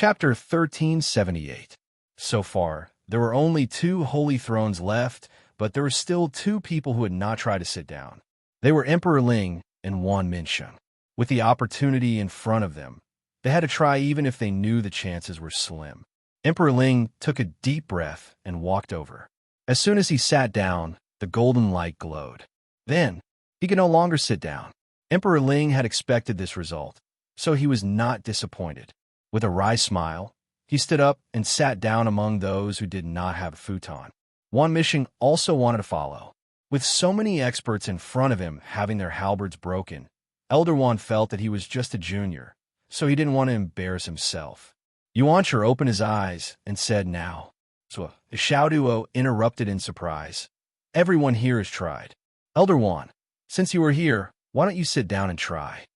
Chapter 1378. So far, there were only 2 holy thrones left, but there were still 2 people who had not tried to sit down. They were Emperor Ling and Wan Minsheng. With the opportunity in front of them, they had to try even if they knew the chances were slim. Emperor Ling took a deep breath and walked over. As soon as he sat down, the golden light glowed. Then, he could no longer sit down. Emperor Ling had expected this result, so he was not disappointed. With a wry smile, he stood up and sat down among those who did not have a futon. Wan Minsheng also wanted to follow. With so many experts in front of him having their halberds broken, Elder Wan felt that he was just a junior, so he didn't want to embarrass himself. Yuancher opened his eyes and said, "Now." So Xiao Duo interrupted in surprise. "Everyone here has tried. Elder Wan, since you are here, why don't you sit down and try?"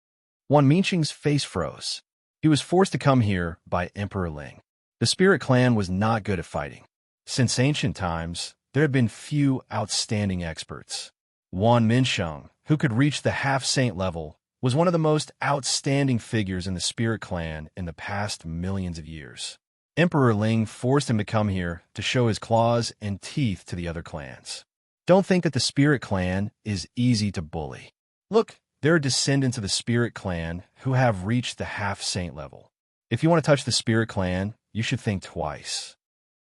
Wan Minsheng's face froze. He was forced to come here by Emperor Ling. The Spirit Clan was not good at fighting. Since ancient times, there had been few outstanding experts. Wan Minsheng, who could reach the half-saint level, was one of the most outstanding figures in the Spirit Clan in the past millions of years. Emperor Ling forced him to come here to show his claws and teeth to the other clans. Don't think that the Spirit Clan is easy to bully. Look, there are descendants of the Spirit Clan who have reached the half-saint level. If you want to touch the Spirit Clan, you should think twice.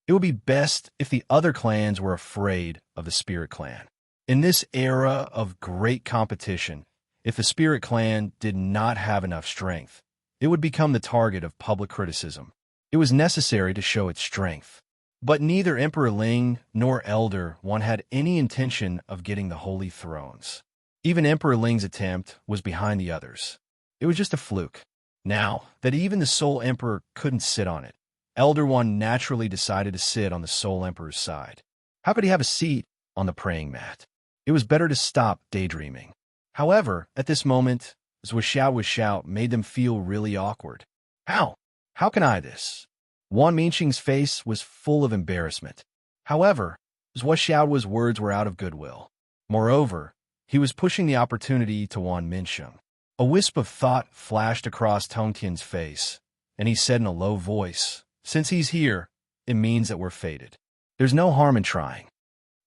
It would be best if the other clans were afraid of the Spirit Clan. In this era of great competition, if the Spirit Clan did not have enough strength, it would become the target of public criticism. It was necessary to show its strength. But neither Emperor Ling nor Elder Wan had any intention of getting the holy thrones. Even Emperor Ling's attempt was behind the others. It was just a fluke. Now that even the Soul Emperor couldn't sit on it, Elder Wan naturally decided to sit on the Soul Emperor's side. How could he have a seat on the praying mat? It was better to stop daydreaming. However, at this moment, Zhuxiao made them feel really awkward. How? How can I this? Wan Minsheng's face was full of embarrassment. However, Zhuxiao's words were out of goodwill. Moreover, he was pushing the opportunity to Wan Minsheng. A wisp of thought flashed across Tongtian's face, and he said in a low voice, "Since he's here, it means that we're fated. There's no harm in trying."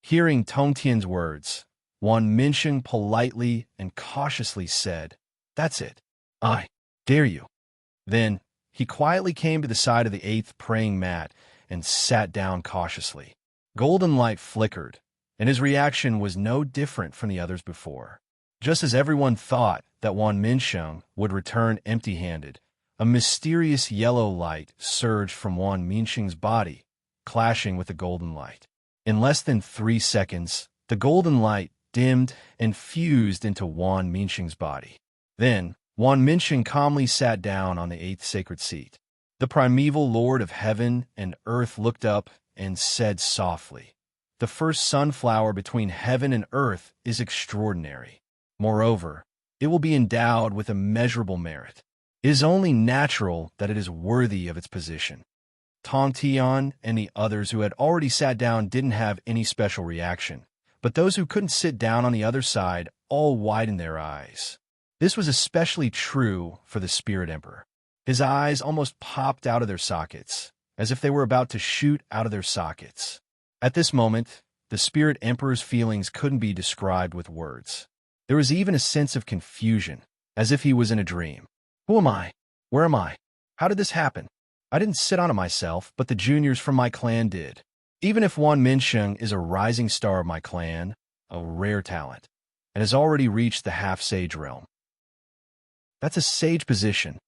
Hearing Tongtian's words, Wan Minsheng politely and cautiously said, "That's it. I dare you." Then, he quietly came to the side of the 8th praying mat and sat down cautiously. Golden light flickered, and his reaction was no different from the others before. Just as everyone thought that Wan Minsheng would return empty-handed, a mysterious yellow light surged from Wan Minsheng's body, clashing with the golden light. In less than 3 seconds, the golden light dimmed and fused into Wan Minsheng's body. Then, Wan Minsheng calmly sat down on the 8th sacred seat. The primeval Lord of Heaven and Earth looked up and said softly, "The first sunflower between heaven and earth is extraordinary. Moreover, it will be endowed with immeasurable merit. It is only natural that it is worthy of its position." Tongtian and the others who had already sat down didn't have any special reaction, but those who couldn't sit down on the other side all widened their eyes. This was especially true for the Spirit Emperor. His eyes almost popped out of their sockets, as if they were about to shoot out of their sockets. At this moment, the Spirit Emperor's feelings couldn't be described with words. There was even a sense of confusion, as if he was in a dream. Who am I? Where am I? How did this happen? I didn't sit on it myself, but the juniors from my clan did. Even if Wan Minsheng is a rising star of my clan, a rare talent, and has already reached the half-sage realm. That's a sage position.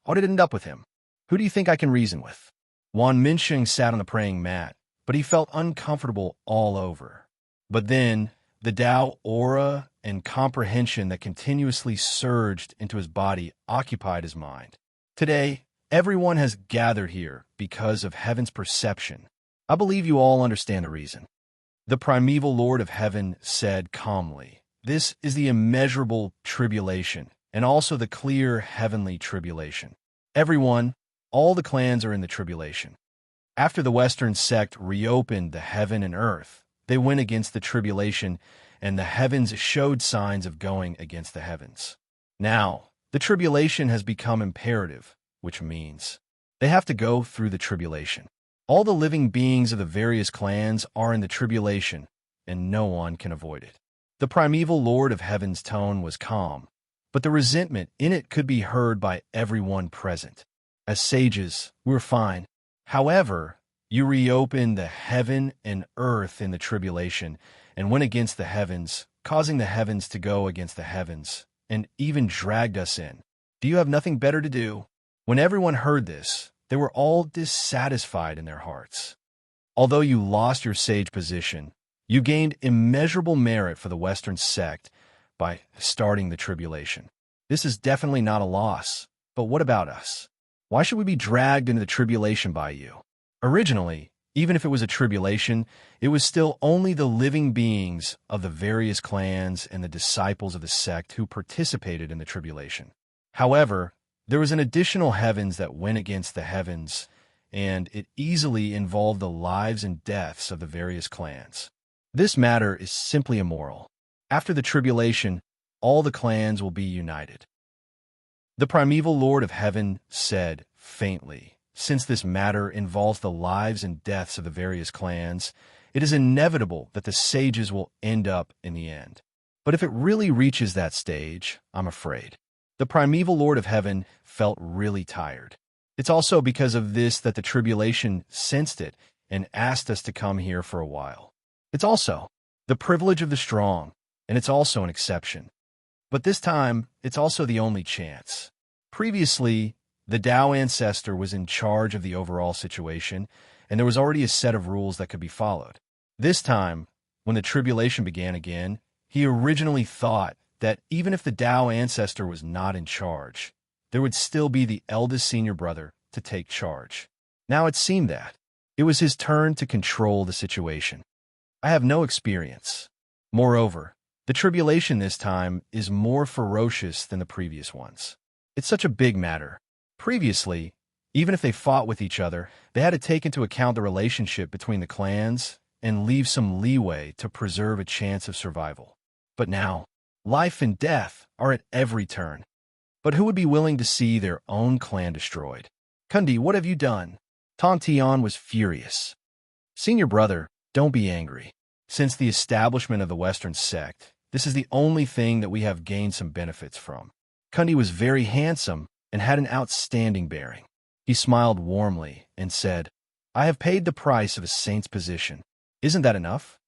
How did it end up with him? Who do you think I can reason with? Wan Minsheng sat on the praying mat, but he felt uncomfortable all over. But then, the Tao aura and comprehension that continuously surged into his body occupied his mind. Today, everyone has gathered here because of heaven's perception. I believe you all understand the reason. The primeval Lord of Heaven said calmly, "This is the immeasurable tribulation, and also the clear heavenly tribulation. Everyone, all the clans are in the tribulation. After the Western sect reopened the heaven and earth, they went against the tribulation, and the heavens showed signs of going against the heavens. Now, the tribulation has become imperative, which means They have to go through the tribulation. All the living beings of the various clans are in the tribulation, and no one can avoid it. The primeval Lord of Heaven's tone was calm, but the resentment in it could be heard by everyone present. As sages, we're fine. However, you reopened the heaven and earth in the tribulation and went against the heavens, causing the heavens to go against the heavens, and even dragged us in. Do you have nothing better to do? When everyone heard this, they were all dissatisfied in their hearts. Although you lost your sage position, you gained immeasurable merit for the Western sect by starting the tribulation. This is definitely not a loss, but what about us? Why should we be dragged into the tribulation by you? Originally, even if it was a tribulation, it was still only the living beings of the various clans and the disciples of the sect who participated in the tribulation. However, there was an additional heavens that went against the heavens, and it easily involved the lives and deaths of the various clans. This matter is simply immoral. After the tribulation, all the clans will be united. The primeval Lord of Heaven said, faintly, since this matter involves the lives and deaths of the various clans, it is inevitable that the sages will end up in the end. But if it really reaches that stage, I'm afraid. The primeval Lord of Heaven felt really tired. It's also because of this that the tribulation sensed it and asked us to come here for a while. It's also the privilege of the strong, and it's also an exception. But this time, it's also the only chance. Previously, the Tao ancestor was in charge of the overall situation, and there was already a set of rules that could be followed. This time, when the tribulation began again, he originally thought that even if the Tao ancestor was not in charge, there would still be the eldest senior brother to take charge. Now it seemed that it was his turn to control the situation. I have no experience. Moreover, the tribulation this time is more ferocious than the previous ones. It's such a big matter. Previously, even if they fought with each other, they had to take into account the relationship between the clans and leave some leeway to preserve a chance of survival. But now, life and death are at every turn. But who would be willing to see their own clan destroyed? Kundi, what have you done? Tong Tian was furious. Senior brother, don't be angry. Since the establishment of the Western sect, this is the only thing that we have gained some benefits from. Kundi was very handsome and had an outstanding bearing. He smiled warmly and said, I have paid the price of a saint's position. Isn't that enough?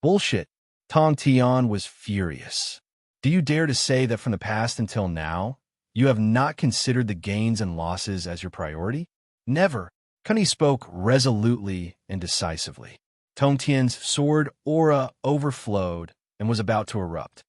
Bullshit. Tong Tian was furious. Do you dare to say that from the past until now, you have not considered the gains and losses as your priority? Never. Kundi spoke resolutely and decisively. Tong Tian's sword aura overflowed and was about to erupt.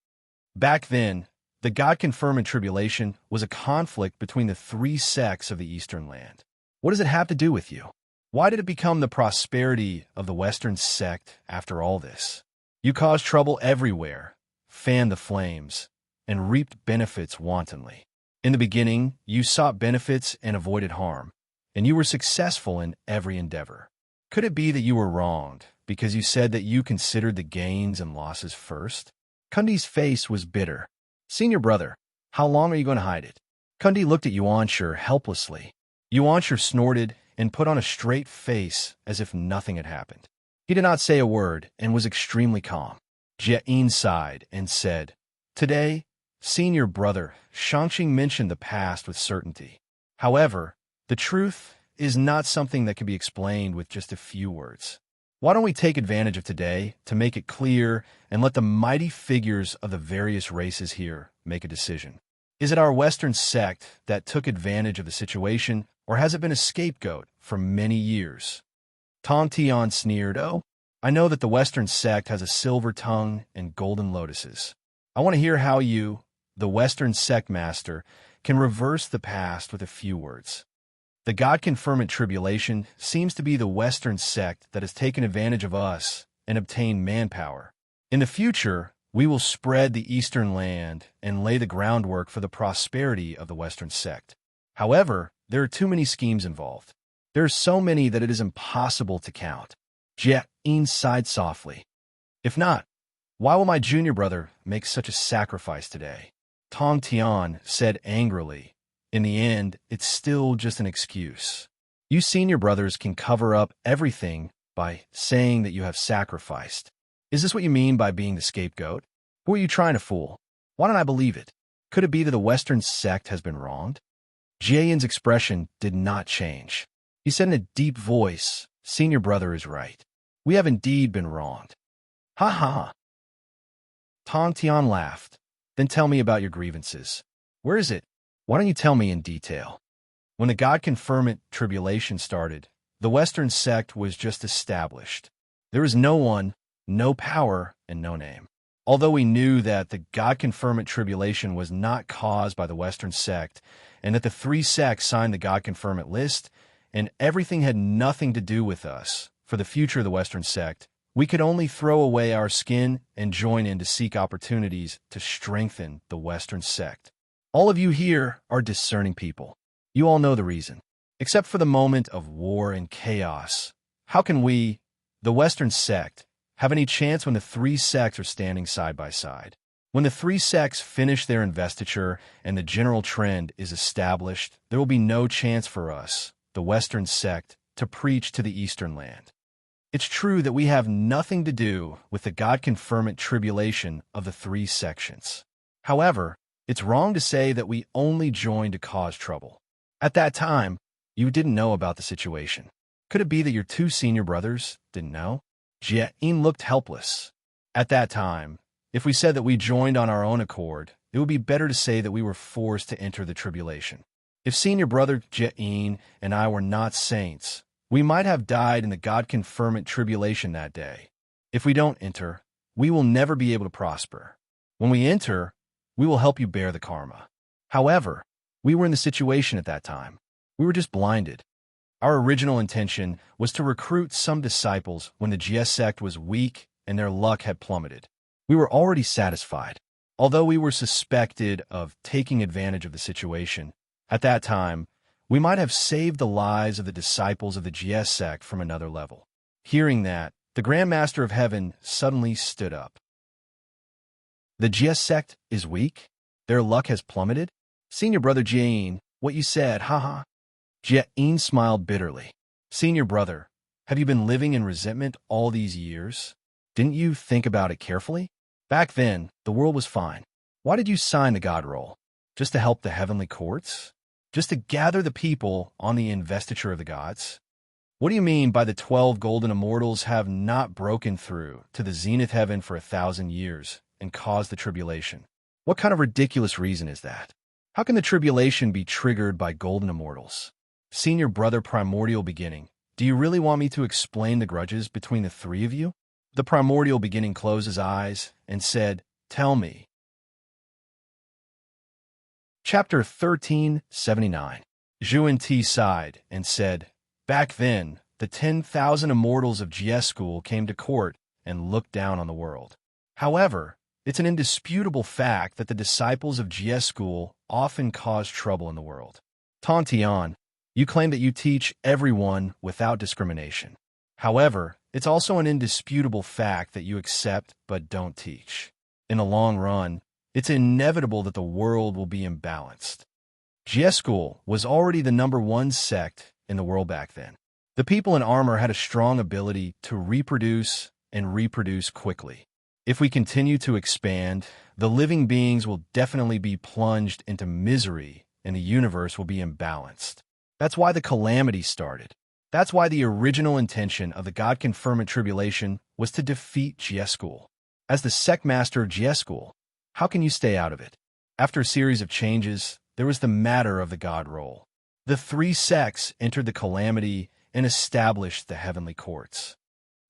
Back then, the God-confirmed tribulation was a conflict between the three sects of the Eastern land. What does it have to do with you? Why did it become the prosperity of the Western sect after all this? You caused trouble everywhere, fanned the flames, and reaped benefits wantonly. In the beginning, you sought benefits and avoided harm, and you were successful in every endeavor. Could it be that you were wronged because you said that you considered the gains and losses first? Kundi's face was bitter. Senior brother, how long are you going to hide it? Kundi looked at Yuanshir helplessly. Yuanshir snorted and put on a straight face as if nothing had happened. He did not say a word and was extremely calm. Jie sighed and said, Today, senior brother, Shangxing mentioned the past with certainty. However, the truth is not something that can be explained with just a few words. Why don't we take advantage of today to make it clear and let the mighty figures of the various races here make a decision? Is it our Western sect that took advantage of the situation, or has it been a scapegoat for many years? Tong Tian sneered, Oh, I know that the Western sect has a silver tongue and golden lotuses. I want to hear how you, the Western sect master, can reverse the past with a few words. The God-confirmed tribulation seems to be the Western sect that has taken advantage of us and obtained manpower. In the future, we will spread the Eastern land and lay the groundwork for the prosperity of the Western sect. However, there are too many schemes involved. There are so many that it is impossible to count. Jie sighed softly. If not, why will my junior brother make such a sacrifice today? Tong Tian said angrily. In the end, it's still just an excuse. You senior brothers can cover up everything by saying that you have sacrificed. Is this what you mean by being the scapegoat? Who are you trying to fool? Why don't I believe it? Could it be that the Western sect has been wronged? Jaehyun's expression did not change. He said in a deep voice, "Senior brother is right. We have indeed been wronged." Ha ha ha. Tong Tian laughed. Then tell me about your grievances. Where is it? Why don't you tell me in detail? When the God-confirmant tribulation started, the Western sect was just established. There was no one, no power, and no name. Although we knew that the God-confirmant tribulation was not caused by the Western sect, and that the three sects signed the God-confirmant list, and everything had nothing to do with us, for the future of the Western sect, we could only throw away our skin and join in to seek opportunities to strengthen the Western sect. All of you here are discerning people. You all know the reason. Except for the moment of war and chaos, how can we, the Western sect, have any chance when the three sects are standing side by side? When the three sects finish their investiture and the general trend is established, there will be no chance for us, the Western sect, to preach to the Eastern land. It's true that we have nothing to do with the God-confirmant tribulation of the three sections. However, it's wrong to say that we only joined to cause trouble. At that time, you didn't know about the situation. Could it be that your two senior brothers didn't know? Jaehyun looked helpless. At that time, if we said that we joined on our own accord, it would be better to say that we were forced to enter the tribulation. If senior brother Jaehyun and I were not saints, we might have died in the God-confirmant tribulation that day. If we don't enter, we will never be able to prosper. When we enter, we will help you bear the karma. However, we were in the situation at that time. We were just blinded. Our original intention was to recruit some disciples when the GS sect was weak and their luck had plummeted. We were already satisfied. Although we were suspected of taking advantage of the situation, at that time, we might have saved the lives of the disciples of the GS sect from another level. Hearing that, the Grand Master of Heaven suddenly stood up. The GS sect is weak? Their luck has plummeted? Senior brother Jaehyun, what you said, haha. Jaehyun smiled bitterly. Senior brother, have you been living in resentment all these years? Didn't you think about it carefully? Back then, the world was fine. Why did you sign the God roll? Just to help the heavenly courts? Just to gather the people on the investiture of the gods? What do you mean by the 12 golden immortals have not broken through to the zenith heaven for 1,000 years and caused the tribulation? What kind of ridiculous reason is that? How can the tribulation be triggered by golden immortals? Senior brother primordial beginning, do you really want me to explain the grudges between the three of you? The primordial beginning closed his eyes and said, "Tell me." Chapter 1379. Zhuan Ti sighed and said, "Back then, the 10,000 immortals of GS School came to court and looked down on the world. However, it's an indisputable fact that the disciples of GS School often cause trouble in the world. Tong Tian, you claim that you teach everyone without discrimination. However, it's also an indisputable fact that you accept but don't teach. In the long run, it's inevitable that the world will be imbalanced. GS School was already the #1 sect in the world back then. The people in armor had a strong ability to reproduce and reproduce quickly. If we continue to expand, the living beings will definitely be plunged into misery and the universe will be imbalanced. That's why the calamity started. That's why the original intention of the God-confirmant tribulation was to defeat GS School. As the sect master of GS School, how can you stay out of it? After a series of changes, there was the matter of the God roll. The three sects entered the calamity and established the heavenly courts.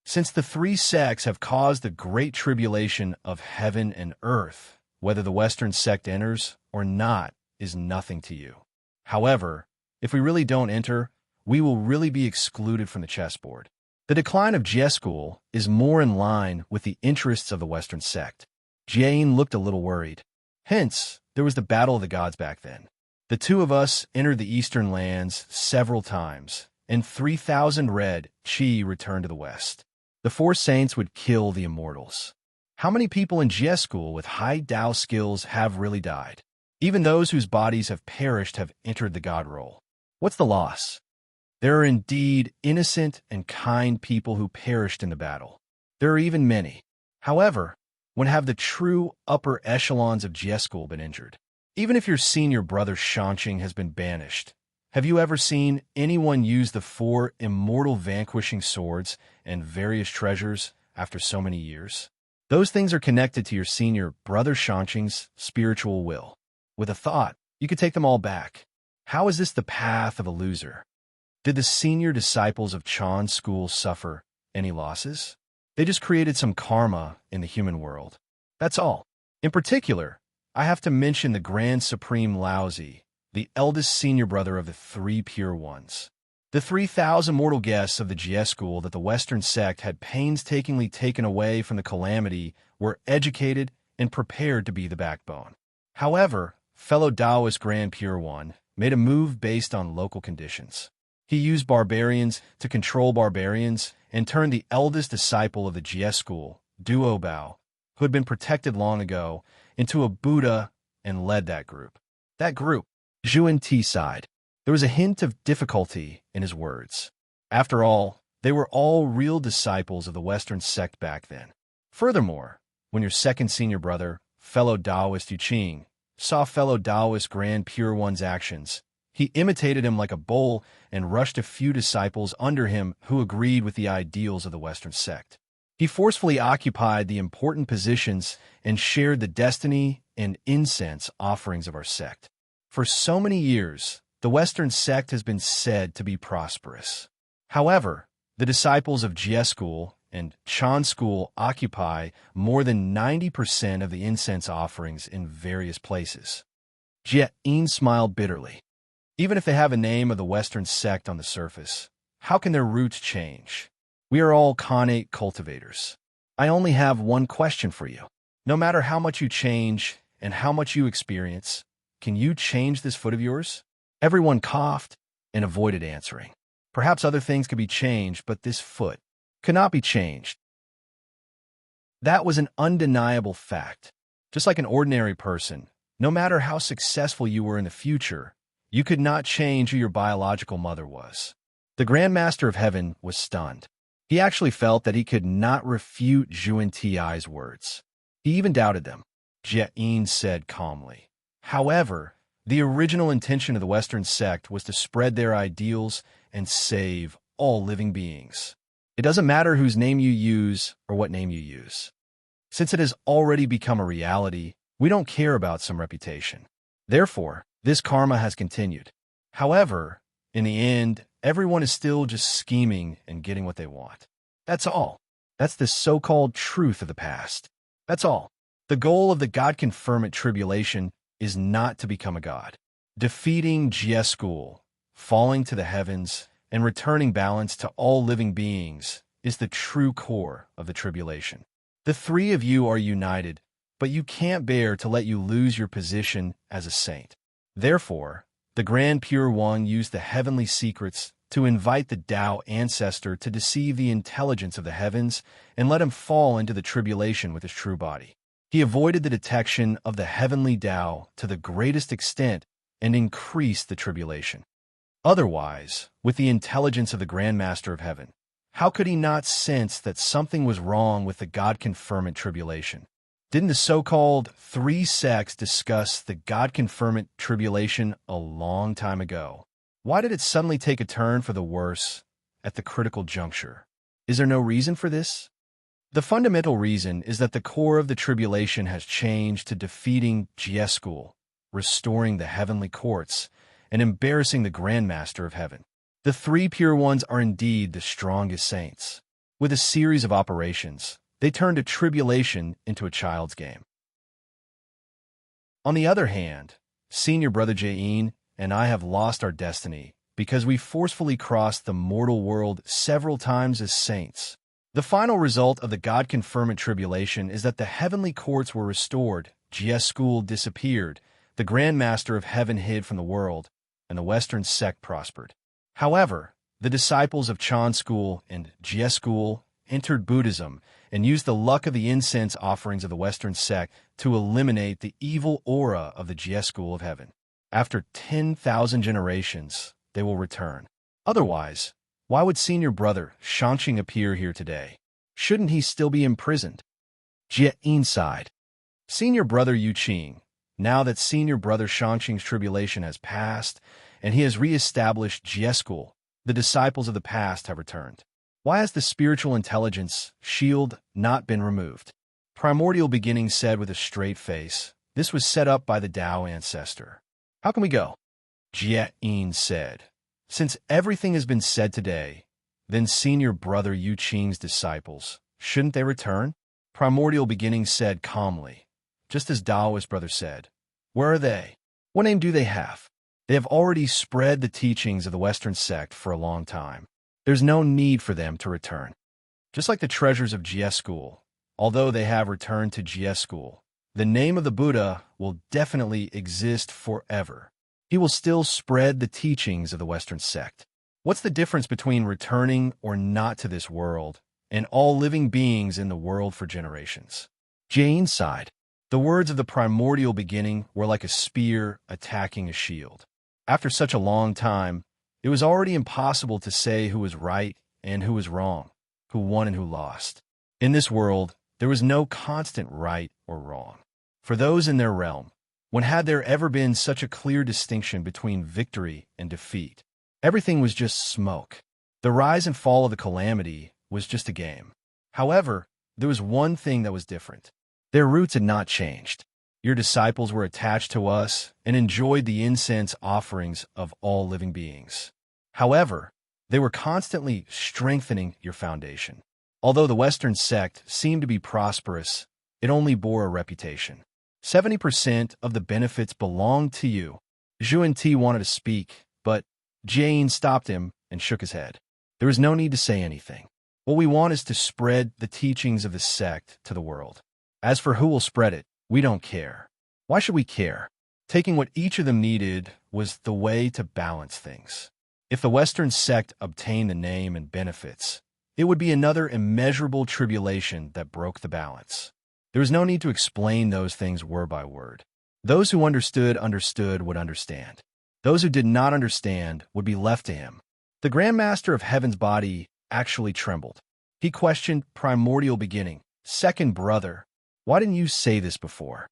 Since the three sects have caused the great tribulation of heaven and earth, whether the Western sect enters or not is nothing to you. However, if we really don't enter, we will really be excluded from the chessboard. The decline of GS School is more in line with the interests of the Western sect. Jaehyun looked a little worried. Hence, there was the Battle of the Gods back then. The two of us entered the Eastern lands several times, and 3,000 red Chi returned to the West. The four saints would kill the immortals. How many people in GS School with high Tao skills have really died? Even those whose bodies have perished have entered the God roll. What's the loss? There are indeed innocent and kind people who perished in the battle. There are even many. However, when have the true upper echelons of Jieschool been injured? Even if your senior brother enchanting has been banished, have you ever seen anyone use the 4 immortal vanquishing swords and various treasures after so many years? Those things are connected to your senior brother enchanting's spiritual will. With a thought, you could take them all back. How is this the path of a loser? Did the senior disciples of Chan school suffer any losses? They just created some karma in the human world. That's all. In particular, I have to mention the Grand Supreme Laozi, the eldest senior brother of the 3 Pure Ones. The 3,000 mortal guests of the Jieschool that the Western sect had painstakingly taken away from the calamity were educated and prepared to be the backbone. However, fellow Taoist Grand Pure One made a move based on local conditions. He used barbarians to control barbarians and turned the eldest disciple of the Jieschool, Duo Bao, who had been protected long ago, into a Buddha and led that group. That group, Zhuan Ti sighed. There was a hint of difficulty in his words. After all, they were all real disciples of the Western sect back then. Furthermore, when your second senior brother, fellow Taoist Yuqing, saw fellow Taoist Grand Pure One's actions, he imitated him like a bull and rushed a few disciples under him who agreed with the ideals of the Western sect. He forcefully occupied the important positions and shared the destiny and incense offerings of our sect. For so many years, the Western sect has been said to be prosperous. However, the disciples of Jieschool and Chan school occupy more than 90% of the incense offerings in various places. Jie-in smiled bitterly. Even if they have a name of the Western sect on the surface, how can their roots change? We are all Khanate cultivators. I only have one question for you. No matter how much you change and how much you experience, can you change this foot of yours? Everyone coughed and avoided answering. Perhaps other things could be changed, but this foot cannot be changed. That was an undeniable fact. Just like an ordinary person, no matter how successful you were in the future, you could not change who your biological mother was. The Grand Master of Heaven was stunned. He actually felt that he could not refute Zhuan Ti's words. He even doubted them. Jie-in said calmly. However, the original intention of the Western sect was to spread their ideals and save all living beings. It doesn't matter whose name you use or what name you use. Since it has already become a reality, we don't care about some reputation. Therefore, this karma has continued. However, in the end, everyone is still just scheming and getting what they want. That's all. That's the so-called truth of the past. That's all. The goal of the God-confirmant tribulation is not to become a god. Defeating Jieschool, falling to the heavens, and returning balance to all living beings is the true core of the tribulation. The 3 of you are united, but you can't bear to let you lose your position as a saint. Therefore, the Grand Pure One used the heavenly secrets to invite the Tao ancestor to deceive the intelligence of the heavens and let him fall into the tribulation with his true body. He avoided the detection of the heavenly Tao to the greatest extent and increased the tribulation. Otherwise, with the intelligence of the Grand Master of Heaven, how could he not sense that something was wrong with the God-confirmant tribulation? Didn't the so-called 3 sects discuss the God-confirmant tribulation a long time ago? Why did it suddenly take a turn for the worse at the critical juncture? Is there no reason for this? The fundamental reason is that the core of the tribulation has changed to defeating Jieschool, restoring the heavenly courts, and embarrassing the Grand Master of Heaven. The 3 Pure Ones are indeed the strongest saints. With a series of operations, they turned a tribulation into a child's game. On the other hand, senior brother Jie-in and I have lost our destiny because we forcefully crossed the mortal world several times as saints. The final result of the God-confirmant tribulation is that the heavenly courts were restored, Jieschool disappeared, the Grand Master of Heaven hid from the world, and the Western sect prospered. However, the disciples of Chan school and Jieschool entered Buddhism and used the luck of the incense offerings of the Western sect to eliminate the evil aura of the Jieschool of Heaven. After 10,000 generations, they will return. Otherwise, why would senior brother Shanqing appear here today? Shouldn't he still be imprisoned? Jie sighed. Senior brother Yu Qing, now that senior brother Shanqing's tribulation has passed, and he has re-established Jie school, the disciples of the past have returned. Why has the spiritual intelligence shield not been removed? Primordial Beginning said with a straight face, this was set up by the Tao ancestor. How can we go? Jie said, since everything has been said today, then senior brother Yu Qing's disciples, shouldn't they return? Primordial Beginning said calmly, just as Taoist brother said, where are they? What name do they have? They have already spread the teachings of the Western sect for a long time. There's no need for them to return. Just like the treasures of Jie school, although they have returned to Jie school, the name of the Buddha will definitely exist forever. He will still spread the teachings of the Western sect. What's the difference between returning or not to this world and all living beings in the world for generations? Jane sighed. The words of the Primordial Beginning were like a spear attacking a shield. After such a long time, it was already impossible to say who was right and who was wrong, who won and who lost. In this world, there was no constant right or wrong. For those in their realm, when had there ever been such a clear distinction between victory and defeat? Everything was just smoke. The rise and fall of the calamity was just a game. However, there was one thing that was different. Their roots had not changed. Your disciples were attached to us and enjoyed the incense offerings of all living beings. However, they were constantly strengthening your foundation. Although the Western sect seemed to be prosperous, it only bore a reputation. 70% of the benefits belonged to you. Zhuan Ti wanted to speak, but Jane stopped him and shook his head. There is no need to say anything. What we want is to spread the teachings of the sect to the world. As for who will spread it, we don't care. Why should we care? Taking what each of them needed was the way to balance things. If the Western sect obtained the name and benefits, it would be another immeasurable tribulation that broke the balance. There is no need to explain those things word by word. Those who understood would understand. Those who did not understand would be left to him. The Grand Master of Heaven's body actually trembled. He questioned Primordial Beginning, second brother, why didn't you say this before?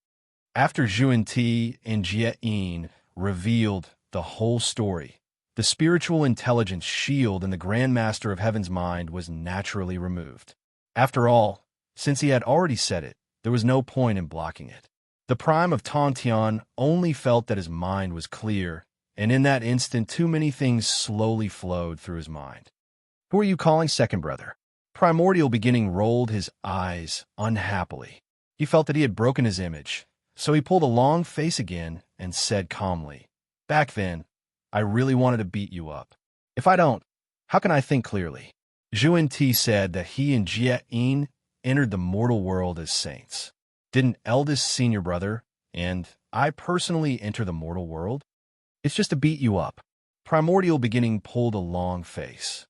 After Zhuan Ti and Jie revealed the whole story, the spiritual intelligence shield in the Grand Master of Heaven's mind was naturally removed. After all, since he had already said it, there was no point in blocking it. The Prime of Tontian only felt that his mind was clear, and in that instant too many things slowly flowed through his mind. Who are you calling second brother? Primordial Beginning rolled his eyes unhappily. He felt that he had broken his image, so he pulled a long face again and said calmly, back then, I really wanted to beat you up. If I don't, how can I think clearly? Zhuan Ti said that he and Jie entered the mortal world as saints. Didn't eldest senior brother and I personally enter the mortal world? It's just to beat you up. Primordial Beginning pulled a long face.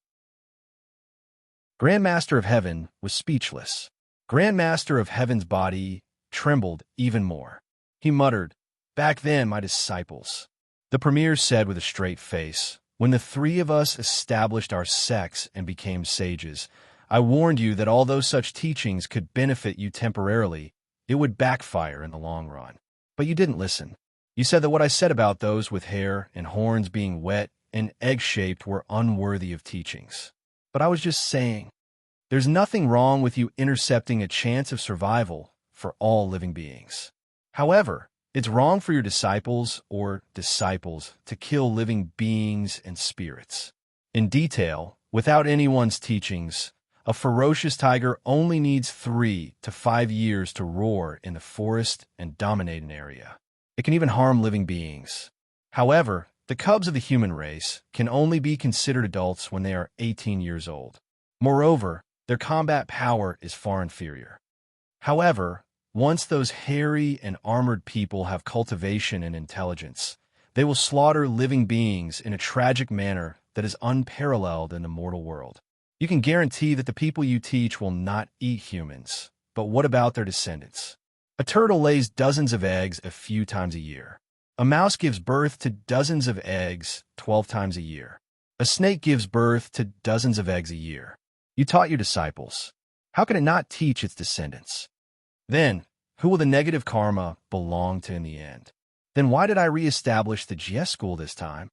Grand Master of Heaven was speechless. Grand Master of Heaven's body trembled even more. He muttered, back then, my disciples. The Premier said with a straight face, when the three of us established our sects and became sages, I warned you that although such teachings could benefit you temporarily, it would backfire in the long run. But you didn't listen. You said that what I said about those with hair and horns being wet and egg-shaped were unworthy of teachings. But I was just saying, there's nothing wrong with you intercepting a chance of survival for all living beings. However, it's wrong for your disciples to kill living beings and spirits. In detail, without anyone's teachings, a ferocious tiger only needs 3 to 5 years to roar in the forest and dominate an area. It can even harm living beings. However, the cubs of the human race can only be considered adults when they are 18 years old. Moreover, their combat power is far inferior. However, once those hairy and armored people have cultivation and intelligence, they will slaughter living beings in a tragic manner that is unparalleled in the mortal world. You can guarantee that the people you teach will not eat humans, but what about their descendants? A turtle lays dozens of eggs a few times a year. A mouse gives birth to dozens of eggs 12 times a year. A snake gives birth to dozens of eggs a year. You taught your disciples. How can it not teach its descendants? Then, who will the negative karma belong to in the end? Then why did I reestablish the GS school this time?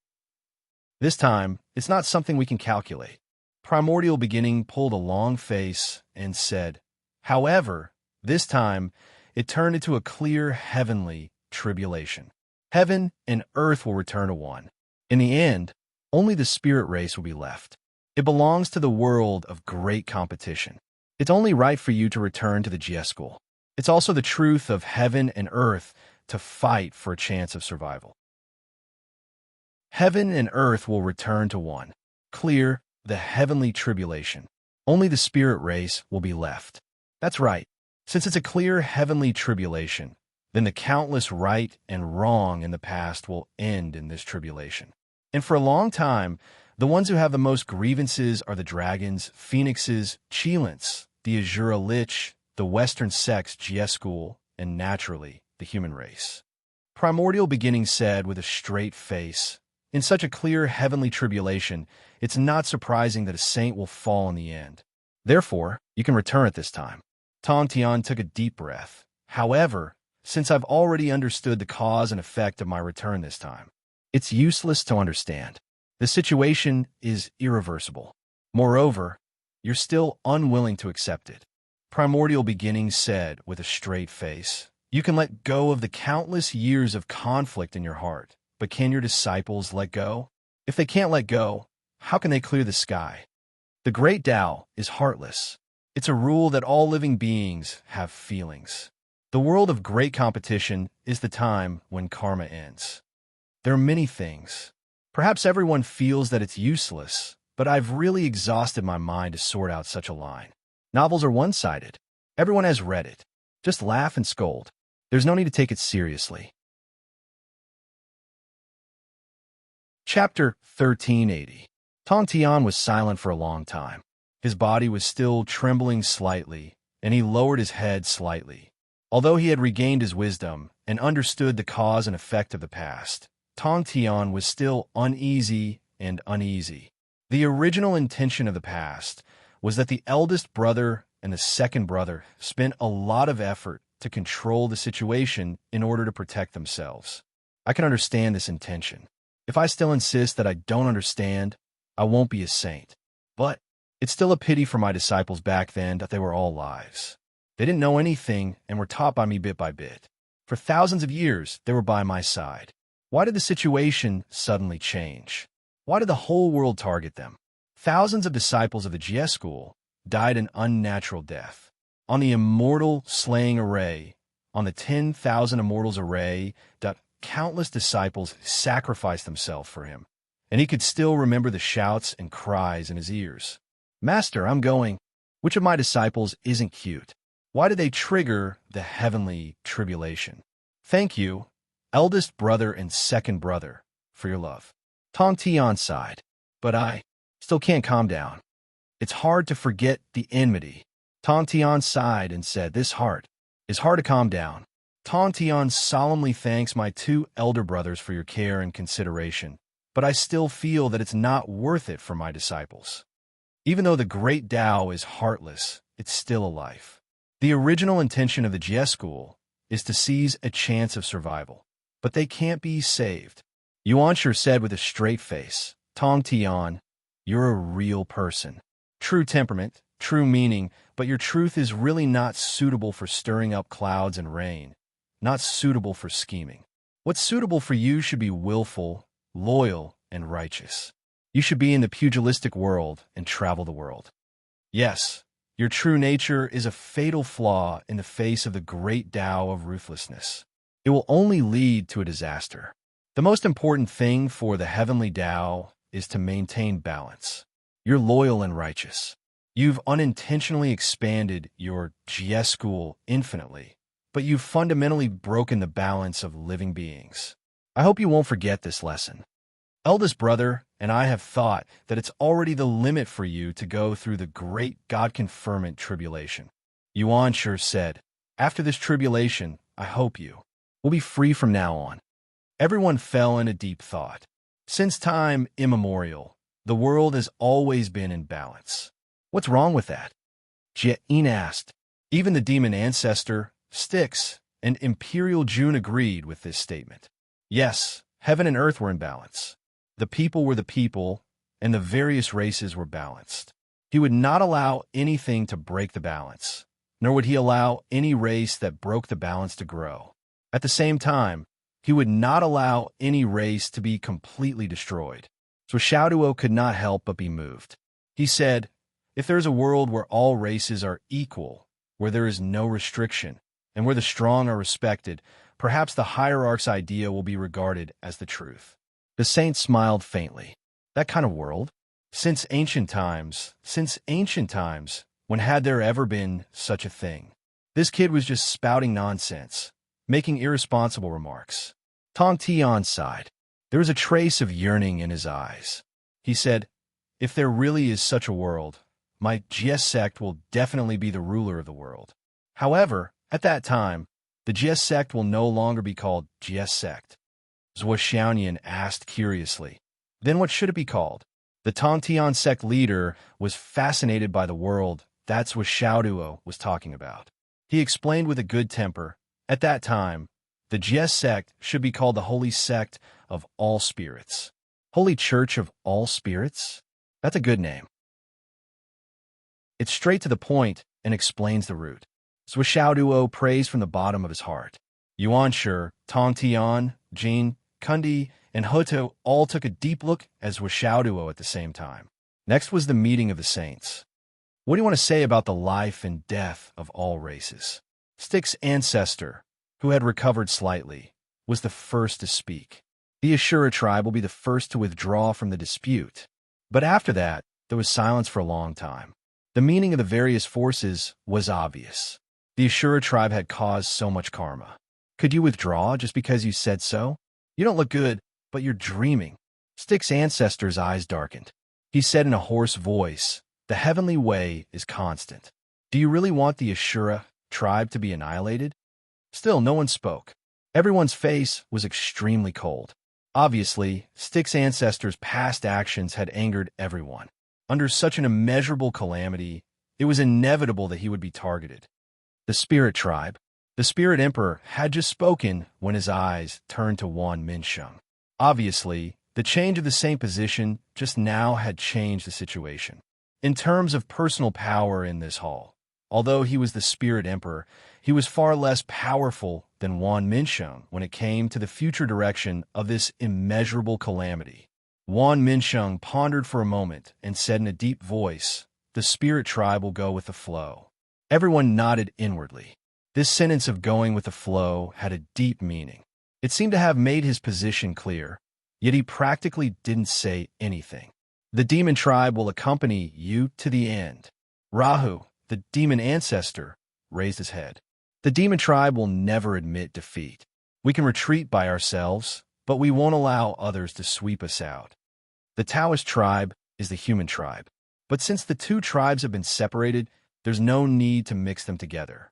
This time, it's not something we can calculate. Primordial beginning pulled a long face and said, however, this time, it turned into a clear heavenly tribulation. Heaven and earth will return to one. In the end, only the spirit race will be left. It belongs to the world of great competition. It's only right for you to return to the GS school. It's also the truth of heaven and earth to fight for a chance of survival. Heaven and earth will return to one. Clear the heavenly tribulation. Only the spirit race will be left. That's right. Since it's a clear heavenly tribulation, then the countless right and wrong in the past will end in this tribulation. And for a long time, the ones who have the most grievances are the dragons, phoenixes, Chilants, the Azura Lich, the Western sex GS school, and naturally, the human race. Primordial beginning said with a straight face, in such a clear heavenly tribulation, it's not surprising that a saint will fall in the end. Therefore, you can return at this time. Tong Tian took a deep breath. However, since I've already understood the cause and effect of my return this time, it's useless to understand. The situation is irreversible. Moreover, you're still unwilling to accept it. Primordial beginning said with a straight face, you can let go of the countless years of conflict in your heart, but can your disciples let go? If they can't let go, how can they clear the sky? The great Tao is heartless. It's a rule that all living beings have feelings. The world of great competition is the time when karma ends. There are many things. Perhaps everyone feels that it's useless, but I've really exhausted my mind to sort out such a line. Novels are one-sided. Everyone has read it. Just laugh and scold. There's no need to take it seriously. Chapter 1380. Tong Tian was silent for a long time. His body was still trembling slightly, and he lowered his head slightly. Although he had regained his wisdom and understood the cause and effect of the past, Tong Tian was still uneasy and uneasy. The original intention of the past was that the eldest brother and the second brother spent a lot of effort to control the situation in order to protect themselves. I can understand this intention. If I still insist that I don't understand, I won't be a saint. But it's still a pity for my disciples back then that they were all lives. They didn't know anything and were taught by me bit by bit. For thousands of years, they were by my side. Why did the situation suddenly change? Why did the whole world target them? Thousands of disciples of the GS school died an unnatural death. On the immortal slaying array, on the 10,000 immortals array, countless disciples sacrificed themselves for him, and he could still remember the shouts and cries in his ears. Master, I'm going. Which of my disciples isn't cute? Why did they trigger the heavenly tribulation? Thank you, eldest brother and second brother, for your love. Tong Tian sighed, but I still can't calm down. It's hard to forget the enmity. Tong Tian sighed and said, this heart is hard to calm down. Tong Tian solemnly thanks my two elder brothers for your care and consideration, but I still feel that it's not worth it for my disciples. Even though the great Tao is heartless, it's still a life. The original intention of the GS school is to seize a chance of survival, but they can't be saved. Yuanshi said with a straight face, Tong Tian, you're a real person. True temperament, true meaning, but your truth is really not suitable for stirring up clouds and rain, not suitable for scheming. What's suitable for you should be willful, loyal, and righteous. You should be in the pugilistic world and travel the world. Yes, your true nature is a fatal flaw in the face of the great Tao of ruthlessness. It will only lead to a disaster. The most important thing for the heavenly Tao is to maintain balance. You're loyal and righteous. You've unintentionally expanded your GS school infinitely, but you've fundamentally broken the balance of living beings. I hope you won't forget this lesson. Eldest brother and I have thought that it's already the limit for you to go through the great God-confirmant tribulation. Yuanshi said, after this tribulation, I hope you will be free from now on. Everyone fell into deep thought. Since time immemorial, The world has always been in balance. What's wrong with that? Jane asked. Even the demon ancestor, Styx, and Imperial June agreed with this statement. Yes, heaven and earth were in balance. The people were the people, and the various races were balanced. He would not allow anything to break the balance, nor would he allow any race that broke the balance to grow. At the same time, he would not allow any race to be completely destroyed. So Xiaoduo could not help but be moved. He said, if there is a world where all races are equal, where there is no restriction, and where the strong are respected, perhaps the hierarch's idea will be regarded as the truth. The saint smiled faintly. That kind of world? Since ancient times, when had there ever been such a thing? This kid was just spouting nonsense, making irresponsible remarks. Tong Tian sighed. There was a trace of yearning in his eyes. He said, if there really is such a world, my Jies sect will definitely be the ruler of the world. However, at that time, the Jies sect will no longer be called Jies sect. Zhuo Xiaonian asked curiously. Then what should it be called? The Tongtian sect leader was fascinated by the world that's what Xiaoduo was talking about. He explained with a good temper, at that time, the Jies sect should be called the Holy Sect of All Spirits. Holy Church of All Spirits? That's a good name. It's straight to the point and explains the root. Zhuo Xiaoduo praised from the bottom of his heart. Yuanshi, Tongtian, Jin, Kundi, and Hoto all took a deep look at Zhuo Xiaoduo at the same time. Next was the meeting of the saints. What do you want to say about the life and death of all races? Styx's ancestor, who had recovered slightly, was the first to speak. The Ashura tribe will be the first to withdraw from the dispute. But after that, there was silence for a long time. The meaning of the various forces was obvious. The Ashura tribe had caused so much karma. Could you withdraw just because you said so? You don't look good, but you're dreaming. Styx's ancestor's eyes darkened. He said in a hoarse voice, the heavenly way is constant. Do you really want the Ashura tribe to be annihilated? Still, no one spoke. Everyone's face was extremely cold. Obviously, Styx's ancestors' past actions had angered everyone. Under such an immeasurable calamity, it was inevitable that he would be targeted. The Spirit Tribe. The Spirit Emperor had just spoken when his eyes turned to Wan Minsheng. Obviously, the change of the same position just now had changed the situation. In terms of personal power in this hall, although he was the Spirit Emperor, he was far less powerful than Wan Minsheng when it came to the future direction of this immeasurable calamity. Wan Minsheng pondered for a moment and said in a deep voice, the Spirit Tribe will go with the flow. Everyone nodded inwardly. This sentence of going with the flow had a deep meaning. It seemed to have made his position clear, yet he practically didn't say anything. The demon tribe will accompany you to the end. Rahu, the demon ancestor, raised his head. The demon tribe will never admit defeat. We can retreat by ourselves, but we won't allow others to sweep us out. The Taoist tribe is the human tribe. But since the two tribes have been separated, there's no need to mix them together.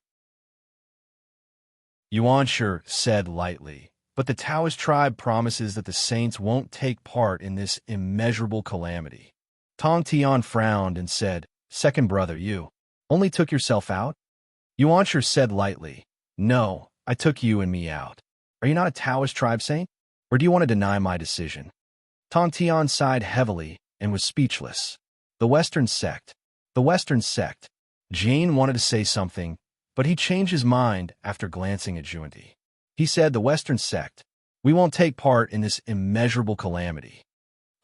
Yuanshi said lightly, but the Taoist tribe promises that the saints won't take part in this immeasurable calamity. Tong Tian frowned and said, second brother, you only took yourself out? Yuanshi said lightly, no, I took you and me out. Are you not a Taoist tribe saint? Or do you want to deny my decision? Tong Tian sighed heavily and was speechless. The Western sect. The Western sect. Jane wanted to say something, but he changed his mind after glancing at Junti. He said, the Western sect, we won't take part in this immeasurable calamity.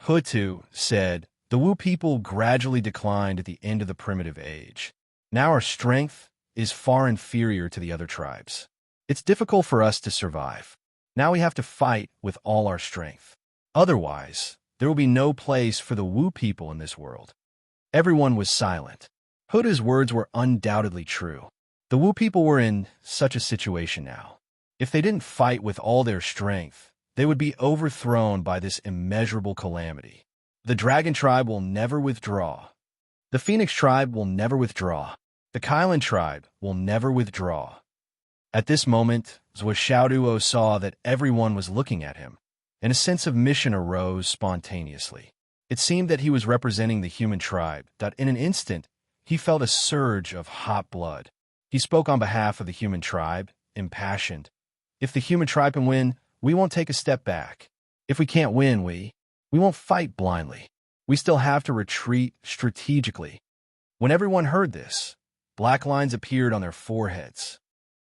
Hutu said, the Wu people gradually declined at the end of the primitive age. Now our strength is far inferior to the other tribes. It's difficult for us to survive. Now we have to fight with all our strength. Otherwise, there will be no place for the Wu people in this world. Everyone was silent. Hutu's words were undoubtedly true. The Wu people were in such a situation now. If they didn't fight with all their strength, they would be overthrown by this immeasurable calamity. The Dragon tribe will never withdraw. The Phoenix tribe will never withdraw. The Kylan tribe will never withdraw. At this moment, Zhuo Xiaoduo saw that everyone was looking at him, and a sense of mission arose spontaneously. It seemed that he was representing the human tribe, that in an instant, he felt a surge of hot blood. He spoke on behalf of the human tribe, impassioned. If the human tribe can win, we won't take a step back. If we can't win, we won't fight blindly. We still have to retreat strategically. When everyone heard this, black lines appeared on their foreheads.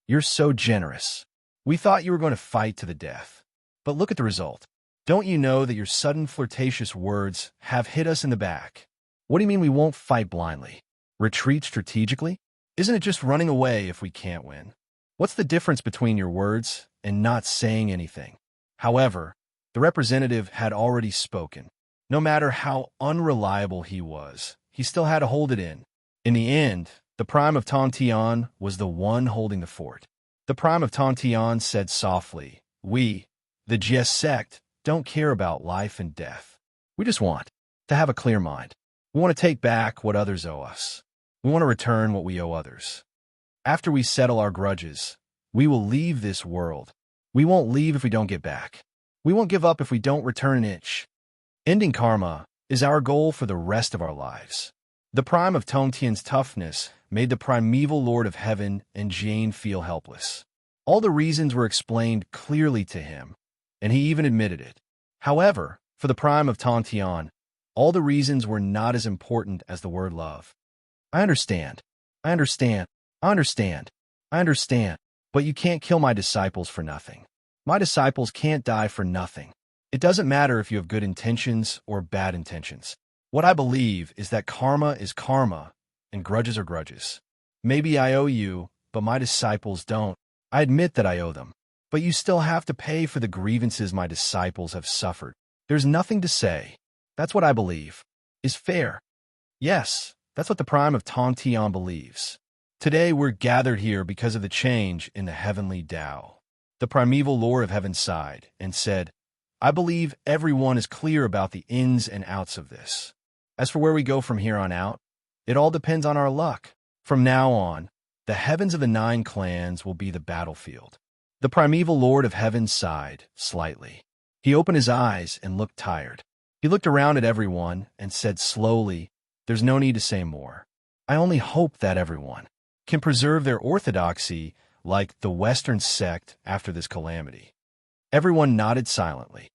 You're so generous. We thought you were going to fight to the death. But look at the result. Don't you know that your sudden flirtatious words have hit us in the back? What do you mean we won't fight blindly? Retreat strategically? Isn't it just running away if we can't win? What's the difference between your words and not saying anything? However, the representative had already spoken. No matter how unreliable he was, he still had to hold it in. In the end, the Prime of Tontian was the one holding the fort. The Prime of Tontian said softly, "We, the Jess sect, don't care about life and death. We just want to have a clear mind. We want to take back what others owe us. We want to return what we owe others. After we settle our grudges, we will leave this world. We won't leave if we don't get back. We won't give up if we don't return an inch. Ending karma is our goal for the rest of our lives." The Prime of Tontian's toughness made the primeval Lord of Heaven and Jane feel helpless. All the reasons were explained clearly to him, and he even admitted it. However, for the Prime of Tontian, all the reasons were not as important as the word love. I understand, I understand, I understand, I understand, but you can't kill my disciples for nothing. My disciples can't die for nothing. It doesn't matter if you have good intentions or bad intentions. What I believe is that karma is karma, and grudges are grudges. Maybe I owe you, but my disciples don't. I admit that I owe them. But you still have to pay for the grievances my disciples have suffered. There's nothing to say. That's what I believe is fair. Yes, that's what the Prime of Tontian believes. Today we're gathered here because of the change in the heavenly Tao. The primeval Lord of Heaven sighed and said, "I believe everyone is clear about the ins and outs of this. As for where we go from here on out, it all depends on our luck. From now on, the heavens of the 9 clans will be the battlefield." The primeval Lord of Heaven sighed slightly. He opened his eyes and looked tired. He looked around at everyone and said slowly, "There's no need to say more. I only hope that everyone can preserve their orthodoxy like the Western sect after this calamity." Everyone nodded silently.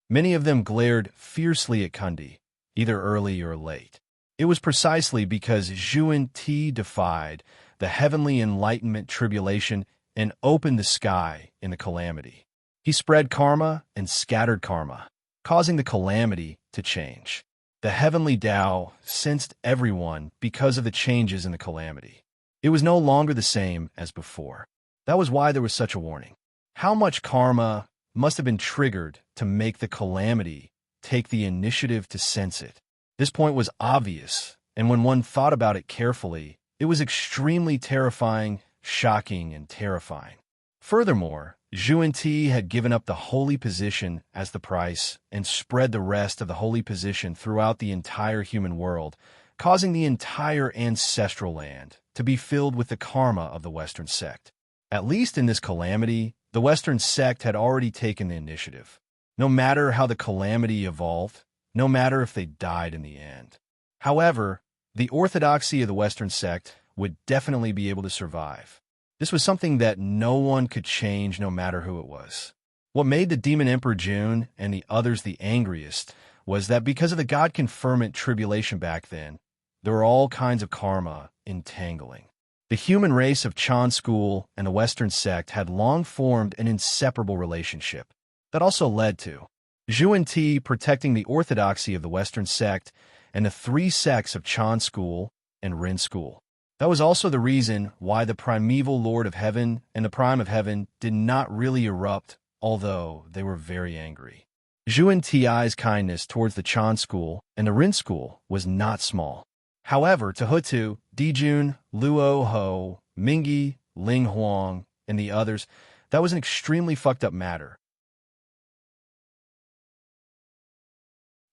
Many of them glared fiercely at Kundi, either early or late. It was precisely because Zhuan Ti defied the heavenly enlightenment tribulation and opened the sky in the calamity. He spread karma and scattered karma, causing the calamity to change. The heavenly Tao sensed everyone because of the changes in the calamity. It was no longer the same as before. That was why there was such a warning. How much karma must have been triggered to make the calamity take the initiative to sense it? This point was obvious, and when one thought about it carefully, it was extremely terrifying, shocking, and terrifying. Furthermore, Zhuan Ti had given up the holy position as the price and spread the rest of the holy position throughout the entire human world, causing the entire ancestral land to be filled with the karma of the Western sect. At least in this calamity, the Western sect had already taken the initiative. No matter how the calamity evolved, no matter if they died in the end. However, the orthodoxy of the Western sect would definitely be able to survive. This was something that no one could change no matter who it was. What made the Demon Emperor June and the others the angriest was that because of the God-confirmant tribulation back then, there were all kinds of karma entangling. The human race of Chan School and the Western sect had long formed an inseparable relationship that also led to Zhuan Ti protecting the orthodoxy of the Western sect and the 3 sects of Chan School and Ren School. That was also the reason why the primeval Lord of Heaven and the Prime of Heaven did not really erupt, although they were very angry. Zhuan Ti's kindness towards the Chan School and the Ren School was not small. However, to Hutu, Dijun, Luo Ho, Mingi, Ling Huang, and the others, that was an extremely fucked up matter.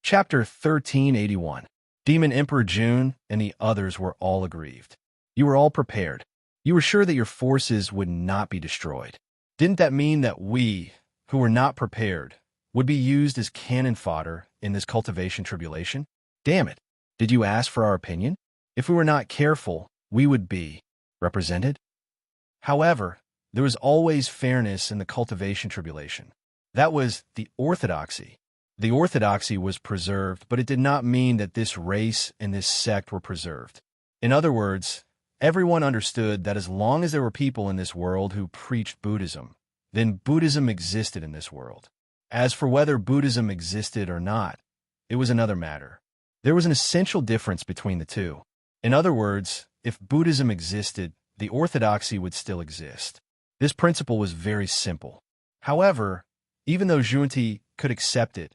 Chapter 1381. Demon Emperor June and the others were all aggrieved. You were all prepared. You were sure that your forces would not be destroyed. Didn't that mean that we, who were not prepared, would be used as cannon fodder in this cultivation tribulation? Damn it. Did you ask for our opinion? If we were not careful, we would be represented. However, there was always fairness in the cultivation tribulation. That was the orthodoxy. The orthodoxy was preserved, but it did not mean that this race and this sect were preserved. In other words, everyone understood that as long as there were people in this world who preached Buddhism, then Buddhism existed in this world. As for whether Buddhism existed or not, it was another matter. There was an essential difference between the two. In other words, if Buddhism existed, the orthodoxy would still exist. This principle was very simple. However, even though Junti could accept it,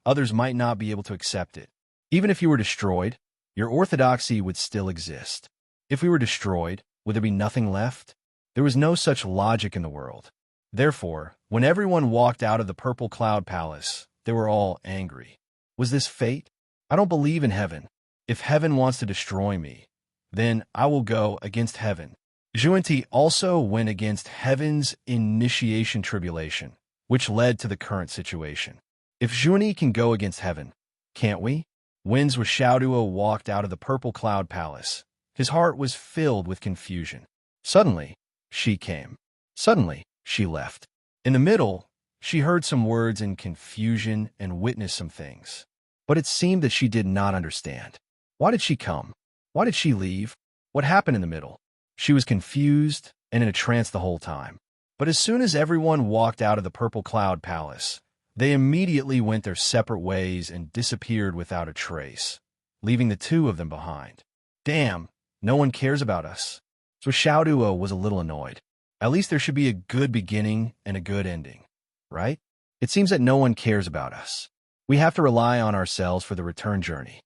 others might not be able to accept it. Even if you were destroyed, your orthodoxy would still exist. If we were destroyed, would there be nothing left? There was no such logic in the world. Therefore, when everyone walked out of the Purple Cloud Palace, they were all angry. Was this fate? I don't believe in heaven. If heaven wants to destroy me, then I will go against heaven. Junti also went against heaven's initiation tribulation, which led to the current situation. If Junti can go against heaven, can't we? When Zhuo walked out of the Purple Cloud Palace, his heart was filled with confusion. Suddenly, she came. Suddenly, she left. In the middle, she heard some words in confusion and witnessed some things. But it seemed that she did not understand. Why did she come? Why did she leave? What happened in the middle? She was confused and in a trance the whole time. But as soon as everyone walked out of the Purple Cloud Palace, they immediately went their separate ways and disappeared without a trace, leaving the two of them behind. Damn, no one cares about us. So Xiaoduo was a little annoyed. At least there should be a good beginning and a good ending, right? It seems that no one cares about us. We have to rely on ourselves for the return journey.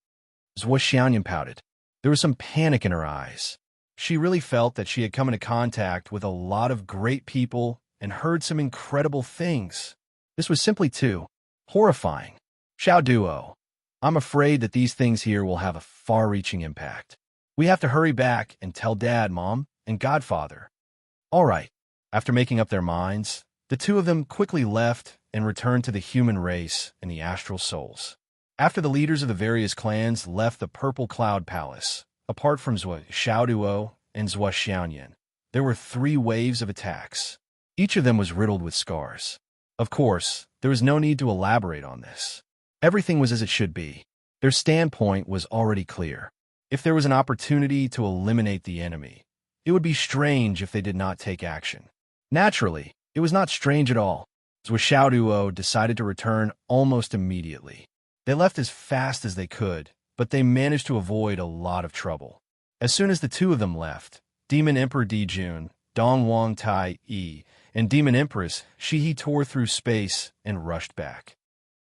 Zhuo Xianyan pouted. There was some panic in her eyes. She really felt that she had come into contact with a lot of great people and heard some incredible things. This was simply too horrifying. Xiaoduo, I'm afraid that these things here will have a far-reaching impact. We have to hurry back and tell Dad, Mom, and Godfather. All right. After making up their minds, the two of them quickly left and returned to the human race and the astral souls. After the leaders of the various clans left the Purple Cloud Palace, apart from Zhuo Xiaoduo and Zhuo Xianyan, there were 3 waves of attacks. Each of them was riddled with scars. Of course, there was no need to elaborate on this. Everything was as it should be. Their standpoint was already clear. If there was an opportunity to eliminate the enemy, it would be strange if they did not take action. Naturally, it was not strange at all. Zhuo Xiaoduo decided to return almost immediately. They left as fast as they could, but they managed to avoid a lot of trouble. As soon as the two of them left, Demon Emperor Dijun, Dong Wang Tai Yi, and Demon Empress Shihi tore through space and rushed back.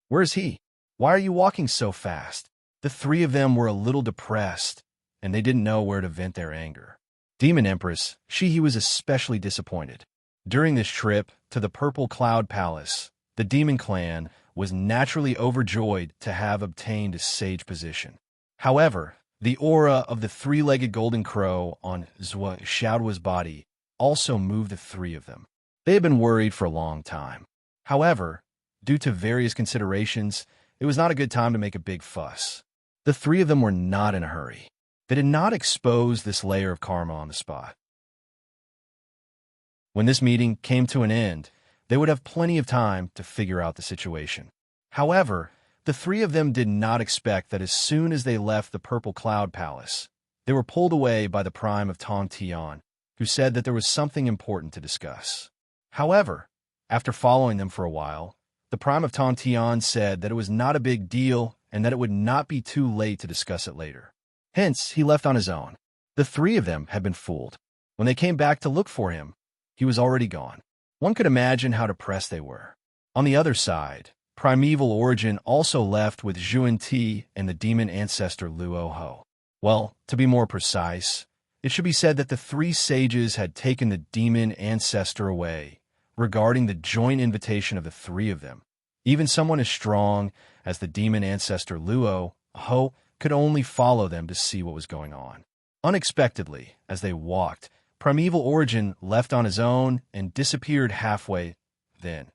Where is he? Why are you walking so fast? The 3 of them were a little depressed, and they didn't know where to vent their anger. Demon Empress Shihi was especially disappointed. During this trip to the Purple Cloud Palace, the Demon Clan was naturally overjoyed to have obtained a sage position. However, the aura of the 3-legged golden crow on Zhuo Xiaoduo's body also moved the 3 of them. They had been worried for a long time. However, due to various considerations, it was not a good time to make a big fuss. The 3 of them were not in a hurry. They did not expose this layer of karma on the spot. When this meeting came to an end, they would have plenty of time to figure out the situation. However, the 3 of them did not expect that as soon as they left the Purple Cloud Palace, they were pulled away by the Prime of Tong Tian, who said that there was something important to discuss. However, after following them for a while, the Prime of Tong Tian said that it was not a big deal and that it would not be too late to discuss it later. Hence, he left on his own. The 3 of them had been fooled. When they came back to look for him, he was already gone. One could imagine how depressed they were. On the other side, Primeval Origin also left with Zhuan Ti and the demon ancestor Luo Ho. Well, to be more precise, it should be said that the 3 sages had taken the demon ancestor away, regarding the joint invitation of the 3 of them. Even someone as strong as the demon ancestor Luo Ho could only follow them to see what was going on. Unexpectedly, as they walked, Primeval Origin left on his own and disappeared halfway. Then,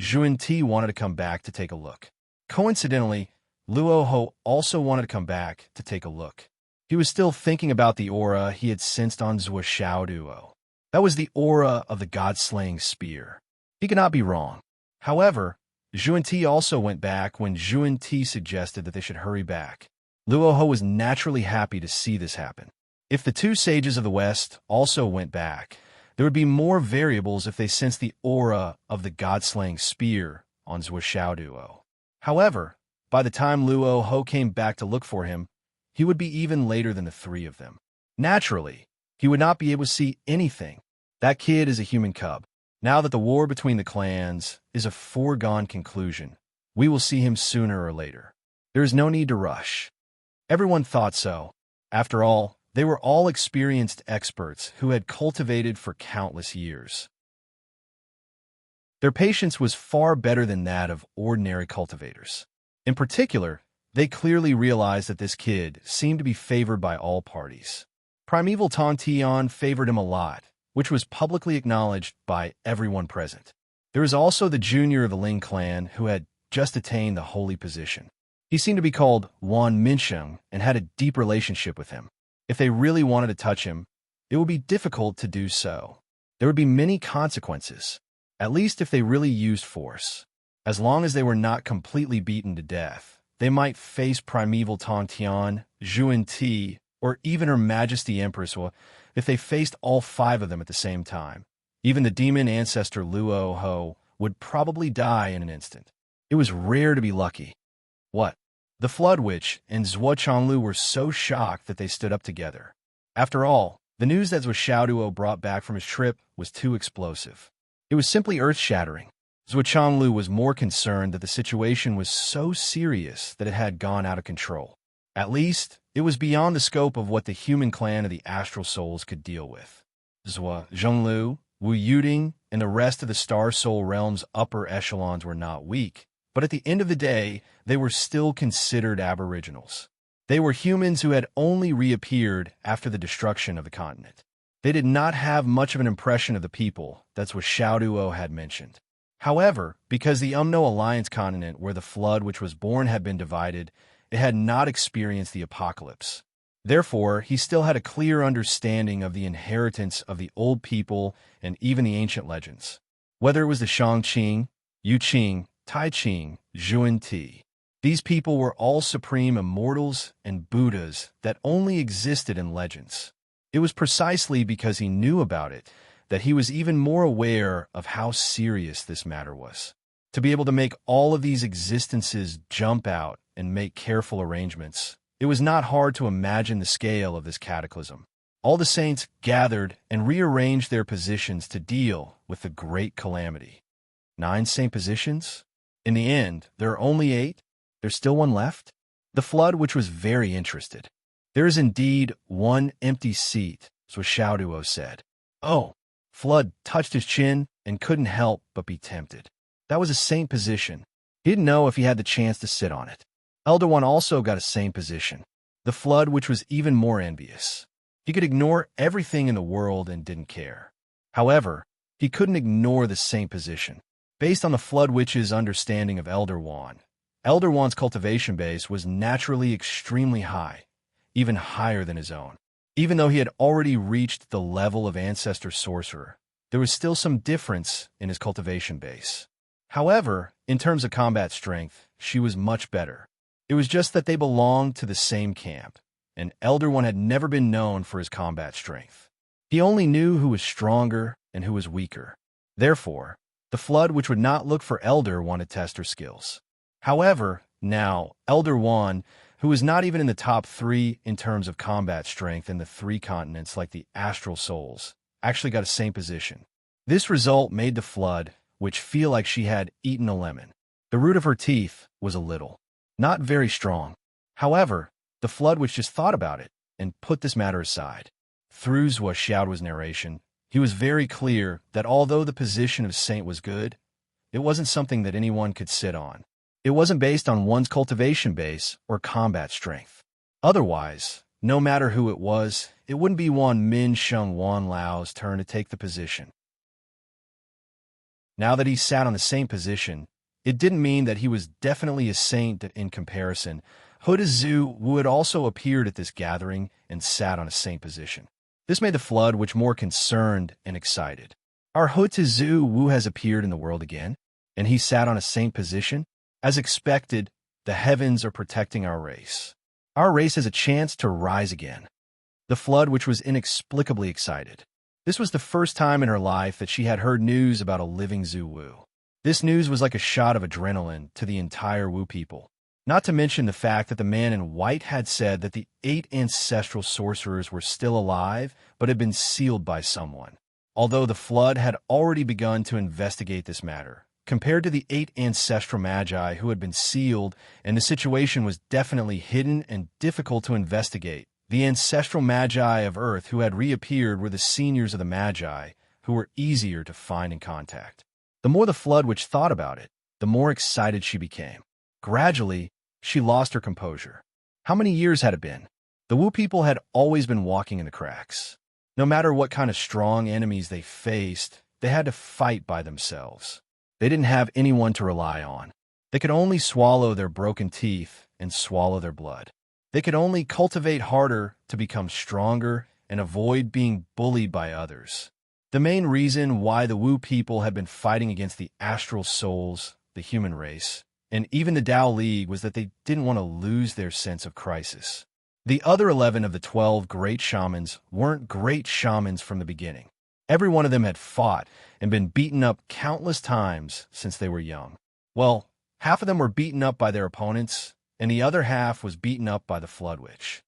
Zhuan Ti wanted to come back to take a look. Coincidentally, Luo Ho also wanted to come back to take a look. He was still thinking about the aura he had sensed on Zhuo Xiaoduo. That was the aura of the god-slaying spear. He could not be wrong. However, Zhuan Ti also went back when Zhuan Ti suggested that they should hurry back. Luo Ho was naturally happy to see this happen. If the two sages of the West also went back, there would be more variables if they sensed the aura of the god-slaying spear on Zhuo Xiaoduo. However, by the time Luo Ho came back to look for him, he would be even later than the three of them. Naturally, he would not be able to see anything. That kid is a human cub. Now that the war between the clans is a foregone conclusion, we will see him sooner or later. There is no need to rush. Everyone thought so. After all, they were all experienced experts who had cultivated for countless years. Their patience was far better than that of ordinary cultivators. In particular, they clearly realized that this kid seemed to be favored by all parties. Primeval Tontian favored him a lot, which was publicly acknowledged by everyone present. There was also the junior of the Ling clan who had just attained the holy position. He seemed to be called Wan Minsheng and had a deep relationship with him. If they really wanted to touch him, it would be difficult to do so. There would be many consequences, at least if they really used force. As long as they were not completely beaten to death, they might face Primeval Tongtian, Zhuan Ti, or even Her Majesty Empress if they faced all five of them at the same time. Even the demon ancestor Luo Ho would probably die in an instant. It was rare to be lucky. What? The Flood Witch and Zhuo Changlu were so shocked that they stood up together. After all, the news that Zhuo Xiaoduo brought back from his trip was too explosive. It was simply earth-shattering. Zhuo Changlu was more concerned that the situation was so serious that it had gone out of control. At least, it was beyond the scope of what the human clan of the Astral Souls could deal with. Zhuo Zhonglu, Wu Yuding, and the rest of the Star Soul Realm's upper echelons were not weak, but at the end of the day, they were still considered aboriginals. They were humans who had only reappeared after the destruction of the continent. They did not have much of an impression of the people that's what Xiaoduo had mentioned. However, because the Umno Alliance continent where the flood which was born had been divided, it had not experienced the apocalypse. Therefore, he still had a clear understanding of the inheritance of the old people and even the ancient legends. Whether it was the Shangqing, Yuqing, Taiqing, Zhuan Ti, these people were all supreme immortals and Buddhas that only existed in legends. It was precisely because he knew about it that he was even more aware of how serious this matter was. To be able to make all of these existences jump out and make careful arrangements, it was not hard to imagine the scale of this cataclysm. All the saints gathered and rearranged their positions to deal with the great calamity. 9 saint positions? In the end, there are only 8. There's still one left? The flood, which was very interested. There is indeed one empty seat, so Xiaoduo said. Oh, Flood touched his chin and couldn't help but be tempted. That was a saint position. He didn't know if he had the chance to sit on it. Elder One also got a saint position. The Flood, which was even more envious. He could ignore everything in the world and didn't care. However, he couldn't ignore the saint position. Based on the Flood Witch's understanding of Elder Wan's cultivation base was naturally extremely high, even higher than his own. Even though he had already reached the level of Ancestor Sorcerer, there was still some difference in his cultivation base. However, in terms of combat strength, she was much better. It was just that they belonged to the same camp, and Elder One had never been known for his combat strength. He only knew who was stronger and who was weaker. Therefore, the Flood, which would not look for Elder One to test her skills. However, now, Elder One, who was not even in the top 3 in terms of combat strength in the 3 continents like the Astral Souls, actually got a saint position. This result made the Flood, which feel like she had eaten a lemon. The root of her teeth was a little, not very strong. However, the Flood which just thought about it and put this matter aside. Through Zhuo Xiaoduo's narration, he was very clear that although the position of saint was good, it wasn't something that anyone could sit on. It wasn't based on one's cultivation base or combat strength. Otherwise, no matter who it was, it wouldn't be Wan Min Sheng Wan Lao's turn to take the position. Now that he sat on the same position, it didn't mean that he was definitely a saint in comparison. Rendezvous Wu had also appeared at this gathering and sat on a saint position. This made the Flood Witch more concerned and excited. Our Rendezvous Wu has appeared in the world again, and he sat on a saint position. As expected, the heavens are protecting our race. Our race has a chance to rise again. The Flood Witch was inexplicably excited. This was the first time in her life that she had heard news about a living Zhu Wu. This news was like a shot of adrenaline to the entire Wu people. Not to mention the fact that the man in white had said that the 8 ancestral sorcerers were still alive but had been sealed by someone. Although the Flood had already begun to investigate this matter, compared to the 8 ancestral magi who had been sealed, and the situation was definitely hidden and difficult to investigate, the ancestral magi of Earth who had reappeared were the seniors of the magi, who were easier to find and contact. The more the Flood Witch thought about it, the more excited she became. Gradually, she lost her composure. How many years had it been? The Wu people had always been walking in the cracks. No matter what kind of strong enemies they faced, they had to fight by themselves. They didn't have anyone to rely on. They could only swallow their broken teeth and swallow their blood. They could only cultivate harder to become stronger and avoid being bullied by others. The main reason why the Wu people had been fighting against the astral souls, the human race, and even the Tao League was that they didn't want to lose their sense of crisis. The other 11 of the 12 great shamans weren't great shamans from the beginning. Every one of them had fought and been beaten up countless times since they were young. Well, half of them were beaten up by their opponents, and the other half was beaten up by the Flood Witch.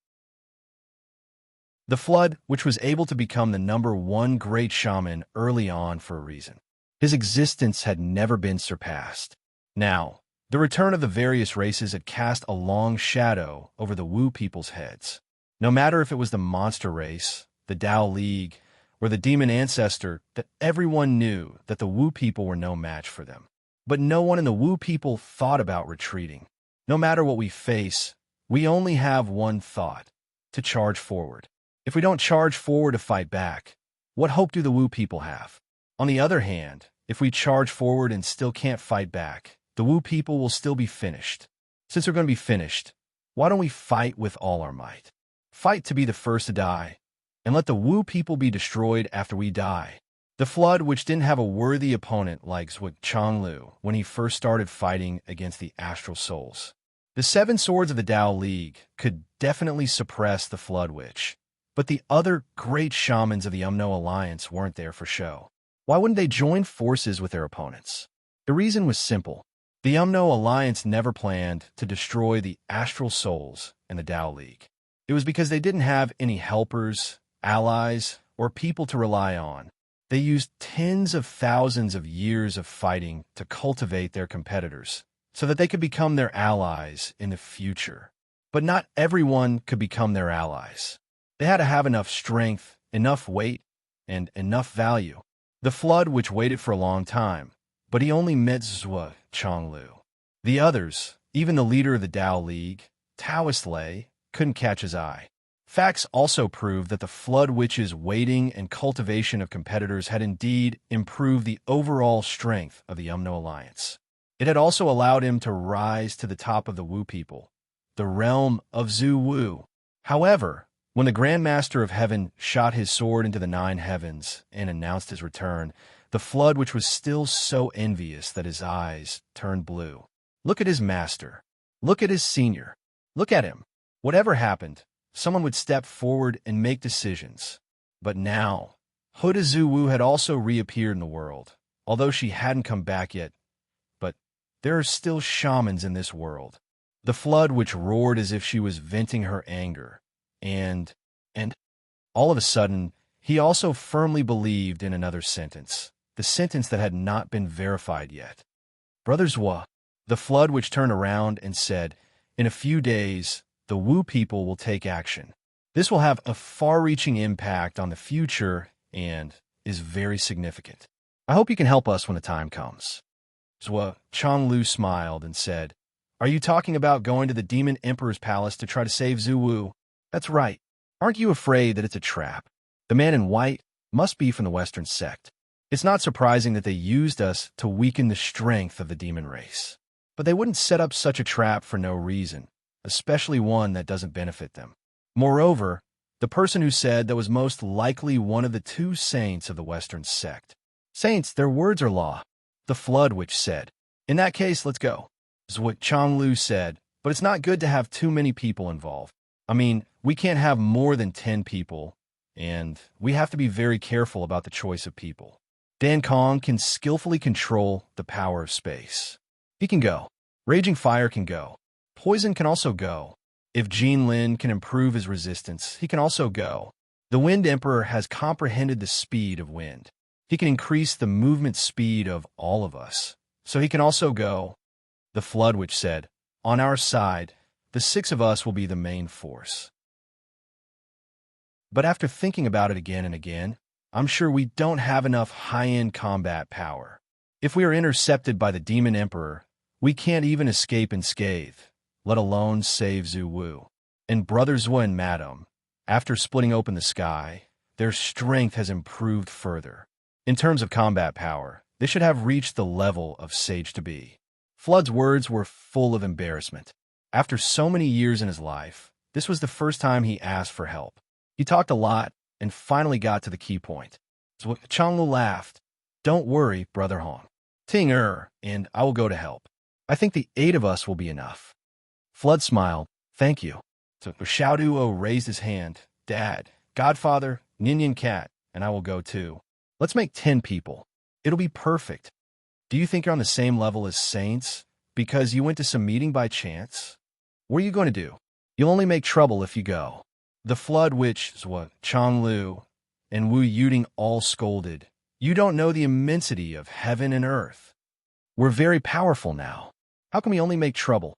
The Flood Witch was able to become the #1 great shaman early on for a reason. His existence had never been surpassed. Now, the return of the various races had cast a long shadow over the Wu people's heads. No matter if it was the monster race, the Tao League, or the demon ancestor, that everyone knew that the Wu people were no match for them. But no one in the Wu people thought about retreating. No matter what we face, we only have one thought: to charge forward. If we don't charge forward to fight back, what hope do the Wu people have? On the other hand, if we charge forward and still can't fight back, the Wu people will still be finished. Since they're going to be finished, why don't we fight with all our might? Fight to be the first to die, and let the Wu people be destroyed after we die. The Flood, which didn't have a worthy opponent like Zhuo Chonglu when he first started fighting against the astral souls. The 7 swords of the Tao League could definitely suppress the Flood Witch, but the other great shamans of the Umno Alliance weren't there for show. Why wouldn't they join forces with their opponents? The reason was simple. The Umno Alliance never planned to destroy the astral souls and the Tao League. It was because they didn't have any helpers, allies, or people to rely on. They used tens of thousands of years of fighting to cultivate their competitors so that they could become their allies in the future. But not everyone could become their allies. They had to have enough strength, enough weight, and enough value. The Flood, which waited for a long time, but he only met Zhuo Chonglu. The others, even the leader of the Tao League, Taoist Lei, couldn't catch his eye. Facts also proved that the Flood Witch's waiting and cultivation of competitors had indeed improved the overall strength of the Umno Alliance. It had also allowed him to rise to the top of the Wu people, the realm of Zhu Wu. However, when the Grand Master of Heaven shot his sword into the 9 heavens and announced his return, the Flood Witch was still so envious that his eyes turned blue. Look at his master. Look at his senior. Look at him. Whatever happened, someone would step forward and make decisions. But now, Rendezvous Wu had also reappeared in the world, although she hadn't come back yet. But there are still shamans in this world. The Flood Witch roared as if she was venting her anger. And all of a sudden, he also firmly believed in another sentence, the sentence that had not been verified yet. Brother Zhuo, the Flood Witch turned around and said, in a few days, the Wu people will take action. This will have a far-reaching impact on the future and is very significant. I hope you can help us when the time comes. Zhuo Chonglu smiled and said, are you talking about going to the Demon Emperor's palace to try to save Zhu Wu? That's right. Aren't you afraid that it's a trap? The man in white must be from the Western sect. It's not surprising that they used us to weaken the strength of the demon race. But they wouldn't set up such a trap for no reason, especially one that doesn't benefit them. Moreover, the person who said that was most likely one of the two saints of the Western sect. Saints, their words are law. The Flood Witch said. In that case, let's go. Is what Changlu said, but it's not good to have too many people involved. I mean, we can't have more than 10 people, and we have to be very careful about the choice of people. Dan Kong can skillfully control the power of space. He can go. Raging Fire can go. Poison can also go. If Jean Lin can improve his resistance, he can also go. The Wind Emperor has comprehended the speed of wind. He can increase the movement speed of all of us, so he can also go. The Flood Witch said, on our side, the 6 of us will be the main force. But after thinking about it again and again, I'm sure we don't have enough high-end combat power. If we are intercepted by the Demon Emperor, we can't even escape unscathed, let alone save Zhu Wu. And Brother Zhua and Madame, after splitting open the sky, their strength has improved further. In terms of combat power, they should have reached the level of Sage to be. Flood's words were full of embarrassment. After so many years in his life, this was the first time he asked for help. He talked a lot and finally got to the key point. So Changlu laughed. Don't worry, Brother Hong. Ting and I will go to help. I think the 8 of us will be enough. Flood smiled. Thank you. So Xiao Duo raised his hand. Dad, Godfather, Ninian Cat, and I will go too. Let's make 10 people. It'll be perfect. Do you think you're on the same level as Saints? Because you went to some meeting by chance? What are you going to do? You'll only make trouble if you go. The Flood Witch, Zhua, Changlu, and Wu Yuding all scolded. You don't know the immensity of heaven and earth. We're very powerful now. How can we only make trouble?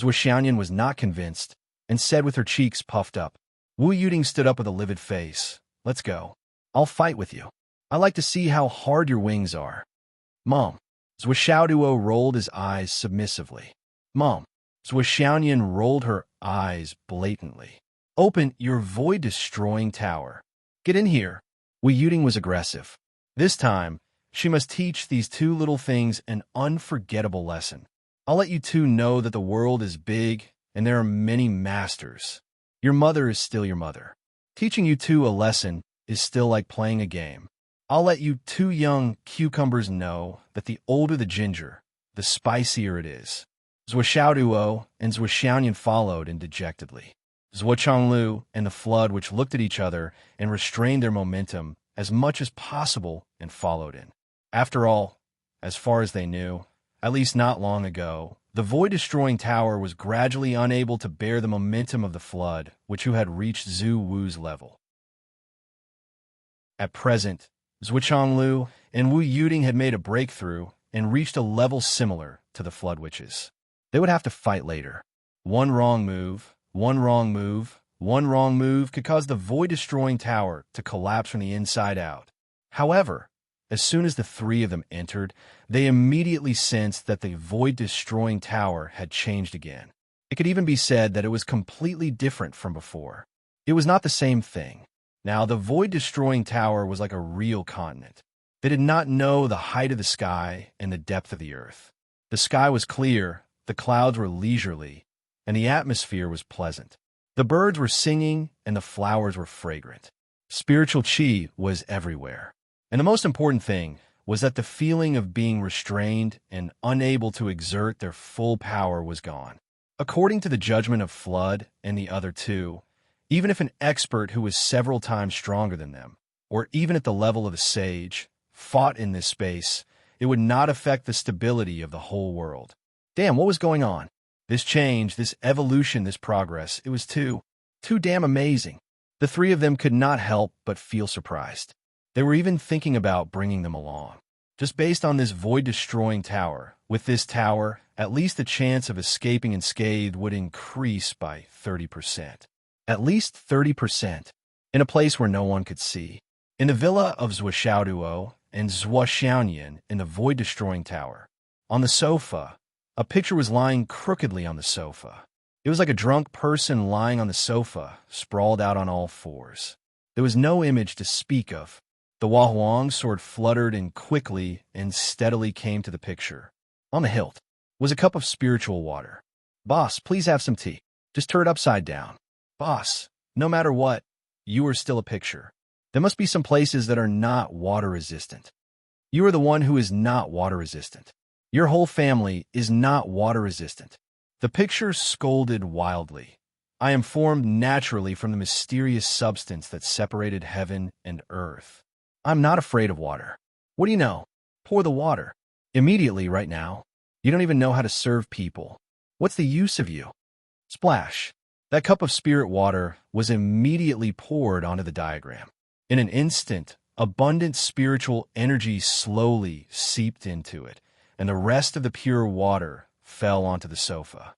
Zhua Xiaoyan was not convinced and said with her cheeks puffed up. Wu Yuding stood up with a livid face. Let's go. I'll fight with you. I like to see how hard your wings are. Mom. Zhua Xiaoduo rolled his eyes submissively. Mom. Zhua Xiaoyan rolled her eyes blatantly. Open your void-destroying tower. Get in here. Wu Yuding was aggressive. This time, she must teach these 2 little things an unforgettable lesson. I'll let you 2 know that the world is big and there are many masters. Your mother is still your mother. Teaching you 2 a lesson is still like playing a game. I'll let you 2 young cucumbers know that the older the ginger, the spicier it is. Zhua Xiaoduo and Zhua Xiaoyan followed indejectedly. Zhua Changlu and the Flood Witch looked at each other and restrained their momentum as much as possible and followed in. After all, as far as they knew, at least not long ago, the void-destroying tower was gradually unable to bear the momentum of the Flood, which who had reached Zhu Wu's level. At present, Zhua Changlu and Wu Yuding had made a breakthrough and reached a level similar to the Flood Witches. They would have to fight later. One wrong move could cause the void-destroying tower to collapse from the inside out. However, as soon as the 3 of them entered, they immediately sensed that the void-destroying tower had changed again. It could even be said that it was completely different from before. It was not the same thing. Now, the void-destroying tower was like a real continent. They did not know the height of the sky and the depth of the earth. The sky was clear, the clouds were leisurely, and the atmosphere was pleasant. The birds were singing, and the flowers were fragrant. Spiritual qi was everywhere. And the most important thing was that the feeling of being restrained and unable to exert their full power was gone. According to the judgment of Flood and the other 2, even if an expert who was several times stronger than them, or even at the level of a sage, fought in this space, it would not affect the stability of the whole world. Damn, what was going on? This change, this evolution, this progress, it was too damn amazing. The 3 of them could not help but feel surprised. They were even thinking about bringing them along. Just based on this void-destroying tower, with this tower, at least the chance of escaping unscathed would increase by 30%. At least 30%. In a place where no one could see. In the villa of Zhua Xiaoduo and Zhua Xiaoyan in the void-destroying tower. On the sofa, a picture was lying crookedly on the sofa. It was like a drunk person lying on the sofa, sprawled out on all 4s. There was no image to speak of. The Huang sword fluttered and quickly and steadily came to the picture. On the hilt was a cup of spiritual water. Boss, please have some tea. Just turn it upside down. Boss, no matter what, you are still a picture. There must be some places that are not water-resistant. You are the one who is not water-resistant. Your whole family is not water-resistant. The picture scolded wildly. I am formed naturally from the mysterious substance that separated heaven and earth. I'm not afraid of water. What do you know? Pour the water. Immediately, right now. You don't even know how to serve people. What's the use of you? Splash. That cup of spirit water was immediately poured onto the diagram. In an instant, abundant spiritual energy slowly seeped into it, and the rest of the pure water fell onto the sofa.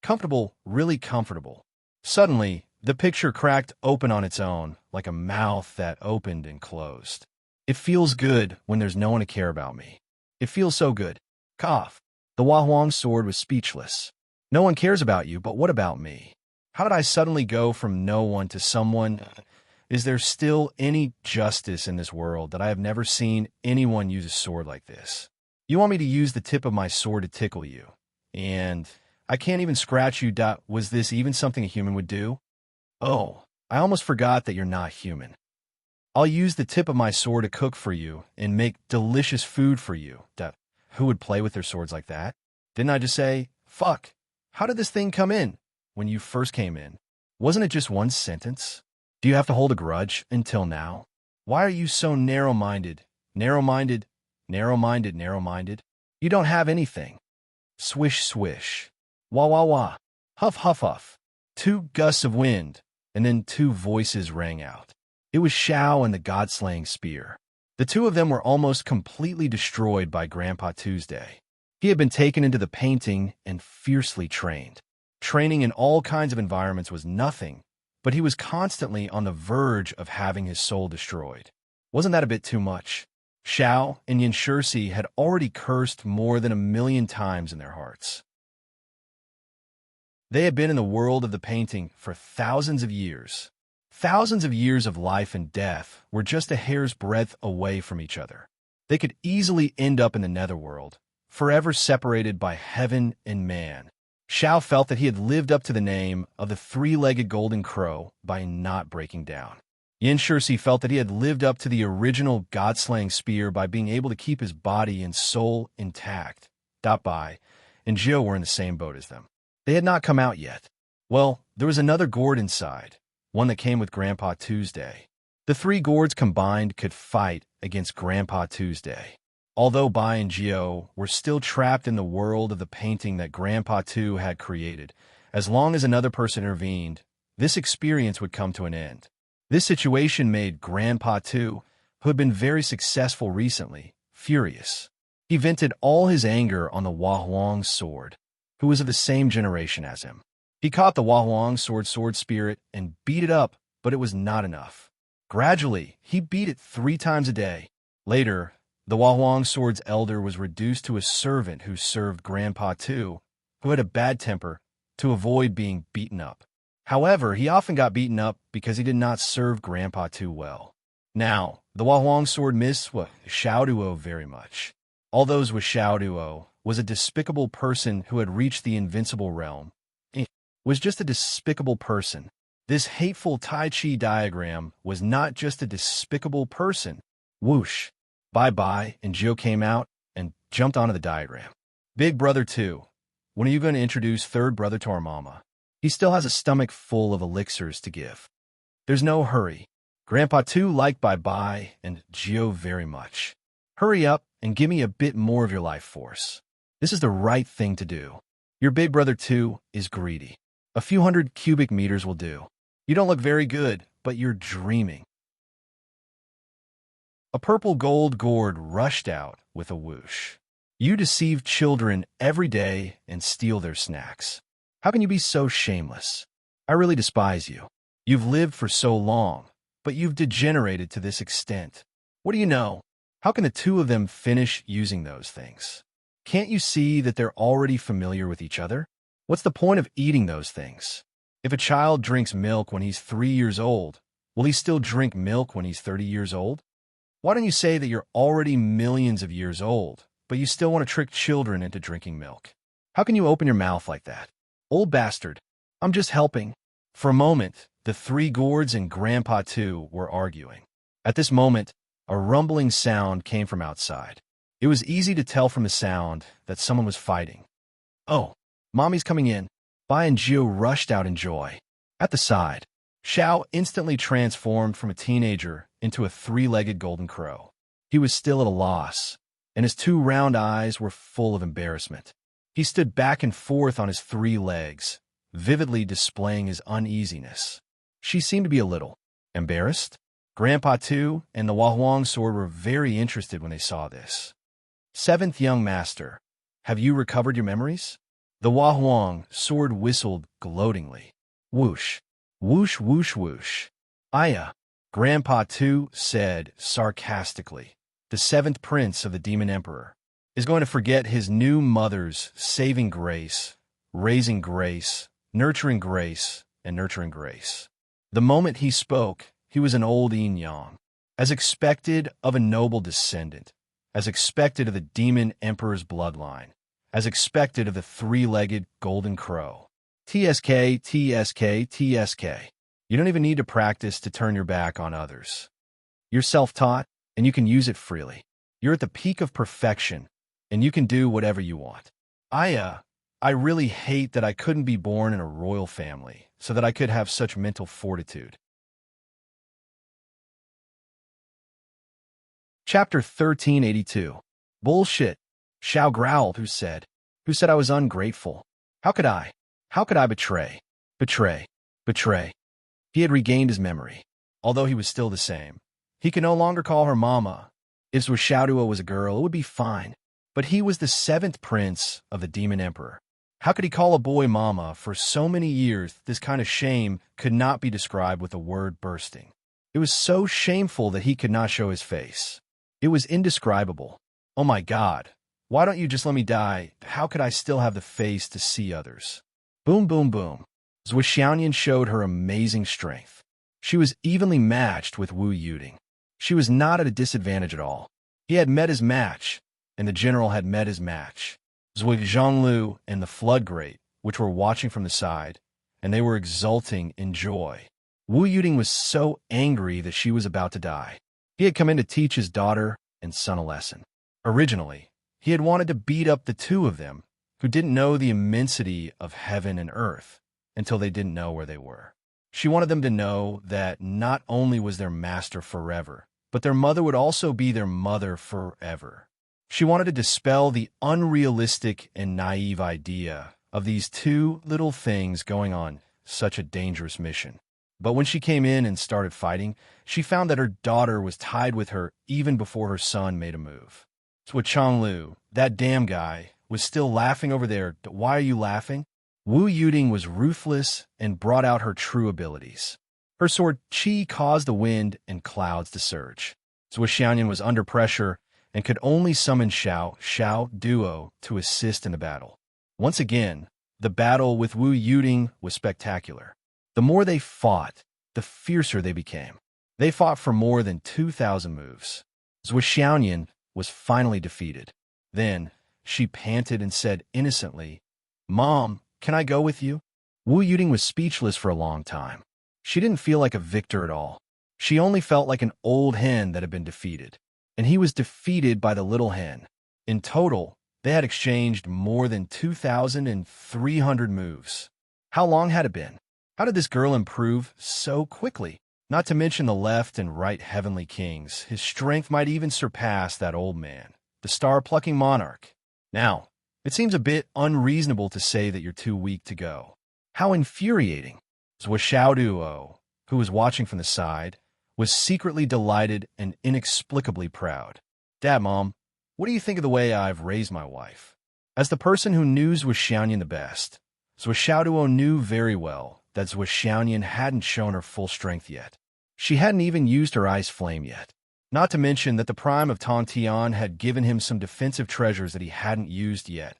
Comfortable, really comfortable. Suddenly, the picture cracked open on its own, like a mouth that opened and closed. It feels good when there's no one to care about me. It feels so good. Cough. The Huang sword was speechless. No one cares about you, but what about me? How did I suddenly go from no one to someone? Is there still any justice in this world that I have never seen anyone use a sword like this? You want me to use the tip of my sword to tickle you, and I can't even scratch you. Was this even something a human would do? Oh, I almost forgot that you're not human. I'll use the tip of my sword to cook for you and make delicious food for you. Who would play with their swords like that? Didn't I just say, fuck, how did this thing come in when you first came in? Wasn't it just one sentence? Do you have to hold a grudge until now? Why are you so narrow-minded? Narrow-minded, narrow-minded, narrow-minded? You don't have anything. Swish, swish. Wah, wah, wah. Huff, huff, huff. 2 gusts of wind, and then 2 voices rang out. It was Xiao and the god-slaying spear. The 2 of them were almost completely destroyed by Grandpa Tuesday. He had been taken into the painting and fiercely trained. Training in all kinds of environments was nothing, but he was constantly on the verge of having his soul destroyed. Wasn't that a bit too much? Xiao and Yanshursi had already cursed more than 1,000,000 times in their hearts. They had been in the world of the painting for thousands of years. Thousands of years of life and death were just a hair's breadth away from each other. They could easily end up in the netherworld, forever separated by heaven and man. Xiao felt that he had lived up to the name of the 3-legged golden crow by not breaking down. Yanshursi felt that he had lived up to the original god-slaying spear by being able to keep his body and soul intact. Bai and Jiu were in the same boat as them. They had not come out yet. Well, there was another gourd inside, one that came with Grandpa Tuesday. The 3 gourds combined could fight against Grandpa Tuesday. Although Bai and Jiu were still trapped in the world of the painting that Grandpa Tu had created, as long as another person intervened, this experience would come to an end. This situation made Grandpa Tu, who had been very successful recently, furious. He vented all his anger on the Huang sword, who was of the same generation as him. He caught the Huang sword spirit and beat it up, but it was not enough. Gradually, he beat it 3 times a day. Later, the Huang sword's elder was reduced to a servant who served Grandpa Tu, who had a bad temper, to avoid being beaten up. However, he often got beaten up because he did not serve Grandpa Tu well. Now, the Huang sword missed Xiao Duo very much. Although with Xiao Duo was a despicable person who had reached the invincible realm. It was just a despicable person. This hateful Tai Chi diagram was not just a despicable person. Whoosh. Bye-bye, and Jiu came out and jumped onto the diagram. Big brother 2, when are you going to introduce third brother to our mama? He still has a stomach full of elixirs to give. There's no hurry. Grandpa 2 liked Bye-bye and Jiu very much. Hurry up and give me a bit more of your life force. This is the right thing to do. Your big brother 2 is greedy. A few hundred cubic meters will do. You don't look very good, but you're dreaming. A purple gold gourd rushed out with a whoosh. You deceive children every day and steal their snacks. How can you be so shameless? I really despise you. You've lived for so long, but you've degenerated to this extent. What do you know? How can the 2 of them finish using those things? Can't you see that they're already familiar with each other? What's the point of eating those things? If a child drinks milk when he's 3 years old, will he still drink milk when he's 30 years old? Why don't you say that you're already millions of years old, but you still want to trick children into drinking milk? How can you open your mouth like that? Old bastard, I'm just helping. For a moment, the three gourds and Grandpa too were arguing. At this moment, a rumbling sound came from outside. It was easy to tell from the sound that someone was fighting. Oh, Mommy's coming in. Bai and Jiu rushed out in joy. At the side, Xiao instantly transformed from a teenager into a three-legged golden crow. He was still at a loss, and his two round eyes were full of embarrassment. He stood back and forth on his three legs, vividly displaying his uneasiness. She seemed to be a little embarrassed. Grandpa too and the Wahuang sword were very interested when they saw this. Seventh young master, have you recovered your memories? The Wahuang sword whistled gloatingly. Whoosh, whoosh, whoosh, whoosh. Aya, Grandpa too said sarcastically. The seventh prince of the Demon Emperor is going to forget his new mother's saving grace, raising grace, nurturing grace, and nurturing grace. The moment he spoke, he was an old yin-yang, as expected of a noble descendant, as expected of the Demon Emperor's bloodline, as expected of the three-legged golden crow. TSK, TSK, TSK. You don't even need to practice to turn your back on others. You're self-taught, and you can use it freely. You're at the peak of perfection, and you can do whatever you want. I really hate that I couldn't be born in a royal family, so that I could have such mental fortitude. Chapter 1382. Bullshit. Xiao growled, who said I was ungrateful. How could I betray? Betray. He had regained his memory, although he was still the same. He could no longer call her mama. If Xiaoduo was a girl, it would be fine. But he was the seventh prince of the Demon Emperor. How could he call a boy mama for so many years? This kind of shame could not be described with the word bursting. It was so shameful that he could not show his face. It was indescribable. Oh my God, why don't you just let me die? How could I still have the face to see others? Boom, boom, boom. Zhou Xiaoyan showed her amazing strength. She was evenly matched with Wu Yuding. She was not at a disadvantage at all. He had met his match, and the general had met his match. Zhui Zhonglu and the Floodgrate, which were watching from the side, and they were exulting in joy. Wu Yuding was so angry that she was about to die. He had come in to teach his daughter and son a lesson. Originally, he had wanted to beat up the two of them, who didn't know the immensity of heaven and earth until they didn't know where they were. She wanted them to know that not only was their master forever, but their mother would also be their mother forever. She wanted to dispel the unrealistic and naive idea of these two little things going on such a dangerous mission. But when she came in and started fighting, she found that her daughter was tied with her even before her son made a move. So Changlu, that damn guy, was still laughing over there. Why are you laughing? Wu Yuding was ruthless and brought out her true abilities. Her sword Qi caused the wind and clouds to surge. Zhou Xiaoyan was under pressure and could only summon Xiao duo to assist in the battle. Once again, the battle with Wu Yuding was spectacular. The more they fought, the fiercer they became. They fought for more than 2,000 moves. Zhou Xiaoyan was finally defeated. Then, she panted and said innocently, "Mom, can I go with you?" Wu Yuding was speechless for a long time. She didn't feel like a victor at all. She only felt like an old hen that had been defeated. And he was defeated by the little hen. In total, they had exchanged more than 2,300 moves. How long had it been? How did this girl improve so quickly? Not to mention the left and right heavenly kings. His strength might even surpass that old man, the star-plucking monarch. Now, it seems a bit unreasonable to say that you're too weak to go. How infuriating. Zhou Xiaoduo, who was watching from the side, was secretly delighted and inexplicably proud. Dad, Mom, what do you think of the way I've raised my wife? As the person who knew Zhou Xiaoyan the best, Zhou Xiaoduo knew very well that Zhou Xiaoyan hadn't shown her full strength yet. She hadn't even used her ice flame yet. Not to mention that the prime of Tong Tian had given him some defensive treasures that he hadn't used yet.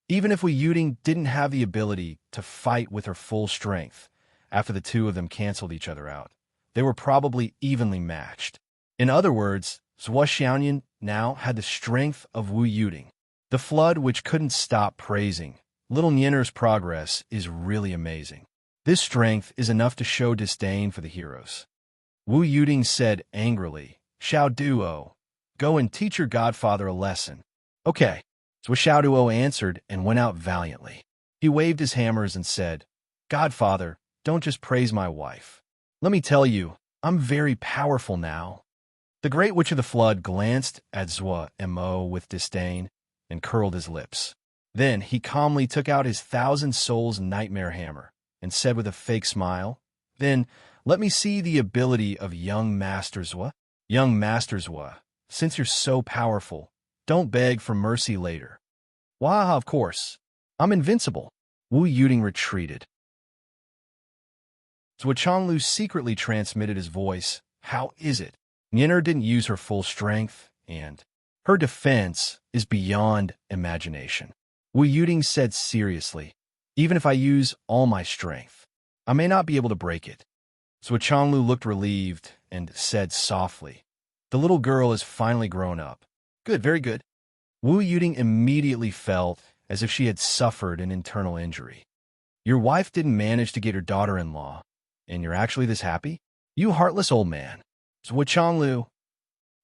Even if Wu Yuding didn't have the ability to fight with her full strength, after the two of them canceled each other out, they were probably evenly matched. In other words, Zhuo Xiaoyan now had the strength of Wu Yuding, the flood which couldn't stop praising. Little Nyenner's progress is really amazing. This strength is enough to show disdain for the heroes. Wu Yuding said angrily, Xiao Duo, go and teach your godfather a lesson. Okay. So Xiao Duo answered and went out valiantly. He waved his hammers and said, Godfather, don't just praise my wife. Let me tell you, I'm very powerful now. The Great Witch of the Flood glanced at Zhuo Mo with disdain and curled his lips. Then he calmly took out his 1,000 souls nightmare hammer and said with a fake smile, Then let me see the ability of young Master Zhuo. Young Master Zhuo, since you're so powerful, don't beg for mercy later. Why, of course. I'm invincible. Wu Yuding retreated. Zhuo Chonglu secretly transmitted his voice. How is it? Nyenner didn't use her full strength, and her defense is beyond imagination. Wu Yuding said seriously, even if I use all my strength, I may not be able to break it. Zhuo Chonglu looked relieved and said softly, The little girl is finally grown up. Good, very good. Wu Yuding immediately felt as if she had suffered an internal injury. Your wife didn't manage to get her daughter-in-law, and you're actually this happy? You heartless old man. Zhuo Chonglu,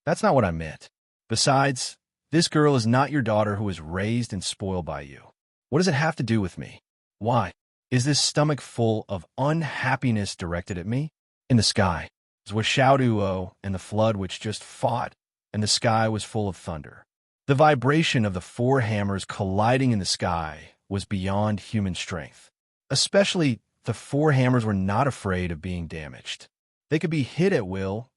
that's not what I meant. Besides, this girl is not your daughter who was raised and spoiled by you. What does it have to do with me? Why? Is this stomach full of unhappiness directed at me? In the sky, Zhuo Xiaoduo and the flood which just fought, and the sky was full of thunder. The vibration of the 4 hammers colliding in the sky was beyond human strength. Especially, the 4 hammers were not afraid of being damaged. They could be hit at will,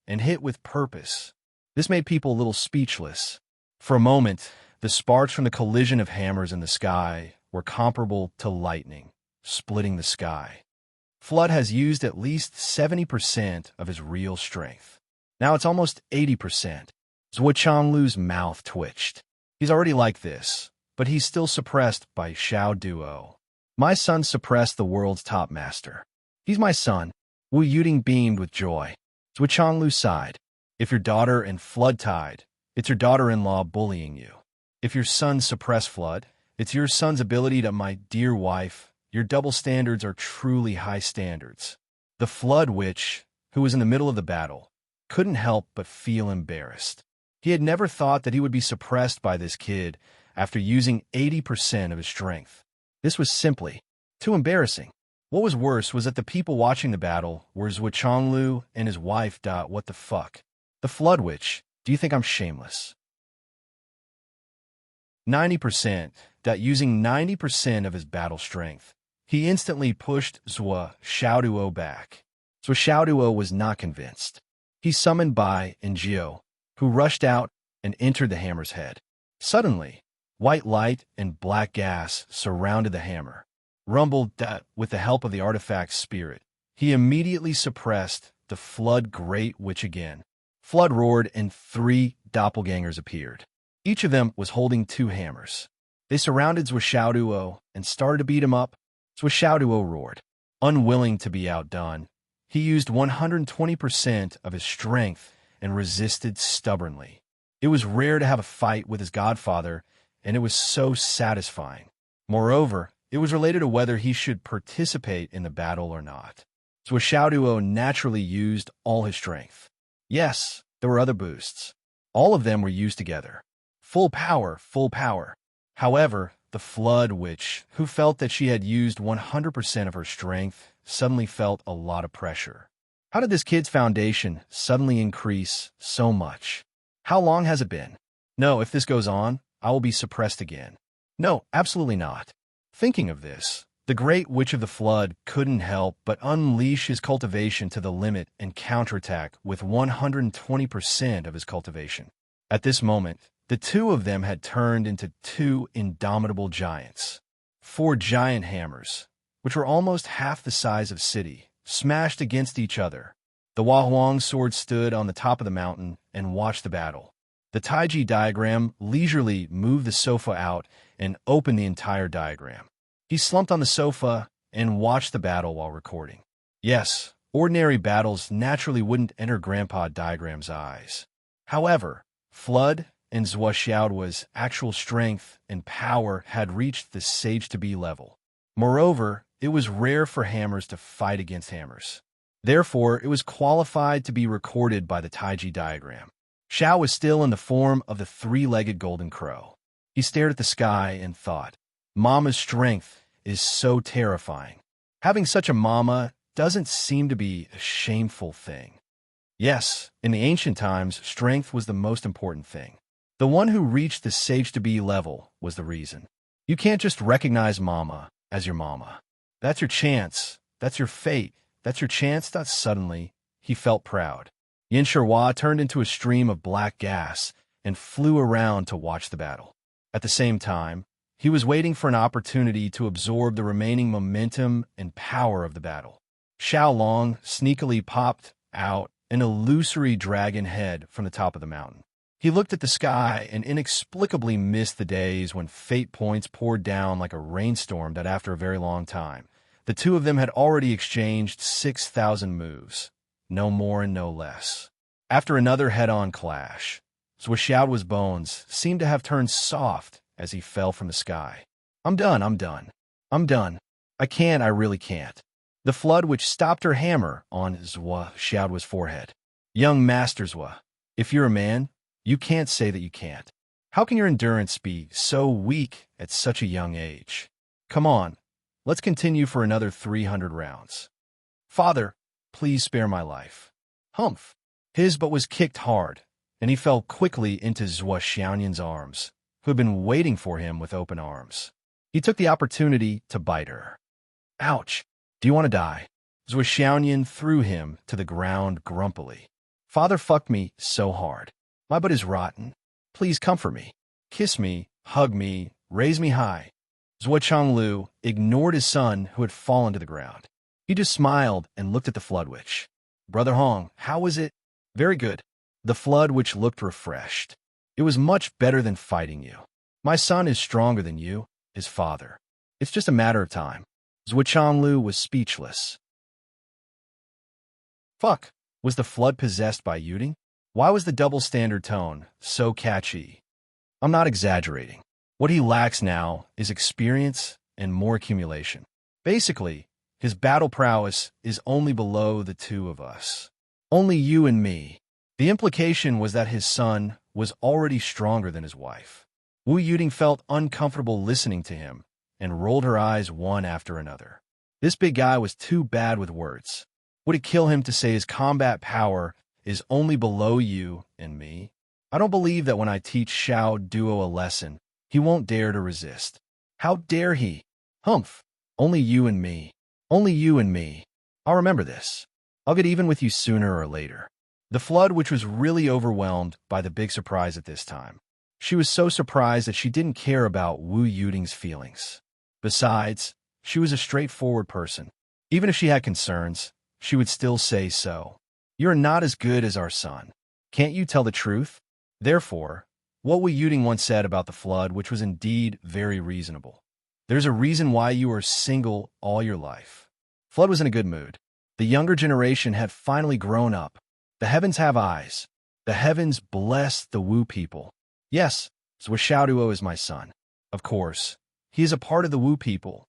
and hit with purpose. This made people a little speechless. For a moment, the sparks from the collision of hammers in the sky were comparable to lightning, splitting the sky. Flood has used at least 70% of his real strength. Now it's almost 80%. Zhuo Chonglu's mouth twitched. He's already like this, but he's still suppressed by Xiao Duo. My son suppressed the world's top master. He's my son. Wu Yuding beamed with joy. Zhuo Chonglu sighed. If your daughter and Flood tied, it's your daughter-in-law bullying you. If your son suppressed Flood, it's your son's ability to, my dear wife, your double standards are truly high standards. The Flood Witch, who was in the middle of the battle, couldn't help but feel embarrassed. He had never thought that he would be suppressed by this kid after using 80% of his strength. This was simply too embarrassing. What was worse was that the people watching the battle were Zhuo Chonglu and his wife. What the fuck? The Flood Witch, do you think I'm shameless? 90%. Using 90% of his battle strength, he instantly pushed Zhuo Xiaoduo back. Zhuo Xiaoduo was not convinced. He summoned Bai and Jiu, who rushed out and entered the hammer's head. Suddenly, white light and black gas surrounded the hammer. Rumbled that, with the help of the artifact's spirit, he immediately suppressed the Flood Great Witch again. Flood roared and 3 doppelgangers appeared. Each of them was holding 2 hammers. They surrounded Zhuo Xiaoduo and started to beat him up. Zhuo Xiaoduo roared. Unwilling to be outdone, he used 120% of his strength and resisted stubbornly. It was rare to have a fight with his godfather, and it was so satisfying. Moreover, it was related to whether he should participate in the battle or not. Zhuo Xiaoduo naturally used all his strength. Yes, there were other boosts. All of them were used together. Full power, full power. However, the Flood Witch, who felt that she had used 100% of her strength, suddenly felt a lot of pressure. How did this kid's foundation suddenly increase so much? How long has it been? No, if this goes on, I will be suppressed again. No, absolutely not. Thinking of this, the Great Witch of the Flood couldn't help but unleash his cultivation to the limit and counterattack with 120% of his cultivation. At this moment, the 2 of them had turned into 2 indomitable giants. 4 giant hammers, which were almost half the size of city, smashed against each other. The Huahuang sword stood on the top of the mountain and watched the battle. The Taiji diagram leisurely moved the sofa out and opened the entire diagram. He slumped on the sofa and watched the battle while recording. Yes, Ordinary battles naturally wouldn't enter Grandpa Diagram's eyes. However, Flood and Zhuoxiaodua's actual strength and power had reached the sage-to-be level. Moreover, it was rare for hammers to fight against hammers. Therefore, it was qualified to be recorded by the Taiji diagram. Xiao was still in the form of the three-legged golden crow. He stared at the sky and thought, Mama's strength is so terrifying. Having such a mama doesn't seem to be a shameful thing. Yes, in the ancient times, strength was the most important thing. The one who reached the sage-to-be level was the reason. You can't just recognize Mama as your mama. That's your chance. That's your fate. That's your chance. Suddenly, he felt proud. Yin Shihua turned into a stream of black gas and flew around to watch the battle. At the same time, he was waiting for an opportunity to absorb the remaining momentum and power of the battle. Xiao Long sneakily popped out an illusory dragon head from the top of the mountain. He looked at the sky and inexplicably missed the days when fate points poured down like a rainstorm that after a very long time. The two of them had already exchanged 6,000 moves, no more and no less. After another head-on clash, Zhuoxiaodua's bones seemed to have turned soft as he fell from the sky. I'm done. I really can't. The flood which stopped her hammer on Zhuoxiaodua's forehead. Young Master Zhua, if you're a man, you can't say that you can't. How can your endurance be so weak at such a young age? Come on, let's continue for another 300 rounds. Father, please spare my life. Humph. His butt was kicked hard, and he fell quickly into Zhuo Xiaoyan's arms, who had been waiting for him with open arms. He took the opportunity to bite her. Ouch! Do you want to die? Zhuo Xiaoyan threw him to the ground grumpily. Father fucked me so hard. My butt is rotten. Please comfort me. Kiss me, hug me, raise me high. Zhuo Chonglu ignored his son who had fallen to the ground. He just smiled and looked at the flood witch. Brother Hong, how was it? Very good. The flood witch looked refreshed. It was much better than fighting you. My son is stronger than you, his father. It's just a matter of time. Zhuo Chonglu was speechless. Fuck, was the flood possessed by Yuding? Why was the double standard tone so catchy? I'm not exaggerating. What he lacks now is experience and more accumulation. Basically, his battle prowess is only below the two of us. Only you and me. The implication was that his son was already stronger than his wife. Wu Yuding felt uncomfortable listening to him and rolled her eyes one after another. This big guy was too bad with words. Would it kill him to say his combat power is only below you and me? I don't believe that when I teach Xiao Duo a lesson, he won't dare to resist. How dare he? Humph. Only you and me. Only you and me. I'll remember this. I'll get even with you sooner or later. The flood, which was really overwhelmed by the big surprise at this time. She was so surprised that she didn't care about Wu Yuding's feelings. Besides, she was a straightforward person. Even if she had concerns, she would still say so. You're not as good as our son. Can't you tell the truth? Therefore, what Wu Yuding once said about the flood, which was indeed very reasonable. There's a reason why you were single all your life. Flood was in a good mood. The younger generation had finally grown up. The heavens have eyes. The heavens bless the Wu people. Yes, Zhuoxiaoduo is my son. Of course, he is a part of the Wu people.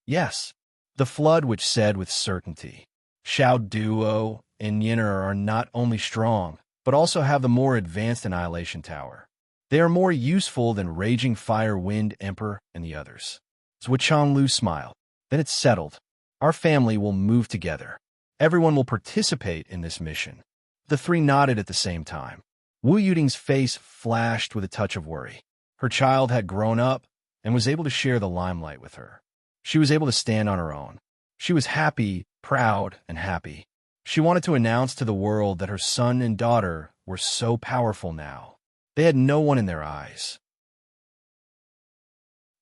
Yes, the flood which said with certainty. Xiao Duo and Yin'er are not only strong, but also have the more advanced annihilation tower. They are more useful than Raging Fire Wind Emperor and the others. Zhuo Chonglu smiled. Then it's settled. Our family will move together. Everyone will participate in this mission. The three nodded at the same time. Wu Yuding's face flashed with a touch of worry. Her child had grown up and was able to share the limelight with her. She was able to stand on her own. She was happy, proud, and happy. She wanted to announce to the world that her son and daughter were so powerful now. They had no one in their eyes.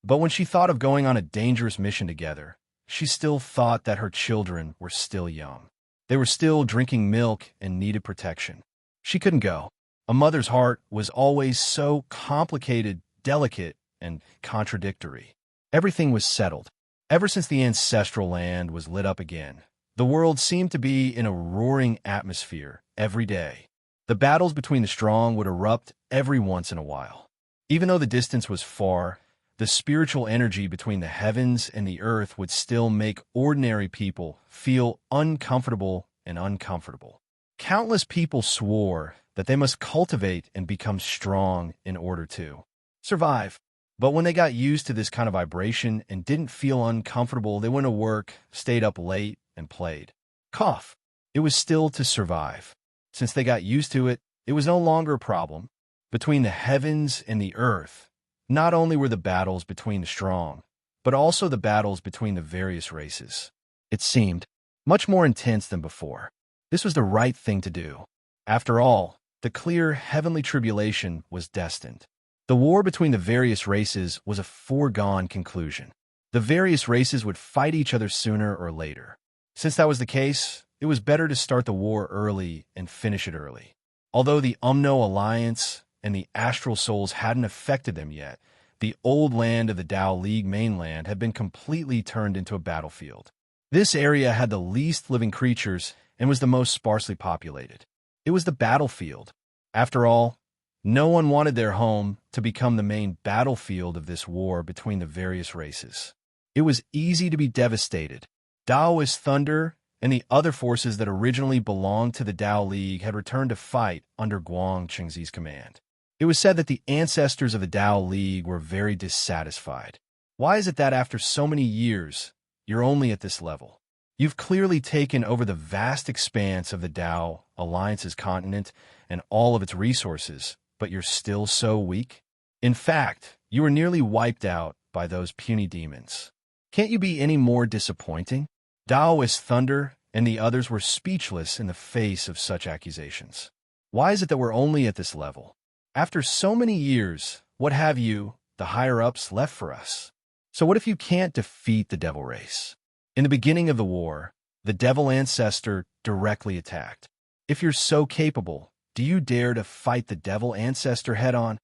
But when she thought of going on a dangerous mission together, she still thought that her children were still young. They were still drinking milk and needed protection. She couldn't go. A mother's heart was always so complicated, delicate, and contradictory. Everything was settled. Ever since the ancestral land was lit up again, The world seemed to be in a roaring atmosphere every day. The battles between the strong would erupt every once in a while. Even though the distance was far, the spiritual energy between the heavens and the earth would still make ordinary people feel uncomfortable and uncomfortable. Countless people swore that they must cultivate and become strong in order to survive. But when they got used to this kind of vibration and didn't feel uncomfortable, they went to work, stayed up late, and played. Cough. It was still to survive. Since they got used to it, it was no longer a problem. Between the heavens and the earth, not only were the battles between the strong, but also the battles between the various races. It seemed much more intense than before. This was the right thing to do. After all, the clear heavenly tribulation was destined. The war between the various races was a foregone conclusion. The various races would fight each other sooner or later. Since that was the case, it was better to start the war early and finish it early. Although the Umno Alliance and the Astral Souls hadn't affected them yet, the old land of the Tao League mainland had been completely turned into a battlefield. This area had the least living creatures and was the most sparsely populated. It was the battlefield. After all, no one wanted their home to become the main battlefield of this war between the various races. It was easy to be devastated. Taoist Thunder and the other forces that originally belonged to the Tao League had returned to fight under Guang Chengzi's command. It was said that the ancestors of the Tao League were very dissatisfied. Why is it that after so many years, you're only at this level? You've clearly taken over the vast expanse of the Tao Alliance's continent and all of its resources, but you're still so weak? In fact, you were nearly wiped out by those puny demons. Can't you be any more disappointing? Taoist Thunder and the others were speechless in the face of such accusations. Why is it that we're only at this level? After so many years, what have you, the higher-ups, left for us? So what if you can't defeat the devil race? In the beginning of the war, the devil ancestor directly attacked. If you're so capable, do you dare to fight the devil ancestor head-on?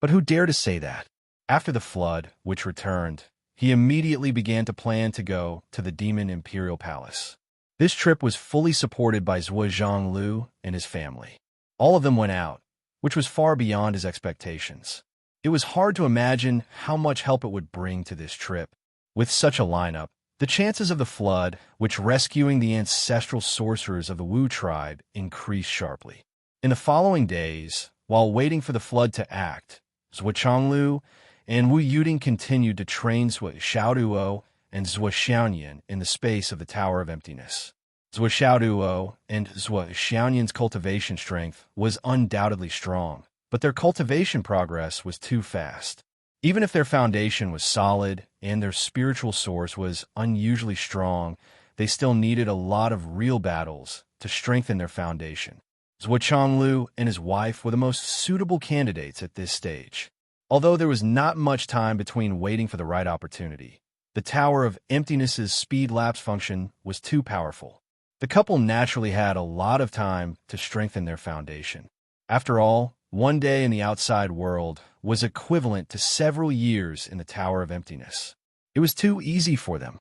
But who dared to say that? After the flood, which returned, he immediately began to plan to go to the Demon Imperial Palace. This trip was fully supported by Zhuo Zhonglu and his family. All of them went out, which was far beyond his expectations. It was hard to imagine how much help it would bring to this trip. With such a lineup, the chances of the flood, which rescuing the ancestral sorcerers of the Wu tribe, increased sharply. In the following days, while waiting for the flood to act, Zhuo Chonglu and Wu Yuding continued to train Zhuo Xiaoduo and Zhuo Xiaoyan in the space of the Tower of Emptiness. Zhuo Xiaoduo and Zhuo Xiaoyan's cultivation strength was undoubtedly strong, but their cultivation progress was too fast. Even if their foundation was solid and their spiritual source was unusually strong, they still needed a lot of real battles to strengthen their foundation. Zhuo Chonglu and his wife were the most suitable candidates at this stage. Although there was not much time between waiting for the right opportunity, the Tower of Emptiness's speed lapse function was too powerful. The couple naturally had a lot of time to strengthen their foundation. After all, one day in the outside world was equivalent to several years in the Tower of Emptiness. It was too easy for them.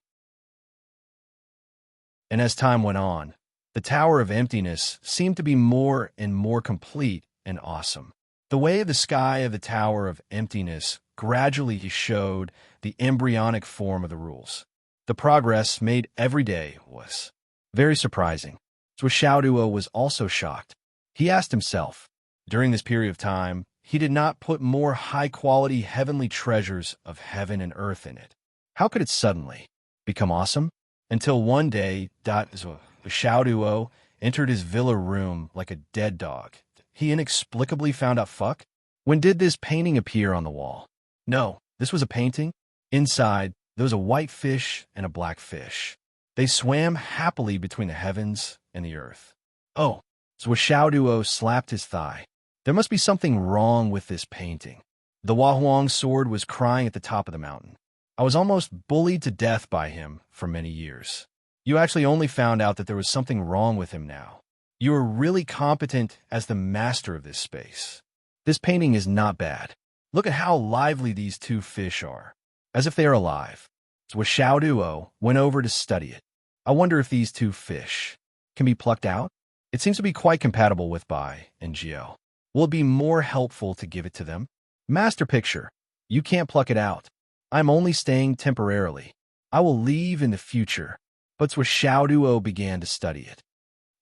And as time went on, the Tower of Emptiness seemed to be more and more complete and awesome. The way of the sky of the Tower of Emptiness gradually showed the embryonic form of the rules. The progress made every day was very surprising. Zhuo Xiaoduo was also shocked. He asked himself, during this period of time, he did not put more high-quality heavenly treasures of heaven and earth in it. How could it suddenly become awesome? Until one day, Zhuo Xiaoduo entered his villa room like a dead dog. He inexplicably found out fuck. When did this painting appear on the wall? No, this was a painting. Inside, there was a white fish and a black fish. They swam happily between the heavens and the earth. Oh, Zhuo Xiaoduo slapped his thigh. There must be something wrong with this painting. The Huahuang sword was crying at the top of the mountain. I was almost bullied to death by him for many years. You actually only found out that there was something wrong with him now. You are really competent as the master of this space. This painting is not bad. Look at how lively these two fish are, as if they are alive. Zhuo Xiaoduo went over to study it. I wonder if these two fish can be plucked out? It seems to be quite compatible with Bai and Geo. Will it be more helpful to give it to them? Master picture. You can't pluck it out. I'm only staying temporarily. I will leave in the future. But Xiaoduo began to study it.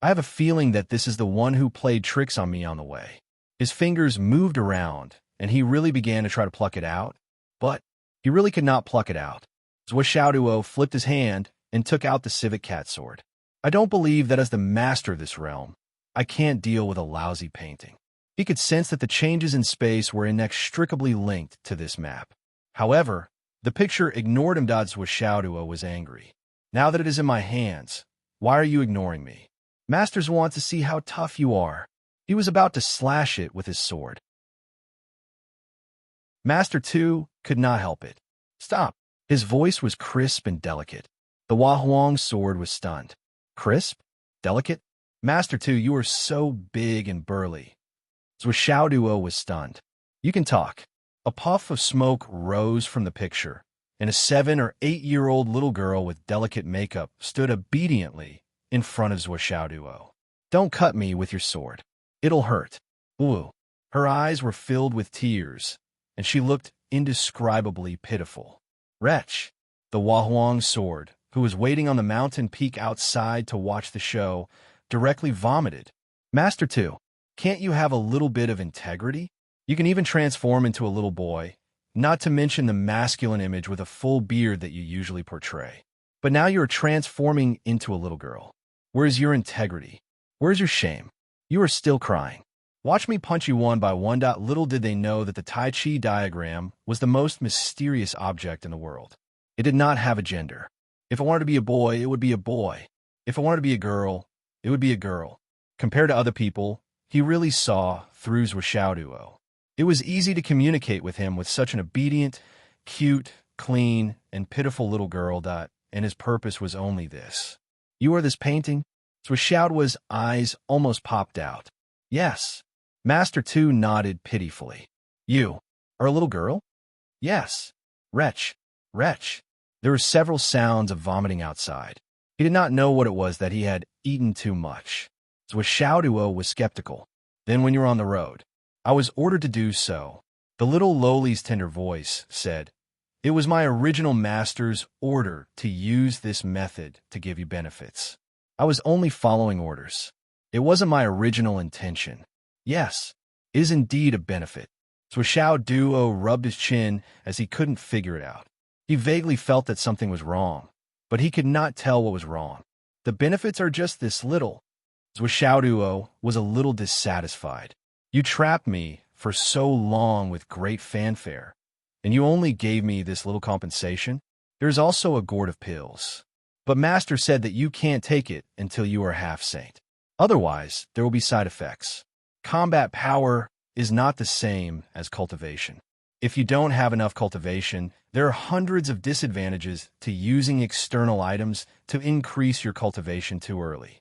I have a feeling that this is the one who played tricks on me on the way. His fingers moved around, and he really began to try to pluck it out, but he really could not pluck it out. Xiaoduo flipped his hand and took out the civet cat sword. I don't believe that as the master of this realm, I can't deal with a lousy painting. He could sense that the changes in space were inextricably linked to this map. However, the picture ignored him. Xiaoduo was angry. Now that it is in my hands, why are you ignoring me? Masters want to see how tough you are. He was about to slash it with his sword. Master 2 could not help it. Stop. His voice was crisp and delicate. The Huahuang sword was stunned. Crisp? Delicate? Master 2, you are so big and burly. Xiaoduo was stunned. You can talk. A puff of smoke rose from the picture, and a 7- or 8-year-old little girl with delicate makeup stood obediently in front of Xiaoduo. Don't cut me with your sword. It'll hurt. Ooh. Her eyes were filled with tears, and she looked indescribably pitiful. Wretch. The Huahuang sword, who was waiting on the mountain peak outside to watch the show, directly vomited. Master 2, can't you have a little bit of integrity? You can even transform into a little boy, not to mention the masculine image with a full beard that you usually portray. But now you are transforming into a little girl. Where's your integrity? Where's your shame? You are still crying. Watch me punch you one by one. Little did they know that the Tai Chi diagram was the most mysterious object in the world. It did not have a gender. If I wanted to be a boy, it would be a boy. If I wanted to be a girl, it would be a girl. Compared to other people, he really saw through Xiaoduo. It was easy to communicate with him with such an obedient, cute, clean, and pitiful little girl. And his purpose was only this. You are this painting? Xiaoduo's eyes almost popped out. Yes. Master 2 nodded pitifully. You are a little girl? Yes. Wretch. Wretch. There were several sounds of vomiting outside. He did not know what it was that he had eaten too much. Xiaoduo was skeptical. Then when you're on the road, I was ordered to do so. The little lowly's tender voice said, it was my original master's order to use this method to give you benefits. I was only following orders. It wasn't my original intention. Yes, it is indeed a benefit. Xiaoduo rubbed his chin as he couldn't figure it out. He vaguely felt that something was wrong, but he could not tell what was wrong. The benefits are just this little. Xiaoduo was a little dissatisfied. You trapped me for so long with great fanfare, and you only gave me this little compensation? There's also a gourd of pills. But Master said that you can't take it until you are half saint. Otherwise, there will be side effects. Combat power is not the same as cultivation. If you don't have enough cultivation, there are hundreds of disadvantages to using external items to increase your cultivation too early.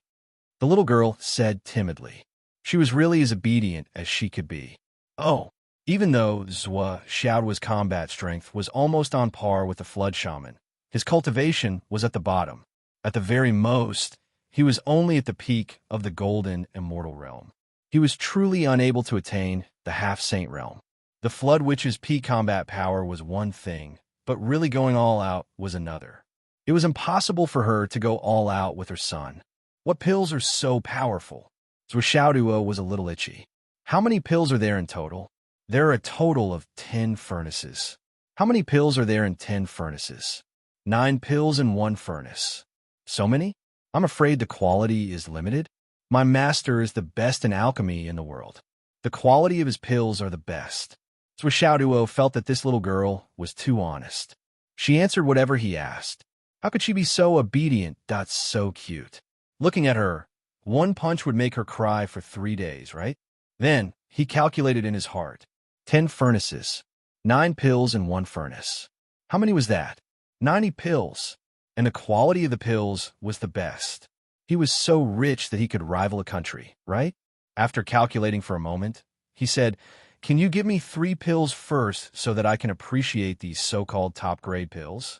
The little girl said timidly. She was really as obedient as she could be. Oh, even though Xiaoduo's combat strength was almost on par with the Flood Shaman, his cultivation was at the bottom. At the very most, he was only at the peak of the Golden Immortal Realm. He was truly unable to attain the Half-Saint Realm. The Flood Witch's peak combat power was one thing, but really going all out was another. It was impossible for her to go all out with her son. What pills are so powerful? Xiaoduo was a little itchy. How many pills are there in total? There are a total of 10 furnaces. How many pills are there in 10 furnaces? 9 pills in 1 furnace. So many? I'm afraid the quality is limited. My master is the best in alchemy in the world. The quality of his pills are the best. Xiaoduo felt that this little girl was too honest. She answered whatever he asked. How could she be so obedient? So cute. Looking at her, one punch would make her cry for 3 days, right? Then, he calculated in his heart. 10 furnaces. 9 pills in 1 furnace. How many was that? 90 pills. And the quality of the pills was the best. He was so rich that he could rival a country, right? After calculating for a moment, he said, can you give me 3 pills first so that I can appreciate these so-called top-grade pills?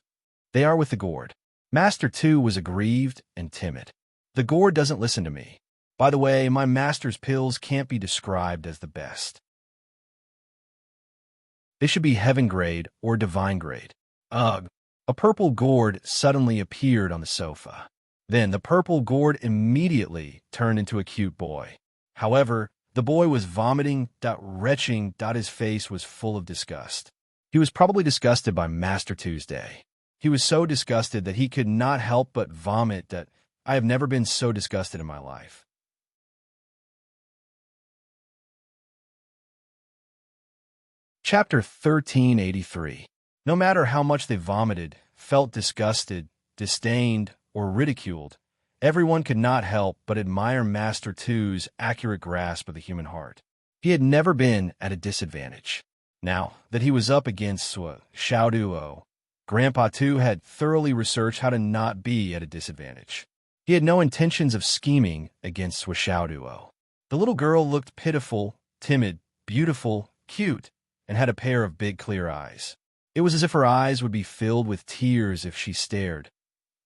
They are with the gourd. Master 2 was aggrieved and timid. The gourd doesn't listen to me. By the way, my master's pills can't be described as the best. They should be heaven grade or divine grade. Ugh. A purple gourd suddenly appeared on the sofa. Then the purple gourd immediately turned into a cute boy. However, the boy was vomiting, retching, his face was full of disgust. He was probably disgusted by Master Tuesday. He was so disgusted that he could not help but vomit. I have never been so disgusted in my life. Chapter 1383. No matter how much they vomited, felt disgusted, disdained, or ridiculed, everyone could not help but admire Master Two's accurate grasp of the human heart. He had never been at a disadvantage. Now that he was up against Xiaoduo, Grandpa Two had thoroughly researched how to not be at a disadvantage. He had no intentions of scheming against Xiaoduo. The little girl looked pitiful, timid, beautiful, cute, and had a pair of big clear eyes. It was as if her eyes would be filled with tears if she stared.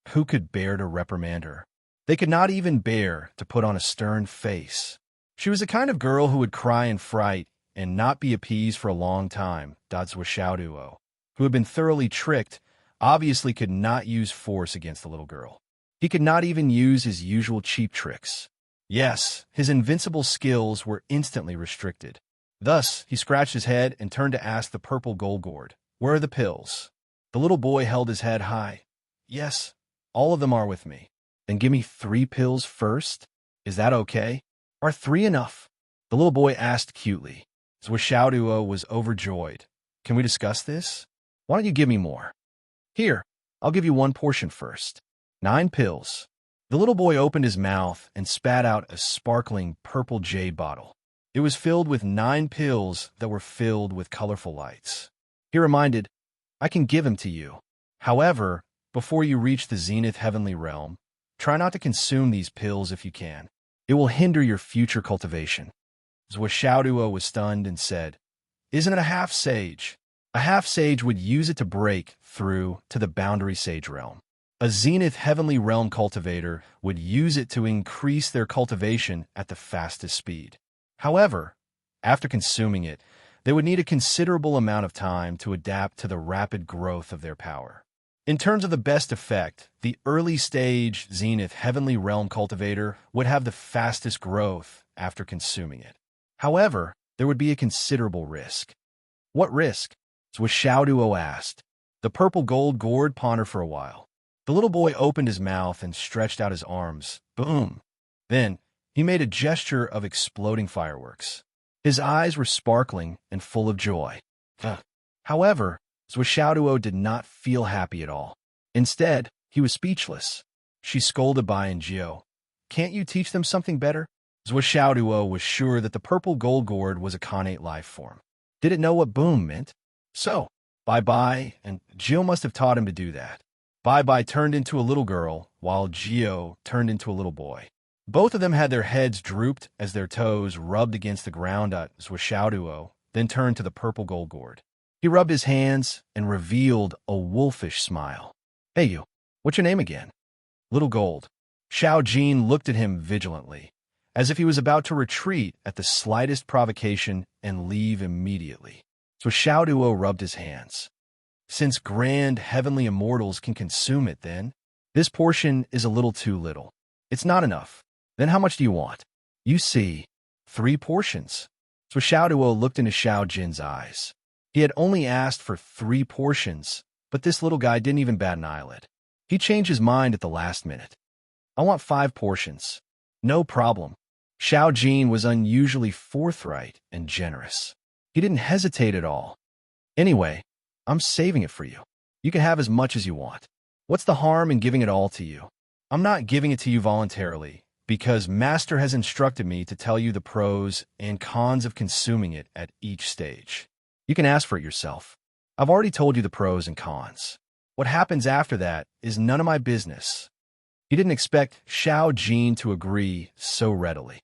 Who could bear to reprimand her? They could not even bear to put on a stern face. She was the kind of girl who would cry in fright and not be appeased for a long time. Xiaoduo, who had been thoroughly tricked, obviously could not use force against the little girl. He could not even use his usual cheap tricks. Yes, his invincible skills were instantly restricted. Thus, he scratched his head and turned to ask the purple gold gourd, "Where are the pills?" The little boy held his head high. "Yes, all of them are with me." "Then give me 3 pills first. Is that okay?" "Are 3 enough?" The little boy asked cutely. Xiaoduo was overjoyed. "Can we discuss this? Why don't you give me more?" "Here, I'll give you 1 portion first. 9 pills." The little boy opened his mouth and spat out a sparkling purple jade bottle. It was filled with 9 pills that were filled with colorful lights. He reminded, "I can give him to you. However, before you reach the zenith heavenly realm, try not to consume these pills if you can. It will hinder your future cultivation." Xiaoduo was stunned and said, "Isn't it a half-sage? A half-sage would use it to break through to the boundary sage realm. A zenith heavenly realm cultivator would use it to increase their cultivation at the fastest speed. However, after consuming it, they would need a considerable amount of time to adapt to the rapid growth of their power. In terms of the best effect, the early-stage zenith heavenly realm cultivator would have the fastest growth after consuming it. However, there would be a considerable risk." "What risk?" Xiaoduo asked. The purple gold gourd pondered for a while. The little boy opened his mouth and stretched out his arms. Boom! Then, he made a gesture of exploding fireworks. His eyes were sparkling and full of joy. However, Xiaoduo did not feel happy at all. Instead, he was speechless. She scolded Bai and Jiao. "Can't you teach them something better?" Xiaoduo was sure that the purple gold gourd was a connate life form. Did it know what boom meant? So, Bai and Jiao must have taught him to do that. Bai turned into a little girl, while Jiao turned into a little boy. Both of them had their heads drooped as their toes rubbed against the ground. Xiaoduo then turned to the purple gold gourd. He rubbed his hands and revealed a wolfish smile. "Hey you, what's your name again?" "Little Gold." Xiao Jin looked at him vigilantly, as if he was about to retreat at the slightest provocation and leave immediately. Xiaoduo rubbed his hands. "Since grand heavenly immortals can consume it, then, this portion is a little too little. It's not enough. Then how much do you want?" "You see, 3 portions." Xiaoduo looked into Xiao Jin's eyes. He had only asked for 3 portions, but this little guy didn't even bat an eyelid. He changed his mind at the last minute. "I want 5 portions." "No problem." Xiao Jin was unusually forthright and generous. He didn't hesitate at all. "Anyway, I'm saving it for you. You can have as much as you want. What's the harm in giving it all to you?" "I'm not giving it to you voluntarily, because Master has instructed me to tell you the pros and cons of consuming it at each stage. You can ask for it yourself. I've already told you the pros and cons. What happens after that is none of my business." He didn't expect Xiao Jin to agree so readily.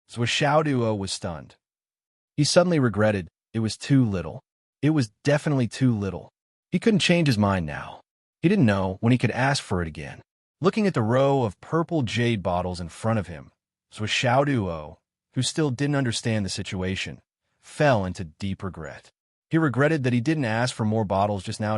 Xiaoduo was stunned. He suddenly regretted it was too little. It was definitely too little. He couldn't change his mind now. He didn't know when he could ask for it again. Looking at the row of purple jade bottles in front of him, was Xiao Duo, who still didn't understand the situation, fell into deep regret. He regretted that he didn't ask for more bottles just now,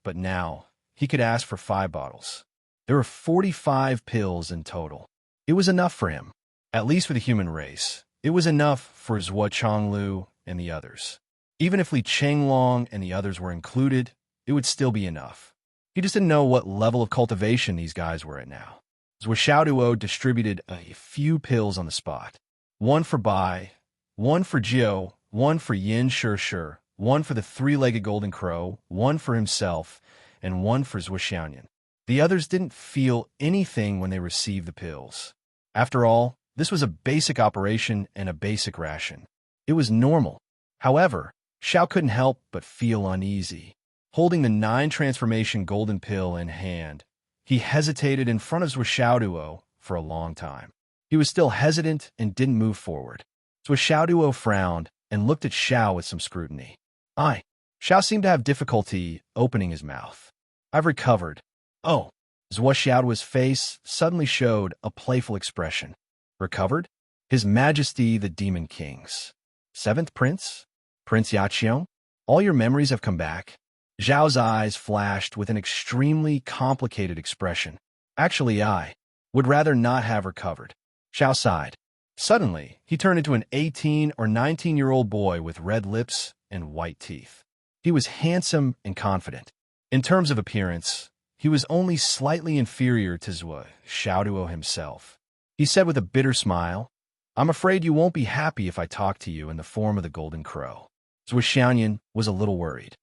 but now he could ask for 5 bottles. There were 45 pills in total. It was enough for him, at least for the human race. It was enough for Zhuo Chonglu and the others. Even if Li Chenglong and the others were included, it would still be enough. He just didn't know what level of cultivation these guys were at now. Zhuo Xiaoduo distributed a few pills on the spot. 1 for Bai, 1 for Jiu, 1 for Yin Shir, 1 for the 3-legged golden crow, 1 for himself, and 1 for Zhuo Xiaoyan. The others didn't feel anything when they received the pills. After all, this was a basic operation and a basic ration. It was normal. However, Xiao couldn't help but feel uneasy. Holding the 9 transformation golden pill in hand, he hesitated in front of Zhuo Xiaoduo for a long time. He was still hesitant and didn't move forward. Zhuo Xiaoduo frowned and looked at Xiao with some scrutiny. Xiao seemed to have difficulty opening his mouth. I've recovered. Oh. Zhuo Xiaoduo's face suddenly showed a playful expression. Recovered? His Majesty the Demon Kings. 7th Prince? Prince Yaqiong? All your memories have come back? Zhao's eyes flashed with an extremely complicated expression. Actually, I would rather not have recovered. Xiao sighed. Suddenly, he turned into an 18 or 19-year-old boy with red lips and white teeth. He was handsome and confident. In terms of appearance, he was only slightly inferior to Zhuo Xiaoduo himself. He said with a bitter smile, I'm afraid you won't be happy if I talk to you in the form of the Golden Crow. Zhuo Xiaoyan was a little worried.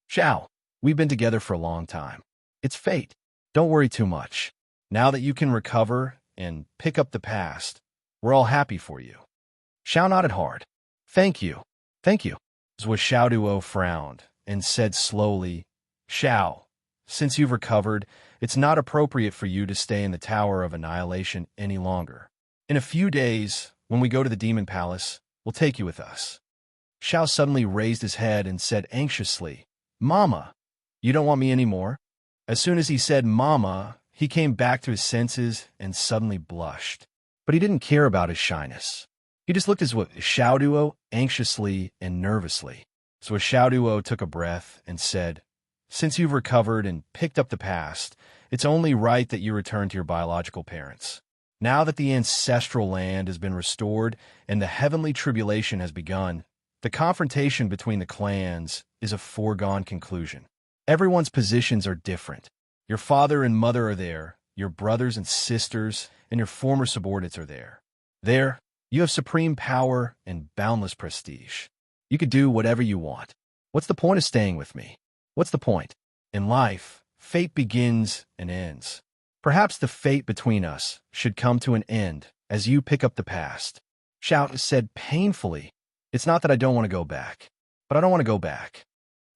Xiao, we've been together for a long time. It's fate. Don't worry too much. Now that you can recover and pick up the past, we're all happy for you. Xiao nodded hard. Thank you. Thank you. Zhuo Xiaoduo frowned and said slowly, Xiao, since you've recovered, it's not appropriate for you to stay in the Tower of Annihilation any longer. In a few days, when we go to the Demon Palace, we'll take you with us. Xiao suddenly raised his head and said anxiously, Mama, you don't want me anymore? As soon as he said Mama, he came back to his senses and suddenly blushed. But he didn't care about his shyness. He just looked at Xiaoduo anxiously and nervously. So Xiaoduo took a breath and said, Since you've recovered and picked up the past, it's only right that you return to your biological parents. Now that the ancestral land has been restored and the heavenly tribulation has begun, the confrontation between the clans is a foregone conclusion. Everyone's positions are different. Your father and mother are there, your brothers and sisters, and your former subordinates are there. There, you have supreme power and boundless prestige. You could do whatever you want. What's the point of staying with me? What's the point? In life, fate begins and ends. Perhaps the fate between us should come to an end as you pick up the past. Xiao said painfully, It's not that I don't want to go back, but I don't want to go back.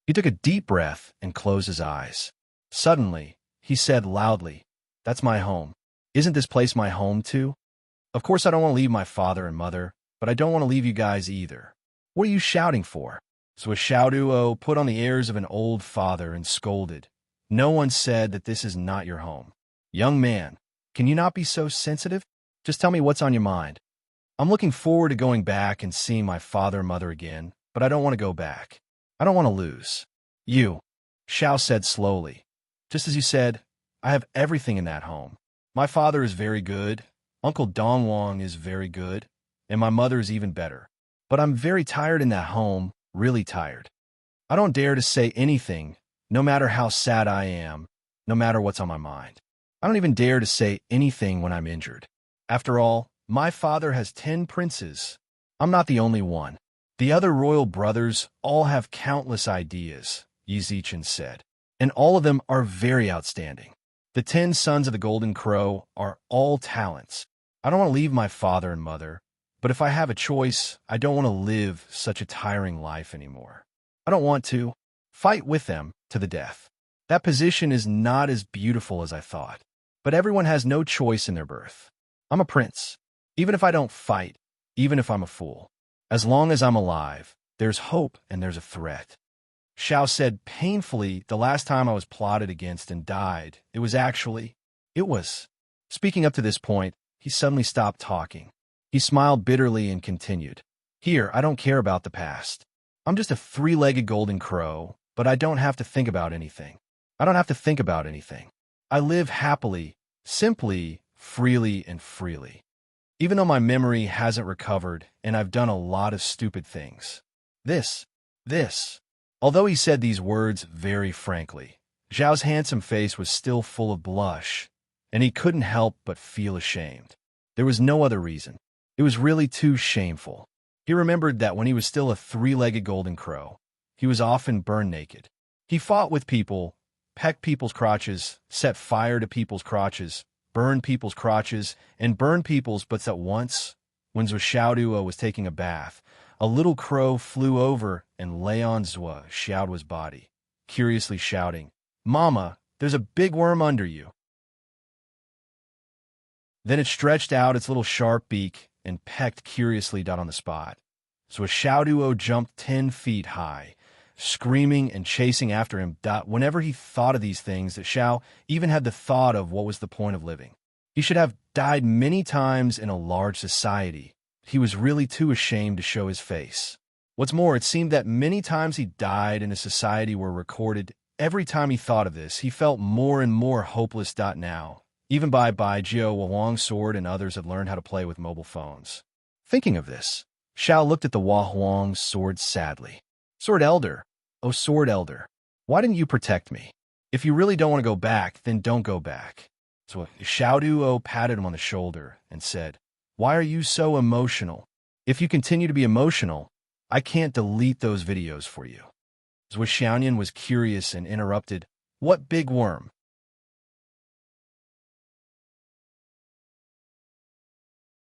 He took a deep breath and closed his eyes. Suddenly, he said loudly, That's my home. Isn't this place my home too? Of course I don't want to leave my father and mother, but I don't want to leave you guys either. What are you shouting for? So Xiaoduo put on the airs of an old father and scolded. No one said that this is not your home. Young man, can you not be so sensitive? Just tell me what's on your mind. I'm looking forward to going back and seeing my father and mother again, but I don't want to go back. I don't want to lose. You, Xiao said slowly. Just as you said, I have everything in that home. My father is very good, Uncle Dongwang is very good, and my mother is even better. But I'm very tired in that home, really tired. I don't dare to say anything, no matter how sad I am, no matter what's on my mind. I don't even dare to say anything when I'm injured. After all, my father has 10 princes. I'm not the only one. The other royal brothers all have countless ideas, Yi Zichen said, and all of them are very outstanding. The 10 sons of the Golden Crow are all talents. I don't want to leave my father and mother, but if I have a choice, I don't want to live such a tiring life anymore. I don't want to fight with them to the death. That position is not as beautiful as I thought, but everyone has no choice in their birth. I'm a prince. Even if I don't fight, even if I'm a fool, as long as I'm alive, there's hope and there's a threat. Xiao said painfully, the last time I was plotted against and died, it was. Speaking up to this point, he suddenly stopped talking. He smiled bitterly and continued. Here, I don't care about the past. I'm just a three-legged golden crow, but I don't have to think about anything. I don't have to think about anything. I live happily, simply, freely, and freely. Even though my memory hasn't recovered and I've done a lot of stupid things. This. Although he said these words very frankly, Zhao's handsome face was still full of blush, and he couldn't help but feel ashamed. There was no other reason. It was really too shameful. He remembered that when he was still a three-legged golden crow, he was often burned naked. He fought with people, pecked people's crotches, set fire to people's crotches, burned people's crotches, and burned people's butts at once. When Xiaoduo was taking a bath, a little crow flew over and lay on Xiaoduo's body, curiously shouting, "Mama, there's a big worm under you." Then it stretched out its little sharp beak and pecked curiously on the spot. So Xiaoduo jumped 10 feet high, screaming and chasing after him. Whenever he thought of these things, that Xiao even had the thought of what was the point of living. He should have died many times in a large society. He was really too ashamed to show his face. What's more, it seemed that many times he died in a society were recorded. Every time he thought of this, he felt more and more hopeless. Now, even Bai Jiao, Wang Sword, and others had learned how to play with mobile phones. Thinking of this, Xiao looked at the Huang Sword sadly. Sword Elder, oh Sword Elder, why didn't you protect me? If you really don't want to go back, then don't go back. So Xiaoduo patted him on the shoulder and said, "Why are you so emotional? If you continue to be emotional, I can't delete those videos for you." Zhou Xiaoyan was curious and interrupted, "What big worm?"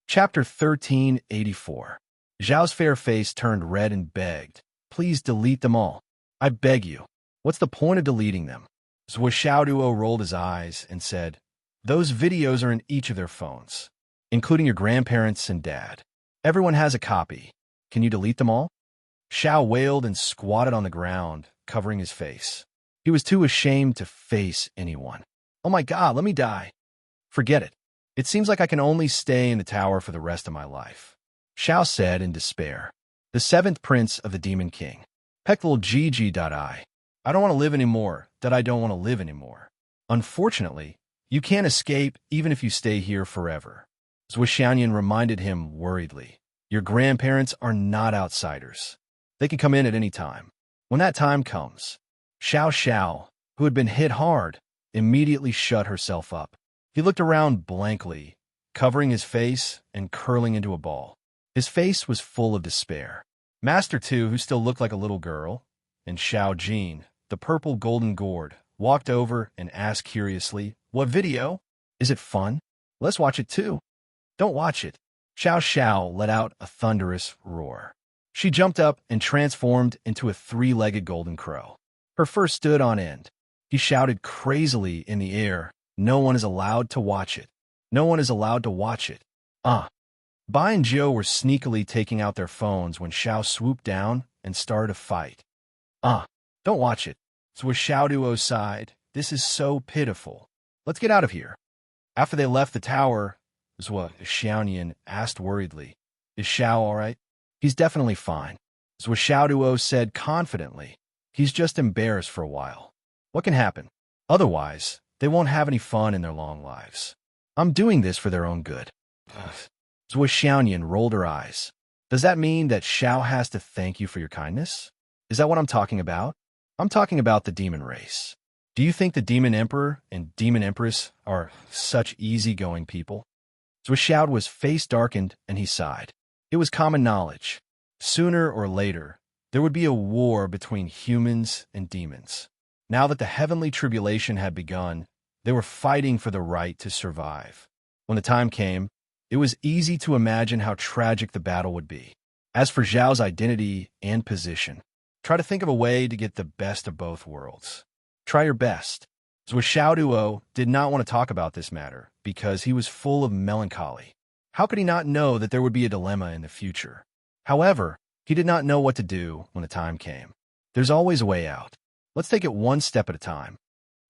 Chapter 1384. Zhao's fair face turned red and begged, "Please delete them all. I beg you. What's the point of deleting them?" Zhou Xiaoduo rolled his eyes and said, "Those videos are in each of their phones, including your grandparents and dad. Everyone has a copy. Can you delete them all?" Xiao wailed and squatted on the ground, covering his face. He was too ashamed to face anyone. "Oh my God, let me die. Forget it. It seems like I can only stay in the tower for the rest of my life," Xiao said in despair. The seventh prince of the Demon King. Pekal GG.I. I don't want to live anymore, that I don't want to live anymore. Unfortunately, you can't escape even if you stay here forever. Zhou Xiaoyan reminded him worriedly, "Your grandparents are not outsiders. They can come in at any time. When that time comes." Xiao, who had been hit hard, immediately shut herself up. He looked around blankly, covering his face and curling into a ball. His face was full of despair. Master Tu, who still looked like a little girl, and Xiao Jin, the purple golden gourd, walked over and asked curiously, "What video? Is it fun? Let's watch it too." "Don't watch it." Xiao let out a thunderous roar. She jumped up and transformed into a three-legged golden crow. Her fur stood on end. He shouted crazily in the air, "No one is allowed to watch it. No one is allowed to watch it." Bai and Jiao were sneakily taking out their phones when Xiao swooped down and started a fight. Don't watch it." So with Xiaoduo sighed, "This is so pitiful. Let's get out of here." After they left the tower, Zhou Xiaoyan asked worriedly, "Is Xiao all right?" "He's definitely fine," Zhou Xiaoduo said confidently. "He's just embarrassed for a while. What can happen? Otherwise, they won't have any fun in their long lives. I'm doing this for their own good." Zhou Xiaoyan rolled her eyes. "Does that mean that Xiao has to thank you for your kindness? Is that what I'm talking about? I'm talking about the demon race. Do you think the Demon Emperor and Demon Empress are such easygoing people?" Zhou Xiaoduo's face darkened and he sighed. It was common knowledge. Sooner or later, there would be a war between humans and demons. Now that the heavenly tribulation had begun, they were fighting for the right to survive. When the time came, it was easy to imagine how tragic the battle would be. As for Zhao's identity and position, try to think of a way to get the best of both worlds. Try your best. Zhou Xiaoduo did not want to talk about this matter because he was full of melancholy. How could he not know that there would be a dilemma in the future? However, he did not know what to do when the time came. There's always a way out. Let's take it one step at a time.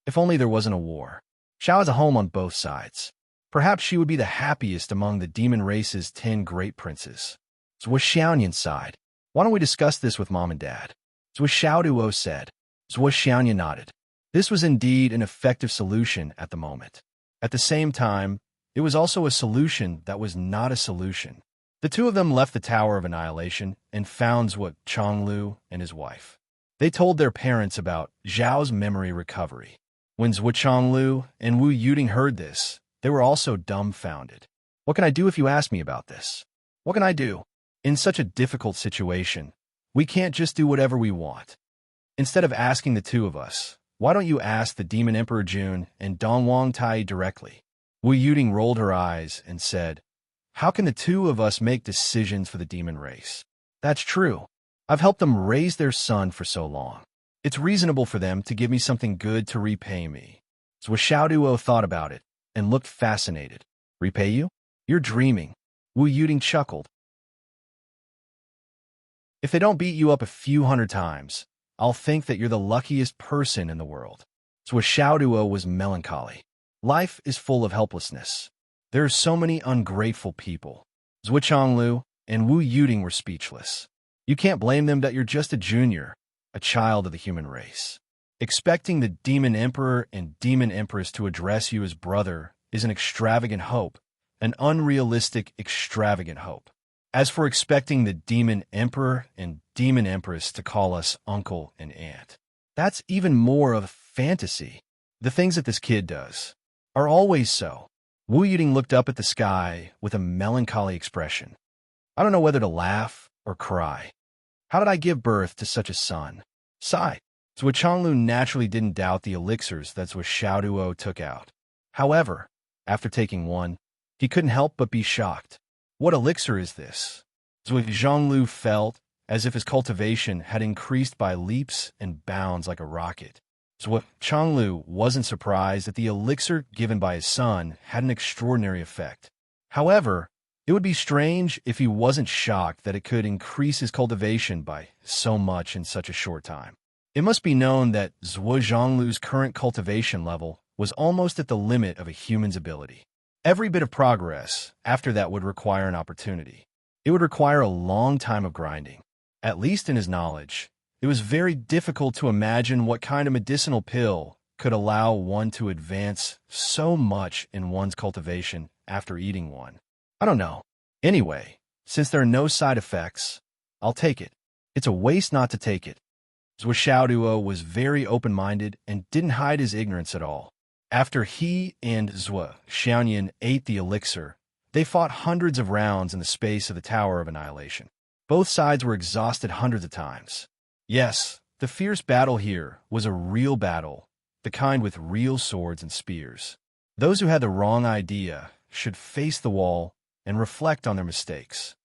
If only there wasn't a war. Xiao has a home on both sides. Perhaps she would be the happiest among the demon race's 10 great princes. Zhuo Xiaoyan sighed. Why don't we discuss this with Mom and Dad? Zhuo Xiaoduo said. Zhuo Xiaoyan nodded. This was indeed an effective solution at the moment. At the same time, it was also a solution that was not a solution. The two of them left the Tower of Annihilation and found Zhuo Chonglu and his wife. They told their parents about Zhao's memory recovery. When Zhuo Chonglu and Wu Yuting heard this, they were also dumbfounded. What can I do if you ask me about this? What can I do? In such a difficult situation, we can't just do whatever we want. Instead of asking the two of us, why don't you ask the Demon Emperor Jun and Dongwang Tai directly? Wu Yuting rolled her eyes and said, how can the two of us make decisions for the demon race? That's true. I've helped them raise their son for so long. It's reasonable for them to give me something good to repay me. Zhuo Xiaoduo thought about it and looked fascinated. Repay you? You're dreaming. Wu Yuting chuckled. If they don't beat you up a few hundred times, I'll think that you're the luckiest person in the world. Zhuo Xiaoduo was melancholy. Life is full of helplessness. There are so many ungrateful people. Zhuo Chonglu and Wu Yuting were speechless. You can't blame them that you're just a junior, a child of the human race. Expecting the Demon Emperor and Demon Empress to address you as brother is an extravagant hope, an unrealistic, extravagant hope. As for expecting the Demon Emperor and Demon Empress to call us uncle and aunt, that's even more of a fantasy. The things that this kid does are always so. Wu Yuting looked up at the sky with a melancholy expression. I don't know whether to laugh or cry. How did I give birth to such a son? Sigh. Zhuo Chonglu naturally didn't doubt the elixirs that Zhuo Xiaoduo took out. However, after taking one, he couldn't help but be shocked. What elixir is this? Zhuo Zhonglu felt as if his cultivation had increased by leaps and bounds like a rocket. Zhuo Chonglu wasn't surprised that the elixir given by his son had an extraordinary effect. However, it would be strange if he wasn't shocked that it could increase his cultivation by so much in such a short time. It must be known that Zhuo Zhonglu's current cultivation level was almost at the limit of a human's ability. Every bit of progress after that would require an opportunity. It would require a long time of grinding. At least in his knowledge, it was very difficult to imagine what kind of medicinal pill could allow one to advance so much in one's cultivation after eating one. I don't know. Anyway, since there are no side effects, I'll take it. It's a waste not to take it. Zhuo Xiaoduo was very open-minded and didn't hide his ignorance at all. After he and Zhuo Xiaoyan ate the elixir, they fought hundreds of rounds in the space of the Tower of Annihilation. Both sides were exhausted hundreds of times. Yes, the fierce battle here was a real battle, the kind with real swords and spears. Those who had the wrong idea should face the wall and reflect on their mistakes.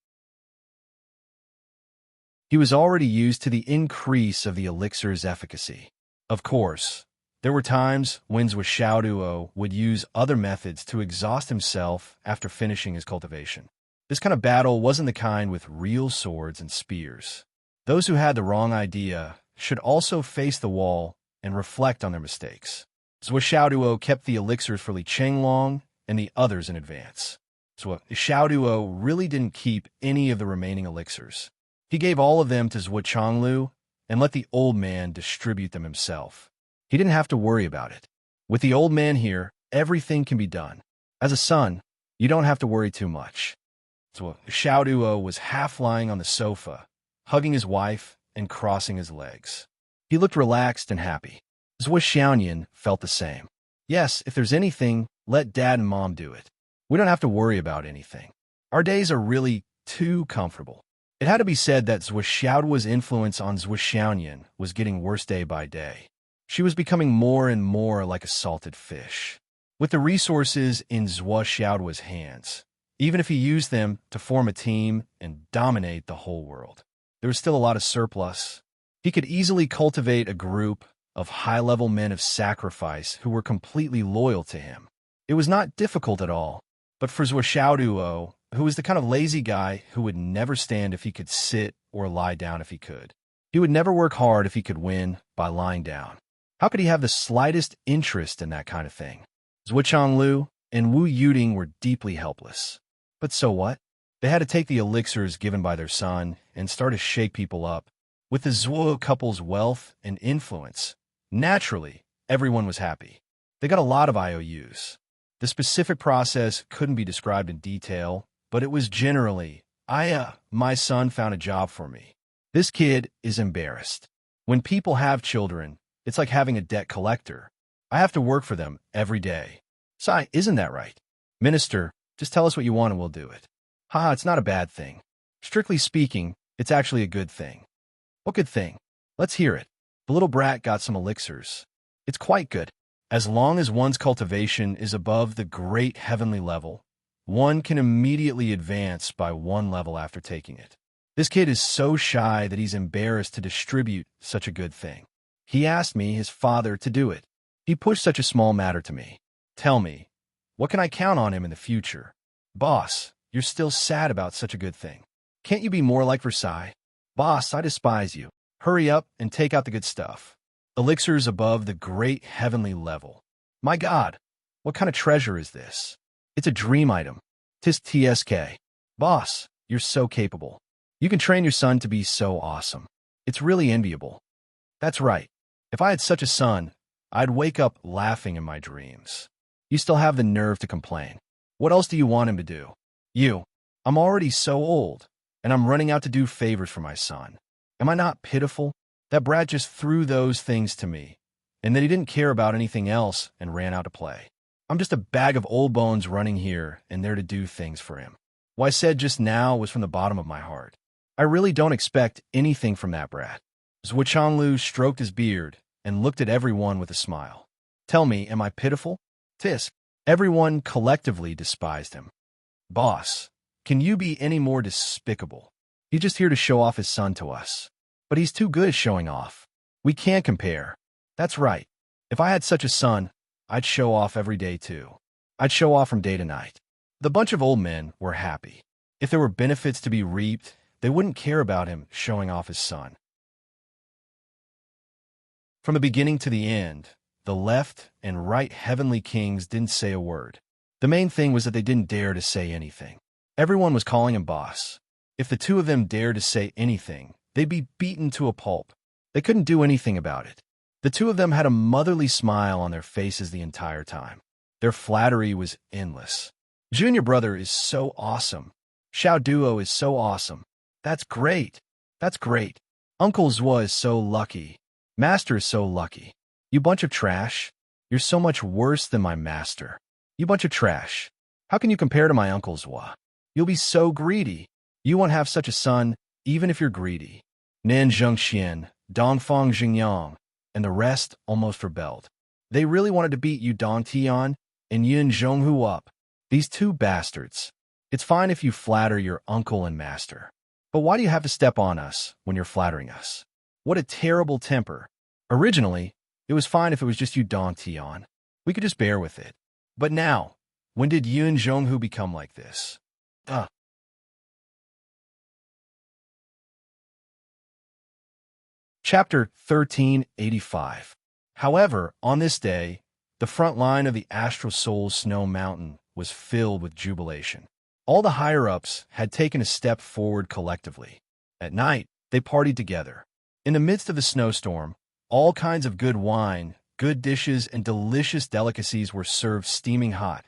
He was already used to the increase of the elixir's efficacy. Of course, there were times when Zhuo Xiaoduo would use other methods to exhaust himself after finishing his cultivation. This kind of battle wasn't the kind with real swords and spears. Those who had the wrong idea should also face the wall and reflect on their mistakes. Zhuo Xiaoduo kept the elixirs for Li Chenglong and the others in advance. Zhuo Xiaoduo really didn't keep any of the remaining elixirs. He gave all of them to Zhuo Chonglu and let the old man distribute them himself. He didn't have to worry about it. With the old man here, everything can be done. As a son, you don't have to worry too much. Zhuo Xiaoduo was half lying on the sofa, hugging his wife and crossing his legs. He looked relaxed and happy. Zhuo Xiaoyan felt the same. Yes, if there's anything, let Dad and Mom do it. We don't have to worry about anything. Our days are really too comfortable. It had to be said that Zhuo Xiaoduo's influence on Zhuo Xiaoyan was getting worse day by day. She was becoming more and more like a salted fish. With the resources in Zhuo Xiaoduo's hands, even if he used them to form a team and dominate the whole world, there was still a lot of surplus. He could easily cultivate a group of high-level men of sacrifice who were completely loyal to him. It was not difficult at all, but for Zhuo Xiaoduo, who was the kind of lazy guy who would never stand if he could sit or lie down if he could, He would never work hard if he could win by lying down. How could he have the slightest interest in that kind of thing? Zhuo Changlu and Wu Yuding were deeply helpless. But so what? They had to take the elixirs given by their son and start to shake people up. With the Zhuo couple's wealth and influence, naturally, everyone was happy. They got a lot of IOUs. The specific process couldn't be described in detail, but it was generally, my son found a job for me. This kid is embarrassed. When people have children, it's like having a debt collector. I have to work for them every day. Sai, isn't that right? Minister, just tell us what you want and we'll do it. Haha, it's not a bad thing. Strictly speaking, it's actually a good thing. What good thing? Let's hear it. The little brat got some elixirs. It's quite good. As long as one's cultivation is above the great heavenly level, one can immediately advance by one level after taking it. This kid is so shy that he's embarrassed to distribute such a good thing. He asked me, his father, to do it. He pushed such a small matter to me. Tell me, what can I count on him in the future? Boss, you're still sad about such a good thing. Can't you be more like Versailles? Boss, I despise you. Hurry up and take out the good stuff. Elixirs above the great heavenly level. My God, what kind of treasure is this? It's a dream item. Tisk TSK. Boss, you're so capable. You can train your son to be so awesome. It's really enviable. That's right. If I had such a son, I'd wake up laughing in my dreams. You still have the nerve to complain. What else do you want him to do? I'm already so old, and I'm running out to do favors for my son. Am I not pitiful? That brat just threw those things to me, and then he didn't care about anything else and ran out to play. I'm just a bag of old bones running here and there to do things for him. What I said just now was from the bottom of my heart. I really don't expect anything from that brat. Zhuo Changlu stroked his beard and looked at everyone with a smile. Tell me, am I pitiful? Tisk. Everyone collectively despised him. Boss, can you be any more despicable? He's just here to show off his son to us. But he's too good at showing off. We can't compare. That's right. If I had such a son, I'd show off every day too. I'd show off from day to night. The bunch of old men were happy. If there were benefits to be reaped, they wouldn't care about him showing off his son. From the beginning to the end, the left and right heavenly kings didn't say a word. The main thing was that they didn't dare to say anything. Everyone was calling him boss. If the two of them dared to say anything, they'd be beaten to a pulp. They couldn't do anything about it. The two of them had a motherly smile on their faces the entire time. Their flattery was endless. Junior brother is so awesome. Xiao Duo is so awesome. That's great. That's great. Uncle Zhuo is so lucky. Master is so lucky. You bunch of trash. You're so much worse than my master. You bunch of trash. How can you compare to my Uncle Zhuo? You'll be so greedy. You won't have such a son, even if you're greedy. Nan Zhengxian, Dongfang Xingyang, and the rest almost rebelled. They really wanted to beat you Dong Tian and Yin Zhonghu up. These two bastards. It's fine if you flatter your uncle and master. But why do you have to step on us when you're flattering us? What a terrible temper. Originally, it was fine if it was just you Dong Tian. We could just bear with it. But now, when did Yin Zhonghu become like this? Chapter 1385. However, on this day, the front line of the Astral Soul's Snow Mountain was filled with jubilation. All the higher-ups had taken a step forward collectively. At night, they partied together. In the midst of the snowstorm, all kinds of good wine, good dishes, and delicious delicacies were served steaming hot.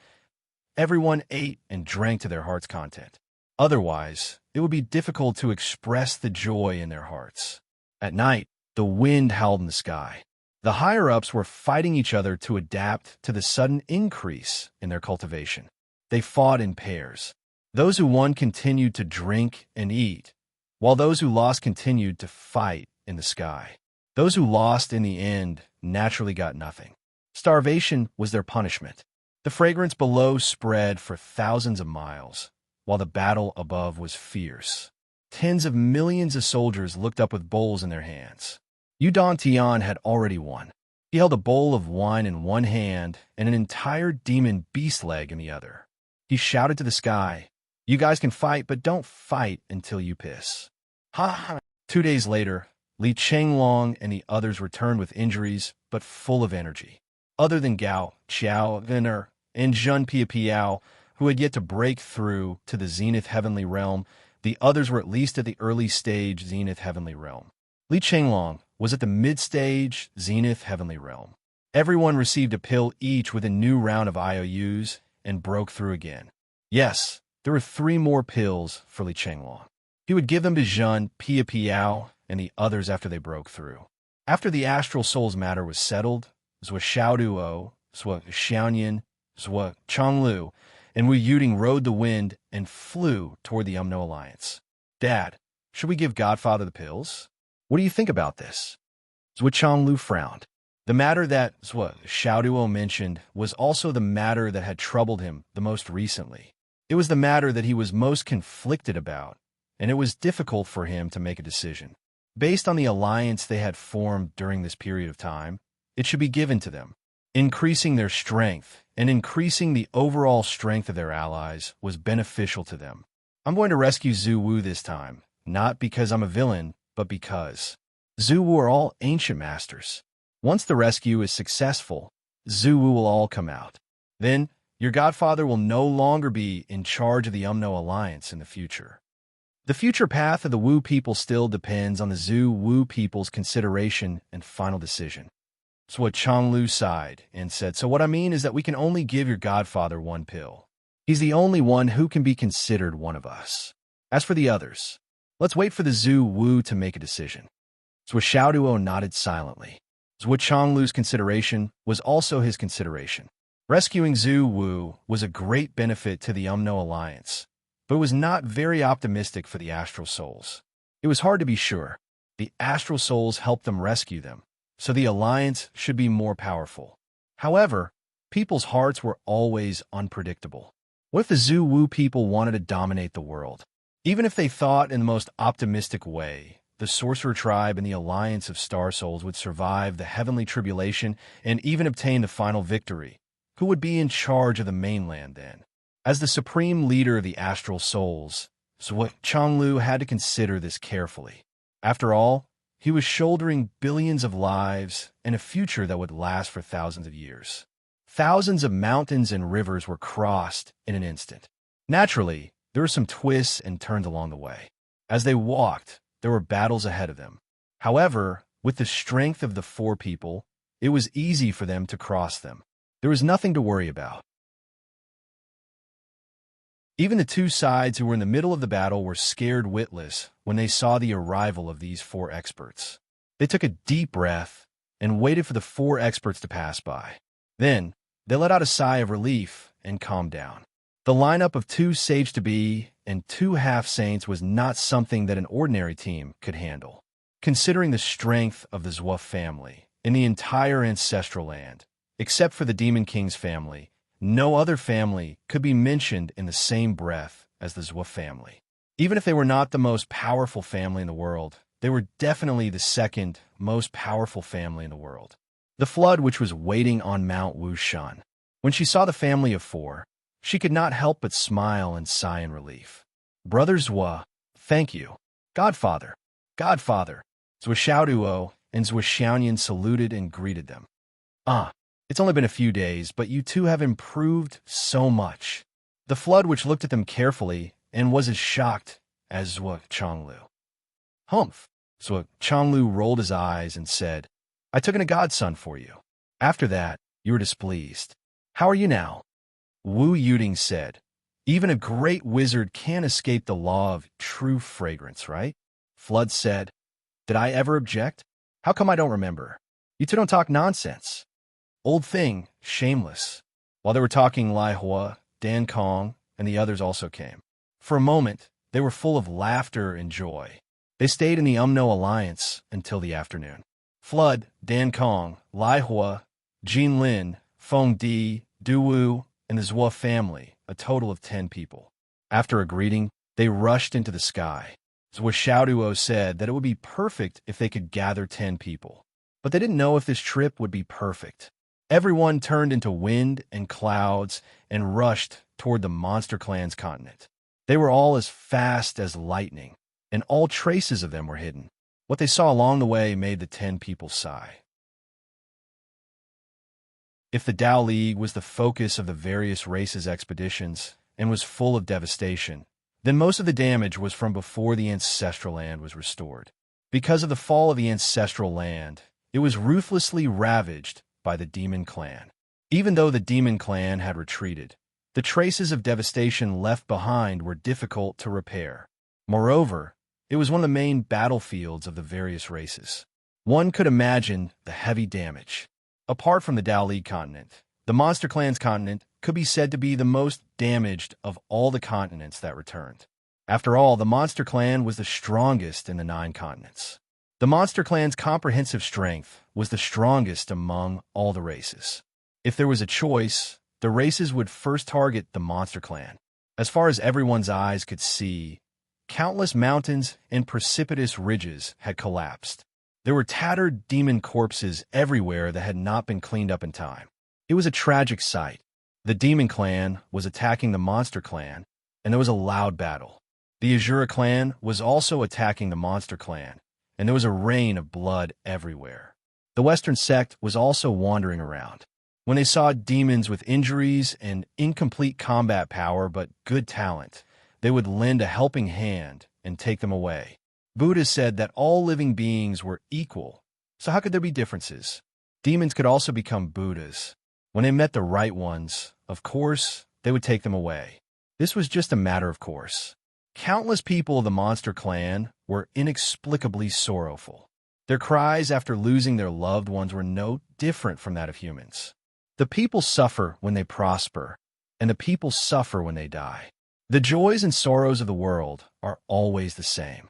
Everyone ate and drank to their heart's content. Otherwise, it would be difficult to express the joy in their hearts. At night, the wind howled in the sky. The higher-ups were fighting each other to adapt to the sudden increase in their cultivation. They fought in pairs. Those who won continued to drink and eat, while those who lost continued to fight in the sky. Those who lost in the end naturally got nothing. Starvation was their punishment. The fragrance below spread for thousands of miles, while the battle above was fierce. Tens of millions of soldiers looked up with bowls in their hands. Yu Don Tian had already won. He held a bowl of wine in one hand and an entire demon beast leg in the other. He shouted to the sky, "You guys can fight, but don't fight until you piss." Ha ha! 2 days later, Li Chenglong and the others returned with injuries, but full of energy. Other than Gao, Qiao, Vener, and Zhun Piao, who had yet to break through to the Zenith Heavenly Realm, the others were at least at the early stage Zenith Heavenly Realm. Li Chenglong was at the mid-stage Zenith Heavenly Realm. Everyone received a pill each with a new round of IOUs and broke through again. Yes, there were 3 more pills for Li Chenglong. He would give them to Zhun Piao and the others after they broke through. After the astral soul's matter was settled, Zhua Xiaoduo, Zhua Xiaoyan, Zhua Chonglu, and Wu Yuding rode the wind and flew toward the Umno Alliance. Dad, should we give Godfather the pills? What do you think about this? Zhua Chonglu frowned. The matter that Zhua Xiaoduo mentioned was also the matter that had troubled him the most recently. It was the matter that he was most conflicted about, and it was difficult for him to make a decision. Based on the alliance they had formed during this period of time, it should be given to them. Increasing their strength and increasing the overall strength of their allies was beneficial to them. I'm going to rescue Zhu Wu this time, not because I'm a villain, but because Zhu Wu are all ancient masters. Once the rescue is successful, Zhu Wu will all come out. Then, your godfather will no longer be in charge of the Umno Alliance in the future. The future path of the Wu people still depends on the Zhu Wu people's consideration and final decision. So what Chonglu sighed and said, so what I mean is that we can only give your godfather 1 pill. He's the only one who can be considered one of us. As for the others, let's wait for the Zhu Wu to make a decision. Zhua Xiaoduo nodded silently. Zhua Chonglu's consideration was also his consideration. Rescuing Zhu Wu was a great benefit to the Umno Alliance, but it was not very optimistic for the Astral Souls. It was hard to be sure. The Astral Souls helped them rescue them, so the Alliance should be more powerful. However, people's hearts were always unpredictable. What if the Zhu Wu people wanted to dominate the world? Even if they thought in the most optimistic way, the Sorcerer Tribe and the Alliance of Star Souls would survive the heavenly tribulation and even obtain the final victory, who would be in charge of the mainland then? As the supreme leader of the Astral Souls, Zhua Chonglu had to consider this carefully. After all, he was shouldering billions of lives and a future that would last for thousands of years. Thousands of mountains and rivers were crossed in an instant. Naturally, there were some twists and turns along the way. As they walked, there were battles ahead of them. However, with the strength of the 4 people, it was easy for them to cross them. There was nothing to worry about. Even the 2 sides who were in the middle of the battle were scared witless when they saw the arrival of these 4 experts. They took a deep breath and waited for the 4 experts to pass by. Then, they let out a sigh of relief and calmed down. The lineup of 2 Sage-to-Be and 2 Half-Saints was not something that an ordinary team could handle. Considering the strength of the Zhua family in the entire ancestral land, except for the Demon King's family, no other family could be mentioned in the same breath as the Zhua family. Even if they were not the most powerful family in the world, they were definitely the 2nd most powerful family in the world. The flood which was waiting on Mount Wushan. When she saw the family of 4, she could not help but smile and sigh in relief. Brother Zhua, thank you. Godfather, Godfather. Zhua Xiaoduo and Zhua Xiaoyan saluted and greeted them. It's only been a few days, but you 2 have improved so much. The flood which looked at them carefully and was as shocked as Zhua Chonglu. Humph. Zhua Chonglu rolled his eyes and said, I took in a godson for you. After that, you were displeased. How are you now? Wu Yuding said, even a great wizard can't escape the law of true fragrance, right? Flood said, did I ever object? How come I don't remember? You 2 don't talk nonsense. Old thing, shameless. While they were talking, Lai Hua, Dan Kong, and the others also came. For a moment, they were full of laughter and joy. They stayed in the Umno Alliance until the afternoon. Flood, Dan Kong, Lai Hua, Jin Lin, Feng Di, Du Wu, and the Zhua family, a total of 10 people. After a greeting, they rushed into the sky. Zhua Xiaoduo said that it would be perfect if they could gather 10 people. But they didn't know if this trip would be perfect. Everyone turned into wind and clouds and rushed toward the Monster Clan's continent. They were all as fast as lightning, and all traces of them were hidden. What they saw along the way made the 10 people sigh. If the Tao League was the focus of the various races' expeditions and was full of devastation, then most of the damage was from before the ancestral land was restored. Because of the fall of the ancestral land, it was ruthlessly ravaged by the Demon Clan. Even though the Demon Clan had retreated, the traces of devastation left behind were difficult to repair. Moreover, it was one of the main battlefields of the various races. One could imagine the heavy damage. Apart from the Tao League continent, the Monster Clan's continent could be said to be the most damaged of all the continents that returned. After all, the Monster Clan was the strongest in the 9 continents. The Monster Clan's comprehensive strength was the strongest among all the races. If there was a choice, the races would first target the Monster Clan. As far as everyone's eyes could see, countless mountains and precipitous ridges had collapsed. There were tattered demon corpses everywhere that had not been cleaned up in time. It was a tragic sight. The Demon Clan was attacking the Monster Clan, and there was a loud battle. The Azura Clan was also attacking the Monster Clan, and there was a rain of blood everywhere. The Western Sect was also wandering around. When they saw demons with injuries and incomplete combat power but good talent, they would lend a helping hand and take them away. Buddha said that all living beings were equal, so how could there be differences? Demons could also become Buddhas. When they met the right ones, of course, they would take them away. This was just a matter of course. Countless people of the Monster Clan were inexplicably sorrowful. Their cries after losing their loved ones were no different from that of humans. The people suffer when they prosper, and the people suffer when they die. The joys and sorrows of the world are always the same.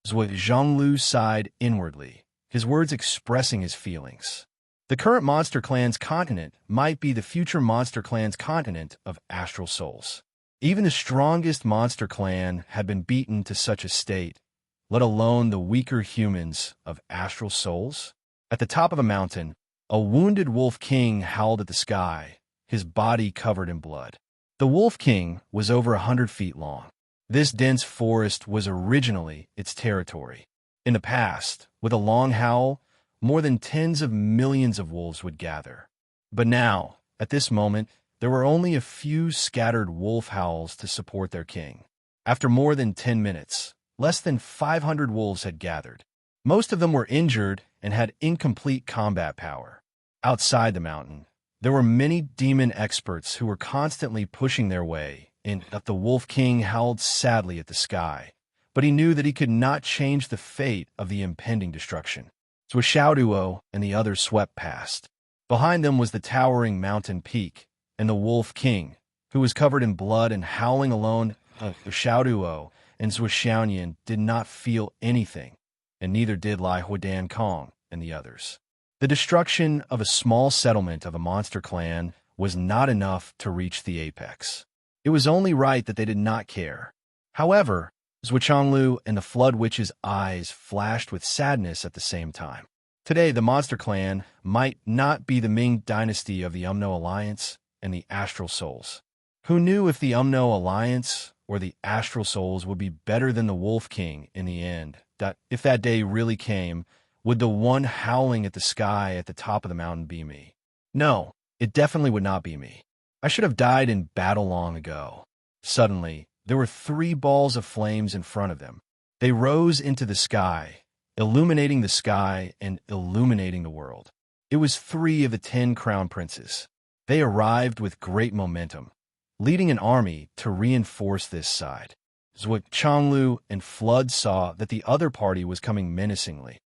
Zhuanglu sighed inwardly, his words expressing his feelings. The current Monster Clan's continent might be the future Monster Clan's continent of astral souls. Even the strongest Monster Clan had been beaten to such a state, let alone the weaker humans of astral souls. At the top of a mountain, a wounded Wolf King howled at the sky, his body covered in blood. The Wolf King was over 100 feet long. This dense forest was originally its territory. In the past, with a long howl, more than tens of millions of wolves would gather. But now, at this moment, there were only a few scattered wolf howls to support their king. After more than 10 minutes, less than 500 wolves had gathered. Most of them were injured and had incomplete combat power. Outside the mountain, there were many demon experts who were constantly pushing their way in. The Wolf King howled sadly at the sky, but he knew that he could not change the fate of the impending destruction. Zhuanglu and the others swept past. Behind them was the towering mountain peak, and the Wolf King, who was covered in blood and howling alone. Zhuanglu and Zhuangyan did not feel anything, and neither did Lai Huadan Kong and the others. The destruction of a small settlement of a Monster Clan was not enough to reach the apex. It was only right that they did not care. However, Zhuanglu and the Flood Witch's eyes flashed with sadness at the same time. Today, the Monster Clan might not be the Ming dynasty of the Umno Alliance and the Astral Souls. Who knew if the Umno Alliance or the Astral Souls would be better than the Wolf King in the end? That if that day really came, would the one howling at the sky at the top of the mountain be me? No, it definitely would not be me. I should have died in battle long ago. Suddenly, there were 3 balls of flames in front of them. They rose into the sky, illuminating the sky and illuminating the world. It was 3 of the 10 crown princes. They arrived with great momentum, leading an army to reinforce this side. Zhuanglu and Flood saw that the other party was coming menacingly.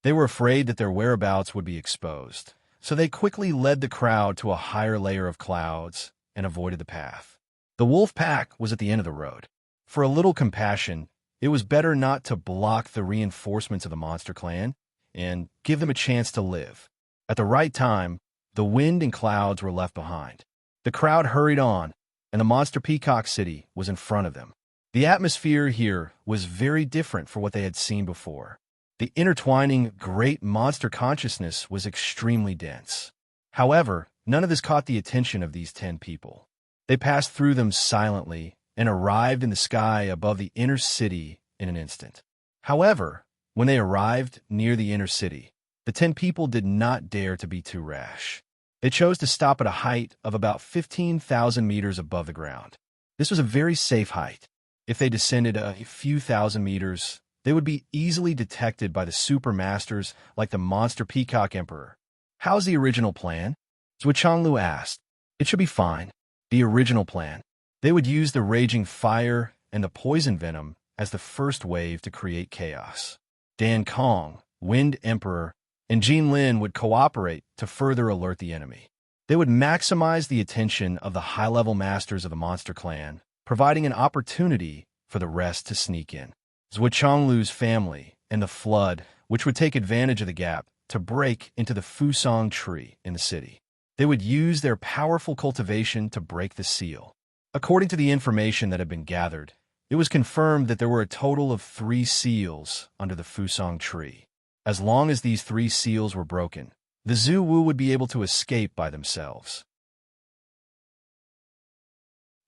They were afraid that their whereabouts would be exposed, so they quickly led the crowd to a higher layer of clouds and avoided the path. The wolf pack was at the end of the road. For a little compassion, it was better not to block the reinforcements of the Monster Clan and give them a chance to live. At the right time, the wind and clouds were left behind. The crowd hurried on, and the Monster Peacock City was in front of them. The atmosphere here was very different from what they had seen before. The intertwining great monster consciousness was extremely dense. However, none of this caught the attention of these 10 people. They passed through them silently and arrived in the sky above the inner city in an instant. However, when they arrived near the inner city, the 10 people did not dare to be too rash. They chose to stop at a height of about 15,000 meters above the ground. This was a very safe height. If they descended a few thousand meters, they would be easily detected by the supermasters like the monster peacock emperor. How's the original plan? Zhuo Changlu asked. It should be fine. The original plan. They would use the raging fire and the poison venom as the first wave to create chaos. Dan Kong, Wind Emperor, and Jin Lin would cooperate to further alert the enemy. They would maximize the attention of the high-level masters of the monster clan, providing an opportunity for the rest to sneak in. Zhuo Changlu's family and the Flood, which would take advantage of the gap to break into the Fusong tree in the city. They would use their powerful cultivation to break the seal. According to the information that had been gathered, it was confirmed that there were a total of 3 seals under the Fusong tree. As long as these 3 seals were broken, the Zhu Wu would be able to escape by themselves.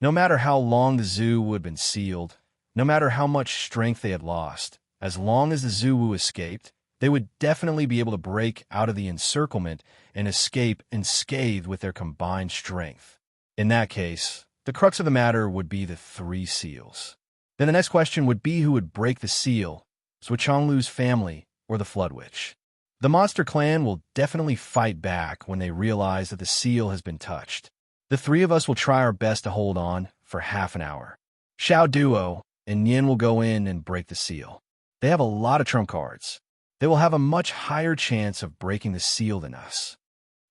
No matter how long the Zhu Wu had been sealed, no matter how much strength they had lost, as long as the Zhu Wu escaped, they would definitely be able to break out of the encirclement and escape unscathed with their combined strength. In that case, the crux of the matter would be the 3 seals. Then the next question would be who would break the seal, Zhuo Changlu's family or the Flood Witch. The monster clan will definitely fight back when they realize that the seal has been touched. The 3 of us will try our best to hold on for half an hour. Xiao Duo and Yin will go in and break the seal. They have a lot of trump cards. They will have a much higher chance of breaking the seal than us.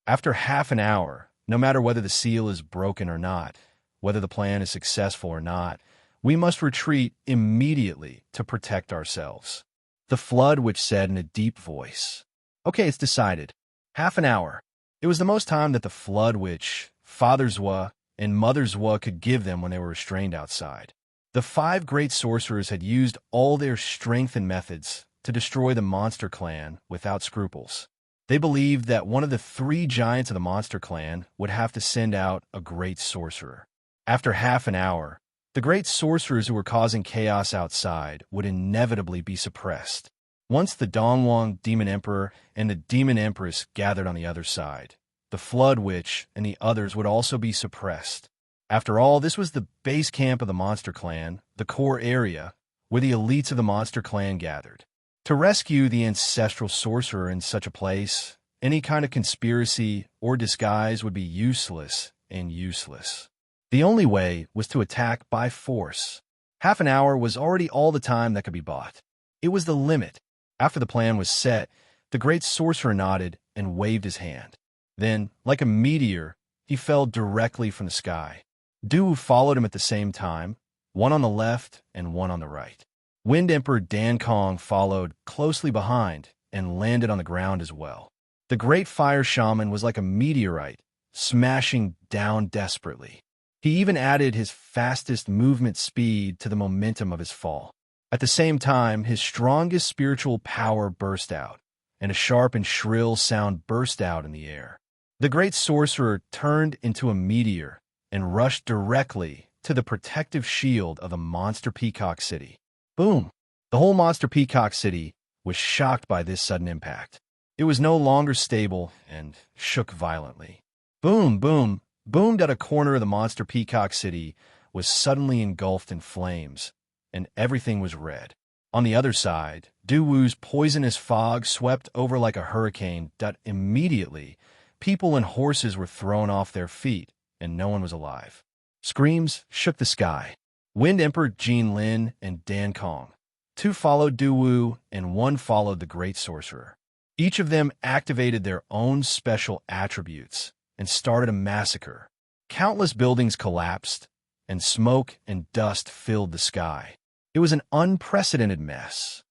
After half an hour, no matter whether the seal is broken or not, whether the plan is successful or not, we must retreat immediately to protect ourselves. The Flood Witch said in a deep voice. Okay, it's decided. Half an hour. It was the most time that the Flood Witch, Father Zhuo, and Mother Zhuo could give them when they were restrained outside. The 5 great sorcerers had used all their strength and methods to destroy the monster clan without scruples. They believed that one of the 3 giants of the monster clan would have to send out a great sorcerer. After half an hour, the great sorcerers who were causing chaos outside would inevitably be suppressed. Once the Dongwang Demon Emperor and the Demon Empress gathered on the other side, the Flood Witch and the others would also be suppressed. After all, this was the base camp of the monster clan, the core area, where the elites of the monster clan gathered. To rescue the ancestral sorcerer in such a place, any kind of conspiracy or disguise would be useless and useless. The only way was to attack by force. Half an hour was already all the time that could be bought. It was the limit. After the plan was set, the great sorcerer nodded and waved his hand. Then, like a meteor, he fell directly from the sky. Du followed him at the same time, one on the left and one on the right. Wind Emperor Dan Kong followed closely behind and landed on the ground as well. The great fire shaman was like a meteorite, smashing down desperately. He even added his fastest movement speed to the momentum of his fall. At the same time, his strongest spiritual power burst out, and a sharp and shrill sound burst out in the air. The great sorcerer turned into a meteor and rushed directly to the protective shield of the Monster Peacock City. Boom! The whole Monster Peacock City was shocked by this sudden impact. It was no longer stable and shook violently. Boom, boom, boomed at a corner of the Monster Peacock City was suddenly engulfed in flames, and everything was red. On the other side, Duwu's poisonous fog swept over like a hurricane that immediately people and horses were thrown off their feet, and no one was alive. Screams shook the sky. Wind Emperor Jin Lin and Dan Kong. 2 followed Duwu, and 1 followed the Great Sorcerer. Each of them activated their own special attributes and started a massacre. Countless buildings collapsed, and smoke and dust filled the sky. It was an unprecedented mess.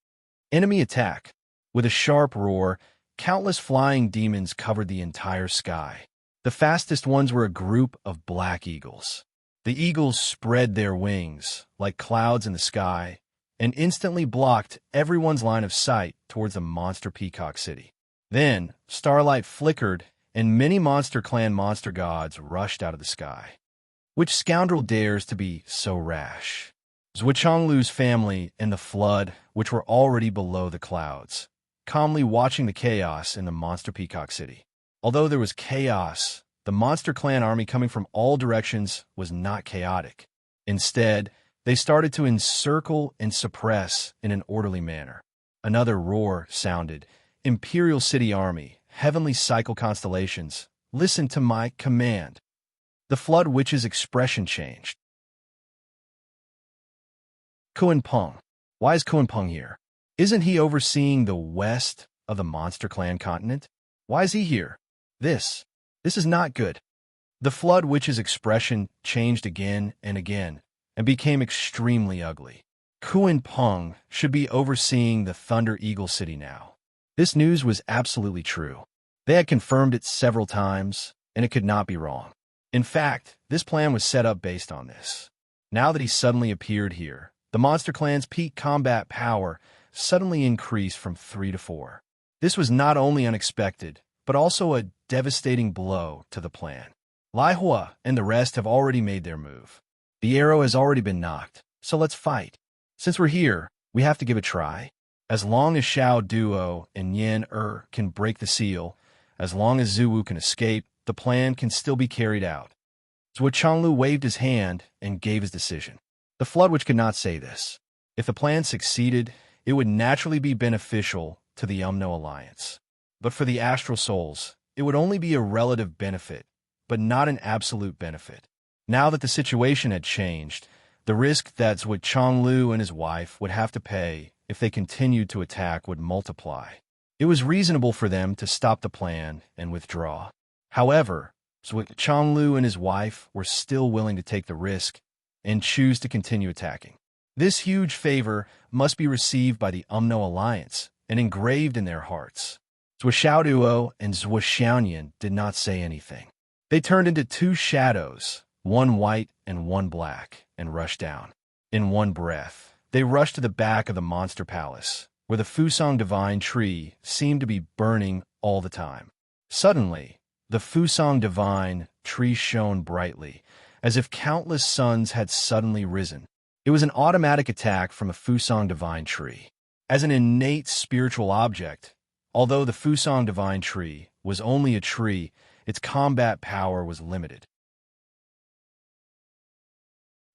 Enemy attack. With a sharp roar, countless flying demons covered the entire sky. The fastest ones were a group of black eagles. The eagles spread their wings, like clouds in the sky, and instantly blocked everyone's line of sight towards the Monster Peacock City. Then, starlight flickered, and many Monster Clan monster gods rushed out of the sky. Which scoundrel dares to be so rash? Zhuchanglu's family and the flood, which were already below the clouds, calmly watching the chaos in the Monster Peacock City. Although there was chaos, the Monster Clan army coming from all directions was not chaotic. Instead, they started to encircle and suppress in an orderly manner. Another roar sounded. Imperial City Army, heavenly cycle constellations, listen to my command. The Flood Witch's expression changed. Kuan Peng. Why is Kuan Peng here? Isn't he overseeing the west of the Monster Clan continent? Why is he here? This is not good. The Flood Witch's expression changed again and again and became extremely ugly. Kuan Peng should be overseeing the Thunder Eagle City now. This news was absolutely true. They had confirmed it several times, and it could not be wrong. In fact, this plan was set up based on this. Now that he suddenly appeared here, the Monster Clan's peak combat power suddenly increased from 3 to 4. This was not only unexpected, but also a devastating blow to the plan. Lai Hua and the rest have already made their move. The arrow has already been knocked, so let's fight. Since we're here, we have to give it a try. As long as Xiao Duo and Yan can break the seal, as long as Zhu Wu can escape, the plan can still be carried out. Zhuo Changlu waved his hand and gave his decision. The Flood Witch could not say this. If the plan succeeded, it would naturally be beneficial to the Umno Alliance. But for the Astral Souls, it would only be a relative benefit, but not an absolute benefit. Now that the situation had changed, the risk that Zhuo Changlu and his wife would have to pay if they continued to attack would multiply. It was reasonable for them to stop the plan and withdraw. However, Zhuo Changlu and his wife were still willing to take the risk and choose to continue attacking. This huge favor must be received by the Umno Alliance and engraved in their hearts. Zhuo Xiaoduo and Zhuo Xiaoyan did not say anything. They turned into two shadows, one white and one black, and rushed down. In one breath, they rushed to the back of the Monster Palace, where the Fusang Divine Tree seemed to be burning all the time. Suddenly, the Fusang Divine Tree shone brightly, as if countless suns had suddenly risen. It was an automatic attack from the Fusang Divine Tree. As an innate spiritual object, although the Fusang Divine Tree was only a tree, its combat power was limited.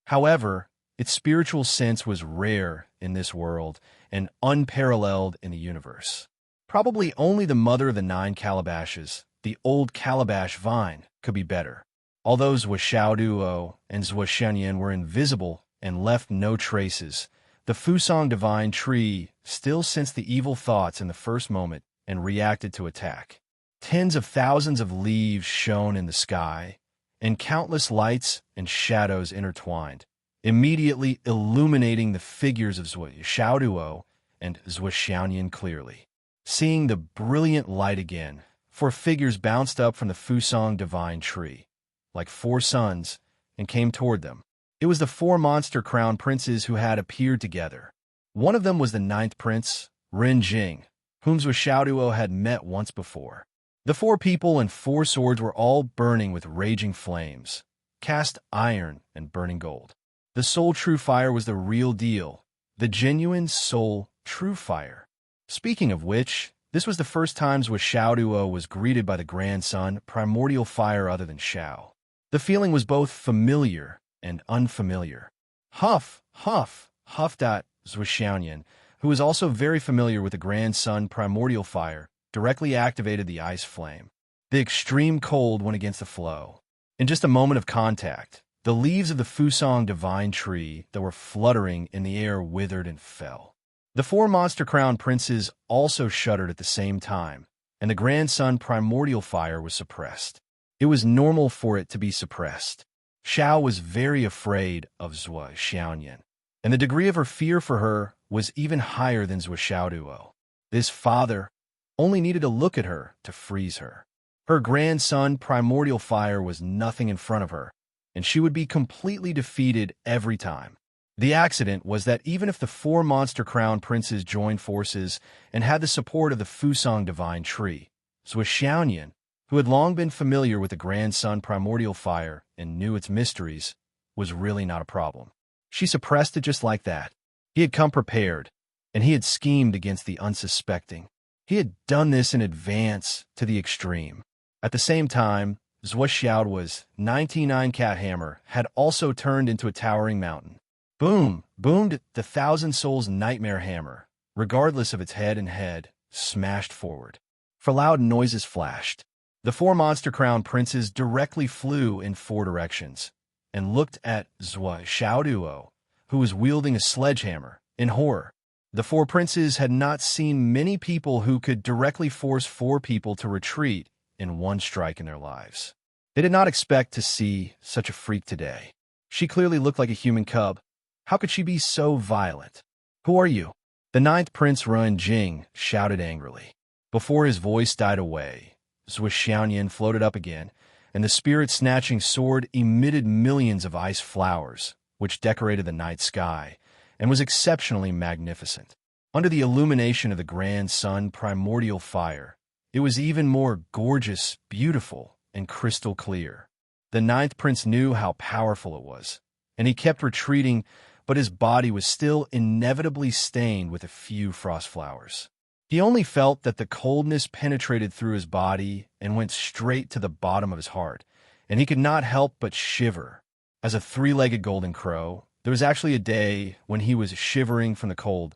However, its spiritual sense was rare in this world and unparalleled in the universe. Probably only the mother of the 9 calabashes, the old calabash vine, could be better. Although Zhuo Xiaoduo and Zhuo Xianyan were invisible and left no traces, the Fusang Divine Tree still sensed the evil thoughts in the first moment and reacted to attack. Tens of thousands of leaves shone in the sky, and countless lights and shadows intertwined, immediately illuminating the figures of Zhuo Xiaoduo and Zhuo Xianyan clearly. Seeing the brilliant light again, 4 figures bounced up from the Fusang Divine Tree, like 4 suns, and came toward them. It was the 4 monster crown princes who had appeared together. One of them was the 9th prince, Ren Jing, whom Zhuo Xiaoduo had met once before. The 4 people and 4 swords were all burning with raging flames, cast iron and burning gold. The soul true fire was the real deal, the genuine soul true fire. Speaking of which, this was the first time Zhuo Xiaoduo was greeted by the grandson, primordial fire other than Xiao. The feeling was both familiar and unfamiliar. Huff, huff, huff. Zhuo Xiaoyan, who was also very familiar with the grandson, primordial fire, directly activated the ice flame. The extreme cold went against the flow. In just a moment of contact, the leaves of the Fusang Divine Tree that were fluttering in the air withered and fell. The 4 monster crown princes also shuddered at the same time, and the grandson primordial fire was suppressed. It was normal for it to be suppressed. Xiao was very afraid of Zhuo Xiaoyan, and the degree of her fear for her was even higher than Zhuo Xiaoduo. This father only needed to look at her to freeze her. Her grandson, primordial fire, was nothing in front of her, and she would be completely defeated every time. The accident was that even if the 4 monster crown princes joined forces and had the support of the Fusang Divine Tree, Zhuo Xiaoyan, who had long been familiar with the grandson primordial fire and knew its mysteries, was really not a problem. She suppressed it just like that. He had come prepared, and he had schemed against the unsuspecting. He had done this in advance to the extreme. At the same time, Zhuoxiao's 99 cat hammer had also turned into a towering mountain. Boom! Boomed the Thousand Souls nightmare hammer, regardless of its head and head, smashed forward. For loud noises flashed. The four monster crown princes directly flew in four directions and looked at Zhuoxiao, who was wielding a sledgehammer, in horror. The four princes had not seen many people who could directly force four people to retreat in one strike in their lives. They did not expect to see such a freak today. She clearly looked like a human cub. How could she be so violent? Who are you? The ninth prince Ren Jing shouted angrily. Before his voice died away, Zhuoxiaoyan floated up again, and the spirit-snatching sword emitted millions of ice flowers, which decorated the night sky, and was exceptionally magnificent. Under the illumination of the grand sun primordial fire, it was even more gorgeous, beautiful, and crystal clear. The ninth prince knew how powerful it was, and he kept retreating, but his body was still inevitably stained with a few frost flowers. He only felt that the coldness penetrated through his body and went straight to the bottom of his heart, and he could not help but shiver. As a three-legged golden crow, there was actually a day when he was shivering from the cold.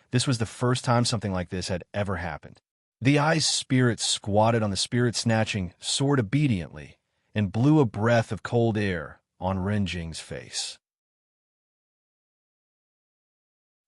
This was the first time something like this had ever happened. The ice spirit squatted on the spirit-snatching sword obediently and blew a breath of cold air on Ren Jing's face.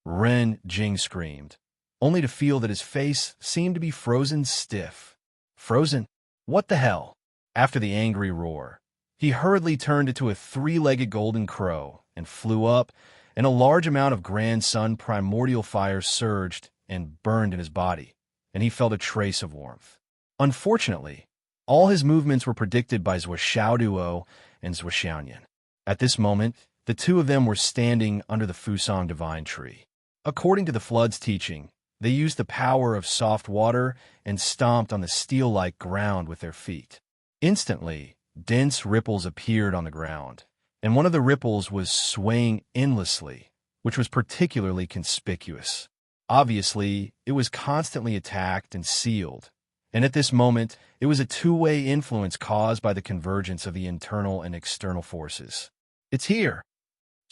Ren Jing screamed, only to feel that his face seemed to be frozen stiff. Frozen? What the hell? After the angry roar, he hurriedly turned into a three-legged golden crow and flew up, and a large amount of grand sun primordial fire surged and burned in his body, and he felt a trace of warmth. Unfortunately, all his movements were predicted by Zhuoxiao and Zhuoxiaoyan. At this moment, the two of them were standing under the Fusang divine tree. According to the flood's teaching, they used the power of soft water and stomped on the steel-like ground with their feet. Instantly, dense ripples appeared on the ground, and one of the ripples was swaying endlessly, which was particularly conspicuous. Obviously, it was constantly attacked and sealed, and at this moment, it was a two-way influence caused by the convergence of the internal and external forces. It's here!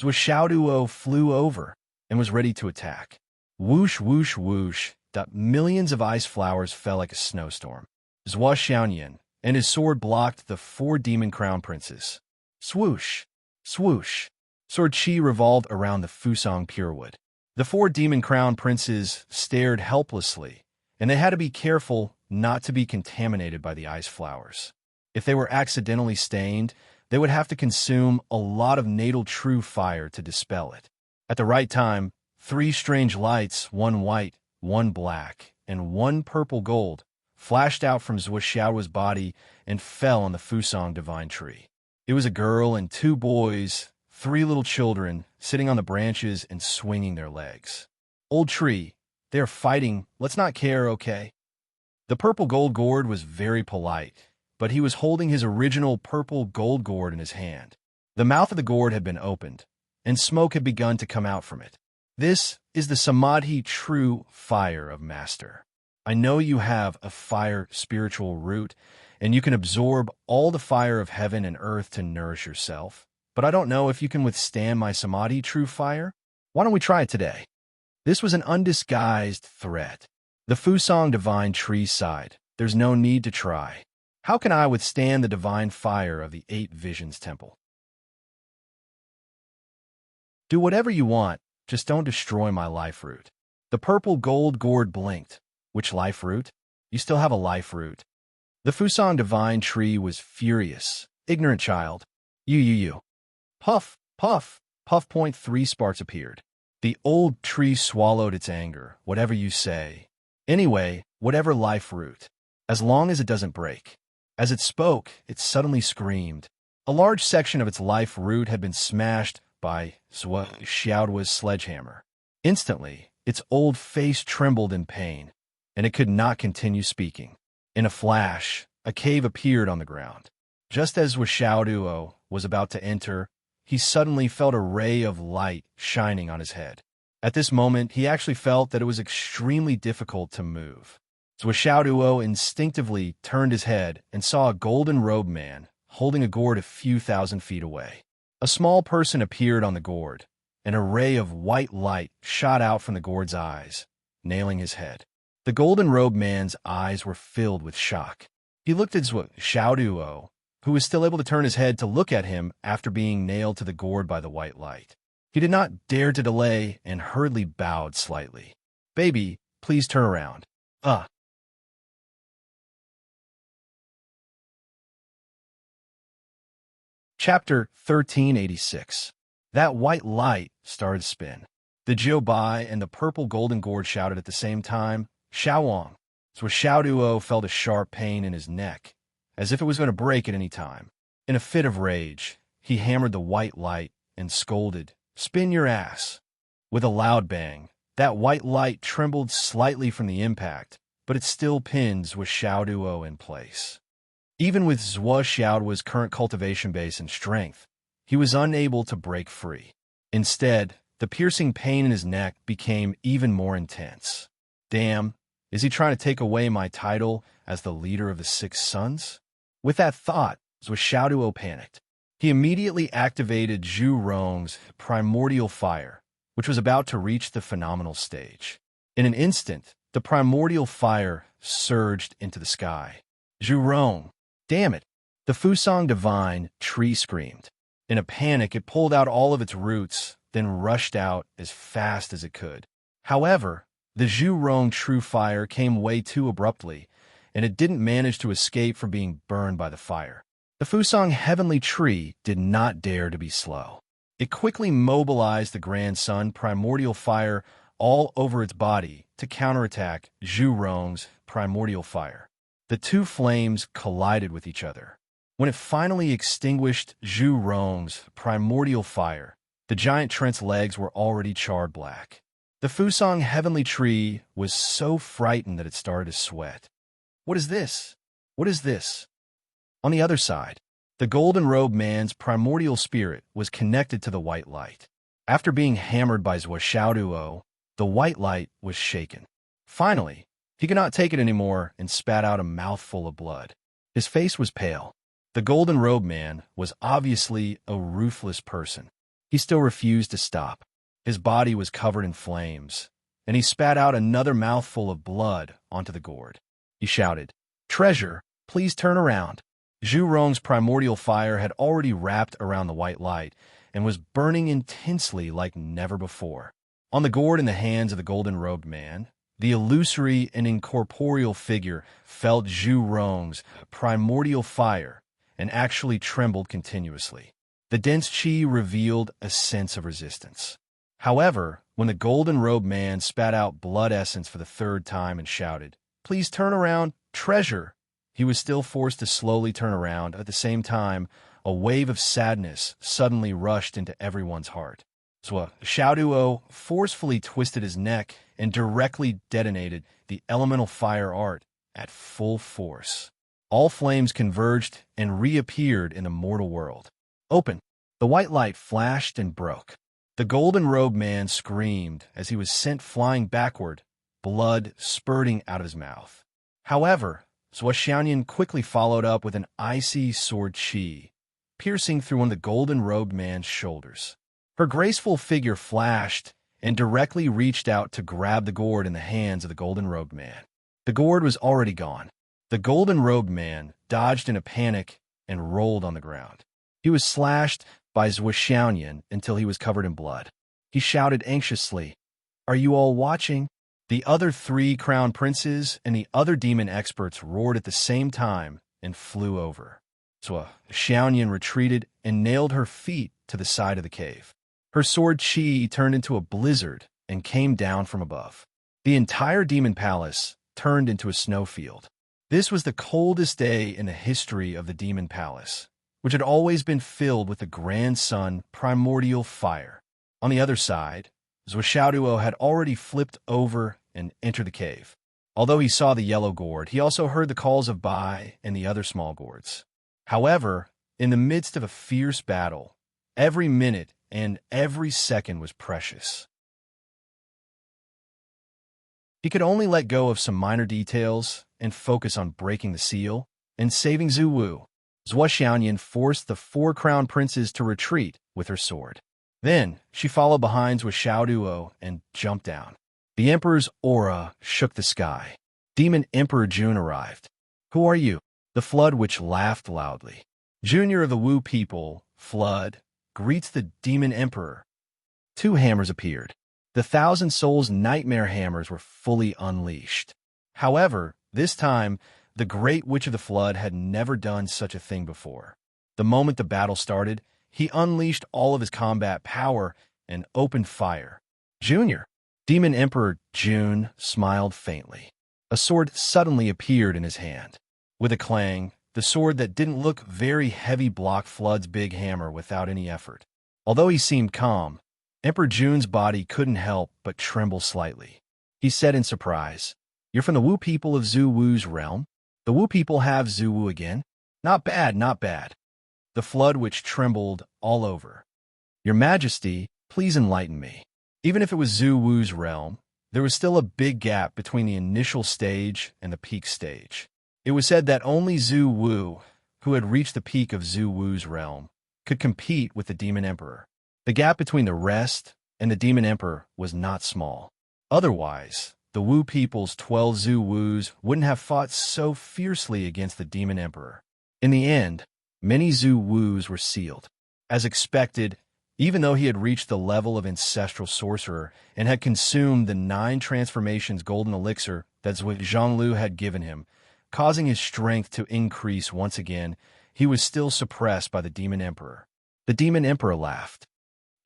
Zhuoxiao flew over and was ready to attack. Whoosh, whoosh, whoosh, millions of ice flowers fell like a snowstorm. Zhuoxiaoyan and his sword blocked the four demon crown princes. Swoosh, swoosh. Sword chi revolved around the Fusang purewood. The four demon crown princes stared helplessly, and they had to be careful not to be contaminated by the ice flowers. If they were accidentally stained, they would have to consume a lot of natal true fire to dispel it. At the right time, three strange lights, one white, one black, and one purple gold, flashed out from Zhuoxiao's body and fell on the Fusang divine tree. It was a girl and two boys, three little children, sitting on the branches and swinging their legs. Old tree, they are fighting, let's not care, okay? The purple gold gourd was very polite, but he was holding his original purple gold gourd in his hand. The mouth of the gourd had been opened, and smoke had begun to come out from it. This is the Samadhi true fire of Master. I know you have a fire spiritual root, and you can absorb all the fire of heaven and earth to nourish yourself, but I don't know if you can withstand my Samadhi true fire. Why don't we try it today? This was an undisguised threat. The Fusang divine tree sighed. There's no need to try. How can I withstand the divine fire of the Eight Visions Temple? Do whatever you want, just don't destroy my life root. The purple gold gourd blinked. Which life root? You still have a life root. The Fusang divine tree was furious. Ignorant child. You. Puff, puff, puff. Three sparks appeared. The old tree swallowed its anger. Whatever you say. Anyway, whatever life root. As long as it doesn't break. As it spoke, it suddenly screamed. A large section of its life root had been smashed by Zhuoxiao's sledgehammer. Instantly, its old face trembled in pain, and it could not continue speaking. In a flash, a cave appeared on the ground. Just as Zhuoxiao was about to enter, he suddenly felt a ray of light shining on his head. At this moment, he actually felt that it was extremely difficult to move. Zhuo instinctively turned his head and saw a golden-robed man holding a gourd a few thousand feet away. A small person appeared on the gourd, and a ray of white light shot out from the gourd's eyes, nailing his head. The golden-robed man's eyes were filled with shock. He looked at Zhuo, who was still able to turn his head to look at him after being nailed to the gourd by the white light. He did not dare to delay and hurriedly bowed slightly. "Baby, please turn around." Chapter 1386. That white light started to spin. The Jiubai and the purple golden gourd shouted at the same time, "Xiaowang." So Xiaoduo felt a sharp pain in his neck, as if it was going to break at any time. In a fit of rage, he hammered the white light and scolded, "Spin your ass." With a loud bang, that white light trembled slightly from the impact, but it still pinned Xiaoduo in place. Even with Xiaoduo's current cultivation base and strength, he was unable to break free. Instead, the piercing pain in his neck became even more intense. Damn, is he trying to take away my title as the leader of the Six Sons? With that thought, Xiaoduo panicked. He immediately activated Zhu Rong's primordial fire, which was about to reach the phenomenal stage. In an instant, the primordial fire surged into the sky. "Zhu Rong! Damn it!" The Fusang Divine tree screamed. In a panic, it pulled out all of its roots, then rushed out as fast as it could. However, the Zhu Rong true fire came way too abruptly, and it didn't manage to escape from being burned by the fire. The Fusang Heavenly Tree did not dare to be slow. It quickly mobilized the Grand Sun primordial fire all over its body to counterattack Zhu Rong's primordial fire. The two flames collided with each other. When it finally extinguished Zhu Rong's primordial fire, the giant Trent's legs were already charred black. The Fusang Heavenly Tree was so frightened that it started to sweat. "What is this? What is this?" On the other side, the golden-robed man's primordial spirit was connected to the white light. After being hammered by Xiaoduo, the white light was shaken. Finally, he could not take it anymore and spat out a mouthful of blood. His face was pale. The golden-robed man was obviously a ruthless person. He still refused to stop. His body was covered in flames, and he spat out another mouthful of blood onto the gourd. He shouted, "Treasure, please turn around." Zhu Rong's primordial fire had already wrapped around the white light and was burning intensely like never before. On the gourd in the hands of the golden-robed man, the illusory and incorporeal figure felt Zhu Rong's primordial fire and actually trembled continuously. The dense qi revealed a sense of resistance. However, when the golden-robed man spat out blood essence for the third time and shouted, "Please turn around, treasure," he was still forced to slowly turn around. At the same time, a wave of sadness suddenly rushed into everyone's heart. So Xiaoduo forcefully twisted his neck and directly detonated the elemental fire art at full force. All flames converged and reappeared in the mortal world. Open! The white light flashed and broke. The golden-robed man screamed as he was sent flying backward, blood spurting out of his mouth. However, Xiaoyan quickly followed up with an icy sword qi, piercing through one of the golden-robed man's shoulders. Her graceful figure flashed and directly reached out to grab the gourd in the hands of the golden-robed man. The gourd was already gone. The golden-robed man dodged in a panic and rolled on the ground. He was slashed by Xiaoyan until he was covered in blood. He shouted anxiously, "Are you all watching?" The other three crown princes and the other demon experts roared at the same time and flew over. So Xiaoyan retreated and nailed her feet to the side of the cave. Her sword qi turned into a blizzard and came down from above. The entire demon palace turned into a snowfield. This was the coldest day in the history of the demon palace, which had always been filled with the Grand Sun primordial fire. On the other side, Xiaoduo had already flipped over and entered the cave. Although he saw the yellow gourd, he also heard the calls of Bai and the other small gourds. However, in the midst of a fierce battle, Every minute and every second was precious. He could only let go of some minor details and focus on breaking the seal and saving Zhu Wu. Zhou Xiaoyan forced the four crown princes to retreat with her sword. Then she followed behind with Xiao Duo and jumped down. The emperor's aura shook the sky. Demon Emperor Jun arrived. "Who are you?" The Flood Witch laughed loudly. "Junior of the Wu people, Flood, greets the Demon Emperor." Two hammers appeared. The Thousand Souls nightmare hammers were fully unleashed. However, this time, the Great Witch of the Flood had never done such a thing before. The moment the battle started, he unleashed all of his combat power and opened fire. "Junior." Demon Emperor Jun smiled faintly. A sword suddenly appeared in his hand. With a clang, the sword that didn't look very heavy blocked Flood's big hammer without any effort. Although he seemed calm, Emperor Jun's body couldn't help but tremble slightly. He said in surprise, "You're from the Wu people of Zhu Wu's realm? The Wu people have Zhu Wu again? Not bad, not bad." The Flood Witch trembled all over. "Your Majesty, please enlighten me." Even if it was Zhu Wu's realm, there was still a big gap between the initial stage and the peak stage. It was said that only Zhu Wu, who had reached the peak of Zhu Wu's realm, could compete with the Demon Emperor. The gap between the rest and the Demon Emperor was not small. Otherwise, the Wu people's 12 Zhu Wus wouldn't have fought so fiercely against the Demon Emperor. In the end, many Zhu Wus were sealed. As expected, even though he had reached the level of ancestral sorcerer and had consumed the 9 transformations golden elixir that Zhui Zhonglu had given him, causing his strength to increase once again, he was still suppressed by the Demon Emperor. The Demon Emperor laughed.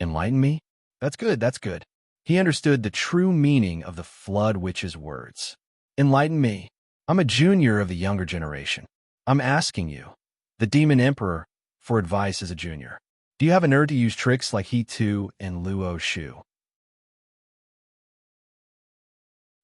"Enlighten me? That's good, that's good." He understood the true meaning of the Flood Witch's words. "Enlighten me. I'm a junior of the younger generation. I'm asking you, the Demon Emperor, for advice as a junior. Do you have a nerve to use tricks like He Tu and Luo Shu?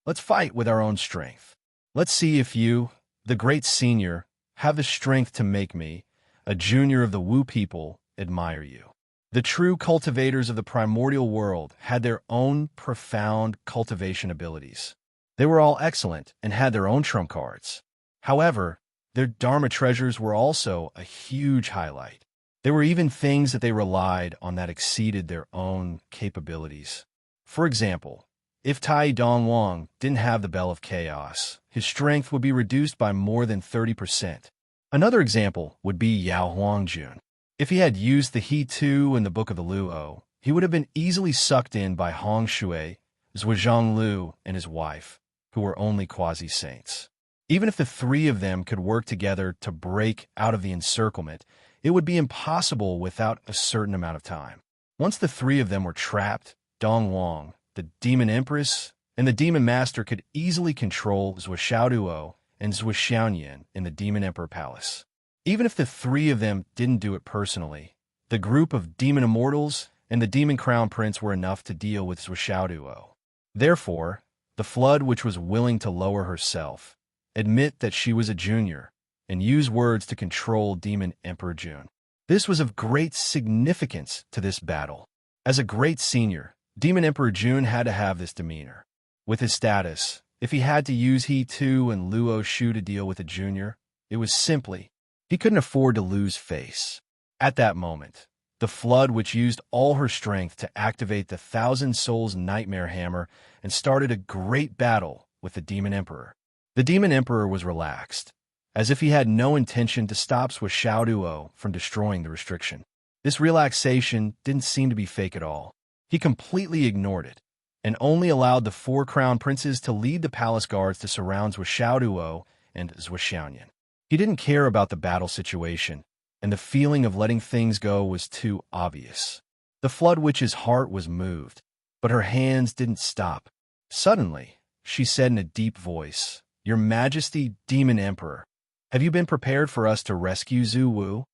Let's fight with our own strength. Let's see if you, the great senior, have the strength to make me, a junior of the Wu people, admire you." The true cultivators of the primordial world had their own profound cultivation abilities. They were all excellent and had their own trump cards. However, their Dharma treasures were also a huge highlight. There were even things that they relied on that exceeded their own capabilities. For example, if Tai Dongwang didn't have the Bell of Chaos, his strength would be reduced by more than 30%. Another example would be Yao Huangjun. If he had used the He Tu in the Book of the Luo, he would have been easily sucked in by Hong Shui, Zhui Zhonglu, and his wife, who were only quasi-saints. Even if the three of them could work together to break out of the encirclement, it would be impossible without a certain amount of time. Once the three of them were trapped, Dongwang, the Demon Empress, and the Demon Master could easily control Zhui Xiaoduo and Zhui Xiaoyan in the Demon Emperor Palace. Even if the three of them didn't do it personally, the group of Demon Immortals and the Demon Crown Prince were enough to deal with Zhui Xiaoduo. Therefore, the Flood Witch was willing to lower herself, admit that she was a junior, and use words to control Demon Emperor Jun. This was of great significance to this battle. As a great senior, Demon Emperor Jun had to have this demeanor. With his status, if he had to use He Tu and Luo Shu to deal with a junior, it was simply, he couldn't afford to lose face. At that moment, the Flood Witch used all her strength to activate the Thousand Souls Nightmare Hammer and started a great battle with the Demon Emperor. The Demon Emperor was relaxed, as if he had no intention to stop Zhui Xiaoduo from destroying the restriction. This relaxation didn't seem to be fake at all. He completely ignored it, and only allowed the 4 crown princes to lead the palace guards to surround Zhui Xiaoduo and Zhui Xiaoyan. He didn't care about the battle situation, and the feeling of letting things go was too obvious. The Flood Witch's heart was moved, but her hands didn't stop. Suddenly, she said in a deep voice, "Your Majesty, Demon Emperor, have you been prepared for us to rescue Zhu Wu?"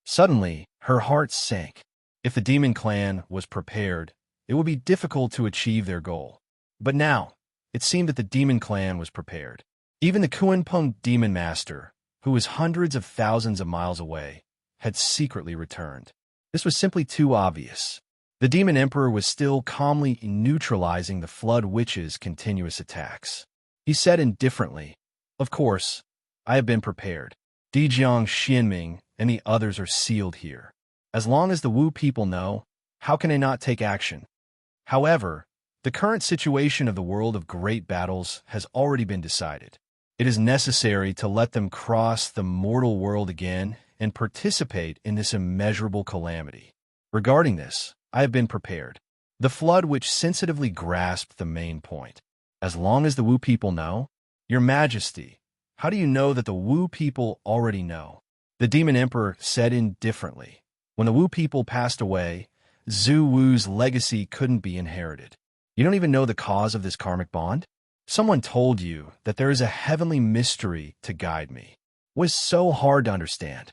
Suddenly, her heart sank. If the Demon Clan was prepared, it would be difficult to achieve their goal. But now, it seemed that the Demon Clan was prepared. Even the Kunpeng Demon Master, who was hundreds of thousands of miles away, had secretly returned. This was simply too obvious. The Demon Emperor was still calmly neutralizing the Flood Witch's continuous attacks. He said indifferently, "Of course, I have been prepared. Dijiang, Xianming, and the others are sealed here. As long as the Wu people know, how can they not take action? However, the current situation of the world of great battles has already been decided. It is necessary to let them cross the mortal world again and participate in this immeasurable calamity. Regarding this, I have been prepared." The Flood Witch sensitively grasped the main point. "As long as the Wu people know? Your Majesty, how do you know that the Wu people already know?" The Demon Emperor said indifferently, "When the Wu people passed away, Zhu Wu's legacy couldn't be inherited. You don't even know the cause of this karmic bond? Someone told you that there is a heavenly mystery to guide me. It was so hard to understand."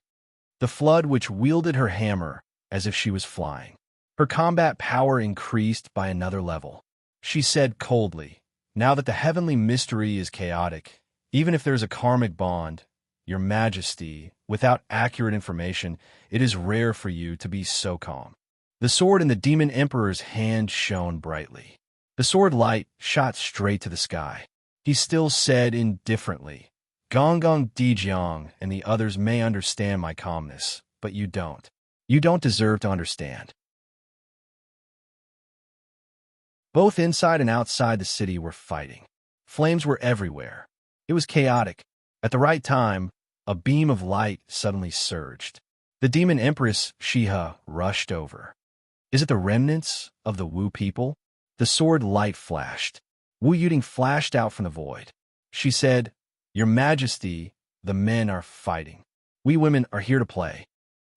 The Flood Witch wielded her hammer as if she was flying. Her combat power increased by another level. She said coldly, "Now that the heavenly mystery is chaotic, even if there's a karmic bond, Your Majesty, without accurate information, it is rare for you to be so calm." The sword in the Demon Emperor's hand shone brightly. The sword light shot straight to the sky. He still said indifferently, "Gonggong Dijiang and the others may understand my calmness, but you don't. You don't deserve to understand." Both inside and outside the city were fighting. Flames were everywhere. It was chaotic. At the right time, a beam of light suddenly surged. The Demon Empress Shiha rushed over. "Is it the remnants of the Wu people?" The sword light flashed. Wu Yuding flashed out from the void. She said, "Your Majesty, the men are fighting. We women are here to play."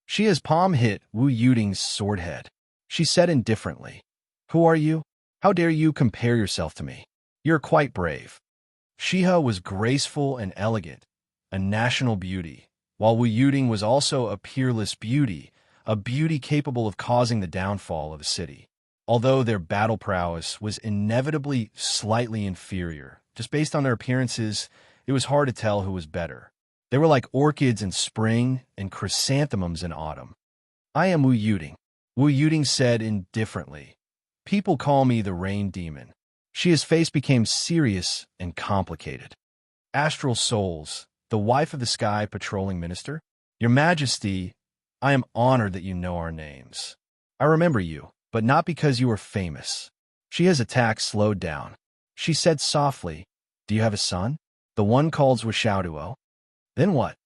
Shiha's palm hit Wu Yuding's sword head. She said indifferently, "Who are you? How dare you compare yourself to me? You're quite brave." Shiha was graceful and elegant, a national beauty, while Wu Yuding was also a peerless beauty, a beauty capable of causing the downfall of a city. Although their battle prowess was inevitably slightly inferior, just based on their appearances, it was hard to tell who was better. They were like orchids in spring and chrysanthemums in autumn. "I am Wu Yuding," Wu Yuding said indifferently. "People call me the Rain Demon." Shia's face became serious and complicated. "Astral Souls, the wife of the Sky Patrolling Minister? Your Majesty, I am honored that you know our names. I remember you, but not because you are famous." Shia's attack slowed down. She said softly, "Do you have a son? The one called Zhuo?" "Then what?"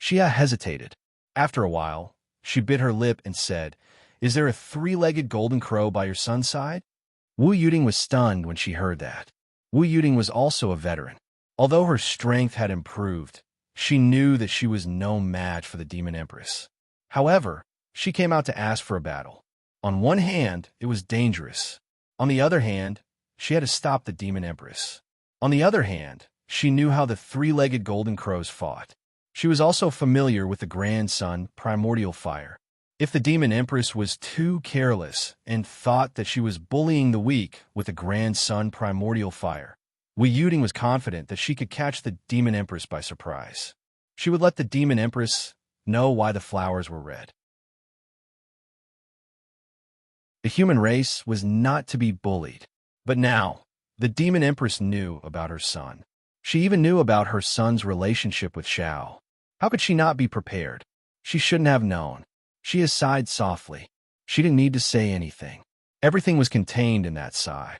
Shia hesitated. After a while, she bit her lip and said, "Is there a three-legged golden crow by your son's side?" Wu Yuding was stunned when she heard that. Wu Yuding was also a veteran. Although her strength had improved, she knew that she was no match for the Demon Empress. However, she came out to ask for a battle. On one hand, it was dangerous. On the other hand, she had to stop the Demon Empress. On the other hand, she knew how the three-legged golden crows fought. She was also familiar with the grandson, Primordial Fire. If the Demon Empress was too careless and thought that she was bullying the weak with the grandson, Primordial Fire, Wu Yuding was confident that she could catch the Demon Empress by surprise. She would let the Demon Empress know why the flowers were red. The human race was not to be bullied. But now, the Demon Empress knew about her son. She even knew about her son's relationship with Xiao. How could she not be prepared? She shouldn't have known. She sighed softly. She didn't need to say anything. Everything was contained in that sigh.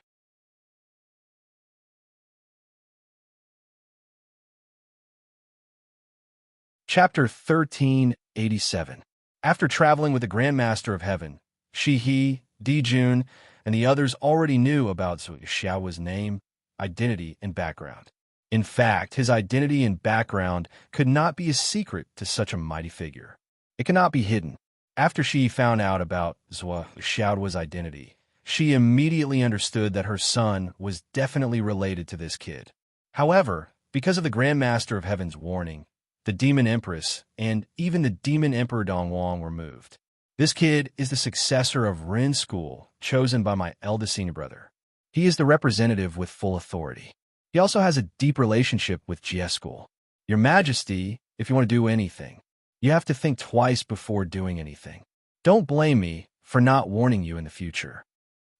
Chapter 1387. After traveling with the Grand Master of Heaven, Shi-He, Di-Jun, and the others already knew about Xiao's name, identity, and background. In fact, his identity and background could not be a secret to such a mighty figure. It cannot be hidden. After she found out about Xiao's identity, she immediately understood that her son was definitely related to this kid. However, because of the Grand Master of Heaven's warning, the Demon Empress and even the Demon Emperor Dongwang were moved. This kid is the successor of Ren School, chosen by my eldest senior brother. He is the representative with full authority. He also has a deep relationship with Jie School. Your Majesty, if you want to do anything, you have to think twice before doing anything. Don't blame me for not warning you in the future.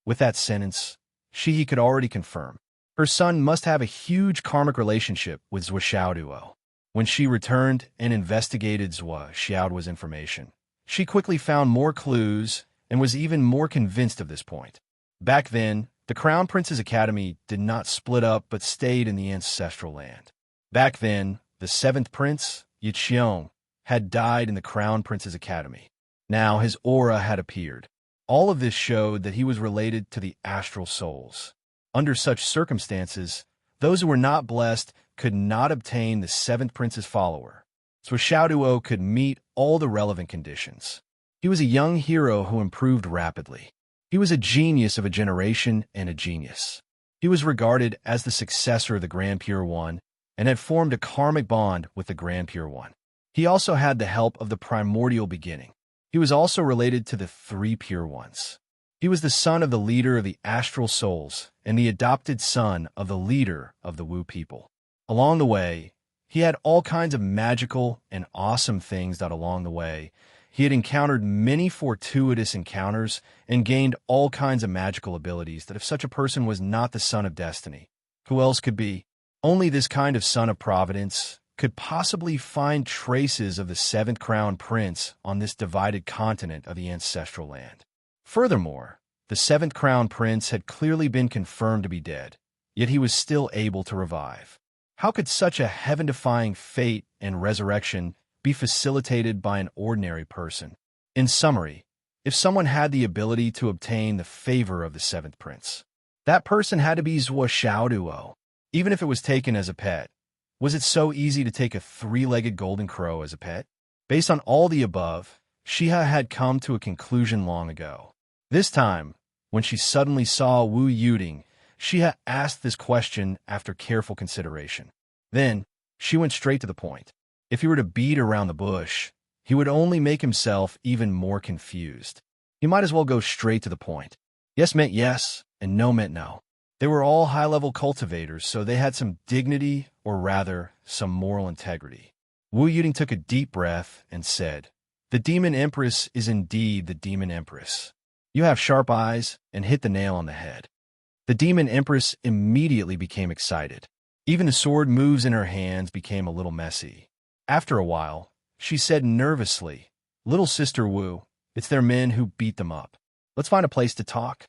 With that sentence, he could already confirm. Her son must have a huge karmic relationship with Zhuo Xiaoduo. When she returned and investigated Zhuo Xiaoduo's information, she quickly found more clues and was even more convinced of this point. Back then, the Crown Prince's Academy did not split up but stayed in the ancestral land. Back then, the seventh prince, Yiqiong, had died in the Crown Prince's Academy. Now his aura had appeared. All of this showed that he was related to the astral souls. Under such circumstances, those who were not blessed could not obtain the seventh prince's follower. So Xiaoduo could meet all the relevant conditions. He was a young hero who improved rapidly. He was a genius of a generation and a genius. He was regarded as the successor of the Grand Pure One and had formed a karmic bond with the Grand Pure One. He also had the help of the primordial beginning. He was also related to the three Pure Ones. He was the son of the leader of the astral souls and the adopted son of the leader of the Wu people. Along the way, he had all kinds of magical and awesome things that along the way. He had encountered many fortuitous encounters and gained all kinds of magical abilities that if such a person was not the son of destiny, who else could be? Only this kind of son of providence could possibly find traces of the seventh crown prince on this divided continent of the ancestral land. Furthermore, the seventh crown prince had clearly been confirmed to be dead, yet he was still able to revive. How could such a heaven-defying fate and resurrection be facilitated by an ordinary person? In summary, if someone had the ability to obtain the favor of the seventh prince, that person had to be Zhuo Xiaoduo, even if it was taken as a pet. Was it so easy to take a three-legged golden crow as a pet? Based on all the above, Shiha had come to a conclusion long ago. This time, when she suddenly saw Wu Yuding, Shiha asked this question after careful consideration. Then, she went straight to the point. If he were to beat around the bush, he would only make himself even more confused. He might as well go straight to the point. Yes meant yes, and no meant no. They were all high-level cultivators, so they had some dignity, or rather, some moral integrity. Wu Yuding took a deep breath and said, "The Demon Empress is indeed the Demon Empress. You have sharp eyes and hit the nail on the head." The Demon Empress immediately became excited. Even the sword moves in her hands became a little messy. After a while, she said nervously, "Little Sister Wu, it's their men who beat them up. Let's find a place to talk."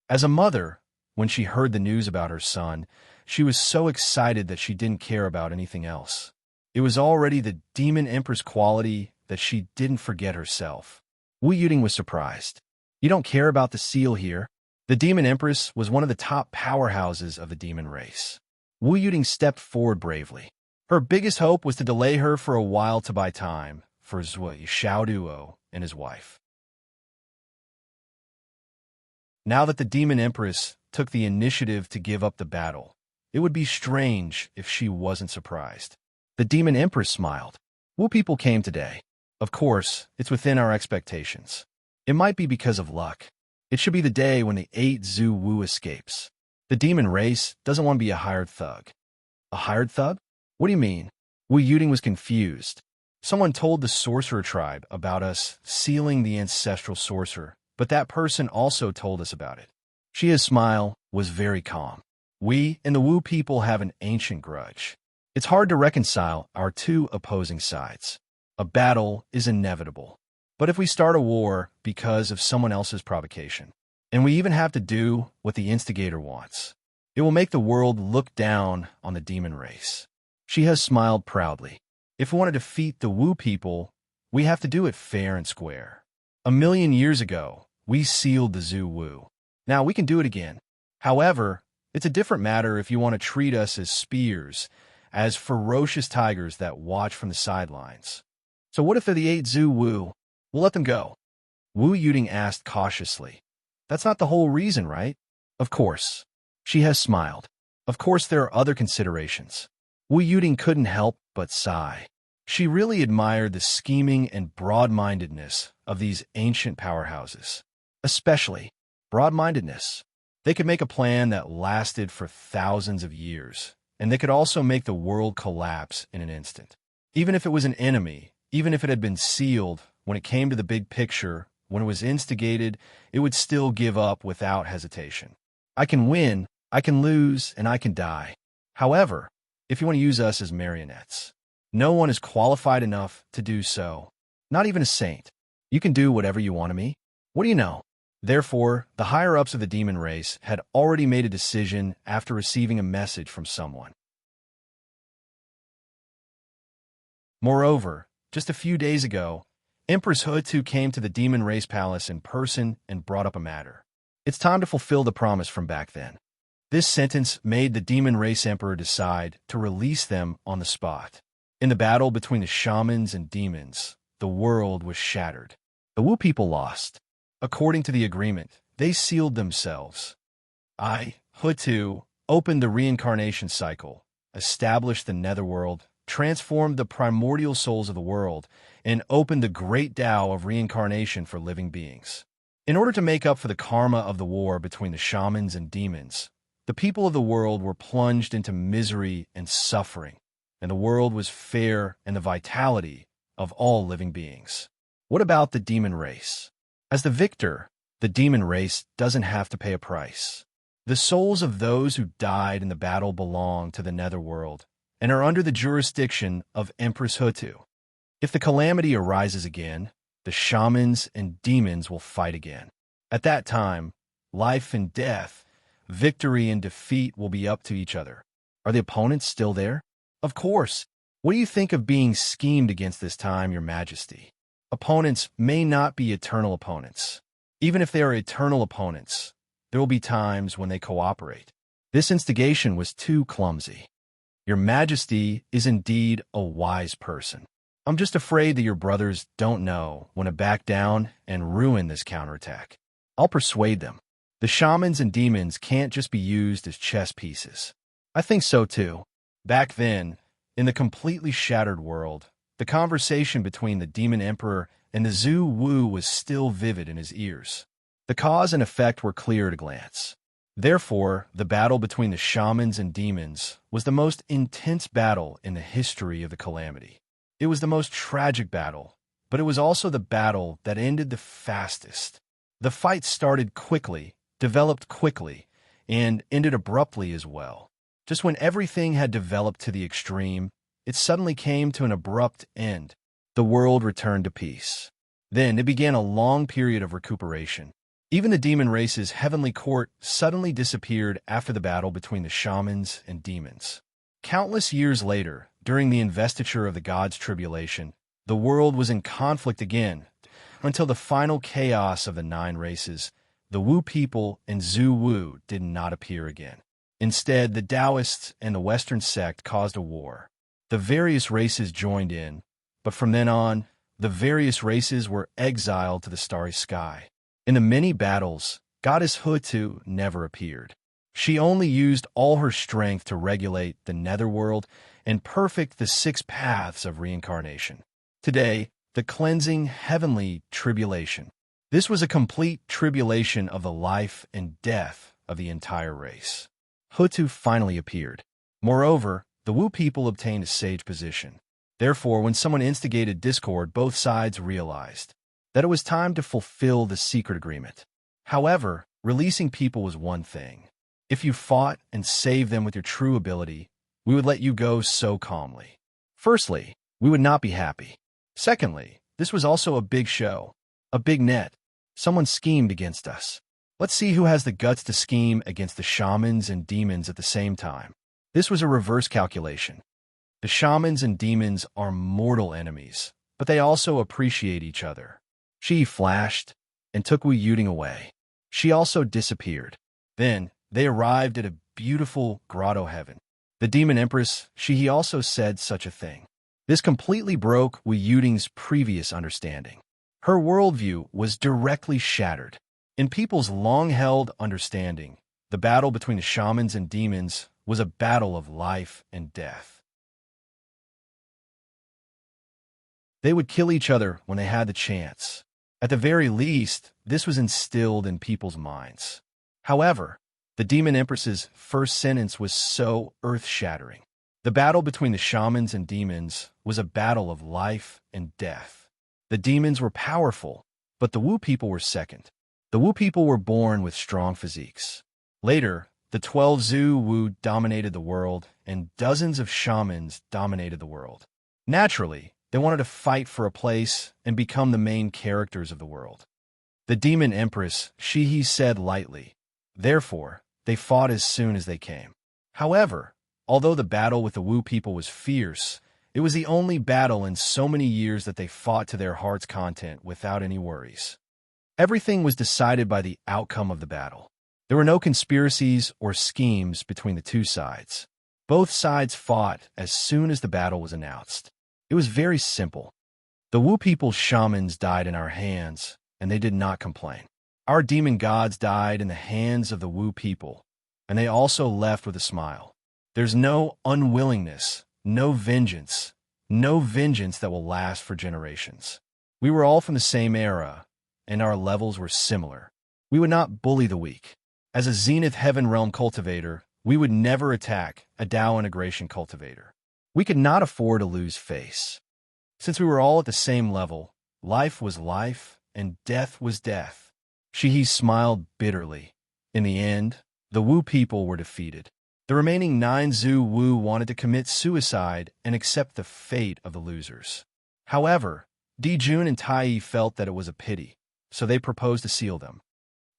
As a mother, when she heard the news about her son, she was so excited that she didn't care about anything else. It was already the Demon Empress quality that she didn't forget herself. Wu Yuding was surprised. "You don't care about the seal here?" The Demon Empress was one of the top powerhouses of the demon race. Wu Yuding stepped forward bravely. Her biggest hope was to delay her for a while to buy time for Zhuo Xiaoduo and his wife. Now that the Demon Empress took the initiative to give up the battle, it would be strange if she wasn't surprised. The Demon Empress smiled. "Wu people came today. Of course, it's within our expectations. It might be because of luck. It should be the day when the 8 Zhu Wu escapes. The demon race doesn't want to be a hired thug." "A hired thug? What do you mean?" Wu Yuding was confused. "Someone told the sorcerer tribe about us sealing the ancestral sorcerer, but that person also told us about it." Shia's smile was very calm. "We and the Wu people have an ancient grudge. It's hard to reconcile our two opposing sides. A battle is inevitable. But if we start a war because of someone else's provocation, and we even have to do what the instigator wants, it will make the world look down on the demon race." Shihha smiled proudly. "If we want to defeat the Wu people, we have to do it fair and square. 1,000,000 years ago, we sealed the Zhu Wu. Now we can do it again. However, it's a different matter if you want to treat us as spears, as ferocious tigers that watch from the sidelines. So what if they're the 8 Zhu Wu? We'll let them go." Wu Yuding asked cautiously. "That's not the whole reason, right?" "Of course." Shihha smiled. "Of course there are other considerations." Wu Yuding couldn't help but sigh. She really admired the scheming and broad-mindedness of these ancient powerhouses. Especially broad-mindedness. They could make a plan that lasted for thousands of years, and they could also make the world collapse in an instant. Even if it was an enemy, even if it had been sealed, when it came to the big picture, when it was instigated, it would still give up without hesitation. I can win, I can lose, and I can die. However, if you want to use us as marionettes, no one is qualified enough to do so. Not even a saint. You can do whatever you want to me. What do you know? Therefore, the higher-ups of the demon race had already made a decision after receiving a message from someone. Moreover, just a few days ago, Empress Hutu came to the demon race palace in person and brought up a matter. It's time to fulfill the promise from back then. This sentence made the demon race emperor decide to release them on the spot. In the battle between the shamans and demons, the world was shattered. The Wu people lost. According to the agreement, they sealed themselves. I, Hutu, opened the reincarnation cycle, established the netherworld, transformed the primordial souls of the world, and opened the great Tao of reincarnation for living beings. In order to make up for the karma of the war between the shamans and demons, the people of the world were plunged into misery and suffering, and the world was fair and the vitality of all living beings. What about the demon race? As the victor, the demon race doesn't have to pay a price. The souls of those who died in the battle belong to the netherworld and are under the jurisdiction of Empress Hutu. If the calamity arises again, the shamans and demons will fight again. At that time, life and death, victory and defeat will be up to each other. Are the opponents still there? Of course. What do you think of being schemed against this time, Your Majesty? Opponents may not be eternal opponents. Even if they are eternal opponents, there will be times when they cooperate. This instigation was too clumsy. Your Majesty is indeed a wise person. I'm just afraid that your brothers don't know when to back down and ruin this counterattack. I'll persuade them. The shamans and demons can't just be used as chess pieces. I think so too. Back then, in the completely shattered world, the conversation between the demon emperor and the Zhu Wu was still vivid in his ears. The cause and effect were clear at a glance. Therefore, the battle between the shamans and demons was the most intense battle in the history of the calamity. It was the most tragic battle, but it was also the battle that ended the fastest. The fight started quickly, developed quickly, and ended abruptly as well. Just when everything had developed to the extreme, it suddenly came to an abrupt end. The world returned to peace. Then it began a long period of recuperation. Even the demon race's heavenly court suddenly disappeared after the battle between the shamans and demons. Countless years later, during the investiture of the gods' tribulation, the world was in conflict again, until the final chaos of the 9 races, the Wu people and Zhu Wu did not appear again. Instead, the Taoists and the Western sect caused a war. The various races joined in, but from then on, the various races were exiled to the starry sky. In the many battles, Goddess Hutu never appeared. She only used all her strength to regulate the netherworld and perfect the 6 paths of reincarnation. Today, the cleansing heavenly tribulation. This was a complete tribulation of the life and death of the entire race. Hutu finally appeared. Moreover, the Wu people obtained a sage position. Therefore, when someone instigated discord, both sides realized that it was time to fulfill the secret agreement. However, releasing people was one thing. If you fought and saved them with your true ability, we would let you go so calmly. Firstly, we would not be happy. Secondly, this was also a big show, a big net. Someone schemed against us. Let's see who has the guts to scheme against the shamans and demons at the same time. This was a reverse calculation. The shamans and demons are mortal enemies, but they also appreciate each other. She flashed and took Wu Yuding away. She also disappeared. Then, they arrived at a beautiful grotto heaven. The demon empress, she also said such a thing. This completely broke Wu Yuding's previous understanding. Her worldview was directly shattered. In people's long-held understanding, the battle between the shamans and demons was a battle of life and death. They would kill each other when they had the chance. At the very least, this was instilled in people's minds. However, the demon empress's first sentence was so earth-shattering. The battle between the shamans and demons was a battle of life and death. The demons were powerful, but the Wu people were second. The Wu people were born with strong physiques. Later, the 12 Zhu Wu dominated the world, and dozens of shamans dominated the world. Naturally, they wanted to fight for a place and become the main characters of the world. The demon empress, she said lightly. Therefore, they fought as soon as they came. However, although the battle with the Wu people was fierce, it was the only battle in so many years that they fought to their heart's content without any worries. Everything was decided by the outcome of the battle. There were no conspiracies or schemes between the two sides. Both sides fought as soon as the battle was announced. It was very simple. The Wu people's shamans died in our hands, and they did not complain. Our demon gods died in the hands of the Wu people, and they also left with a smile. There's no unwillingness, no vengeance that will last for generations. We were all from the same era, and our levels were similar. We would not bully the weak. As a Zenith Heaven Realm cultivator, we would never attack a Dao integration cultivator. We could not afford to lose face. Since we were all at the same level, life was life, and death was death. She smiled bitterly. In the end, the Wu people were defeated. The remaining 9 Zhu Wu wanted to commit suicide and accept the fate of the losers. However, Dijun and Tai felt that it was a pity, so they proposed to seal them.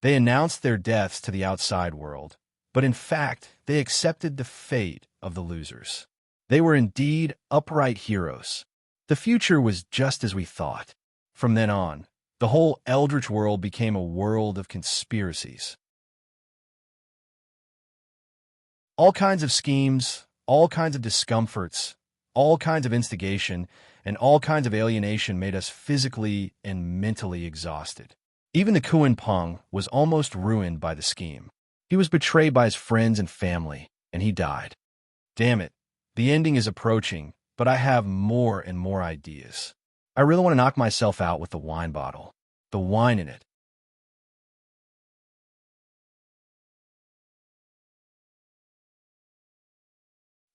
They announced their deaths to the outside world, but in fact, they accepted the fate of the losers. They were indeed upright heroes. The future was just as we thought. From then on, the whole Eldritch world became a world of conspiracies. All kinds of schemes, all kinds of discomforts, all kinds of instigation, and all kinds of alienation made us physically and mentally exhausted. Even the Kuan Peng was almost ruined by the scheme. He was betrayed by his friends and family, and he died. Damn it, the ending is approaching, but I have more and more ideas. I really want to knock myself out with the wine bottle. The wine in it.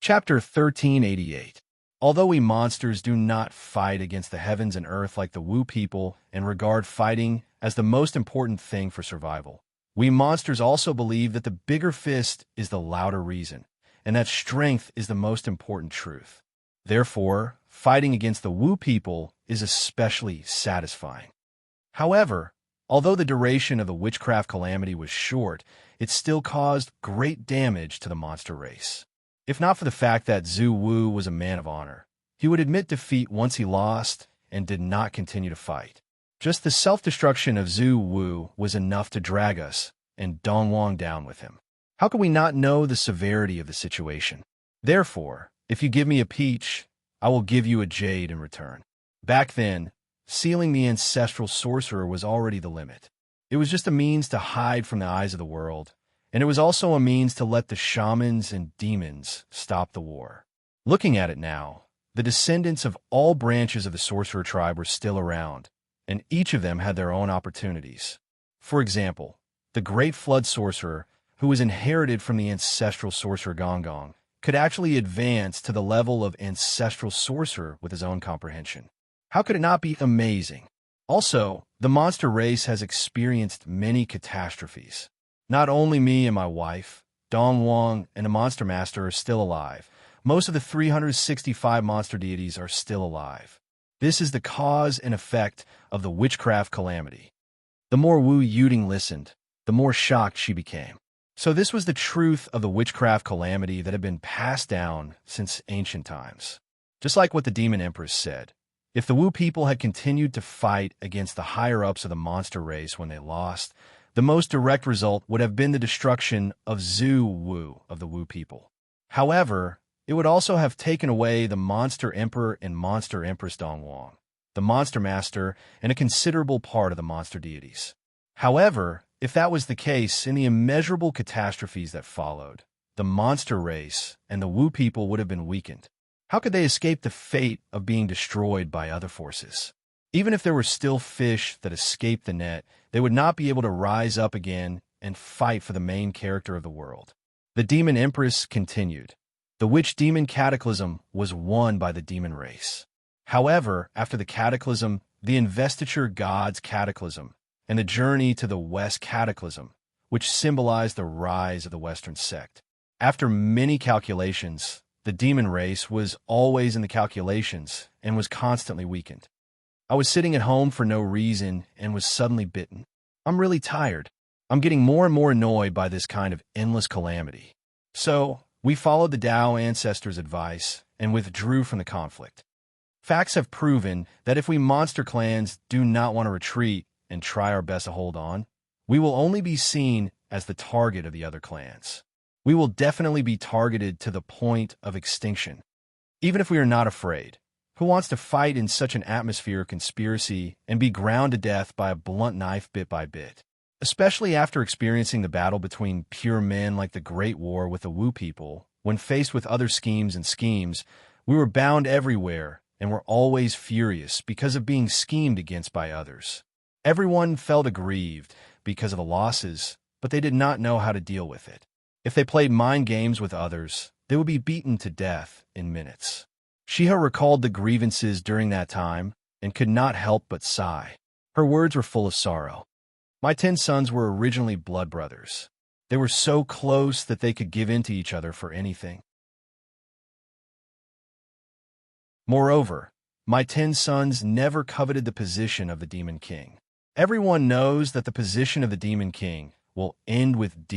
Chapter 1388. Although we monsters do not fight against the heavens and earth like the Wu people and regard fighting as the most important thing for survival, we monsters also believe that the bigger fist is the louder reason, and that strength is the most important truth. Therefore, fighting against the Wu people is especially satisfying. However, although the duration of the witchcraft calamity was short, it still caused great damage to the monster race. If not for the fact that Zhu Wu was a man of honor, he would admit defeat once he lost and did not continue to fight. Just the self-destruction of Zhu Wu was enough to drag us and Dongwang down with him. How could we not know the severity of the situation? Therefore, if you give me a peach, I will give you a jade in return. Back then, sealing the ancestral sorcerer was already the limit. It was just a means to hide from the eyes of the world, and it was also a means to let the shamans and demons stop the war. Looking at it now, the descendants of all branches of the sorcerer tribe were still around, and each of them had their own opportunities. For example, the Great Flood Sorcerer, who was inherited from the ancestral sorcerer Gong, could actually advance to the level of ancestral sorcerer with his own comprehension. How could it not be amazing? Also, the monster race has experienced many catastrophes. Not only me and my wife, Dongwang, and the Monster Master are still alive. Most of the 365 monster deities are still alive. This is the cause and effect of the witchcraft calamity. The more Wu Yuding listened, the more shocked she became. So this was the truth of the witchcraft calamity that had been passed down since ancient times. Just like what the Demon Empress said, if the Wu people had continued to fight against the higher-ups of the monster race when they lost, the most direct result would have been the destruction of Zhu Wu of the Wu people. However, it would also have taken away the Monster Emperor and Monster Empress Dongwang, the Monster Master, and a considerable part of the monster deities. However, if that was the case, in the immeasurable catastrophes that followed, the monster race and the Wu people would have been weakened. How could they escape the fate of being destroyed by other forces? Even if there were still fish that escaped the net, they would not be able to rise up again and fight for the main character of the world. The Demon Empress continued. The witch-demon cataclysm was won by the demon race. However, after the cataclysm, the Investiture God's Cataclysm, and the Journey to the West Cataclysm, which symbolized the rise of the Western sect. After many calculations, the demon race was always in the calculations and was constantly weakened. I was sitting at home for no reason and was suddenly bitten. I'm really tired. I'm getting more and more annoyed by this kind of endless calamity. So, we followed the Tao ancestors' advice and withdrew from the conflict. Facts have proven that if we monster clans do not want to retreat and try our best to hold on, we will only be seen as the target of the other clans. We will definitely be targeted to the point of extinction. Even if we are not afraid, who wants to fight in such an atmosphere of conspiracy and be ground to death by a blunt knife bit by bit? Especially after experiencing the battle between pure men like the Great War with the Wu people, when faced with other schemes and schemes, we were bound everywhere and were always furious because of being schemed against by others. Everyone felt aggrieved because of the losses, but they did not know how to deal with it. If they played mind games with others, they would be beaten to death in minutes. Shiha recalled the grievances during that time and could not help but sigh. Her words were full of sorrow. My 10 sons were originally blood brothers. They were so close that they could give in to each other for anything. Moreover, my 10 sons never coveted the position of the Demon King. Everyone knows that the position of the Demon King will end with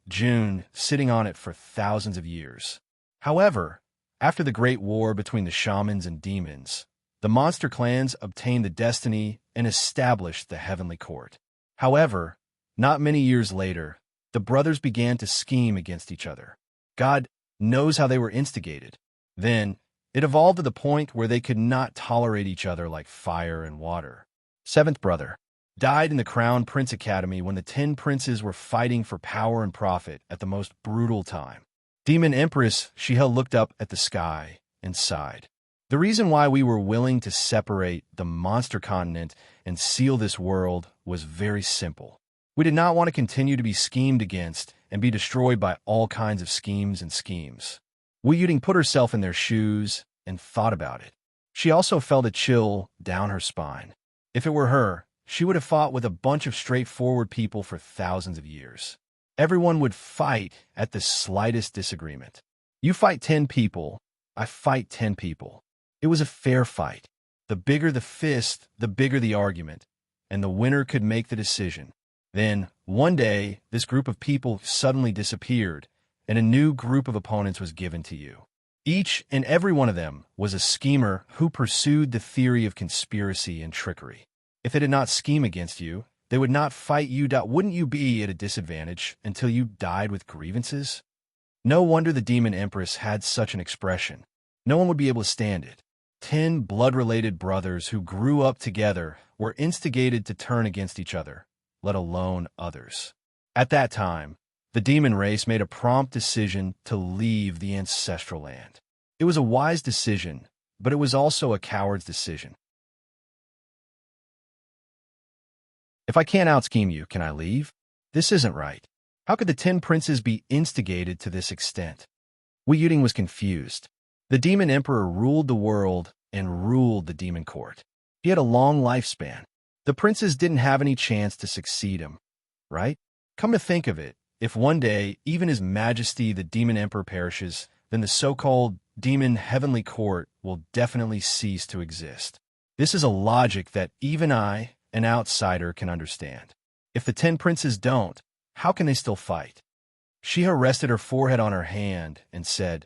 Jun sitting on it for thousands of years. However, after the Great War between the shamans and demons, the monster clans obtained the destiny and established the heavenly court. However, not many years later, the brothers began to scheme against each other. God knows how they were instigated. Then, it evolved to the point where they could not tolerate each other like fire and water. 7th brother died in the Crown Prince Academy when the 10 princes were fighting for power and profit at the most brutal time. Demon Empress Shiha looked up at the sky and sighed. The reason why we were willing to separate the monster continent and seal this world was very simple. We did not want to continue to be schemed against and be destroyed by all kinds of schemes and schemes. Wu Yuding put herself in their shoes and thought about it. She also felt a chill down her spine. If it were her, she would have fought with a bunch of straightforward people for thousands of years. Everyone would fight at the slightest disagreement. You fight 10 people, I fight 10 people. It was a fair fight. The bigger the fist, the bigger the argument, and the winner could make the decision. Then, one day, this group of people suddenly disappeared, and a new group of opponents was given to you. Each and every one of them was a schemer who pursued the theory of conspiracy and trickery. If they did not scheme against you, they would not fight you. Wouldn't you be at a disadvantage until you died with grievances? No wonder the Demon Empress had such an expression. No one would be able to stand it. 10 blood-related brothers who grew up together were instigated to turn against each other, let alone others. At that time, the demon race made a prompt decision to leave the ancestral land. It was a wise decision, but it was also a coward's decision. If I can't out-scheme you, can I leave? This isn't right. How could the 10 princes be instigated to this extent? Wu Yuding was confused. The demon emperor ruled the world and ruled the demon court. He had a long lifespan. The princes didn't have any chance to succeed him, right? Come to think of it, if one day even His Majesty the demon emperor perishes, then the so-called demon heavenly court will definitely cease to exist. This is a logic that even I, an outsider, can understand. If the 10 princes don't, how can they still fight? Shiha rested her forehead on her hand and said,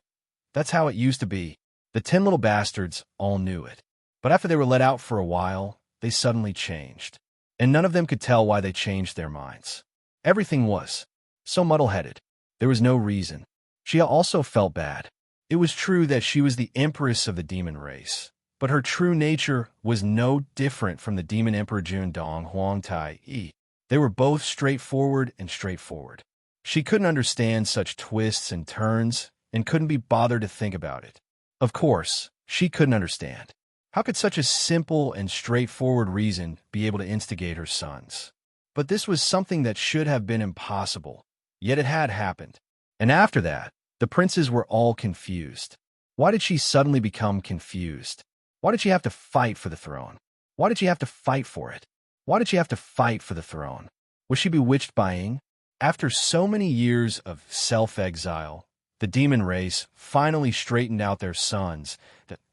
"That's how it used to be." The 10 little bastards all knew it. But after they were let out for a while, they suddenly changed. And none of them could tell why they changed their minds. Everything was so muddle-headed. There was no reason. Shiha also felt bad. It was true that she was the empress of the demon race, but her true nature was no different from the demon emperor Jun Dong Huang Tai Yi. They were both straightforward and straightforward. She couldn't understand such twists and turns and couldn't be bothered to think about it. Of course, she couldn't understand. How could such a simple and straightforward reason be able to instigate her sons? But this was something that should have been impossible, yet it had happened. And after that, the princes were all confused. Why did she suddenly become confused? Why did she have to fight for the throne? Why did she have to fight for it? Why did she have to fight for the throne? Was she bewitched by Ing? After so many years of self-exile, the demon race finally straightened out their sons.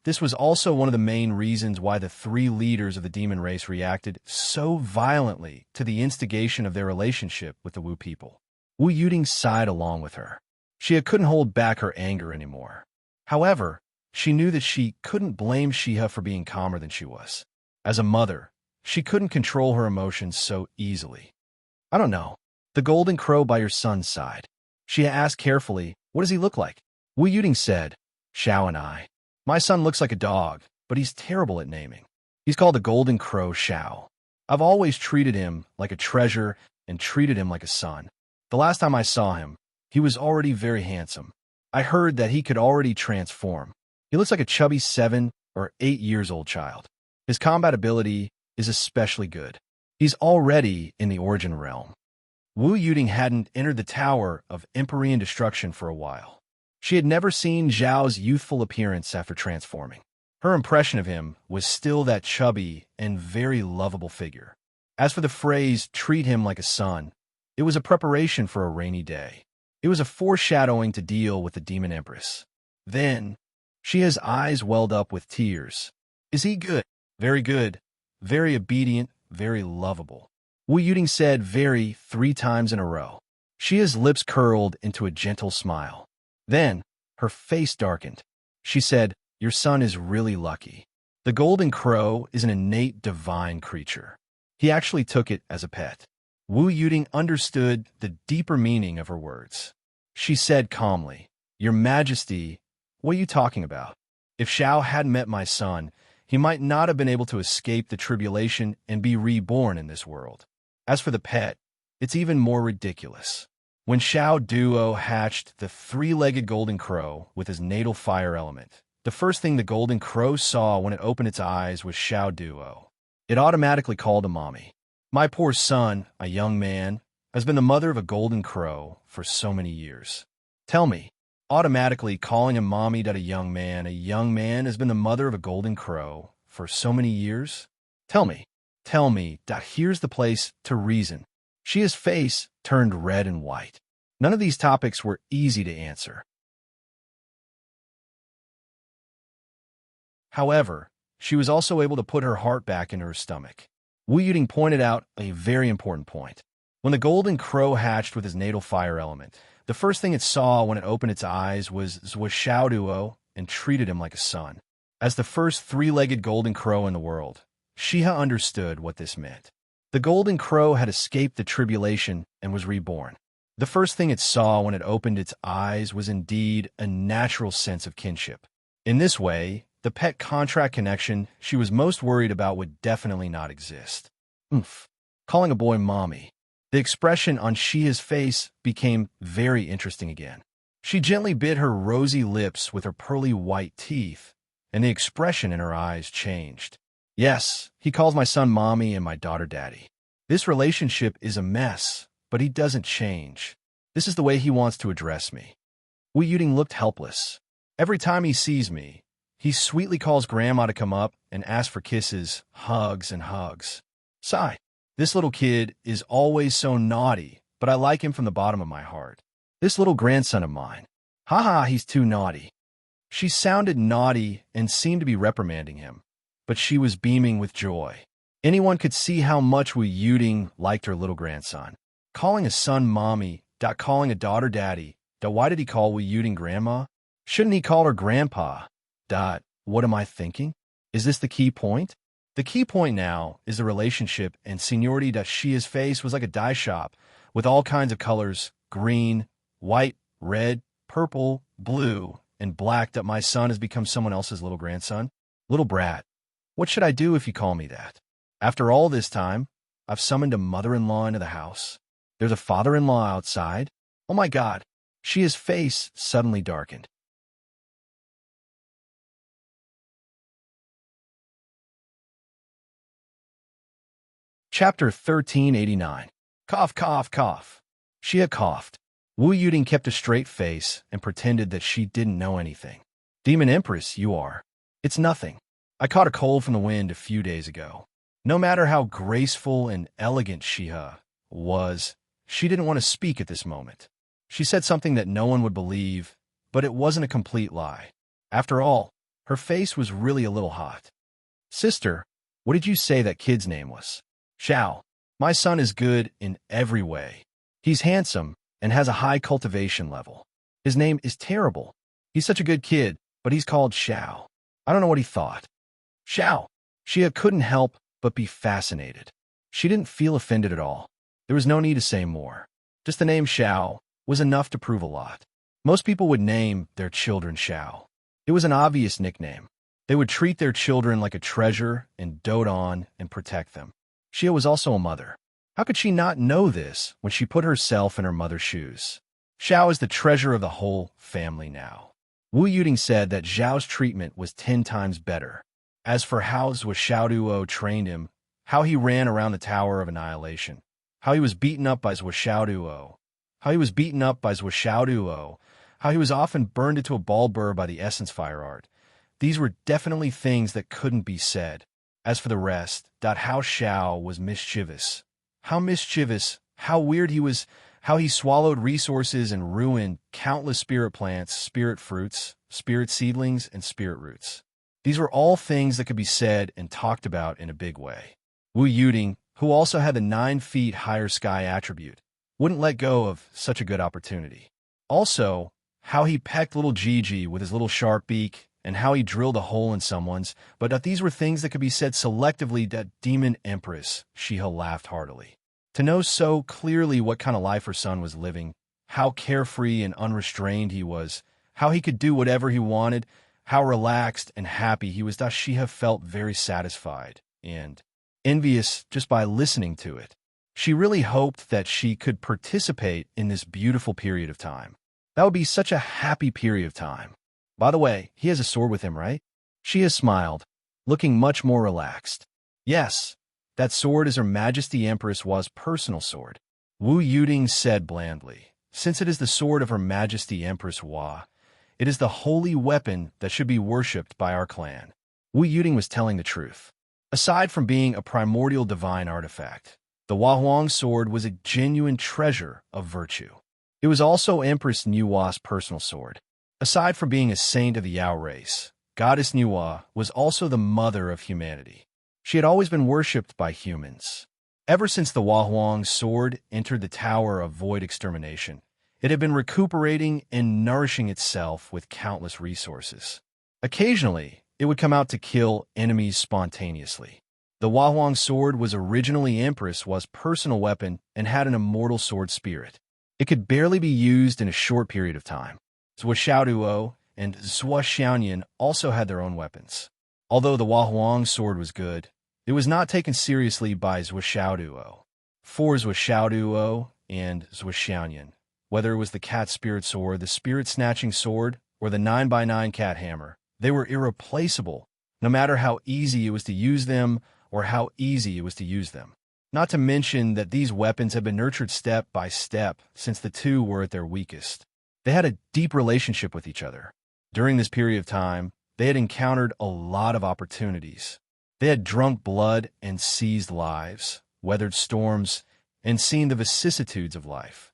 This was also one of the main reasons why the three leaders of the demon race reacted so violently to the instigation of their relationship with the Wu people. Wu Yuting sighed along with her. She couldn't hold back her anger anymore. However, she knew that she couldn't blame Shiha for being calmer than she was. As a mother, she couldn't control her emotions so easily. I don't know. The golden crow by your son's side. She asked carefully, what does he look like? Wu Yuting said, Xiao and I. My son looks like a dog, but he's terrible at naming. He's called the golden crow Xiao. I've always treated him like a treasure and treated him like a son. The last time I saw him, he was already very handsome. I heard that he could already transform. He looks like a chubby 7 or 8 years old child. His combat ability is especially good. He's already in the origin realm. Wu Yuting hadn't entered the Tower of Empyrean Destruction for a while. She had never seen Zhao's youthful appearance after transforming. Her impression of him was still that chubby and very lovable figure. As for the phrase, treat him like a son, it was a preparation for a rainy day. It was a foreshadowing to deal with the Demon Empress. Then, Shia's eyes welled up with tears. Is he good? Very good. Very obedient, very lovable. Wu Yuting said very 3 times in a row. Shia's lips curled into a gentle smile. Then, her face darkened. She said, your son is really lucky. The golden crow is an innate divine creature. He actually took it as a pet. Wu Yuting understood the deeper meaning of her words. She said calmly, Your Majesty, what are you talking about? If Xiao hadn't met my son, he might not have been able to escape the tribulation and be reborn in this world. As for the pet, it's even more ridiculous. When Xiao Duo hatched the 3-legged golden crow with his natal fire element, the first thing the golden crow saw when it opened its eyes was Xiao Duo. It automatically called him mommy. My poor son, a young man, has been the mother of a golden crow for so many years. Tell me, automatically calling him mommy to a young man has been the mother of a golden crow for so many years? Tell me, here's the place to reason. Shia's face turned red and white. None of these topics were easy to answer. However, she was also able to put her heart back into her stomach. Wu Yuting pointed out a very important point. When the golden crow hatched with his natal fire element, the first thing it saw when it opened its eyes was Xiao Duo and treated him like a son. As the first 3-legged golden crow in the world, Shiha understood what this meant. The golden crow had escaped the tribulation and was reborn. The first thing it saw when it opened its eyes was indeed a natural sense of kinship. In this way, the pet contract connection she was most worried about would definitely not exist. Calling a boy mommy. The expression on Shia's face became very interesting again. She gently bit her rosy lips with her pearly white teeth, and the expression in her eyes changed. Yes, he calls my son mommy and my daughter daddy. This relationship is a mess, but he doesn't change. This is the way he wants to address me. Wu Yuting looked helpless. Every time he sees me, he sweetly calls Grandma to come up and ask for kisses, hugs, and hugs. Sigh. This little kid is always so naughty, but I like him from the bottom of my heart. This little grandson of mine. Haha, he's too naughty. She sounded naughty and seemed to be reprimanding him, but she was beaming with joy. Anyone could see how much Wu Yuting liked her little grandson. Calling a son mommy, calling a daughter daddy. Why did he call Wu Yuting grandma? Shouldn't he call her grandpa? What am I thinking? Is this the key point? The key point now is the relationship, and seniority. Shia's face was like a dye shop with all kinds of colors, green, white, red, purple, blue, and black. My son has become someone else's little grandson. Little brat. What should I do if you call me that? After all this time, I've summoned a mother-in-law into the house. There's a father-in-law outside. Oh my God. Shia's face suddenly darkened. Chapter 1389. Cough, cough, cough. Shia coughed. Wu Yuting kept a straight face and pretended that she didn't know anything. Demon Empress, you are. It's nothing. I caught a cold from the wind a few days ago. No matter how graceful and elegant Shiha was, she didn't want to speak at this moment. She said something that no one would believe, but it wasn't a complete lie. After all, her face was really a little hot. Sister, what did you say that kid's name was? Xiao. My son is good in every way. He's handsome and has a high cultivation level. His name is terrible. He's such a good kid, but he's called Xiao. I don't know what he thought. Xiao. Xia couldn't help but be fascinated. She didn't feel offended at all. There was no need to say more. Just the name Xiao was enough to prove a lot. Most people would name their children Xiao. It was an obvious nickname. They would treat their children like a treasure and dote on and protect them. Xia was also a mother. How could she not know this when she put herself in her mother's shoes? Xiao is the treasure of the whole family now. Wu Yuting said that Zhao's treatment was 10 times better. As for how Zhuo Xiaoduo trained him, how he ran around the Tower of Annihilation, how he was beaten up by Zhuo Xiaoduo, how he was often burned into a ball burr by the essence fire art, these were definitely things that couldn't be said. As for the rest, how Xiao was mischievous. How mischievous, how weird he was, how he swallowed resources and ruined countless spirit plants, spirit fruits, spirit seedlings, and spirit roots. These were all things that could be said and talked about in a big way. Wu Yuting, who also had the 9 feet higher sky attribute, wouldn't let go of such a good opportunity. Also, how he pecked little Gigi with his little sharp beak, and how he drilled a hole in someone's, but that these were things that could be said selectively. That demon empress, Shiha laughed heartily. To know so clearly what kind of life her son was living, how carefree and unrestrained he was, how he could do whatever he wanted, how relaxed and happy he was, Shiha felt very satisfied and envious just by listening to it. She really hoped that she could participate in this beautiful period of time. That would be such a happy period of time. By the way, he has a sword with him, right? Shiha smiled, looking much more relaxed. Yes, that sword is Her Majesty Empress Hua's personal sword. Wu Yuting said blandly. Since it is the sword of Her Majesty Empress Hua, it is the holy weapon that should be worshipped by our clan. Wu Yuting was telling the truth. Aside from being a primordial divine artifact, the Huahuang sword was a genuine treasure of virtue. It was also Empress Nua's personal sword. Aside from being a saint of the Yao race, Goddess Nua was also the mother of humanity. She had always been worshipped by humans. Ever since the Huahuang sword entered the Tower of Void Extermination, it had been recuperating and nourishing itself with countless resources. Occasionally, it would come out to kill enemies spontaneously. The Huahuang sword was originally Empress Hua's personal weapon and had an immortal sword spirit. It could barely be used in a short period of time. Zhuo Xiaoduo and Zhuo Xiaoyan also had their own weapons. Although the Huahuang sword was good, it was not taken seriously by Zhuo Xiaoduo. For Zhuo Xiaoduo and Zhuo Xiaoyan, whether it was the cat spirit sword, the spirit snatching sword, or the 9x9 cat hammer, they were irreplaceable, no matter how easy it was to use them or how easy it was to use them. Not to mention that these weapons had been nurtured step by step since the two were at their weakest. They had a deep relationship with each other. During this period of time, they had encountered a lot of opportunities. They had drunk blood and seized lives, weathered storms, and seen the vicissitudes of life.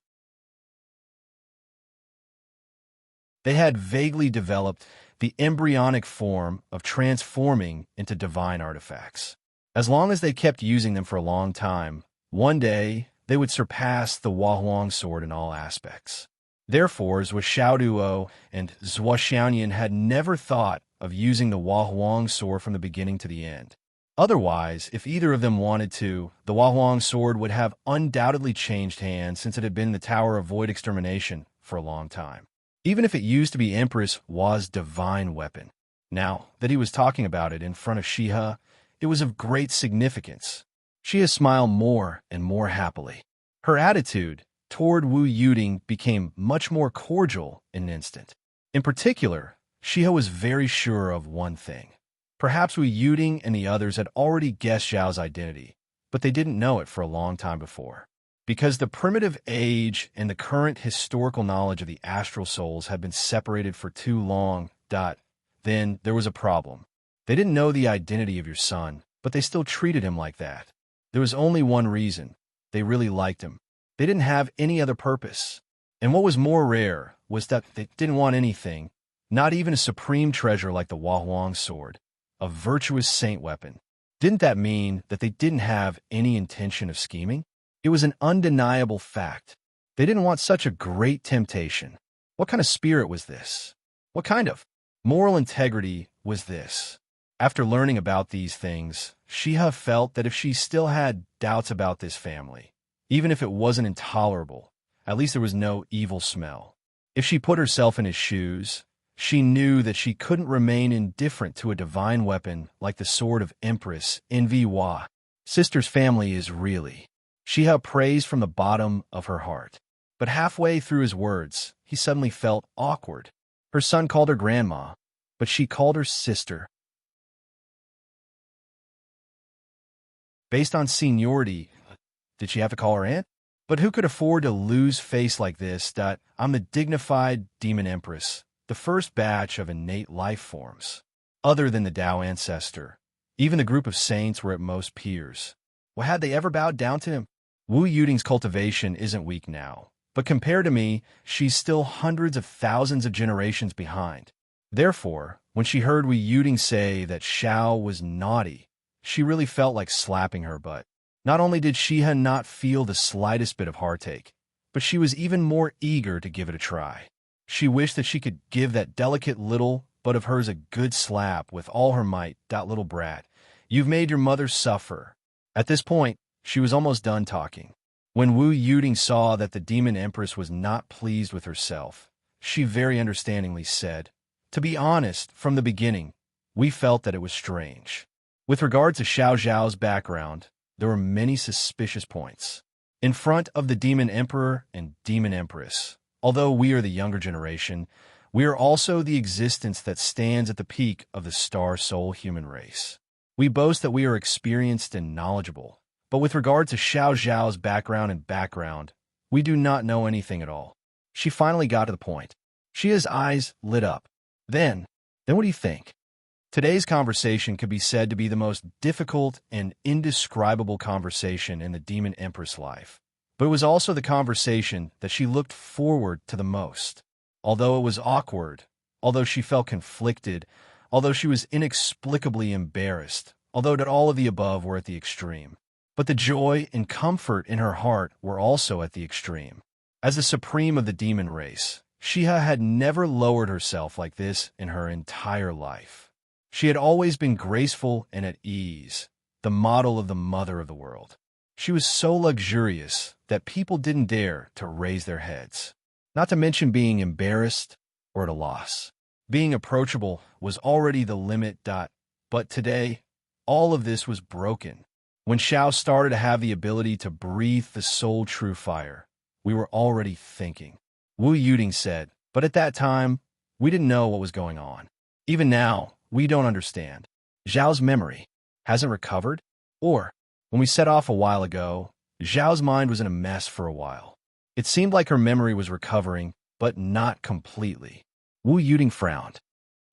They had vaguely developed the embryonic form of transforming into divine artifacts. As long as they kept using them for a long time, one day they would surpass the Huahuang sword in all aspects. Therefore, Zhuo Xiaoduo and Zhuo Xiaoyan had never thought of using the Huahuang sword from the beginning to the end. Otherwise, if either of them wanted to, the Huahuang sword would have undoubtedly changed hands since it had been in the Tower of Void Extermination for a long time. Even if it used to be Empress Hua's divine weapon. Now that he was talking about it in front of Shiha, it was of great significance. Shiha smiled more and more happily. Her attitude toward Wu Yuting became much more cordial in an instant. In particular, Shiha was very sure of one thing. Perhaps Wu Yuting and the others had already guessed Zhao's identity, but they didn't know it for a long time before. Because the primitive age and the current historical knowledge of the astral souls had been separated for too long, then there was a problem. They didn't know the identity of your son, but they still treated him like that. There was only one reason. They really liked him. They didn't have any other purpose. And what was more rare was that they didn't want anything, not even a supreme treasure like the Huang sword, a virtuous saint weapon. Didn't that mean that they didn't have any intention of scheming? It was an undeniable fact. They didn't want such a great temptation. What kind of spirit was this? What kind of moral integrity was this? After learning about these things, Shiha felt that if she still had doubts about this family, even if it wasn't intolerable, at least there was no evil smell. If she put herself in his shoes, she knew that she couldn't remain indifferent to a divine weapon like the sword of Empress Envy. Sister's family is really. Shiha praised from the bottom of her heart. But halfway through his words, he suddenly felt awkward. Her son called her grandma, but she called her sister. Based on seniority, did she have to call her aunt? But who could afford to lose face like this? I'm the dignified demon empress, the first batch of innate life forms. Other than the Tao ancestor, even the group of saints were at most peers. Well, had they ever bowed down to him? Wu Yuting's cultivation isn't weak now, but compared to me, she's still hundreds of thousands of generations behind. Therefore, when she heard Wu Yuting say that Xiao was naughty, she really felt like slapping her butt. Not only did Shiha not feel the slightest bit of heartache, but she was even more eager to give it a try. She wished that she could give that delicate little butt of hers a good slap with all her might. Little brat, you've made your mother suffer. At this point, she was almost done talking. When Wu Yuting saw that the demon empress was not pleased with herself, she very understandingly said, "To be honest, from the beginning, we felt that it was strange." With regard to Xiao Zhao's background, there were many suspicious points. In front of the Demon Emperor and Demon Empress, although we are the younger generation, we are also the existence that stands at the peak of the star soul human race. We boast that we are experienced and knowledgeable, but with regard to Xiao Zhao's background, we do not know anything at all. She finally got to the point. Shia's eyes lit up. Then what do you think? Today's conversation could be said to be the most difficult and indescribable conversation in the Demon Empress life. But it was also the conversation that she looked forward to the most. Although it was awkward, although she felt conflicted, although she was inexplicably embarrassed, although that all of the above were at the extreme. But the joy and comfort in her heart were also at the extreme. As the supreme of the demon race, Shiha had never lowered herself like this in her entire life. She had always been graceful and at ease, the model of the mother of the world. She was so luxurious that people didn't dare to raise their heads, not to mention being embarrassed or at a loss. Being approachable was already the limit. But today, all of this was broken. When Xiao started to have the ability to breathe the soul true fire, we were already thinking. Wu Yuting said, but at that time, we didn't know what was going on. Even now, we don't understand. Zhao's memory hasn't recovered? Or, when we set off a while ago, Zhao's mind was in a mess for a while. It seemed like her memory was recovering, but not completely. Wu Yuting frowned.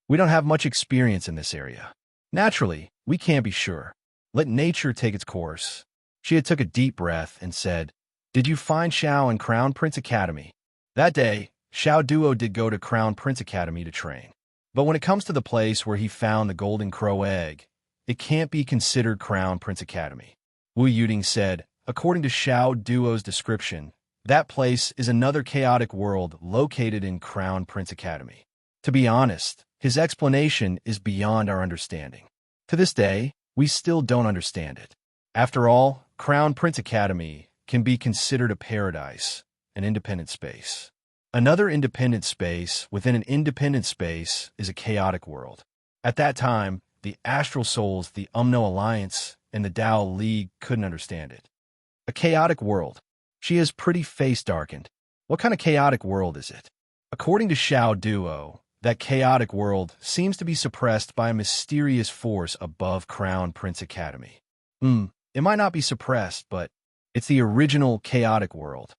We don't have much experience in this area. Naturally, we can't be sure. Let nature take its course. She had took a deep breath and said, "Did you find Xiao in Crown Prince Academy?" That day, Xiao Duo did go to Crown Prince Academy to train. But when it comes to the place where he found the Golden Crow egg, it can't be considered Crown Prince Academy. Wu Yuting said, according to Xiao Duo's description, that place is another chaotic world located in Crown Prince Academy. To be honest, his explanation is beyond our understanding. To this day, we still don't understand it. After all, Crown Prince Academy can be considered a paradise, an independent space. Another independent space within an independent space is a chaotic world. At that time, the Astral Souls, the Umno Alliance, and the Tao League couldn't understand it. A chaotic world. Shia's pretty face darkened. What kind of chaotic world is it? According to Xiao Duo, that chaotic world seems to be suppressed by a mysterious force above Crown Prince Academy. It might not be suppressed, but it's the original chaotic world.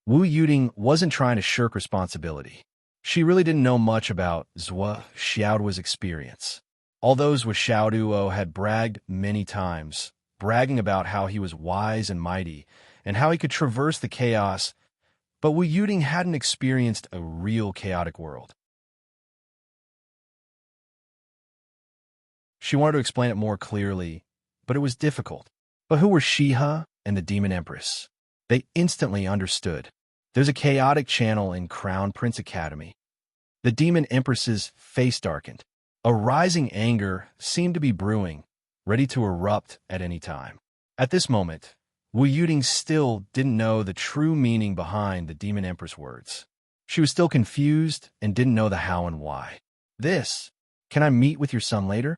Wu Yuting wasn't trying to shirk responsibility. She really didn't know much about Zhua Xiaoduo's experience. All those with Xiaoduo had bragged many times, bragging about how he was wise and mighty, and how he could traverse the chaos, but Wu Yuding hadn't experienced a real chaotic world. She wanted to explain it more clearly, but it was difficult. But who were Shiha and the Demon Empress? They instantly understood. There's a chaotic channel in Crown Prince Academy. The Demon Empress's face darkened. A rising anger seemed to be brewing, ready to erupt at any time. At this moment, Wu Yuding still didn't know the true meaning behind the Demon Empress words. She was still confused and didn't know the how and why. Can I meet with your son later?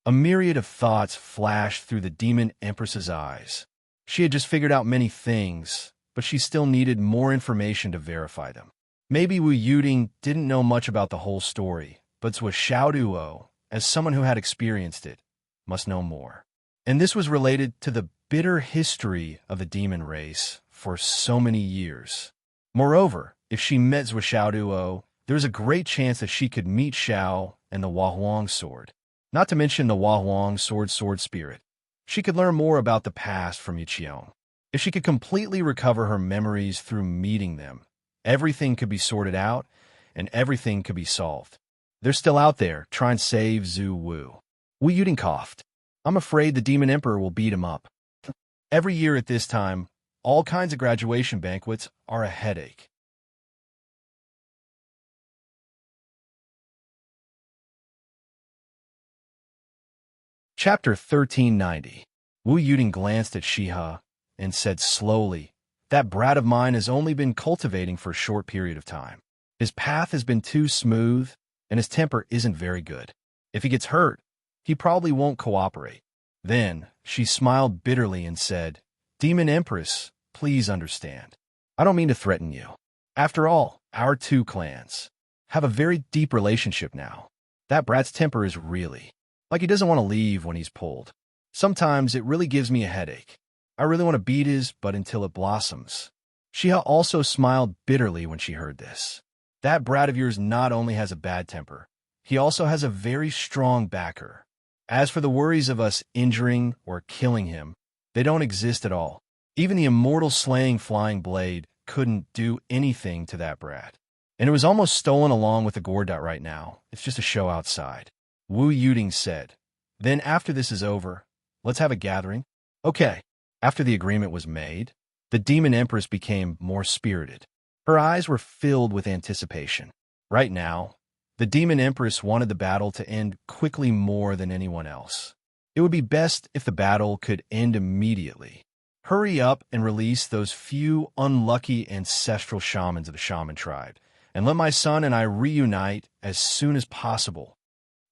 A myriad of thoughts flashed through the Demon Empress's eyes. She had just figured out many things, but she still needed more information to verify them. Maybe Wu Yuding didn't know much about the whole story, but Zhou Xiaoduo, as someone who had experienced it, must know more. And this was related to the bitter history of the demon race for so many years. Moreover, if she met Zhou Xiaoduo, there was a great chance that she could meet Xiao and the Huahuang sword. Not to mention the Huahuang sword spirit. She could learn more about the past from Yiqiong. If she could completely recover her memories through meeting them, everything could be sorted out and everything could be solved. They're still out there trying to save Zhu Wu. Wu Yuding coughed. I'm afraid the Demon Emperor will beat him up. Every year at this time, all kinds of graduation banquets are a headache. Chapter 1390. Wu Yuding glanced at Shiha and said slowly, that brat of mine has only been cultivating for a short period of time. His path has been too smooth, and his temper isn't very good. If he gets hurt, he probably won't cooperate. Then she smiled bitterly and said, Demon Empress, please understand. I don't mean to threaten you. After all, our two clans have a very deep relationship now. That brat's temper is really like he doesn't want to leave when he's pulled. Sometimes it really gives me a headache. I really want to beat his butt until it blossoms. Shiha also smiled bitterly when she heard this. That brat of yours not only has a bad temper, he also has a very strong backer. As for the worries of us injuring or killing him, they don't exist at all. Even the immortal slaying flying blade couldn't do anything to that brat. And it was almost stolen along with the Gordot right now. It's just a show outside. Wu Yuding said, then after this is over, let's have a gathering. Okay. After the agreement was made, the Demon Empress became more spirited. Her eyes were filled with anticipation. Right now, the Demon Empress wanted the battle to end quickly more than anyone else. It would be best if the battle could end immediately. Hurry up and release those few unlucky ancestral shamans of the shaman tribe, and let my son and I reunite as soon as possible.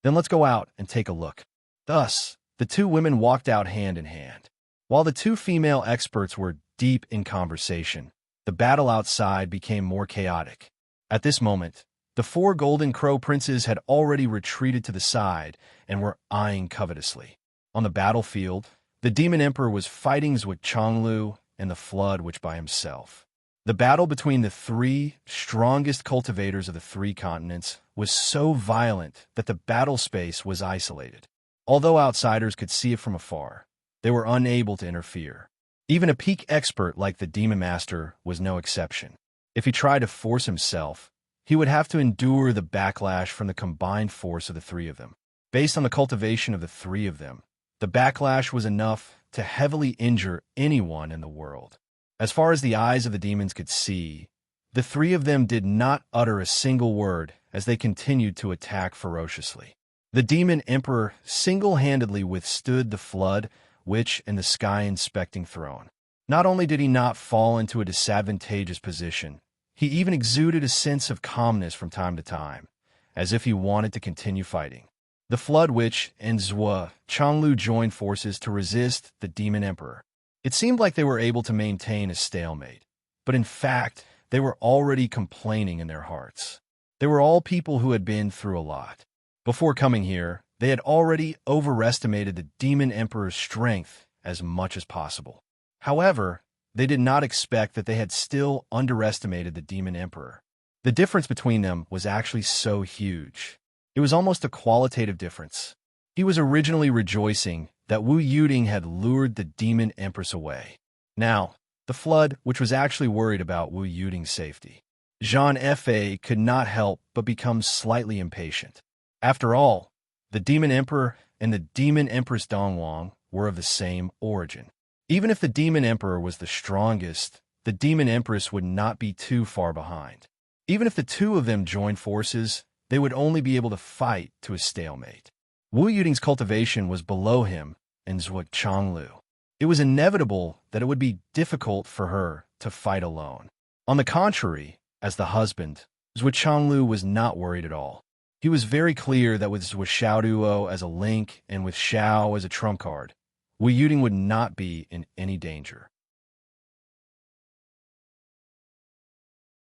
Then let's go out and take a look. Thus, the two women walked out hand in hand. While the two female experts were deep in conversation, the battle outside became more chaotic. At this moment, the four Golden Crow princes had already retreated to the side and were eyeing covetously. On the battlefield, the Demon Emperor was fighting with Chonglu and the Flood Witch by himself. The battle between the three strongest cultivators of the three continents was so violent that the battle space was isolated. Although outsiders could see it from afar, they were unable to interfere. Even a peak expert like the Demon Master was no exception. If he tried to force himself, he would have to endure the backlash from the combined force of the three of them. Based on the cultivation of the three of them, the backlash was enough to heavily injure anyone in the world. As far as the eyes of the demons could see, the three of them did not utter a single word as they continued to attack ferociously. The Demon Emperor single-handedly withstood the Flood Witch and the Sky Inspecting Throne. Not only did he not fall into a disadvantageous position, he even exuded a sense of calmness from time to time, as if he wanted to continue fighting. The Flood Witch and Zhou Chonglu joined forces to resist the Demon Emperor. It seemed like they were able to maintain a stalemate, but in fact, they were already complaining in their hearts. They were all people who had been through a lot. Before coming here, they had already overestimated the Demon Emperor's strength as much as possible. However, they did not expect that they had still underestimated the Demon Emperor. The difference between them was actually so huge. It was almost a qualitative difference. He was originally rejoicing that Wu Yuding had lured the demon empress away. Now, the flood, which was actually worried about Wu Yuding's safety. Jean Fa could not help but become slightly impatient. After all, the demon emperor and the demon empress Dongwang were of the same origin. Even if the demon emperor was the strongest, the demon empress would not be too far behind. Even if the two of them joined forces, they would only be able to fight to a stalemate. Wu Yuding's cultivation was below him and Zhuo Changlu. It was inevitable that it would be difficult for her to fight alone. On the contrary, as the husband, Zhuo Changlu was not worried at all. He was very clear that with Zhuo Xiaoduo as a link and with Xiao as a trump card, Wu Yuding would not be in any danger.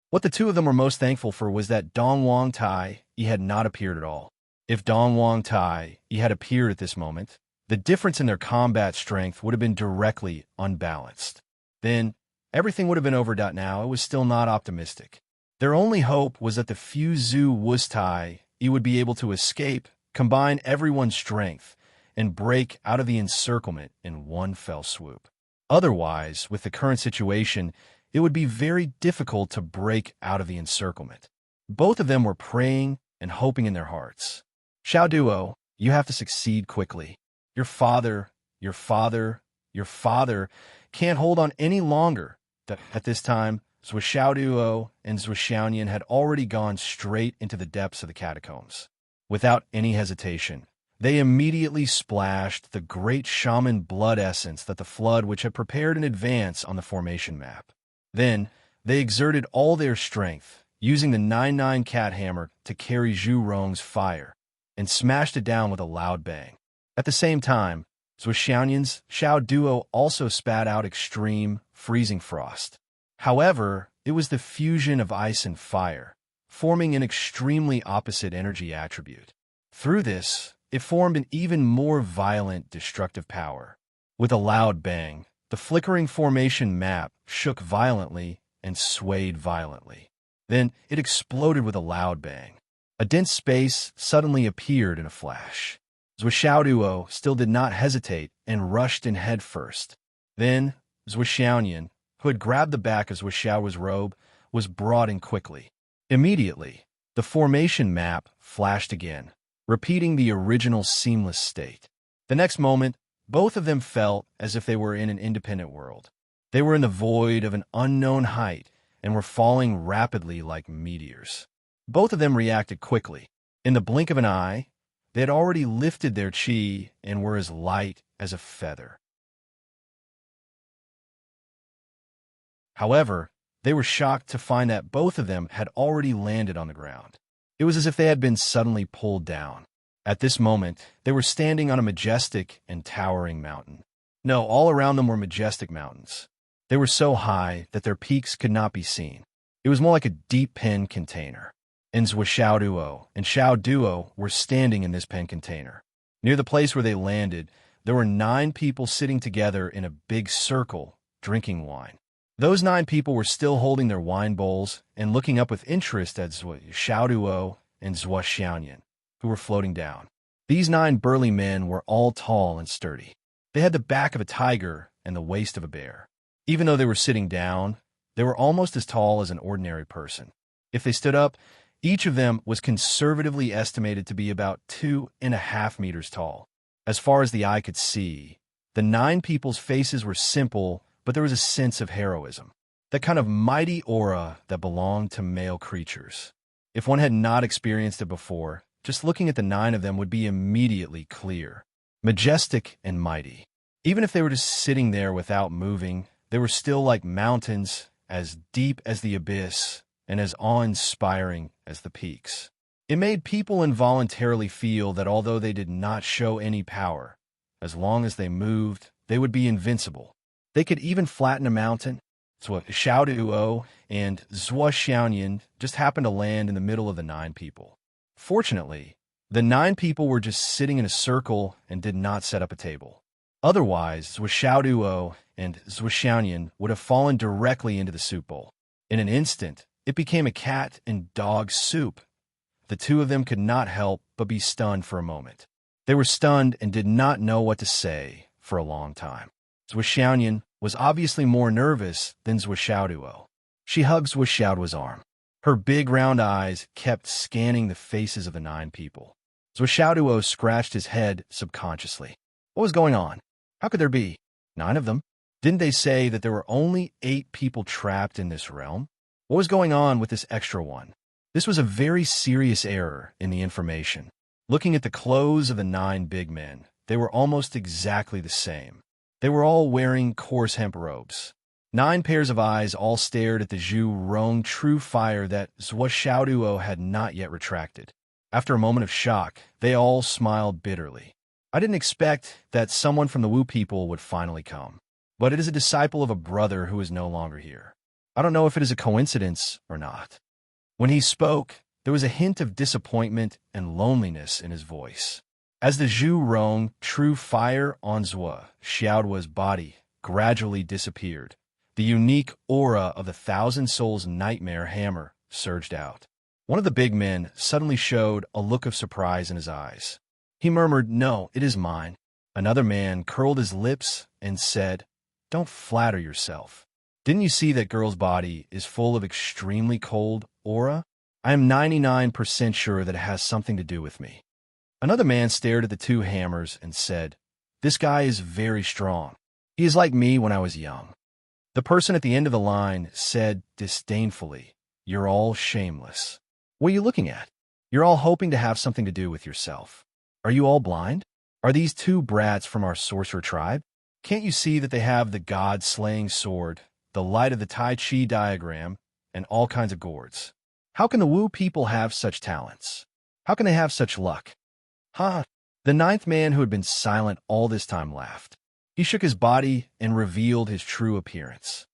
What the two of them were most thankful for was that Dongwang Tai had not appeared at all. If Dongwang Tai had appeared at this moment, the difference in their combat strength would have been directly unbalanced. Then, everything would have been over. Now, it was still not optimistic. Their only hope was that the few Zhu Wustai would be able to escape, combine everyone's strength, and break out of the encirclement in one fell swoop. Otherwise, with the current situation, it would be very difficult to break out of the encirclement. Both of them were praying and hoping in their hearts. Xiao Duo, you have to succeed quickly. Your father can't hold on any longer. At this time, Zhuo Xiaoduo and Zhuo Xiaonian had already gone straight into the depths of the catacombs. Without any hesitation, they immediately splashed the great shaman blood essence that the flood which had prepared in advance on the formation map. Then, they exerted all their strength, using the 9-9 cat hammer to carry Zhu Rong's fire, and smashed it down with a loud bang. At the same time, Zhuo Xiaonian's Xiao Duo also spat out extreme, freezing frost. However, it was the fusion of ice and fire, forming an extremely opposite energy attribute. Through this, it formed an even more violent, destructive power. With a loud bang, the flickering formation map shook violently and swayed violently. Then it exploded with a loud bang. A dense space suddenly appeared in a flash. Zhuo Xiaoduo still did not hesitate and rushed in head first. Then, Zhuo Xiaonian, who had grabbed the back of Zhuo Xiao's robe, was brought in quickly. Immediately, the formation map flashed again, repeating the original seamless state. The next moment, both of them felt as if they were in an independent world. They were in the void of an unknown height and were falling rapidly like meteors. Both of them reacted quickly. In the blink of an eye, they had already lifted their chi and were as light as a feather. However, they were shocked to find that both of them had already landed on the ground. It was as if they had been suddenly pulled down. At this moment, they were standing on a majestic and towering mountain. No, all around them were majestic mountains. They were so high that their peaks could not be seen. It was more like a deep pen container. And Zhuo Xiaoduo and Xiao Duo were standing in this pen container. Near the place where they landed, there were 9 people sitting together in a big circle, drinking wine. Those 9 people were still holding their wine bowls and looking up with interest at Zhuo Xiaoduo and Zhuo Xiaonian, who were floating down. These 9 burly men were all tall and sturdy. They had the back of a tiger and the waist of a bear. Even though they were sitting down, they were almost as tall as an ordinary person. If they stood up, each of them was conservatively estimated to be about 2.5 meters tall. As far as the eye could see, the 9 people's faces were simple, but there was a sense of heroism, that kind of mighty aura that belonged to male creatures. If one had not experienced it before, just looking at the 9 of them would be immediately clear. Majestic and mighty. Even if they were just sitting there without moving, they were still like mountains, as deep as the abyss and as awe-inspiring as the peaks. It made people involuntarily feel that although they did not show any power, as long as they moved, they would be invincible. They could even flatten a mountain. So Xiao Duo and Zhuo Xiaonian just happened to land in the middle of the 9 people. Fortunately, the 9 people were just sitting in a circle and did not set up a table. Otherwise, Zhuo Xiaoduo and Zhuo Xiaonian would have fallen directly into the soup bowl. In an instant, it became a cat and dog soup. The two of them could not help but be stunned for a moment. They were stunned and did not know what to say for a long time. Zhuxiaoyan was obviously more nervous than Zhuxiaoduo. She hugged Zhuxiaoduo's arm. Her big round eyes kept scanning the faces of the 9 people. Zhuxiaoduo scratched his head subconsciously. What was going on? How could there be 9 of them? Didn't they say that there were only 8 people trapped in this realm? What was going on with this extra one? This was a very serious error in the information. Looking at the clothes of the 9 big men, they were almost exactly the same. They were all wearing coarse hemp robes. 9 pairs of eyes all stared at the Zhu Rong true fire that Zhuxiaoduo had not yet retracted. After a moment of shock, they all smiled bitterly. I didn't expect that someone from the Wu people would finally come, but it is a disciple of a brother who is no longer here. I don't know if it is a coincidence or not. When he spoke, there was a hint of disappointment and loneliness in his voice. As the Zhu Rong true fire on Zhuxiaoduo's body gradually disappeared, the unique aura of the Thousand Souls Nightmare Hammer surged out. One of the big men suddenly showed a look of surprise in his eyes. He murmured, "No, it is mine." Another man curled his lips and said, "Don't flatter yourself. Didn't you see that girl's body is full of extremely cold aura? I am 99% sure that it has something to do with me." Another man stared at the 2 hammers and said, "This guy is very strong. He is like me when I was young." The person at the end of the line said disdainfully, "You're all shameless. What are you looking at? You're all hoping to have something to do with yourself. Are you all blind? Are these 2 brats from our sorcerer tribe? Can't you see that they have the god-slaying sword, the light of the Tai Chi diagram, and all kinds of gourds? How can the Wu people have such talents? How can they have such luck?" "Ha!" The 9th man, who had been silent all this time, laughed. He shook his body and revealed his true appearance.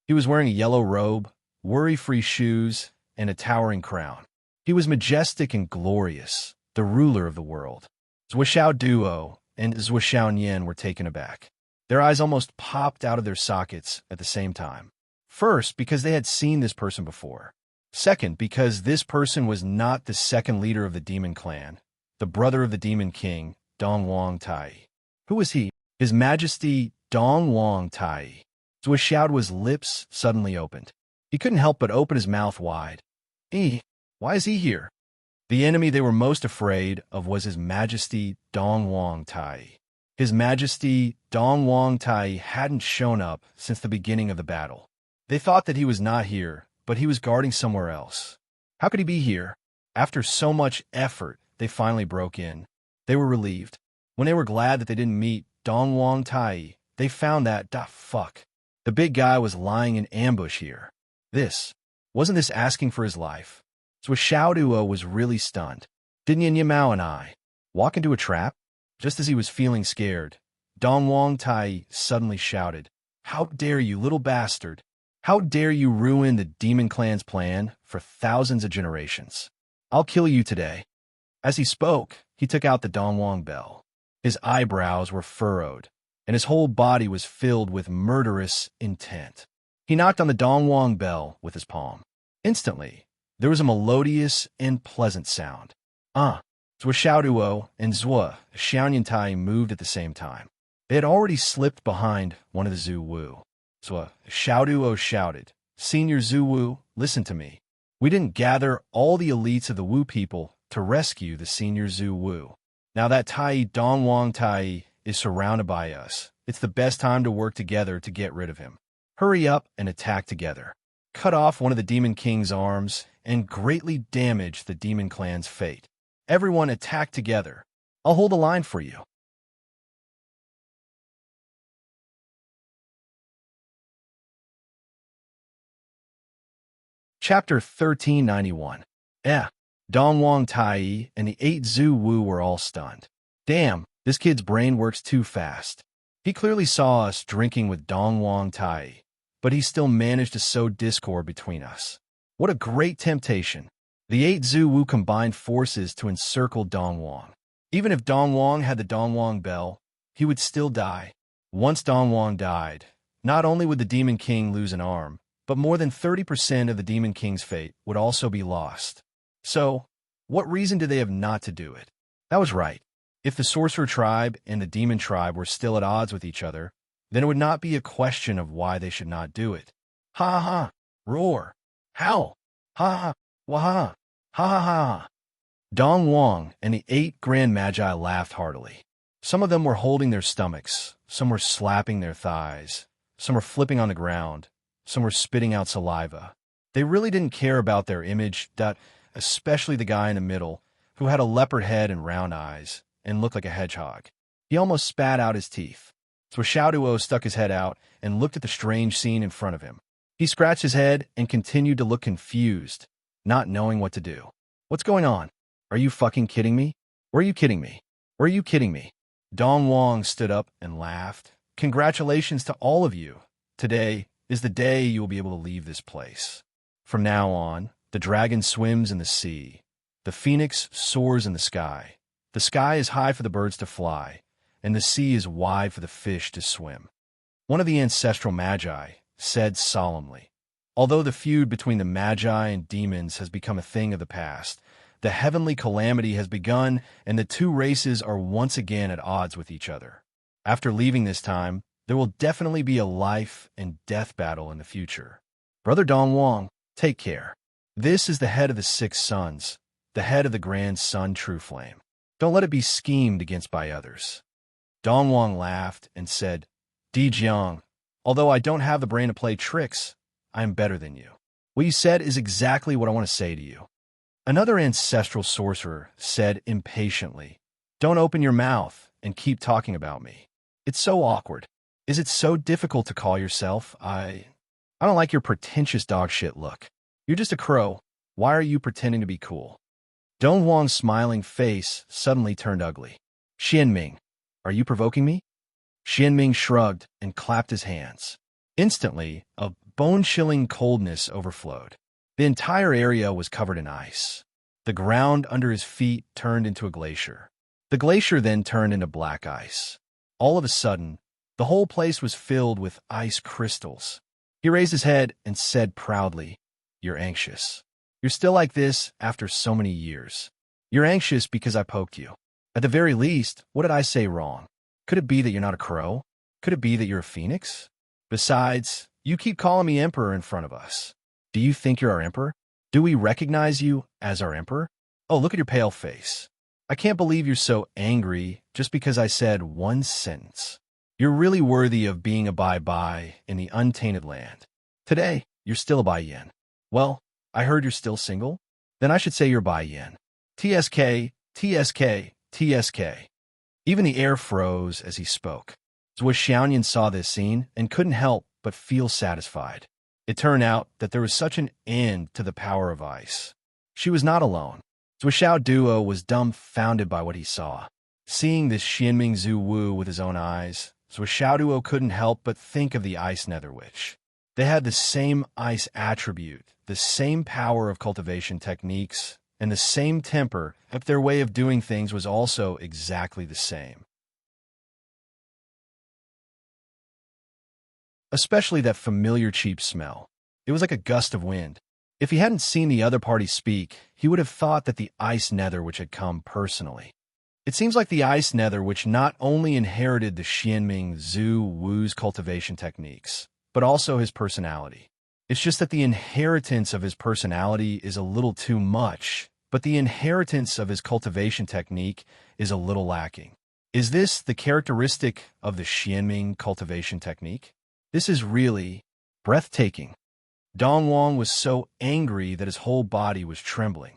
He was wearing a yellow robe, worry-free shoes, and a towering crown. He was majestic and glorious, the ruler of the world. Zhuxiaoduo and Zhuxiaoyan were taken aback. Their eyes almost popped out of their sockets at the same time. First, because they had seen this person before. Second, because this person was not the second leader of the demon clan, the brother of the demon king, Dongwang Tai. Who was he? His Majesty Dongwang Tai. Zhuxiaoduo's lips suddenly opened. He couldn't help but open his mouth wide. Why is he here? The enemy they were most afraid of was His Majesty Dongwang Tai. His Majesty Dongwang Tai hadn't shown up since the beginning of the battle. They thought that he was not here, but he was guarding somewhere else. How could he be here? After so much effort, they finally broke in. They were relieved. When they were glad that they didn't meet Dongwang Tai, they found that, the big guy was lying in ambush here. Wasn't this asking for his life? Zhuxiaoduo was really stunned. Didn't Yin Yimao and I walk into a trap? Just as he was feeling scared, Dongwang Tai suddenly shouted, "How dare you, little bastard! How dare you ruin the demon clan's plan for thousands of generations? I'll kill you today." As he spoke, he took out the Dongwang bell. His eyebrows were furrowed, and his whole body was filled with murderous intent. He knocked on the Dongwang bell with his palm. Instantly, there was a melodious and pleasant sound. Zhuxiaoduo and Zhuxiaoyan moved at the same time. They had already slipped behind one of the Zhu Wu. Zhuxiaoduo shouted, "Senior Zhu Wu, listen to me. We didn't gather all the elites of the Wu people to rescue the senior Zhu Wu. Now that Dongwang Tai is surrounded by us, it's the best time to work together to get rid of him. Hurry up and attack together. Cut off one of the Demon King's arms and greatly damage the Demon Clan's fate. Everyone attack together. I'll hold the line for you." Chapter 1391. Dongwang Tai and the 8 Zhu Wu were all stunned. Damn, this kid's brain works too fast. He clearly saw us drinking with Dongwang Tai, but he still managed to sow discord between us. What a great temptation. The 8 Zhu Wu combined forces to encircle Dongwang. Even if Dongwang had the Dongwang bell, he would still die. Once Dongwang died, not only would the Demon King lose an arm, but more than 30% of the Demon King's fate would also be lost. So, what reason did they have not to do it? That was right. If the sorcerer tribe and the demon tribe were still at odds with each other, then it would not be a question of why they should not do it. Ha ha ha! Roar! Howl! Ha ha! Waha! Ha ha ha! Dong Wang and the 8 grand magi laughed heartily. Some of them were holding their stomachs, some were slapping their thighs, some were flipping on the ground, some were spitting out saliva. They really didn't care about their image, especially the guy in the middle, who had a leopard head and round eyes, and looked like a hedgehog. He almost spat out his teeth. Duo stuck his head out and looked at the strange scene in front of him. He scratched his head and continued to look confused, not knowing what to do. What's going on? Are you fucking kidding me? Or are you kidding me? Or are you kidding me? Dong Wang stood up and laughed. Congratulations to all of you. Today is the day you will be able to leave this place. From now on, the dragon swims in the sea. The phoenix soars in the sky. The sky is high for the birds to fly, and the sea is wide for the fish to swim. One of the ancestral magi said solemnly, although the feud between the magi and demons has become a thing of the past, the heavenly calamity has begun, and the two races are once again at odds with each other. After leaving this time, there will definitely be a life and death battle in the future. Brother Dong Wang, take care. This is the head of the 6 sons, the head of the grand sun True Flame. Don't let it be schemed against by others. Dong Wang laughed and said, Di Jiang, although I don't have the brain to play tricks, I am better than you. What you said is exactly what I want to say to you. Another ancestral sorcerer said impatiently, Don't open your mouth and keep talking about me. It's so awkward. Is it so difficult to call yourself? I don't like your pretentious dog shit look. You're just a crow. Why are you pretending to be cool? Dong Wang's smiling face suddenly turned ugly. Xianming, are you provoking me? Xianming shrugged and clapped his hands. Instantly, a bone-chilling coldness overflowed. The entire area was covered in ice. The ground under his feet turned into a glacier. The glacier then turned into black ice. All of a sudden, the whole place was filled with ice crystals. He raised his head and said proudly, You're anxious. You're still like this after so many years. You're anxious because I poked you. At the very least, what did I say wrong? Could it be that you're not a crow? Could it be that you're a phoenix? Besides, you keep calling me emperor in front of us. Do you think you're our emperor? Do we recognize you as our emperor? Oh, look at your pale face. I can't believe you're so angry just because I said one sentence. You're really worthy of being a bye-bye in the untainted land. Today, you're still a Bai-Yin. Well, I heard you're still single? Then I should say you're Bai-Yin. TSK, TSK, TSK. Even the air froze as he spoke. Zhuo Xiaoyan saw this scene and couldn't help but feel satisfied. It turned out that there was such an end to the power of ice. She was not alone. Zhuo Duo was dumbfounded by what he saw. Seeing this Xianming Zhu Wu with his own eyes, Zhuo Duo couldn't help but think of the Ice Nether Witch. They had the same ice attribute, the same power of cultivation techniques, and the same temper, but their way of doing things was also exactly the same. Especially that familiar cheap smell. It was like a gust of wind. If he hadn't seen the other party speak, he would have thought that the Ice Nether Witch had come personally. It seems like the Ice Nether Witch not only inherited the Xianming Zhu Wu's cultivation techniques, but also his personality. It's just that the inheritance of his personality is a little too much, but the inheritance of his cultivation technique is a little lacking. Is this the characteristic of the Xianming cultivation technique? This is really breathtaking. Dong Wang was so angry that his whole body was trembling.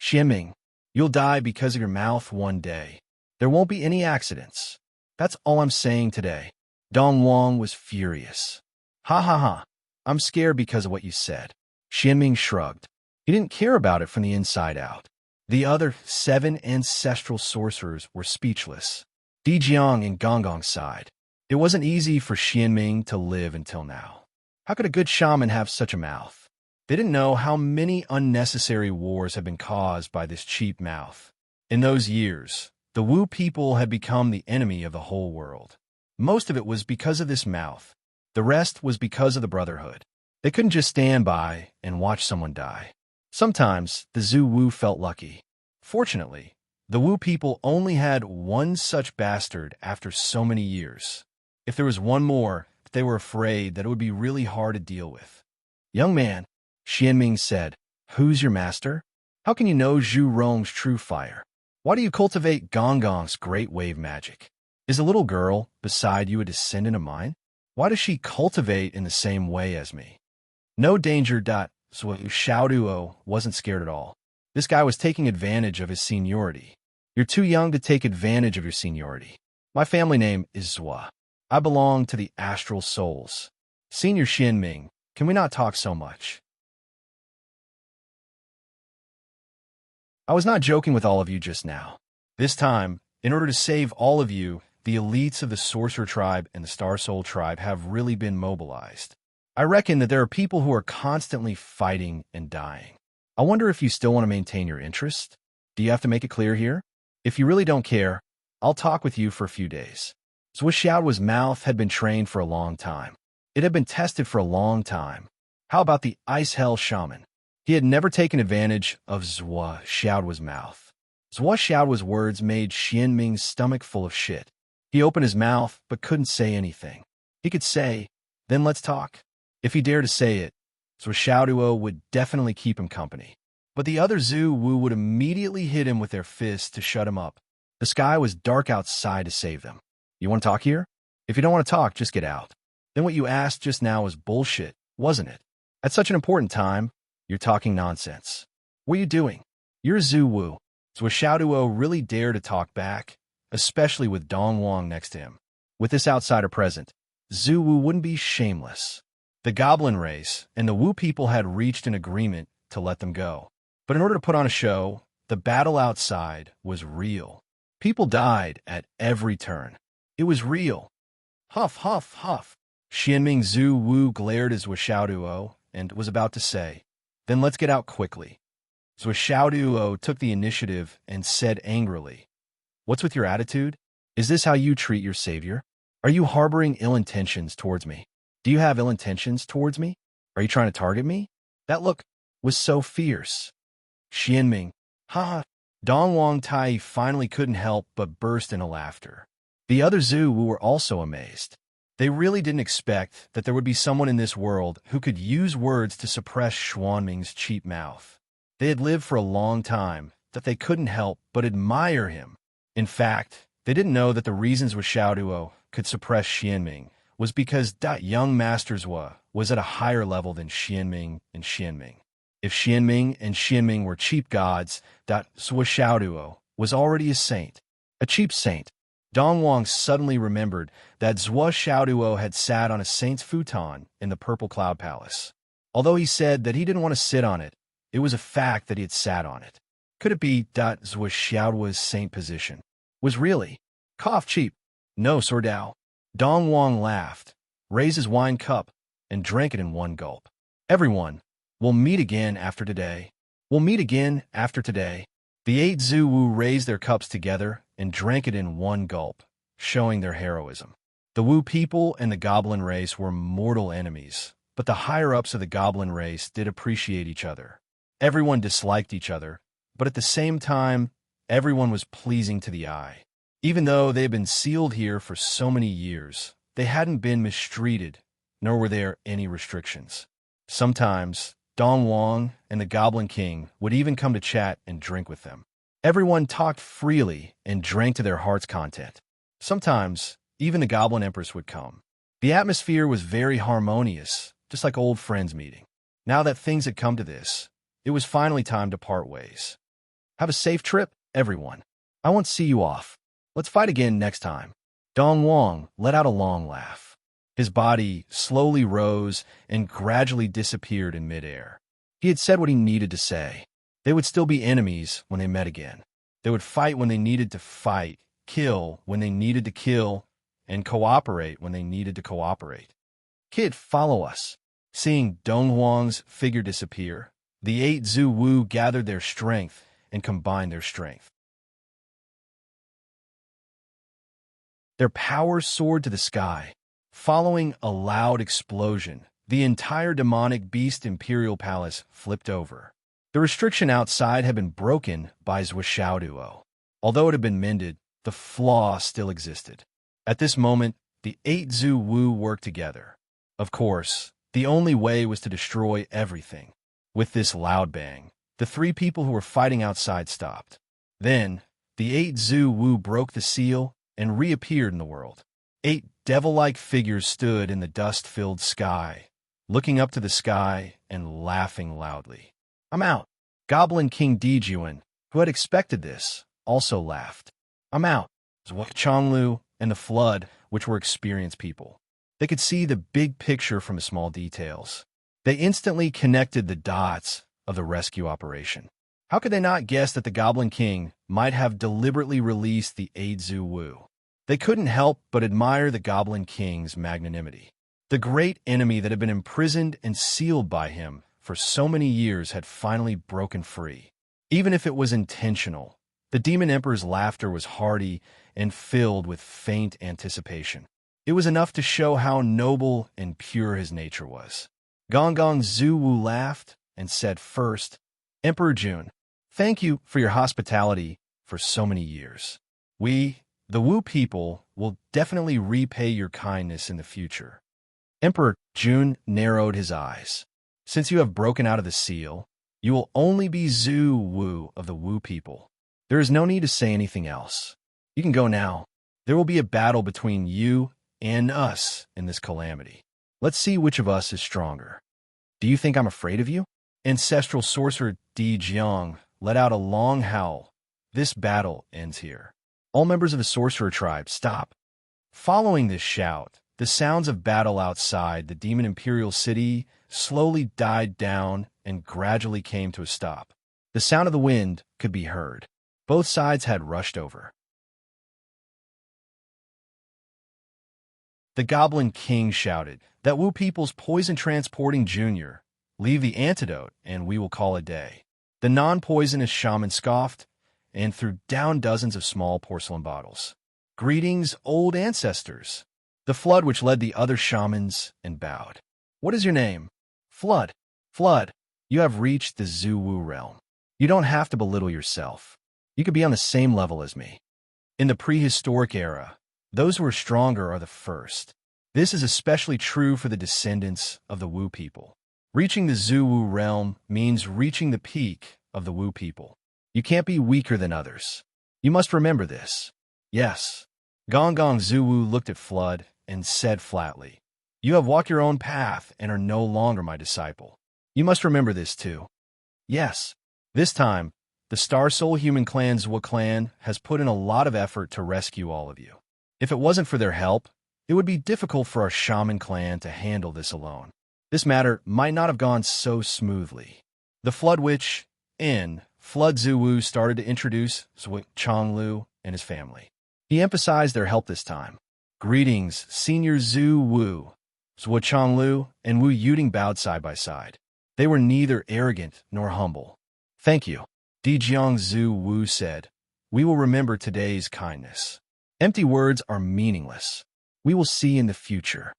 Xianming, you'll die because of your mouth one day. There won't be any accidents. That's all I'm saying today. Dong Wang was furious. Ha ha ha. I'm scared because of what you said. Xianming shrugged. He didn't care about it from the inside out. The other 7 ancestral sorcerers were speechless. Di Jiang and Gonggong sighed. It wasn't easy for Xianming to live until now. How could a good shaman have such a mouth? They didn't know how many unnecessary wars had been caused by this cheap mouth. In those years, the Wu people had become the enemy of the whole world. Most of it was because of this mouth. The rest was because of the Brotherhood. They couldn't just stand by and watch someone die. Sometimes the Zhu Wu felt lucky. Fortunately, the Wu people only had one such bastard after so many years. If there was one more, they were afraid that it would be really hard to deal with. Young man, Xianming said, who's your master? How can you know Zhu Rong's true fire? Why do you cultivate Gong Gong's great wave magic? Is a little girl beside you a descendant of mine? Why does she cultivate in the same way as me? No danger. So Xiao Duo wasn't scared at all. This guy was taking advantage of his seniority. You're too young to take advantage of your seniority. My family name is Zhua. I belong to the astral souls. Senior Xianming, can we not talk so much? I was not joking with all of you just now. This time, in order to save all of you, the elites of the Sorcerer Tribe and the Star Soul Tribe have really been mobilized. I reckon that there are people who are constantly fighting and dying. I wonder if you still want to maintain your interest? Do you have to make it clear here? If you really don't care, I'll talk with you for a few days. Zhua Xiaoduo's mouth had been trained for a long time. It had been tested for a long time. How about the Ice Hell Shaman? He had never taken advantage of Zhua Xiaoduo's mouth. Zhua Xiaoduo's words made Xianming's stomach full of shit. He opened his mouth but couldn't say anything. He could say, then let's talk. If he dared to say it, Zhua Xiaoduo would definitely keep him company. But the other Zhu Wu would immediately hit him with their fists to shut him up. The sky was dark outside to save them. You want to talk here? If you don't want to talk, just get out. Then what you asked just now was bullshit, wasn't it? At such an important time, you're talking nonsense. What are you doing? You're Zhu Wu. Zhua Xiaoduo really dared to talk back, especially with Dong Wang next to him. With this outsider present, Zhu Wu wouldn't be shameless. The Goblin race and the Wu people had reached an agreement to let them go. But in order to put on a show, the battle outside was real. People died at every turn. It was real. Huff, huff, huff. Xianming Zhu Wu glared at Zhua Xiaoduo and was about to say, then let's get out quickly. Zhua Xiaoduo took the initiative and said angrily, what's with your attitude? Is this how you treat your savior? Are you harboring ill intentions towards me? Do you have ill intentions towards me? Are you trying to target me? That look was so fierce. Xianming, ha! Dong Wang Tai finally couldn't help but burst into laughter. The other Zhu were also amazed. They really didn't expect that there would be someone in this world who could use words to suppress Xuanming's cheap mouth. They had lived for a long time that they couldn't help but admire him. In fact, they didn't know that the reasons Zhua Xiaoduo could suppress Xianming was because that young Master Zhua was at a higher level than Xianming and Xianming. If Xianming and Xianming were cheap gods, that Zhua Xiaoduo was already a saint. A cheap saint. Dong Wang suddenly remembered that Zhua Xiaoduo had sat on a saint's futon in the Purple Cloud Palace. Although he said that he didn't want to sit on it, it was a fact that he had sat on it. Could it be that Zhua Xiaoduo's saint position was really cough cheap? No, Sordao. Dong Wang laughed, raised his wine cup, and drank it in one gulp. Everyone, we'll meet again after today. We'll meet again after today. The 8 Zhu Wu raised their cups together and drank it in one gulp, showing their heroism. The Wu people and the Goblin race were mortal enemies, but the higher-ups of the Goblin race did appreciate each other. Everyone disliked each other, but at the same time, everyone was pleasing to the eye. Even though they had been sealed here for so many years, they hadn't been mistreated, nor were there any restrictions. Sometimes, Dong Wang and the Goblin King would even come to chat and drink with them. Everyone talked freely and drank to their heart's content. Sometimes, even the Goblin Empress would come. The atmosphere was very harmonious, just like old friends meeting. Now that things had come to this, it was finally time to part ways. Have a safe trip, everyone. I won't see you off. Let's fight again next time. Dong Wang let out a long laugh. His body slowly rose and gradually disappeared in midair. He had said what he needed to say. They would still be enemies when they met again. They would fight when they needed to fight, kill when they needed to kill, and cooperate when they needed to cooperate. Kid, follow us. Seeing Dong Wang's figure disappear, the 8 Zhu Wu gathered their strength and combined their strength. Their power soared to the sky. Following a loud explosion, the entire demonic beast imperial palace flipped over. The restriction outside had been broken by Zhuo. Although it had been mended, the flaw still existed. At this moment, the 8 Zhu Wu worked together. Of course, the only way was to destroy everything. With this loud bang, the 3 people who were fighting outside stopped. Then, the 8 Zhu Wu broke the seal and reappeared in the world. 8 devil-like figures stood in the dust-filled sky, looking up to the sky and laughing loudly. "I'm out." Goblin King Dijuan, who had expected this, also laughed. "I'm out." Chonglu and the Flood, which were experienced people. They could see the big picture from the small details. They instantly connected the dots of the rescue operation. How could they not guess that the Goblin King might have deliberately released the 8 Zhu Wu? They couldn't help but admire the Goblin King's magnanimity. The great enemy that had been imprisoned and sealed by him for so many years had finally broken free. Even if it was intentional, the Demon Emperor's laughter was hearty and filled with faint anticipation. It was enough to show how noble and pure his nature was. Gong Zhu Wu laughed and said first, "Emperor Jun, thank you for your hospitality for so many years. We, the Wu people, will definitely repay your kindness in the future." Emperor Jun narrowed his eyes. "Since you have broken out of the seal, you will only be Zhu Wu of the Wu people. There is no need to say anything else. You can go now. There will be a battle between you and us in this calamity. Let's see which of us is stronger." "Do you think I'm afraid of you?" Ancestral sorcerer Di Jiang let out a long howl. "This battle ends here. All members of the sorcerer tribe, stop." Following this shout, the sounds of battle outside the Demon Imperial City slowly died down and gradually came to a stop. The sound of the wind could be heard. Both sides had rushed over. The Goblin King shouted that Wu people's poison-transporting junior, "Leave the antidote and we will call a day." The non-poisonous shaman scoffed and threw down dozens of small porcelain bottles. "Greetings, old ancestors." The Flood, which led the other shamans, and bowed. "What is your name?" "Flood." "Flood, you have reached the Zhu Wu realm. You don't have to belittle yourself. You could be on the same level as me. In the prehistoric era, those who are stronger are the first. This is especially true for the descendants of the Wu people. Reaching the Zhu Wu realm means reaching the peak of the Wu people. You can't be weaker than others. You must remember this." "Yes." Gong Zhu Wu looked at Flood and said flatly, "You have walked your own path and are no longer my disciple. You must remember this too." "Yes." This time, the Star Soul Human Clan's Zhuo clan has put in a lot of effort to rescue all of you. If it wasn't for their help, it would be difficult for our Shaman clan to handle this alone. This matter might not have gone so smoothly. The Flood Witch, Flood Zhu Wu, started to introduce Zhuo Chonglu and his family. He emphasized their help this time. "Greetings, Senior Zhu Wu." Zhuo Chonglu and Wu Yuding bowed side by side. They were neither arrogant nor humble. "Thank you," Dijiang Zhu Wu said. "We will remember today's kindness. Empty words are meaningless. We will see in the future."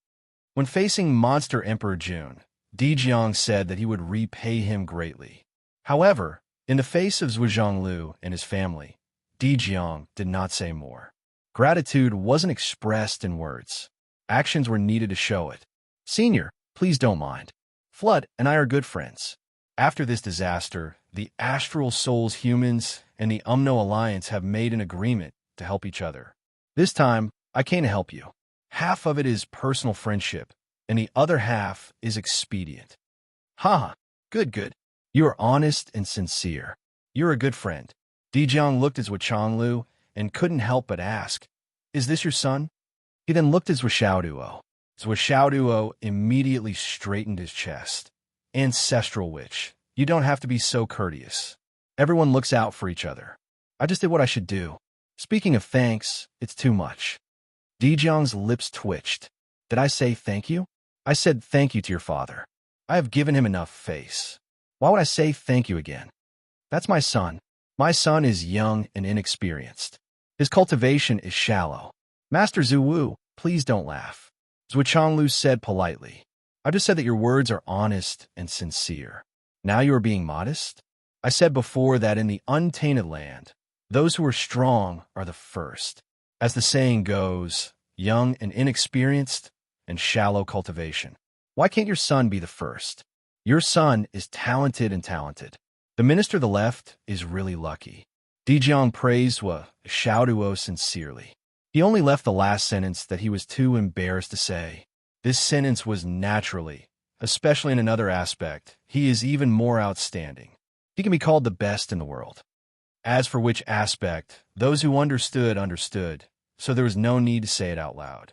When facing Monster Emperor Jun, Dijiang said that he would repay him greatly. However, in the face of Zhuo and his family, Dijiang did not say more. Gratitude wasn't expressed in words. Actions were needed to show it. "Senior, please don't mind. Flood and I are good friends. After this disaster, the Astral Souls humans and the Umno Alliance have made an agreement to help each other. This time, I came to help you. Half of it is personal friendship, and the other half is expedient." "Ha! Good. You are honest and sincere. You're a good friend." Dijiang looked at Zhuo and couldn't help but ask, "Is this your son?" He then looked at Zhuo. Zhuo immediately straightened his chest. "Ancestral Witch, you don't have to be so courteous. Everyone looks out for each other. I just did what I should do. Speaking of thanks, it's too much." Dijiang's lips twitched. "Did I say thank you?" "I said thank you to your father. I have given him enough face. Why would I say thank you again? That's my son. My son is young and inexperienced. His cultivation is shallow. Master Zhu Wu, please don't laugh." Zhuo said politely. "I just said that your words are honest and sincere. Now you are being modest?" I said before that in the untainted land, those who are strong are the first. As the saying goes, young and inexperienced and shallow cultivation. Why can't your son be the first? Your son is talented and talented. The minister of the left is really lucky. Dijiang praised Xiaoduo sincerely. He only left the last sentence that he was too embarrassed to say. This sentence was naturally, especially in another aspect, he is even more outstanding. He can be called the best in the world. As for which aspect, those who understood, so there was no need to say it out loud.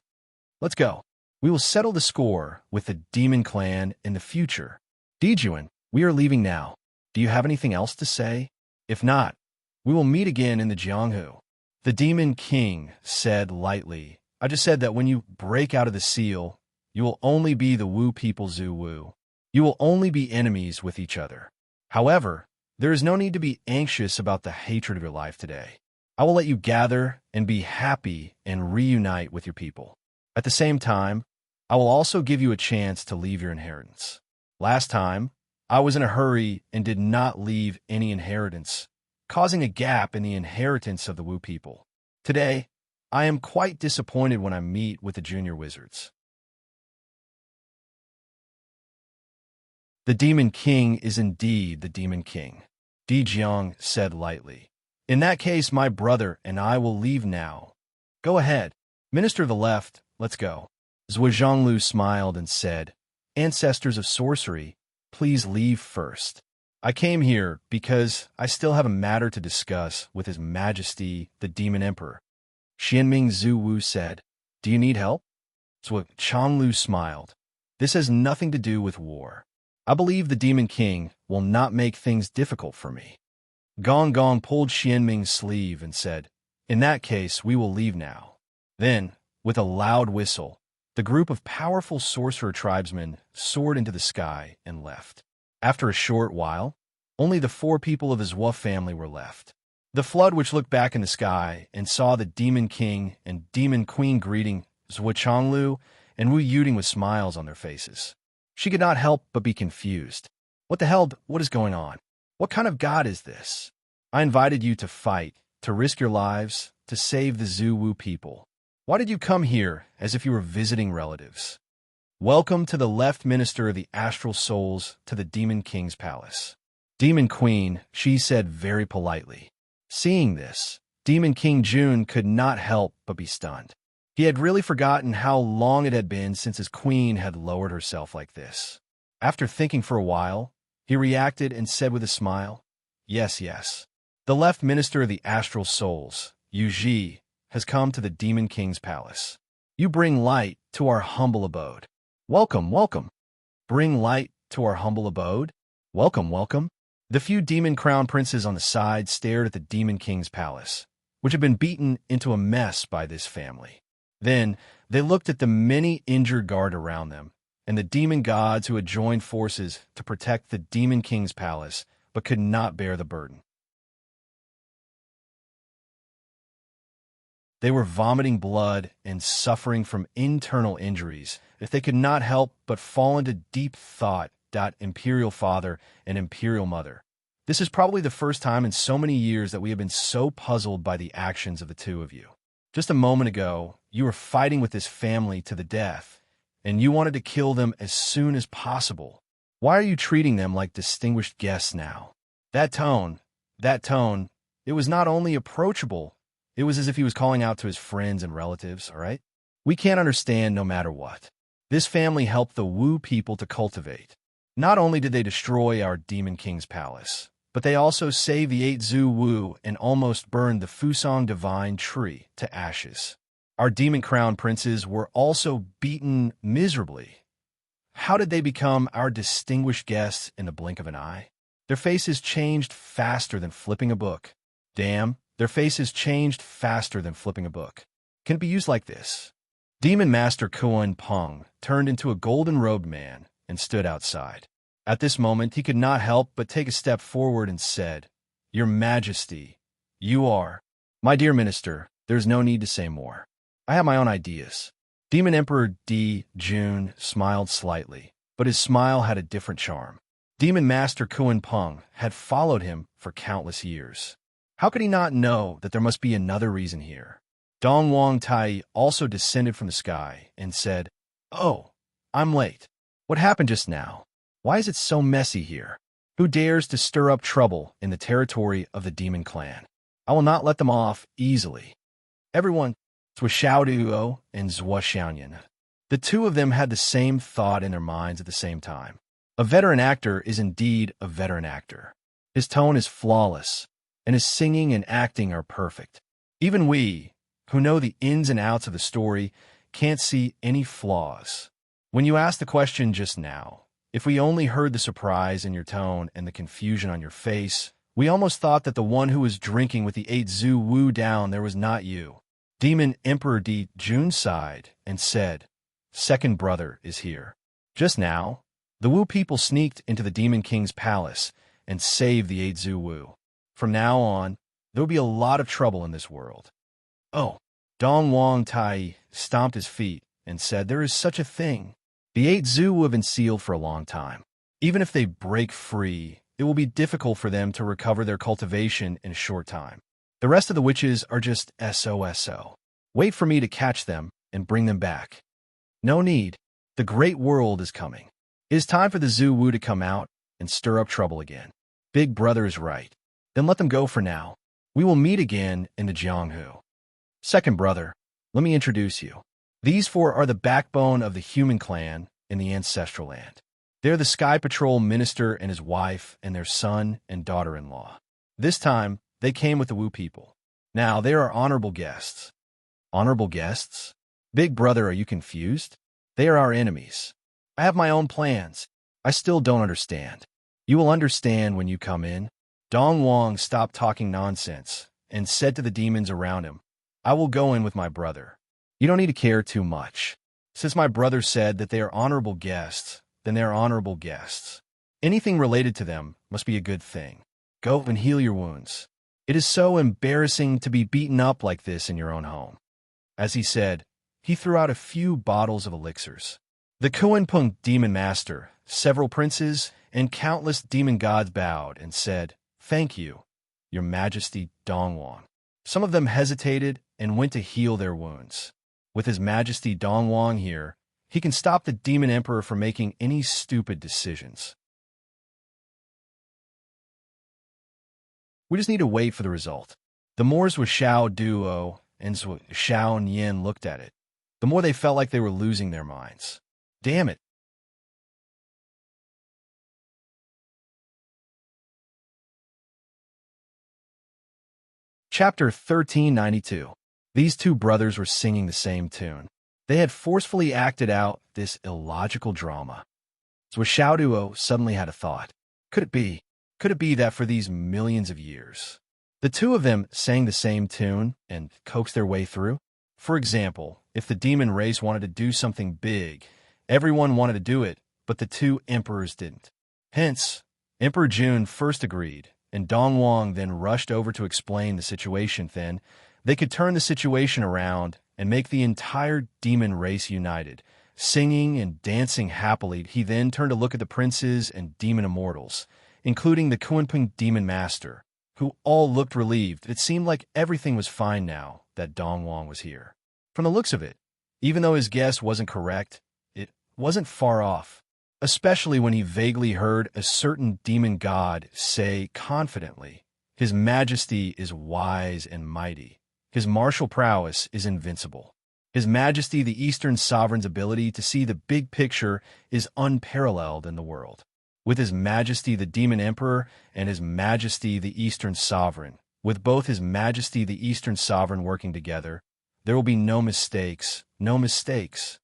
Let's go. We will settle the score with the demon clan in the future. Dijuan, we are leaving now. Do you have anything else to say? If not, we will meet again in the Jianghu. The demon king said lightly, I just said that when you break out of the seal, you will only be the Wu people Zhu Wu. You will only be enemies with each other. However, there is no need to be anxious about the hatred of your life today. I will let you gather and be happy and reunite with your people. At the same time, I will also give you a chance to leave your inheritance. Last time, I was in a hurry and did not leave any inheritance, causing a gap in the inheritance of the Wu people. Today, I am quite disappointed when I meet with the junior wizards. The Demon King is indeed the Demon King, Dijiang said lightly. In that case, my brother and I will leave now. Go ahead. Minister of the Left, let's go. Zhuo Zhonglu smiled and said, Ancestors of sorcery, please leave first. I came here because I still have a matter to discuss with His Majesty, the Demon Emperor. Xianming Zhu Wu said, Do you need help? Zhuo Changlu smiled. This has nothing to do with war. I believe the Demon King will not make things difficult for me. Gong Gong pulled Xianming's sleeve and said, In that case, we will leave now. Then, with a loud whistle, the group of powerful sorcerer tribesmen soared into the sky and left. After a short while, only the 4 people of his Zhuo family were left. The flood which looked back in the sky and saw the Demon King and Demon Queen greeting Zhuo Changlu and Wu Yuding with smiles on their faces. She could not help but be confused. What the hell? What is going on? What kind of god is this? I invited you to fight, to risk your lives, to save the Zhu Wu people. Why did you come here as if you were visiting relatives? Welcome to the left minister of the astral souls to the Demon King's palace. Demon Queen, she said very politely. Seeing this, Demon King Jun could not help but be stunned. He had really forgotten how long it had been since his queen had lowered herself like this. After thinking for a while, he reacted and said with a smile, Yes, yes. The left minister of the astral souls, Yu Ji, has come to the Demon King's palace. You bring light to our humble abode. Welcome, welcome. Bring light to our humble abode. Welcome, welcome. The few demon crown princes on the side stared at the Demon King's palace, which had been beaten into a mess by this family. Then they looked at the many injured guard around them, and the demon gods who had joined forces to protect the Demon King's palace, but could not bear the burden. They were vomiting blood and suffering from internal injuries, if they could not help but fall into deep thought. Imperial Father and Imperial Mother. This is probably the first time in so many years that we have been so puzzled by the actions of the two of you. Just a moment ago, you were fighting with this family to the death, and you wanted to kill them as soon as possible. Why are you treating them like distinguished guests now? That tone, it was not only approachable, it was as if he was calling out to his friends and relatives, all right? We can't understand no matter what. This family helped the Wu people to cultivate. Not only did they destroy our Demon King's palace, but they also saved the 8 Zhu Wu and almost burned the Fusong Divine Tree to ashes. Our Demon Crown princes were also beaten miserably. How did they become our distinguished guests in the blink of an eye? Their faces changed faster than flipping a book. Damn, their faces changed faster than flipping a book. Can it be used like this? Demon Master Kuan Peng turned into a golden-robed man and stood outside. At this moment, he could not help but take a step forward and said, Your Majesty, you are. My dear minister, there is no need to say more. I have my own ideas. Demon Emperor Di Jun smiled slightly, but his smile had a different charm. Demon Master Kuan Peng had followed him for countless years. How could he not know that there must be another reason here? Dong Wang Tai also descended from the sky and said, "Oh, I'm late. What happened just now? Why is it so messy here? Who dares to stir up trouble in the territory of the demon clan? I will not let them off easily." Everyone, Zhou Xiaoduo and Zhou Xiaoyan. The two of them had the same thought in their minds at the same time. A veteran actor is indeed a veteran actor. His tone is flawless, and his singing and acting are perfect. Even we, who know the ins and outs of the story, can't see any flaws. When you asked the question just now, if we only heard the surprise in your tone and the confusion on your face, we almost thought that the one who was drinking with the 8 Zhu Wu down there was not you. Demon Emperor Di Jun sighed and said, "Second brother is here." Just now, the Wu people sneaked into the Demon King's palace and saved the 8 Zhu Wu. From now on, there will be a lot of trouble in this world. Oh, Dong Wang Tai stomped his feet and said, "There is such a thing. The 8 Zhu Wu have been sealed for a long time. Even if they break free, it will be difficult for them to recover their cultivation in a short time. The rest of the witches are just SOSO. Wait for me to catch them and bring them back. No need. The great world is coming. It is time for the Zhu Wu to come out and stir up trouble again. Big brother is right. Then let them go for now. We will meet again in the Jianghu." Second brother, let me introduce you. These four are the backbone of the human clan in the ancestral land. They're the Sky Patrol minister and his wife and their son and daughter-in-law. This time, they came with the Wu people. Now, they are honorable guests. Honorable guests? Big brother, are you confused? They are our enemies. I have my own plans. I still don't understand. You will understand when you come in. Dong Wang stopped talking nonsense and said to the demons around him, "I will go in with my brother. You don't need to care too much. Since my brother said that they are honorable guests, then they are honorable guests. Anything related to them must be a good thing. Go and heal your wounds. It is so embarrassing to be beaten up like this in your own home." As he said, he threw out a few bottles of elixirs. The Kuan Peng demon master, several princes, and countless demon gods bowed and said, "Thank you, your majesty Dong Wang." Some of them hesitated and went to heal their wounds. With his majesty Dong Wang here, he can stop the demon emperor from making any stupid decisions. We just need to wait for the result. The more Zhou Xiaoduo and Zhou Xiaoyan looked at it, the more they felt like they were losing their minds. Damn it. Chapter 1392. These two brothers were singing the same tune. They had forcefully acted out this illogical drama. Zhou Xiaoduo suddenly had a thought. Could it be that for these millions of years, the two of them sang the same tune and coaxed their way through? For example, if the demon race wanted to do something big, everyone wanted to do it, but the two emperors didn't. Hence, Emperor Jun first agreed, and Dong Wang then rushed over to explain the situation. Then, they could turn the situation around and make the entire demon race united. Singing and dancing happily, he then turned to look at the princes and demon immortals, including the Kunpeng demon master, who all looked relieved. It seemed like everything was fine now that Dong Wang was here. From the looks of it, even though his guess wasn't correct, it wasn't far off, especially when he vaguely heard a certain demon god say confidently, "His Majesty is wise and mighty. His martial prowess is invincible. His Majesty the Eastern Sovereign's ability to see the big picture is unparalleled in the world." With His Majesty the Demon Emperor and His Majesty the Eastern Sovereign, with both His Majesty the Eastern Sovereign working together, there will be no mistakes, no mistakes.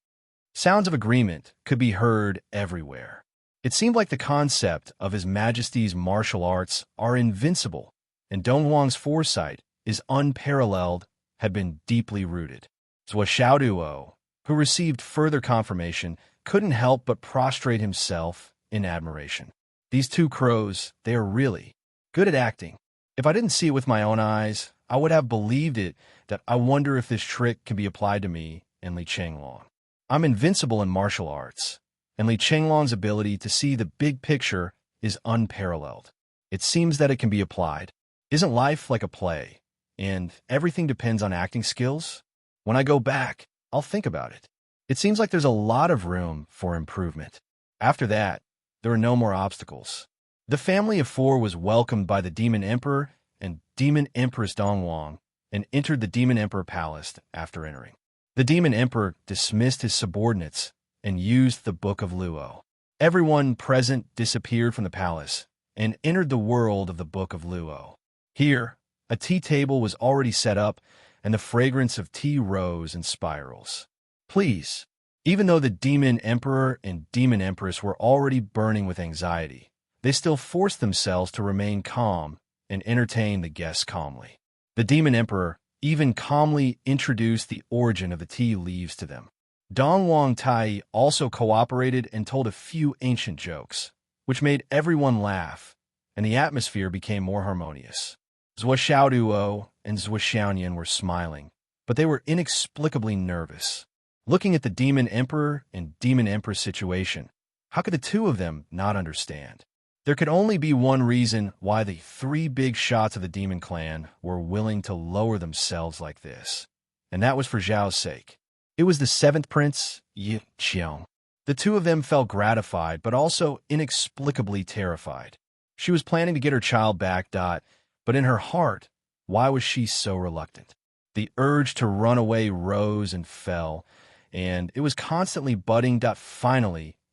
Sounds of agreement could be heard everywhere. It seemed like the concept of His Majesty's martial arts are invincible, and Dong Wang's foresight is unparalleled, had been deeply rooted. Zhou Xiaoduo, who received further confirmation, couldn't help but prostrate himself in admiration. These two crows, they are really good at acting. If I didn't see it with my own eyes, I would have believed it. That I wonder if this trick can be applied to me and Li Chenglong. I'm invincible in martial arts, and Li Chenglong's ability to see the big picture is unparalleled. It seems that it can be applied. Isn't life like a play, and everything depends on acting skills? When I go back, I'll think about it. It seems like there's a lot of room for improvement. After that, there were no more obstacles. The family of four was welcomed by the Demon Emperor and Demon Empress Dongwang and entered the Demon Emperor Palace after entering. The Demon Emperor dismissed his subordinates and used the Book of Luo. Everyone present disappeared from the palace and entered the world of the Book of Luo. Here, a tea table was already set up, and the fragrance of tea rose in spirals. Please, even though the Demon Emperor and Demon Empress were already burning with anxiety, they still forced themselves to remain calm and entertain the guests calmly. The Demon Emperor even calmly introduced the origin of the tea leaves to them. Dongwang Tai also cooperated and told a few ancient jokes, which made everyone laugh, and the atmosphere became more harmonious. Zhou Xiaoduo and Zhou Xiaoyan were smiling, but they were inexplicably nervous. Looking at the Demon Emperor and Demon Empress situation, how could the two of them not understand? There could only be one reason why the three big shots of the Demon Clan were willing to lower themselves like this, and that was for Zhao's sake. It was the seventh prince, Yi Qiang. The two of them felt gratified, but also inexplicably terrified. She was planning to get her child back, but in her heart, why was she so reluctant? The urge to run away rose and fell, and it was constantly budding.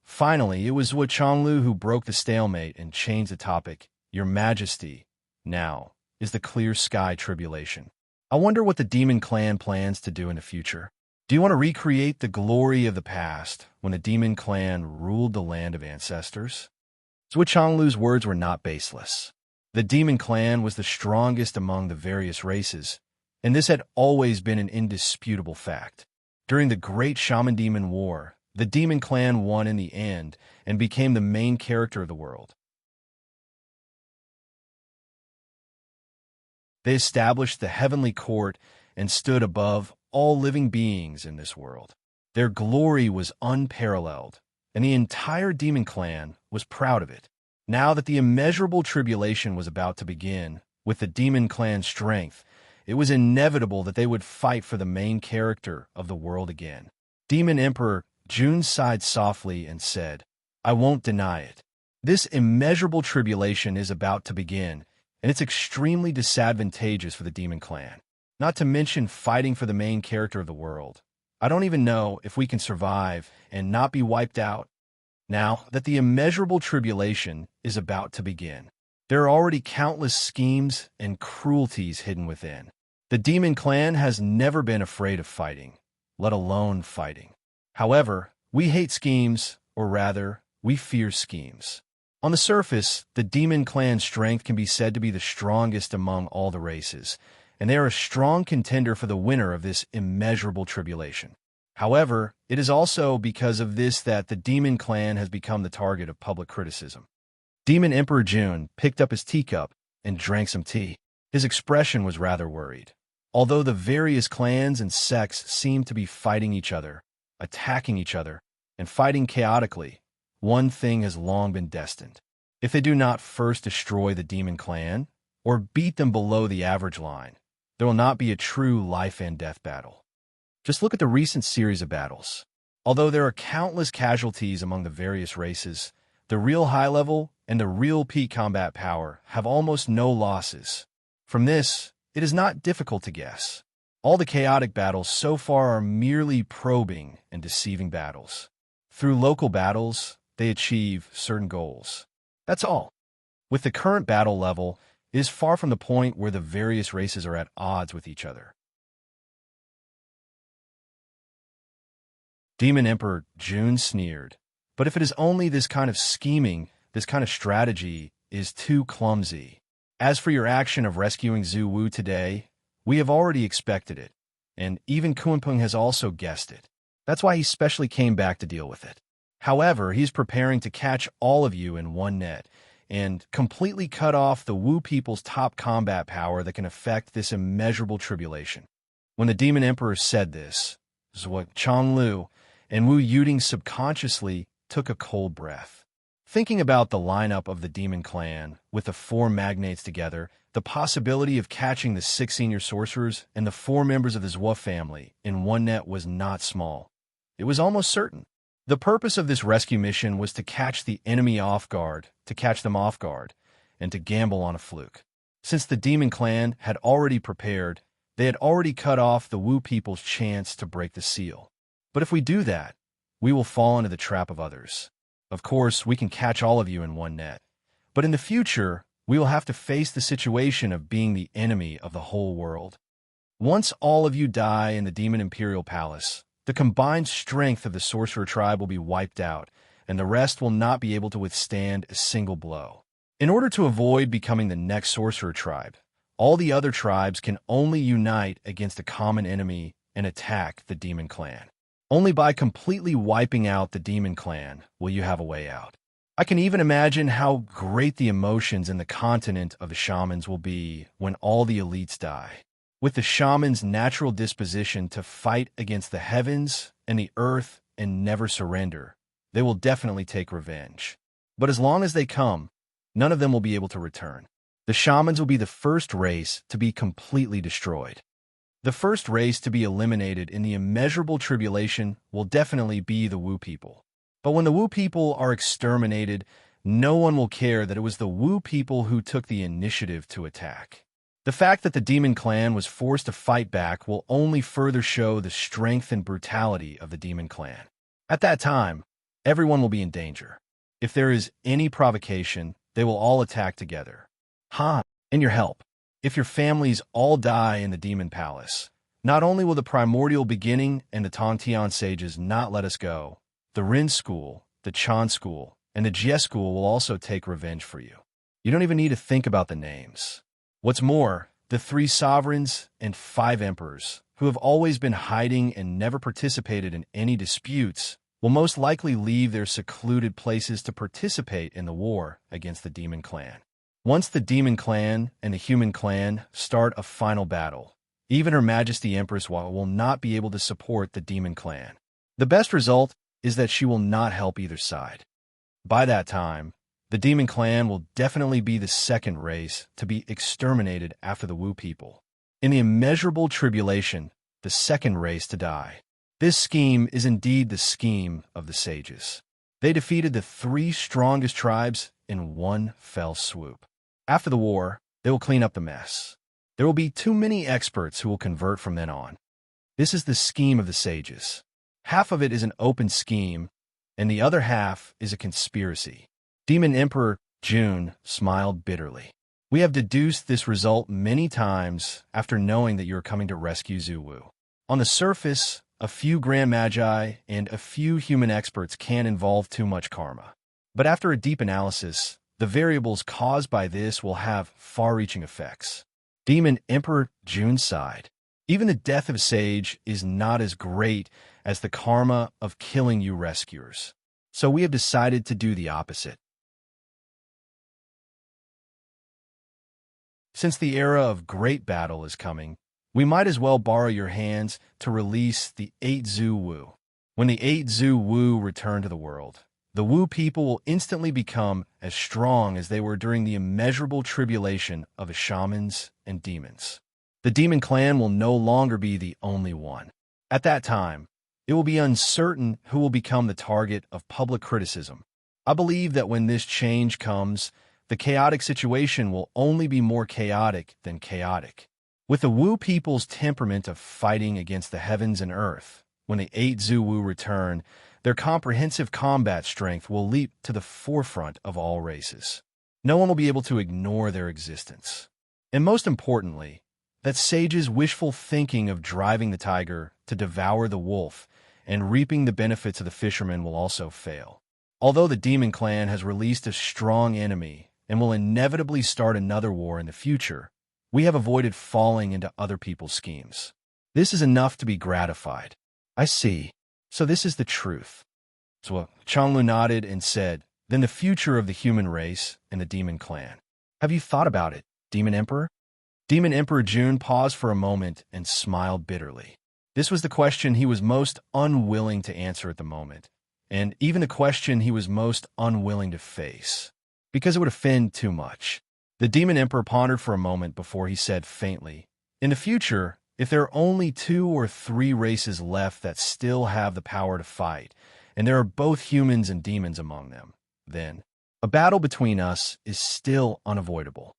Finally, it was Wu Chonglu who broke the stalemate and changed the topic. Your Majesty, now, is the clear sky tribulation. I wonder what the Demon Clan plans to do in the future. Do you want to recreate the glory of the past when the Demon Clan ruled the land of ancestors? Zhou Chonglu's words were not baseless. The Demon Clan was the strongest among the various races, and this had always been an indisputable fact. During the Great Shaman-Demon War, the Demon Clan won in the end and became the main character of the world. They established the heavenly court and stood above all living beings in this world. Their glory was unparalleled, and the entire Demon Clan was proud of it. Now that the immeasurable tribulation was about to begin, with the Demon Clan's strength, it was inevitable that they would fight for the main character of the world again. Demon Emperor Jun sighed softly and said, I won't deny it. This immeasurable tribulation is about to begin, and it's extremely disadvantageous for the Demon Clan. Not to mention fighting for the main character of the world. I don't even know if we can survive and not be wiped out. Now that the immeasurable tribulation is about to begin, there are already countless schemes and cruelties hidden within. The Demon Clan has never been afraid of fighting, let alone fighting. However, we hate schemes, or rather, we fear schemes. On the surface, the Demon Clan's strength can be said to be the strongest among all the races, and they are a strong contender for the winner of this immeasurable tribulation. However, it is also because of this that the Demon Clan has become the target of public criticism. Demon Emperor Jun picked up his teacup and drank some tea. His expression was rather worried. Although the various clans and sects seemed to be fighting each other, attacking each other, and fighting chaotically, one thing has long been destined. If they do not first destroy the Demon Clan, or beat them below the average line, there will not be a true life and death battle. Just look at the recent series of battles. Although there are countless casualties among the various races, the real high level and the real peak combat power have almost no losses. From this, it is not difficult to guess. All the chaotic battles so far are merely probing and deceiving battles. Through local battles, they achieve certain goals. That's all. With the current battle level, it is far from the point where the various races are at odds with each other. Demon Emperor Jun sneered. But if it is only this kind of scheming, this kind of strategy is too clumsy. As for your action of rescuing Zhu Wu today, we have already expected it, and even Kunpeng has also guessed it. That's why he specially came back to deal with it. However, he's preparing to catch all of you in one net, and completely cut off the Wu people's top combat power that can affect this immeasurable tribulation. When the Demon Emperor said this, Zhou Chonglu and Wu Yuding subconsciously took a cold breath. Thinking about the lineup of the demon clan, with the 4 magnates together, the possibility of catching the 6 senior sorcerers and the 4 members of the Zwa family in one net was not small. It was almost certain. The purpose of this rescue mission was to catch the enemy off guard, and to gamble on a fluke. Since the demon clan had already prepared, they had already cut off the Wu people's chance to break the seal. But if we do that, we will fall into the trap of others. Of course, we can catch all of you in one net, but in the future, we will have to face the situation of being the enemy of the whole world. Once all of you die in the Demon Imperial Palace, the combined strength of the Sorcerer tribe will be wiped out, and the rest will not be able to withstand a single blow. In order to avoid becoming the next Sorcerer tribe, all the other tribes can only unite against a common enemy and attack the Demon Clan. Only by completely wiping out the Demon Clan will you have a way out. I can even imagine how great the emotions in the continent of the shamans will be when all the elites die. With the shamans' natural disposition to fight against the heavens and the earth and never surrender, they will definitely take revenge. But as long as they come, none of them will be able to return. The shamans will be the first race to be completely destroyed. The first race to be eliminated in the immeasurable tribulation will definitely be the Wu people. But when the Wu people are exterminated, no one will care that it was the Wu people who took the initiative to attack. The fact that the Demon Clan was forced to fight back will only further show the strength and brutality of the Demon Clan. At that time, everyone will be in danger. If there is any provocation, they will all attack together. And your help. If your families all die in the Demon Palace, not only will the Primordial Beginning and the Tontian Sages not let us go, the Rin School, the Chan School, and the Jie School will also take revenge for you. You don't even need to think about the names. What's more, the 3 sovereigns and 5 emperors, who have always been hiding and never participated in any disputes, will most likely leave their secluded places to participate in the war against the Demon Clan. Once the Demon Clan and the Human Clan start a final battle, even Her Majesty Empress will not be able to support the Demon Clan. The best result is that she will not help either side. By that time, the Demon Clan will definitely be the second race to be exterminated after the Wu people. In the immeasurable tribulation, the second race to die. This scheme is indeed the scheme of the sages. They defeated the 3 strongest tribes in one fell swoop. After the war, they will clean up the mess. There will be too many experts who will convert from then on. This is the scheme of the sages. Half of it is an open scheme, and the other half is a conspiracy. Demon Emperor Jun smiled bitterly. We have deduced this result many times after knowing that you are coming to rescue Zuwu. On the surface, a few Grand Magi and a few human experts can involve too much karma. But after a deep analysis, the variables caused by this will have far-reaching effects. Demon Emperor Jun sighed. Even the death of a sage is not as great as the karma of killing you rescuers. So we have decided to do the opposite. Since the era of great battle is coming, we might as well borrow your hands to release the 8 Zhu Wu. When the 8 Zhu Wu return to the world, the Wu people will instantly become as strong as they were during the immeasurable tribulation of the shamans and demons. The Demon Clan will no longer be the only one. At that time, it will be uncertain who will become the target of public criticism. I believe that when this change comes, the chaotic situation will only be more chaotic than chaotic. With the Wu people's temperament of fighting against the heavens and earth, when the 8 Zhu Wu return, their comprehensive combat strength will leap to the forefront of all races. No one will be able to ignore their existence. And most importantly, that sages' wishful thinking of driving the tiger to devour the wolf and reaping the benefits of the fisherman will also fail. Although the Demon Clan has released a strong enemy and will inevitably start another war in the future, we have avoided falling into other people's schemes. This is enough to be gratified. I see. So this is the truth. So Changlu nodded and said, then the future of the human race and the Demon Clan. Have you thought about it, Demon Emperor? Demon Emperor Jun paused for a moment and smiled bitterly. This was the question he was most unwilling to answer at the moment. and even the question he was most unwilling to face, because it would offend too much. The Demon Emperor pondered for a moment before he said faintly, "In the future, if there are only 2 or 3 races left that still have the power to fight, and there are both humans and demons among them, then a battle between us is still unavoidable.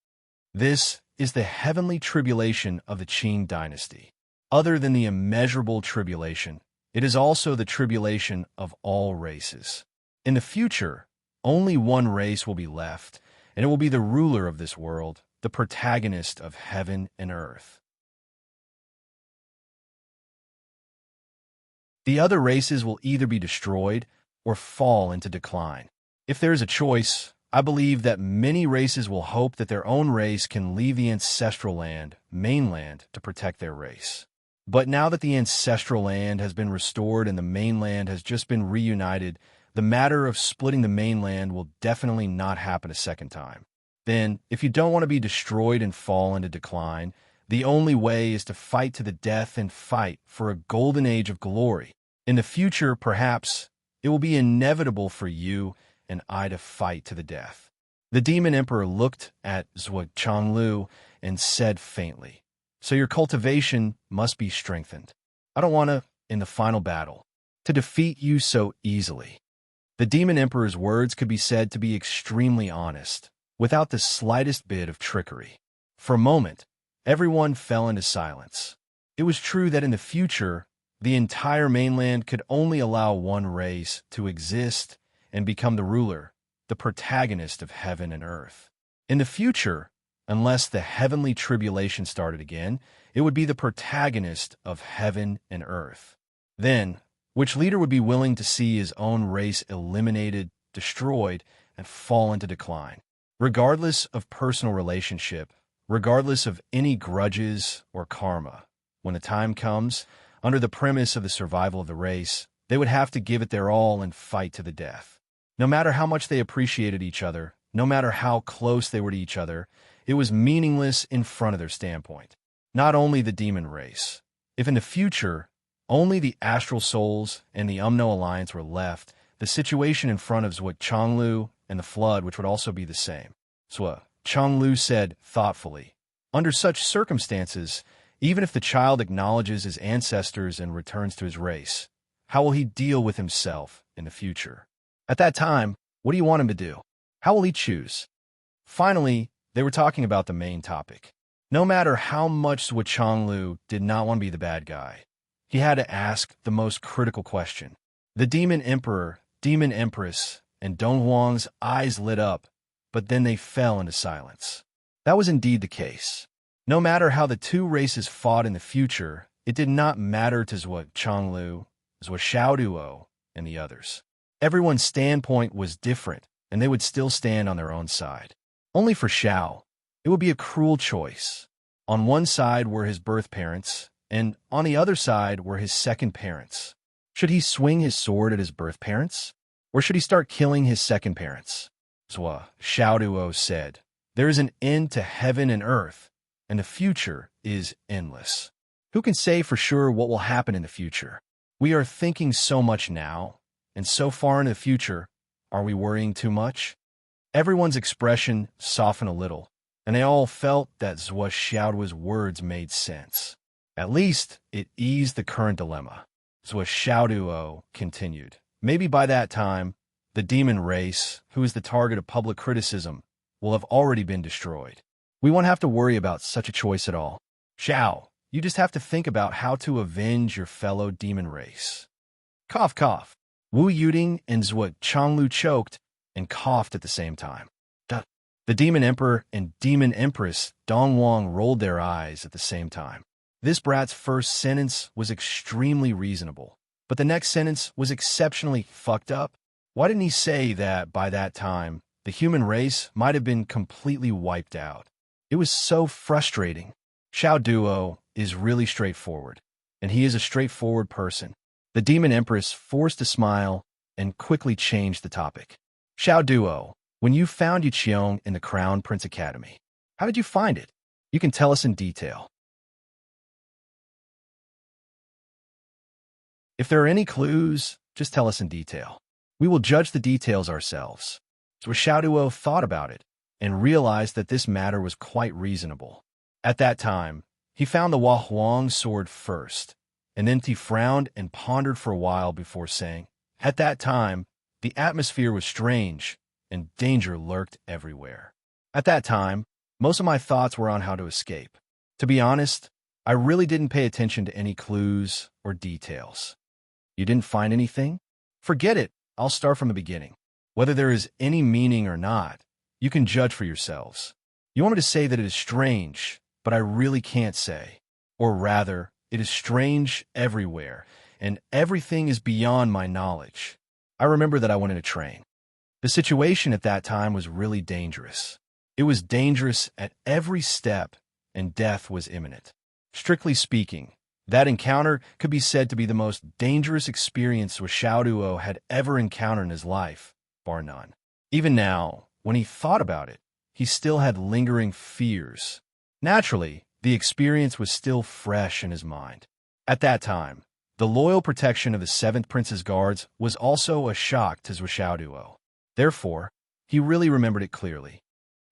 This is the heavenly tribulation of the Qing dynasty. Other than the immeasurable tribulation, it is also the tribulation of all races. In the future, only one race will be left, and it will be the ruler of this world, the protagonist of heaven and earth. The other races will either be destroyed or fall into decline. If there is a choice, I believe that many races will hope that their own race can leave the ancestral land, mainland, to protect their race. But now that the ancestral land has been restored and the mainland has just been reunited, the matter of splitting the mainland will definitely not happen a second time. Then, if you don't want to be destroyed and fall into decline, the only way is to fight to the death and fight for a golden age of glory. In the future, perhaps, it will be inevitable for you and I to fight to the death." The Demon Emperor looked at Zhuo Changlu and said faintly, "So your cultivation must be strengthened. I don't want to, in the final battle, to defeat you so easily." The Demon Emperor's words could be said to be extremely honest, without the slightest bit of trickery. For a moment, everyone fell into silence. It was true that in the future, the entire mainland could only allow one race to exist and become the ruler, the protagonist of heaven and earth. In the future, unless the heavenly tribulation started again, it would be the protagonist of heaven and earth. Then, which leader would be willing to see his own race eliminated, destroyed, and fall into decline? Regardless of personal relationship, regardless of any grudges or karma, when the time comes, under the premise of the survival of the race, they would have to give it their all and fight to the death. No matter how much they appreciated each other, no matter how close they were to each other, it was meaningless in front of their standpoint. Not only the demon race. If in the future, only the astral souls and the Umno Alliance were left, the situation in front of Zhuo Changlu and the Flood, which would also be the same. Zhuo Changlu said thoughtfully, "Under such circumstances, even if the child acknowledges his ancestors and returns to his race, how will he deal with himself in the future? At that time, what do you want him to do? How will he choose?" Finally, they were talking about the main topic. No matter how much Zhuo Changlu did not want to be the bad guy, he had to ask the most critical question. The Demon Emperor, Demon Empress, and Dong Huang's eyes lit up, but then they fell into silence. That was indeed the case. No matter how the two races fought in the future, it did not matter to Zhuo Changlu, Zhuo Xiaoduo, and the others. Everyone's standpoint was different, and they would still stand on their own side. Only for Xiao, it would be a cruel choice. On one side were his birth parents, and on the other side were his second parents. Should he swing his sword at his birth parents? Or should he start killing his second parents? Zhuo Xiaoduo said, "There is an end to heaven and earth, and the future is endless. Who can say for sure what will happen in the future? We are thinking so much now, and so far in the future, are we worrying too much?" Everyone's expression softened a little, and they all felt that Zhuo Xiaoduo's words made sense. At least, it eased the current dilemma. Zhuo Xiaoduo continued, "Maybe by that time, the demon race, who is the target of public criticism, will have already been destroyed. We won't have to worry about such a choice at all. Xiao, you just have to think about how to avenge your fellow demon race." Cough, cough. Wu Yuding and Zhuo Changlu choked and coughed at the same time. The Demon Emperor and Demon Empress Dong Huang rolled their eyes at the same time. This brat's first sentence was extremely reasonable, but the next sentence was exceptionally fucked up. Why didn't he say that by that time, the human race might have been completely wiped out? It was so frustrating. Xiao Duo is really straightforward, and he is a straightforward person. The Demon Empress forced a smile and quickly changed the topic. Xiao Duo, when you found Yuqiong in the Crown Prince Academy, how did you find it? You can tell us in detail. If there are any clues, just tell us in detail. We will judge the details ourselves. Zhuo thought about it and realized that this matter was quite reasonable. At that time, he found the Huang sword first, and then he frowned and pondered for a while before saying, "At that time, the atmosphere was strange, and danger lurked everywhere. At that time, most of my thoughts were on how to escape. To be honest, I really didn't pay attention to any clues or details." "You didn't find anything?" "Forget it. I'll start from the beginning. Whether there is any meaning or not, you can judge for yourselves. You want me to say that it is strange, but I really can't say. Or rather, it is strange everywhere, and everything is beyond my knowledge. I remember that I went in a train. The situation at that time was really dangerous. It was dangerous at every step, and death was imminent. Strictly speaking, that encounter could be said to be the most dangerous experience Xiaoduo had ever encountered in his life, bar none. Even now, when he thought about it, he still had lingering fears. Naturally, the experience was still fresh in his mind. At that time, the loyal protection of the 7th Prince's guards was also a shock to Xiaoduo. Therefore, he really remembered it clearly.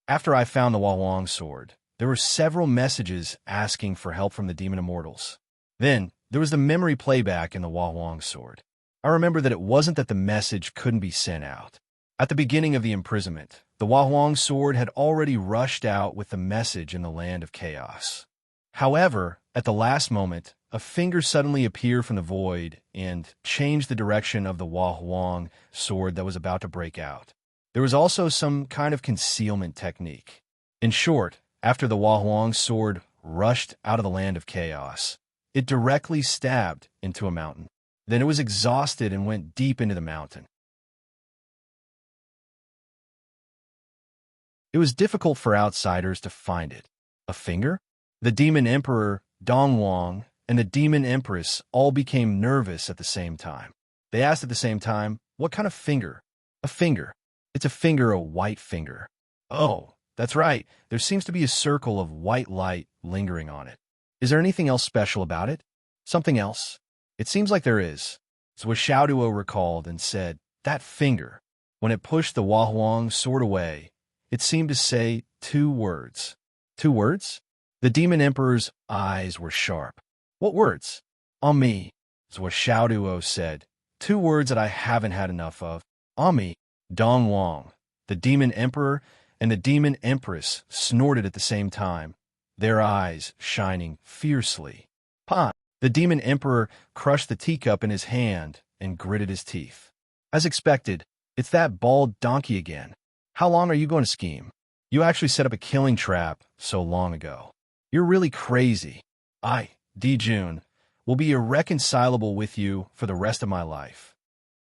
After I found the Huang sword, there were several messages asking for help from the demon immortals. Then, there was the memory playback in the Huang sword. I remember that it wasn't that the message couldn't be sent out. At the beginning of the imprisonment, the Huang sword had already rushed out with the message in the land of chaos. However, at the last moment, a finger suddenly appeared from the void and changed the direction of the Huang sword that was about to break out. There was also some kind of concealment technique. In short, after the Huang sword rushed out of the land of chaos, it directly stabbed into a mountain. Then it was exhausted and went deep into the mountain. It was difficult for outsiders to find it. A finger? The demon emperor, Dongwang, and the demon empress all became nervous at the same time. They asked at the same time, "What kind of finger?" "A finger. It's a finger, a white finger." "Oh, that's right. There seems to be a circle of white light lingering on it. Is there anything else special about it?" "Something else?" "It seems like there is." So Xiaoduo recalled and said, "That finger, when it pushed the Huang sword away, it seemed to say 2 words. 2 words? The demon emperor's eyes were sharp. "What words?" "On me," is what Xiaoduo said. 2 words that I haven't had enough of. On me. Dongwang, the demon emperor, and the demon empress snorted at the same time, their eyes shining fiercely. "Pa!" The demon emperor crushed the teacup in his hand and gritted his teeth. "As expected, it's that bald donkey again. How long are you going to scheme? You actually set up a killing trap so long ago. You're really crazy. I, Dijun, will be irreconcilable with you for the rest of my life."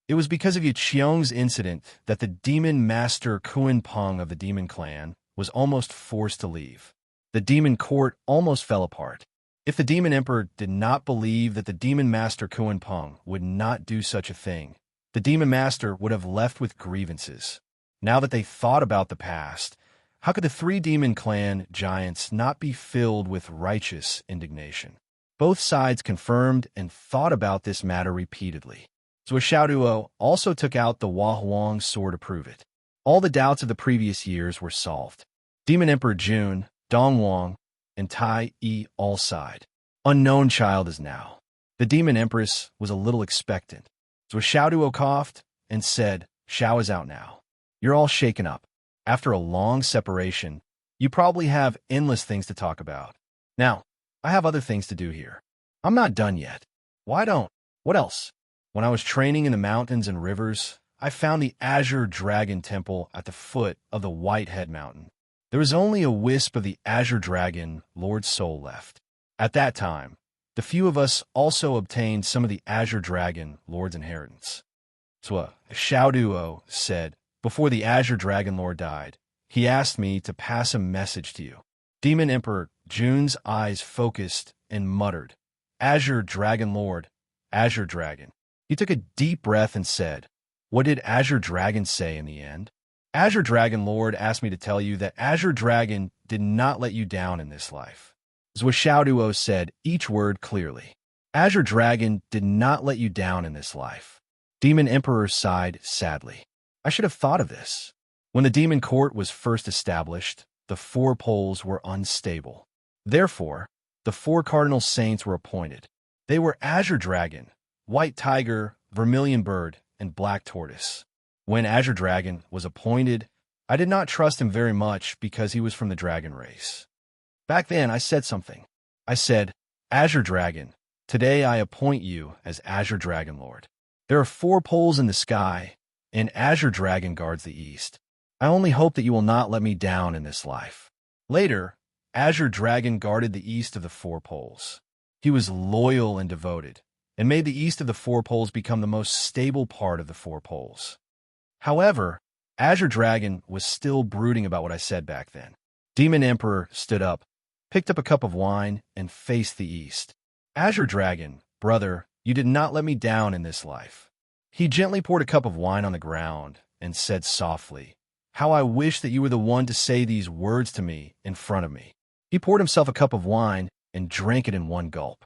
It was because of Yiqiong's incident that the demon master Kuan Peng of the demon clan was almost forced to leave. The demon court almost fell apart. If the demon emperor did not believe that the demon master Kuan Peng would not do such a thing, the demon master would have left with grievances. Now that they thought about the past, how could the 3 demon clan giants not be filled with righteous indignation? Both sides confirmed and thought about this matter repeatedly. So Xiaoduo also took out the Huang sword to prove it. All the doubts of the previous years were solved. Demon Emperor Jun, Dongwang, and Tai Yi all sighed. Unknown child is now. The demon empress was a little expectant. So Xiaoduo coughed and said, "Xiao is out now. You're all shaken up. After a long separation, you probably have endless things to talk about. Now, I have other things to do here. I'm not done yet." "Why don't? What else?" "When I was training in the mountains and rivers, I found the Azure Dragon Temple at the foot of the Whitehead Mountain. There was only a wisp of the Azure Dragon, Lord Soul, left. At that time, the few of us also obtained some of the Azure Dragon, Lord's inheritance." So Xiaoduo said, "Before the Azure Dragon Lord died, he asked me to pass a message to you." Demon Emperor Jun's eyes focused and muttered, "Azure Dragon Lord, Azure Dragon." He took a deep breath and said, "What did Azure Dragon say in the end?" "Azure Dragon Lord asked me to tell you that Azure Dragon did not let you down in this life." Xiaoduo said each word clearly. "Azure Dragon did not let you down in this life." Demon Emperor sighed sadly. I should have thought of this. When the demon court was first established, the 4 poles were unstable. Therefore, the 4 cardinal saints were appointed. They were Azure Dragon, White Tiger, Vermilion Bird, and Black Tortoise. When Azure Dragon was appointed, I did not trust him very much because he was from the dragon race. Back then, I said something. I said, Azure Dragon, today I appoint you as Azure Dragon Lord. There are 4 poles in the sky, and Azure Dragon guards the east. I only hope that you will not let me down in this life. Later, Azure Dragon guarded the east of the 4 poles. He was loyal and devoted, and made the east of the 4 poles become the most stable part of the 4 poles. However, Azure Dragon was still brooding about what I said back then. Demon Emperor stood up, picked up a cup of wine, and faced the east. Azure Dragon, brother, you did not let me down in this life. He gently poured a cup of wine on the ground and said softly, how I wish that you were the one to say these words to me in front of me. He poured himself a cup of wine and drank it in one gulp.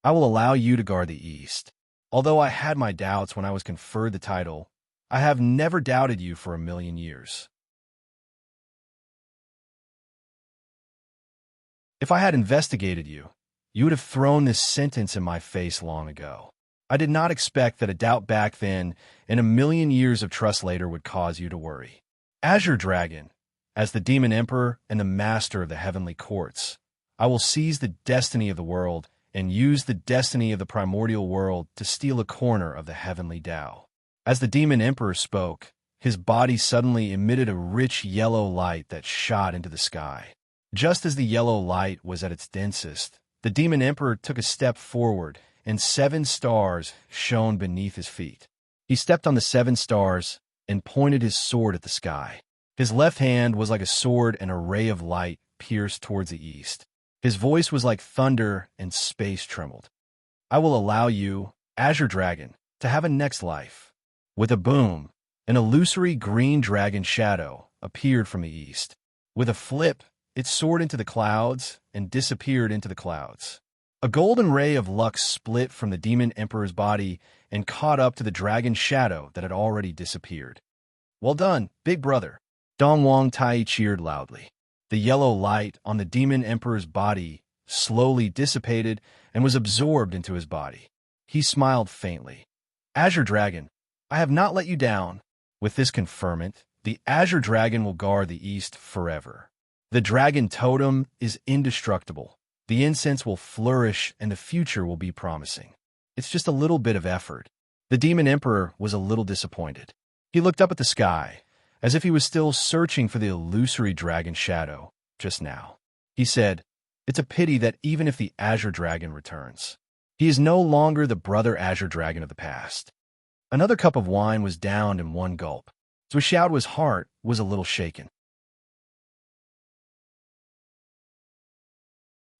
I will allow you to guard the east. Although I had my doubts when I was conferred the title, I have never doubted you for 1,000,000 years. If I had investigated you, you would have thrown this sentence in my face long ago. I did not expect that a doubt back then and 1,000,000 years of trust later would cause you to worry. Azure Dragon, as the Demon Emperor and the Master of the Heavenly Courts, I will seize the destiny of the world and use the destiny of the primordial world to steal a corner of the heavenly Tao. As the Demon Emperor spoke, his body suddenly emitted a rich yellow light that shot into the sky. Just as the yellow light was at its densest, the Demon Emperor took a step forward, and 7 stars shone beneath his feet. He stepped on the 7 stars and pointed his sword at the sky. His left hand was like a sword, and a ray of light pierced towards the east. His voice was like thunder, and space trembled. I will allow you, Azure Dragon, to have a next life. With a boom, an illusory green dragon shadow appeared from the east. With a flip, it soared into the clouds and disappeared into the clouds. A golden ray of luck split from the Demon Emperor's body and caught up to the dragon shadow that had already disappeared. Well done, big brother. Dong Wang Tai cheered loudly. The yellow light on the Demon Emperor's body slowly dissipated and was absorbed into his body. He smiled faintly. Azure Dragon, I have not let you down. With this conferment, the Azure Dragon will guard the east forever. The dragon totem is indestructible. The incense will flourish and the future will be promising. It's just a little bit of effort. The Demon Emperor was a little disappointed. He looked up at the sky, as if he was still searching for the illusory dragon shadow just now. He said, it's a pity that even if the Azure Dragon returns, he is no longer the brother Azure Dragon of the past. Another cup of wine was downed in one gulp. Zhuo Xiaoduo's heart was a little shaken.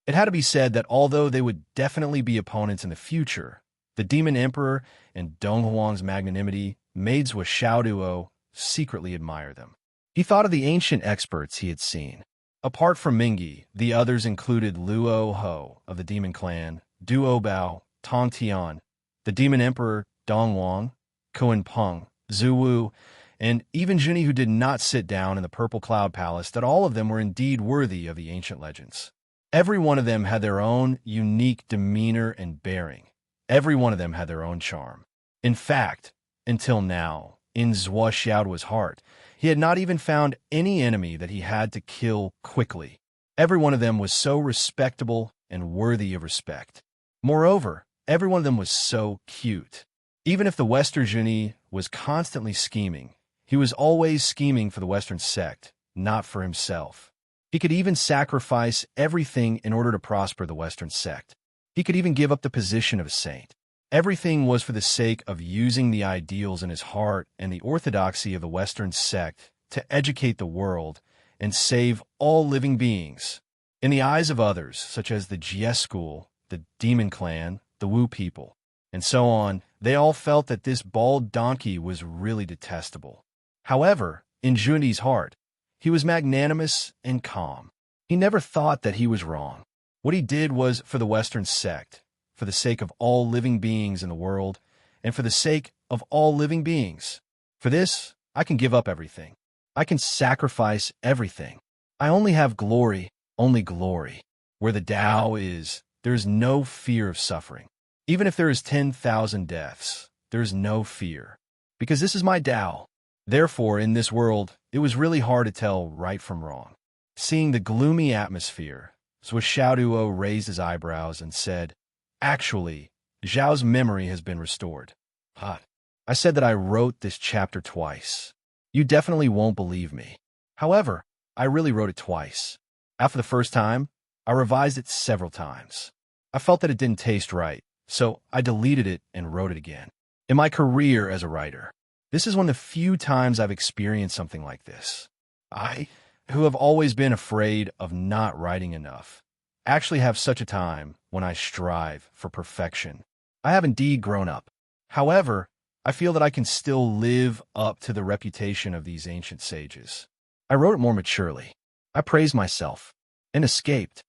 It had to be said that although they would definitely be opponents in the future, the Demon Emperor and Dong Huang's magnanimity made Zhuo Xiaoduo secretly admire them. He thought of the ancient experts he had seen. Apart from Mingyi, the others included Luo Ho of the Demon Clan, Duo Bao, Tong Tian, the Demon Emperor Dong Wang, Kuan Peng, Zhu Wu, and even Juni, who did not sit down in the Purple Cloud Palace, that all of them were indeed worthy of the ancient legends. Every one of them had their own unique demeanor and bearing. Every one of them had their own charm. In fact, until now, in Zhuo Xiaoduo's heart, he had not even found any enemy that he had to kill quickly. Every one of them was so respectable and worthy of respect. Moreover, every one of them was so cute. Even if the Western Juni was constantly scheming, he was always scheming for the Western sect, not for himself. He could even sacrifice everything in order to prosper the Western sect. He could even give up the position of a saint. Everything was for the sake of using the ideals in his heart and the orthodoxy of the Western sect to educate the world and save all living beings. In the eyes of others, such as the Jie school, the Demon Clan, the Wu people, and so on, they all felt that this bald donkey was really detestable. However, in Juni's heart, he was magnanimous and calm. He never thought that he was wrong. What he did was for the Western sect, for the sake of all living beings in the world, and for the sake of all living beings. For this, I can give up everything. I can sacrifice everything. I only have glory, only glory. Where the Tao is, there is no fear of suffering. Even if there is 10,000 deaths, there is no fear. Because this is my Tao. Therefore, in this world, it was really hard to tell right from wrong. Seeing the gloomy atmosphere, Zhuo raised his eyebrows and said, "Actually, Zhao's memory has been restored." Hot. I said that I wrote this chapter twice. You definitely won't believe me. However, I really wrote it twice. After the first time, I revised it several times. I felt that it didn't taste right, so I deleted it and wrote it again. In my career as a writer, this is one of the few times I've experienced something like this. I, who have always been afraid of not writing enough, actually have such a time when I strive for perfection. I have indeed grown up. However, I feel that I can still live up to the reputation of these ancient sages. I wrote it more maturely. I praised myself and escaped.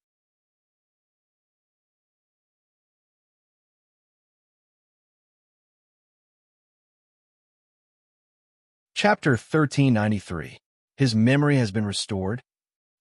Chapter 1393. His memory has been restored.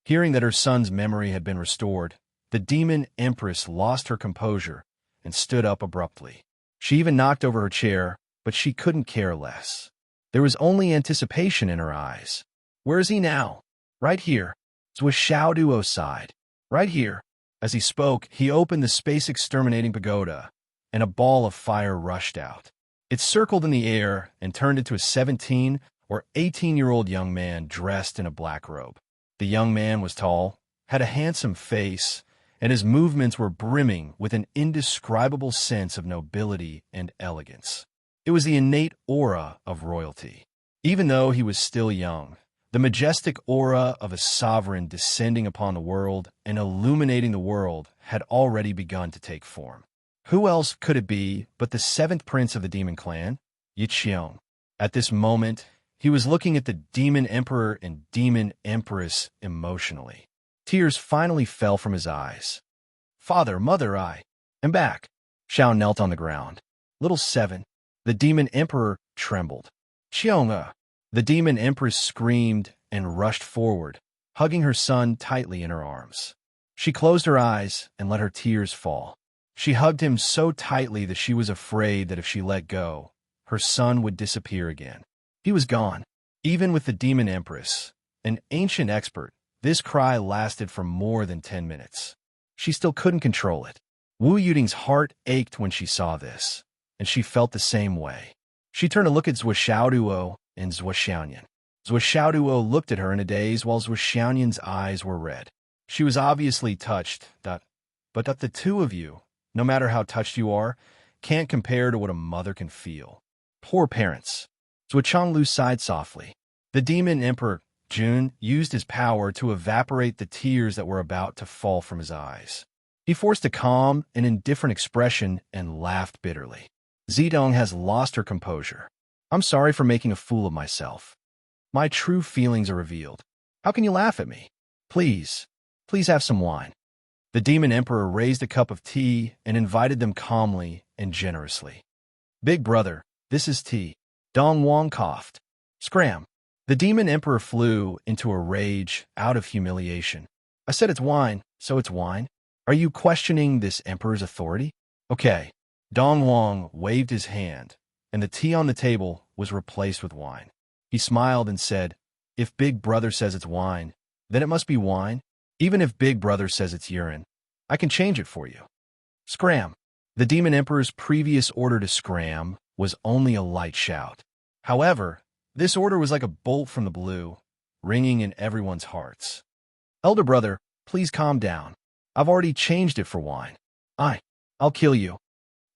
Hearing that her son's memory had been restored, the demon empress lost her composure and stood up abruptly. She even knocked over her chair, but she couldn't care less. There was only anticipation in her eyes. Where is he now? Right here. Zhuo sighed. Right here. As he spoke, he opened the space-exterminating pagoda, and a ball of fire rushed out. It circled in the air and turned into a 17 or 18-year-old young man dressed in a black robe. The young man was tall, had a handsome face, and his movements were brimming with an indescribable sense of nobility and elegance. It was the innate aura of royalty. Even though he was still young, the majestic aura of a sovereign descending upon the world and illuminating the world had already begun to take form. Who else could it be but the seventh prince of the demon clan, Yiqiong? At this moment, he was looking at the demon emperor and demon empress emotionally. Tears finally fell from his eyes. "Father, mother, I am back." Xiao knelt on the ground. "Little seven." The demon emperor trembled. "Qiong." The demon empress screamed and rushed forward, hugging her son tightly in her arms. She closed her eyes and let her tears fall. She hugged him so tightly that she was afraid that if she let go, her son would disappear again. He was gone. Even with the demon empress, an ancient expert, this cry lasted for more than 10 minutes. She still couldn't control it. Wu Yuting's heart ached when she saw this, and she felt the same way. She turned to look at Zhuo and Zhuo. Zhuo looked at her in a daze while Zhuo's eyes were red. She was obviously touched, but that the two of you, no matter how touched you are, can't compare to what a mother can feel. Poor parents. Zhuo sighed softly. The demon emperor, Jun, used his power to evaporate the tears that were about to fall from his eyes. He forced a calm and indifferent expression and laughed bitterly. Zidong has lost her composure. "I'm sorry for making a fool of myself. My true feelings are revealed. How can you laugh at me? Please have some wine." The demon emperor raised a cup of tea and invited them calmly and generously. "Big brother, this is tea." Dong Wang coughed. "Scram." The demon emperor flew into a rage out of humiliation. "I said it's wine, so it's wine. Are you questioning this emperor's authority? Okay." Dong Wang waved his hand, and the tea on the table was replaced with wine. He smiled and said, "If Big Brother says it's wine, then it must be wine. Even if Big Brother says it's urine, I can change it for you." Scram. The demon emperor's previous order to scram was only a light shout. However, this order was like a bolt from the blue, ringing in everyone's hearts. "Elder brother, please calm down. I've already changed it for wine. I'll kill you."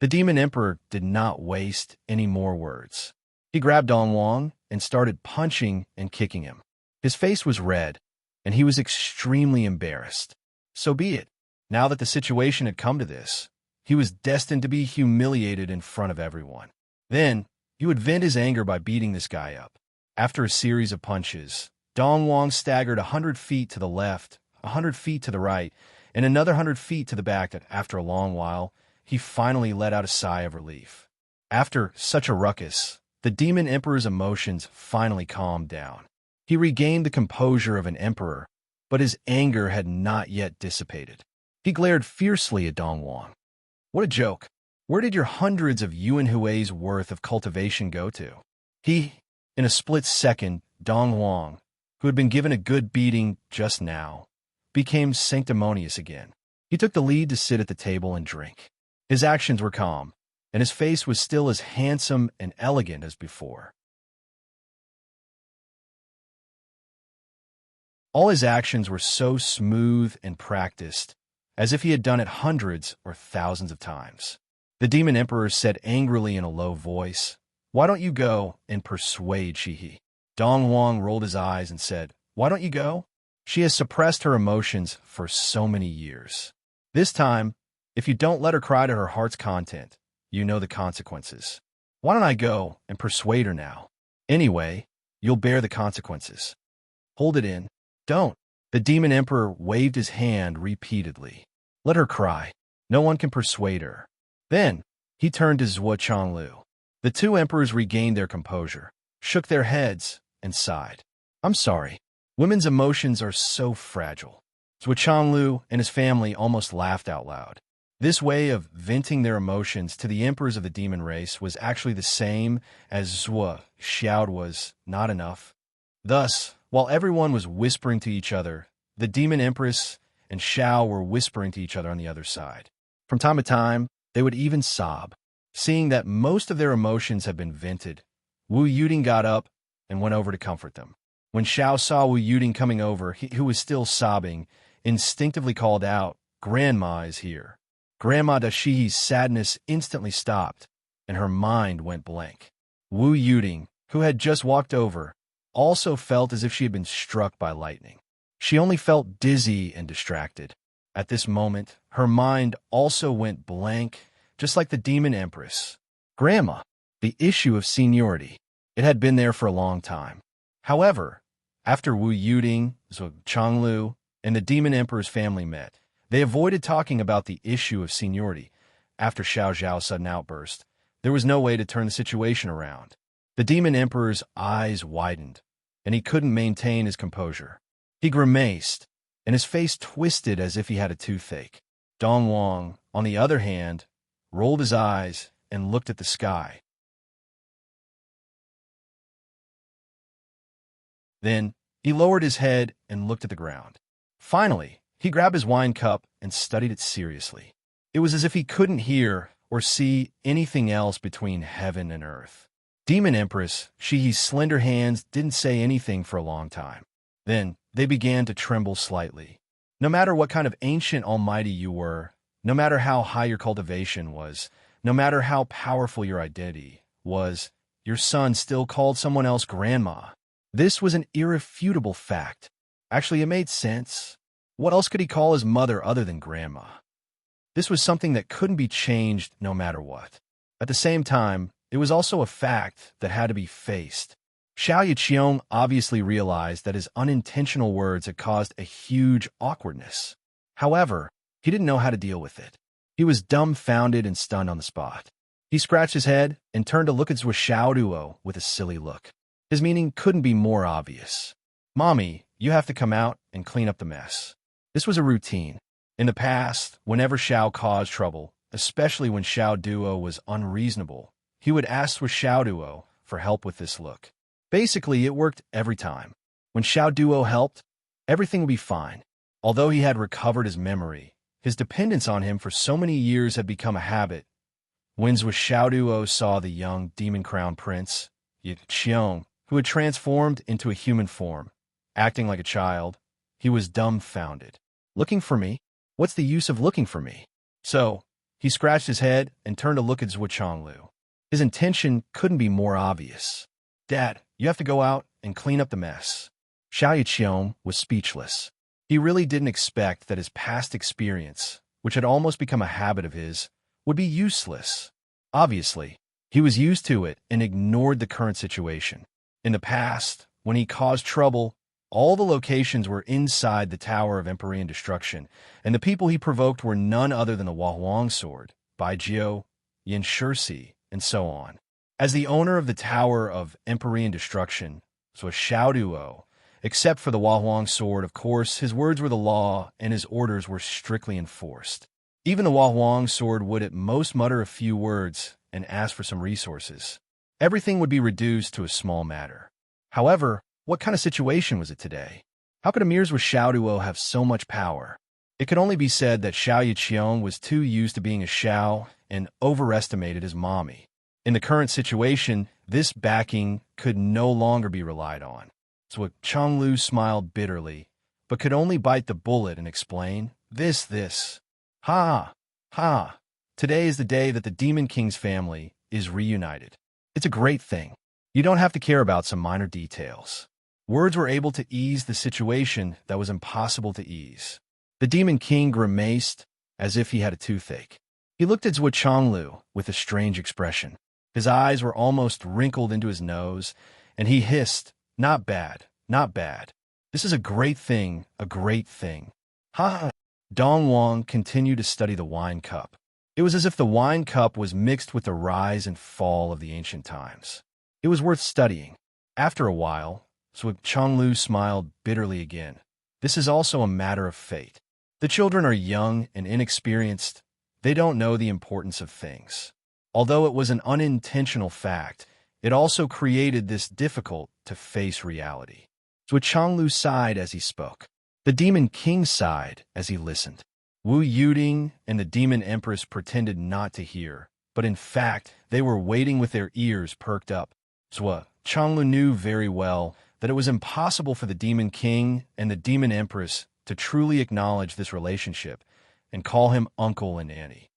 The demon emperor did not waste any more words. He grabbed Dong Wang and started punching and kicking him. His face was red, and he was extremely embarrassed. So be it. Now that the situation had come to this, he was destined to be humiliated in front of everyone. Then, he would vent his anger by beating this guy up. After a series of punches, Dong Wang staggered 100 feet to the left, 100 feet to the right, and another 100 feet to the back that, after a long while, he finally let out a sigh of relief. After such a ruckus, the demon emperor's emotions finally calmed down. He regained the composure of an emperor, but his anger had not yet dissipated. He glared fiercely at Dong Wang. What a joke. Where did your hundreds of yuan hui's worth of cultivation go to? In a split second, Dong Wang, who had been given a good beating just now, became sanctimonious again. He took the lead to sit at the table and drink. His actions were calm, and his face was still as handsome and elegant as before. All his actions were so smooth and practiced, as if he had done it hundreds or thousands of times. The demon emperor said angrily in a low voice, "Why don't you go and persuade Shihi?" Dong Wang rolled his eyes and said, "Why don't you go? She has suppressed her emotions for so many years. This time, if you don't let her cry to her heart's content, you know the consequences. Why don't I go and persuade her now? Anyway, you'll bear the consequences. Hold it in. Don't." The demon emperor waved his hand repeatedly. "Let her cry. No one can persuade her." Then, he turned to Zhuo Chonglu. The two emperors regained their composure, shook their heads, and sighed. "I'm sorry. Women's emotions are so fragile." Zhuo Chonglu and his family almost laughed out loud. This way of venting their emotions to the emperors of the demon race was actually the same as Zhuo Xiao was not enough. Thus, while everyone was whispering to each other, the demon empress and Xiao were whispering to each other on the other side. From time to time, they would even sob. Seeing that most of their emotions had been vented, Wu Yuding got up and went over to comfort them. When Xiao saw Wu Yuding coming over, who was still sobbing, instinctively called out, "Grandma is here." Grandma Dashihi's sadness instantly stopped, and her mind went blank. Wu Yuding, who had just walked over, also felt as if she had been struck by lightning. She only felt dizzy and distracted. At this moment, her mind also went blank, just like the demon empress. Grandma, the issue of seniority. It had been there for a long time. However, after Wu Yuding, Zhuo Chonglu, and the demon emperor's family met, they avoided talking about the issue of seniority. After Xiao Zhao's sudden outburst, there was no way to turn the situation around. The demon emperor's eyes widened, and he couldn't maintain his composure. He grimaced, and his face twisted as if he had a toothache. Dong Wang, on the other hand, rolled his eyes and looked at the sky. Then, he lowered his head and looked at the ground. Finally, he grabbed his wine cup and studied it seriously. It was as if he couldn't hear or see anything else between heaven and earth. Demon Empress Shihi's slender hands didn't say anything for a long time. Then, they began to tremble slightly. No matter what kind of ancient almighty you were, no matter how high your cultivation was, no matter how powerful your identity was, your son still called someone else grandma. This was an irrefutable fact. Actually, it made sense. What else could he call his mother other than grandma? This was something that couldn't be changed no matter what. At the same time, it was also a fact that had to be faced. Xiao Yiqiong obviously realized that his unintentional words had caused a huge awkwardness. However, he didn't know how to deal with it. He was dumbfounded and stunned on the spot. He scratched his head and turned to look at Zhuo Xiaoduo with a silly look. His meaning couldn't be more obvious. "Mommy, you have to come out and clean up the mess." This was a routine. In the past, whenever Xiao caused trouble, especially when Xiaoduo was unreasonable, he would ask Zhuo Xiaoduo for help with this look. Basically, it worked every time. When Xiaoduo helped, everything would be fine. Although he had recovered his memory, his dependence on him for so many years had become a habit. When Zhuo Xiaoduo saw the young demon crown prince, Yiqiong, who had transformed into a human form, acting like a child, he was dumbfounded. "Looking for me? What's the use of looking for me?" So, he scratched his head and turned to look at Zhuo Chonglu. His intention couldn't be more obvious. "Dad, you have to go out and clean up the mess." Xiao Yiqiong was speechless. He really didn't expect that his past experience, which had almost become a habit of his, would be useless. Obviously, he was used to it and ignored the current situation. In the past, when he caused trouble, all the locations were inside the Tower of Empyrean Destruction, and the people he provoked were none other than the Huang sword, Baizhou, Yanshursi, and so on. As the owner of the Tower of Empyrean Destruction, so a Xiao Duo, except for the Huahuang sword, of course, his words were the law and his orders were strictly enforced. Even the Huahuang sword would at most mutter a few words and ask for some resources. Everything would be reduced to a small matter. However, what kind of situation was it today? How could emirs with Xiao Duo have so much power? It could only be said that Xiao Yiqiong was too used to being a Xiao and overestimated his mommy. In the current situation, this backing could no longer be relied on. So Chonglu smiled bitterly, but could only bite the bullet and explain, this. Ha! Ha! Today is the day that the Demon King's family is reunited. It's a great thing. You don't have to care about some minor details. Words were able to ease the situation that was impossible to ease. The Demon King grimaced as if he had a toothache. He looked at Zhuo Chonglu with a strange expression. His eyes were almost wrinkled into his nose, and he hissed, "Not bad, not bad. This is a great thing, a great thing." Ha! Dong Wang continued to study the wine cup. It was as if the wine cup was mixed with the rise and fall of the ancient times. It was worth studying. After a while, Zhuo Chonglu smiled bitterly again. This is also a matter of fate. The children are young and inexperienced. They don't know the importance of things. Although it was an unintentional fact, it also created this difficult-to-face reality. Zhuo Chonglu sighed as he spoke. The Demon King sighed as he listened. Wu Yuding and the Demon Empress pretended not to hear, but in fact, they were waiting with their ears perked up. Zhuo Chonglu knew very well that it was impossible for the Demon King and the Demon Empress to truly acknowledge this relationship and call him uncle and auntie.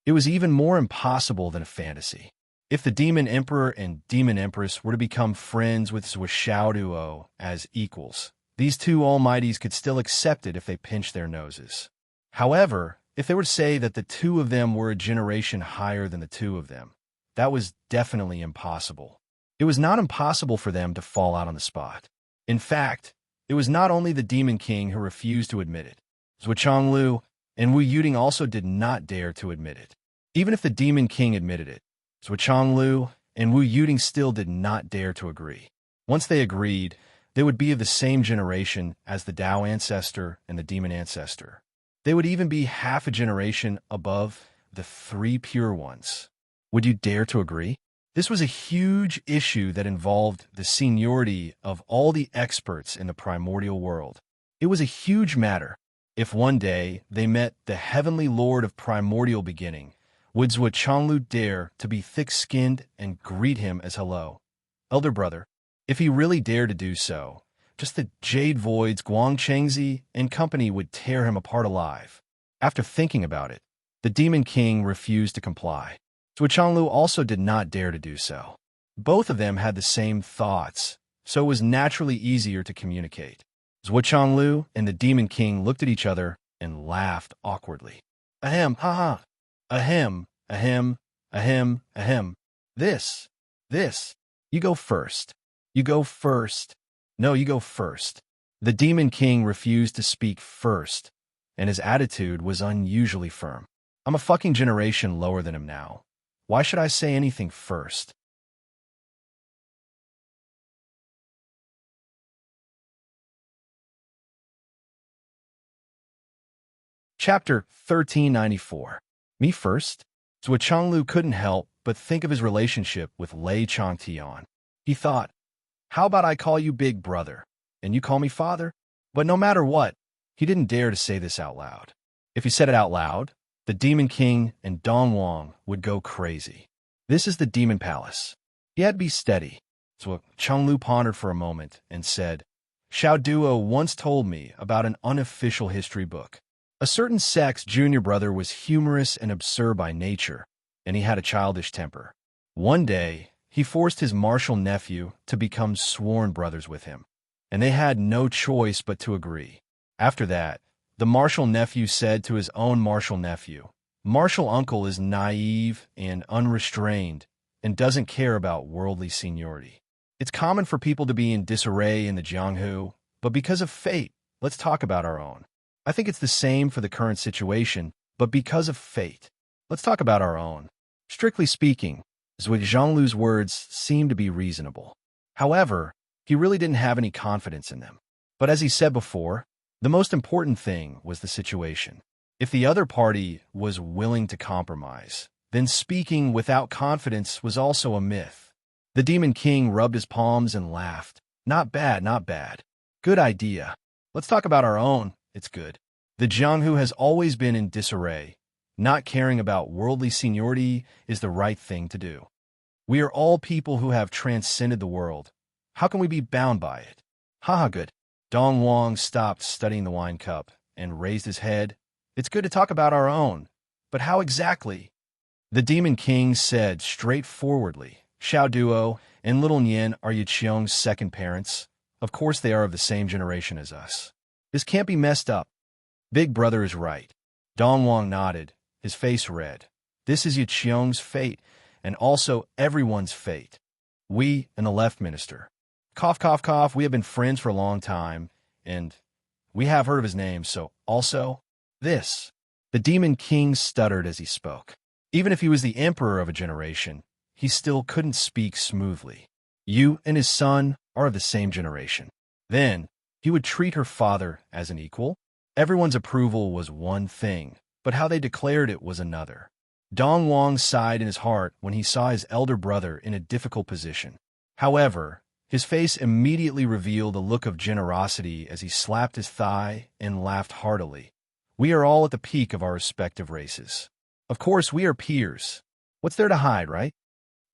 It was even more impossible than a fantasy. If the Demon Emperor and Demon Empress were to become friends with Xiao Duo as equals, these two almighties could still accept it if they pinched their noses. However, if they were to say that the two of them were a generation higher than the two of them, that was definitely impossible. It was not impossible for them to fall out on the spot. In fact, it was not only the Demon King who refused to admit it. Zhuo Chonglu and Wu Yuding also did not dare to admit it. Even if the Demon King admitted it, Zhuo Chonglu and Wu Yuding still did not dare to agree. Once they agreed, they would be of the same generation as the Dao ancestor and the Demon ancestor. They would even be half a generation above the three pure ones. Would you dare to agree? This was a huge issue that involved the seniority of all the experts in the primordial world. It was a huge matter. If one day they met the heavenly lord of primordial beginning, would Zhuo Chonglu dare to be thick-skinned and greet him as hello, elder brother? If he really dared to do so, just the Jade Voids, Guang Chengzi, and company would tear him apart alive. After thinking about it, the Demon King refused to comply. Zhuo Chonglu also did not dare to do so. Both of them had the same thoughts, so it was naturally easier to communicate. Zhuo Chonglu and the Demon King looked at each other and laughed awkwardly. Ahem, ha-ha. Ahem, ahem, ahem, ahem. This. You go first. You go first. No, you go first. The Demon King refused to speak first, and his attitude was unusually firm. I'm a fucking generation lower than him now. Why should I say anything first? Chapter 1394. Me first? Zhuo Chonglu couldn't help but think of his relationship with Lei Changtian. He thought, how about I call you Big Brother, and you call me Father? But no matter what, he didn't dare to say this out loud. If he said it out loud, the Demon King and Dong Wang would go crazy. This is the Demon Palace. He had to be steady. So Chonglu pondered for a moment and said, Xiao Duo once told me about an unofficial history book. A certain sect's junior brother was humorous and absurd by nature, and he had a childish temper. One day, he forced his martial nephew to become sworn brothers with him, and they had no choice but to agree. After that, the martial nephew said to his own martial nephew, Martial uncle is naive and unrestrained and doesn't care about worldly seniority. It's common for people to be in disarray in the Jianghu, but because of fate, let's talk about our own. I think it's the same for the current situation. but because of fate. Let's talk about our own. Strictly speaking, Zhuge Zhonglu's words seem to be reasonable. However, he really didn't have any confidence in them. But as he said before, the most important thing was the situation. If the other party was willing to compromise, then speaking without confidence was also a myth. The Demon King rubbed his palms and laughed. Not bad, not bad. Good idea. Let's talk about our own. It's good. The Jianghu has always been in disarray. Not caring about worldly seniority is the right thing to do. We are all people who have transcended the world. How can we be bound by it? Haha, good. Dong Wang stopped studying the wine cup and raised his head. It's good to talk about our own. But how exactly? The Demon King said straightforwardly, Xiao Duo and Little Nian are Yiqiong's second parents. Of course they are of the same generation as us. This can't be messed up. Big brother is right. Dong Wang nodded, his face red. This is Yiqiong's fate, and also everyone's fate. We and the left minister. Cough, cough, cough, we have been friends for a long time, and we have heard of his name, so also this. The Demon King stuttered as he spoke. Even if he was the emperor of a generation, he still couldn't speak smoothly. You and his son are of the same generation. Then, he would treat her father as an equal? Everyone's approval was one thing, but how they declared it was another. Dong Wang sighed in his heart when he saw his elder brother in a difficult position. However, his face immediately revealed a look of generosity as he slapped his thigh and laughed heartily. We are all at the peak of our respective races. Of course, we are peers. What's there to hide, right?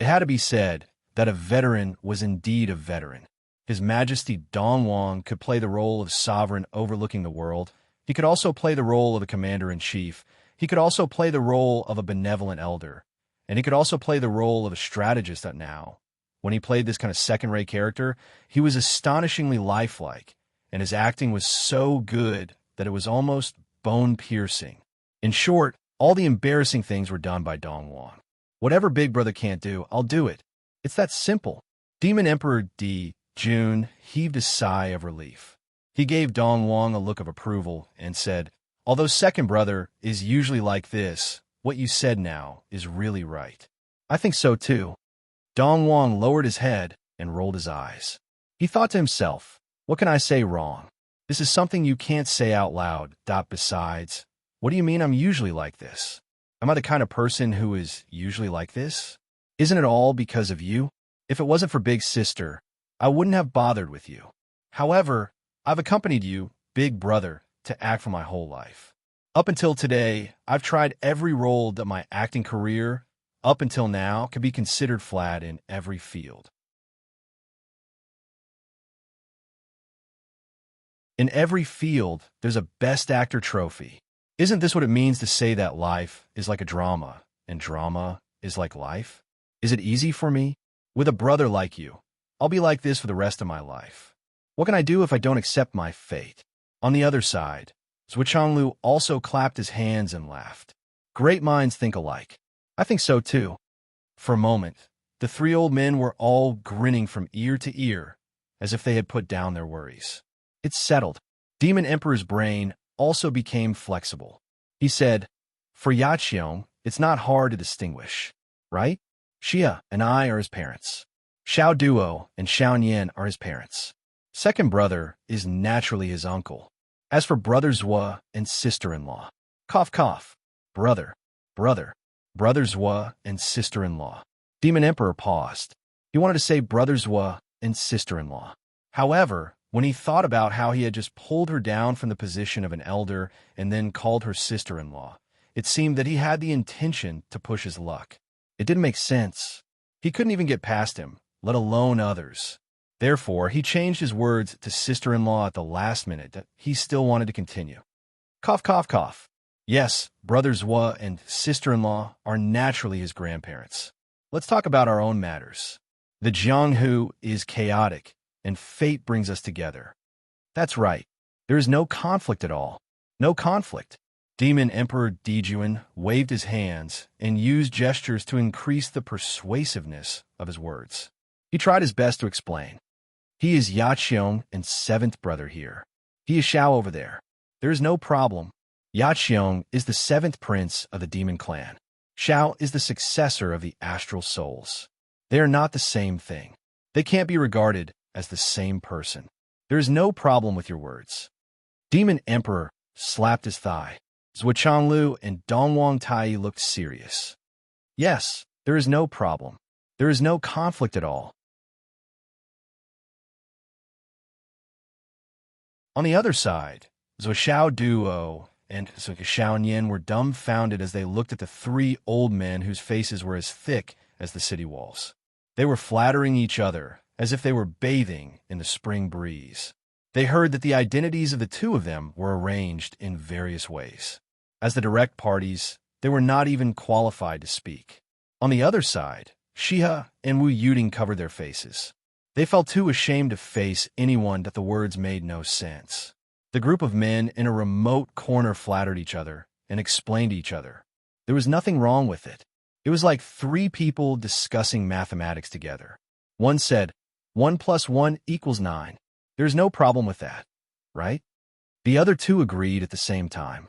It had to be said that a veteran was indeed a veteran. His Majesty Dong Wang could play the role of sovereign overlooking the world. He could also play the role of a commander-in-chief. He could also play the role of a benevolent elder. And he could also play the role of a strategist now. When he played this kind of second-rate character, he was astonishingly lifelike, and his acting was so good that it was almost bone-piercing. In short, all the embarrassing things were done by Dong Wang. Whatever Big Brother can't do, I'll do it. It's that simple. Demon Emperor Di Jun heaved a sigh of relief. He gave Dong Wang a look of approval and said, although second brother is usually like this, what you said now is really right. I think so too. Dong Wang lowered his head and rolled his eyes. He thought to himself, what can I say wrong? This is something you can't say out loud. Besides, what do you mean I'm usually like this? Am I the kind of person who is usually like this? Isn't it all because of you? If it wasn't for Big Sister, I wouldn't have bothered with you. However, I've accompanied you, Big Brother, to act for my whole life. Up until today, I've tried every role that my acting career, up until now, can be considered flat in every field. In every field, there's a Best Actor trophy. Isn't this what it means to say that life is like a drama, and drama is like life? Is it easy for me? With a brother like you, I'll be like this for the rest of my life. What can I do if I don't accept my fate? On the other side, Zhuge Zhonglu also clapped his hands and laughed. Great minds think alike. I think so too. For a moment, the three old men were all grinning from ear to ear, as if they had put down their worries. It's settled. Demon Emperor's brain also became flexible. He said, for Yaqiong, it's not hard to distinguish, right? Xia and I are his parents. Xiao Duo and Xiao Nian are his parents. Second brother is naturally his uncle. As for brother Zhua and sister-in-law, cough, cough, brother Zhua and sister-in-law. Demon Emperor paused. He wanted to say brother Zhua and sister-in-law. However, when he thought about how he had just pulled her down from the position of an elder and then called her sister-in-law, it seemed that he had the intention to push his luck. It didn't make sense. He couldn't even get past him, let alone others. Therefore, he changed his words to sister-in-law at the last minute that he still wanted to continue. Cough, cough, cough. Yes, brother Zhua and sister-in-law are naturally his grandparents. Let's talk about our own matters. The Jianghu is chaotic, and fate brings us together. That's right. There is no conflict at all. No conflict. Demon Emperor Dijuan waved his hands and used gestures to increase the persuasiveness of his words. He tried his best to explain. He is Yaqiong and seventh brother here. He is Xiao over there. There is no problem. Yaqiong is the seventh prince of the demon clan. Xiao is the successor of the astral souls. They are not the same thing. They can't be regarded as the same person. There is no problem with your words. Demon Emperor slapped his thigh. Zhuo Changlu and Dongwang Tai looked serious. Yes, there is no problem. There is no conflict at all. On the other side, Zhuo Xiaoduo and Zhuo Xiaoyan were dumbfounded as they looked at the three old men whose faces were as thick as the city walls. They were flattering each other as if they were bathing in the spring breeze. They heard that the identities of the two of them were arranged in various ways. As the direct parties, they were not even qualified to speak. On the other side, Shiha and Wu Yuding covered their faces. They felt too ashamed to face anyone that the words made no sense. The group of men in a remote corner flattered each other and explained to each other. There was nothing wrong with it. It was like three people discussing mathematics together. One said, 1 + 1 = 9. There's no problem with that, right? The other two agreed at the same time.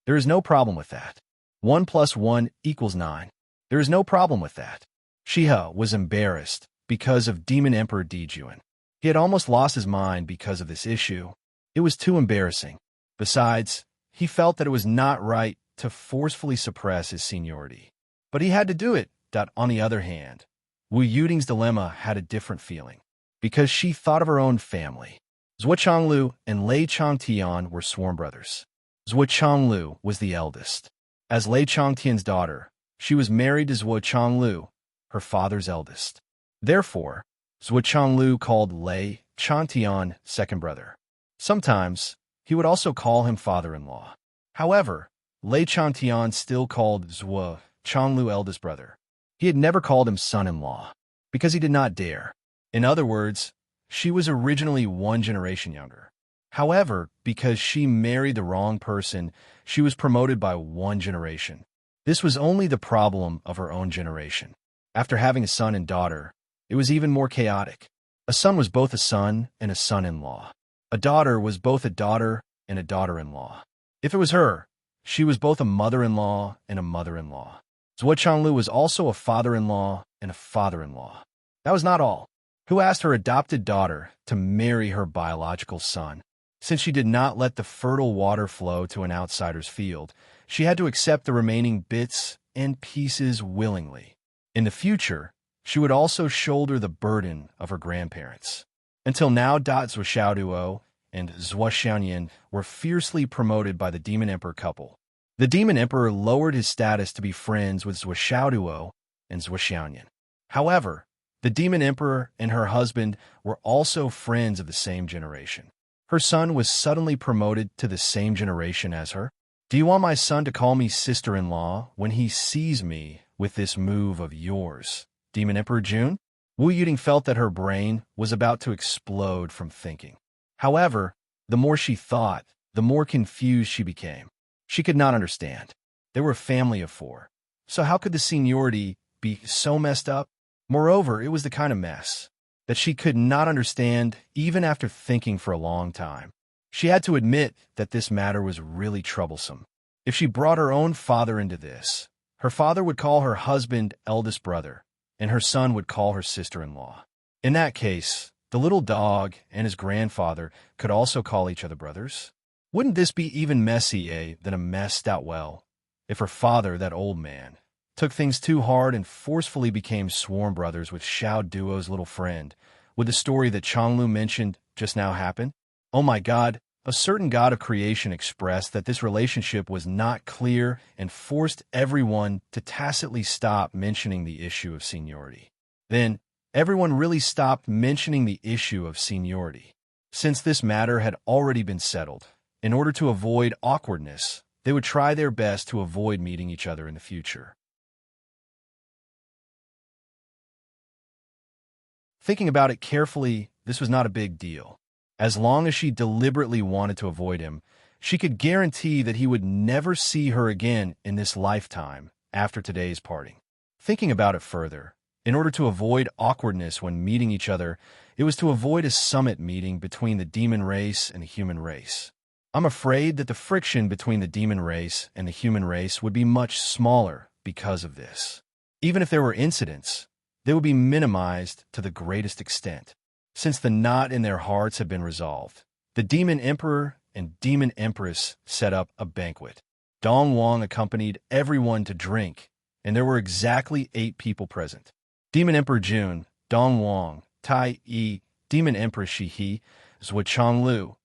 There is no problem with that. 1 + 1 = 9. There is no problem with that. Shiha was embarrassed because of Demon Emperor Dijuan. He had almost lost his mind because of this issue. It was too embarrassing. Besides, he felt that it was not right to forcefully suppress his seniority. But he had to do it. On the other hand, Wu Yuding's dilemma had a different feeling, because she thought of her own family. Zhuo Changlu and Lei Changtian were sworn brothers. Zhuo Changlu was the eldest. As Lei Changtian's daughter, she was married to Zhuo Changlu, her father's eldest. Therefore, Zhuo Changlu called Lei Changtian second brother. Sometimes, he would also call him father-in-law. However, Lei Changtian still called Zhuo Changlu eldest brother. He had never called him son-in-law, because he did not dare. In other words, she was originally one generation younger. However, because she married the wrong person, she was promoted by one generation. This was only the problem of her own generation. After having a son and daughter, it was even more chaotic. A son was both a son and a son-in-law. A daughter was both a daughter and a daughter-in-law. If it was her, she was both a mother-in-law and a mother-in-law. Zhuo Changlu was also a father-in-law and a father-in-law. That was not all. Who asked her adopted daughter to marry her biological son? Since she did not let the fertile water flow to an outsider's field, she had to accept the remaining bits and pieces willingly. In the future, she would also shoulder the burden of her grandparents. Until now, Zhuo Xiaoduo and Zhuo Xiaoyan were fiercely promoted by the Demon Emperor couple. The Demon Emperor lowered his status to be friends with Zhuo Xiaoduo and Zhuo Xiaoyan. However, the Demon Emperor and her husband were also friends of the same generation. Her son was suddenly promoted to the same generation as her. Do you want my son to call me sister-in-law when he sees me with this move of yours, Demon Emperor Jun? Wu Yuding felt that her brain was about to explode from thinking. However, the more she thought, the more confused she became. She could not understand. They were a family of 4. So how could the seniority be so messed up? Moreover, it was the kind of mess that she could not understand even after thinking for a long time. She had to admit that this matter was really troublesome. If she brought her own father into this, her father would call her husband eldest brother, and her son would call her sister-in-law. In that case, the little dog and his grandfather could also call each other brothers. Wouldn't this be even messier than a messed out well, if her father, that old man, took things too hard and forcefully became sworn brothers with Xiao Duo's little friend? Would the story that Changlu mentioned just now happen? Oh my God, a certain god of creation expressed that this relationship was not clear and forced everyone to tacitly stop mentioning the issue of seniority. Then, everyone really stopped mentioning the issue of seniority. Since this matter had already been settled, in order to avoid awkwardness, they would try their best to avoid meeting each other in the future. Thinking about it carefully, this was not a big deal. As long as she deliberately wanted to avoid him, she could guarantee that he would never see her again in this lifetime after today's parting. Thinking about it further, in order to avoid awkwardness when meeting each other, it was to avoid a summit meeting between the demon race and the human race. I'm afraid that the friction between the demon race and the human race would be much smaller because of this. Even if there were incidents, they would be minimized to the greatest extent. Since the knot in their hearts had been resolved, the Demon Emperor and Demon Empress set up a banquet. Dong Wang accompanied everyone to drink, and there were exactly 8 people present. Demon Emperor Jun, Dong Wang, Tai Yi, Demon Empress Shi He, Zhou Chonglu,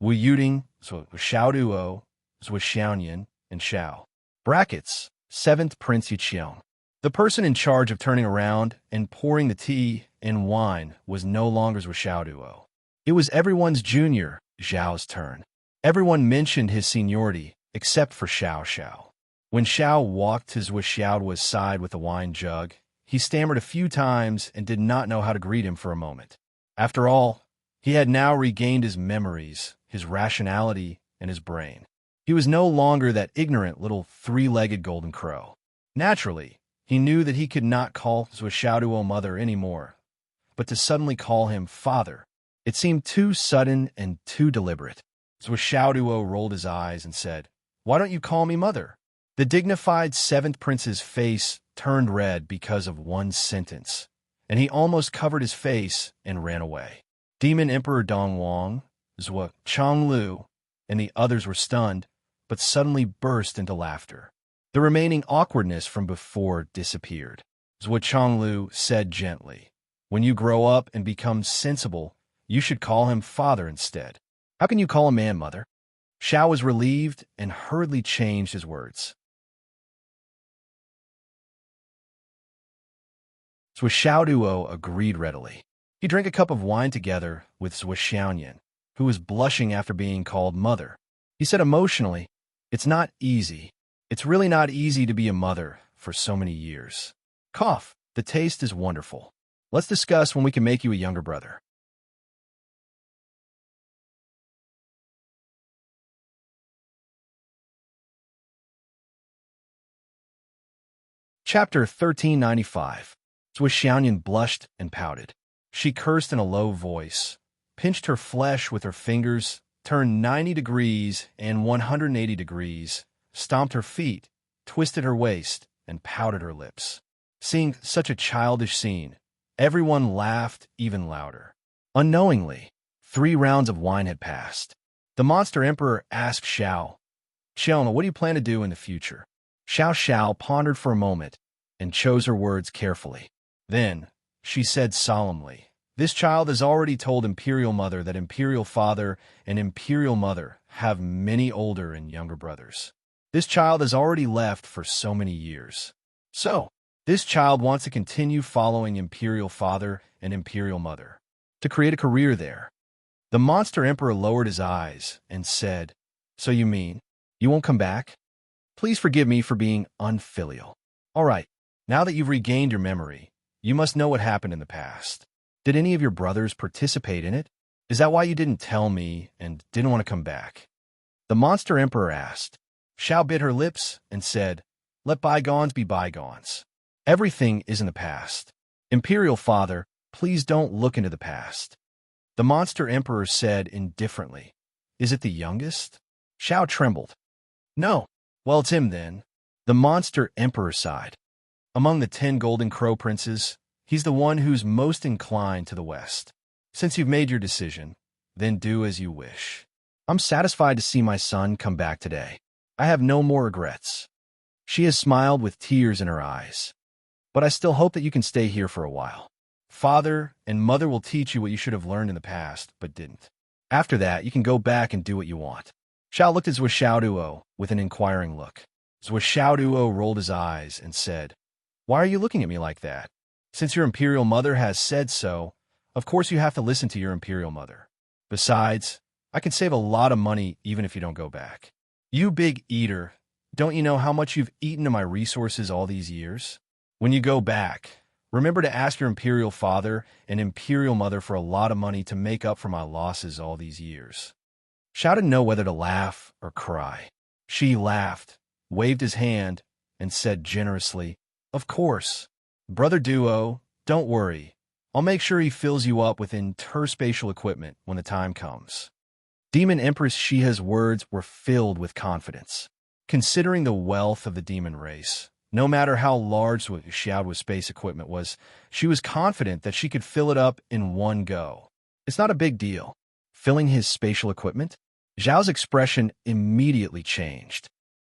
Wu Yuding, Xiao Duo, Zhou Xiaoyan, and Xiao. Brackets, 7th Prince Yiqiang. The person in charge of turning around and pouring the tea and wine was no longer Zhou Xiaoduo. It was everyone's junior, Zhao's turn. Everyone mentioned his seniority, except for Xiao Xiao. When Xiao walked to Zhou Xiaoduo's side with a wine jug, he stammered a few times and did not know how to greet him for a moment. After all, he had now regained his memories, his rationality, and his brain. He was no longer that ignorant little 3-legged golden crow. Naturally, he knew that he could not call Zhou Xiaoduo mother anymore, but to suddenly call him father, it seemed too sudden and too deliberate. Zhou Xiaoduo rolled his eyes and said, "Why don't you call me mother?" The dignified 7th Prince's face turned red because of one sentence, and he almost covered his face and ran away. Demon Emperor Dong Wang, Zhou Chonglu, and the others were stunned, but suddenly burst into laughter. The remaining awkwardness from before disappeared. Zhou Chonglu said gently, "When you grow up and become sensible, you should call him father instead. How can you call a man mother?" Xiao was relieved and hurriedly changed his words. Zhou Xiaoduo agreed readily. He drank a cup of wine together with Zhou Xiaoyan, who was blushing after being called mother. He said emotionally, "It's not easy. It's really not easy to be a mother for so many years. Cough, the taste is wonderful. Let's discuss when we can make you a younger brother." Chapter 1395. Zhou Xiaoyan blushed and pouted. She cursed in a low voice, pinched her flesh with her fingers, turned 90 degrees and 180 degrees, stomped her feet, twisted her waist, and pouted her lips. Seeing such a childish scene, everyone laughed even louder. Unknowingly, 3 rounds of wine had passed. The Monster Emperor asked Xiao, "Xiao, what do you plan to do in the future?" Xiao Xiao pondered for a moment and chose her words carefully. Then, she said solemnly, "This child has already told Imperial Mother that Imperial Father and Imperial Mother have many older and younger brothers. This child has already left for so many years. So, this child wants to continue following Imperial Father and Imperial Mother, to create a career there." The Monster Emperor lowered his eyes and said, "So you mean, you won't come back? Please forgive me for being unfilial. All right, now that you've regained your memory, you must know what happened in the past. Did any of your brothers participate in it? Is that why you didn't tell me and didn't want to come back?" The Monster Emperor asked. Xiao bit her lips and said, "Let bygones be bygones. Everything is in the past. Imperial Father, please don't look into the past." The Monster Emperor said indifferently, "Is it the youngest?" Xiao trembled. "No. Well, it's him then." The Monster Emperor sighed. "Among the 10 Golden Crow Princes, he's the one who's most inclined to the west. Since you've made your decision, then do as you wish. I'm satisfied to see my son come back today. I have no more regrets." She has smiled with tears in her eyes. "But I still hope that you can stay here for a while. Father and Mother will teach you what you should have learned in the past, but didn't. After that, you can go back and do what you want." Xiao looked at Zhou Xiaoduo with an inquiring look. Zhou Xiaoduo rolled his eyes and said, "Why are you looking at me like that? Since your Imperial Mother has said so, of course you have to listen to your Imperial Mother. Besides, I can save a lot of money even if you don't go back. You big eater, don't you know how much you've eaten of my resources all these years? When you go back, remember to ask your Imperial Father and Imperial Mother for a lot of money to make up for my losses all these years." Xiao didn't know whether to laugh or cry. She laughed, waved his hand, and said generously, "Of course. Brother Duo, don't worry. I'll make sure he fills you up with interspatial equipment when the time comes." Demon Empress Shiha's words were filled with confidence. Considering the wealth of the demon race, no matter how large Xiaoduo's space equipment was, she was confident that she could fill it up in one go. It's not a big deal. Filling his spatial equipment? Zhao's expression immediately changed.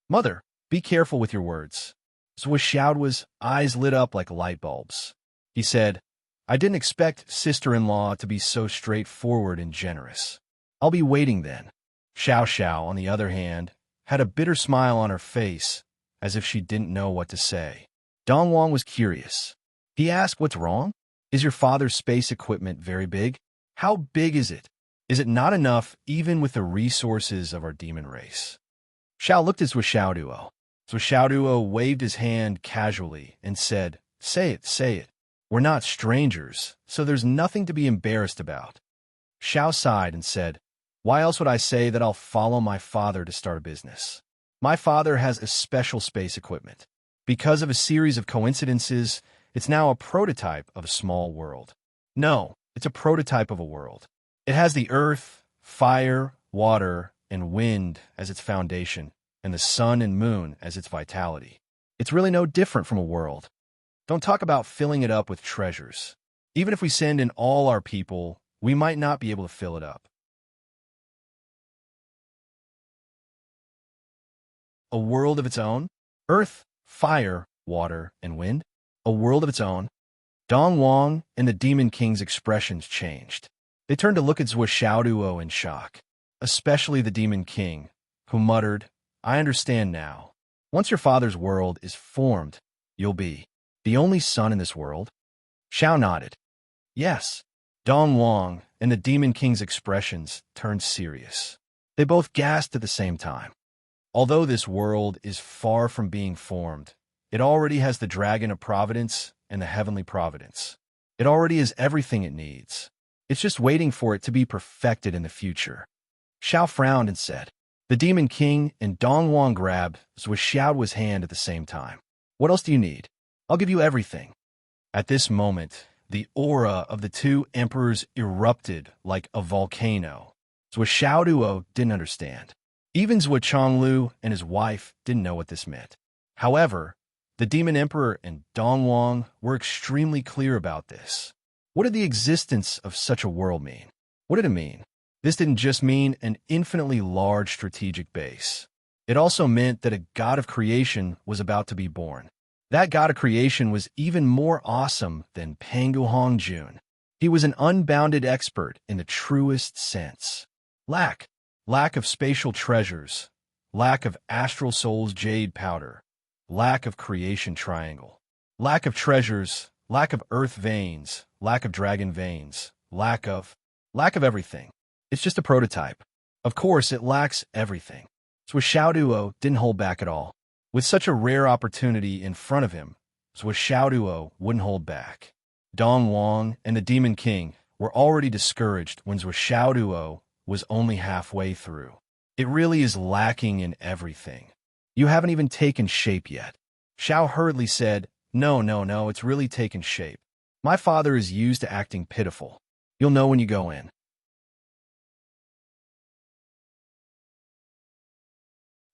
Mother, be careful with your words. Xiaoduo's eyes lit up like light bulbs. He said, I didn't expect sister-in-law to be so straightforward and generous. I'll be waiting then. Xiao, on the other hand, had a bitter smile on her face, as if she didn't know what to say. Dong Wang was curious. He asked, what's wrong? Is your father's space equipment very big? How big is it? Is it not enough even with the resources of our demon race? Xiao looked at Xiaoduo. Xiaoduo waved his hand casually and said, Say it. We're not strangers, so there's nothing to be embarrassed about. Xiao sighed and said, why else would I say that I'll follow my father to start a business? My father has a special space equipment. Because of a series of coincidences, it's now a prototype of a small world. No, it's a prototype of a world. It has the earth, fire, water, and wind as its foundation, and the sun and moon as its vitality. It's really no different from a world. Don't talk about filling it up with treasures. Even if we send in all our people, we might not be able to fill it up. A world of its own? Earth, fire, water, and wind? A world of its own? Dong Wang and the Demon King's expressions changed. They turned to look at Xiaoduo in shock, especially the Demon King, who muttered, I understand now. Once your father's world is formed, you'll be the only son in this world? Xiao nodded. Yes. Dong Wang and the Demon King's expressions turned serious. They both gasped at the same time. Although this world is far from being formed, it already has the Dragon of Providence and the Heavenly Providence. It already is everything it needs. It's just waiting for it to be perfected in the future. Xiao frowned and said. The Demon King and Dong Wang grabbed Xiaoduo's hand at the same time. What else do you need? I'll give you everything. At this moment, the aura of the two emperors erupted like a volcano. Xiaoduo didn't understand. Even Zhuo Chonglu and his wife didn't know what this meant. However, the Demon Emperor and Dong Wang were extremely clear about this. What did the existence of such a world mean? What did it mean? This didn't just mean an infinitely large strategic base. It also meant that a god of creation was about to be born. That god of creation was even more awesome than Pangu Hongjun. He was an unbounded expert in the truest sense. Lack of spatial treasures, lack of astral soul's jade powder, lack of creation triangle, lack of treasures, lack of earth veins, lack of dragon veins, lack of everything. It's just a prototype. Of course, it lacks everything. Xiaoduo didn't hold back at all. With such a rare opportunity in front of him, Xiaoduo wouldn't hold back. Dong Wang and the Demon King were already discouraged when Xiaoduo was only halfway through. It really is lacking in everything. You haven't even taken shape yet. Xiao hurriedly said, No, it's really taken shape. My father is used to acting pitiful. You'll know when you go in.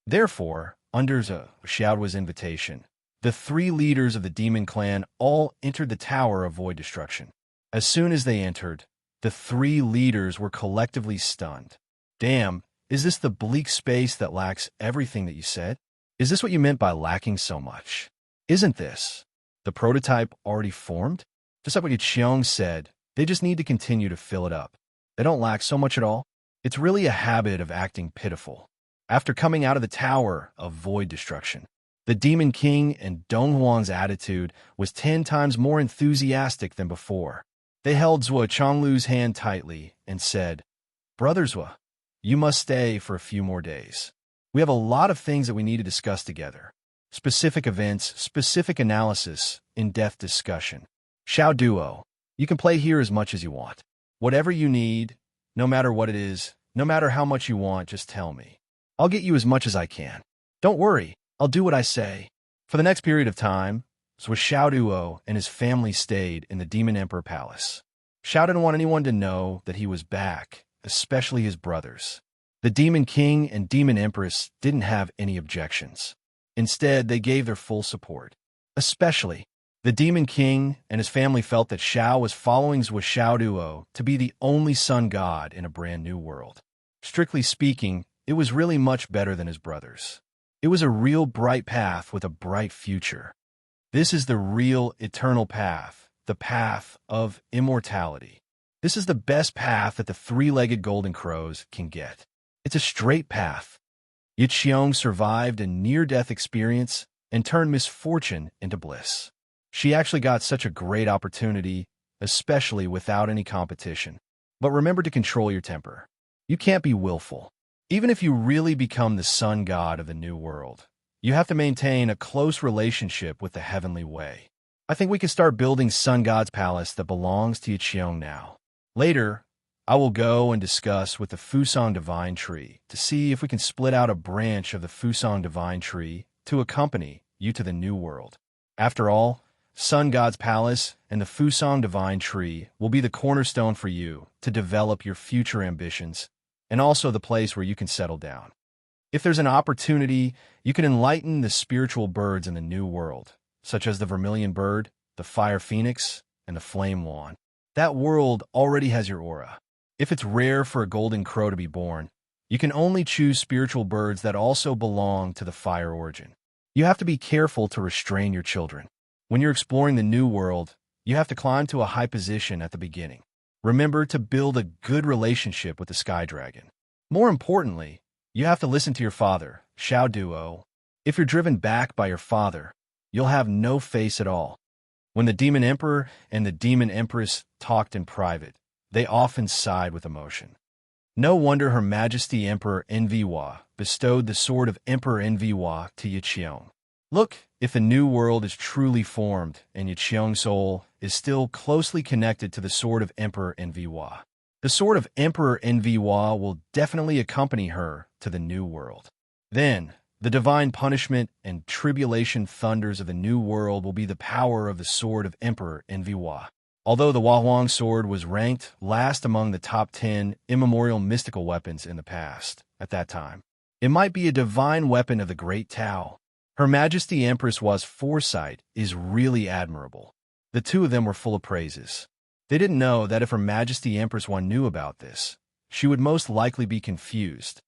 Therefore, under Xiaoduo's invitation, the three leaders of the demon clan all entered the Tower of Void Destruction. As soon as they entered, the three leaders were collectively stunned. Damn, is this the bleak space that lacks everything that you said? Is this what you meant by lacking so much? Isn't this the prototype already formed? Just like what Qiong said, they just need to continue to fill it up. They don't lack so much at all. It's really a habit of acting pitiful. After coming out of the Tower of Void Destruction, the Demon King and Dong Huang's attitude was 10 times more enthusiastic than before. They held Zhuo Chonglu's hand tightly and said, Brother Zhuo, you must stay for a few more days. We have a lot of things that we need to discuss together. Specific events, specific analysis, in-depth discussion. Xiaoduo, you can play here as much as you want. Whatever you need, no matter what it is, no matter how much you want, just tell me. I'll get you as much as I can. Don't worry, I'll do what I say. For the next period of time, Xiaoduo and his family stayed in the Demon Emperor Palace. Xiao didn't want anyone to know that he was back, especially his brothers. The Demon King and Demon Empress didn't have any objections. Instead, they gave their full support. Especially, the Demon King and his family felt that Xiao was following Zhuo to be the only sun god in a brand new world. Strictly speaking, it was really much better than his brothers. It was a real bright path with a bright future. This is the real eternal path, the path of immortality. This is the best path that the three-legged golden crows can get. It's a straight path. Yiqiong survived a near-death experience and turned misfortune into bliss. She actually got such a great opportunity, especially without any competition. But remember to control your temper. You can't be willful. Even if you really become the sun god of the new world, you have to maintain a close relationship with the heavenly way. I think we can start building Sun God's palace that belongs to Yiqiong now. Later, I will go and discuss with the Fusang Divine Tree to see if we can split out a branch of the Fusang Divine Tree to accompany you to the new world. After all, Sun God's palace and the Fusang Divine Tree will be the cornerstone for you to develop your future ambitions, and also the place where you can settle down. If there's an opportunity, you can enlighten the spiritual birds in the new world, such as the vermilion bird, the fire phoenix, and the flame swan. That world already has your aura. If it's rare for a golden crow to be born, you can only choose spiritual birds that also belong to the fire origin. You have to be careful to restrain your children. When you're exploring the new world, you have to climb to a high position at the beginning. Remember to build a good relationship with the sky dragon. More importantly, you have to listen to your father, Xiao Duo. If you're driven back by your father, you'll have no face at all. When the Demon Emperor and the Demon Empress talked in private, they often sighed with emotion. No wonder Her Majesty Emperor Enrich bestowed the sword of Emperor Enrich to Yiqiong. Look, if the new world is truly formed and Yiqiong's soul is still closely connected to the sword of Emperor Enrich. The sword of Emperor Enrich will definitely accompany her to the new world. Then, the divine punishment and tribulation thunders of the new world will be the power of the sword of Emperor Enrich. Although the Huahuang sword was ranked last among the top 10 immemorial mystical weapons in the past, at that time, it might be a divine weapon of the Great Tao. Her Majesty Empress Hua's foresight is really admirable. The two of them were full of praises. They didn't know that if Her Majesty Empress Hua knew about this, she would most likely be confused.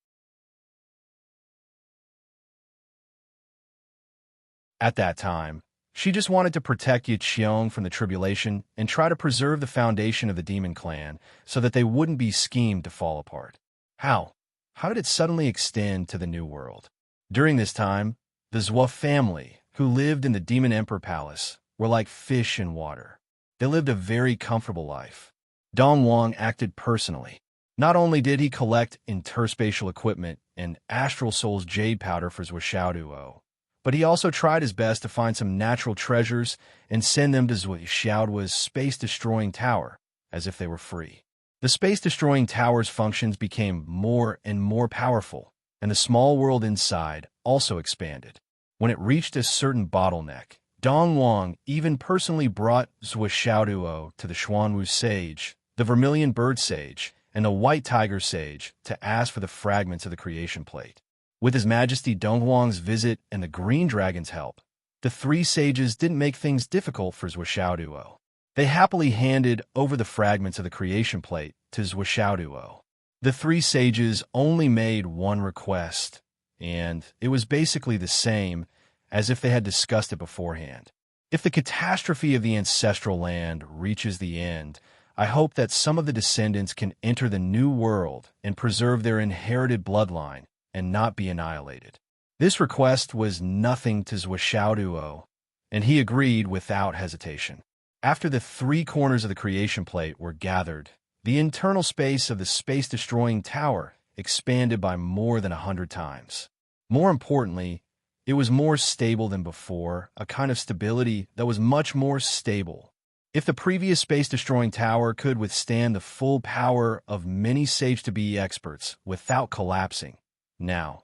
At that time, she just wanted to protect Yiqiong from the tribulation and try to preserve the foundation of the demon clan so that they wouldn't be schemed to fall apart. How? How did it suddenly extend to the new world? During this time, the Zhuo family, who lived in the Demon Emperor Palace, were like fish in water. They lived a very comfortable life. Dong Wang acted personally. Not only did he collect interspatial equipment and Astral Soul's jade powder for Zhuo, but he also tried his best to find some natural treasures and send them to Zhuo's space-destroying tower, as if they were free. The space-destroying tower's functions became more and more powerful, and the small world inside also expanded. When it reached a certain bottleneck, Dong Wang even personally brought Zhuo to the Xuanwu Sage, the Vermilion Bird Sage, and the White Tiger Sage to ask for the fragments of the creation plate. With His Majesty Dong Wang's visit and the Green Dragon's help, the three sages didn't make things difficult for Zhuo. They happily handed over the fragments of the creation plate to Zhuo. The three sages only made one request, and it was basically the same as if they had discussed it beforehand. If the catastrophe of the ancestral land reaches the end, I hope that some of the descendants can enter the new world and preserve their inherited bloodline and not be annihilated. This request was nothing to Zhuo, and he agreed without hesitation. After the three corners of the creation plate were gathered, the internal space of the space-destroying tower expanded by more than 100 times. More importantly, it was more stable than before, a kind of stability that was much more stable. If the previous space-destroying tower could withstand the full power of many Sage-to-be experts without collapsing, now,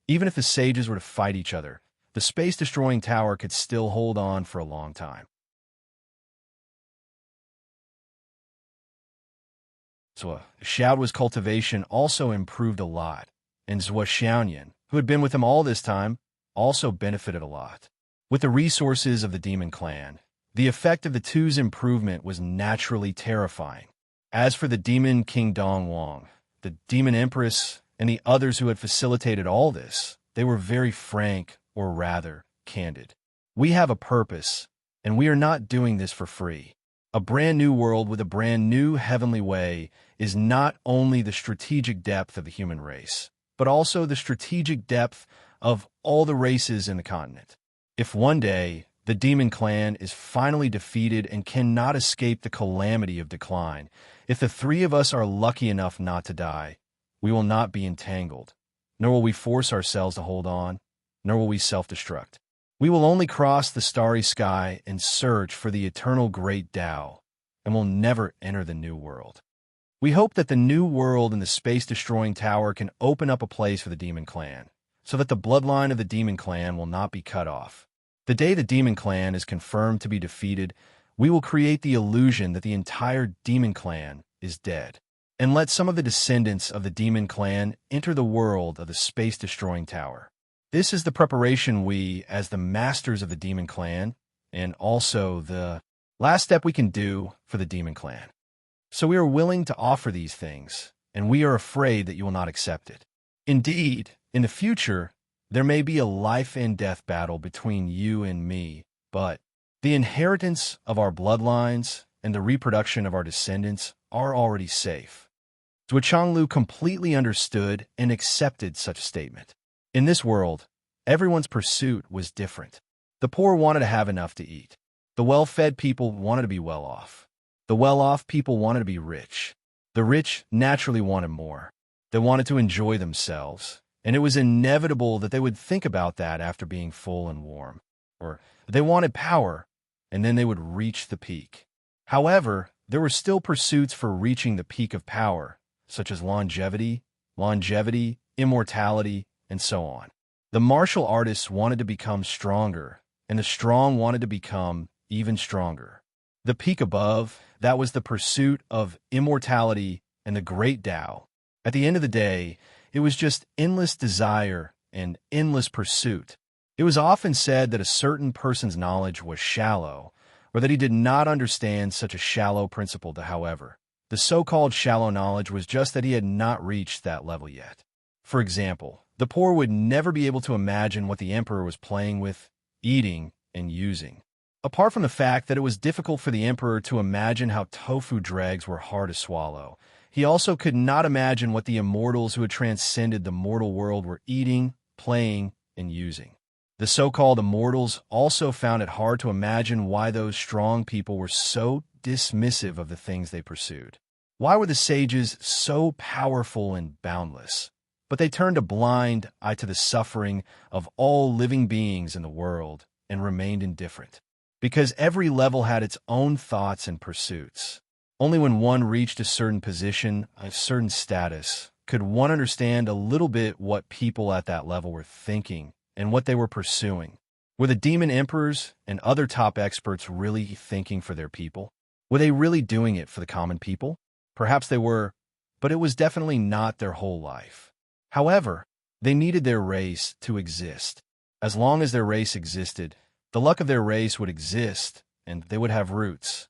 even if the sages were to fight each other, the space-destroying tower could still hold on for a long time. So Xiaoduo's cultivation also improved a lot, and Zhou Xiaoyan, who had been with him all this time, also benefited a lot. With the resources of the demon clan, the effect of the two's improvement was naturally terrifying. As for the demon King Dongwang, the demon empress, and the others who had facilitated all this, they were very frank, or rather, candid. We have a purpose, and we are not doing this for free. A brand new world with a brand new heavenly way is not only the strategic depth of the human race, but also the strategic depth of all the races in the continent. If one day the demon clan is finally defeated and cannot escape the calamity of decline, if the three of us are lucky enough not to die, we will not be entangled, nor will we force ourselves to hold on, nor will we self-destruct. We will only cross the starry sky and search for the eternal great Tao, and will never enter the new world. We hope that the new world and the space-destroying tower can open up a place for the demon clan, so that the bloodline of the demon clan will not be cut off. The day the demon clan is confirmed to be defeated, we will create the illusion that the entire demon clan is dead, and let some of the descendants of the demon clan enter the world of the space-destroying tower. This is the preparation we, as the masters of the demon clan, and also the last step we can do for the demon clan. So we are willing to offer these things, and we are afraid that you will not accept it. Indeed, in the future, there may be a life and death battle between you and me, but the inheritance of our bloodlines and the reproduction of our descendants are already safe. Zhuo Changlu completely understood and accepted such a statement. In this world, everyone's pursuit was different. The poor wanted to have enough to eat. The well-fed people wanted to be well-off. The well-off people wanted to be rich. The rich naturally wanted more. They wanted to enjoy themselves, and it was inevitable that they would think about that after being full and warm. Or they wanted power, and then they would reach the peak. However, there were still pursuits for reaching the peak of power, such as longevity, immortality, and so on. The martial artists wanted to become stronger, and the strong wanted to become even stronger. The peak above, that was the pursuit of immortality and the great Tao. At the end of the day, it was just endless desire and endless pursuit. It was often said that a certain person's knowledge was shallow, or that he did not understand such a shallow principle. However, the so-called shallow knowledge was just that he had not reached that level yet. For example, the poor would never be able to imagine what the emperor was playing with, eating, and using. Apart from the fact that it was difficult for the emperor to imagine how tofu dregs were hard to swallow, he also could not imagine what the immortals who had transcended the mortal world were eating, playing, and using. The so-called immortals also found it hard to imagine why those strong people were so dismissive of the things they pursued. Why were the sages so powerful and boundless? But they turned a blind eye to the suffering of all living beings in the world and remained indifferent. Because every level had its own thoughts and pursuits. Only when one reached a certain position, a certain status, could one understand a little bit what people at that level were thinking and what they were pursuing. Were the demon emperors and other top experts really thinking for their people? Were they really doing it for the common people? Perhaps they were, but it was definitely not their whole life. However, they needed their race to exist. As long as their race existed, the luck of their race would exist, and they would have roots.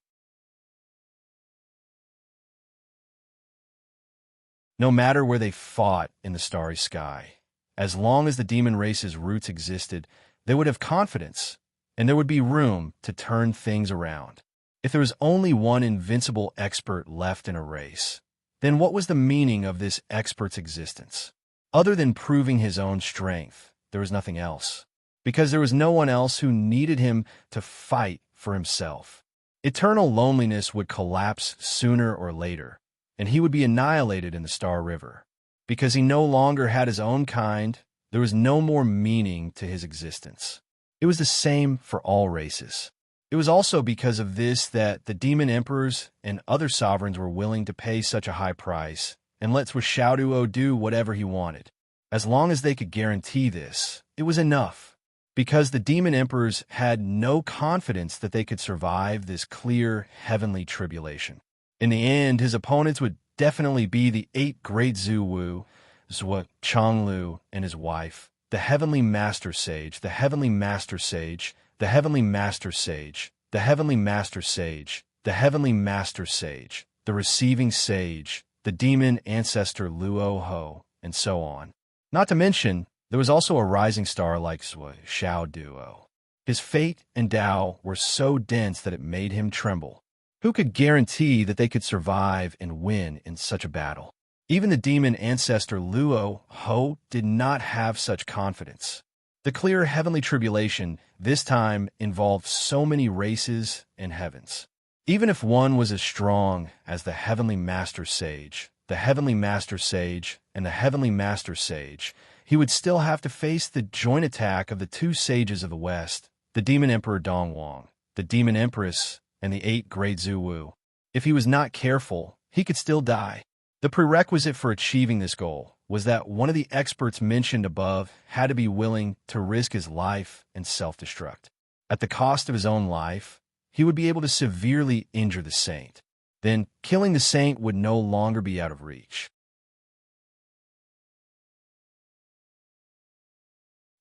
No matter where they fought in the starry sky, as long as the demon race's roots existed, they would have confidence, and there would be room to turn things around. If there was only one invincible expert left in a race, then what was the meaning of this expert's existence? Other than proving his own strength, there was nothing else, because there was no one else who needed him to fight for himself. Eternal loneliness would collapse sooner or later, and he would be annihilated in the Star River. Because he no longer had his own kind, there was no more meaning to his existence. It was the same for all races. It was also because of this that the demon emperors and other sovereigns were willing to pay such a high price and let Xiaoduo do whatever he wanted. As long as they could guarantee this, it was enough. Because the demon emperors had no confidence that they could survive this clear heavenly tribulation. In the end, his opponents would definitely be the 8 great Zhuwu, Zhuo Changlu and his wife, the heavenly master sage, the heavenly master sage, the heavenly master sage, the heavenly master sage, the heavenly master sage, the receiving sage, the demon ancestor Luo Ho, and so on. Not to mention, there was also a rising star like Zhuo Xiao Duo. His fate and Tao were so dense that it made him tremble. Who could guarantee that they could survive and win in such a battle? Even the demon ancestor Luo Ho did not have such confidence. The clear heavenly tribulation this time involved so many races and heavens. Even if one was as strong as the heavenly master sage, the heavenly master sage, and the heavenly master sage, he would still have to face the joint attack of the 2 sages of the West, the demon emperor Dongwang, the demon empress, and the 8 great Zhuwu. If he was not careful, he could still die. The prerequisite for achieving this goal was that one of the experts mentioned above had to be willing to risk his life and self-destruct. At the cost of his own life, he would be able to severely injure the saint. Then, killing the saint would no longer be out of reach.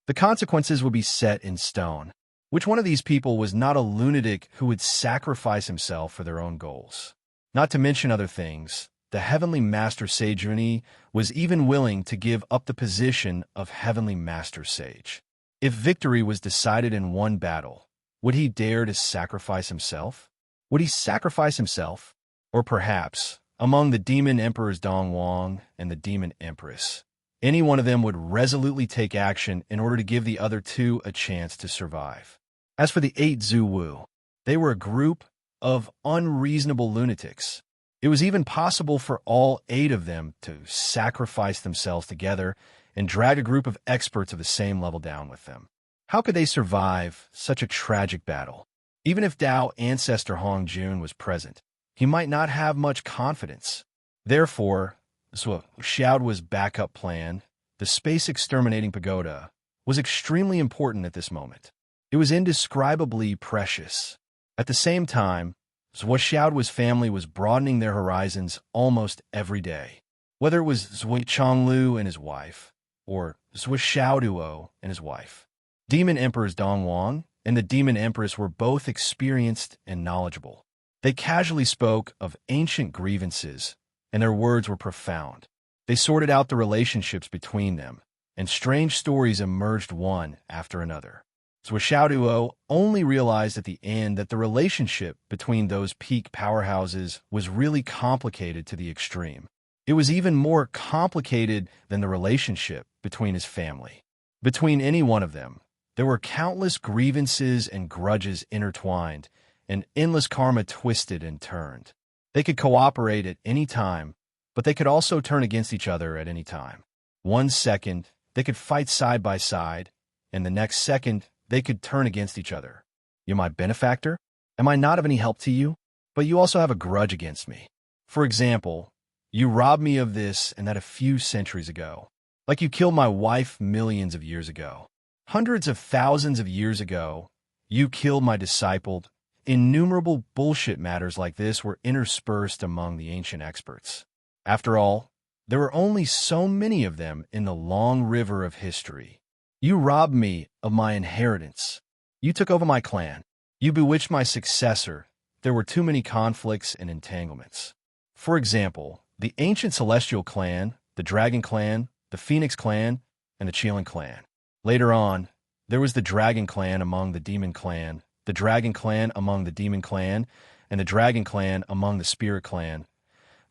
The consequences would be set in stone. Which one of these people was not a lunatic who would sacrifice himself for their own goals? Not to mention other things, the heavenly master sage Uni was even willing to give up the position of heavenly master sage. If victory was decided in one battle, would he dare to sacrifice himself? Would he sacrifice himself? Or perhaps, among the demon emperors Dongwang and the demon empress, any one of them would resolutely take action in order to give the other 2 a chance to survive. As for the 8 Zhuwu, they were a group of unreasonable lunatics. It was even possible for all 8 of them to sacrifice themselves together and drag a group of experts of the same level down with them. How could they survive such a tragic battle? Even if Tao ancestor Hong Jun was present, he might not have much confidence. Therefore, Zhuo Xiaoduo's backup plan, the space exterminating pagoda, was extremely important at this moment. It was indescribably precious. At the same time, Zhuo Xiaoduo's family was broadening their horizons almost every day. Whether it was Zhuo Changlu and his wife, or Zhuo Xiaoduo and his wife. Demon Emperors Dongwang and the Demon Empress were both experienced and knowledgeable. They casually spoke of ancient grievances, and their words were profound. They sorted out the relationships between them, and strange stories emerged one after another. Zhuo Xiaoduo only realized at the end that the relationship between those peak powerhouses was really complicated to the extreme. It was even more complicated than the relationship between his family. Between any one of them, there were countless grievances and grudges intertwined, and endless karma twisted and turned. They could cooperate at any time, but they could also turn against each other at any time. 1 second, they could fight side by side, and the next second, they could turn against each other. You're my benefactor? Am I not of any help to you? But you also have a grudge against me. For example, you robbed me of this and that a few centuries ago. Like you killed my wife millions of years ago. Hundreds of thousands of years ago, you killed my disciple. Innumerable bullshit matters like this were interspersed among the ancient experts. After all, there were only so many of them in the long river of history. You robbed me of my inheritance. You took over my clan. You bewitched my successor. There were too many conflicts and entanglements. For example, the ancient celestial clan, the dragon clan, the phoenix clan, and the Qilin clan. Later on, there was the dragon clan among the demon clan, the dragon clan among the demon clan, and the dragon clan among the spirit clan.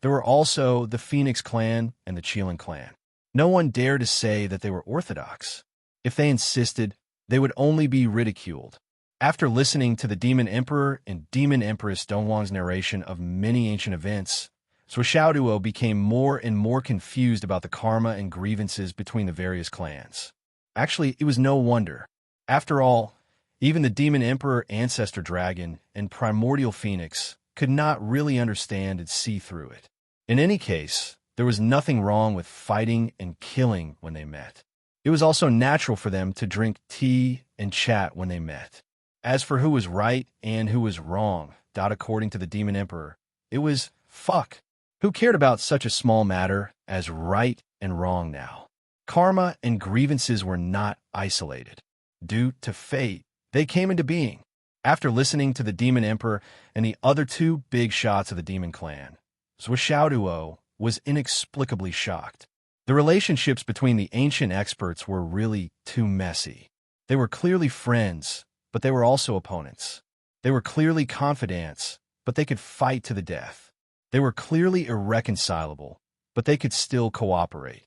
There were also the phoenix clan and the Qilin clan. No one dared to say that they were orthodox. If they insisted, they would only be ridiculed. After listening to the Demon Emperor and Demon Empress Dongwang's narration of many ancient events, Zhuo Xiaoduo became more and more confused about the karma and grievances between the various clans. Actually, it was no wonder. After all, even the Demon Emperor Ancestor Dragon and Primordial Phoenix could not really understand and see through it. In any case, there was nothing wrong with fighting and killing when they met. It was also natural for them to drink tea and chat when they met. As for who was right and who was wrong, according to the Demon Emperor, it was fuck. Who cared about such a small matter as right and wrong now? Karma and grievances were not isolated. Due to fate, they came into being. After listening to the Demon Emperor and the other two big shots of the Demon Clan, Zhuo was inexplicably shocked. The relationships between the ancient experts were really too messy. They were clearly friends, but they were also opponents. They were clearly confidants, but they could fight to the death. They were clearly irreconcilable, but they could still cooperate.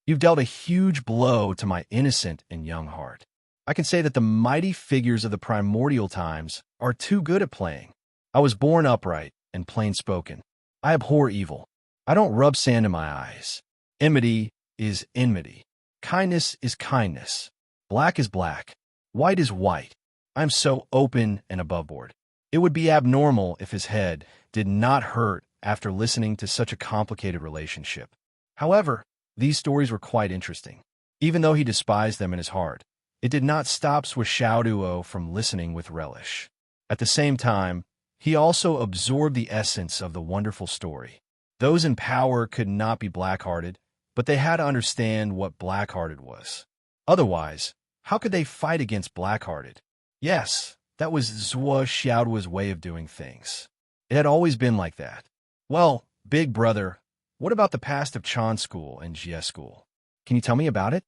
You've dealt a huge blow to my innocent and young heart. I can say that the mighty figures of the primordial times are too good at playing. I was born upright and plain-spoken. I abhor evil. I don't rub sand in my eyes. Enmity is enmity. Kindness is kindness. Black is black. White is white. I'm so open and aboveboard. It would be abnormal if his head did not hurt after listening to such a complicated relationship. However, these stories were quite interesting. Even though he despised them in his heart, it did not stop Zhuo from listening with relish. At the same time, he also absorbed the essence of the wonderful story. Those in power could not be black-hearted, but they had to understand what black-hearted was. Otherwise, how could they fight against black-hearted? Yes, that was Zhuo's way of doing things. It had always been like that. Well, big brother, what about the past of Chan School and Jie School? Can you tell me about it?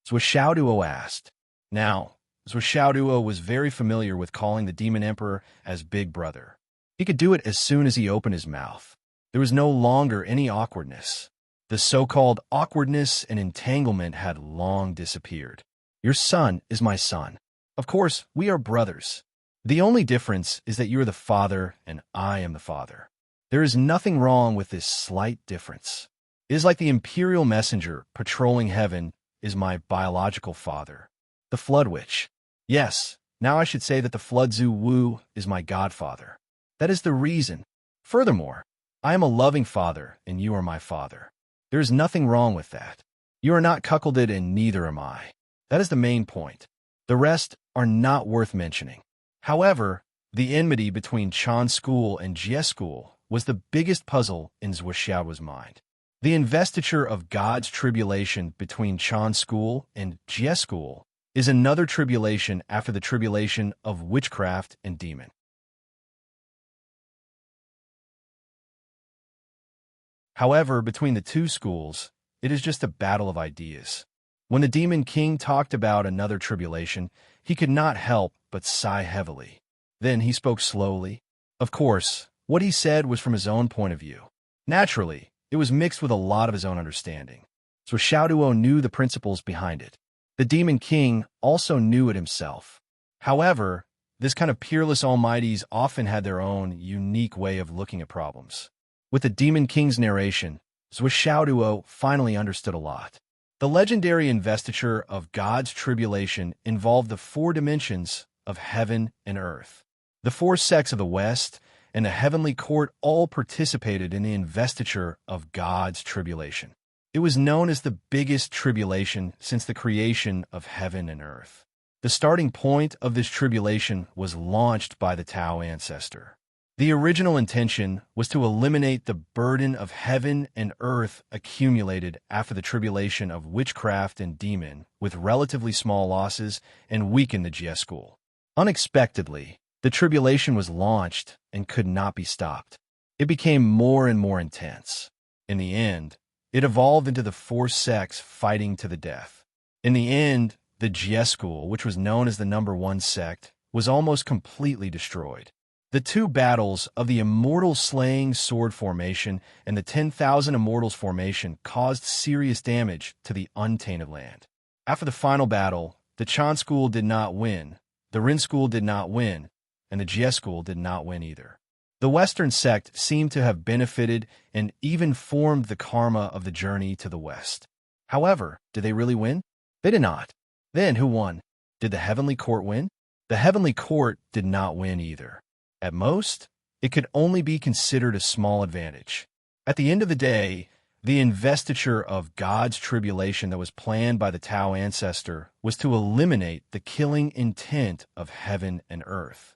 Zhuo asked. Now, Zhuo was very familiar with calling the Demon Emperor as Big Brother. He could do it as soon as he opened his mouth. There was no longer any awkwardness. The so-called awkwardness and entanglement had long disappeared. Your son is my son. Of course, we are brothers. The only difference is that you are the father and I am the father. There is nothing wrong with this slight difference. It is like the imperial messenger patrolling heaven is my biological father. The Flood Witch. Yes, now I should say that the Flood Zhu Wu is my godfather. That is the reason. Furthermore, I am a loving father and you are my father. There is nothing wrong with that. You are not cuckolded and neither am I. That is the main point. The rest are not worth mentioning. However, the enmity between Chan School and Jie School was the biggest puzzle in Zhuo's mind. The investiture of God's tribulation between Chan School and Jie School is another tribulation after the tribulation of witchcraft and demon. However, between the two schools, it is just a battle of ideas. When the Demon King talked about another tribulation, he could not help but sigh heavily. Then he spoke slowly. Of course, what he said was from his own point of view. Naturally, it was mixed with a lot of his own understanding. So Zhuo knew the principles behind it. The Demon King also knew it himself. However, this kind of peerless almighties often had their own unique way of looking at problems. With the Demon King's narration, Zhuo finally understood a lot. The legendary investiture of God's tribulation involved the four dimensions of heaven and earth. The four sects of the West and the heavenly court all participated in the investiture of God's tribulation. It was known as the biggest tribulation since the creation of heaven and earth. The starting point of this tribulation was launched by the Tao ancestor. The original intention was to eliminate the burden of heaven and earth accumulated after the tribulation of witchcraft and demon with relatively small losses and weaken the Jie School. Unexpectedly, the tribulation was launched and could not be stopped. It became more and more intense. In the end, it evolved into the four sects fighting to the death. In the end, the Jie School, which was known as the number one sect, was almost completely destroyed. The two battles of the Immortal Slaying Sword Formation and the 10,000 Immortals Formation caused serious damage to the Untainted Land. After the final battle, the Chan School did not win, the Rin School did not win, and the Jie School did not win either. The Western sect seemed to have benefited and even formed the karma of the journey to the West. However, did they really win? They did not. Then who won? Did the Heavenly Court win? The Heavenly Court did not win either. At most, it could only be considered a small advantage. At the end of the day, the investiture of God's tribulation that was planned by the Tao ancestor was to eliminate the killing intent of heaven and earth.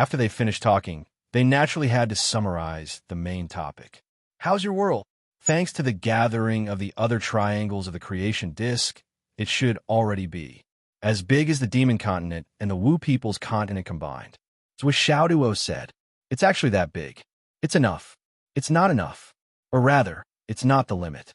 After they finished talking, they naturally had to summarize the main topic. How's your world? Thanks to the gathering of the other triangles of the creation disk, it should already be as big as the demon continent and the Wu people's continent combined. So what Xiao Duo said, it's actually that big. It's enough. It's not enough. Or rather, it's not the limit.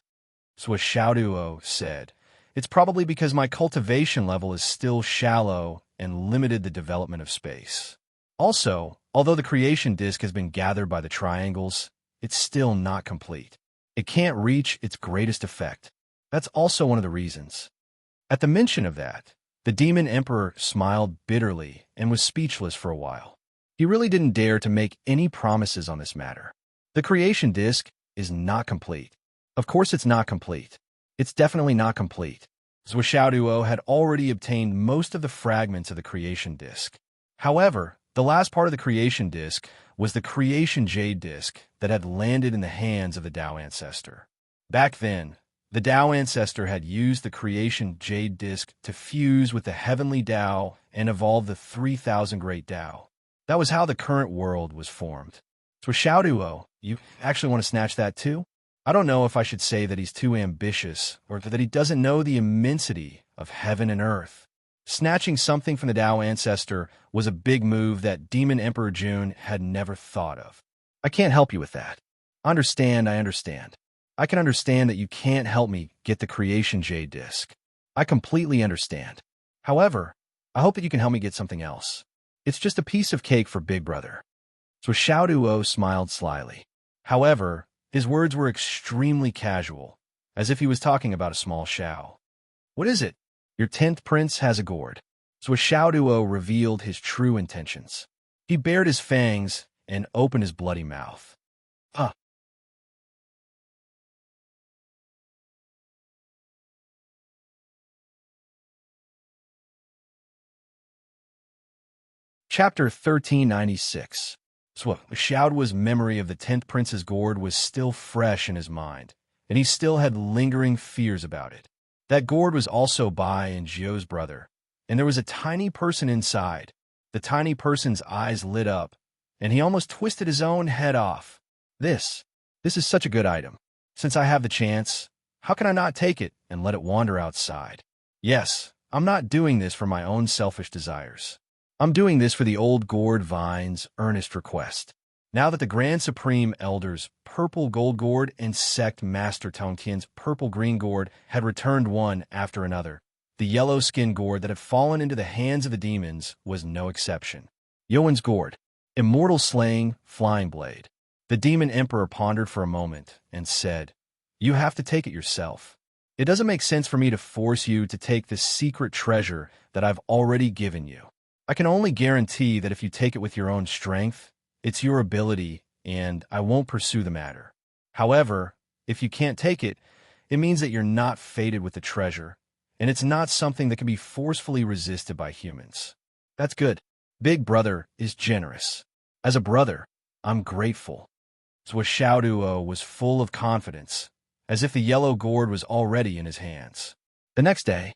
So what Xiao Duo said, it's probably because my cultivation level is still shallow and limited the development of space. Also, although the creation disk has been gathered by the triangles, it's still not complete. It can't reach its greatest effect. That's also one of the reasons. At the mention of that, the demon emperor smiled bitterly and was speechless for a while. He really didn't dare to make any promises on this matter. The creation disk is not complete. Of course it's not complete. It's definitely not complete. Xiao Duo had already obtained most of the fragments of the creation disk. However, the last part of the creation disk was the creation jade disk that had landed in the hands of the Tao ancestor. Back then, the Tao ancestor had used the creation jade disk to fuse with the heavenly Tao and evolve the 3,000 great Tao. That was how the current world was formed. So Xiao Duo, you actually want to snatch that too? I don't know if I should say that he's too ambitious or that he doesn't know the immensity of heaven and earth. Snatching something from the Tao ancestor was a big move that Demon Emperor Jun had never thought of. I can't help you with that. I understand. I can understand that you can't help me get the creation jade disk. I completely understand. However, I hope that you can help me get something else. It's just a piece of cake for Big Brother. So Xiao Duo smiled slyly. However, his words were extremely casual, as if he was talking about a small Xiao. What is it? Your 10th prince has a gourd. So Xiao Duo revealed his true intentions. He bared his fangs and opened his bloody mouth. Huh. Chapter 1396. So Xiao Duo's memory of the 10th prince's gourd was still fresh in his mind, and he still had lingering fears about it. That gourd was also Bai and Zhou's brother, and there was a tiny person inside. The tiny person's eyes lit up, and he almost twisted his own head off. This is such a good item. Since I have the chance, how can I not take it and let it wander outside? Yes, I'm not doing this for my own selfish desires. I'm doing this for the old gourd vine's earnest request. Now that the Grand Supreme Elder's purple gold gourd and Sect Master Tongtian's purple green gourd had returned one after another, the yellow skin gourd that had fallen into the hands of the demons was no exception. Yoan's gourd, immortal slaying, flying blade. The demon emperor pondered for a moment and said, "You have to take it yourself. It doesn't make sense for me to force you to take this secret treasure that I've already given you. I can only guarantee that if you take it with your own strength, it's your ability, and I won't pursue the matter. However, if you can't take it, it means that you're not fated with the treasure, and it's not something that can be forcefully resisted by humans. That's good. Big Brother is generous. As a brother, I'm grateful." So Xiao Duo was full of confidence, as if the yellow gourd was already in his hands. The next day,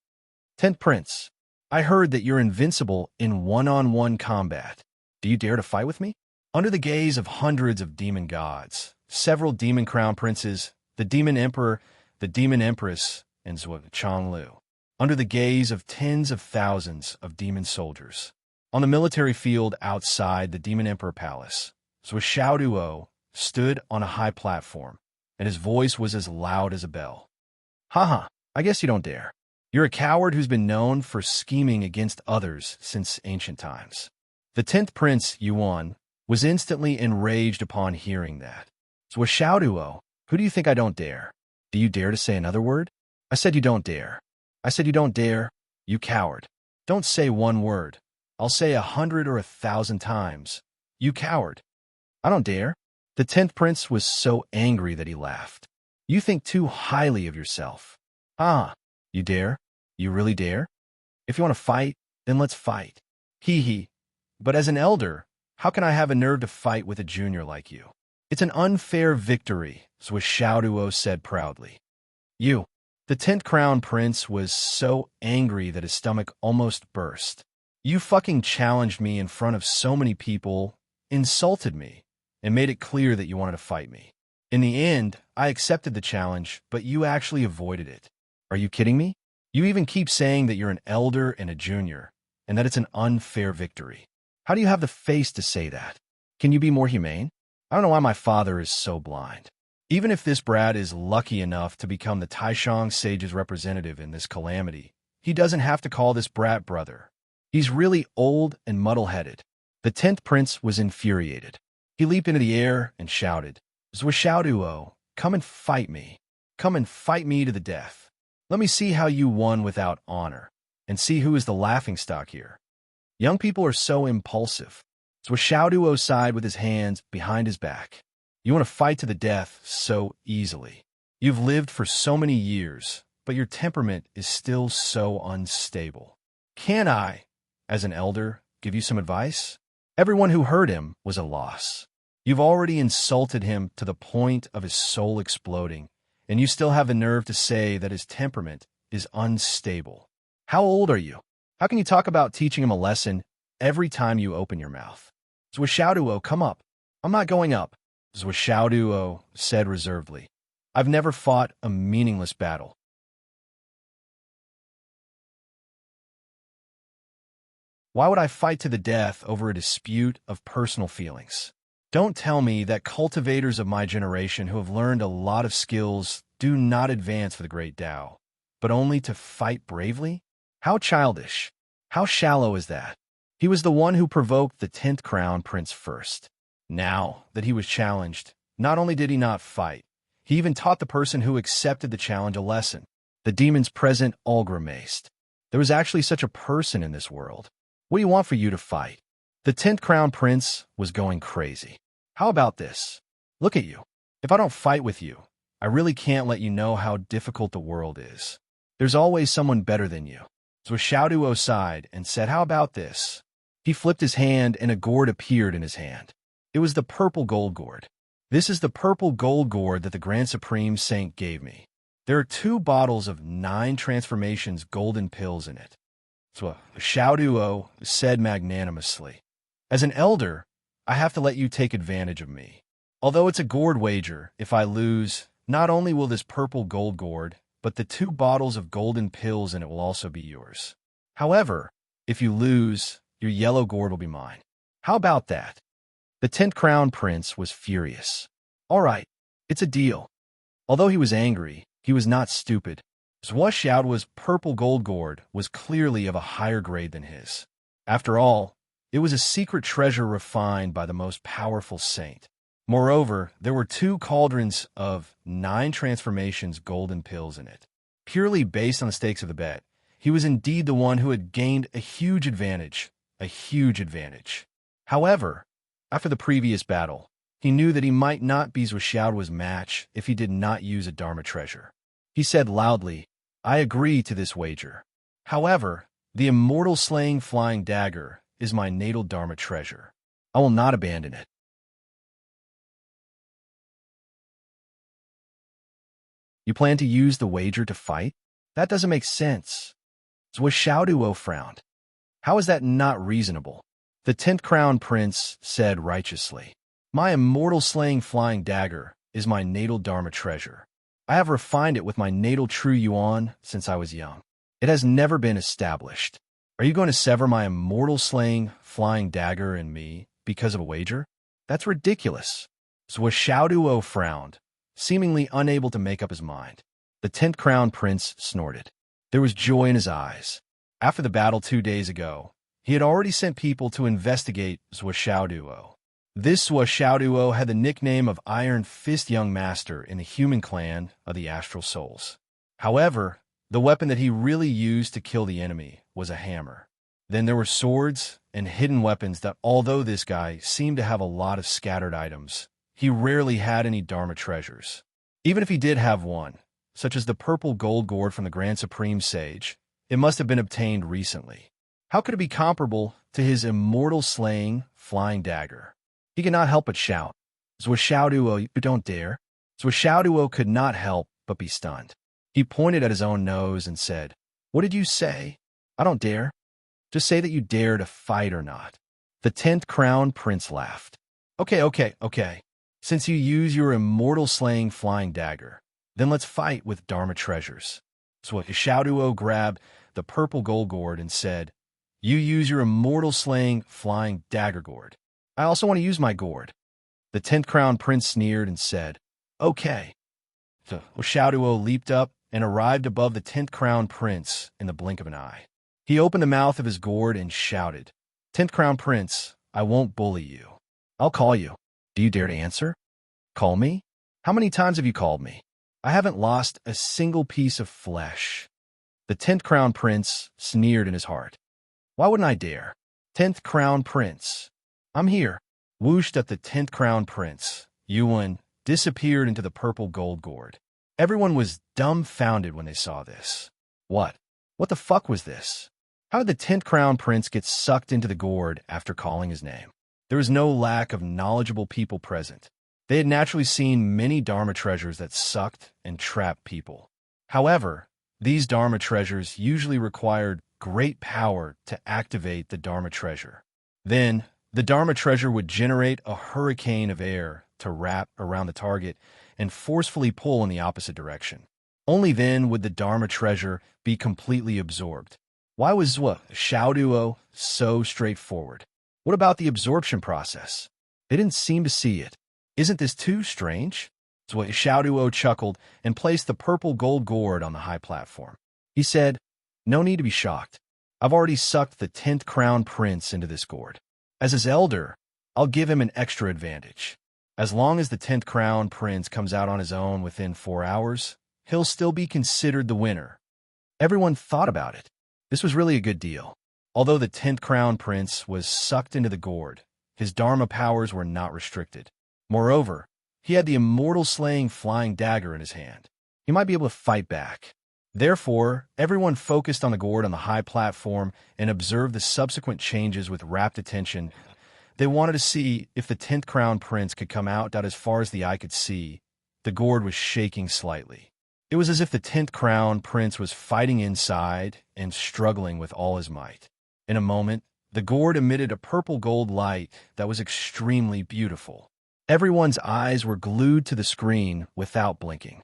10th Prince, I heard that you're invincible in one-on-one combat. Do you dare to fight with me? Under the gaze of hundreds of demon gods, several demon crown princes, the demon emperor, the demon empress, and Changlu. Under the gaze of tens of thousands of demon soldiers. On the military field outside the demon emperor palace, Xiao Duo stood on a high platform, and his voice was as loud as a bell. Haha, I guess you don't dare. You're a coward who's been known for scheming against others since ancient times. The 10th Prince, Yuan, was instantly enraged upon hearing that. So Xiao Duo, who do you think I don't dare? Do you dare to say another word? I said you don't dare. I said you don't dare, you coward. Don't say one word. I'll say 100 or 1,000 times. You coward. I don't dare. The 10th Prince was so angry that he laughed. You think too highly of yourself. Ah, you dare? You really dare? If you want to fight, then let's fight. Hee hee. But as an elder, how can I have a nerve to fight with a junior like you? It's an unfair victory, Xiao Duo said proudly. You. The 10th Crown Prince was so angry that his stomach almost burst. You fucking challenged me in front of so many people, insulted me, and made it clear that you wanted to fight me. In the end, I accepted the challenge, but you actually avoided it. Are you kidding me? You even keep saying that you're an elder and a junior, and that it's an unfair victory. How do you have the face to say that? Can you be more humane? I don't know why my father is so blind. Even if this brat is lucky enough to become the Taishang Sage's representative in this calamity, he doesn't have to call this brat brother. He's really old and muddle-headed. The 10th prince was infuriated. He leaped into the air and shouted, "Zhuxiaoduo, come and fight me. Come and fight me to the death. Let me see how you won without honor, and see who is the laughingstock here." Young people are so impulsive. Zhuxiaoduo sighed with his hands behind his back. You want to fight to the death so easily. You've lived for so many years, but your temperament is still so unstable. Can I, as an elder, give you some advice? Everyone who heard him was a loss. You've already insulted him to the point of his soul exploding, and you still have the nerve to say that his temperament is unstable. How old are you? How can you talk about teaching him a lesson every time you open your mouth? Zhuxiaoduo, come up. I'm not going up, Zhuxiaoduo said reservedly. I've never fought a meaningless battle. Why would I fight to the death over a dispute of personal feelings? Don't tell me that cultivators of my generation who have learned a lot of skills do not advance for the great Tao, but only to fight bravely? How childish. How shallow is that? He was the one who provoked the 10th crown prince first. Now that he was challenged, not only did he not fight, he even taught the person who accepted the challenge a lesson. The demons present all grimaced. There was actually such a person in this world. What do you want for you to fight? The 10th crown prince was going crazy. How about this? Look at you. If I don't fight with you, I really can't let you know how difficult the world is. There's always someone better than you. So Zhuxiaoduo sighed and said, how about this? He flipped his hand and a gourd appeared in his hand. It was the purple gold gourd. This is the purple gold gourd that the Grand Supreme Saint gave me. There are 2 bottles of 9 transformations golden pills in it. So Zhuxiaoduo said magnanimously, as an elder, I have to let you take advantage of me. Although it's a gourd wager, if I lose, not only will this purple gold gourd, but the 2 bottles of golden pills in it will also be yours. However, if you lose, your yellow gourd will be mine. How about that? The 10th crown prince was furious. All right, it's a deal. Although he was angry, he was not stupid. Zhuxiaoduo's purple gold gourd was clearly of a higher grade than his. After all, it was a secret treasure refined by the most powerful saint. Moreover, there were 2 cauldrons of 9 transformations golden pills in it. Purely based on the stakes of the bet, he was indeed the one who had gained a huge advantage. However, after the previous battle, he knew that he might not be Zhuxiaoduo's match if he did not use a Dharma treasure. He said loudly, I agree to this wager. However, the immortal slaying flying dagger is my natal Dharma treasure. I will not abandon it. You plan to use the wager to fight? That doesn't make sense. Zhuxiaoduo frowned. How is that not reasonable? The 10th crown prince said righteously, my immortal slaying flying dagger is my natal Dharma treasure. I have refined it with my natal true yuan since I was young. It has never been established. Are you going to sever my immortal slaying flying dagger and me because of a wager? That's ridiculous. Zhuxiaoduo frowned, seemingly unable to make up his mind. The 10th crown prince snorted. There was joy in his eyes. After the battle 2 days ago, he had already sent people to investigate Zhuxiaoduo. This Zhuxiaoduo had the nickname of Iron Fist Young Master in the human clan of the Astral Souls. However, the weapon that he really used to kill the enemy was a hammer. Then there were swords and hidden weapons that, although this guy seemed to have a lot of scattered items, he rarely had any Dharma treasures. Even if he did have one, such as the purple gold gourd from the Grand Supreme Sage, it must have been obtained recently. How could it be comparable to his immortal slaying flying dagger? He could not help but shout, Zhuxiaoduo, you don't dare. Zhuxiaoduo could not help but be stunned. He pointed at his own nose and said, what did you say? I don't dare. Just say that you dare to fight or not. The 10th Crown Prince laughed. Okay. Since you use your immortal slaying flying dagger, then let's fight with Dharma treasures. So Ishaduo grabbed the purple gold gourd and said, you use your immortal slaying flying dagger gourd. I also want to use my gourd. The 10th Crown Prince sneered and said, okay. So Ishaduo leaped up and arrived above the 10th Crown Prince in the blink of an eye. He opened the mouth of his gourd and shouted, 10th Crown Prince, I won't bully you. I'll call you. Do you dare to answer? Call me? How many times have you called me? I haven't lost a single piece of flesh. The 10th Crown Prince sneered in his heart. Why wouldn't I dare? 10th Crown Prince. I'm here. Whooshed at the 10th Crown Prince, Yuan disappeared into the purple gold gourd. Everyone was dumbfounded when they saw this. What? What the fuck was this? How did the 10th Crown Prince get sucked into the gourd after calling his name? There was no lack of knowledgeable people present. They had naturally seen many Dharma treasures that sucked and trapped people. However, these Dharma treasures usually required great power to activate the Dharma treasure. Then, the Dharma treasure would generate a hurricane of air to wrap around the target and forcefully pull in the opposite direction. Only then would the Dharma treasure be completely absorbed. Why was Xiaoduo so straightforward? What about the absorption process? They didn't seem to see it. Isn't this too strange? Xiaoduo chuckled and placed the purple gold gourd on the high platform. He said, no need to be shocked. I've already sucked the 10th Crown Prince into this gourd. As his elder, I'll give him an extra advantage. As long as the 10th Crown Prince comes out on his own within 4 hours, he'll still be considered the winner. Everyone thought about it. This was really a good deal. Although the 10th Crown Prince was sucked into the gourd, his Dharma powers were not restricted. Moreover, he had the immortal slaying flying dagger in his hand. He might be able to fight back. Therefore, everyone focused on the gourd on the high platform and observed the subsequent changes with rapt attention. They wanted to see if the 10th Crown Prince could come out as far as the eye could see. The gourd was shaking slightly. It was as if the 10th Crown Prince was fighting inside and struggling with all his might. In a moment, the gourd emitted a purple gold light that was extremely beautiful. Everyone's eyes were glued to the screen without blinking.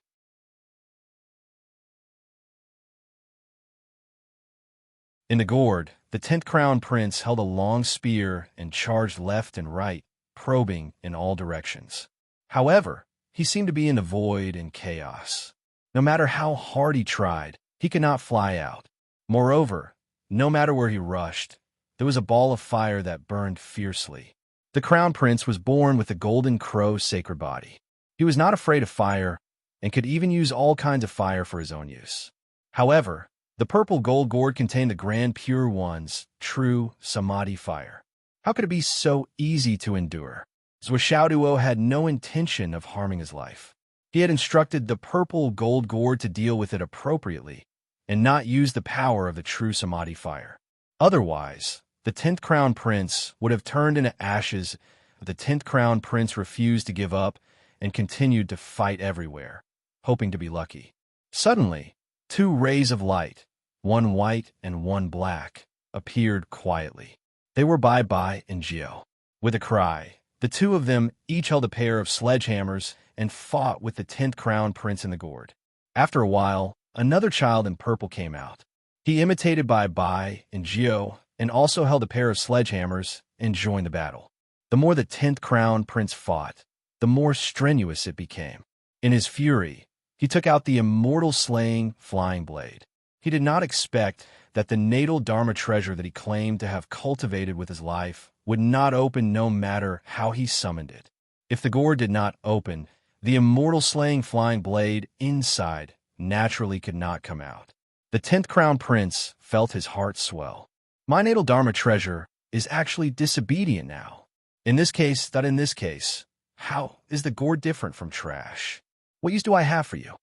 In the gourd, the 10th Crown Prince held a long spear and charged left and right, probing in all directions. However, he seemed to be in the void and chaos. No matter how hard he tried, he could not fly out. Moreover, no matter where he rushed, there was a ball of fire that burned fiercely. The Crown Prince was born with the golden crow sacred body. He was not afraid of fire and could even use all kinds of fire for his own use. However, the purple gold gourd contained the grand pure one's true samadhi fire. How could it be so easy to endure? Xiaoduo had no intention of harming his life. He had instructed the purple gold gourd to deal with it appropriately and not use the power of the true samadhi fire. Otherwise, the 10th Crown Prince would have turned into ashes. The 10th Crown Prince refused to give up and continued to fight everywhere, hoping to be lucky. Suddenly, 2 rays of light, one white and one black, appeared quietly. They were Bai Bai and Jiao. With a cry, the 2 of them each held a pair of sledgehammers and fought with the 10th Crown Prince in the gourd. After a while, another child in purple came out. He imitated Bai Bai and Jiao and also held a pair of sledgehammers and joined the battle. The more the 10th Crown Prince fought, the more strenuous it became. In his fury, he took out the immortal slaying flying blade. He did not expect that the natal Dharma treasure that he claimed to have cultivated with his life would not open no matter how he summoned it. If the gourd did not open, the immortal slaying flying blade inside naturally could not come out. The 10th Crown Prince felt his heart swell. My natal Dharma treasure is actually disobedient now. In this case, how is the gourd different from trash? What use do I have for you?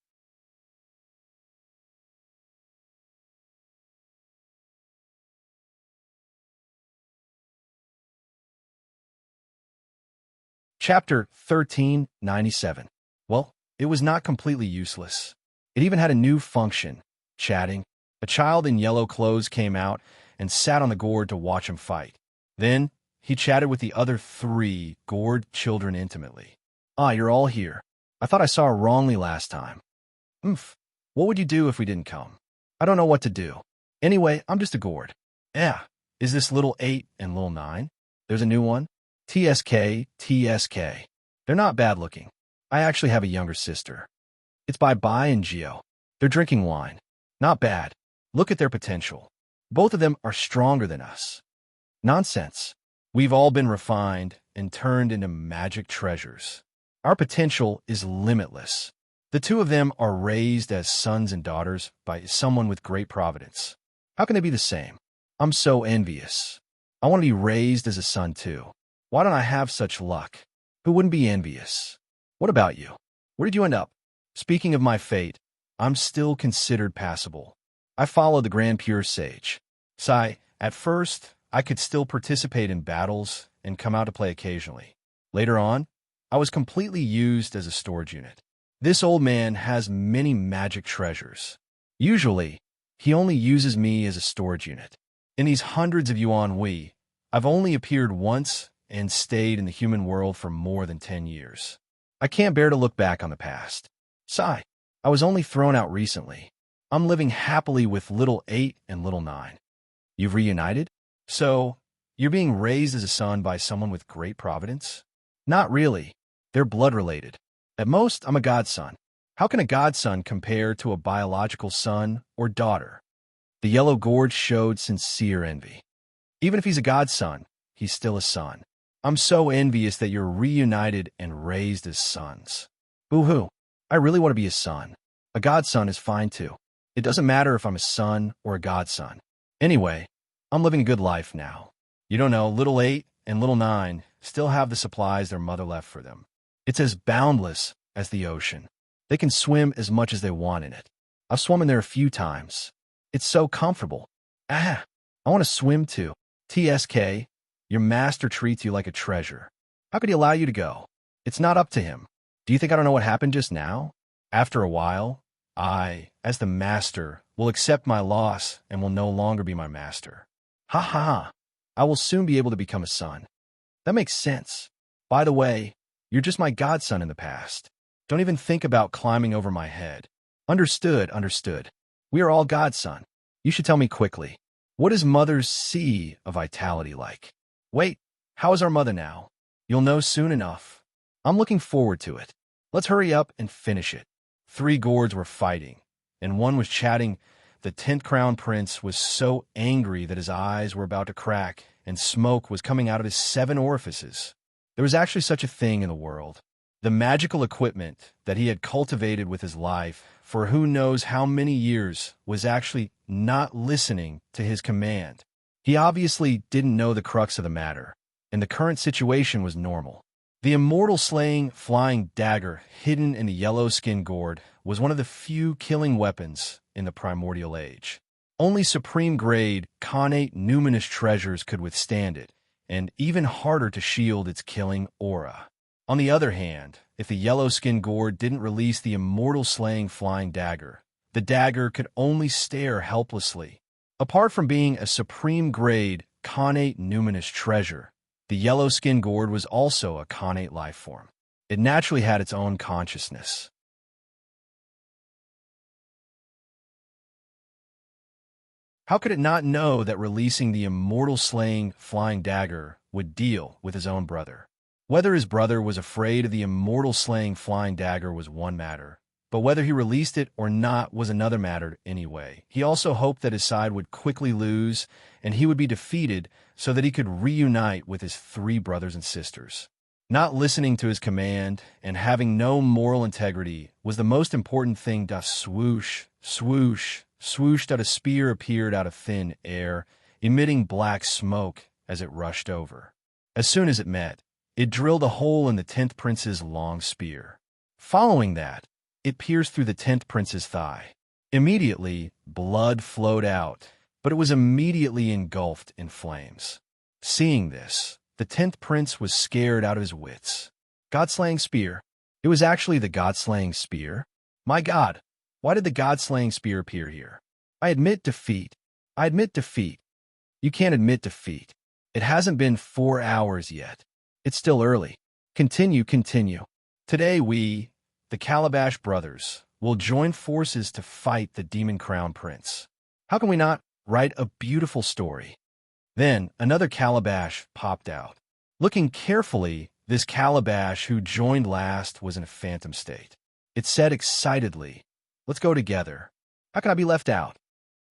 Chapter 1397. Well, it was not completely useless. It even had a new function, chatting. A child in yellow clothes came out and sat on the gourd to watch him fight. Then, he chatted with the other 3 gourd children intimately. "Ah, you're all here. I thought I saw her wrongly last time. Oomph. What would you do if we didn't come? I don't know what to do. Anyway, I'm just a gourd." "Yeah. Is this little 8 and little 9? There's a new one? TSK, TSK. They're not bad looking. I actually have a younger sister. It's by Bai and Gio. They're drinking wine. Not bad. Look at their potential. Both of them are stronger than us." Nonsense. We've all been refined and turned into magic treasures. Our potential is limitless. The 2 of them are raised as sons and daughters by someone with great providence. How can they be the same? I'm so envious. I want to be raised as a son too. Why don't I have such luck? Who wouldn't be envious? What about you? Where did you end up? Speaking of my fate, I'm still considered passable. I follow the Grand Pure Sage. At first, I could still participate in battles and come out to play occasionally. Later on, I was completely used as a storage unit. This old man has many magic treasures. Usually, he only uses me as a storage unit. In these hundreds of Yuan Wei, I've only appeared once and stayed in the human world for more than 10 years. I can't bear to look back on the past. I was only thrown out recently. I'm living happily with little 8 and little 9. You've reunited? So, you're being raised as a son by someone with great providence? Not really. They're blood-related. At most, I'm a godson. How can a godson compare to a biological son or daughter? The yellow gourd showed sincere envy. Even if he's a godson, he's still a son. I'm so envious that you're reunited and raised as sons. Boo-hoo. I really want to be a son. A godson is fine too. It doesn't matter if I'm a son or a godson. Anyway, I'm living a good life now. You don't know, little 8 and little 9 still have the supplies their mother left for them. It's as boundless as the ocean. They can swim as much as they want in it. I've swum in there a few times. It's so comfortable. I want to swim too. TSK, your master treats you like a treasure. How could he allow you to go? It's not up to him. Do you think I don't know what happened just now? After a while, I, as the master, will accept my loss and will no longer be my master. Ha ha ha. I will soon be able to become a son. That makes sense. By the way, you're just my godson in the past. Don't even think about climbing over my head. Understood, understood. We are all godson. You should tell me quickly. What is Mother's sea of vitality like? Wait, how is our mother now? You'll know soon enough. I'm looking forward to it. Let's hurry up and finish it. 3 gourds were fighting, and one was chatting. The 10th Crown Prince was so angry that his eyes were about to crack, and smoke was coming out of his 7 orifices. There was actually such a thing in the world. The magical equipment that he had cultivated with his life for who knows how many years was actually not listening to his command. He obviously didn't know the crux of the matter, and the current situation was normal. The immortal slaying flying dagger hidden in the yellow skin gourd was one of the few killing weapons in the primordial age. Only supreme-grade, connate numinous treasures could withstand it, and even harder to shield its killing aura. On the other hand, if the yellow skin gourd didn't release the immortal slaying flying dagger, the dagger could only stare helplessly. Apart from being a supreme-grade, connate numinous treasure, the yellow skin gourd was also a connate life form. It naturally had its own consciousness. How could it not know that releasing the immortal slaying flying dagger would deal with his own brother? Whether his brother was afraid of the immortal slaying flying dagger was one matter, but whether he released it or not was another matter anyway. He also hoped that his side would quickly lose and he would be defeated so that he could reunite with his 3 brothers and sisters. Not listening to his command and having no moral integrity was the most important thing. Swoosh, swoosh, swoosh. A spear appeared out of thin air, emitting black smoke as it rushed over. As soon as it met, it drilled a hole in the 10th Prince's long spear. Following that, it pierced through the 10th Prince's thigh. Immediately, blood flowed out, but it was immediately engulfed in flames. Seeing this, the 10th Prince was scared out of his wits. God-slaying spear. It was actually the God-slaying spear? My God, why did the God-slaying spear appear here? I admit defeat. I admit defeat. You can't admit defeat. It hasn't been 4 hours yet. It's still early. Continue. Today we, the Calabash brothers, will join forces to fight the Demon Crown Prince. How can we not write a beautiful story? Then another Calabash popped out. Looking carefully, this Calabash who joined last was in a phantom state. It said excitedly, "Let's go together. How can I be left out?"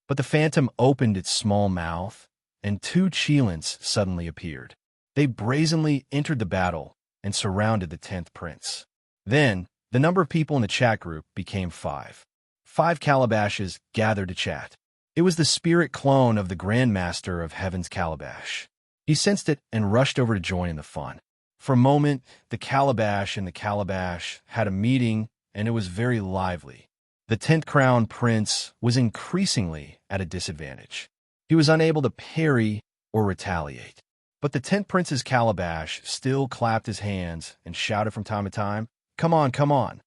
But the phantom opened its small mouth, and 2 Cheelants suddenly appeared. They brazenly entered the battle and surrounded the 10th prince. Then, the number of people in the chat group became 5. 5 Calabashes gathered to chat. It was the spirit clone of the Grandmaster of Heaven's Calabash. He sensed it and rushed over to join in the fun. For a moment, the Calabash and the Calabash had a meeting, and it was very lively. The 10th Crown Prince was increasingly at a disadvantage. He was unable to parry or retaliate. But the 10th Prince's Calabash still clapped his hands and shouted from time to time, "Come on, come on."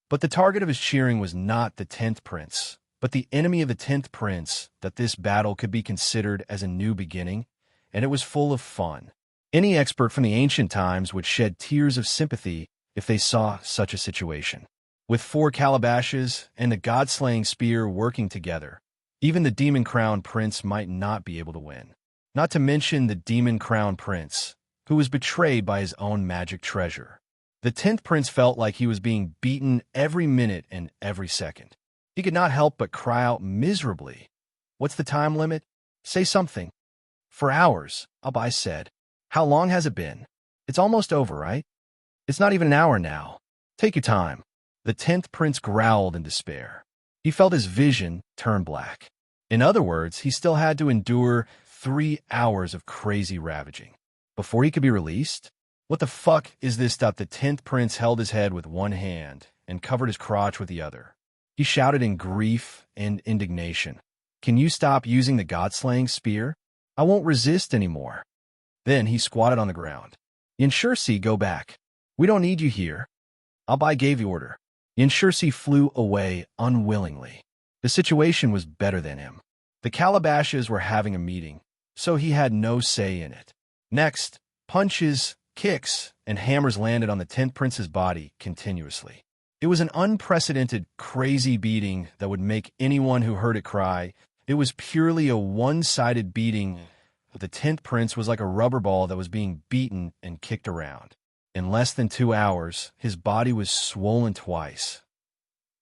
But the target of his cheering was not the 10th Prince, but the enemy of the 10th Prince, that this battle could be considered as a new beginning, and it was full of fun. Any expert from the ancient times would shed tears of sympathy if they saw such a situation. With 4 Calabashes and the god-slaying spear working together, even the Demon Crown Prince might not be able to win. Not to mention the Demon Crown Prince, who was betrayed by his own magic treasure. The 10th Prince felt like he was being beaten every minute and every second. He could not help but cry out miserably. "What's the time limit? Say something." "For hours," Abai said. "How long has it been? It's almost over, right?" "It's not even an hour now. Take your time." The 10th Prince growled in despair. He felt his vision turn black. In other words, he still had to endure 3 hours of crazy ravaging before he could be released. "What the fuck is this stuff?" The 10th Prince held his head with one hand and covered his crotch with the other. He shouted in grief and indignation, "Can you stop using the god-slaying spear? I won't resist anymore." Then he squatted on the ground. "Enrich, go back. We don't need you here." Abai gave the order. Enrich flew away unwillingly. The situation was better than him. The Calabashes were having a meeting, so he had no say in it. Next, punches, kicks, and hammers landed on the 10th Prince's body continuously. It was an unprecedented, crazy beating that would make anyone who heard it cry. It was purely a one-sided beating. The 10th Prince was like a rubber ball that was being beaten and kicked around. In less than 2 hours, his body was swollen twice.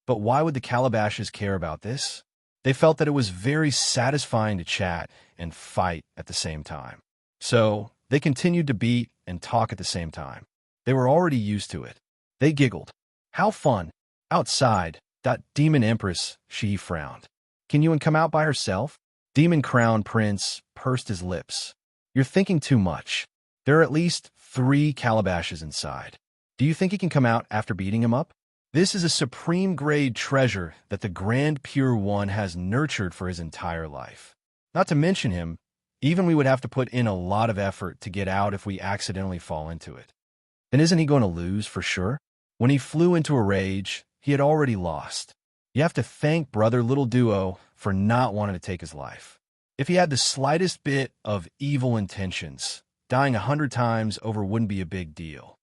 But why would the Calabashes care about this? They felt that it was very satisfying to chat and fight at the same time. So, they continued to beat and talk at the same time. They were already used to it. They giggled. "How fun. Outside. That Demon Empress," she frowned. "Can you come out by herself?" Demon Crown Prince pursed his lips. "You're thinking too much. There are at least 3 Calabashes inside. Do you think he can come out after beating him up? This is a supreme grade treasure that the Grand Pure One has nurtured for his entire life. Not to mention him, even we would have to put in a lot of effort to get out if we accidentally fall into it. Then isn't he going to lose for sure?" When he flew into a rage, he had already lost. You have to thank Brother Little Duo for not wanting to take his life. If he had the slightest bit of evil intentions, dying 100 times over wouldn't be a big deal.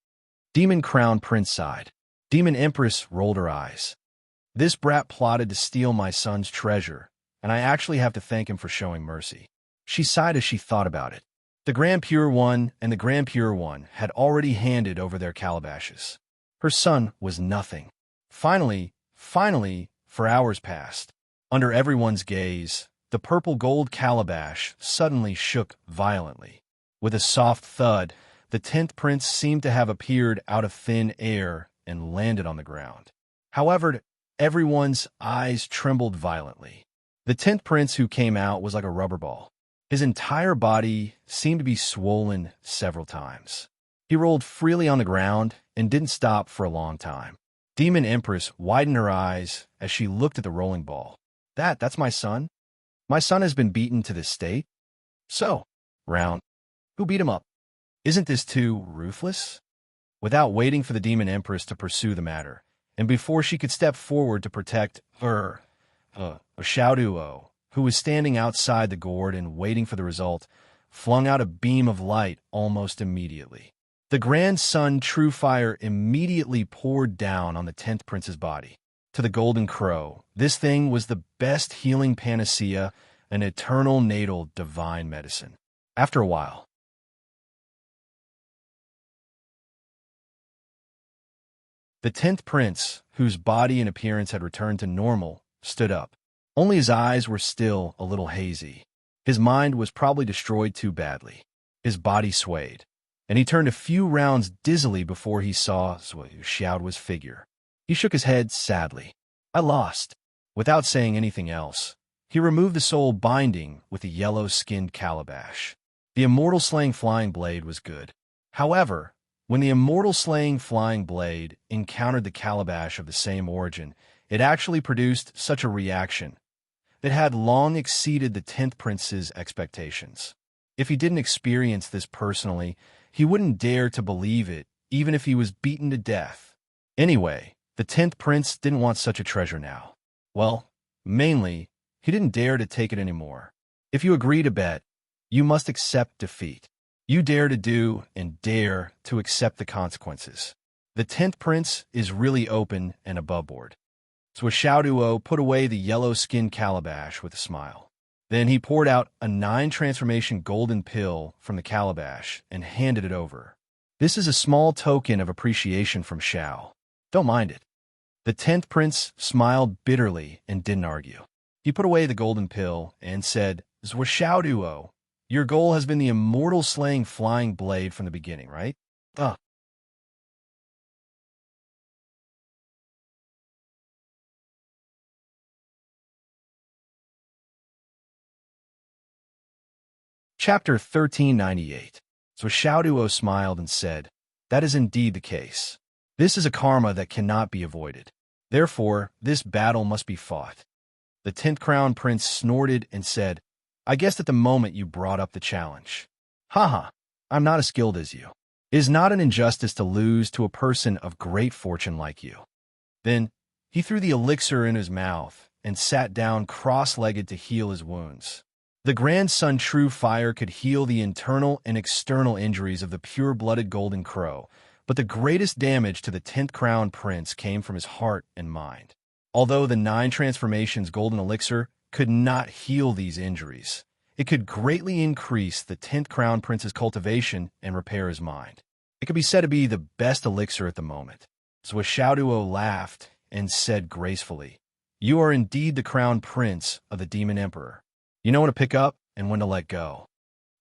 Demon Crown Prince sighed. Demon Empress rolled her eyes. "This brat plotted to steal my son's treasure, and I actually have to thank him for showing mercy." She sighed as she thought about it. The Grand Pure One and the Grand Pure One had already handed over their Calabashes. Her son was nothing. Finally, for hours passed. Under everyone's gaze, the purple gold Calabash suddenly shook violently. With a soft thud, the 10th Prince seemed to have appeared out of thin air and landed on the ground. However, everyone's eyes trembled violently. The 10th Prince who came out was like a rubber ball. His entire body seemed to be swollen several times. He rolled freely on the ground and didn't stop for a long time. Demon Empress widened her eyes as she looked at the rolling ball. That's my son? My son has been beaten to this state? So, round. Who beat him up? Isn't this too ruthless? Without waiting for the Demon Empress to pursue the matter, and before she could step forward to protect Xiaoduo, who was standing outside the gourd and waiting for the result, flung out a beam of light almost immediately. The Grand Sun True Fire immediately poured down on the 10th prince's body. To the Golden Crow, this thing was the best healing panacea, an eternal natal divine medicine. After a while, the 10th prince, whose body and appearance had returned to normal, stood up. Only his eyes were still a little hazy. His mind was probably destroyed too badly. His body swayed, and he turned a few rounds dizzily before he saw Xiaoduo's figure. He shook his head sadly. I lost. Without saying anything else, he removed the soul binding with the yellow-skinned calabash. The immortal slaying flying blade was good. However, when the immortal slaying flying blade encountered the calabash of the same origin, it actually produced such a reaction that had long exceeded the 10th prince's expectations. If he didn't experience this personally, he wouldn't dare to believe it, even if he was beaten to death. Anyway, the 10th prince didn't want such a treasure now. Well, mainly, he didn't dare to take it anymore. If you agree to bet, you must accept defeat. You dare to do and dare to accept the consequences. The 10th prince is really open and aboveboard. So Xiaoduo put away the yellow-skinned calabash with a smile. Then he poured out a 9-transformation golden pill from the calabash and handed it over. This is a small token of appreciation from Xiao. Don't mind it. The 10th prince smiled bitterly and didn't argue. He put away the golden pill and said, Xiaoduo, your goal has been the immortal slaying flying blade from the beginning, right? Chapter 1398. So Xiaoduo smiled and said, that is indeed the case. This is a karma that cannot be avoided. Therefore, this battle must be fought. The 10th crown prince snorted and said, I guessed at the moment you brought up the challenge. Haha, I'm not as skilled as you. It is not an injustice to lose to a person of great fortune like you. Then, he threw the elixir in his mouth and sat down cross-legged to heal his wounds. The Grand Sun True Fire could heal the internal and external injuries of the pure-blooded Golden Crow, but the greatest damage to the 10th Crown Prince came from his heart and mind. Although the 9 transformations Golden Elixir could not heal these injuries, it could greatly increase the 10th Crown Prince's cultivation and repair his mind. It could be said to be the best elixir at the moment. So Xiaoduo laughed and said gracefully, you are indeed the Crown Prince of the Demon Emperor. You know when to pick up and when to let go.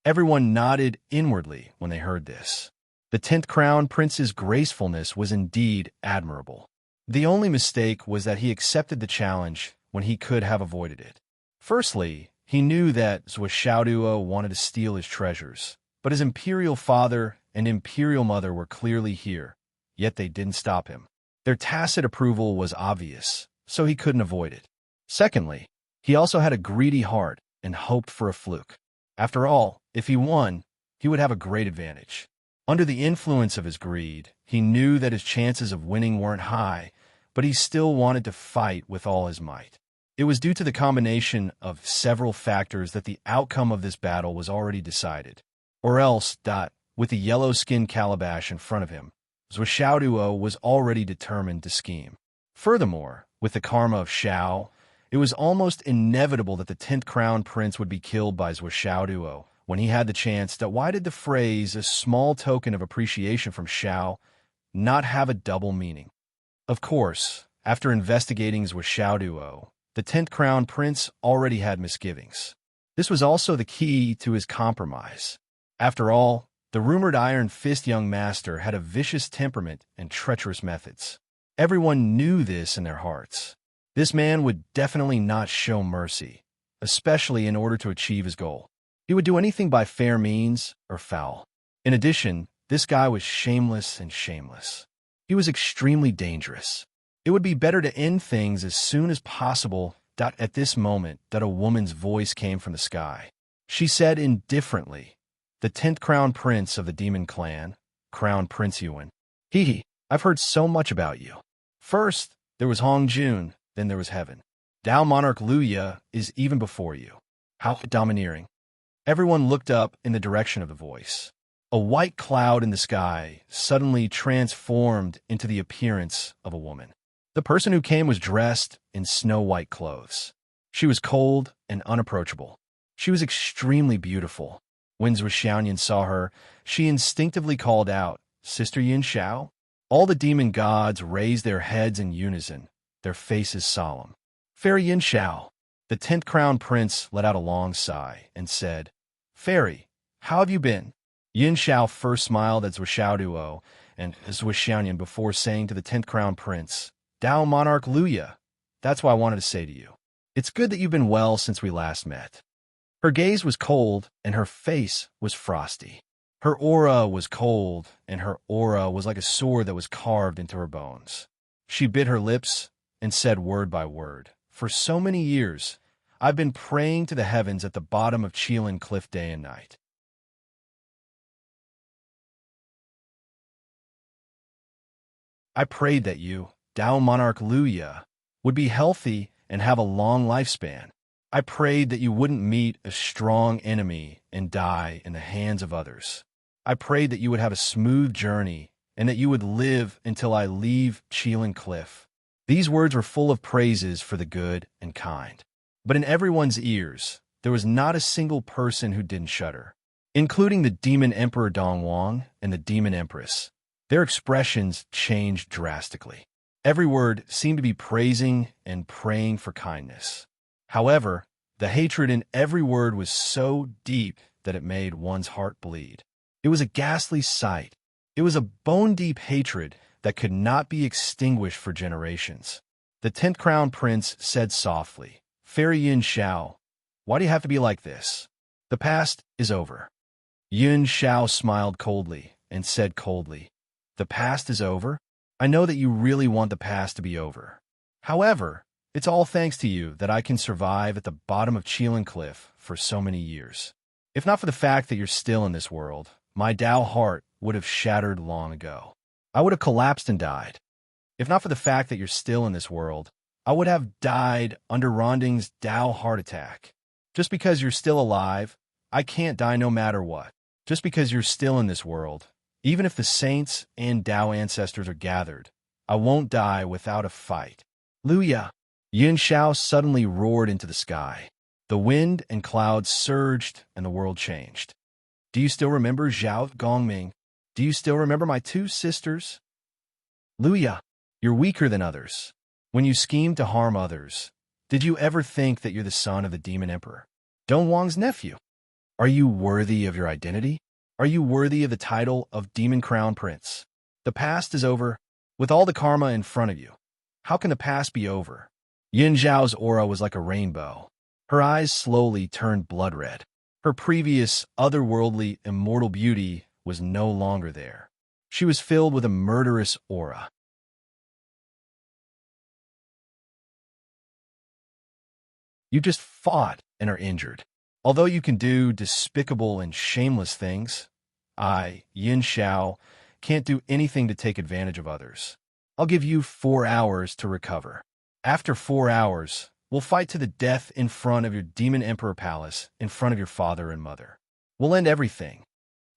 Everyone nodded inwardly when they heard this. The 10th Crown Prince's gracefulness was indeed admirable. The only mistake was that he accepted the challenge when he could have avoided it. Firstly, he knew that Xiaoduo wanted to steal his treasures, but his imperial father and imperial mother were clearly here, yet they didn't stop him. Their tacit approval was obvious, so he couldn't avoid it. Secondly, he also had a greedy heart and hoped for a fluke. After all, if he won, he would have a great advantage. Under the influence of his greed, he knew that his chances of winning weren't high, but he still wanted to fight with all his might. It was due to the combination of several factors that the outcome of this battle was already decided. Or else, with the yellow-skinned calabash in front of him, Xiaoduo was already determined to scheme. Furthermore, with the karma of Xiao, it was almost inevitable that the 10th Crown Prince would be killed by Xiaoduo when he had the chance. Why did the phrase, a small token of appreciation from Xiao, not have a double meaning? Of course, after investigating Xiaoduo, the 10th Crown Prince already had misgivings. This was also the key to his compromise. After all, the rumored Iron Fist young master had a vicious temperament and treacherous methods. Everyone knew this in their hearts. This man would definitely not show mercy, especially in order to achieve his goal. He would do anything by fair means or foul. In addition, this guy was shameless and shameless. He was extremely dangerous. It would be better to end things as soon as possible. At this moment, a woman's voice came from the sky. She said indifferently, the 10th Crown Prince of the Demon Clan, Crown Prince Yuan. I've heard so much about you. First, there was Hong Jun, then there was heaven. Tao Monarch Luya is even before you. How domineering. Everyone looked up in the direction of the voice. A white cloud in the sky suddenly transformed into the appearance of a woman. The person who came was dressed in snow-white clothes. She was cold and unapproachable. She was extremely beautiful. When Zhuo Xiaoyan saw her, she instinctively called out, "Sister Yin Xiao?" All the demon gods raised their heads in unison, their faces solemn. "Fairy Yin Xiao." The 10th crown prince let out a long sigh and said, "Fairy, how have you been?" Yin Xiao first smiled at Zhuo Xiaoduo and Zhuo Xiaoyan before saying to the 10th crown prince, "Tao Monarch Luya, that's what I wanted to say to you. It's good that you've been well since we last met." Her gaze was cold, and her face was frosty. Her aura was cold, and her aura was like a sword that was carved into her bones. She bit her lips and said word by word, "For so many years, I've been praying to the heavens at the bottom of Qilin Cliff day and night. I prayed that you, Tao Monarch Luya, would be healthy and have a long lifespan. I prayed that you wouldn't meet a strong enemy and die in the hands of others. I prayed that you would have a smooth journey and that you would live until I leave Qilin Cliff." These words were full of praises for the good and kind. But in everyone's ears, there was not a single person who didn't shudder, including the Demon Emperor Dongwang and the Demon Empress. Their expressions changed drastically. Every word seemed to be praising and praying for kindness. However, the hatred in every word was so deep that it made one's heart bleed. It was a ghastly sight. It was a bone-deep hatred that could not be extinguished for generations. The 10th crown prince said softly, "Fairy Yin Xiao, why do you have to be like this? The past is over." Yin Xiao smiled coldly and said coldly, "The past is over? I know that you really want the past to be over. However, it's all thanks to you that I can survive at the bottom of Qilin Cliff for so many years. If not for the fact that you're still in this world, my Tao heart would have shattered long ago. I would have collapsed and died. If not for the fact that you're still in this world, I would have died under Ronding's Tao heart attack. Just because you're still alive, I can't die no matter what. Just because you're still in this world, even if the saints and Tao ancestors are gathered, I won't die without a fight." Luya! Yin Xiao suddenly roared into the sky. The wind and clouds surged, and the world changed. "Do you still remember Zhao Gongming? Do you still remember my two sisters? Luya, you're weaker than others. When you schemed to harm others, did you ever think that you're the son of the Demon Emperor, Dongwang's nephew? Are you worthy of your identity? Are you worthy of the title of Demon Crown Prince? The past is over, with all the karma in front of you. How can the past be over?" Yin Zhao's aura was like a rainbow. Her eyes slowly turned blood red. Her previous, otherworldly, immortal beauty was no longer there. She was filled with a murderous aura. "You just fought and are injured. Although you can do despicable and shameless things, I, Yin Xiao, can't do anything to take advantage of others. I'll give you 4 hours to recover. After 4 hours, we'll fight to the death in front of your Demon Emperor Palace, in front of your father and mother. We'll end everything."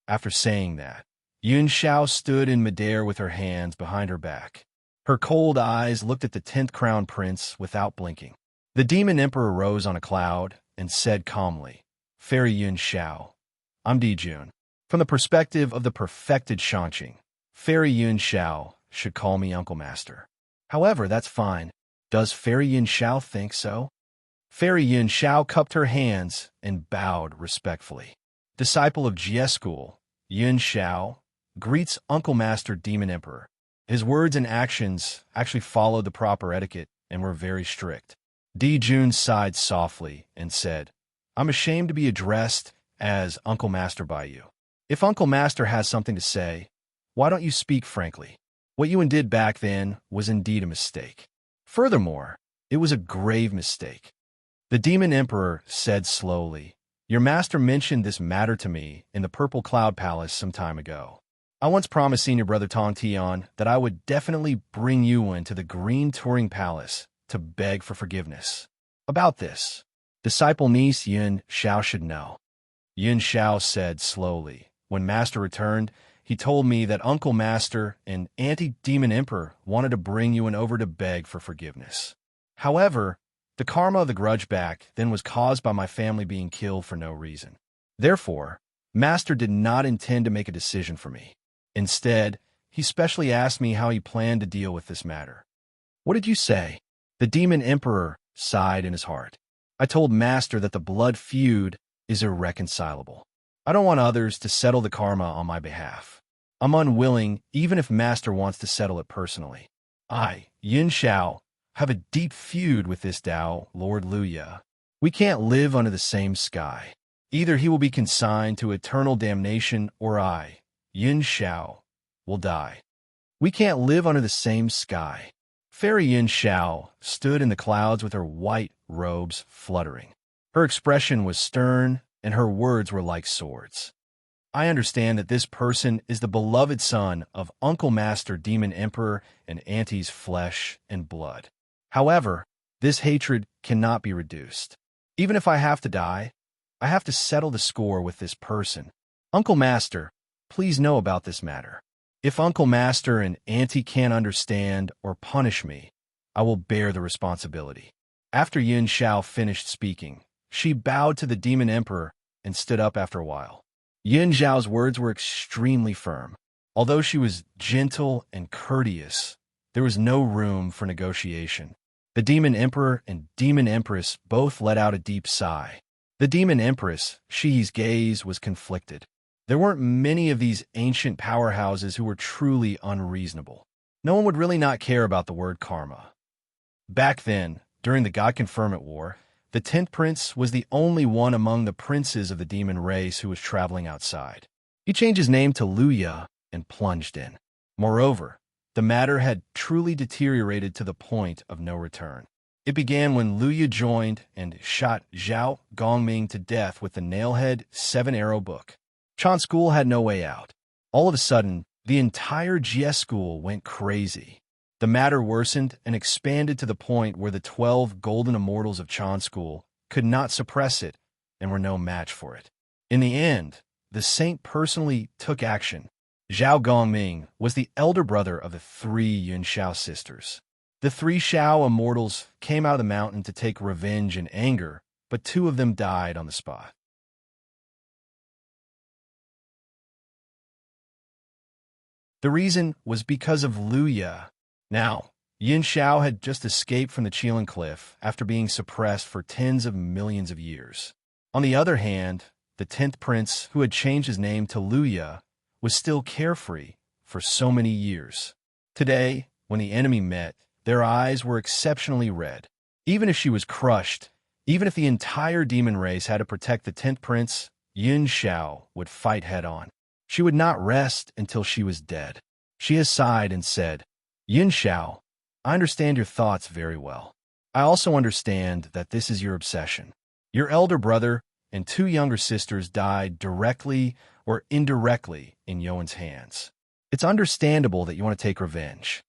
After saying that, Yin Xiao stood in midair with her hands behind her back. Her cold eyes looked at the 10th crown prince without blinking. The Demon Emperor rose on a cloud and said calmly, "Fairy Yin Xiao, I'm Dijun. From the perspective of the perfected Shanqing, Fairy Yin Xiao should call me Uncle Master. However, that's fine. Does Fairy Yin Xiao think so?" Fairy Yin Xiao cupped her hands and bowed respectfully. Disciple of Jie School, Yin Xiao greets Uncle Master Demon Emperor. His words and actions actually followed the proper etiquette and were very strict. Dijun sighed softly and said, "I'm ashamed to be addressed as Uncle Master by you. If Uncle Master has something to say, why don't you speak frankly? What you did back then was indeed a mistake. Furthermore, it was a grave mistake." The Demon Emperor said slowly, "Your master mentioned this matter to me in the Purple Cloud Palace some time ago. I once promised senior brother Tong Tian that I would definitely bring Yuan to the Green Touring Palace to beg for forgiveness. About this, disciple niece Yun Xiao should know. Yun Xiao said slowly. When Master returned, he told me that Uncle Master and Auntie Demon Emperor wanted to bring Yuan over to beg for forgiveness. However, the karma of the grudge back then was caused by my family being killed for no reason. Therefore, Master did not intend to make a decision for me. Instead, he specially asked me how he planned to deal with this matter. What did you say? The Demon Emperor sighed in his heart. I told Master that the blood feud is irreconcilable. I don't want others to settle the karma on my behalf. I'm unwilling, even if Master wants to settle it personally. I, Yin Xiao, have a deep feud with this Tao, Lord Luya. We can't live under the same sky. Either he will be consigned to eternal damnation, or I, Yin Xiao, will die. We can't live under the same sky. Fairy Yin Xiao stood in the clouds with her white robes fluttering. Her expression was stern, and her words were like swords. I understand that this person is the beloved son of Uncle Master Demon Emperor and Auntie's flesh and blood. However, this hatred cannot be reduced. Even if I have to die, I have to settle the score with this person. Uncle Master, please know about this matter. If Uncle Master and Auntie can't understand or punish me, I will bear the responsibility. After Yin Xiao finished speaking, she bowed to the Demon Emperor and stood up after a while. Yin Xiao's words were extremely firm. Although she was gentle and courteous, there was no room for negotiation. The Demon Emperor and Demon Empress both let out a deep sigh. The Demon Empress, Shi's gaze was conflicted. There weren't many of these ancient powerhouses who were truly unreasonable. No one would really not care about the word karma. Back then, during the God Confirmant War, the 10th Prince was the only one among the princes of the demon race who was traveling outside. He changed his name to Luya and plunged in. Moreover, the matter had truly deteriorated to the point of no return. It began when Luya joined and shot Zhao Gongming to death with the Nailhead 7-arrow book. Chan School had no way out. All of a sudden, the entire GS school went crazy. The matter worsened and expanded to the point where the 12 golden immortals of Chan School could not suppress it and were no match for it. In the end, the saint personally took action. Zhao Gongming was the elder brother of the 3 Yun Xiao sisters. The 3 Xiao immortals came out of the mountain to take revenge and anger, but 2 of them died on the spot. The reason was because of Luya. Now, Yin Xiao had just escaped from the Qilin Cliff after being suppressed for tens of millions of years. On the other hand, the 10th Prince, who had changed his name to Luya, was still carefree for so many years. Today, when the enemy met, their eyes were exceptionally red. Even if she was crushed, even if the entire demon race had to protect the 10th Prince, Yin Xiao would fight head-on. She would not rest until she was dead. She has sighed and said, Yin Xiao, I understand your thoughts very well. I also understand that this is your obsession. Your elder brother and 2 younger sisters died directly or indirectly in Yuan's hands. It's understandable that you want to take revenge.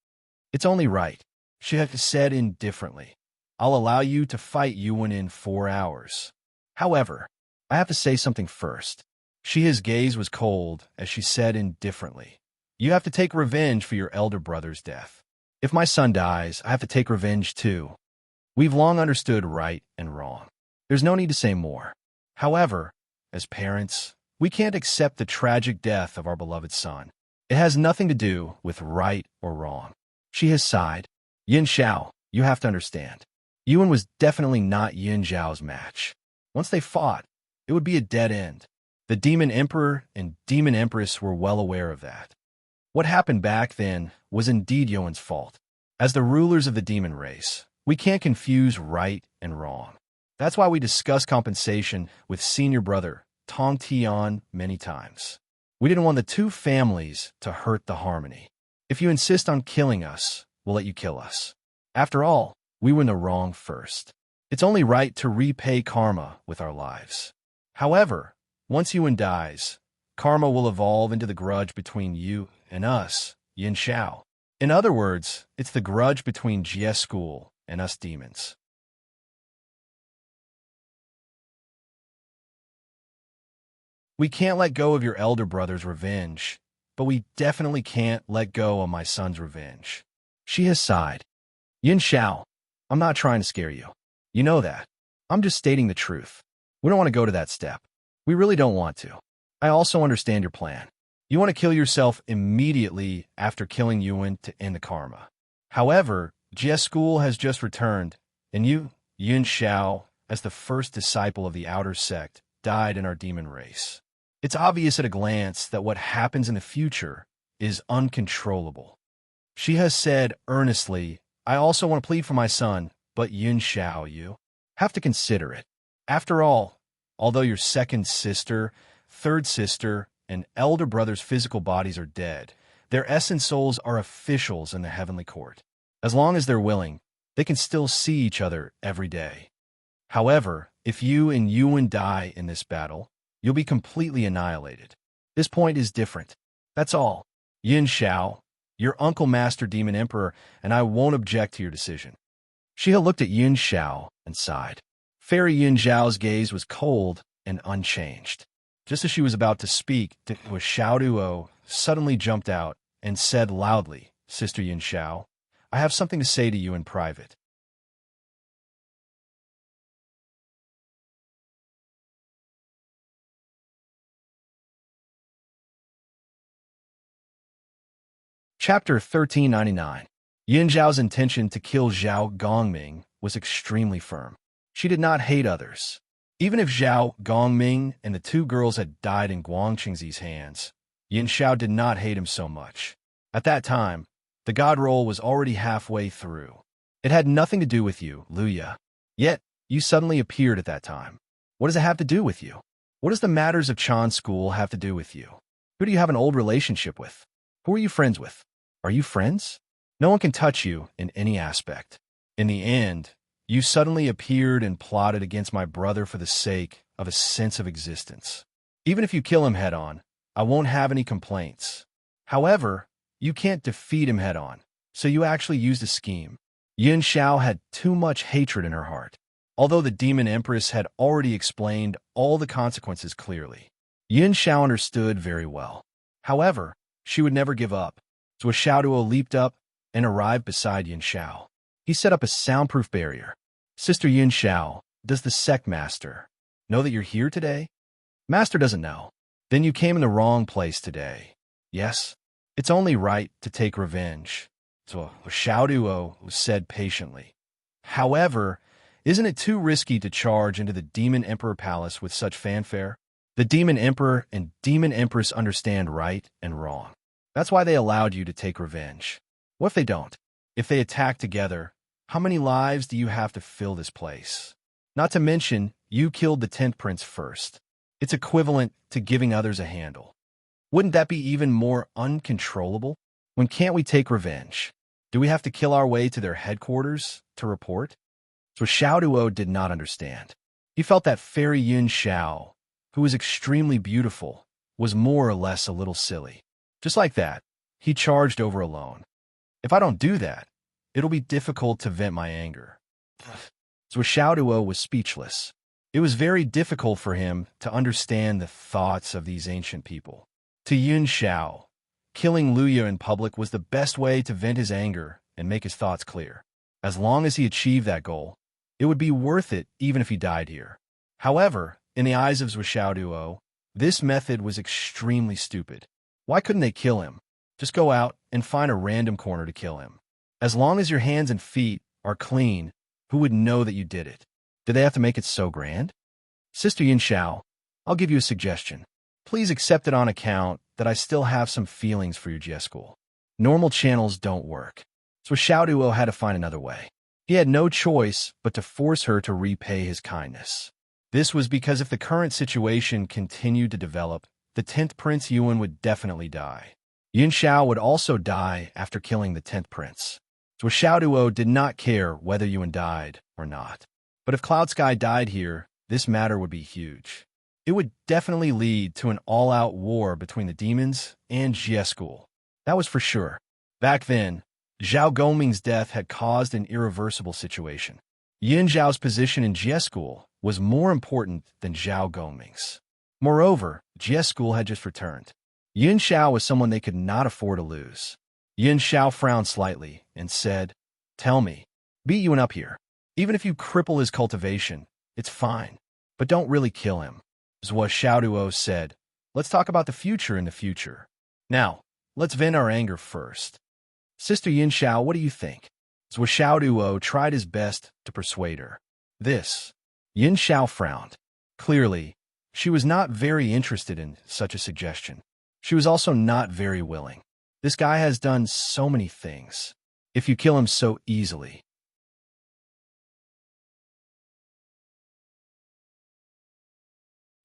It's only right. She had said indifferently. I'll allow you to fight Yuan in 4 hours. However, I have to say something first. His gaze was cold as she said indifferently, you have to take revenge for your elder brother's death. If my son dies, I have to take revenge too. We've long understood right and wrong. There's no need to say more. However, as parents, we can't accept the tragic death of our beloved son. It has nothing to do with right or wrong. She has sighed. Yin Xiao, you have to understand. Yuan was definitely not Yin Zhao's match. Once they fought, it would be a dead end. The Demon Emperor and Demon Empress were well aware of that. What happened back then was indeed Yuan's fault. As the rulers of the demon race, we can't confuse right and wrong. That's why we discussed compensation with senior brother Tong Tian many times. We didn't want the 2 families to hurt the harmony. If you insist on killing us, we'll let you kill us. After all, we were in the wrong first. It's only right to repay karma with our lives. However, once Yuan dies, karma will evolve into the grudge between you and us, Yin Xiao. In other words, it's the grudge between GS School and us demons. We can't let go of your elder brother's revenge, but we definitely can't let go of my son's revenge. She has sighed. Yin Xiao, I'm not trying to scare you. You know that. I'm just stating the truth. We don't want to go to that step. We really don't want to. I also understand your plan. You want to kill yourself immediately after killing Yuan to end the karma. However, GS School has just returned, and you, Yin Xiao, as the first disciple of the outer sect, died in our demon race. It's obvious at a glance that what happens in the future is uncontrollable. She has said earnestly, I also want to plead for my son, but Yin Xiao, you have to consider it. After all, although your second sister, third sister, and elder brother's physical bodies are dead, their essence souls are officials in the heavenly court. As long as they're willing, they can still see each other every day. However, if you and Yuan die in this battle, you'll be completely annihilated. This point is different. That's all. Yin Xiao, your uncle Master Demon Emperor, and I won't object to your decision. She had looked at Yin Xiao and sighed. Fairy Yin Xiao's gaze was cold and unchanged. Just as she was about to speak, Xiao Duo suddenly jumped out and said loudly, Sister Yin Xiao, I have something to say to you in private. Chapter 1399. Yin Zhao's intention to kill Zhao Gongming was extremely firm. She did not hate others. Even if Zhao Gongming and the two girls had died in Guangqingzi's hands, Yin Xiao did not hate him so much. At that time, the god roll was already halfway through. It had nothing to do with you, Luya. Yet, you suddenly appeared at that time. What does it have to do with you? What does the matters of Chan School have to do with you? Who do you have an old relationship with? Who are you friends with? Are you friends? No one can touch you in any aspect. In the end, you suddenly appeared and plotted against my brother for the sake of a sense of existence. Even if you kill him head-on, I won't have any complaints. However, you can't defeat him head-on, so you actually used a scheme. Yin Xiao had too much hatred in her heart, although the Demon Empress had already explained all the consequences clearly. Yin Xiao understood very well. However, she would never give up. So Xiao Duo leaped up and arrived beside Yin Xiao. He set up a soundproof barrier. Sister Yin Xiao, does the sect master know that you're here today? Master doesn't know. Then you came in the wrong place today. Yes, it's only right to take revenge. So Xiao Duo said patiently. However, isn't it too risky to charge into the Demon Emperor Palace with such fanfare? The Demon Emperor and Demon Empress understand right and wrong. That's why they allowed you to take revenge. What if they don't? If they attack together, how many lives do you have to fill this place? Not to mention, you killed the 10th prince first. It's equivalent to giving others a handle. Wouldn't that be even more uncontrollable? When can't we take revenge? Do we have to kill our way to their headquarters to report? So Xiao Duo did not understand. He felt that Fairy Yin Xiao, who was extremely beautiful, was more or less a little silly. Just like that, he charged over alone. If I don't do that, it'll be difficult to vent my anger. So Xiao Duo was speechless. It was very difficult for him to understand the thoughts of these ancient people. To Yin Xiao, killing Luya in public was the best way to vent his anger and make his thoughts clear. As long as he achieved that goal, it would be worth it even if he died here. However, in the eyes of Xiao Duo, this method was extremely stupid. Why couldn't they kill him? Just go out and find a random corner to kill him. As long as your hands and feet are clean, who would know that you did it? Did they have to make it so grand? Sister Yin Xiao, I'll give you a suggestion. Please accept it on account that I still have some feelings for your GS school. Normal channels don't work. So Xiao Duo had to find another way. He had no choice but to force her to repay his kindness. This was because if the current situation continued to develop, the 10th Prince Yuan would definitely die. Yin Xiao would also die after killing the 10th Prince. So Xiao Duo did not care whether Yuan died or not. But if Cloud Sky died here, this matter would be huge. It would definitely lead to an all-out war between the demons and Jie school. That was for sure. Back then, Zhao Gongming's death had caused an irreversible situation. Yin Zhao's position in Jie school was more important than Zhao Gongming's. Moreover, Jie school had just returned. Yin Xiao was someone they could not afford to lose. Yin Xiao frowned slightly and said, "Tell me, beat Yuan up here. Even if you cripple his cultivation, it's fine, but don't really kill him." Zhua Xiaoduo said, "Let's talk about the future in the future. Now, let's vent our anger first. Sister Yin Xiao, what do you think?" Zhua Xiaoduo tried his best to persuade her. This. Yin Xiao frowned. Clearly, she was not very interested in such a suggestion. She was also not very willing. This guy has done so many things. If you kill him so easily.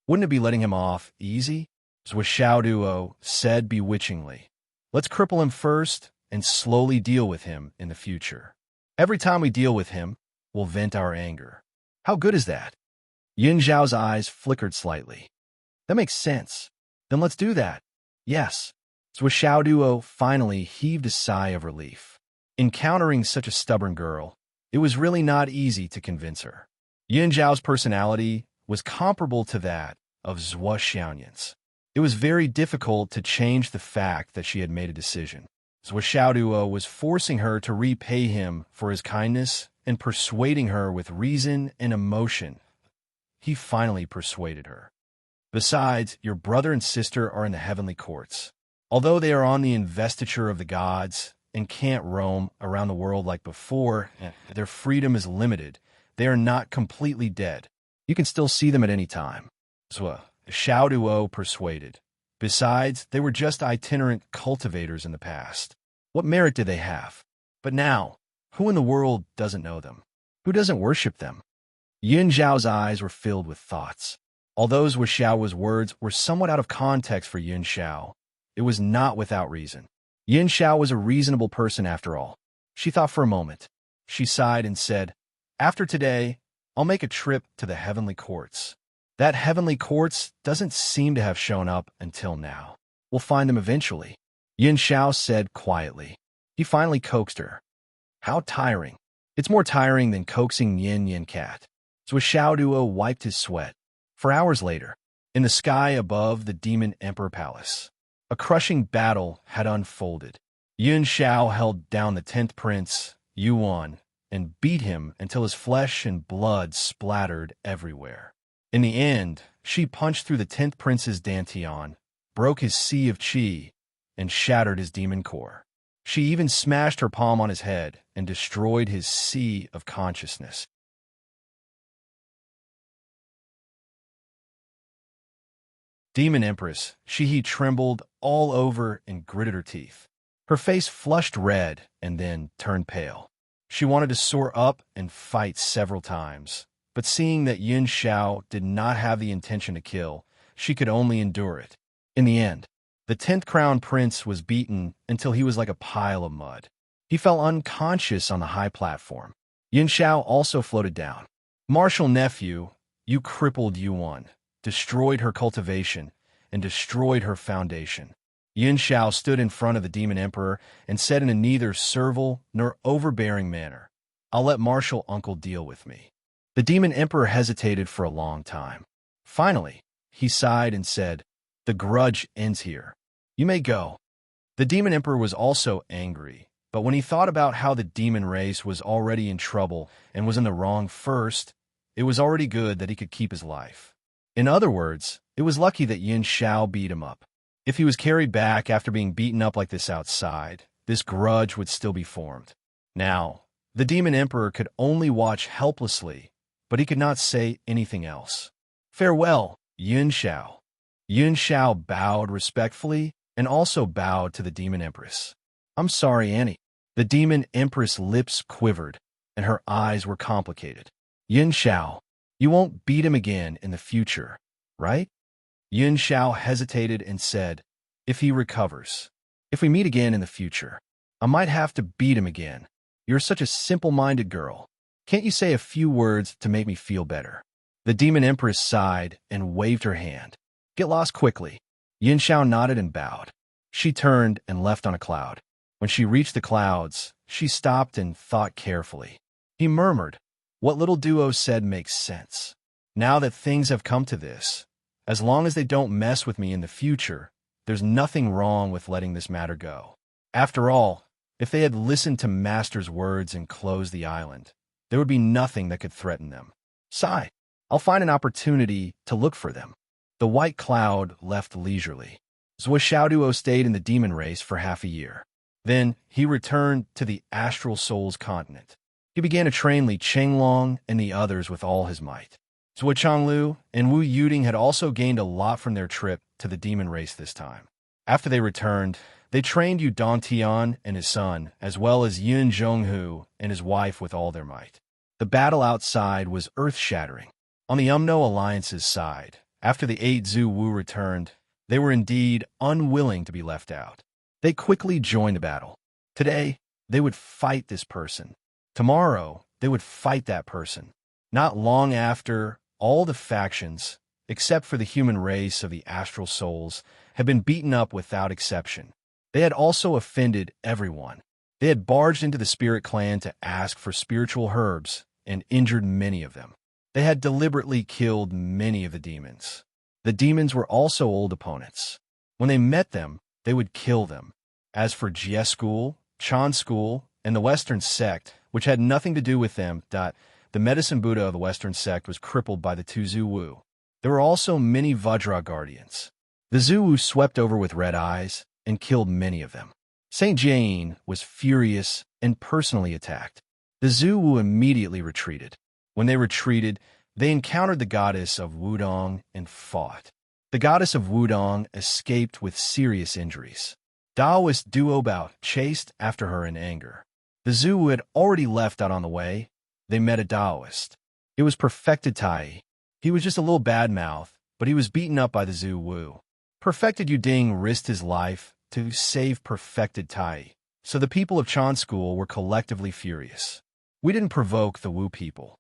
Wouldn't it be letting him off easy? Zhua Xiaoduo said bewitchingly. Let's cripple him first and slowly deal with him in the future. Every time we deal with him, we'll vent our anger. How good is that? Yin Zhao's eyes flickered slightly. That makes sense. Then let's do that. Yes. Zhua Xiaoduo finally heaved a sigh of relief. Encountering such a stubborn girl, it was really not easy to convince her. Yin Zhao's personality was comparable to that of Zhua Xiaoyan's. It was very difficult to change the fact that she had made a decision. Zhua Xiaoduo was forcing her to repay him for his kindness and persuading her with reason and emotion. He finally persuaded her. Besides, your brother and sister are in the heavenly courts. Although they are on the investiture of the gods and can't roam around the world like before, their freedom is limited. They are not completely dead. You can still see them at any time. Zhua Xiaoduo persuaded. Besides, they were just itinerant cultivators in the past. What merit did they have? But now, who in the world doesn't know them? Who doesn't worship them? Yin Zhao's eyes were filled with thoughts. Although Zhua Xiao's words were somewhat out of context for Yin Xiao, it was not without reason. Yin Xiao was a reasonable person after all. She thought for a moment. She sighed and said, "After today, I'll make a trip to the heavenly courts. That heavenly courts doesn't seem to have shown up until now. We'll find them eventually." Yin Xiao said quietly. He finally coaxed her. How tiring. It's more tiring than coaxing Yin Cat. Zhua Xiaoduo wiped his sweat. For hours later, in the sky above the Demon Emperor Palace, a crushing battle had unfolded. Yin Xiao held down the 10th Prince, Yuan, and beat him until his flesh and blood splattered everywhere. In the end, she punched through the 10th Prince's dantian, broke his sea of qi, and shattered his demon core. She even smashed her palm on his head and destroyed his sea of consciousness. Demon Empress, Shihi trembled all over and gritted her teeth. Her face flushed red and then turned pale. She wanted to soar up and fight several times, but seeing that Yin Xiao did not have the intention to kill, she could only endure it. In the end, the 10th Crown Prince was beaten until he was like a pile of mud. He fell unconscious on the high platform. Yin Xiao also floated down. Martial nephew, you crippled Yuan, destroyed her cultivation, and destroyed her foundation. Yin Xiao stood in front of the Demon Emperor and said in a neither servile nor overbearing manner, "I'll let martial uncle deal with me." The Demon Emperor hesitated for a long time. Finally, he sighed and said, "The grudge ends here. You may go." The Demon Emperor was also angry, but when he thought about how the demon race was already in trouble and was in the wrong first, it was already good that he could keep his life. In other words, it was lucky that Yin Xiao beat him up. If he was carried back after being beaten up like this outside, this grudge would still be formed. Now, the Demon Emperor could only watch helplessly, but he could not say anything else. "Farewell, Yin Xiao." Yin Xiao bowed respectfully and also bowed to the Demon Empress. "I'm sorry, Annie." The Demon Empress' lips quivered, and her eyes were complicated. "Yin Xiao, you won't beat him again in the future, right?" Yin Xiao hesitated and said, "If he recovers. If we meet again in the future, I might have to beat him again. You're such a simple-minded girl. Can't you say a few words to make me feel better?" The demon empress sighed and waved her hand. Get lost quickly. Yin Xiao nodded and bowed. She turned and left on a cloud. When she reached the clouds, she stopped and thought carefully. He murmured, what little duo said makes sense. Now that things have come to this, as long as they don't mess with me in the future, there's nothing wrong with letting this matter go. After all, if they had listened to Master's words and closed the island, there would be nothing that could threaten them. Sigh, I'll find an opportunity to look for them. The white cloud left leisurely. Zhou Xiaoduo stayed in the demon race for half a year. Then he returned to the astral souls continent. He began to train Li Chenglong and the others with all his might. Zhou Changlu and Wu Yuding had also gained a lot from their trip to the demon race this time. After they returned, they trained Yu Dongtian and his son, as well as Yun Zhonghu and his wife with all their might. The battle outside was earth-shattering. On the Umno Alliance's side, after the 8 Zhu Wu returned, they were indeed unwilling to be left out. They quickly joined the battle. Today, they would fight this person. Tomorrow, they would fight that person. Not long after, all the factions, except for the human race of the astral souls, had been beaten up without exception. They had also offended everyone. They had barged into the spirit clan to ask for spiritual herbs and injured many of them. They had deliberately killed many of the demons. The demons were also old opponents. When they met them, they would kill them. As for Jie School, Chan School, and the Western sect, which had nothing to do with them, the medicine Buddha of the Western sect was crippled by the 2 Zhu Wu. There were also many Vajra guardians. The Zhu Wu swept over with red eyes and killed many of them. Saint Jane was furious and personally attacked. The Zhu Wu immediately retreated. When they retreated, they encountered the goddess of Wudong and fought. The goddess of Wudong escaped with serious injuries. Taoist Duo Bao chased after her in anger. The Zhu Wu had already left out on the way. They met a Taoist. It was Perfected Tai. He was just a little badmouth, but he was beaten up by the Zhu Wu. Perfected Yuding risked his life to save Perfected Tai, so the people of Chan School were collectively furious. We didn't provoke the Wu people.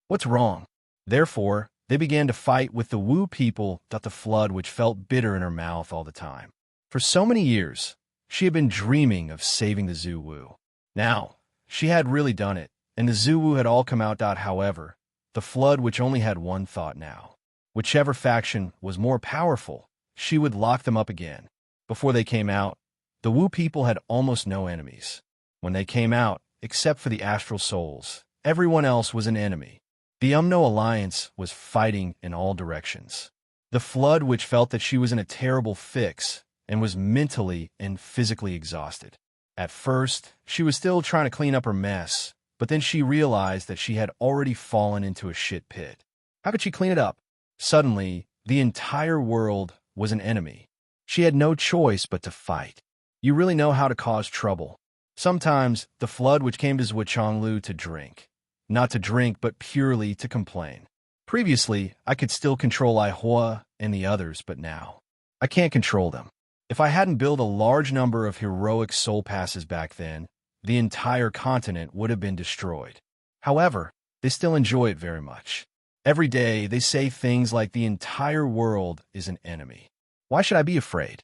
What's wrong? Therefore, they began to fight with the Wu people. The flood which felt bitter in her mouth all the time. For so many years, she had been dreaming of saving the Zhu Wu. Now, she had really done it, and the Zhu Wu had all come out. However, the flood which only had one thought now. Whichever faction was more powerful, she would lock them up again. Before they came out, the Wu people had almost no enemies. When they came out, except for the astral souls, everyone else was an enemy. The Umno Alliance was fighting in all directions. The flood which felt that she was in a terrible fix and was mentally and physically exhausted. At first, she was still trying to clean up her mess, but then she realized that she had already fallen into a shit pit. How could she clean it up? Suddenly, the entire world was an enemy. She had no choice but to fight. You really know how to cause trouble. Sometimes, the flood which came to Zhou Changlu to drink. Not to drink, but purely to complain. Previously, I could still control Aihua and the others, but now, I can't control them. If I hadn't built a large number of heroic soul passes back then, the entire continent would have been destroyed. However, they still enjoy it very much. Every day, they say things like the entire world is an enemy. Why should I be afraid?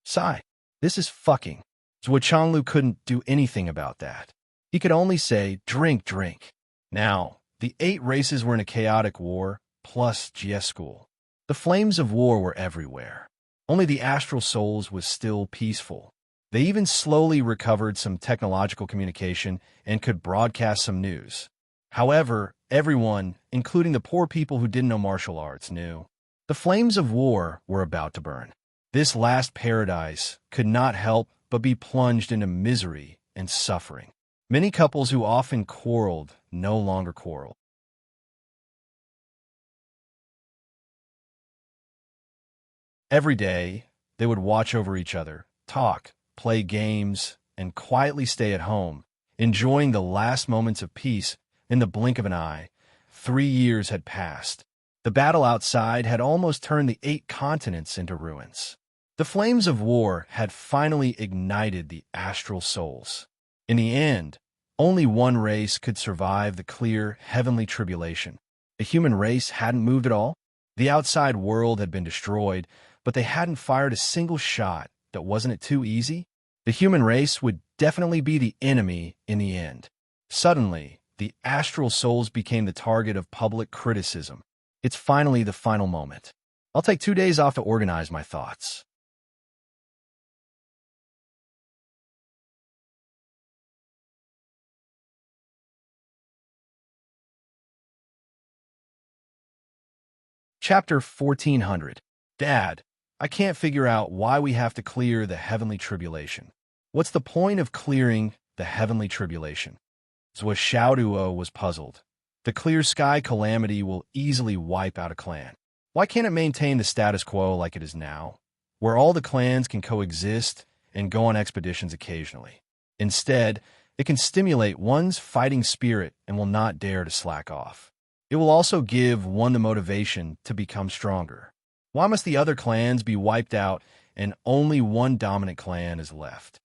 Sigh. This is fucking. Zhou Changlu couldn't do anything about that. He could only say, drink, drink. Now, the 8 races were in a chaotic war, plus Jie School. The flames of war were everywhere. Only the astral souls was still peaceful. They even slowly recovered some technological communication and could broadcast some news. However, everyone, including the poor people who didn't know martial arts, knew. The flames of war were about to burn. This last paradise could not help but be plunged into misery and suffering. Many couples who often quarreled no longer quarreled. Every day, they would watch over each other, talk, play games, and quietly stay at home, enjoying the last moments of peace in the blink of an eye. 3 years had passed. The battle outside had almost turned the 8 continents into ruins. The flames of war had finally ignited the astral souls. In the end, Only one race could survive the clear, heavenly tribulation. The human race hadn't moved at all. The outside world had been destroyed, but they hadn't fired a single shot. That wasn't it too easy? The human race would definitely be the enemy in the end. Suddenly, the astral souls became the target of public criticism. It's finally the final moment. I'll take 2 days off to organize my thoughts. Chapter 1400. Dad, I can't figure out why we have to clear the heavenly tribulation. What's the point of clearing the heavenly tribulation? So Xiaoduo was puzzled. The clear sky calamity will easily wipe out a clan. Why can't it maintain the status quo like it is now, where all the clans can coexist and go on expeditions occasionally? Instead, it can stimulate one's fighting spirit and will not dare to slack off. It will also give one the motivation to become stronger. Why must the other clans be wiped out and only one dominant clan is left?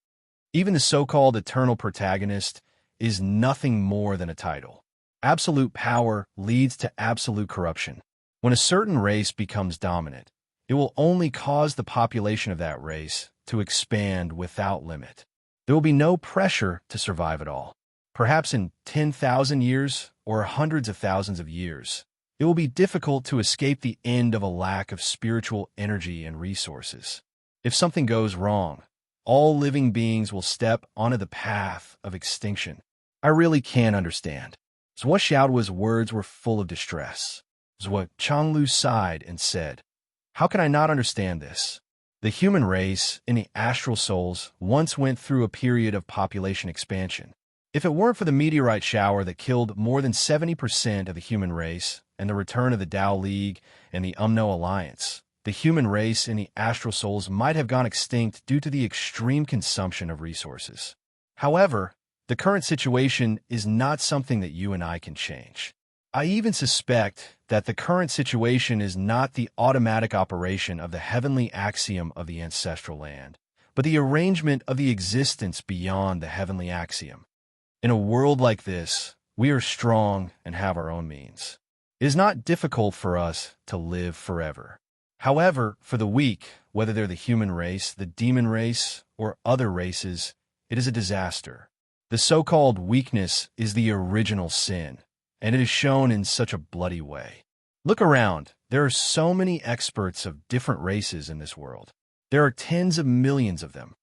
Even the so-called eternal protagonist is nothing more than a title. Absolute power leads to absolute corruption. When a certain race becomes dominant, it will only cause the population of that race to expand without limit. There will be no pressure to survive at all. Perhaps in 10,000 years or hundreds of thousands of years, it will be difficult to escape the end of a lack of spiritual energy and resources. If something goes wrong, all living beings will step onto the path of extinction. I really can't understand. Zhou Xiaoduo's words were full of distress. Zhou Changlu sighed and said, "How can I not understand this? The human race and the astral souls once went through a period of population expansion. If it weren't for the meteorite shower that killed more than 70% of the human race and the return of the Tao League and the Umno Alliance, the human race and the astral souls might have gone extinct due to the extreme consumption of resources. However, the current situation is not something that you and I can change. I even suspect that the current situation is not the automatic operation of the heavenly axiom of the ancestral land, but the arrangement of the existence beyond the heavenly axiom. In a world like this, we are strong and have our own means. It is not difficult for us to live forever. However, for the weak, whether they're the human race, the demon race, or other races, it is a disaster. The so-called weakness is the original sin, and it is shown in such a bloody way. Look around. There are so many experts of different races in this world. There are tens of millions of them."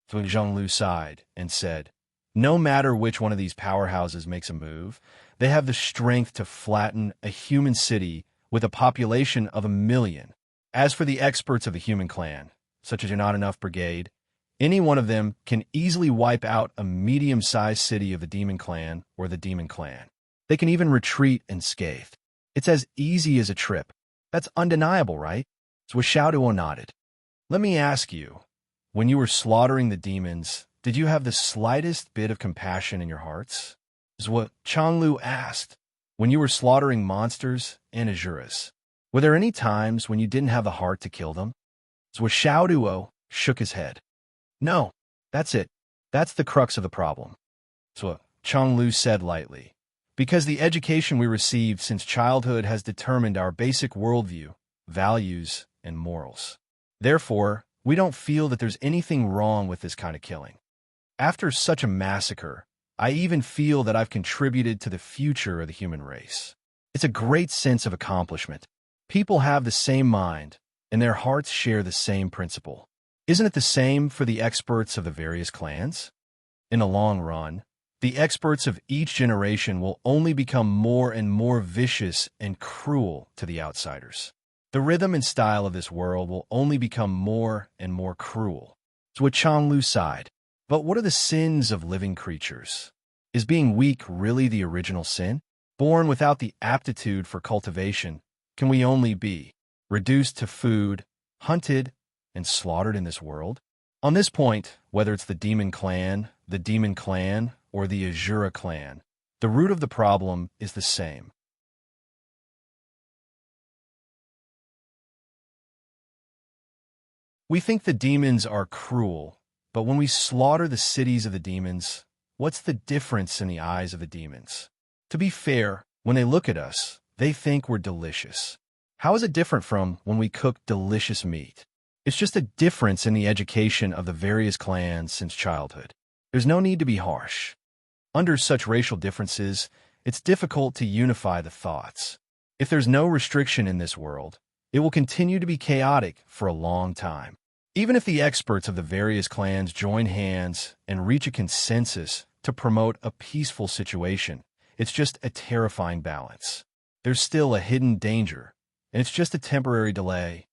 So Zhonglu sighed and said, "No matter which one of these powerhouses makes a move, they have the strength to flatten a human city with a population of 1,000,000. As for the experts of the human clan, such as your Not Enough Brigade, any one of them can easily wipe out a medium-sized city of the Demon Clan or the Demon Clan. They can even retreat unscathed. It's as easy as a trip. That's undeniable, right?" So Xiaoduo nodded. "Let me ask you, when you were slaughtering the demons, did you have the slightest bit of compassion in your hearts?" Zhou Changlu asked. "When you were slaughtering monsters and Azuras, were there any times when you didn't have the heart to kill them?" Zhou Xiaoduo shook his head. "No, that's it. That's the crux of the problem," Zhou Changlu said lightly. "Because the education we received since childhood has determined our basic worldview, values, and morals. Therefore, we don't feel that there's anything wrong with this kind of killing. After such a massacre, I even feel that I've contributed to the future of the human race. It's a great sense of accomplishment. People have the same mind, and their hearts share the same principle. Isn't it the same for the experts of the various clans? In the long run, the experts of each generation will only become more and more vicious and cruel to the outsiders. The rhythm and style of this world will only become more and more cruel." So Changlu sighed. "But what are the sins of living creatures? Is being weak really the original sin? Born without the aptitude for cultivation, can we only be reduced to food, hunted, and slaughtered in this world?" On this point, whether it's the Demon Clan, or the Azura clan, the root of the problem is the same. We think the demons are cruel, but when we slaughter the cities of the demons, What's the difference in the eyes of the demons? To be fair, when they look at us, they think we're delicious. How is it different from when we cook delicious meat? It's just a difference in the education of the various clans since childhood. There's no need to be harsh. Under such racial differences, it's difficult to unify the thoughts. If there's no restriction in this world, it will continue to be chaotic for a long time. Even if the experts of the various clans join hands and reach a consensus to promote a peaceful situation, it's just a terrifying balance. There's still a hidden danger, and it's just a temporary delay.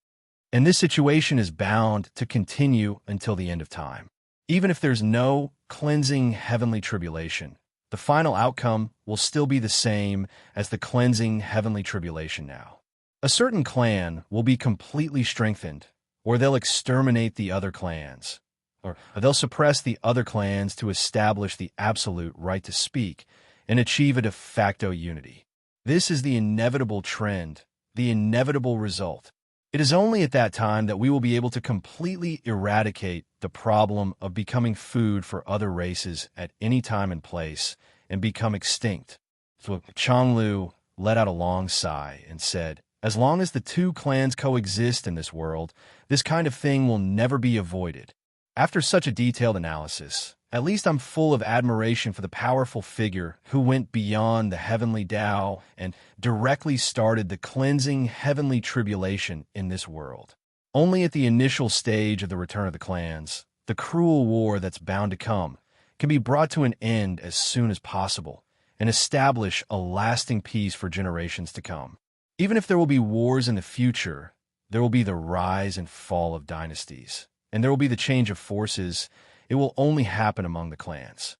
And this situation is bound to continue until the end of time. Even if there's no cleansing heavenly tribulation, the final outcome will still be the same as the cleansing heavenly tribulation now. A certain clan will be completely strengthened, or they'll exterminate the other clans, or they'll suppress the other clans to establish the absolute right to speak and achieve a de facto unity. This is the inevitable trend, the inevitable result. It is only at that time that we will be able to completely eradicate the problem of becoming food for other races at any time and place and become extinct. So Changlu let out a long sigh and said, as long as the two clans coexist in this world, this kind of thing will never be avoided. After such a detailed analysis, at least I'm full of admiration for the powerful figure who went beyond the heavenly Tao and directly started the cleansing heavenly tribulation in this world. Only at the initial stage of the return of the clans, the cruel war that's bound to come, can be brought to an end as soon as possible and establish a lasting peace for generations to come. Even if there will be wars in the future, there will be the rise and fall of dynasties, and there will be the change of forces. It will only happen among the clans.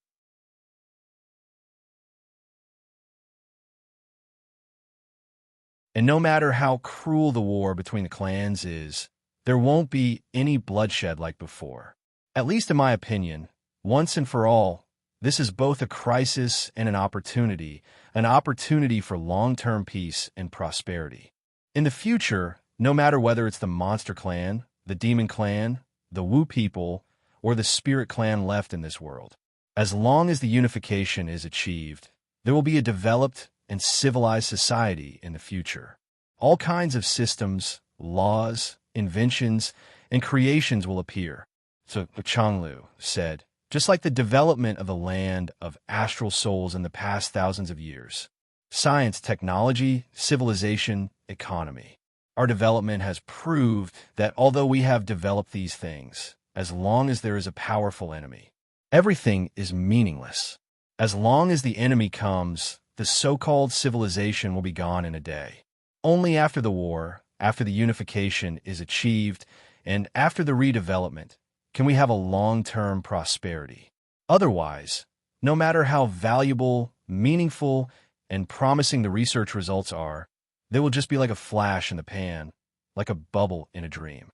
And no matter how cruel the war between the clans is, there won't be any bloodshed like before. At least in my opinion, once and for all, this is both a crisis and an opportunity for long-term peace and prosperity. In the future, no matter whether it's the Monster Clan, the Demon Clan, the Wu people, or the Spirit Clan left in this world, as long as the unification is achieved, there will be a developed and civilized society in the future. All kinds of systems, laws, inventions, and creations will appear. So Changlu said, just like the development of the land of astral souls in the past thousands of years. Science, technology, civilization, economy. Our development has proved that although we have developed these things, as long as there is a powerful enemy, everything is meaningless. As long as the enemy comes, the so-called civilization will be gone in a day. Only after the war, after the unification is achieved, and after the redevelopment, can we have a long-term prosperity. Otherwise, no matter how valuable, meaningful, and promising the research results are, they will just be like a flash in the pan, like a bubble in a dream.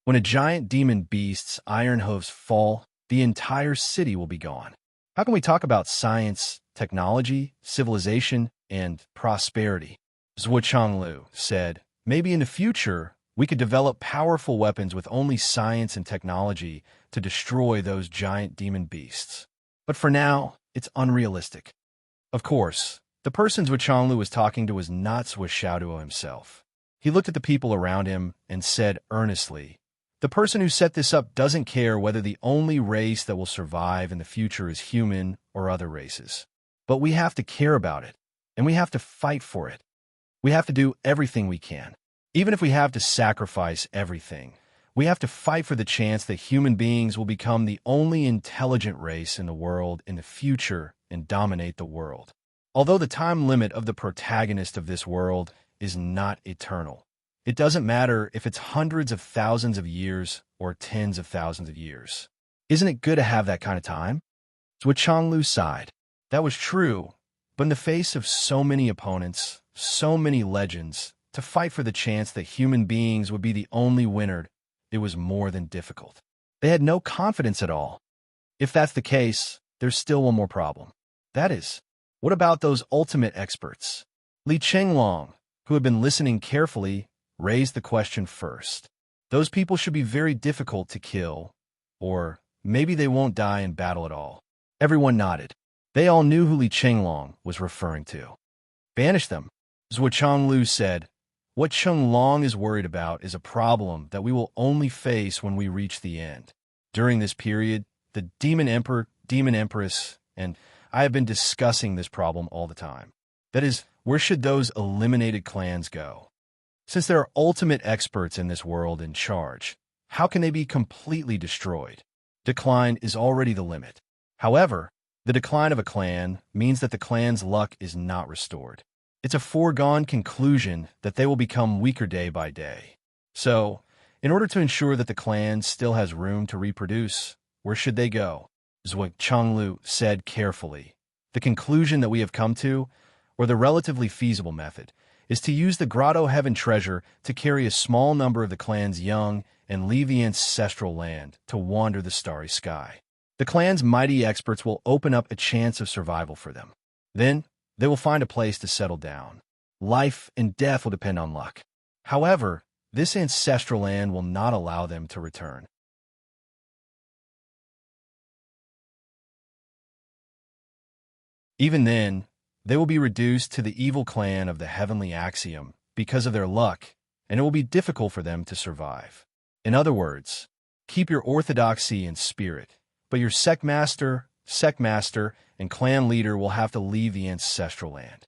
When a giant demon beast's iron hooves fall, the entire city will be gone. How can we talk about science, technology, civilization, and prosperity? Zhuo Changlu said, maybe in the future, we could develop powerful weapons with only science and technology to destroy those giant demon beasts. But for now, it's unrealistic. Of course, the person Zhuo Changlu was talking to was not Zhuo Xiaoduo himself. He looked at the people around him and said earnestly, the person who set this up doesn't care whether the only race that will survive in the future is human or other races. But we have to care about it, and we have to fight for it. We have to do everything we can. Even if we have to sacrifice everything, we have to fight for the chance that human beings will become the only intelligent race in the world in the future and dominate the world. Although the time limit of the protagonist of this world is not eternal, it doesn't matter if it's hundreds of thousands of years or tens of thousands of years. Isn't it good to have that kind of time? Zhuo Changlu sighed. That was true, but in the face of so many opponents, so many legends, to fight for the chance that human beings would be the only winner, it was more than difficult. They had no confidence at all. If that's the case, there's still one more problem. That is, what about those ultimate experts? Li Chenglong, who had been listening carefully, raised the question first. Those people should be very difficult to kill, or maybe they won't die in battle at all. Everyone nodded. They all knew who Li Qinglong was referring to. Banish them. Zhuo Changlu said. What Qinglong is worried about is a problem that we will only face when we reach the end. During this period, the Demon Emperor, Demon Empress, and I have been discussing this problem all the time. That is, where should those eliminated clans go? Since there are ultimate experts in this world in charge, how can they be completely destroyed? Decline is already the limit. However, the decline of a clan means that the clan's luck is not restored. It's a foregone conclusion that they will become weaker day by day. So, in order to ensure that the clan still has room to reproduce, where should they go? Zhuo Changlu said carefully. The conclusion that we have come to, or the relatively feasible method, is to use the Grotto Heaven treasure to carry a small number of the clan's young and leave the ancestral land to wander the starry sky. The clan's mighty experts will open up a chance of survival for them. Then, they will find a place to settle down. Life and death will depend on luck. However, this ancestral land will not allow them to return. Even then, they will be reduced to the evil clan of the heavenly axiom because of their luck, and it will be difficult for them to survive. In other words, keep your orthodoxy and spirit, but your sect master, and clan leader will have to leave the ancestral land.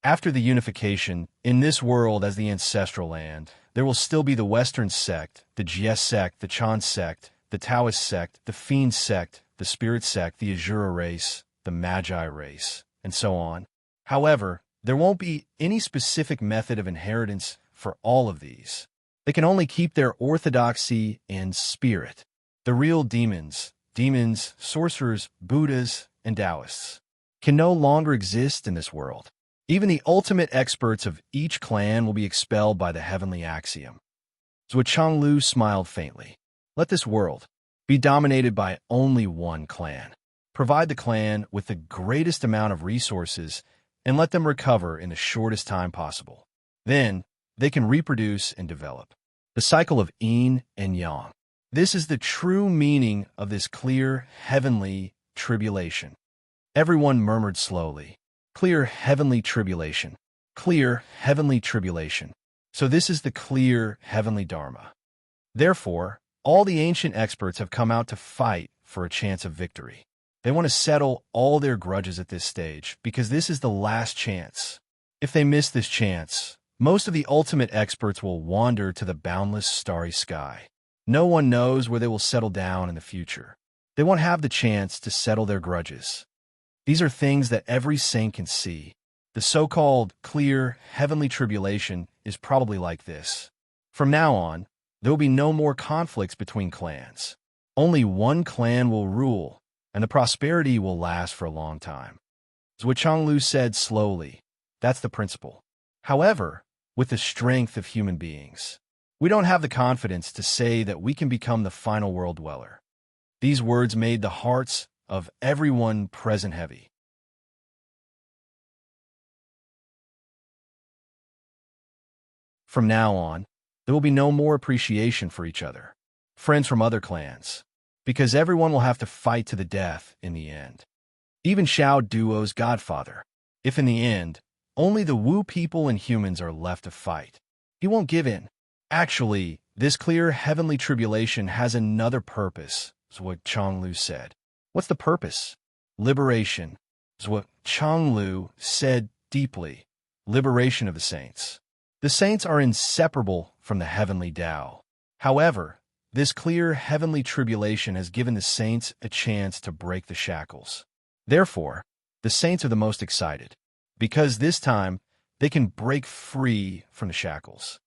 After the unification, in this world as the ancestral land, there will still be the Western sect, the Jie sect, the Chan sect, the Taoist sect, the Fiend sect, the Spirit sect, the Azura race, the Magi race, and so on. However, there won't be any specific method of inheritance for all of these. They can only keep their orthodoxy and spirit. The real demons, sorcerers, Buddhas, and Taoists, can no longer exist in this world. Even the ultimate experts of each clan will be expelled by the heavenly axiom. Zhuo Changlu smiled faintly. Let this world be dominated by only one clan. Provide the clan with the greatest amount of resources and let them recover in the shortest time possible. Then, they can reproduce and develop. The cycle of yin and yang. This is the true meaning of this clear, heavenly tribulation. Everyone murmured slowly. Clear, heavenly tribulation. Clear, heavenly tribulation. So this is the clear, heavenly Dharma. Therefore, all the ancient experts have come out to fight for a chance of victory. They want to settle all their grudges at this stage because this is the last chance. If they miss this chance, most of the ultimate experts will wander to the boundless starry sky. No one knows where they will settle down in the future. They won't have the chance to settle their grudges. These are things that every saint can see. The so-called clear, heavenly tribulation is probably like this. From now on, there will be no more conflicts between clans. Only one clan will rule, and the prosperity will last for a long time. Zhuo Changlu said slowly, that's the principle. However, with the strength of human beings, we don't have the confidence to say that we can become the final world dweller. These words made the hearts of everyone present heavy. From now on, there will be no more appreciation for each other, friends from other clans, because everyone will have to fight to the death in the end. Even Xiao Duo's godfather. If in the end, only the Wu people and humans are left to fight, he won't give in. Actually, this clear heavenly tribulation has another purpose, is what Changlu said. What's the purpose? Liberation, is what Changlu said deeply. Liberation of the saints. The saints are inseparable from the heavenly Tao. However, this clear heavenly tribulation has given the saints a chance to break the shackles. Therefore, the saints are the most excited, because this time they can break free from the shackles.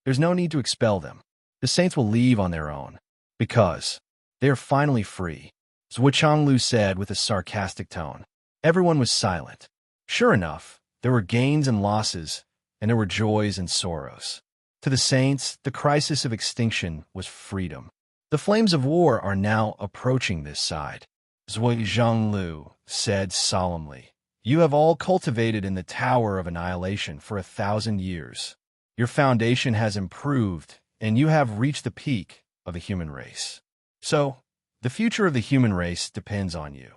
There's no need to expel them. The saints will leave on their own, because they are finally free. Zhuo Changlu said with a sarcastic tone. Everyone was silent. Sure enough, there were gains and losses, and there were joys and sorrows. To the saints, the crisis of extinction was freedom. The flames of war are now approaching this side. Zhuo Zhanglu said solemnly, you have all cultivated in the Tower of Annihilation for 1,000 years. Your foundation has improved, and you have reached the peak of the human race. So, the future of the human race depends on you.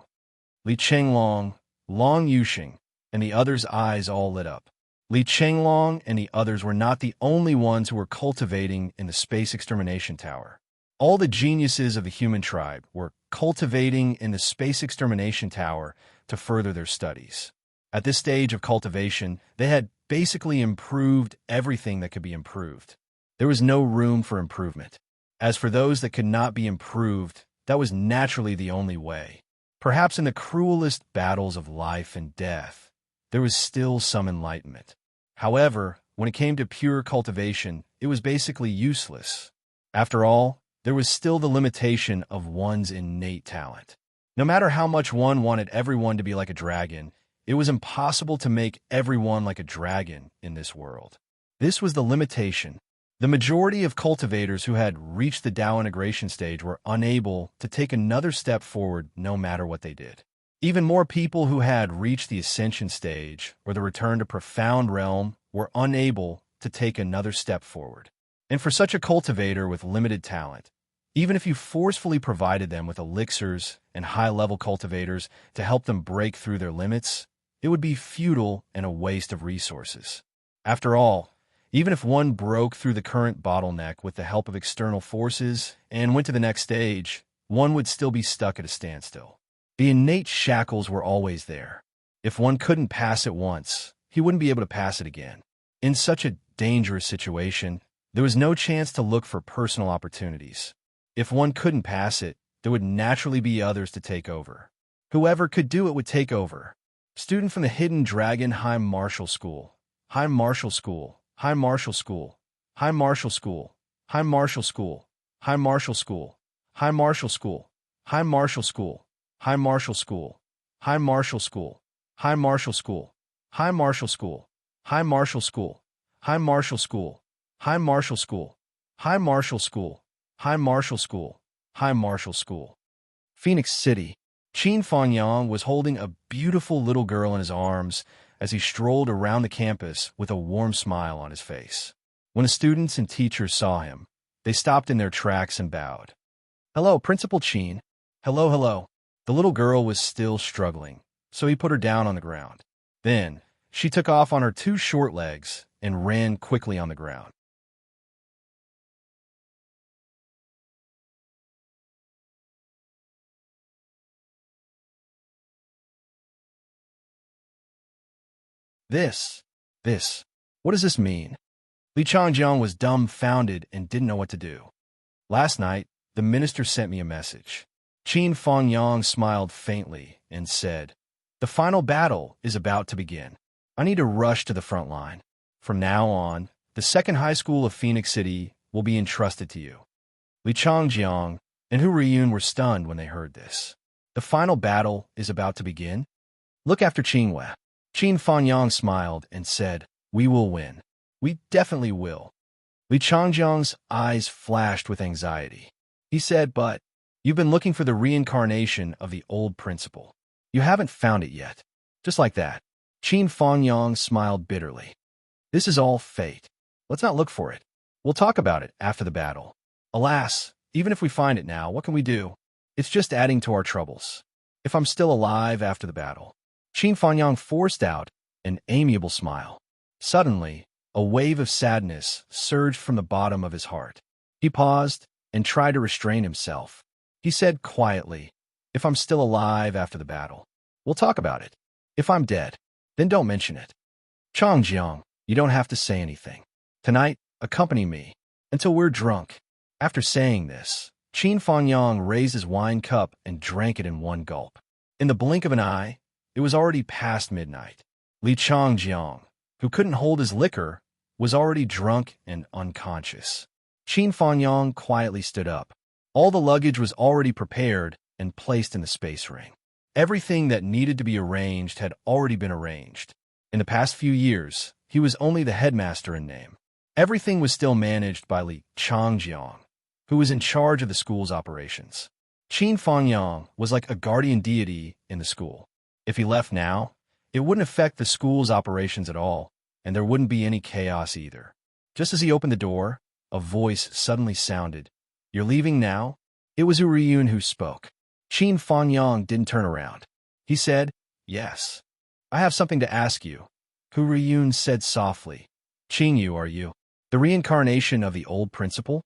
Li Chenglong, Long Yuxing, and the others' eyes all lit up. Li Chenglong and the others were not the only ones who were cultivating in the space extermination tower. All the geniuses of the human tribe were cultivating in the space extermination tower to further their studies. At this stage of cultivation, they had basically improved everything that could be improved. There was no room for improvement. As for those that could not be improved, that was naturally the only way. Perhaps in the cruelest battles of life and death, there was still some enlightenment. However, when it came to pure cultivation, it was basically useless. After all, there was still the limitation of one's innate talent. No matter how much one wanted everyone to be like a dragon, it was impossible to make everyone like a dragon in this world. This was the limitation. The majority of cultivators who had reached the Tao integration stage were unable to take another step forward no matter what they did. Even more people who had reached the ascension stage or the return to profound realm were unable to take another step forward. And for such a cultivator with limited talent, even if you forcefully provided them with elixirs and high-level cultivators to help them break through their limits, it would be futile and a waste of resources. After all, even if one broke through the current bottleneck with the help of external forces and went to the next stage, one would still be stuck at a standstill. The innate shackles were always there. If one couldn't pass it once, he wouldn't be able to pass it again. In such a dangerous situation, there was no chance to look for personal opportunities. If one couldn't pass it, there would naturally be others to take over. Whoever could do it would take over. Student from the Hidden Dragon High Martial School. High Martial School. High Martial School. High Martial School. High Martial School. High Martial School. High Martial School. High Martial School. High Martial School. High Martial School. High Martial School. High Martial School. High Martial School. High Martial School. High Martial School. High Martial School. High Martial School. High Martial School. Phoenix City. Qin Fangyang was holding a beautiful little girl in his arms as he strolled around the campus with a warm smile on his face. When the students and teachers saw him, they stopped in their tracks and bowed. "Hello, Principal Qin." "Hello, hello." The little girl was still struggling, so he put her down on the ground. Then, she took off on her two short legs and ran quickly on the ground. This, what does this mean? Li Changjiang was dumbfounded and didn't know what to do. Last night, the minister sent me a message. Qin Fangyang smiled faintly and said, "The final battle is about to begin. I need to rush to the front line. From now on, the second high school of Phoenix City will be entrusted to you." Li Changjiang and Hu Riyun were stunned when they heard this. The final battle is about to begin? Look after Qinghua. Qin Fangyang smiled and said, "We will win. We definitely will." Li Changjiang's eyes flashed with anxiety. He said, "But you've been looking for the reincarnation of the old principal. You haven't found it yet." Just like that, Qin Fangyang smiled bitterly. "This is all fate. Let's not look for it. We'll talk about it after the battle. Alas, even if we find it now, what can we do? It's just adding to our troubles. If I'm still alive after the battle." Qin Fangyang forced out an amiable smile. Suddenly, a wave of sadness surged from the bottom of his heart. He paused and tried to restrain himself. He said quietly, "If I'm still alive after the battle, we'll talk about it. If I'm dead, then don't mention it. Changjiang, you don't have to say anything. Tonight, accompany me until we're drunk." After saying this, Qin Fangyang raised his wine cup and drank it in one gulp. In the blink of an eye, it was already past midnight. Li Changjiang, who couldn't hold his liquor, was already drunk and unconscious. Qin Fangyang quietly stood up. All the luggage was already prepared and placed in the space ring. Everything that needed to be arranged had already been arranged. In the past few years, he was only the headmaster in name. Everything was still managed by Li Changjiang, who was in charge of the school's operations. Qin Fangyang was like a guardian deity in the school. If he left now, it wouldn't affect the school's operations at all, and there wouldn't be any chaos either. Just as he opened the door, a voice suddenly sounded. "You're leaving now?" It was Hu Riyun who spoke. Qin Fangyang didn't turn around. He said, "Yes. I have something to ask you." Hu Riyun said softly. "Qing Yu, are you the reincarnation of the old principal?"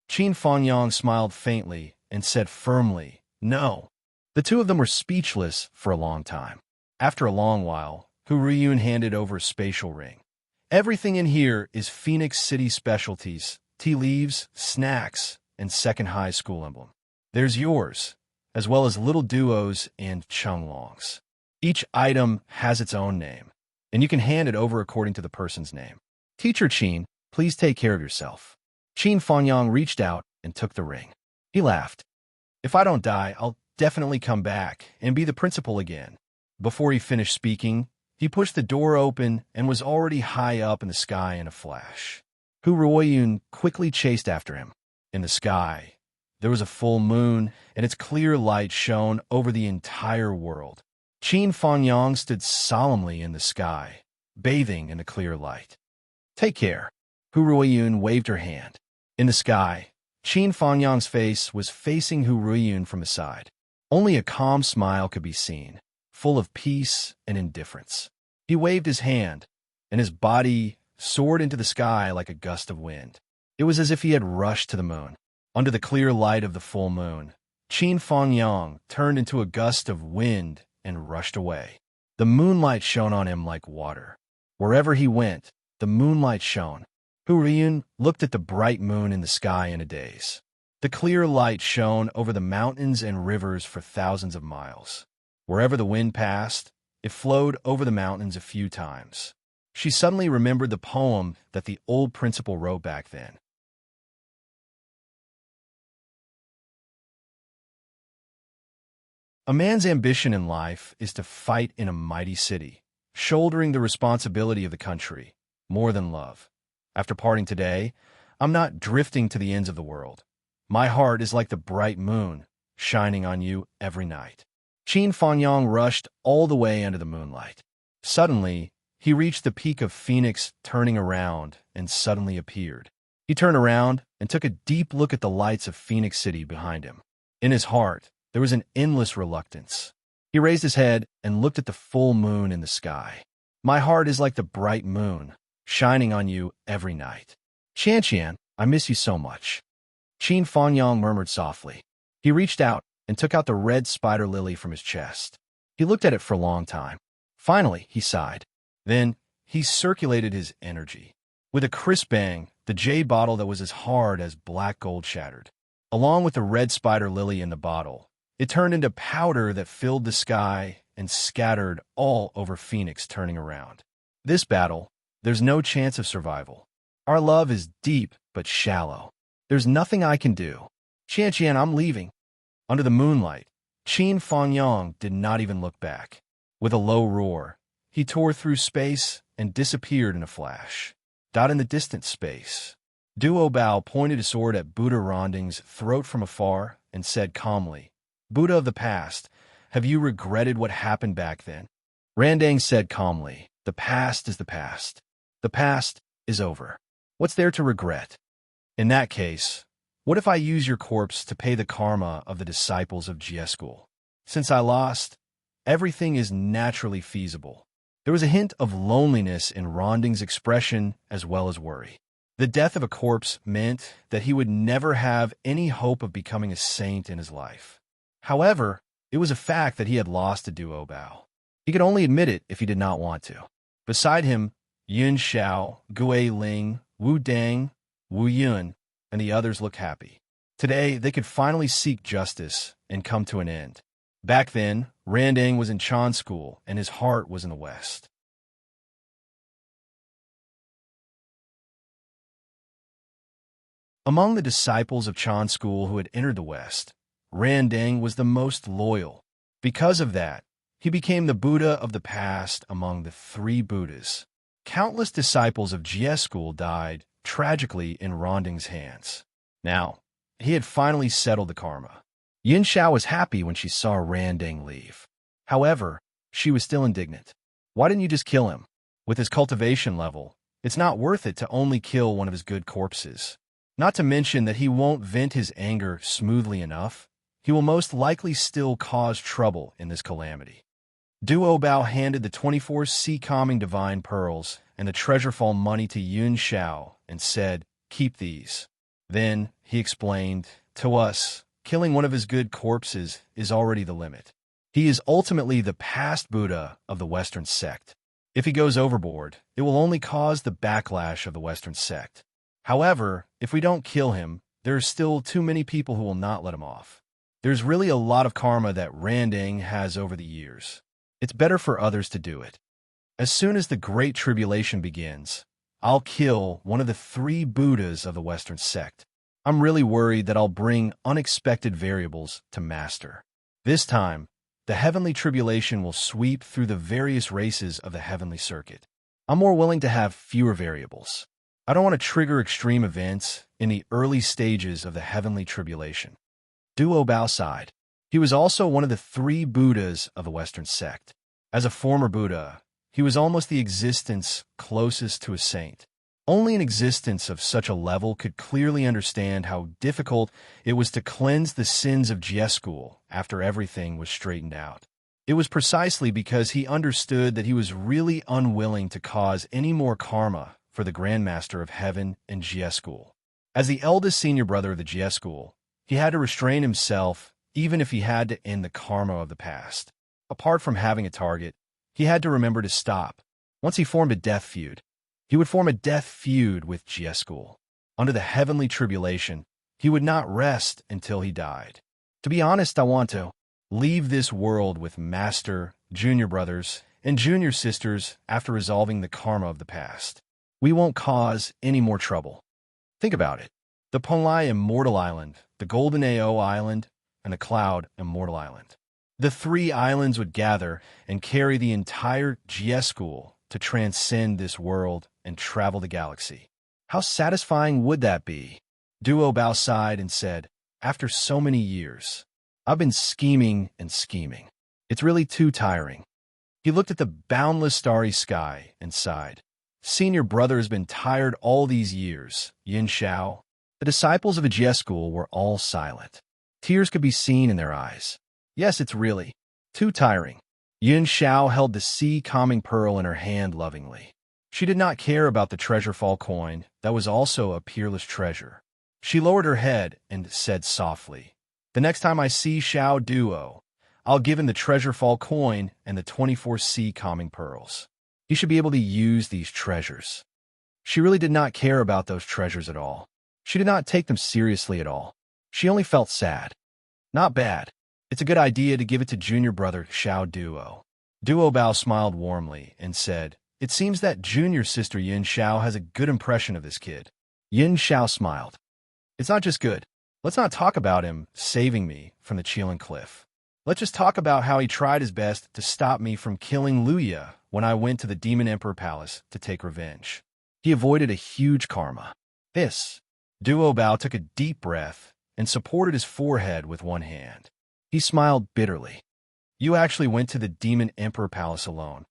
Qin Fanyang smiled faintly and said firmly, "No." The two of them were speechless for a long time. After a long while, Hu Riyun handed over a spatial ring. "Everything in here is Phoenix City specialties, tea leaves, snacks, and second high school emblem. There's yours, as well as little duos and chunglongs. Each item has its own name, and you can hand it over according to the person's name. Teacher Qin, please take care of yourself." Qin Fanyang reached out and took the ring. He laughed. "If I don't die, I'll definitely come back and be the principal again." Before he finished speaking, he pushed the door open and was already high up in the sky in a flash. Hu Ruoyun quickly chased after him. In the sky, there was a full moon, and its clear light shone over the entire world. Qin Fanyang stood solemnly in the sky, bathing in the clear light. "Take care." Hu Ruoyun waved her hand. In the sky, Qin Fanyang's face was facing Hu Ruoyun from the side. Only a calm smile could be seen, full of peace and indifference. He waved his hand, and his body soared into the sky like a gust of wind. It was as if he had rushed to the moon. Under the clear light of the full moon, Qin Fanyang turned into a gust of wind and rushed away. The moonlight shone on him like water. Wherever he went, the moonlight shone. Hu Riyun looked at the bright moon in the sky in a daze. The clear light shone over the mountains and rivers for thousands of miles. Wherever the wind passed, it flowed over the mountains a few times. She suddenly remembered the poem that the old principal wrote back then. "A man's ambition in life is to fight in a mighty city, shouldering the responsibility of the country, more than love. After parting today, I'm not drifting to the ends of the world. My heart is like the bright moon, shining on you every night." Qin Fanyang rushed all the way under the moonlight. Suddenly, he reached the peak of Phoenix, turning around, and suddenly appeared. He turned around and took a deep look at the lights of Phoenix City behind him. In his heart, there was an endless reluctance. He raised his head and looked at the full moon in the sky. "My heart is like the bright moon, shining on you every night." "Qian, I miss you so much." Qin Fanyang murmured softly. He reached out and took out the red spider lily from his chest. He looked at it for a long time. Finally, he sighed. Then, he circulated his energy. With a crisp bang, the jade bottle that was as hard as black gold shattered. Along with the red spider lily in the bottle, it turned into powder that filled the sky and scattered all over Phoenix, turning around. "This battle, there's no chance of survival. Our love is deep but shallow. There's nothing I can do. Qian, I'm leaving." Under the moonlight, Qin Fanyang did not even look back. With a low roar, he tore through space and disappeared in a flash. Out in the distant space, Duo Bao pointed a sword at Buddha Ronding's throat from afar and said calmly, "Buddha of the past, have you regretted what happened back then?" Randang said calmly, "The past is the past. The past is over. What's there to regret? In that case, what if I use your corpse to pay the karma of the disciples of Jie School? Since I lost, everything is naturally feasible." There was a hint of loneliness in Ronding's expression as well as worry. The death of a corpse meant that he would never have any hope of becoming a saint in his life. However, it was a fact that he had lost to Duo Bao. He could only admit it if he did not want to. Beside him, Yun Xiao, Gui Ling, Wu Dang, Wu Yun, and the others looked happy. Today, they could finally seek justice and come to an end. Back then, Randang was in Chan School, and his heart was in the West. Among the disciples of Chan School who had entered the West, Randang was the most loyal. Because of that, he became the Buddha of the past among the three Buddhas. Countless disciples of Jie School died tragically in Ronding's hands. Now, he had finally settled the karma. Yin Xiao was happy when she saw Randang leave. However, she was still indignant. Why didn't you just kill him? With his cultivation level, it's not worth it to only kill one of his good corpses. Not to mention that he won't vent his anger smoothly enough. He will most likely still cause trouble in this calamity. Duo Bao handed the 24 sea calming divine pearls and the treasureful money to Yun Xiao and said, "Keep these." Then, he explained, "To us, killing one of his good corpses is already the limit. He is ultimately the past Buddha of the Western sect. If he goes overboard, it will only cause the backlash of the Western sect. However, if we don't kill him, there are still too many people who will not let him off. There's really a lot of karma that Randing has over the years. It's better for others to do it. As soon as the Great Tribulation begins, I'll kill one of the 3 Buddhas of the Western sect. I'm really worried that I'll bring unexpected variables to Master. This time, the heavenly tribulation will sweep through the various races of the heavenly circuit. I'm more willing to have fewer variables. I don't want to trigger extreme events in the early stages of the heavenly tribulation." Duo Bao sighed. He was also one of the 3 Buddhas of the Western sect. As a former Buddha, he was almost the existence closest to a saint. Only an existence of such a level could clearly understand how difficult it was to cleanse the sins of Jie school after everything was straightened out. It was precisely because he understood that he was really unwilling to cause any more karma for the Grandmaster of Heaven and Jie school. As the eldest senior brother of the Jie school, he had to restrain himself even if he had to end the karma of the past. Apart from having a target, he had to remember to stop. Once he formed a death feud, he would form a death feud with Jie school. Under the heavenly tribulation, he would not rest until he died. To be honest, I want to leave this world with Master, junior brothers, and junior sisters after resolving the karma of the past. We won't cause any more trouble. Think about it. The Ponglai Immortal Island, the Golden AO Island, and the Cloud Immortal Island. The 3 islands would gather and carry the entire Jie school to transcend this world and travel the galaxy. How satisfying would that be? Duo Bao sighed and said, "After so many years, I've been scheming and scheming. It's really too tiring." He looked at the boundless starry sky and sighed. Senior brother has been tired all these years, Yin Xiao. The disciples of a Jie school were all silent. Tears could be seen in their eyes. Yes, it's really too tiring. Yin Xiao held the sea calming pearl in her hand lovingly. She did not care about the treasureful coin that was also a peerless treasure. She lowered her head and said softly, "The next time I see Xiao Duo, I'll give him the treasureful coin and the 24 sea calming pearls. He should be able to use these treasures." She really did not care about those treasures at all. She did not take them seriously at all. She only felt sad. Not bad. It's a good idea to give it to junior brother Xiao Duo. Duo Bao smiled warmly and said, "It seems that junior sister Yin Xiao has a good impression of this kid." Yin Xiao smiled. "It's not just good. Let's not talk about him saving me from the Qilin Cliff. Let's just talk about how he tried his best to stop me from killing Luya when I went to the Demon Emperor Palace to take revenge. He avoided a huge karma." This. Duo Bao took a deep breath and supported his forehead with one hand. He smiled bitterly. "You actually went to the Demon Emperor Palace alone.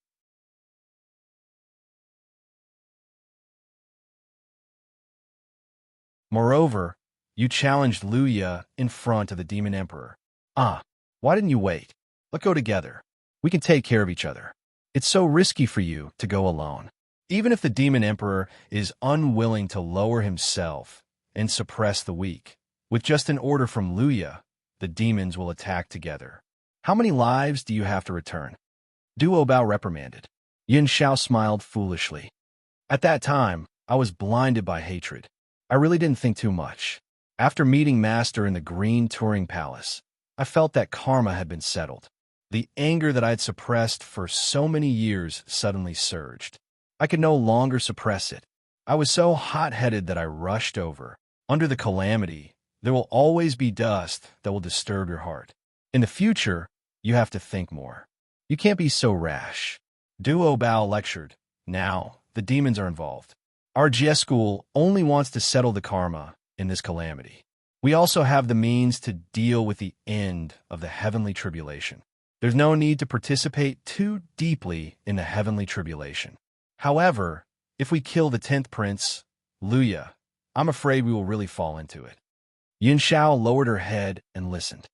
Moreover, you challenged Luya in front of the Demon Emperor. Why didn't you wait? Let's go together. We can take care of each other. It's so risky for you to go alone. Even if the Demon Emperor is unwilling to lower himself and suppress the weak, with just an order from Luya, the demons will attack together. How many lives do you have to return?" Duo Bao reprimanded. Yin Xiao smiled foolishly. "At that time, I was blinded by hatred. I really didn't think too much. After meeting Master in the Green Touring Palace, I felt that karma had been settled. The anger that I had suppressed for so many years suddenly surged. I could no longer suppress it. I was so hot-headed that I rushed over. Under the calamity, there will always be dust that will disturb your heart. In the future, you have to think more. You can't be so rash." Duo Bao lectured. "Now, the demons are involved. Our Jie school only wants to settle the karma in this calamity. We also have the means to deal with the end of the heavenly tribulation. There's no need to participate too deeply in the heavenly tribulation. However, if we kill the 10th prince, Luya, I'm afraid we will really fall into it." Yin Xiao lowered her head and listened.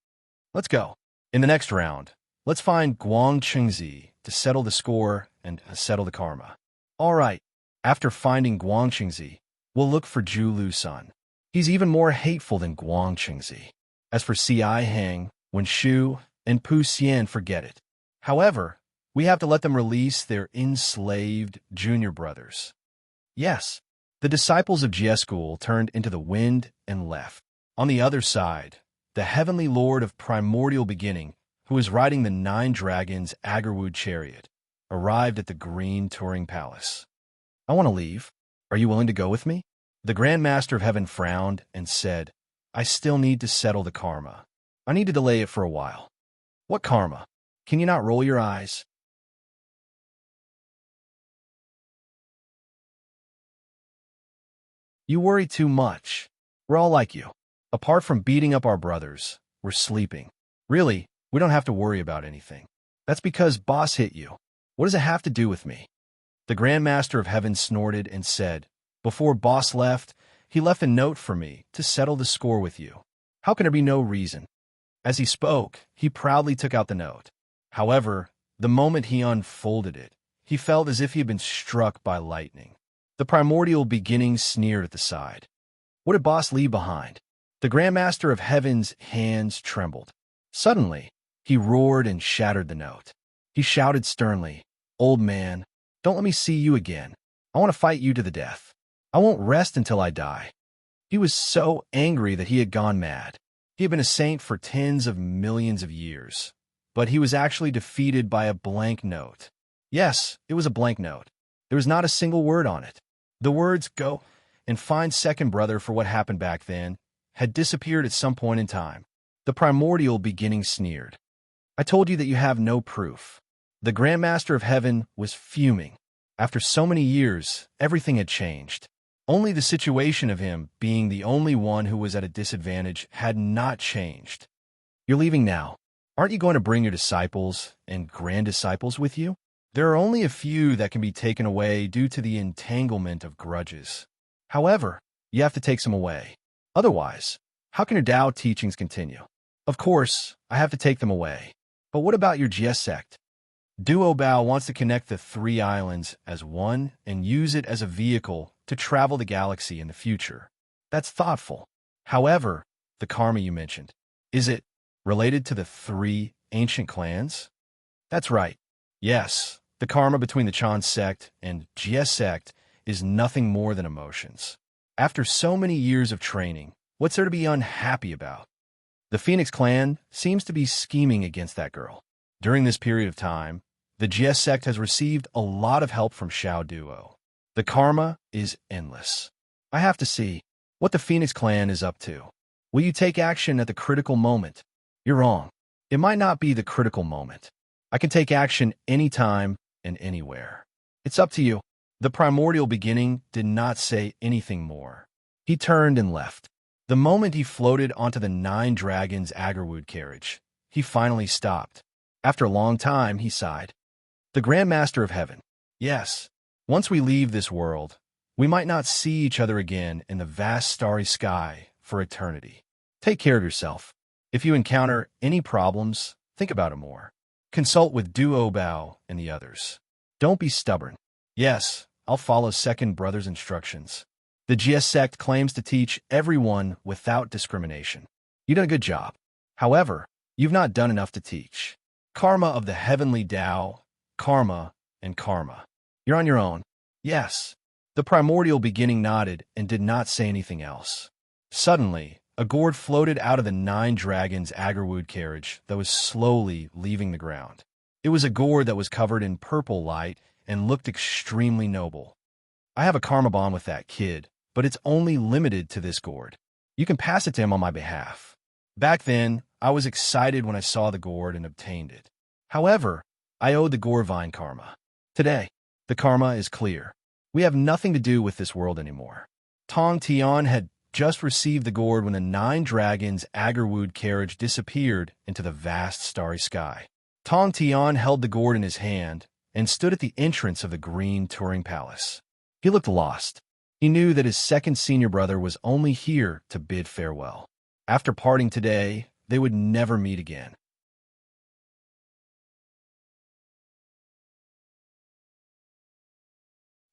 "Let's go. In the next round, Let's find Guang Qingzi to settle the score and settle the karma. All right, after finding Guang Qingzi, we'll look for Zhu Lu-sun. He's even more hateful than Guang Qingzi. As for Si Heng, Wen Shu, and Pu Xian, forget it. However, we have to let them release their enslaved junior brothers. Yes, the disciples of Jie School turned into the wind and left. On the other side, the heavenly lord of primordial beginning, who was riding the 9 dragons' Agarwood chariot, arrived at the green touring palace. I want to leave. Are you willing to go with me? The Grand Master of Heaven frowned and said, I still need to settle the karma. I need to delay it for a while. What karma? Can you not roll your eyes? You worry too much. We're all like you. Apart from beating up our brothers, we're sleeping. Really, we don't have to worry about anything. That's because boss hit you. What does it have to do with me? The Grand Master of Heaven snorted and said, before boss left, he left a note for me to settle the score with you. How can there be no reason? As he spoke, he proudly took out the note. However, the moment he unfolded it, he felt as if he had been struck by lightning. The primordial beginning sneered at the side. What did boss leave behind? The Grand Master of Heaven's hands trembled. Suddenly, he roared and shattered the note. He shouted sternly, Old man, don't let me see you again. I want to fight you to the death. I won't rest until I die. He was so angry that he had gone mad. He had been a saint for tens of millions of years, but he was actually defeated by a blank note. Yes, it was a blank note. There was not a single word on it. The words, go and find second brother for what happened back then, had disappeared at some point in time. The primordial beginning sneered. I told you that you have no proof. The Grand Master of Heaven was fuming. After so many years, everything had changed. Only the situation of him being the only one who was at a disadvantage had not changed. You're leaving now. Aren't you going to bring your disciples and grand disciples with you? There are only a few that can be taken away due to the entanglement of grudges. However, you have to take some away. Otherwise, how can your Tao teachings continue? Of course, I have to take them away. But what about your Jie sect? Duo Bao wants to connect the 3 islands as one and use it as a vehicle to travel the galaxy in the future. That's thoughtful. However, the karma you mentioned, is it related to the 3 ancient clans? That's right. Yes, the karma between the Chan sect and Jie sect is nothing more than emotions. After so many years of training, what's there to be unhappy about? The Phoenix clan seems to be scheming against that girl. During this period of time, the Jie sect has received a lot of help from Xiao Duo. The karma is endless. I have to see what the Phoenix clan is up to. Will you take action at the critical moment? You're wrong. It might not be the critical moment. I can take action anytime and anywhere. It's up to you. The primordial beginning did not say anything more. He turned and left. The moment he floated onto the 9 dragons' Agarwood carriage, he finally stopped. After a long time, he sighed. The Grand Master of Heaven. Yes, once we leave this world, we might not see each other again in the vast starry sky for eternity. Take care of yourself. If you encounter any problems, think about it more. Consult with Duo Bao and the others. Don't be stubborn. Yes, I'll follow second brother's instructions. The Jie sect claims to teach everyone without discrimination. You've done a good job. However, you've not done enough to teach. Karma of the heavenly Tao, karma, and karma. You're on your own. Yes. The primordial beginning nodded and did not say anything else. Suddenly, a gourd floated out of the 9 dragons' Agarwood carriage that was slowly leaving the ground. It was a gourd that was covered in purple light and looked extremely noble. I have a karma bond with that kid, but it's only limited to this gourd. You can pass it to him on my behalf. Back then, I was excited when I saw the gourd and obtained it. However, I owed the gourd vine karma. Today, the karma is clear. We have nothing to do with this world anymore. Tong Tian had just received the gourd when the 9 dragons' Agarwood carriage disappeared into the vast starry sky. Tong Tian held the gourd in his hand and stood at the entrance of the green touring palace. He looked lost. He knew that his second senior brother was only here to bid farewell. After parting today, they would never meet again.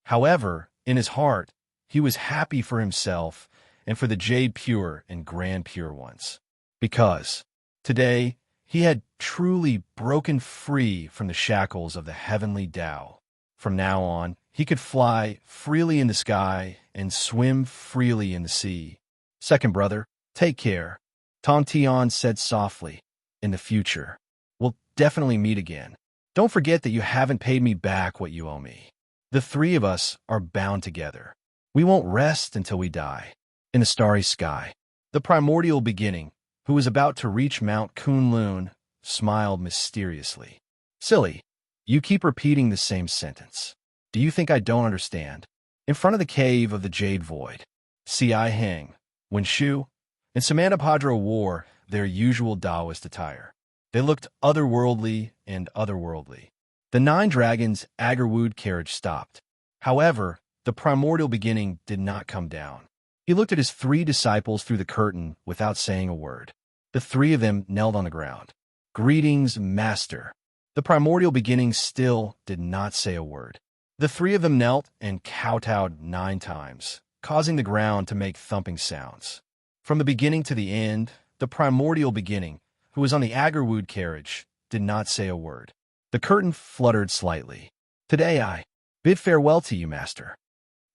However, in his heart, he was happy for himself and for the Jade Pure and Grand Pure ones. Because today, he had truly broken free from the shackles of the heavenly Tao. From now on, he could fly freely in the sky and swim freely in the sea. Second brother, take care, Tong Tian said softly. In the future, we'll definitely meet again. Don't forget that you haven't paid me back what you owe me. The three of us are bound together. We won't rest until we die. In the starry sky, the primordial beginning, who was about to reach Mount Kunlun, smiled mysteriously. Silly, you keep repeating the same sentence. Do you think I don't understand? In front of the cave of the Jade Void, Si Heng, Wen Shu, and Samantha Padro wore their usual Taoist attire. They looked otherworldly and otherworldly. The 9 dragons' Agarwood carriage stopped. However, the primordial beginning did not come down. He looked at his 3 disciples through the curtain without saying a word. The 3 of them knelt on the ground. Greetings, Master. The primordial beginning still did not say a word. The 3 of them knelt and kowtowed 9 times, causing the ground to make thumping sounds. From the beginning to the end, the primordial beginning, who was on the Agarwood carriage, did not say a word. The curtain fluttered slightly. Today I bid farewell to you, Master.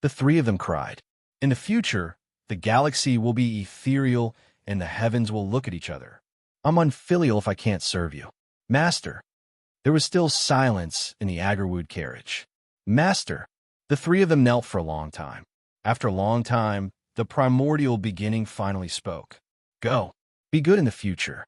The 3 of them cried. In the future, the galaxy will be ethereal and the heavens will look at each other. I'm unfilial if I can't serve you. Master. There was still silence in the Agarwood carriage. Master. The 3 of them knelt for a long time. After a long time, the primordial beginning finally spoke. Go. Be good in the future.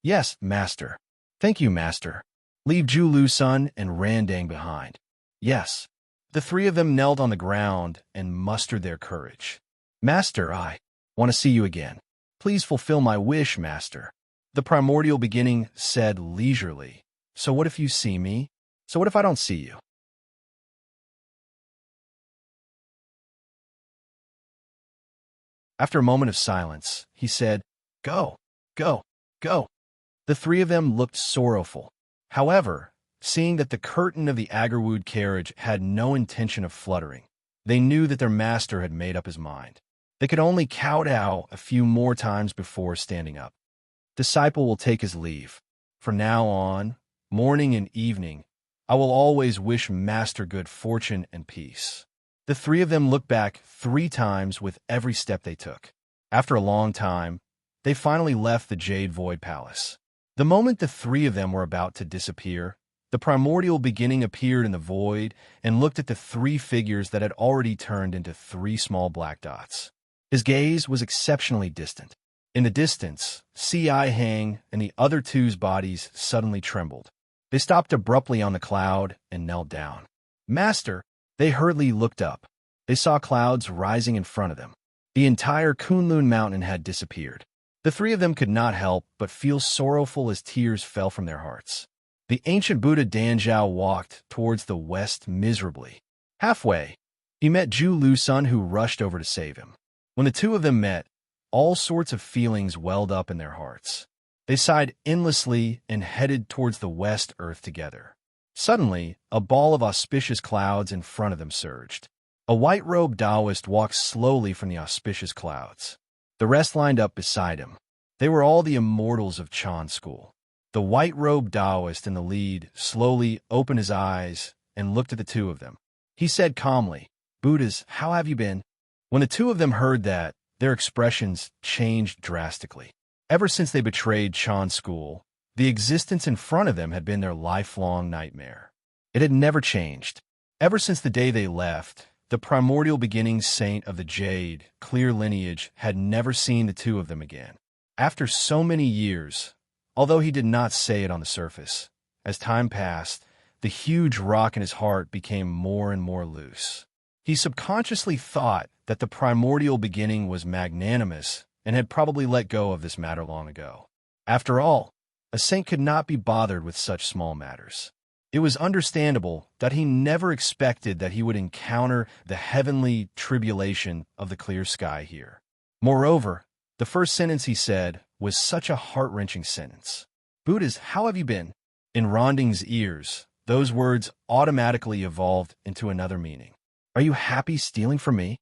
Yes, Master. Thank you, Master. Leave Zhu Lu-sun and Randang behind. Yes. The 3 of them knelt on the ground and mustered their courage. Master, I want to see you again. Please fulfill my wish, Master. The primordial beginning said leisurely. So what if you see me? So what if I don't see you? After a moment of silence, he said, Go, go, go. The 3 of them looked sorrowful. However, seeing that the curtain of the Agarwood carriage had no intention of fluttering, they knew that their master had made up his mind. They could only kowtow a few more times before standing up. Disciple will take his leave. From now on, morning and evening, I will always wish Master good fortune and peace. The 3 of them looked back 3 times with every step they took. After a long time, they finally left the Jade Void Palace. The moment the 3 of them were about to disappear, the primordial beginning appeared in the void and looked at the 3 figures that had already turned into 3 small black dots. His gaze was exceptionally distant. In the distance, Si Heng and the other 2's bodies suddenly trembled. They stopped abruptly on the cloud and knelt down. Master! They hurriedly looked up. They saw clouds rising in front of them. The entire Kunlun mountain had disappeared. The 3 of them could not help but feel sorrowful as tears fell from their hearts. The ancient Buddha Danzhao walked towards the west miserably. Halfway, he met Zhu Lu-sun, who rushed over to save him. When the 2 of them met, all sorts of feelings welled up in their hearts. They sighed endlessly and headed towards the west earth together. Suddenly, a ball of auspicious clouds in front of them surged. A white-robed Taoist walked slowly from the auspicious clouds. The rest lined up beside him. They were all the immortals of Chan School. The white-robed Taoist in the lead slowly opened his eyes and looked at the 2 of them. He said calmly, Buddhas, how have you been? When the 2 of them heard that, their expressions changed drastically. Ever since they betrayed Chan School, the existence in front of them had been their lifelong nightmare. It had never changed. Ever since the day they left, the primordial beginning saint of the Jade, clear lineage, had never seen the 2 of them again. After so many years, although he did not say it on the surface, as time passed, the huge rock in his heart became more and more loose. He subconsciously thought that the primordial beginning was magnanimous and had probably let go of this matter long ago. After all, a saint could not be bothered with such small matters. It was understandable that he never expected that he would encounter the heavenly tribulation of the clear sky here. Moreover, the first sentence he said was such a heart-wrenching sentence. Buddhas, how have you been? In Ronding's ears, those words automatically evolved into another meaning. Are you happy stealing from me?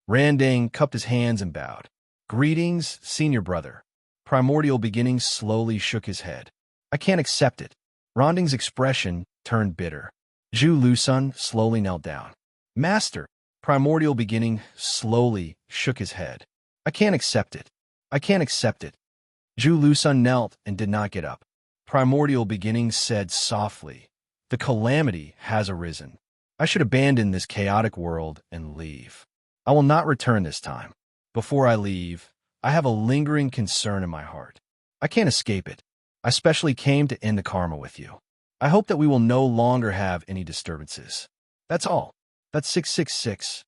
Randang cupped his hands and bowed. Greetings, senior brother. Primordial Beginnings slowly shook his head. I can't accept it. Randang's expression turned bitter. Zhu Lusun slowly knelt down. Master, Primordial Beginning slowly shook his head. I can't accept it. I can't accept it. Zhu Lusun knelt and did not get up. Primordial Beginnings said softly, The calamity has arisen. I should abandon this chaotic world and leave. I will not return this time. Before I leave, I have a lingering concern in my heart. I can't escape it. I specially came to end the karma with you. I hope that we will no longer have any disturbances. That's all. That's 666.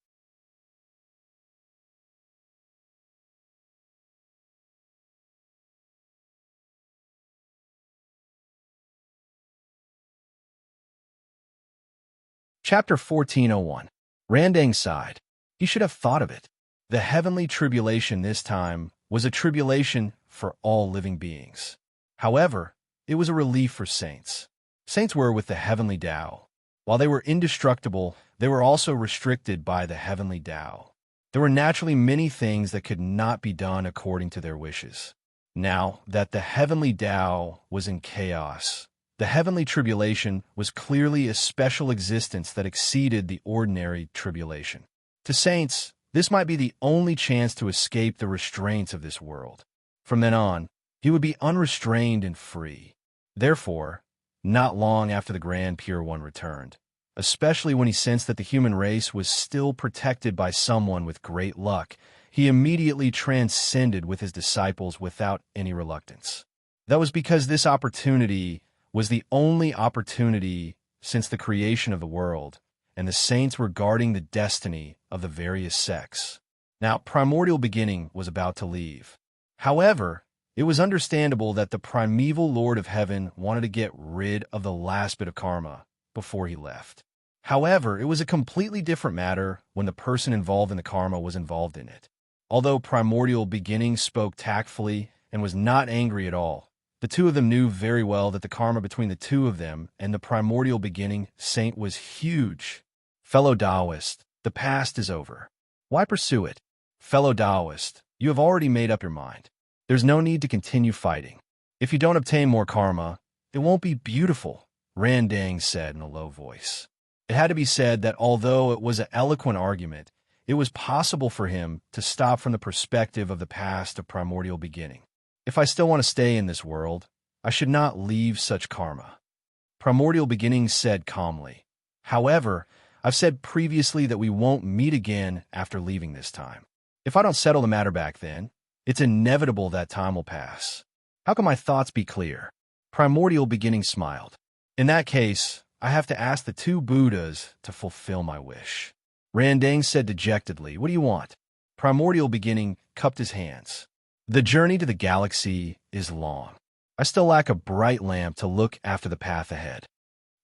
Chapter 1401. Randang sighed. He should have thought of it. The heavenly tribulation this time was a tribulation for all living beings. However, it was a relief for saints. Saints were with the heavenly Tao. While they were indestructible, they were also restricted by the heavenly Tao. There were naturally many things that could not be done according to their wishes. Now that the heavenly Tao was in chaos, the heavenly tribulation was clearly a special existence that exceeded the ordinary tribulation. To saints, this might be the only chance to escape the restraints of this world. From then on, he would be unrestrained and free. Therefore, not long after the Grand Pure One returned, especially when he sensed that the human race was still protected by someone with great luck, he immediately transcended with his disciples without any reluctance. That was because this opportunity was the only opportunity since the creation of the world, and the saints were guarding the destiny of the various sects. Now, Primordial Beginning was about to leave. However, it was understandable that the primeval Lord of Heaven wanted to get rid of the last bit of karma before he left. However, it was a completely different matter when the person involved in the karma was involved in it. Although Primordial Beginning spoke tactfully and was not angry at all, the two of them knew very well that the karma between the two of them and the Primordial Beginning saint was huge. Fellow Taoist, the past is over. Why pursue it? Fellow Taoist, you have already made up your mind. There's no need to continue fighting. If you don't obtain more karma, it won't be beautiful, Randang said in a low voice. It had to be said that although it was an eloquent argument, it was possible for him to stop from the perspective of the past of Primordial Beginning. If I still want to stay in this world, I should not leave such karma. Primordial Beginning said calmly. However, I've said previously that we won't meet again after leaving this time. If I don't settle the matter back then, it's inevitable that time will pass. How can my thoughts be clear? Primordial Beginning smiled. In that case, I have to ask the two Buddhas to fulfill my wish. Randang said dejectedly, What do you want? Primordial Beginning cupped his hands. The journey to the galaxy is long. I still lack a bright lamp to look after the path ahead.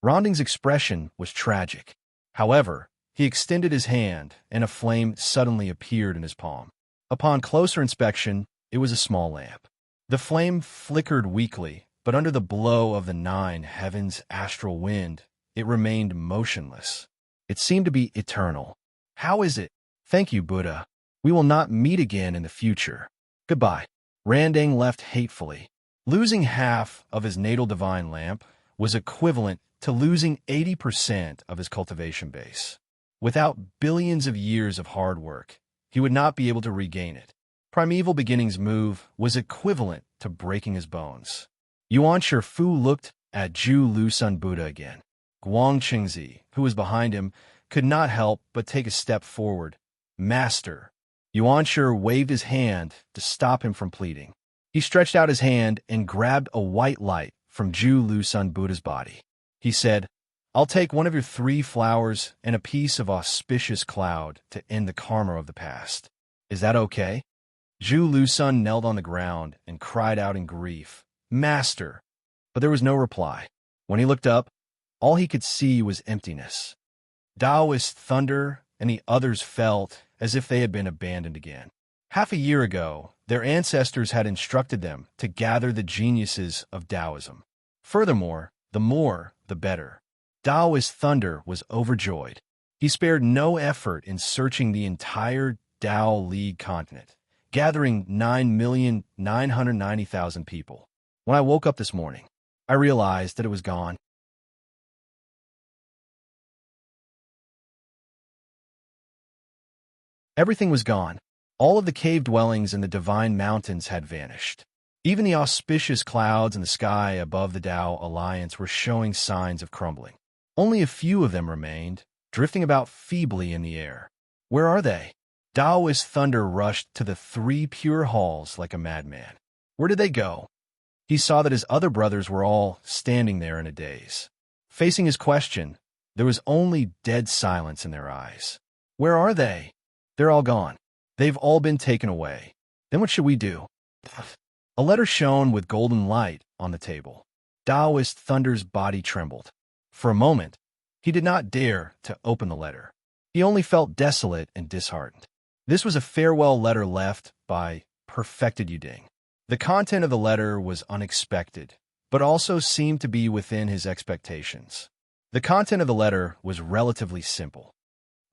Randang's expression was tragic. However, he extended his hand, and a flame suddenly appeared in his palm. Upon closer inspection, it was a small lamp. The flame flickered weakly, but under the blow of the 9 heavens' astral wind, it remained motionless. It seemed to be eternal. How is it? Thank you, Buddha. We will not meet again in the future. Goodbye. Randang left hatefully. Losing half of his natal divine lamp was equivalent to losing 80% of his cultivation base. Without billions of years of hard work, he would not be able to regain it. Primeval Beginning's move was equivalent to breaking his bones. Yuan Shifu looked at Zhu Lusun Buddha again. Guang Qingzi, who was behind him, could not help but take a step forward. Master. Yuan Shi waved his hand to stop him from pleading. He stretched out his hand and grabbed a white light from Zhu Lusun Buddha's body. He said, I'll take one of your 3 flowers and a piece of auspicious cloud to end the karma of the past. Is that okay? Zhu Lusun knelt on the ground and cried out in grief, Master! But there was no reply. When he looked up, all he could see was emptiness. Taoist thunder and the others felt as if they had been abandoned again. Half a year ago, their ancestors had instructed them to gather the geniuses of Taoism. Furthermore, the more, the better. Taoist thunder was overjoyed. He spared no effort in searching the entire Tao League continent, gathering 9,990,000 people. When I woke up this morning, I realized that it was gone. Everything was gone. All of the cave dwellings and the divine mountains had vanished. Even the auspicious clouds in the sky above the Tao Alliance were showing signs of crumbling. Only a few of them remained, drifting about feebly in the air. Where are they? Taoist thunder rushed to the 3 pure halls like a madman. Where did they go? He saw that his other brothers were all standing there in a daze. Facing his question, there was only dead silence in their eyes. Where are they? They're all gone. They've all been taken away. Then what should we do? A letter shone with golden light on the table. Taoist Thunder's body trembled. For a moment, he did not dare to open the letter. He only felt desolate and disheartened. This was a farewell letter left by Perfected Yuding. The content of the letter was unexpected, but also seemed to be within his expectations. The content of the letter was relatively simple.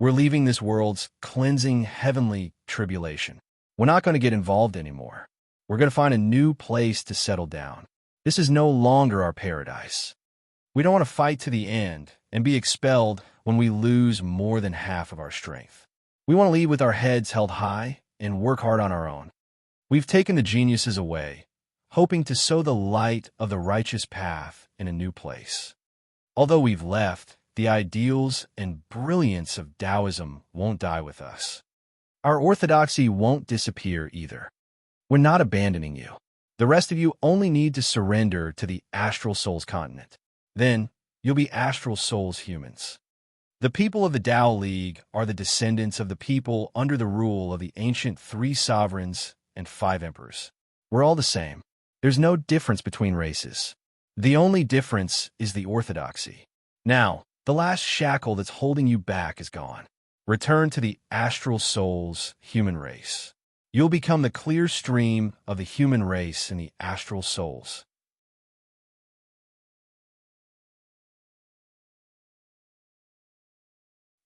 We're leaving this world's cleansing heavenly tribulation. We're not going to get involved anymore. We're going to find a new place to settle down. This is no longer our paradise. We don't want to fight to the end and be expelled when we lose more than half of our strength. We want to leave with our heads held high and work hard on our own. We've taken the geniuses away, hoping to sow the light of the righteous path in a new place. Although we've left, the ideals and brilliance of Taoism won't die with us. Our orthodoxy won't disappear either. We're not abandoning you. The rest of you only need to surrender to the Astral Souls continent. Then, you'll be Astral Souls humans. The people of the Tao League are the descendants of the people under the rule of the ancient 3 sovereigns and 5 emperors. We're all the same. There's no difference between races. The only difference is the orthodoxy. Now, the last shackle that's holding you back is gone. Return to the Astral Souls human race. You'll become the clear stream of the human race in the Astral Souls.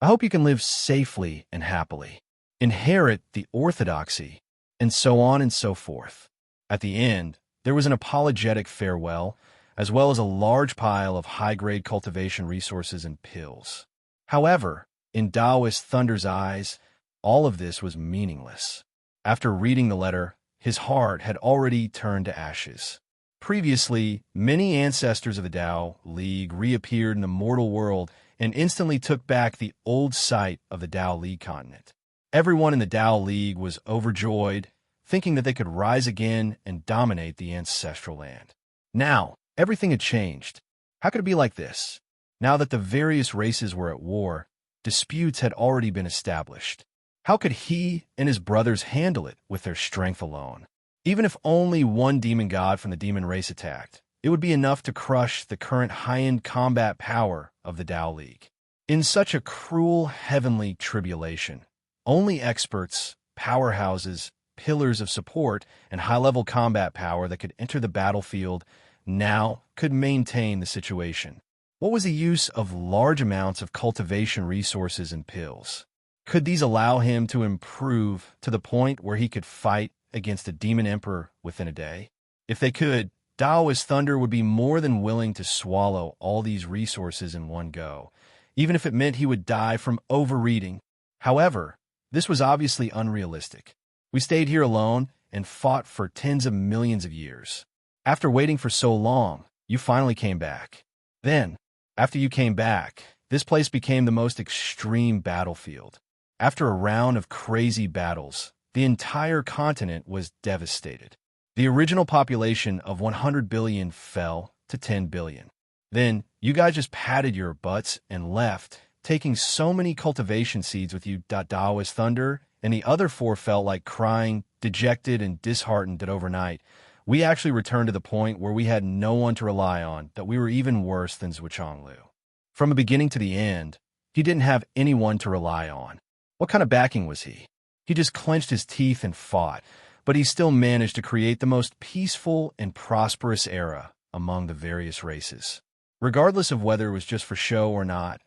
I hope you can live safely and happily, inherit the orthodoxy, and so on and so forth. At the end, there was an apologetic farewell, as well as a large pile of high-grade cultivation resources and pills. However, in Taoist Thunder's eyes, all of this was meaningless. After reading the letter, his heart had already turned to ashes. Previously, many ancestors of the Tao League reappeared in the mortal world and instantly took back the old site of the Tao League continent. Everyone in the Tao League was overjoyed, thinking that they could rise again and dominate the ancestral land. Now, everything had changed. How could it be like this? Now that the various races were at war, disputes had already been established. How could he and his brothers handle it with their strength alone? Even if only one demon god from the demon race attacked, it would be enough to crush the current high-end combat power of the Tao League. In such a cruel heavenly tribulation, only experts, powerhouses, pillars of support, and high-level combat power that could enter the battlefield now could maintain the situation. What was the use of large amounts of cultivation resources and pills? Could these allow him to improve to the point where he could fight against a demon emperor within a day? If they could, Taoist Thunder would be more than willing to swallow all these resources in one go, even if it meant he would die from overeating. However, this was obviously unrealistic. We stayed here alone and fought for tens of millions of years. After waiting for so long, you finally came back. Then, after you came back, this place became the most extreme battlefield. After a round of crazy battles, the entire continent was devastated. The original population of 100 billion fell to 10 billion. Then, you guys just patted your butts and left, taking so many cultivation seeds with you. Taoist Thunder and the other 4 felt like crying, dejected and disheartened that overnight, we actually returned to the point where we had no one to rely on, that we were even worse than Zhuchanglu. From the beginning to the end, he didn't have anyone to rely on. What kind of backing was he? He just clenched his teeth and fought, but he still managed to create the most peaceful and prosperous era among the various races. Regardless of whether it was just for show or not,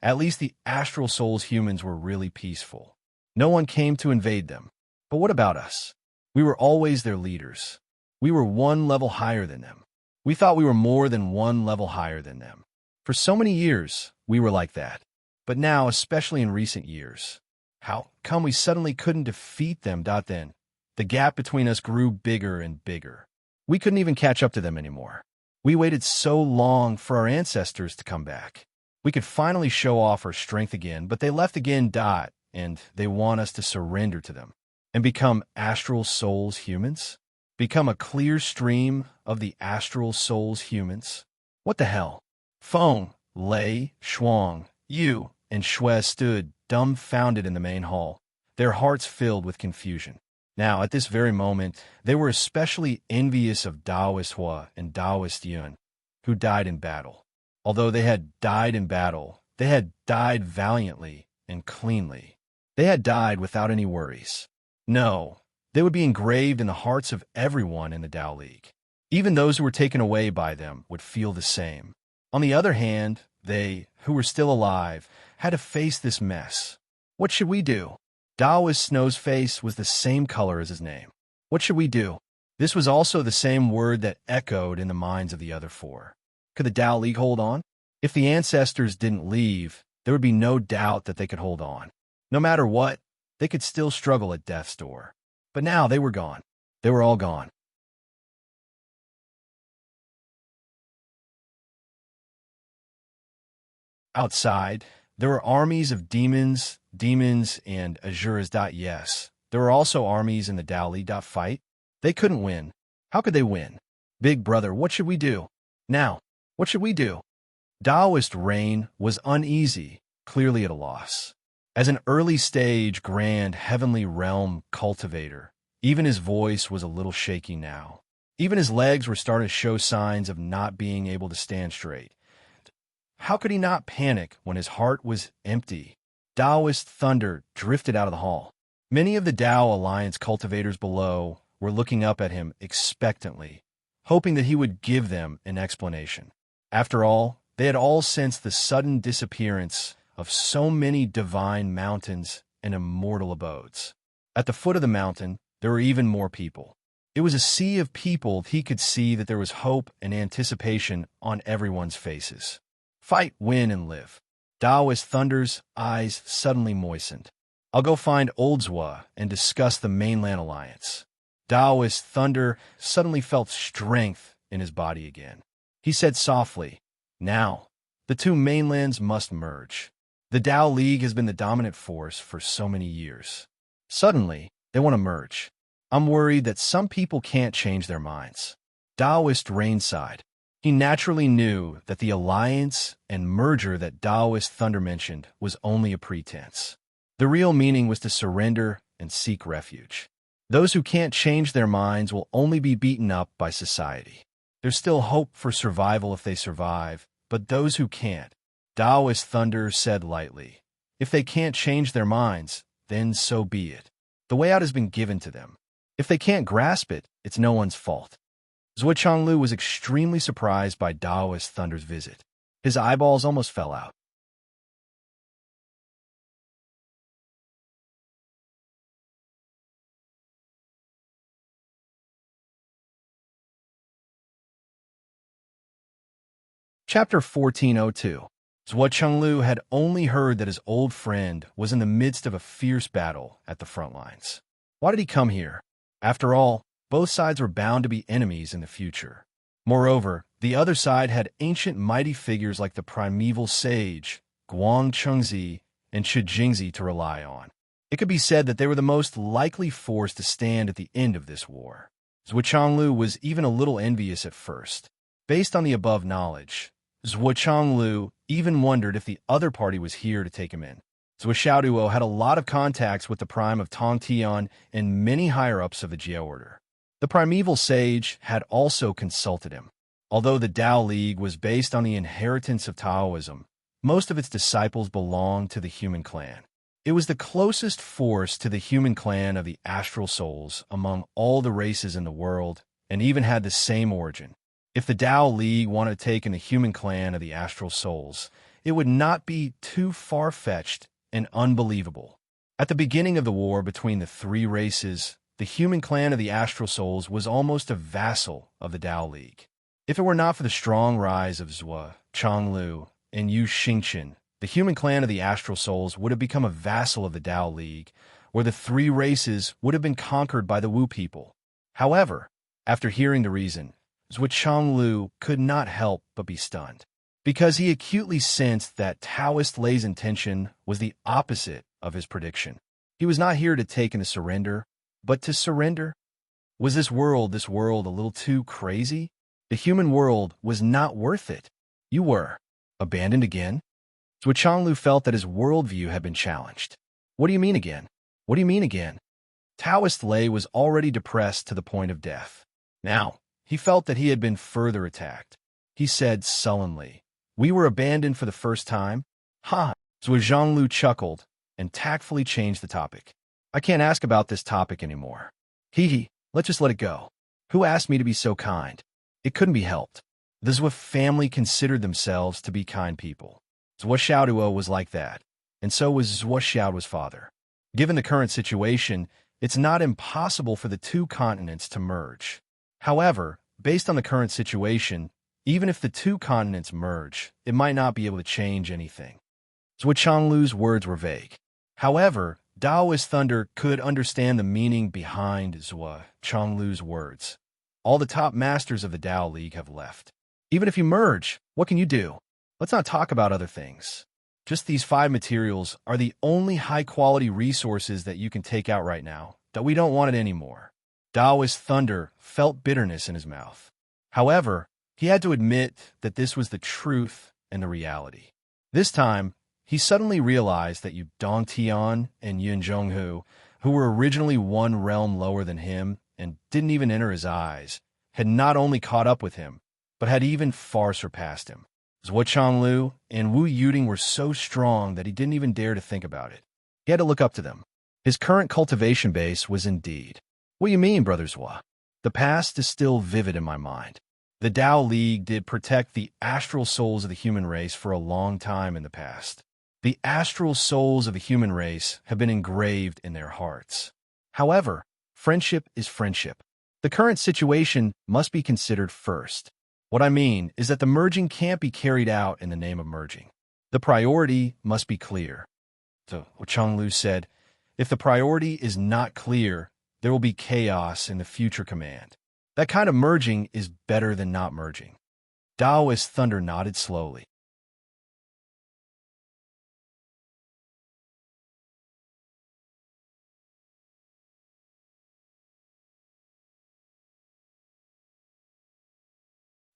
At least the Astral Souls humans were really peaceful. No one came to invade them. But what about us? We were always their leaders. We were one level higher than them. We thought we were more than one level higher than them. For so many years, we were like that. But now, especially in recent years, how come we suddenly couldn't defeat them? Then, the gap between us grew bigger and bigger. We couldn't even catch up to them anymore. We waited so long for our ancestors to come back. We could finally show off our strength again, but they left again. And they want us to surrender to them and become Astral Souls humans? Become a clear stream of the Astral Souls humans? What the hell? Feng, Lei, Shuang, Yu, and Shui stood dumbfounded in the main hall, their hearts filled with confusion. Now, at this very moment, they were especially envious of Taoist Hua and Taoist Yun, who died in battle. Although they had died in battle, they had died valiantly and cleanly. They had died without any worries. No, they would be engraved in the hearts of everyone in the Tao League. Even those who were taken away by them would feel the same. On the other hand, they, who were still alive, had to face this mess. What should we do? Taoist Snow's face was the same color as his name. What should we do? This was also the same word that echoed in the minds of the other four. Could the Tao League hold on? If the ancestors didn't leave, there would be no doubt that they could hold on. No matter what, they could still struggle at death's door. But now they were gone. They were all gone. Outside, there were armies of demons and Azuras. Yes, there were also armies in the Tao League. Fight. They couldn't win. How could they win? Big brother, what should we do? Now, what should we do? Taoist Rain was uneasy, clearly at a loss. As an early-stage grand heavenly realm cultivator, even his voice was a little shaky now. Even his legs were starting to show signs of not being able to stand straight. How could he not panic when his heart was empty? Taoist thunder drifted out of the hall. Many of the Tao Alliance cultivators below were looking up at him expectantly, hoping that he would give them an explanation. After all, they had all sensed the sudden disappearance of so many divine mountains and immortal abodes. At the foot of the mountain, there were even more people. It was a sea of people. He could see that there was hope and anticipation on everyone's faces. Fight, win, and live. Taoist Thunder's eyes suddenly moistened. I'll go find Old Zhua and discuss the mainland alliance. Taoist Thunder suddenly felt strength in his body again. He said softly, now, the two mainlands must merge. The Tao League has been the dominant force for so many years. Suddenly, they want to merge. I'm worried that some people can't change their minds. Taoist Rain sighed. He naturally knew that the alliance and merger that Taoist Thunder mentioned was only a pretense. The real meaning was to surrender and seek refuge. Those who can't change their minds will only be beaten up by society. There's still hope for survival if they survive, but those who can't, Taoist Thunder said lightly, if they can't change their minds, then so be it. The way out has been given to them. If they can't grasp it, it's no one's fault. Zhuo Changlu was extremely surprised by Taoist Thunder's visit. His eyeballs almost fell out. Chapter 1402. Zhuo Chenglu had only heard that his old friend was in the midst of a fierce battle at the front lines. Why did he come here? After all, both sides were bound to be enemies in the future. Moreover, the other side had ancient mighty figures like the primeval sage, Guang Chengzi, and Shi Jingzi to rely on. It could be said that they were the most likely force to stand at the end of this war. Zhuo Chenglu was even a little envious at first. Based on the above knowledge, Zhuo Chenglu even wondered if the other party was here to take him in. Zhuo Xiaoduo had a lot of contacts with the Prime of Tong Tian and many higher-ups of the Jiao Order. The primeval sage had also consulted him. Although the Tao League was based on the inheritance of Taoism, most of its disciples belonged to the human clan. It was the closest force to the human clan of the astral souls among all the races in the world, and even had the same origin. If the Tao League wanted to take in the human clan of the astral souls, it would not be too far-fetched and unbelievable. At the beginning of the war between the three races, the human clan of the Astral Souls was almost a vassal of the Tao League. If it were not for the strong rise of Zhuo, Chonglu, and Yu Xingqian, the human clan of the Astral Souls would have become a vassal of the Tao League, where the three races would have been conquered by the Wu people. However, after hearing the reason, Zhuo Chonglu could not help but be stunned, because he acutely sensed that Taoist Lei's intention was the opposite of his prediction. He was not here to take in the surrender, but to surrender. Was this world a little too crazy? The human world was not worth it. You were abandoned again? Zhuo Chonglu felt that his worldview had been challenged. What do you mean again? What do you mean again? Taoist Lei was already depressed to the point of death. Now, he felt that he had been further attacked. He said sullenly, "We were abandoned for the first time?" Ha! Zhuo Zhonglu chuckled and tactfully changed the topic. "I can't ask about this topic anymore. Hee, let's just let it go. Who asked me to be so kind? It couldn't be helped. The Zhuo family considered themselves to be kind people. Zhuo Xiaoduo was like that, and so was Zhuo Xiaoduo's father. Given the current situation, it's not impossible for the two continents to merge. However, based on the current situation, even if the two continents merge, it might not be able to change anything." Zhuo Chonglu's words were vague. However, Daoist Thunder could understand the meaning behind Zhuo Chonglu's words. All the top masters of the Tao League have left. Even if you merge, what can you do? Let's not talk about other things. Just these 5 materials are the only high-quality resources that you can take out right now, that we don't want it anymore. Daoist Thunder felt bitterness in his mouth. However, he had to admit that this was the truth and the reality. This time, he suddenly realized that Yu Dongtian and Yun Zhonghu, who were originally one realm lower than him and didn't even enter his eyes, had not only caught up with him, but had even far surpassed him. Zhuo Chonglu and Wu Yuding were so strong that he didn't even dare to think about it. He had to look up to them. His current cultivation base was indeed. What do you mean, Brother Zhuo? The past is still vivid in my mind. The Tao League did protect the astral souls of the human race for a long time in the past. The astral souls of the human race have been engraved in their hearts. However, friendship is friendship. The current situation must be considered first. What I mean is that the merging can't be carried out in the name of merging. The priority must be clear. So Chonglu said, if the priority is not clear, there will be chaos in the future command. That kind of merging is better than not merging. Daoist Thunder nodded slowly.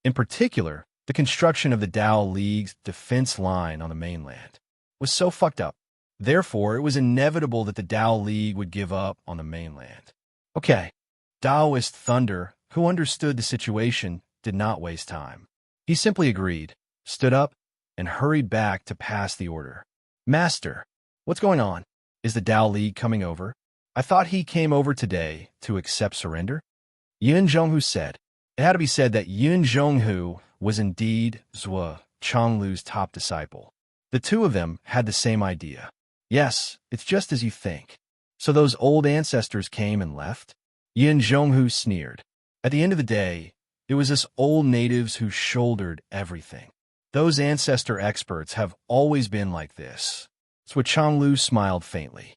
In particular, the construction of the Tao League's defense line on the mainland was so fucked up. Therefore, it was inevitable that the Tao League would give up on the mainland. Okay, Daoist Thunder, who understood the situation, did not waste time. He simply agreed, stood up, and hurried back to pass the order. Master, what's going on? Is the Tao League coming over? I thought he came over today to accept surrender? Yun Zhonghu said. It had to be said that Yun Zhonghu was indeed Zhuo Chonglu's top disciple. The two of them had the same idea. Yes, it's just as you think. So those old ancestors came and left? Yun Zhonghu sneered. At the end of the day, it was us old natives who shouldered everything. Those ancestor experts have always been like this. Zhuo Chonglu smiled faintly.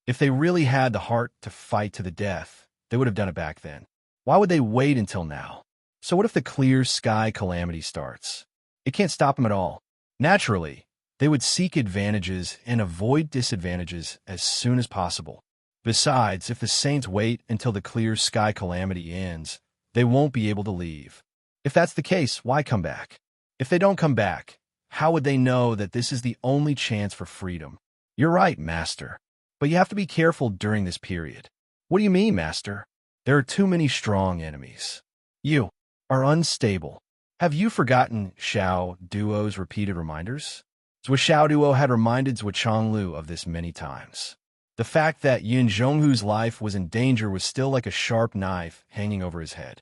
If they really had the heart to fight to the death, they would have done it back then. Why would they wait until now? So what if the clear sky calamity starts? It can't stop them at all. Naturally, they would seek advantages and avoid disadvantages as soon as possible. Besides, if the Saints wait until the clear sky calamity ends, they won't be able to leave. If that's the case, why come back? If they don't come back, how would they know that this is the only chance for freedom? You're right, Master. But you have to be careful during this period. What do you mean, Master? There are too many strong enemies. You are unstable. Have you forgotten Xiao Duo's repeated reminders? Zhuo Xiaoduo had reminded Zhuo Chonglu of this many times. The fact that Yun Zhonghu's life was in danger was still like a sharp knife hanging over his head.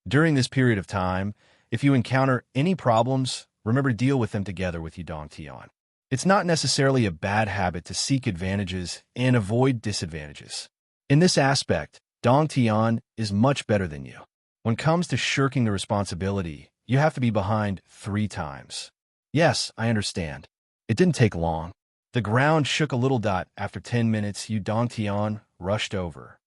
During this period of time, if you encounter any problems, remember to deal with them together with you, Dong Tian. It's not necessarily a bad habit to seek advantages and avoid disadvantages. In this aspect, Dong Tian is much better than you. When it comes to shirking the responsibility, you have to be behind 3 times. Yes, I understand. It didn't take long. The ground shook a little. After 10 minutes, you Dong Tian rushed over.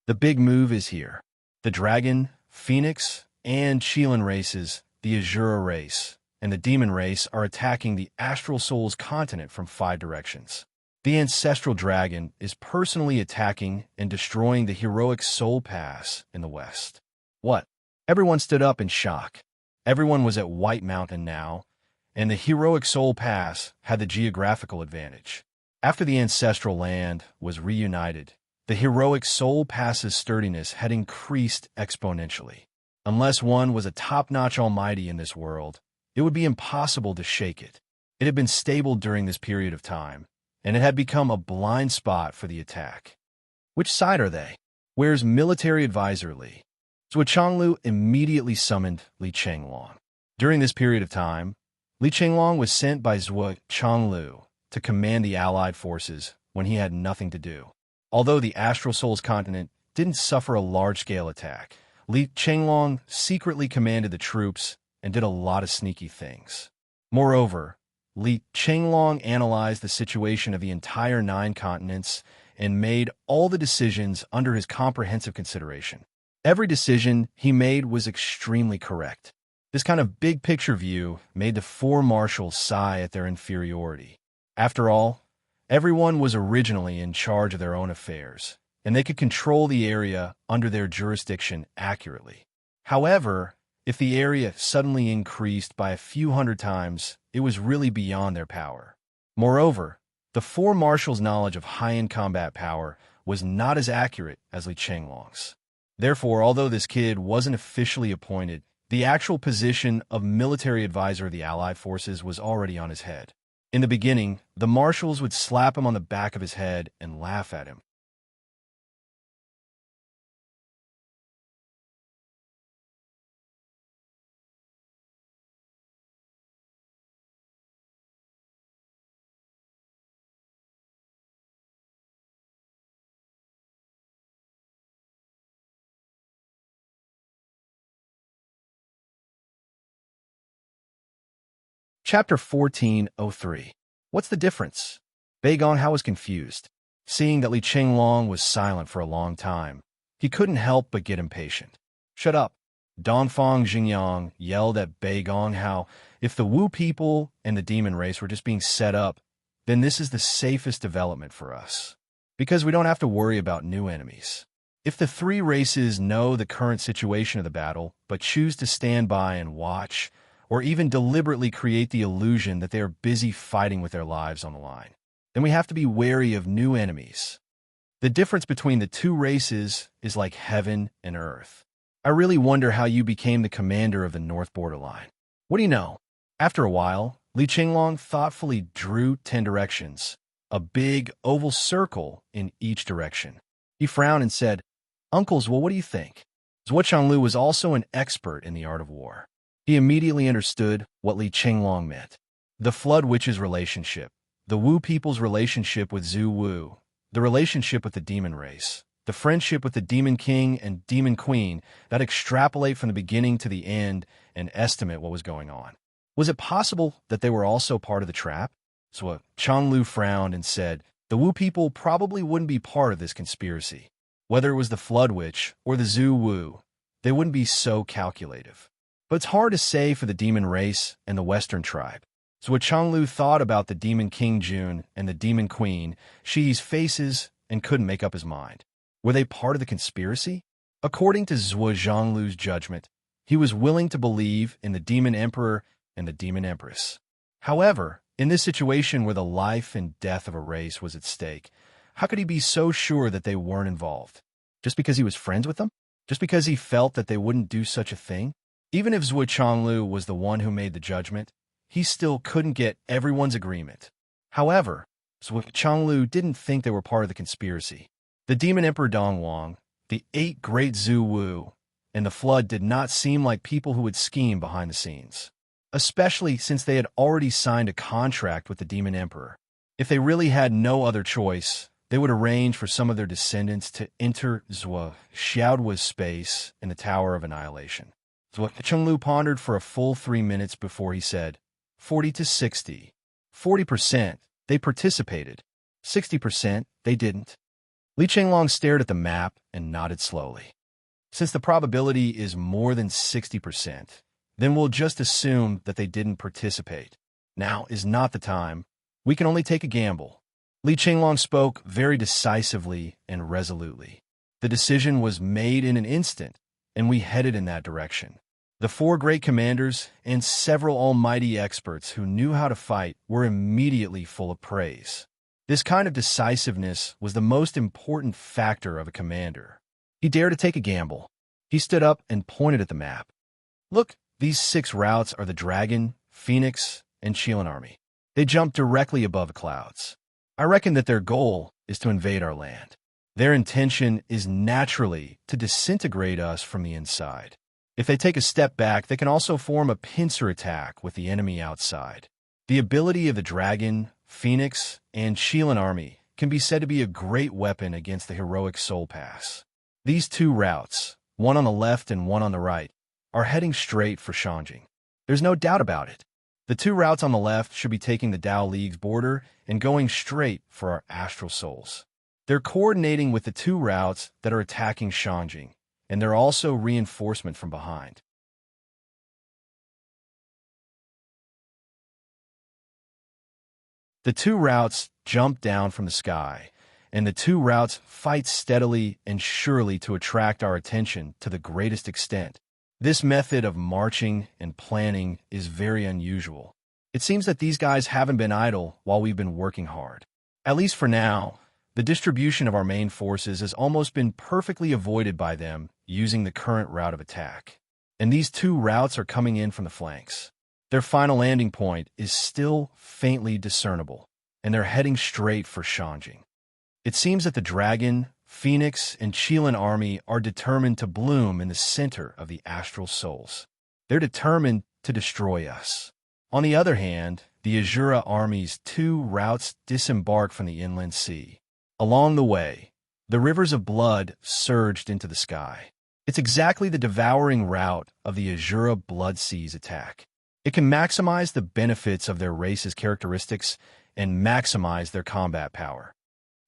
The big move is here. The Dragon, Phoenix, and Qilin races, the Azura race, and the Demon race are attacking the Astral Souls continent from 5 directions. The Ancestral Dragon is personally attacking and destroying the Heroic Soul Pass in the west. What? Everyone stood up in shock. Everyone was at White Mountain now, and the Heroic Soul Pass had the geographical advantage. After the Ancestral Land was reunited, the Heroic Soul Pass's sturdiness had increased exponentially. Unless one was a top-notch almighty in this world, it would be impossible to shake it. It had been stable during this period of time, and it had become a blind spot for the attack. Which side are they? Where's military advisor Li? Zhuo Changlu immediately summoned Li Chenglong. During this period of time, Li Chenglong was sent by Zhuo Changlu to command the allied forces when he had nothing to do. Although the Astral Souls continent didn't suffer a large-scale attack, Li Chenglong secretly commanded the troops and did a lot of sneaky things. Moreover, Li Chenglong analyzed the situation of the entire 9 continents and made all the decisions under his comprehensive consideration. Every decision he made was extremely correct. This kind of big-picture view made the 4 marshals sigh at their inferiority. After all, everyone was originally in charge of their own affairs, and they could control the area under their jurisdiction accurately. However, if the area suddenly increased by a few hundred times, it was really beyond their power. Moreover, the 4 marshals' knowledge of high-end combat power was not as accurate as Li Chenglong's. Therefore, although this kid wasn't officially appointed, the actual position of military advisor of the Allied forces was already on his head. In the beginning, the marshals would slap him on the back of his head and laugh at him. Chapter 1403. What's the difference? Bai Gonghao was confused. Seeing that Li Chenglong was silent for a long time, he couldn't help but get impatient. Shut up! Dongfang Xingyang yelled at Bai Gonghao. If the Wu people and the demon race were just being set up, then this is the safest development for us. Because we don't have to worry about new enemies. If the 3 races know the current situation of the battle, but choose to stand by and watch, or even deliberately create the illusion that they are busy fighting with their lives on the line, then we have to be wary of new enemies. The difference between the 2 races is like heaven and earth. I really wonder how you became the commander of the North Borderline. What do you know? After a while, Li Chenglong thoughtfully drew 10 directions, a big oval circle in each direction. He frowned and said, "Uncles, well, what do you think?" Zhuo Changlu was also an expert in the art of war. He immediately understood what Li Chenglong meant. The Flood Witch's relationship, the Wu people's relationship with Zhu Wu, the relationship with the demon race, the friendship with the Demon King and Demon Queen that extrapolate from the beginning to the end and estimate what was going on. Was it possible that they were also part of the trap? So Changlu frowned and said, the Wu people probably wouldn't be part of this conspiracy. Whether it was the Flood Witch or the Zhu Wu, they wouldn't be so calculative. But it's hard to say for the demon race and the Western tribe. So what Changlu thought about the Demon King Jun and the Demon Queen, Shi's faces, and couldn't make up his mind. Were they part of the conspiracy? According to Zhuo Zhanglu's judgment, he was willing to believe in the Demon Emperor and the Demon Empress. However, in this situation where the life and death of a race was at stake, how could he be so sure that they weren't involved? Just because he was friends with them? Just because he felt that they wouldn't do such a thing? Even if Zhuo Changlu was the one who made the judgment, he still couldn't get everyone's agreement. However, Zhuo Changlu didn't think they were part of the conspiracy. The Demon Emperor Dongwang, the 8 great Zhu Wu, and the Flood did not seem like people who would scheme behind the scenes. especially since they had already signed a contract with the Demon Emperor. If they really had no other choice, they would arrange for some of their descendants to enter Xiaodua's space in the Tower of Annihilation. Chenglu pondered for a full 3 minutes before he said, 40 to 60. 40%, they participated. 60%, they didn't. Li Chenglong stared at the map and nodded slowly. Since the probability is more than 60%, then we'll just assume that they didn't participate. Now is not the time. We can only take a gamble. Li Chenglong spoke very decisively and resolutely. The decision was made in an instant, and we headed in that direction. The 4 great commanders and several almighty experts who knew how to fight were immediately full of praise. This kind of decisiveness was the most important factor of a commander. He dared to take a gamble. He stood up and pointed at the map. Look, these 6 routes are the Dragon, Phoenix, and Qilin army. They jump directly above the clouds. I reckon that their goal is to invade our land. Their intention is naturally to disintegrate us from the inside. If they take a step back, they can also form a pincer attack with the enemy outside. The ability of the Dragon, Phoenix, and Qilin army can be said to be a great weapon against the heroic Soul Pass. These 2 routes, one on the left and one on the right, are heading straight for Shangjing. There's no doubt about it. The 2 routes on the left should be taking the Dao League's border and going straight for our astral souls. They're coordinating with the 2 routes that are attacking Shangjing, and they're also reinforcement from behind. The 2 routes jump down from the sky, and the 2 routes fight steadily and surely to attract our attention to the greatest extent. This method of marching and planning is very unusual. It seems that these guys haven't been idle while we've been working hard. At least for now, the distribution of our main forces has almost been perfectly avoided by them using the current route of attack. And these 2 routes are coming in from the flanks. Their final landing point is still faintly discernible, and they're heading straight for Shangjing. It seems that the Dragon, Phoenix, and Qilin army are determined to bloom in the center of the astral souls. They're determined to destroy us. On the other hand, the Azura army's 2 routes disembark from the inland sea. Along the way, the rivers of blood surged into the sky. It's exactly the devouring route of the Azura Blood Sea's attack. It can maximize the benefits of their race's characteristics and maximize their combat power.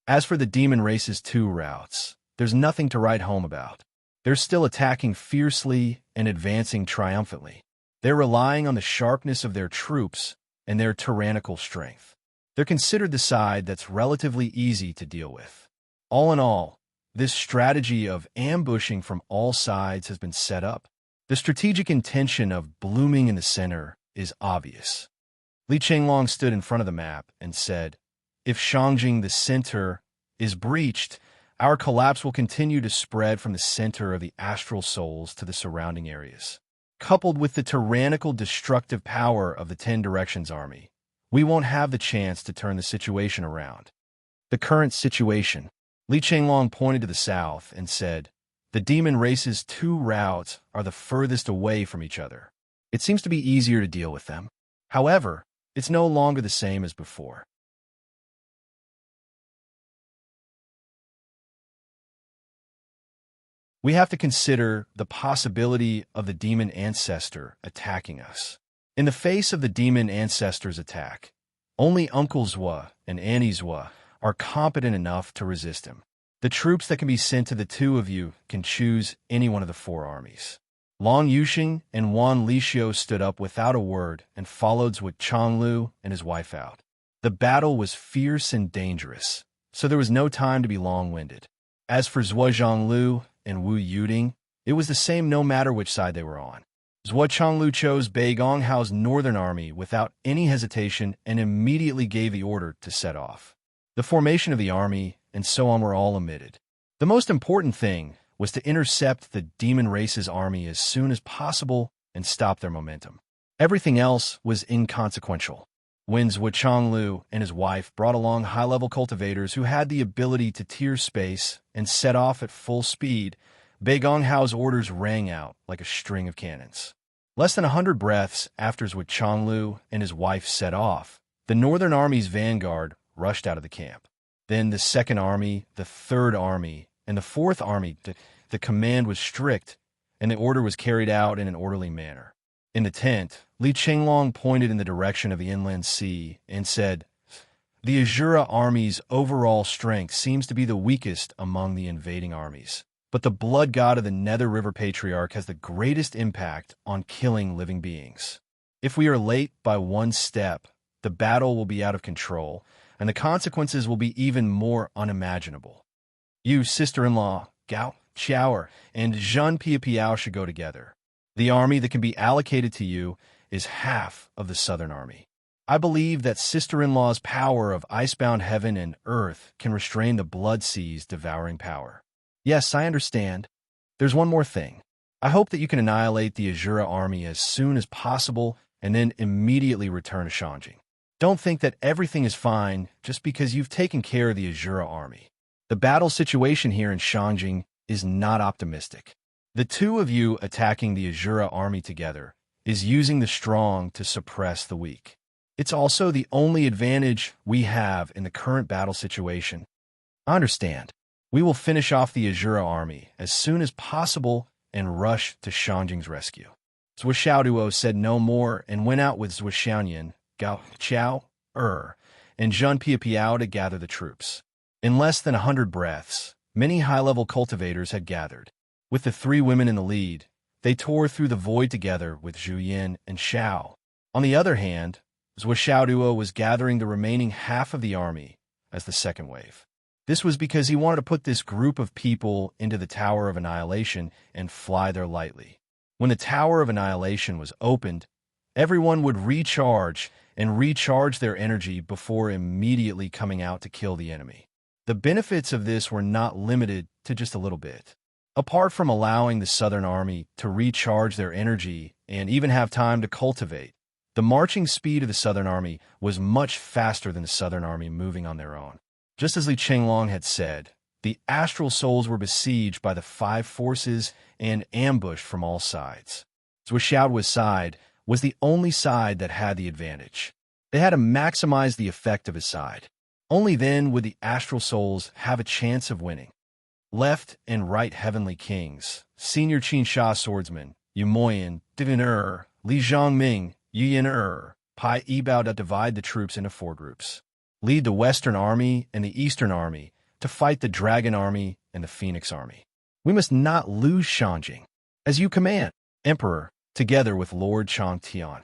As for the demon race's 2 routes, there's nothing to write home about. They're still attacking fiercely and advancing triumphantly. They're relying on the sharpness of their troops and their tyrannical strength. They're considered the side that's relatively easy to deal with. All in all, this strategy of ambushing from all sides has been set up. The strategic intention of blooming in the center is obvious. Li Chenglong stood in front of the map and said, if Shangjing, the center, is breached, our collapse will continue to spread from the center of the astral souls to the surrounding areas. Coupled with the tyrannical destructive power of the 10 Directions army, we won't have the chance to turn the situation around. The current situation. Li Chenglong pointed to the south and said, the demon race's 2 routes are the furthest away from each other. It seems to be easier to deal with them. However, it's no longer the same as before. We have to consider the possibility of the demon ancestor attacking us. In the face of the demon ancestor's attack, only Uncle Zhua and Annie Zhua are competent enough to resist him. The troops that can be sent to the 2 of you can choose any one of the 4 armies. Long Yuxing and Wan Lixiu stood up without a word and followed Zhua Chonglu and his wife out. The battle was fierce and dangerous, so there was no time to be long-winded. As for Zhua Zhonglu and Wu Yuding, it was the same no matter which side they were on. Zhua Chonglu chose Bei Gonghao's northern army without any hesitation and immediately gave the order to set off. The formation of the army and so on were all omitted. The most important thing was to intercept the demon race's army as soon as possible and stop their momentum. Everything else was inconsequential. When Zhua Chonglu and his wife brought along high-level cultivators who had the ability to tear space and set off at full speed, Bei Gonghao's orders rang out like a string of cannons. Less than 100 breaths after Zhuo Chonglu and his wife set off, the Northern Army's vanguard rushed out of the camp. Then the Second Army, the Third Army, and the Fourth Army. The command was strict, and the order was carried out in an orderly manner. In the tent, Li Chenglong pointed in the direction of the inland sea and said, "The Azura army's overall strength seems to be the weakest among the invading armies. But the blood god of the Nether River Patriarch has the greatest impact on killing living beings. If we are late by one step, the battle will be out of control, and the consequences will be even more unimaginable. You, sister-in-law, Gao Qiao, and Zhen Piapiao should go together. The army that can be allocated to you is half of the Southern Army. I believe that sister-in-law's power of icebound heaven and earth can restrain the blood sea's devouring power. Yes, I understand. There's one more thing. I hope that you can annihilate the Azura army as soon as possible and then immediately return to Shangjing. Don't think that everything is fine just because you've taken care of the Azura army. The battle situation here in Shangjing is not optimistic. The two of you attacking the Azura army together is using the strong to suppress the weak. It's also the only advantage we have in the current battle situation. I understand. We will finish off the Azura army as soon as possible and rush to Shangjing's rescue." Zhuo Xiaoduo said no more and went out with Zhuo Xianyan, Gao Qiao, and Zhen Piapiao to gather the troops. In less than 100 breaths, many high-level cultivators had gathered. With the three women in the lead, they tore through the void together with Zhu Yin and Xiao. On the other hand, Zhuo Xiaoduo was gathering the remaining half of the army as the second wave. This was because he wanted to put this group of people into the Tower of Annihilation and fly there lightly. When the Tower of Annihilation was opened, everyone would recharge their energy before immediately coming out to kill the enemy. The benefits of this were not limited to just a little bit. Apart from allowing the Southern Army to recharge their energy and even have time to cultivate, the marching speed of the Southern Army was much faster than the Southern Army moving on their own. Just as Li Chenglong had said, the astral souls were besieged by the five forces and ambushed from all sides. Zhuo Xiaoduo's side was the only side that had the advantage. They had to maximize the effect of his side. Only then would the astral souls have a chance of winning. Left and right heavenly kings, senior Qinsha swordsman, Yu Moyan, Divin Li Zhongming, Yu Yin Pai Yibao divide the troops into 4 groups. Lead the Western Army and the Eastern Army to fight the Dragon Army and the Phoenix Army. We must not lose Shangjing. As you command, Emperor, together with Lord Changtian.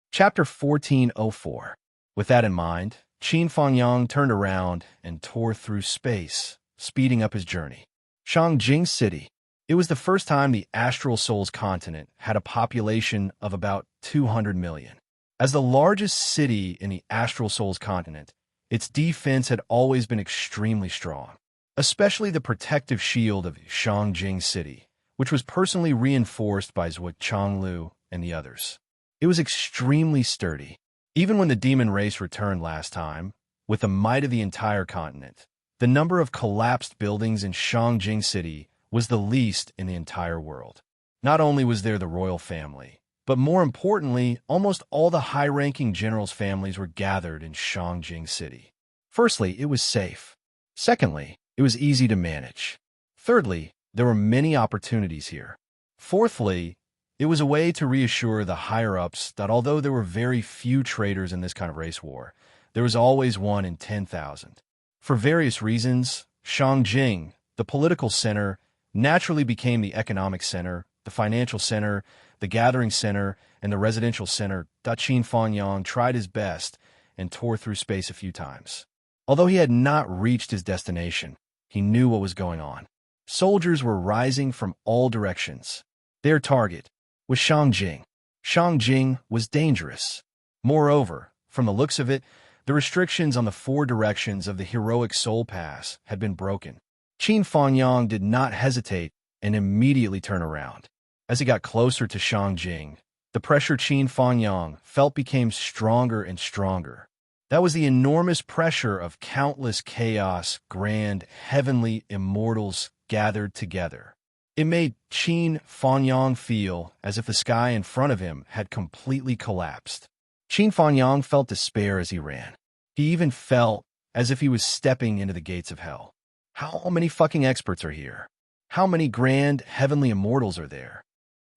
Chapter 1404. With that in mind, Qin Fangyang turned around and tore through space, speeding up his journey. Shangjing City. It was the first time the Astral Souls continent had a population of about 200 million. As the largest city in the Astral Souls continent, its defense had always been extremely strong, especially the protective shield of Shangjing City, which was personally reinforced by Zhuo Chonglu and the others. It was extremely sturdy. Even when the demon race returned last time, with the might of the entire continent, the number of collapsed buildings in Shangjing City was the least in the entire world. Not only was there the royal family, but more importantly, almost all the high-ranking generals' families were gathered in Shangjing City. Firstly, it was safe. Secondly, it was easy to manage. Thirdly, there were many opportunities here. Fourthly, it was a way to reassure the higher-ups that although there were very few traitors in this kind of race war, there was always one in 10,000. For various reasons, Shangjing, the political center, naturally became the economic center, the financial center, the gathering center, and the residential center. Qin Fangyang tried his best and tore through space a few times. Although he had not reached his destination, he knew what was going on. Soldiers were rising from all directions. Their target was Shangjing. Shangjing was dangerous. Moreover, from the looks of it, the restrictions on the 4 directions of the heroic Soul Pass had been broken. Qin Fangyang did not hesitate and immediately turn around. As he got closer to Shang Jing, the pressure Qin Fangyang felt became stronger and stronger. That was the enormous pressure of countless chaos, grand, heavenly immortals gathered together. It made Qin Fangyang feel as if the sky in front of him had completely collapsed. Qin Fangyang felt despair as he ran. He even felt as if he was stepping into the gates of hell. How many fucking experts are here? How many grand, heavenly immortals are there?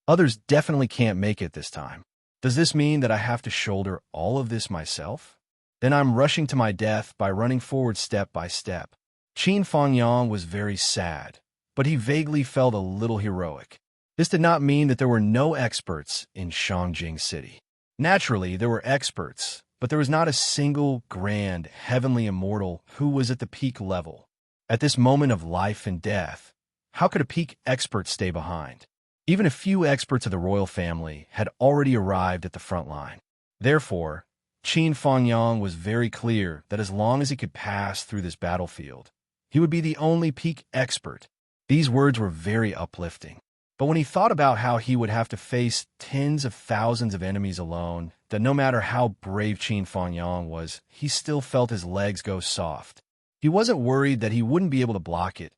Others definitely can't make it this time. Does this mean that I have to shoulder all of this myself? Then I'm rushing to my death by running forward step by step. Qin Fangyang was very sad, but he vaguely felt a little heroic. This did not mean that there were no experts in Shangjing City. Naturally, there were experts, but there was not a single grand, heavenly immortal who was at the peak level. At this moment of life and death, how could a peak expert stay behind? Even a few experts of the royal family had already arrived at the front line. Therefore, Qin Fangyang was very clear that as long as he could pass through this battlefield, he would be the only peak expert. These words were very uplifting. But when he thought about how he would have to face tens of thousands of enemies alone, that no matter how brave Qin Fangyang was, he still felt his legs go soft. He wasn't worried that he wouldn't be able to block it,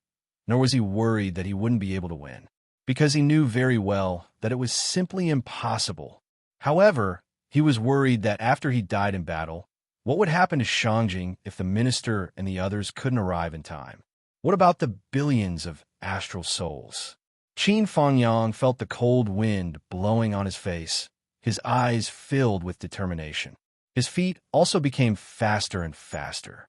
nor was he worried that he wouldn't be able to win, because he knew very well that it was simply impossible. However, he was worried that after he died in battle, what would happen to Shangjing if the minister and the others couldn't arrive in time? What about the billions of astral souls? Qin Fangyang felt the cold wind blowing on his face, his eyes filled with determination. His feet also became faster and faster.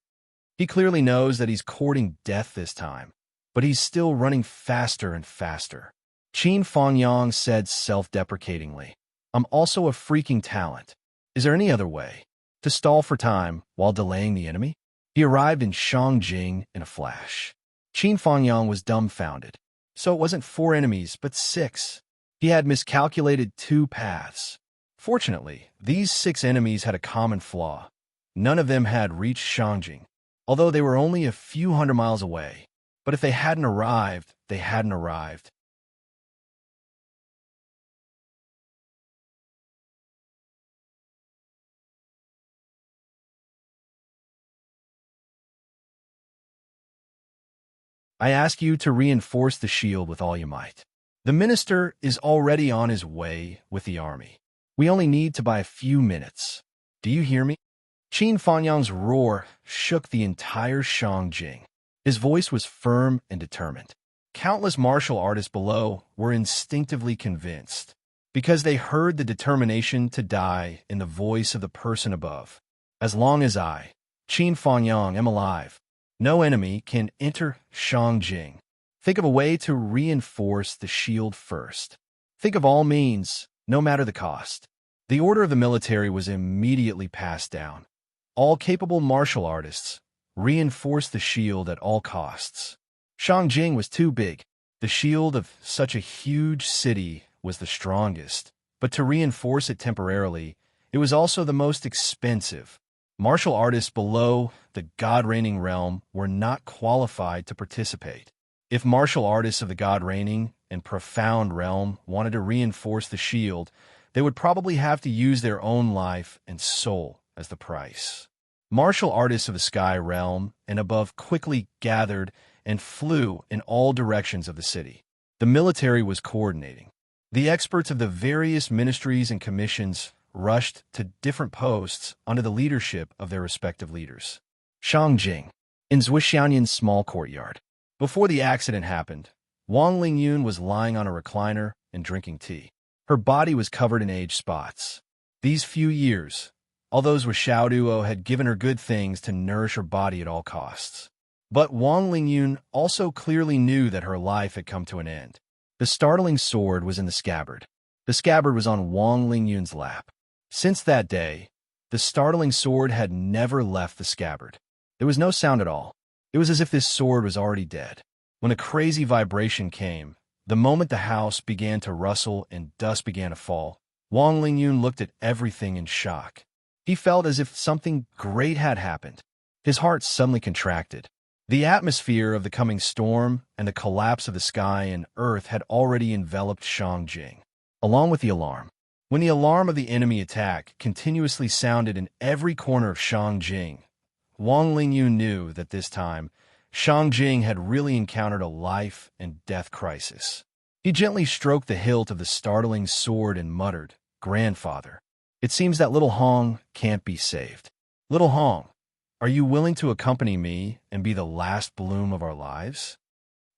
He clearly knows that he's courting death this time, but he's still running faster and faster. Qin Fangyang said self-deprecatingly, "I'm also a freaking talent. Is there any other way to stall for time while delaying the enemy?" He arrived in Shangjing in a flash. Qin Fangyang was dumbfounded. So it wasn't 4 enemies, but 6. He had miscalculated 2 paths. Fortunately, these 6 enemies had a common flaw. None of them had reached Shangjing, although they were only a few hundred miles away. But if they hadn't arrived, they hadn't arrived. I ask you to reinforce the shield with all you might. The minister is already on his way with the army. We only need to buy a few minutes. Do you hear me? Qin Fangyang's roar shook the entire Shangjing. His voice was firm and determined. Countless martial artists below were instinctively convinced, because they heard the determination to die in the voice of the person above. As long as I, Qin Fangyang, am alive, no enemy can enter Shangjing. Think of a way to reinforce the shield first. Think of all means, no matter the cost. The order of the military was immediately passed down. All capable martial artists reinforced the shield at all costs. Shangjing was too big. The shield of such a huge city was the strongest, but to reinforce it temporarily, it was also the most expensive. Martial artists below the God-reigning realm were not qualified to participate. If martial artists of the God-reigning and profound realm wanted to reinforce the shield, they would probably have to use their own life and soul as the price. Martial artists of the sky realm and above quickly gathered and flew in all directions of the city. The military was coordinating. The experts of the various ministries and commissions rushed to different posts under the leadership of their respective leaders. Shangjing, in Zhuxianyan's small courtyard. Before the accident happened, Wang Lingyun was lying on a recliner and drinking tea. Her body was covered in age spots. These few years, although Xiaoduo had given her good things to nourish her body at all costs. But Wang Lingyun also clearly knew that her life had come to an end. The startling sword was in the scabbard. The scabbard was on Wang Lingyun's lap. Since that day, the startling sword had never left the scabbard. There was no sound at all. It was as if this sword was already dead. When a crazy vibration came, the moment the house began to rustle and dust began to fall, Wang Lingyun looked at everything in shock. He felt as if something great had happened. His heart suddenly contracted. The atmosphere of the coming storm and the collapse of the sky and earth had already enveloped Shangjing, along with the alarm. When the alarm of the enemy attack continuously sounded in every corner of Shangjing, Wang Lingyu knew that this time, Shangjing had really encountered a life and death crisis. He gently stroked the hilt of the startling sword and muttered, "Grandfather, it seems that little Hong can't be saved. Little Hong, are you willing to accompany me and be the last bloom of our lives?"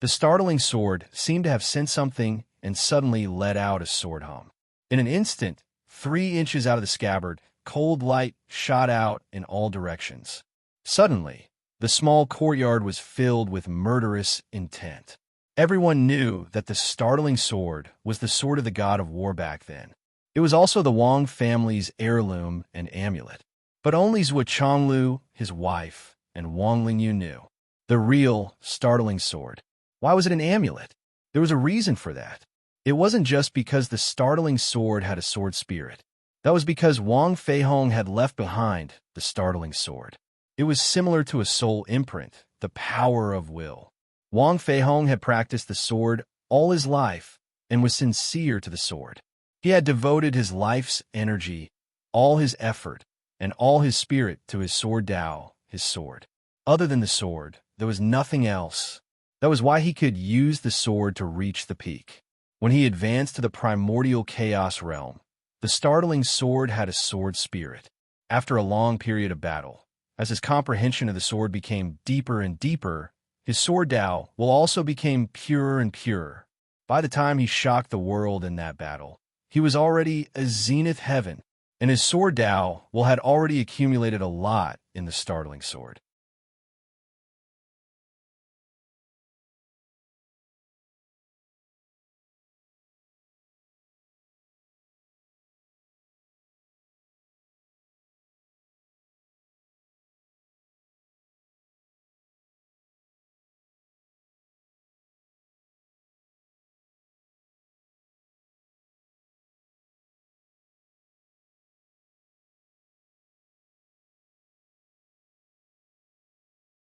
The startling sword seemed to have sensed something and suddenly let out a sword hum. In an instant, 3 inches out of the scabbard, cold light shot out in all directions. Suddenly, the small courtyard was filled with murderous intent. Everyone knew that the startling sword was the sword of the god of war back then. It was also the Wang family's heirloom and amulet. But only Zhuo Chonglu, his wife, and Wang Lingyu knew. The real, startling sword. Why was it an amulet? There was a reason for that. It wasn't just because the startling sword had a sword spirit. That was because Wang Feihong had left behind the startling sword. It was similar to a soul imprint, the power of will. Wang Feihong had practiced the sword all his life and was sincere to the sword. He had devoted his life's energy, all his effort, and all his spirit to his sword Dao, his sword. Other than the sword, there was nothing else. That was why he could use the sword to reach the peak. When he advanced to the primordial chaos realm, the startling sword had a sword spirit. After a long period of battle, as his comprehension of the sword became deeper and deeper, his sword Dao will also became purer and purer. By the time he shocked the world in that battle, he was already a zenith heaven, and his sword Dao will had already accumulated a lot in the startling sword.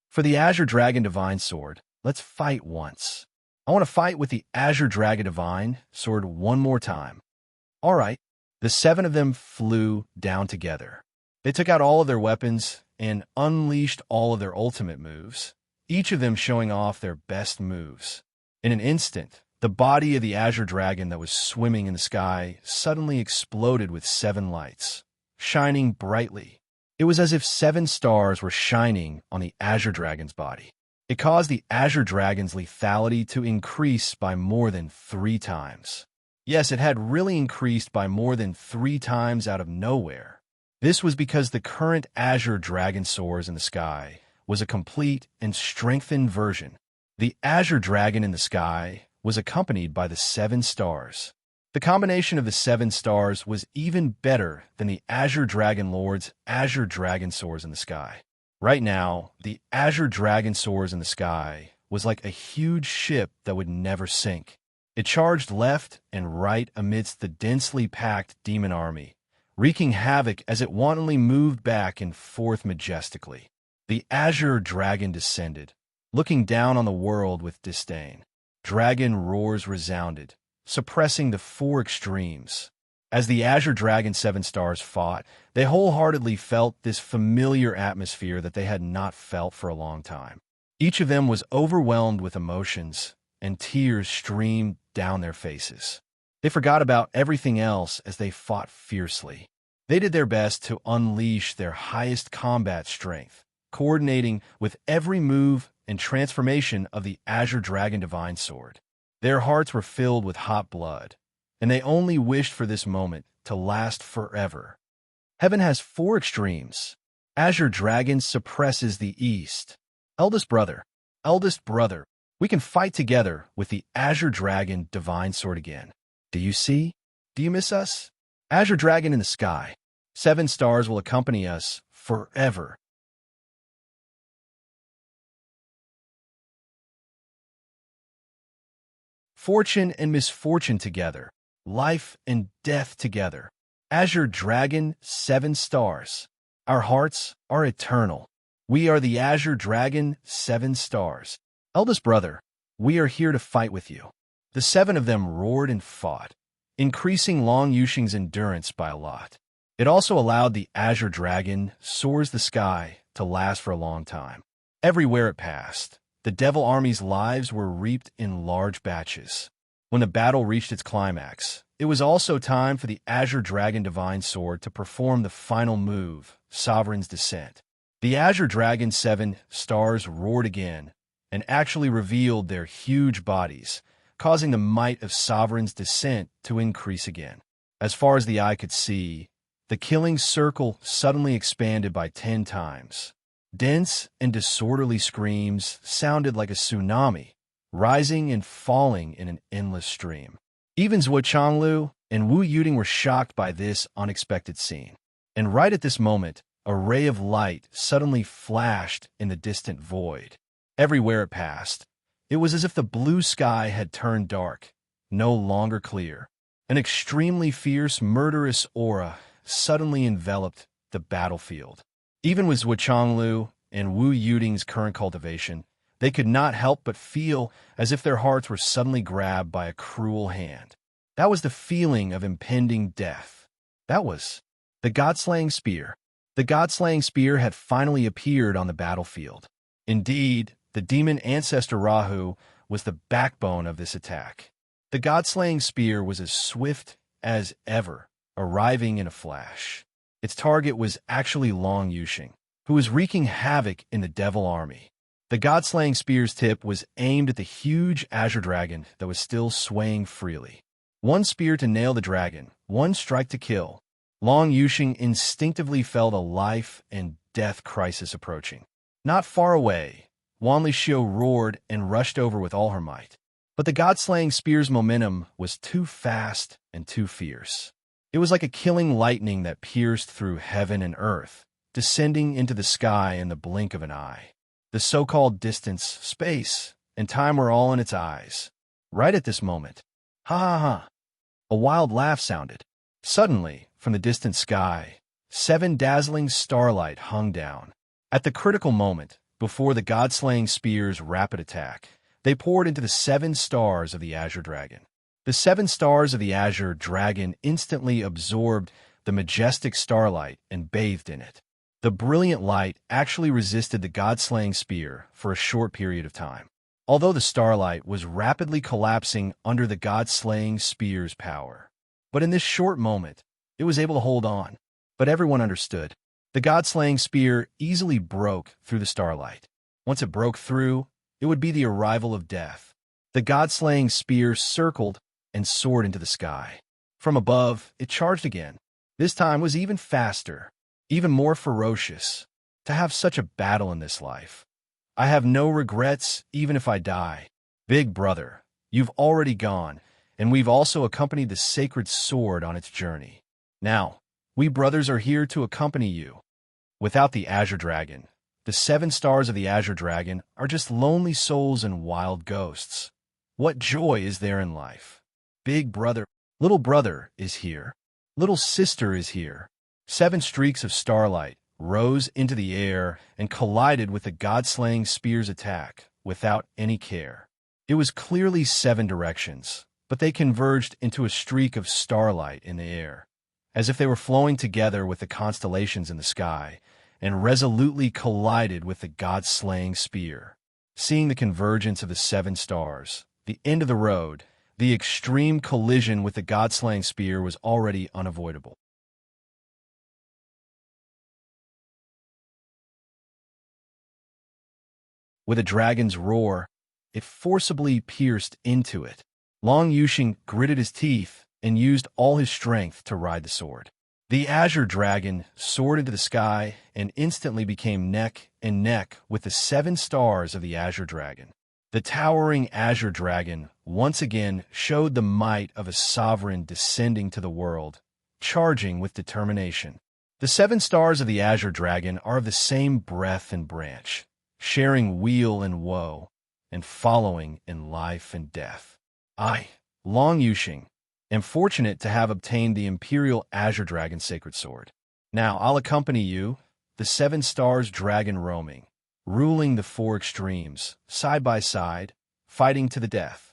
For the Azure Dragon Divine Sword, let's fight once. I want to fight with the Azure Dragon Divine Sword one more time. All right. The 7 of them flew down together. They took out all of their weapons and unleashed all of their ultimate moves, each of them showing off their best moves. In an instant, the body of the Azure Dragon that was swimming in the sky suddenly exploded with 7 lights, shining brightly. It was as if 7 stars were shining on the Azure Dragon's body. It caused the Azure Dragon's lethality to increase by more than 3 times. Yes, it had really increased by more than 3 times out of nowhere. This was because the current Azure Dragon soars in the sky was a complete and strengthened version. The Azure Dragon in the sky was accompanied by the 7 stars. The combination of the 7 stars was even better than the Azure Dragon Lord's Azure Dragon soars in the sky. Right now, the Azure Dragon soars in the sky was like a huge ship that would never sink. It charged left and right amidst the densely packed demon army, wreaking havoc as it wantonly moved back and forth majestically. The Azure Dragon descended, looking down on the world with disdain. Dragon roars resounded, suppressing the 4 extremes. As the Azure Dragon 7 stars fought, they wholeheartedly felt this familiar atmosphere that they had not felt for a long time. Each of them was overwhelmed with emotions, and tears streamed down their faces. They forgot about everything else as they fought fiercely. They did their best to unleash their highest combat strength, coordinating with every move and transformation of the Azure Dragon Divine Sword. Their hearts were filled with hot blood, and they only wished for this moment to last forever. Heaven has 4 extremes. Azure Dragon suppresses the east. Eldest brother, we can fight together with the Azure Dragon Divine Sword again. Do you see? Do you miss us? Azure Dragon in the sky. 7 stars will accompany us forever. Fortune and misfortune together. Life and death together. Azure Dragon, 7 stars. Our hearts are eternal. We are the Azure Dragon, 7 stars. Eldest brother, we are here to fight with you. The 7 of them roared and fought, increasing Long Yuxing's endurance by a lot. It also allowed the Azure Dragon soars the sky to last for a long time. Everywhere it passed, the Devil Army's lives were reaped in large batches. When the battle reached its climax, it was also time for the Azure Dragon Divine Sword to perform the final move, Sovereign's Descent. The Azure Dragon 7 stars roared again and actually revealed their huge bodies, causing the might of Sovereign's Descent to increase again. As far as the eye could see, the killing circle suddenly expanded by 10 times. Dense and disorderly screams sounded like a tsunami, rising and falling in an endless stream. Even Zhuo Changlu and Wu Yuting were shocked by this unexpected scene. And right at this moment, a ray of light suddenly flashed in the distant void. Everywhere it passed, it was as if the blue sky had turned dark, no longer clear. An extremely fierce, murderous aura suddenly enveloped the battlefield. Even with Zhuo Changlu and Wu Yuting's current cultivation, they could not help but feel as if their hearts were suddenly grabbed by a cruel hand. That was the feeling of impending death. That was the God-slaying spear. The God-slaying spear had finally appeared on the battlefield. Indeed, the demon ancestor Rahu was the backbone of this attack. The God-slaying spear was as swift as ever, arriving in a flash. Its target was actually Long Yuxing, who was wreaking havoc in the Devil Army. The God-slaying spear's tip was aimed at the huge Azure Dragon that was still swaying freely. One spear to nail the dragon, one strike to kill. Long Yuxing instinctively felt a life and death crisis approaching. Not far away, Wan Lixio roared and rushed over with all her might. But the God-slaying spear's momentum was too fast and too fierce. It was like a killing lightning that pierced through heaven and earth, descending into the sky in the blink of an eye. The so-called distance, space, and time were all in its eyes. Right at this moment, ha ha ha, a wild laugh sounded. Suddenly, from the distant sky, 7 dazzling starlight hung down. At the critical moment, before the God-slaying spear's rapid attack, they poured into the 7 stars of the Azure Dragon. The 7 stars of the Azure Dragon instantly absorbed the majestic starlight and bathed in it. The brilliant light actually resisted the God-slaying spear for a short period of time. Although the starlight was rapidly collapsing under the God-slaying spear's power. But in this short moment, it was able to hold on. But everyone understood. The God-slaying spear easily broke through the starlight. Once it broke through, it would be the arrival of death. The God-slaying spear circled and soared into the sky. From above, it charged again. This time was even faster, even more ferocious. To have such a battle in this life. I have no regrets, even if I die. Big brother, you've already gone, and we've also accompanied the sacred sword on its journey. Now, we brothers are here to accompany you. Without the Azure Dragon, the 7 stars of the Azure Dragon are just lonely souls and wild ghosts. What joy is there in life? Big brother, little brother is here. Little sister is here. 7 streaks of starlight rose into the air and collided with the God-slaying spear's attack without any care. It was clearly 7 directions, but they converged into a streak of starlight in the air, as if they were flowing together with the constellations in the sky, and resolutely collided with the God-slaying spear. Seeing the convergence of the 7 stars, the end of the road, the extreme collision with the God-slaying spear was already unavoidable. With a dragon's roar, it forcibly pierced into it. Long Yuxing gritted his teeth and used all his strength to ride the sword. The Azure Dragon soared into the sky and instantly became neck and neck with the 7 stars of the Azure Dragon. The towering Azure Dragon once again showed the might of a sovereign descending to the world, charging with determination. The 7 stars of the Azure Dragon are of the same breath and branch, sharing weal and woe, and following in life and death. I, Long Yuxing, am fortunate to have obtained the Imperial Azure Dragon Sacred Sword. Now I'll accompany you, the 7 stars dragon roaming, ruling the 4 extremes, side by side, fighting to the death.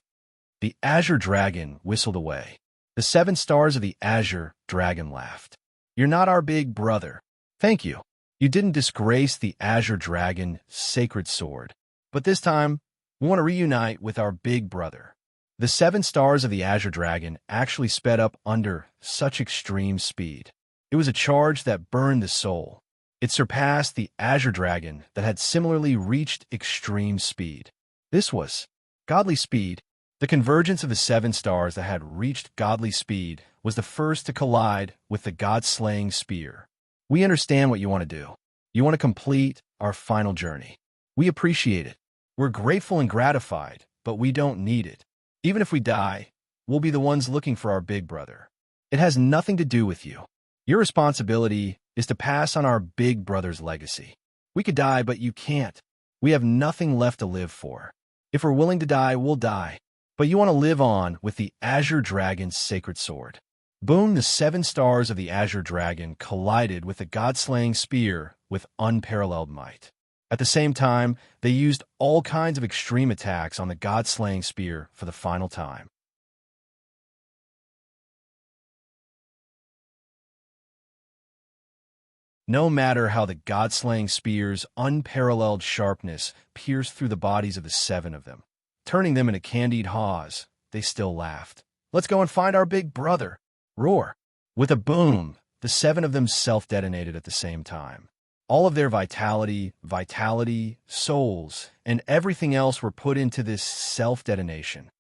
The azure dragon whistled away. The 7 stars of the azure dragon laughed. "You're not our big brother. Thank you. You didn't disgrace the azure dragon's sacred sword. But this time, we want to reunite with our big brother." The 7 stars of the azure dragon actually sped up under such extreme speed. It was a charge that burned the soul. It surpassed the azure dragon that had similarly reached extreme speed. This was godly speed. The convergence of the 7 stars that had reached godly speed was the first to collide with the god-slaying spear. "We understand what you want to do. You want to complete our final journey. We appreciate it. We're grateful and gratified, but we don't need it. Even if we die, we'll be the ones looking for our big brother. It has nothing to do with you. Your responsibility is to pass on our big brother's legacy. We could die, but you can't. We have nothing left to live for. If we're willing to die, we'll die. But you want to live on with the azure dragon's sacred sword." Boom! The 7 stars of the azure dragon collided with the god-slaying spear with unparalleled might. At the same time, they used all kinds of extreme attacks on the god-slaying spear for the final time. No matter how the god-slaying spear's unparalleled sharpness pierced through the bodies of the 7 of them, turning them into candied haws, they still laughed. "Let's go and find our big brother!" Roar! With a boom, the 7 of them self-detonated at the same time. All of their vitality, souls, and everything else were put into this self-detonation.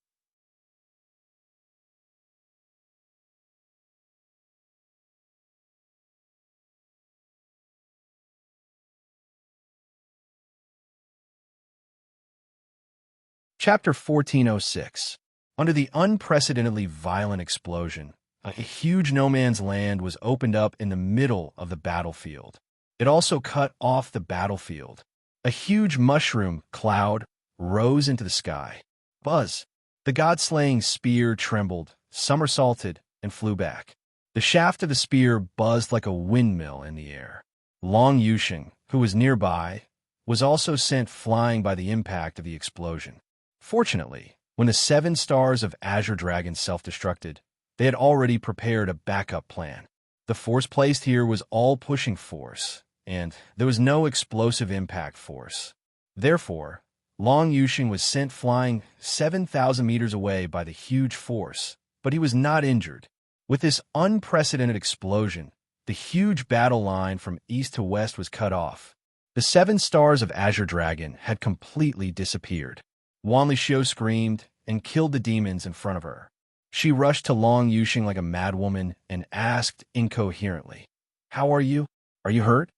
Chapter 1406. Under the unprecedentedly violent explosion, a huge no-man's land was opened up in the middle of the battlefield. It also cut off the battlefield. A huge mushroom cloud rose into the sky. Buzz! The god-slaying spear trembled, somersaulted, and flew back. The shaft of the spear buzzed like a windmill in the air. Long Yusheng, who was nearby, was also sent flying by the impact of the explosion. Fortunately, when the 7 stars of Azure Dragon self-destructed, they had already prepared a backup plan. The force placed here was all pushing force, and there was no explosive impact force. Therefore, Long Yusheng was sent flying 7,000 meters away by the huge force, but he was not injured. With this unprecedented explosion, the huge battle line from east to west was cut off. The 7 stars of Azure Dragon had completely disappeared. Wan Lixio screamed and killed the demons in front of her. She rushed to Long Yusheng like a madwoman and asked incoherently, "How are you? Are you hurt?"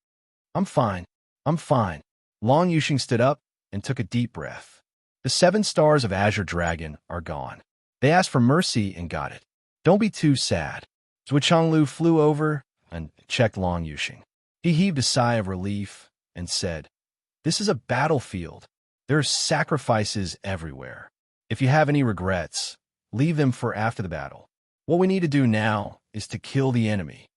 I'm fine. Long Yusheng stood up and took a deep breath. The 7 stars of Azure Dragon are gone. They asked for mercy and got it. Don't be too sad. Zhui Changlu flew over and checked Long Yusheng. He heaved a sigh of relief and said, "This is a battlefield. There are sacrifices everywhere. If you have any regrets, leave them for after the battle. What we need to do now is to kill the enemy."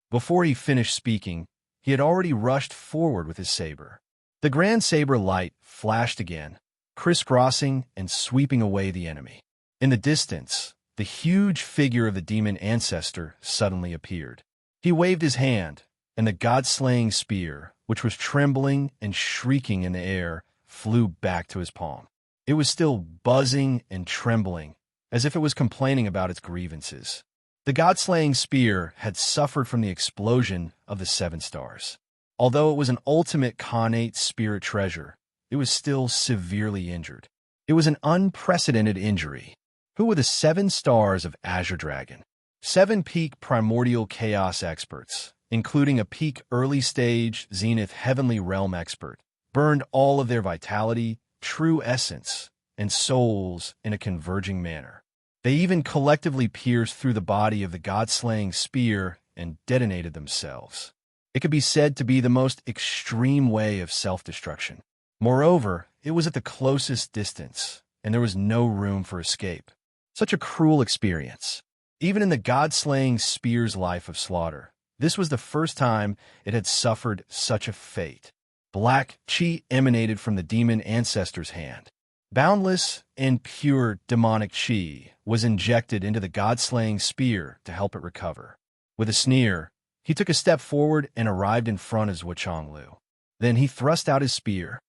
Before he finished speaking, he had already rushed forward with his saber. The grand saber light flashed again, crisscrossing and sweeping away the enemy. In the distance, the huge figure of the demon ancestor suddenly appeared. He waved his hand, and the god-slaying spear, which was trembling and shrieking in the air, flew back to his palm. It was still buzzing and trembling, as if it was complaining about its grievances. The god-slaying spear had suffered from the explosion of the 7 stars. Although it was an ultimate Khanate spirit treasure, it was still severely injured. It was an unprecedented injury. Who were the 7 stars of Azure Dragon? 7 peak primordial chaos experts, including a peak early stage Zenith Heavenly Realm expert, burned all of their vitality, true essence, and souls in a converging manner. They even collectively pierced through the body of the god-slaying spear and detonated themselves. It could be said to be the most extreme way of self-destruction. Moreover, it was at the closest distance, and there was no room for escape. Such a cruel experience. Even in the god-slaying spear's life of slaughter, This was the first time it had suffered such a fate. Black chi emanated from the demon ancestor's hand. Boundless and pure demonic chi was injected into the god-slaying spear to help it recover. With a sneer, he took a step forward and arrived in front of Zhuo. Then he thrust out his spear.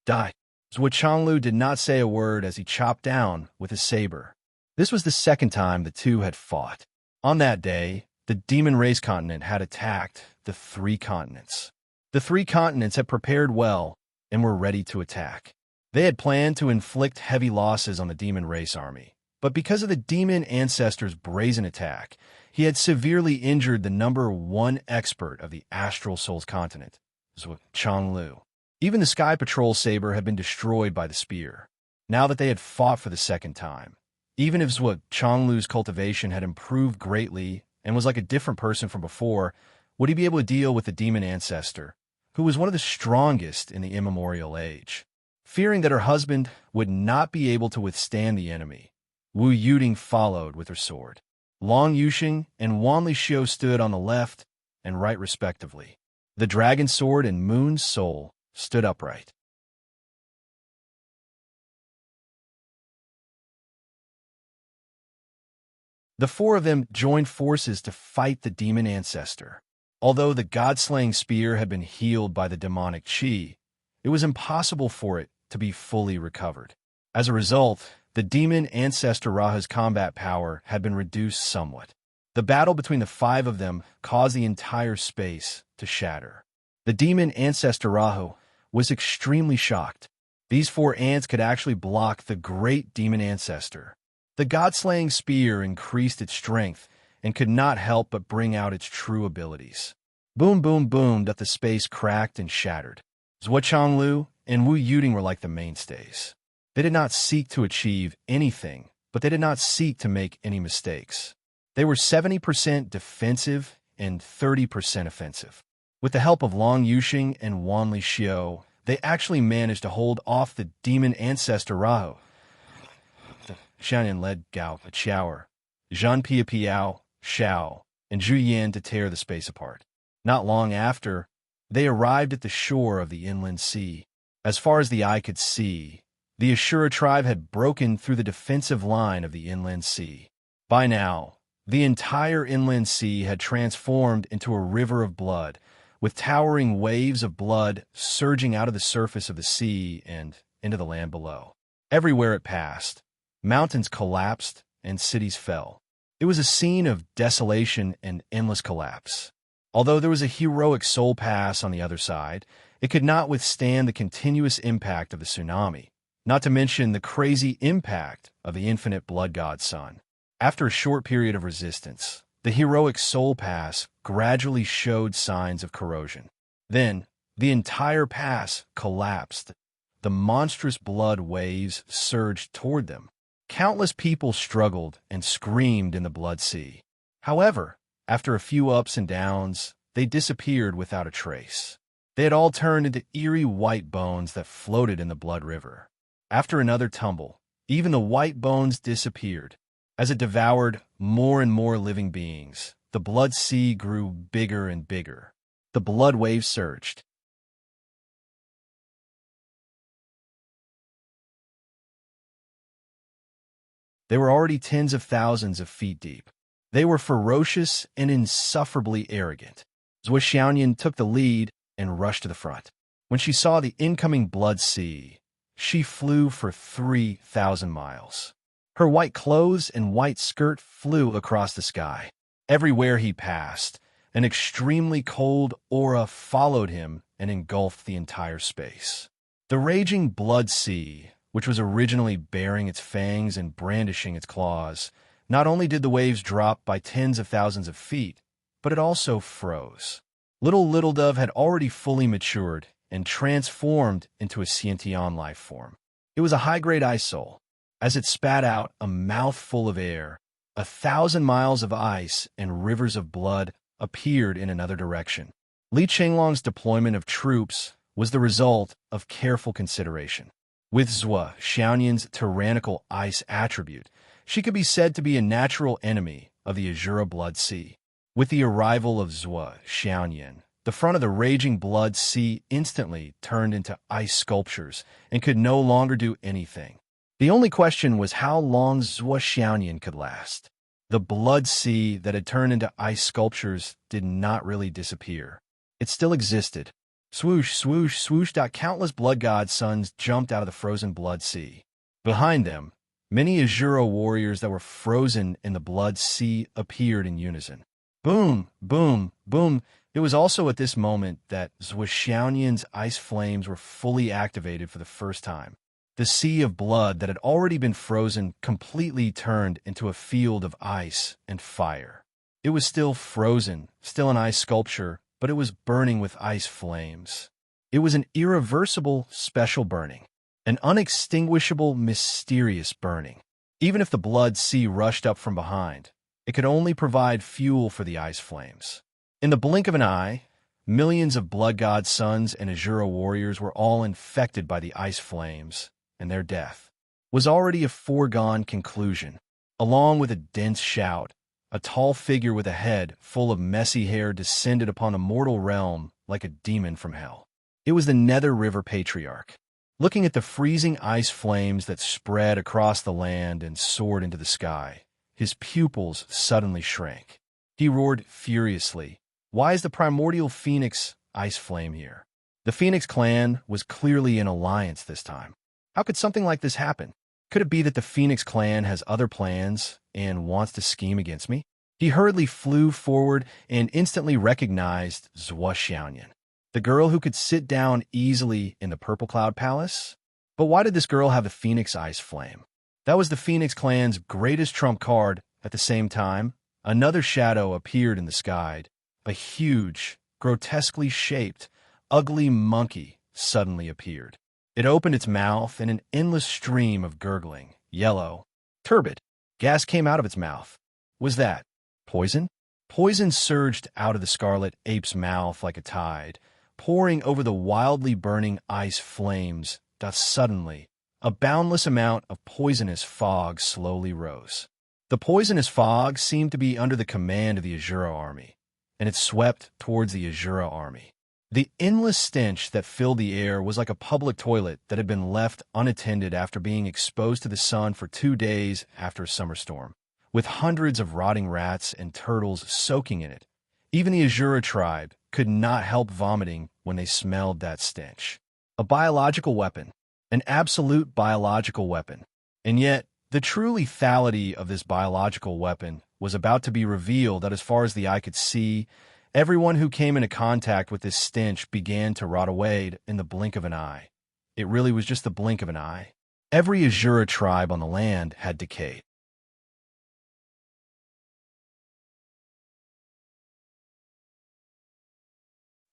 Die. Zhuo did not say a word as he chopped down with his saber. This was the second time the two had fought. On that day, the demon race continent had attacked the three continents. The three continents had prepared well and were ready to attack. They had planned to inflict heavy losses on the demon race army, but because of the demon ancestor's brazen attack, he had severely injured the number one expert of the astral souls continent, Zhuo. Even the Sky Patrol saber had been destroyed by the spear. Now that they had fought for the second time, even if Zhuo's cultivation had improved greatly and was like a different person from before, would he be able to deal with the demon ancestor, who was one of the strongest in the immemorial age? Fearing that her husband would not be able to withstand the enemy, Wu Yuting followed with her sword. Long Yuxing and Wan Lixiu stood on the left and right respectively. The dragon sword and Moon's soul stood upright. The four of them joined forces to fight the demon ancestor. Although the god-slaying spear had been healed by the demonic chi, it was impossible for it to be fully recovered. As a result, the demon ancestor Raha's combat power had been reduced somewhat. The battle between the five of them caused the entire space to shatter. The demon ancestor Rahu was extremely shocked. These four ants could actually block the great demon ancestor. The god-slaying spear increased its strength and could not help but bring out its true abilities. Boom, boom, boom, that the space cracked and shattered. Zhuo and Wu Yuting were like the mainstays. They did not seek to achieve anything, but they did not seek to make any mistakes. They were 70% defensive and 30% offensive. With the help of Long Yuxing and Wan Lixiu, they actually managed to hold off the demon ancestor Rahu. The Xianyan led Gao Qiao, Zhan Piao, Xiao, and Zhu Yan to tear the space apart. Not long after, they arrived at the shore of the inland sea. As far as the eye could see, the Ashura tribe had broken through the defensive line of the inland sea. By now, the entire inland sea had transformed into a river of blood, with towering waves of blood surging out of the surface of the sea and into the land below. Everywhere it passed, mountains collapsed and cities fell. It was a scene of desolation and endless collapse. Although there was a heroic soul pass on the other side, it could not withstand the continuous impact of the tsunami, not to mention the crazy impact of the infinite blood god sun. After a short period of resistance, the heroic soul pass gradually showed signs of corrosion. Then, the entire pass collapsed. The monstrous blood waves surged toward them. Countless people struggled and screamed in the blood sea. However, after a few ups and downs, they disappeared without a trace. They had all turned into eerie white bones that floated in the blood river. After another tumble, even the white bones disappeared. As it devoured more and more living beings, the blood sea grew bigger and bigger. The blood waves surged. They were already tens of thousands of feet deep. They were ferocious and insufferably arrogant. Zhuo Xiaoyan took the lead and rushed to the front. When she saw the incoming blood sea, she flew for 3,000 miles. Her white clothes and white skirt flew across the sky. Everywhere he passed, an extremely cold aura followed him and engulfed the entire space. The raging blood sea, which was originally baring its fangs and brandishing its claws, not only did the waves drop by tens of thousands of feet, but it also froze. Little Dove had already fully matured and transformed into a sentient life form. It was a high-grade ice soul. As it spat out a mouthful of air, 1,000 miles of ice and rivers of blood appeared in another direction. Li Qinglong's deployment of troops was the result of careful consideration. With Zhuo Xiaoyan's tyrannical ice attribute, she could be said to be a natural enemy of the Azura Blood Sea. With the arrival of Zhuo Xiaoyan, the front of the raging blood sea instantly turned into ice sculptures and could no longer do anything. The only question was how long Zhuo Xiaoyan could last. The blood sea that had turned into ice sculptures did not really disappear. It still existed. Swoosh, swoosh, swoosh. Countless blood god sons jumped out of the frozen blood sea. Behind them, many Azura warriors that were frozen in the blood sea appeared in unison. Boom, boom, boom. It was also at this moment that Zhuoxianyan's ice flames were fully activated for the first time. The sea of blood that had already been frozen completely turned into a field of ice and fire. It was still frozen, still an ice sculpture, but it was burning with ice flames. It was an irreversible, special burning, an unextinguishable, mysterious burning. Even if the blood sea rushed up from behind, it could only provide fuel for the ice flames. In the blink of an eye, millions of blood god sons and Azura warriors were all infected by the ice flames, and their death was already a foregone conclusion. Along with a dense shout, a tall figure with a head full of messy hair descended upon the mortal realm like a demon from hell. It was the Nether River Patriarch. Looking at the freezing ice flames that spread across the land and soared into the sky, his pupils suddenly shrank. He roared furiously, "Why is the primordial phoenix ice flame here?" The Phoenix clan was clearly in alliance this time. How could something like this happen? Could it be that the Phoenix clan has other plans and wants to scheme against me? He hurriedly flew forward and instantly recognized Zhuo Xiaoyan, the girl who could sit down easily in the Purple Cloud Palace. But why did this girl have the Phoenix ice flame? That was the Phoenix clan's greatest trump card. At the same time, another shadow appeared in the sky. A huge, grotesquely shaped, ugly monkey suddenly appeared. It opened its mouth, and an endless stream of gurgling, yellow, turbid gas came out of its mouth. Was that poison? Poison surged out of the scarlet ape's mouth like a tide, pouring over the wildly burning ice flames. Thus suddenly, a boundless amount of poisonous fog slowly rose. The poisonous fog seemed to be under the command of the Azura army, and it swept towards the Azura army. The endless stench that filled the air was like a public toilet that had been left unattended after being exposed to the sun for 2 days after a summer storm, with hundreds of rotting rats and turtles soaking in it. Even the Azura tribe could not help vomiting when they smelled that stench. A biological weapon, an absolute biological weapon. And yet, the true lethality of this biological weapon was about to be revealed that as far as the eye could see, everyone who came into contact with this stench began to rot away in the blink of an eye. It really was just the blink of an eye. Every Azura tribe on the land had decayed.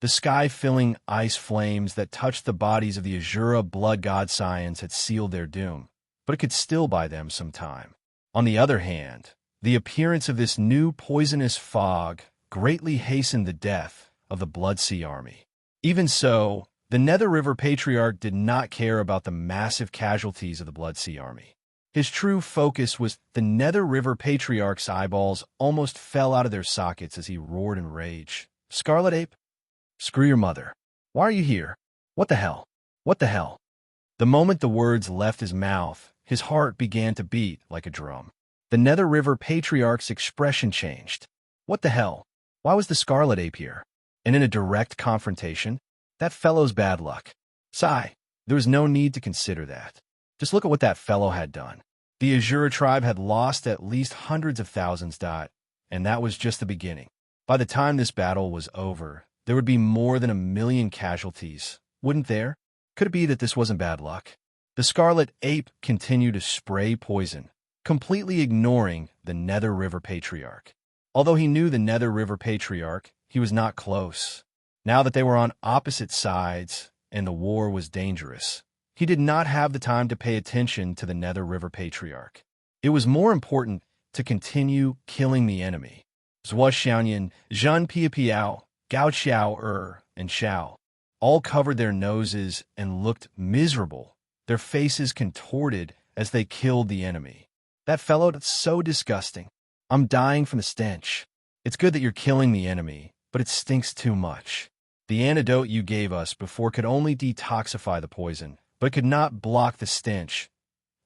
The sky-filling ice flames that touched the bodies of the Azura blood god scions had sealed their doom, but it could still buy them some time. On the other hand, the appearance of this new poisonous fog greatly hastened the death of the Blood Sea army. Even so, the Nether River Patriarch did not care about the massive casualties of the Blood Sea army. His true focus was the Nether River Patriarch's eyeballs almost fell out of their sockets as he roared in rage. "Scarlet Ape? Screw your mother. Why are you here? What the hell? What the hell?" The moment the words left his mouth, his heart began to beat like a drum. The Nether River Patriarch's expression changed. What the hell? Why was the Scarlet Ape here? And in a direct confrontation? That fellow's bad luck. Sigh, there was no need to consider that. Just look at what that fellow had done. The Azura tribe had lost at least hundreds of thousands, and that was just the beginning. By the time this battle was over, there would be more than 1 million casualties, wouldn't there? Could it be that this wasn't bad luck? The Scarlet Ape continued to spray poison, completely ignoring the Nether River Patriarch. Although he knew the Nether River Patriarch, he was not close. Now that they were on opposite sides and the war was dangerous, he did not have the time to pay attention to the Nether River Patriarch. It was more important to continue killing the enemy. Zhuo Xiaoyan, Zhan Piapiao, Gao Xiao and Xiao all covered their noses and looked miserable, their faces contorted as they killed the enemy. That fellow, that's so disgusting. I'm dying from the stench. It's good that you're killing the enemy, but it stinks too much. The antidote you gave us before could only detoxify the poison, but could not block the stench,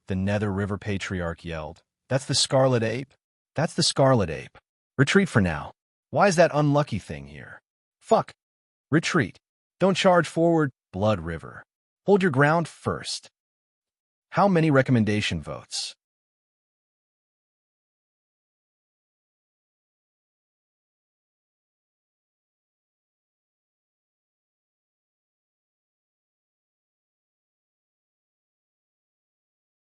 the Nether River Patriarch yelled. That's the Scarlet Ape? That's the Scarlet Ape. Retreat for now. Why is that unlucky thing here? Fuck. Retreat. Don't charge forward, Blood River. Hold your ground first. How many recommendation votes?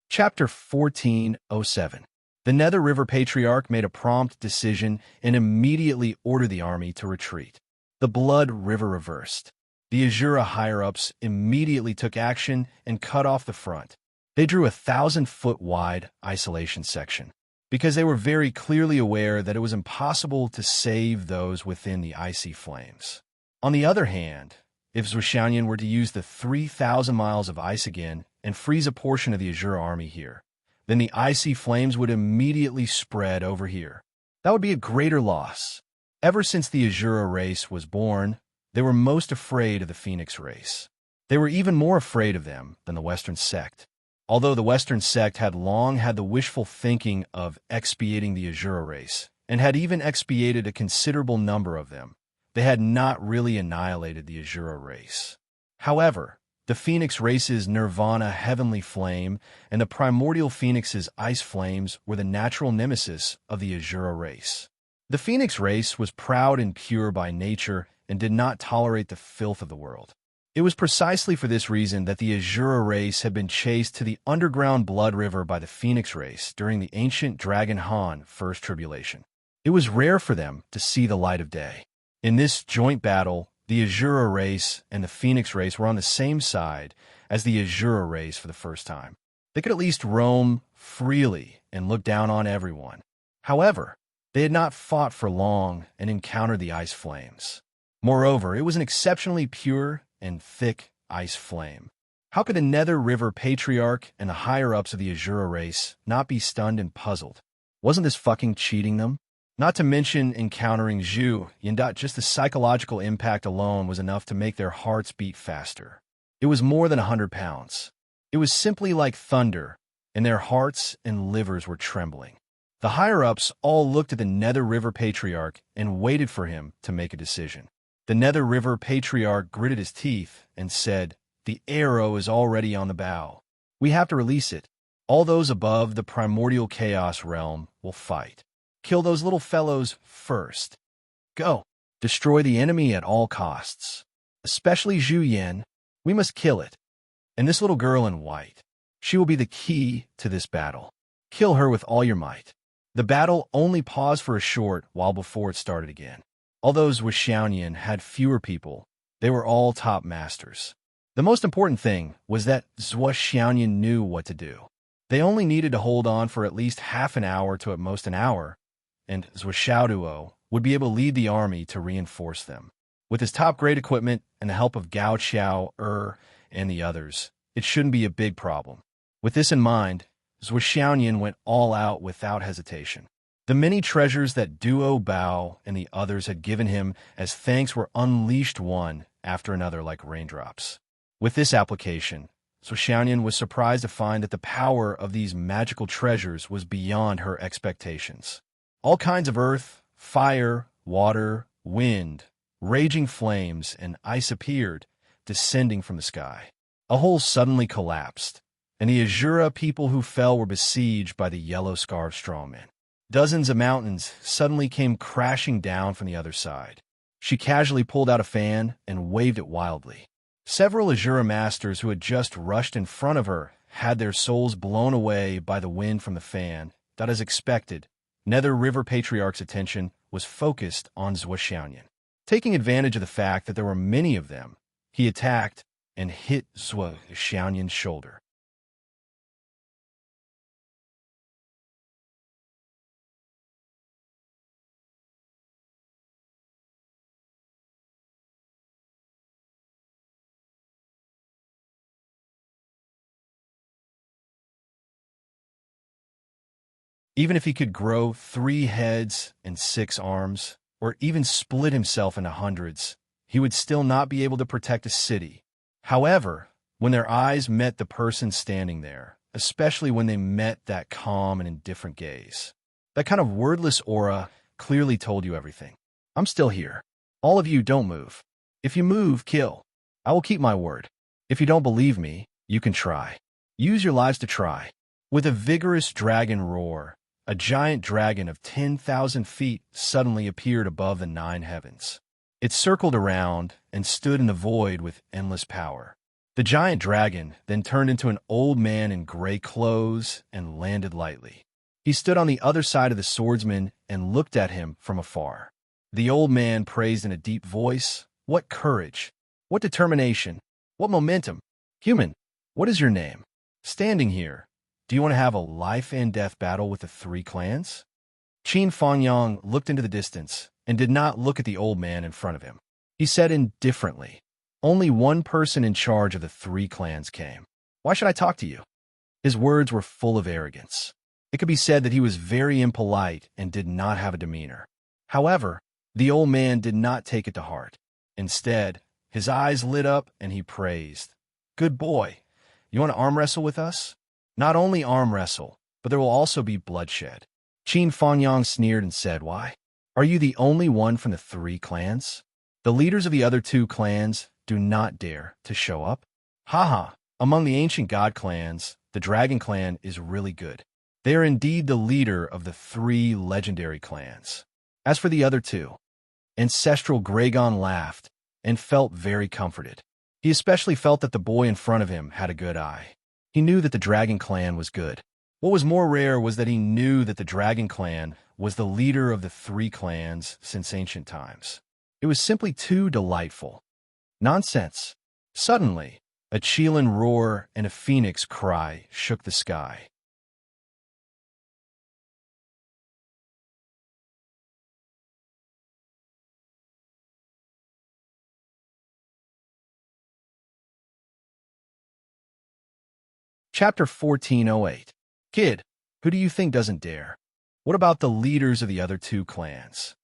Chapter 1407. The Nether River Patriarch made a prompt decision and immediately ordered the army to retreat. The Blood River reversed. The Azura higher-ups immediately took action and cut off the front. They drew a 1,000-foot-wide isolation section, because they were very clearly aware that it was impossible to save those within the icy flames. On the other hand, if Zwishanyan were to use the 3,000 miles of ice again and freeze a portion of the Azura army here, then the icy flames would immediately spread over here. That would be a greater loss. Ever since the Azura race was born, they were most afraid of the Phoenix race. They were even more afraid of them than the Western sect. Although the Western sect had long had the wishful thinking of expiating the Azura race, and had even expiated a considerable number of them, they had not really annihilated the Azura race. However, the Phoenix race's Nirvana heavenly flame and the primordial Phoenix's ice flames were the natural nemesis of the Azura race. The Phoenix race was proud and pure by nature and did not tolerate the filth of the world. It was precisely for this reason that the Azura race had been chased to the underground Blood River by the Phoenix race during the ancient Dragon Han First Tribulation. It was rare for them to see the light of day. In this joint battle, the Azura race and the Phoenix race were on the same side as the Azura race for the first time. They could at least roam freely and look down on everyone. However, they had not fought for long and encountered the ice flames. Moreover, it was an exceptionally pure and thick ice flame. How could the Nether River Patriarch and the higher-ups of the Azura race not be stunned and puzzled? Wasn't this fucking cheating them? Not to mention encountering Zhu Yindat, just the psychological impact alone was enough to make their hearts beat faster. It was more than 100 pounds. It was simply like thunder, and their hearts and livers were trembling. The higher-ups all looked at the Nether River Patriarch and waited for him to make a decision. The Nether River Patriarch gritted his teeth and said, "The arrow is already on the bow. We have to release it. All those above the primordial chaos realm will fight. Kill those little fellows first. Go. Destroy the enemy at all costs. Especially Zhu Yan. We must kill it. And this little girl in white. She will be the key to this battle. Kill her with all your might." The battle only paused for a short while before it started again. Although Zwishanyan had fewer people, they were all top masters. The most important thing was that Zwishanyan knew what to do. They only needed to hold on for at least half an hour to at most an hour, and Zwishaoduo would be able to lead the army to reinforce them. With his top-grade equipment and the help of Gao Qiao, and the others, it shouldn't be a big problem. With this in mind, Zwishanyan went all out without hesitation. The many treasures that Duo Bao and the others had given him as thanks were unleashed one after another like raindrops. With this application, Zwishanyan was surprised to find that the power of these magical treasures was beyond her expectations. All kinds of earth, fire, water, wind, raging flames, and ice appeared, descending from the sky. A hole suddenly collapsed, and the Azura people who fell were besieged by the yellow-scarved strongmen. Dozens of mountains suddenly came crashing down from the other side. She casually pulled out a fan and waved it wildly. Several Azura masters who had just rushed in front of her had their souls blown away by the wind from the fan that, as expected, Nether River Patriarch's attention was focused on Zwishanyan. Taking advantage of the fact that there were many of them, he attacked and hit Zwishanyan's shoulder. Even if he could grow 3 heads and 6 arms, or even split himself into hundreds, he would still not be able to protect a city. However, when their eyes met the person standing there, especially when they met that calm and indifferent gaze, that kind of wordless aura clearly told you everything. I'm still here. All of you don't move. If you move, kill. I will keep my word. If you don't believe me, you can try. Use your lives to try. With a vigorous dragon roar, a giant dragon of 10,000 feet suddenly appeared above the 9 heavens. It circled around and stood in the void with endless power. The giant dragon then turned into an old man in gray clothes and landed lightly. He stood on the other side of the swordsman and looked at him from afar. The old man praised in a deep voice, "What courage! What determination! What momentum! Human, what is your name? Standing here, do you want to have a life and death battle with the 3 clans?" Qin Fangyang looked into the distance and did not look at the old man in front of him. He said indifferently, "Only one person in charge of the 3 clans came. Why should I talk to you?" His words were full of arrogance. It could be said that he was very impolite and did not have a demeanor. However, the old man did not take it to heart. Instead, his eyes lit up and he praised, "Good boy. You want to arm wrestle with us? Not only arm wrestle, but there will also be bloodshed." Qin Fangyang sneered and said, "Why? Are you the only one from the 3 clans? The leaders of the other 2 clans do not dare to show up? Haha, among the ancient god clans, the Dragon Clan is really good. They are indeed the leader of the 3 legendary clans. As for the other 2, Ancestral Gragon laughed and felt very comforted. He especially felt that the boy in front of him had a good eye. He knew that the Dragon Clan was good. What was more rare was that he knew that the Dragon Clan was the leader of the 3 clans since ancient times. It was simply too delightful. Nonsense. Suddenly, a Qilin roar and a phoenix cry shook the sky. Chapter 1408. Kid, who do you think doesn't dare? What about the leaders of the other 2 clans?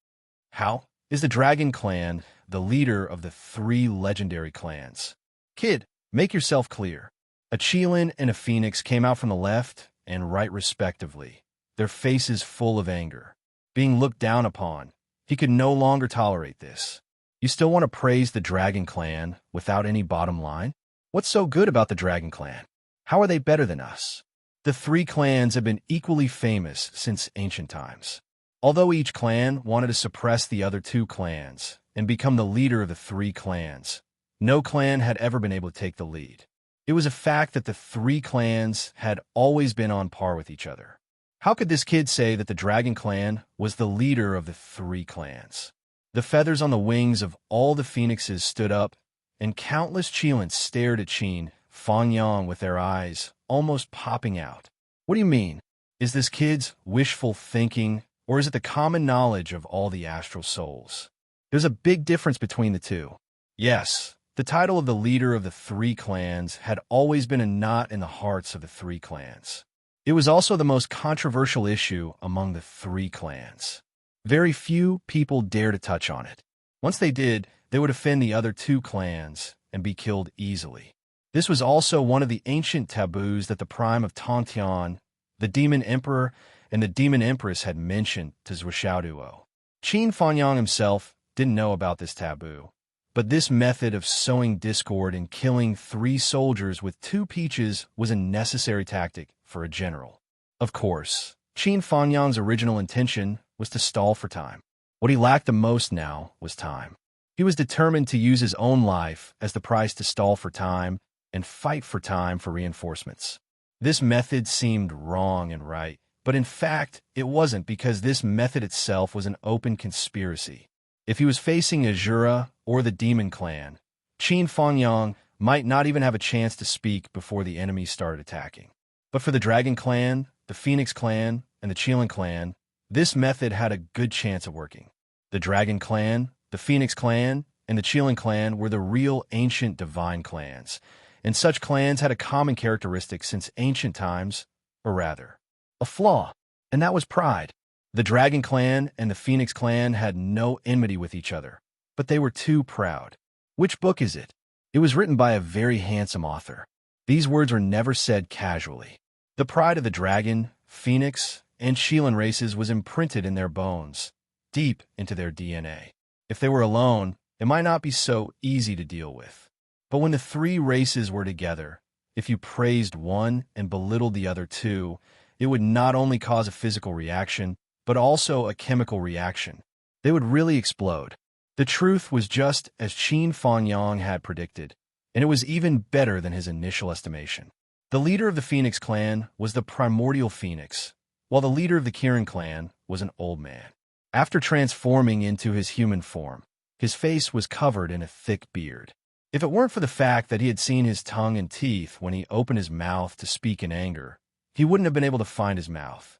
How is the Dragon Clan the leader of the 3 legendary clans? Kid, make yourself clear. A Qilin and a Phoenix came out from the left and right respectively, their faces full of anger. Being looked down upon, he could no longer tolerate this. You still want to praise the Dragon Clan without any bottom line? What's so good about the Dragon Clan? How are they better than us? The 3 clans have been equally famous since ancient times. Although each clan wanted to suppress the other 2 clans and become the leader of the 3 clans, no clan had ever been able to take the lead. It was a fact that the 3 clans had always been on par with each other. How could this kid say that the Dragon Clan was the leader of the 3 clans? The feathers on the wings of all the phoenixes stood up, and countless Qilins stared at Qin Fangyang with their eyes almost popping out. What do you mean? Is this kid's wishful thinking, or is it the common knowledge of all the astral souls? There's a big difference between the 2. Yes, the title of the leader of the 3 clans had always been a knot in the hearts of the 3 clans. It was also the most controversial issue among the 3 clans. Very few people dare to touch on it. Once they did, they would offend the other 2 clans and be killed easily. This was also one of the ancient taboos that the Prime of Tongtian, the Demon Emperor, and the Demon Empress had mentioned to Zhuoduo. Qin Fangyang himself didn't know about this taboo, but this method of sowing discord and killing 3 soldiers with 2 peaches was a necessary tactic for a general. Of course, Qin Fangyang's original intention was to stall for time. What he lacked the most now was time. He was determined to use his own life as the price to stall for time and fight for time for reinforcements. This method seemed wrong and right, but in fact, it wasn't, because this method itself was an open conspiracy. If he was facing Azura or the Demon Clan, Qin Fangyang might not even have a chance to speak before the enemy started attacking. But for the Dragon Clan, the Phoenix Clan, and the Qilin Clan, this method had a good chance of working. The Dragon Clan, the Phoenix Clan, and the Qilin Clan were the real ancient divine clans, and such clans had a common characteristic since ancient times, or rather, a flaw. and that was pride. The Dragon Clan and the Phoenix Clan had no enmity with each other, but they were too proud. Which book is it? It was written by a very handsome author. These words were never said casually. The pride of the dragon, phoenix, and Sheelan races was imprinted in their bones, deep into their DNA. If they were alone, it might not be so easy to deal with. But when the three races were together, if you praised one and belittled the other two, it would not only cause a physical reaction, but also a chemical reaction. They would really explode. The truth was just as Qin Fanyang had predicted, and it was even better than his initial estimation. The leader of the Phoenix clan was the primordial phoenix, while the leader of the Kirin clan was an old man. After transforming into his human form, his face was covered in a thick beard. If it weren't for the fact that he had seen his tongue and teeth when he opened his mouth to speak in anger, he wouldn't have been able to find his mouth.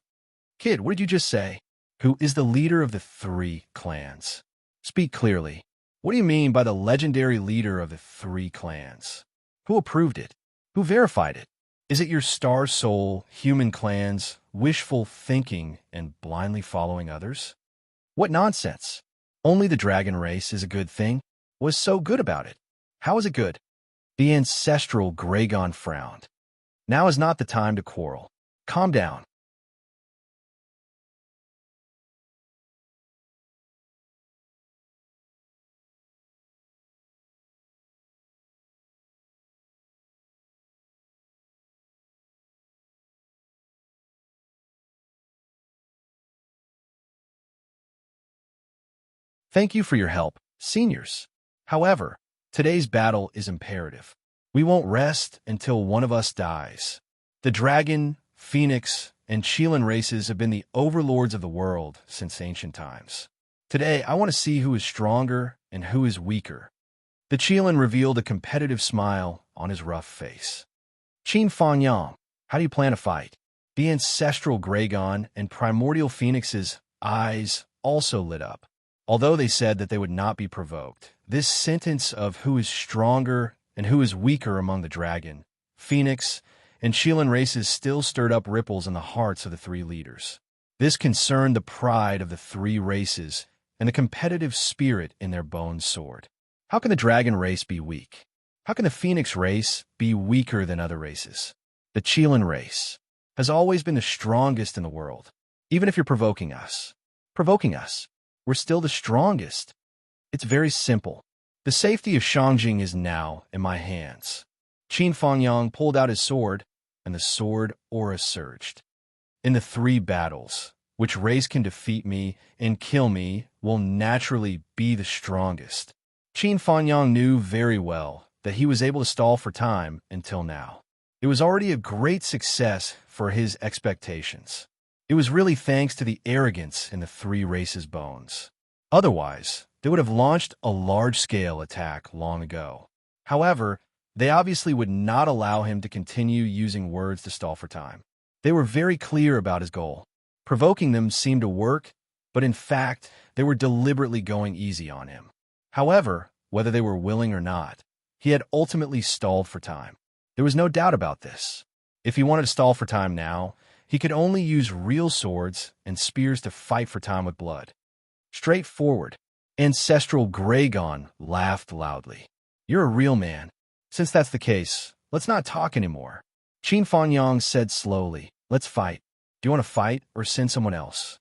Kid, what did you just say? Who is the leader of the three clans? Speak clearly. What do you mean by the legendary leader of the three clans? Who approved it? Who verified it? Is it your star soul, human clans, wishful thinking, and blindly following others? What nonsense! Only the dragon race is a good thing. What's so good about it? How is it good? The ancestral Gragon frowned. Now is not the time to quarrel. Calm down. Thank you for your help, seniors. However, today's battle is imperative. We won't rest until one of us dies. The dragon, phoenix, and Sheelan races have been the overlords of the world since ancient times. Today, I want to see who is stronger and who is weaker. The Sheelan revealed a competitive smile on his rough face. Qin Fanyang, how do you plan to fight? The ancestral Gragon and primordial phoenix's eyes also lit up. Although they said that they would not be provoked, this sentence of who is stronger and who is weaker among the dragon, phoenix, and Sheelan races still stirred up ripples in the hearts of the three leaders. This concerned the pride of the three races and the competitive spirit in their bones soared. How can the dragon race be weak? How can the phoenix race be weaker than other races? The Sheelan race has always been the strongest in the world. Even if you're provoking us, we're still the strongest. It's very simple. The safety of Shangjing is now in my hands. Qin Fanyang pulled out his sword, and the sword aura surged. In the three battles, which race can defeat me and kill me will naturally be the strongest. Qin Fanyang knew very well that he was able to stall for time until now. It was already a great success for his expectations. It was really thanks to the arrogance in the three races' bones. Otherwise, they would have launched a large-scale attack long ago. However, they obviously would not allow him to continue using words to stall for time. They were very clear about his goal. Provoking them seemed to work, but in fact, they were deliberately going easy on him. However, whether they were willing or not, he had ultimately stalled for time. There was no doubt about this. If he wanted to stall for time now, he could only use real swords and spears to fight for time with blood. Straightforward. Ancestral Gragon laughed loudly. You're a real man. Since that's the case, let's not talk anymore. Qin Fanyang said slowly, let's fight. Do you want to fight or send someone else?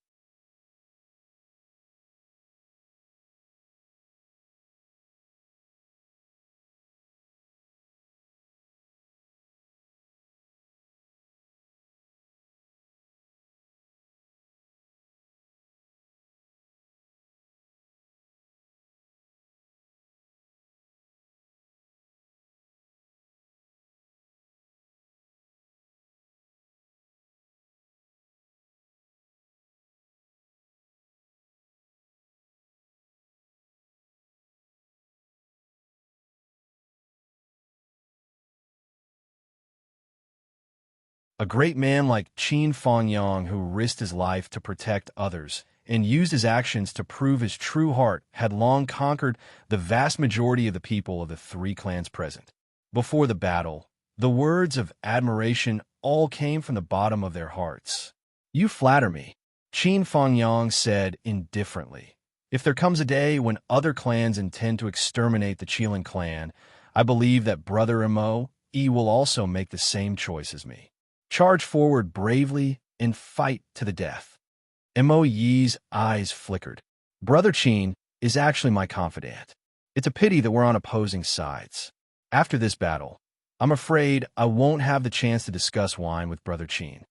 A great man like Qin Fanyang, who risked his life to protect others and used his actions to prove his true heart, had long conquered the vast majority of the people of the three clans present. Before the battle, the words of admiration all came from the bottom of their hearts. You flatter me, Qin Fangyang said indifferently. If there comes a day when other clans intend to exterminate the Qilin clan, I believe that Brother Mo will also make the same choice as me. Charge forward bravely and fight to the death. Mo Yi's eyes flickered. Brother Qin is actually my confidant. It's a pity that we're on opposing sides. After this battle, I'm afraid I won't have the chance to discuss wine with Brother Qin.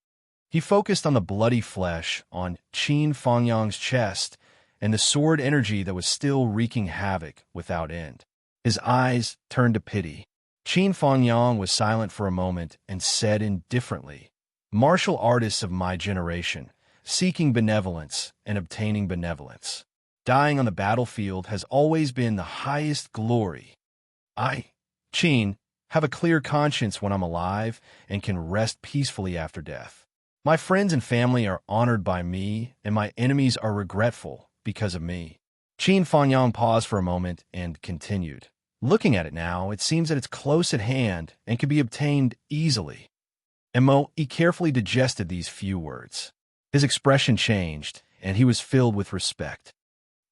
He focused on the bloody flesh on Qin Fangyang's chest and the sword energy that was still wreaking havoc without end. His eyes turned to pity. Qin Fangyang was silent for a moment and said indifferently, "Martial artists of my generation, seeking benevolence and obtaining benevolence. Dying on the battlefield has always been the highest glory. I, Qin, have a clear conscience when I'm alive and can rest peacefully after death. My friends and family are honored by me, and my enemies are regretful because of me." Qin Fangyang paused for a moment and continued. "Looking at it now, it seems that it's close at hand and can be obtained easily." Mo carefully digested these few words. His expression changed, and he was filled with respect.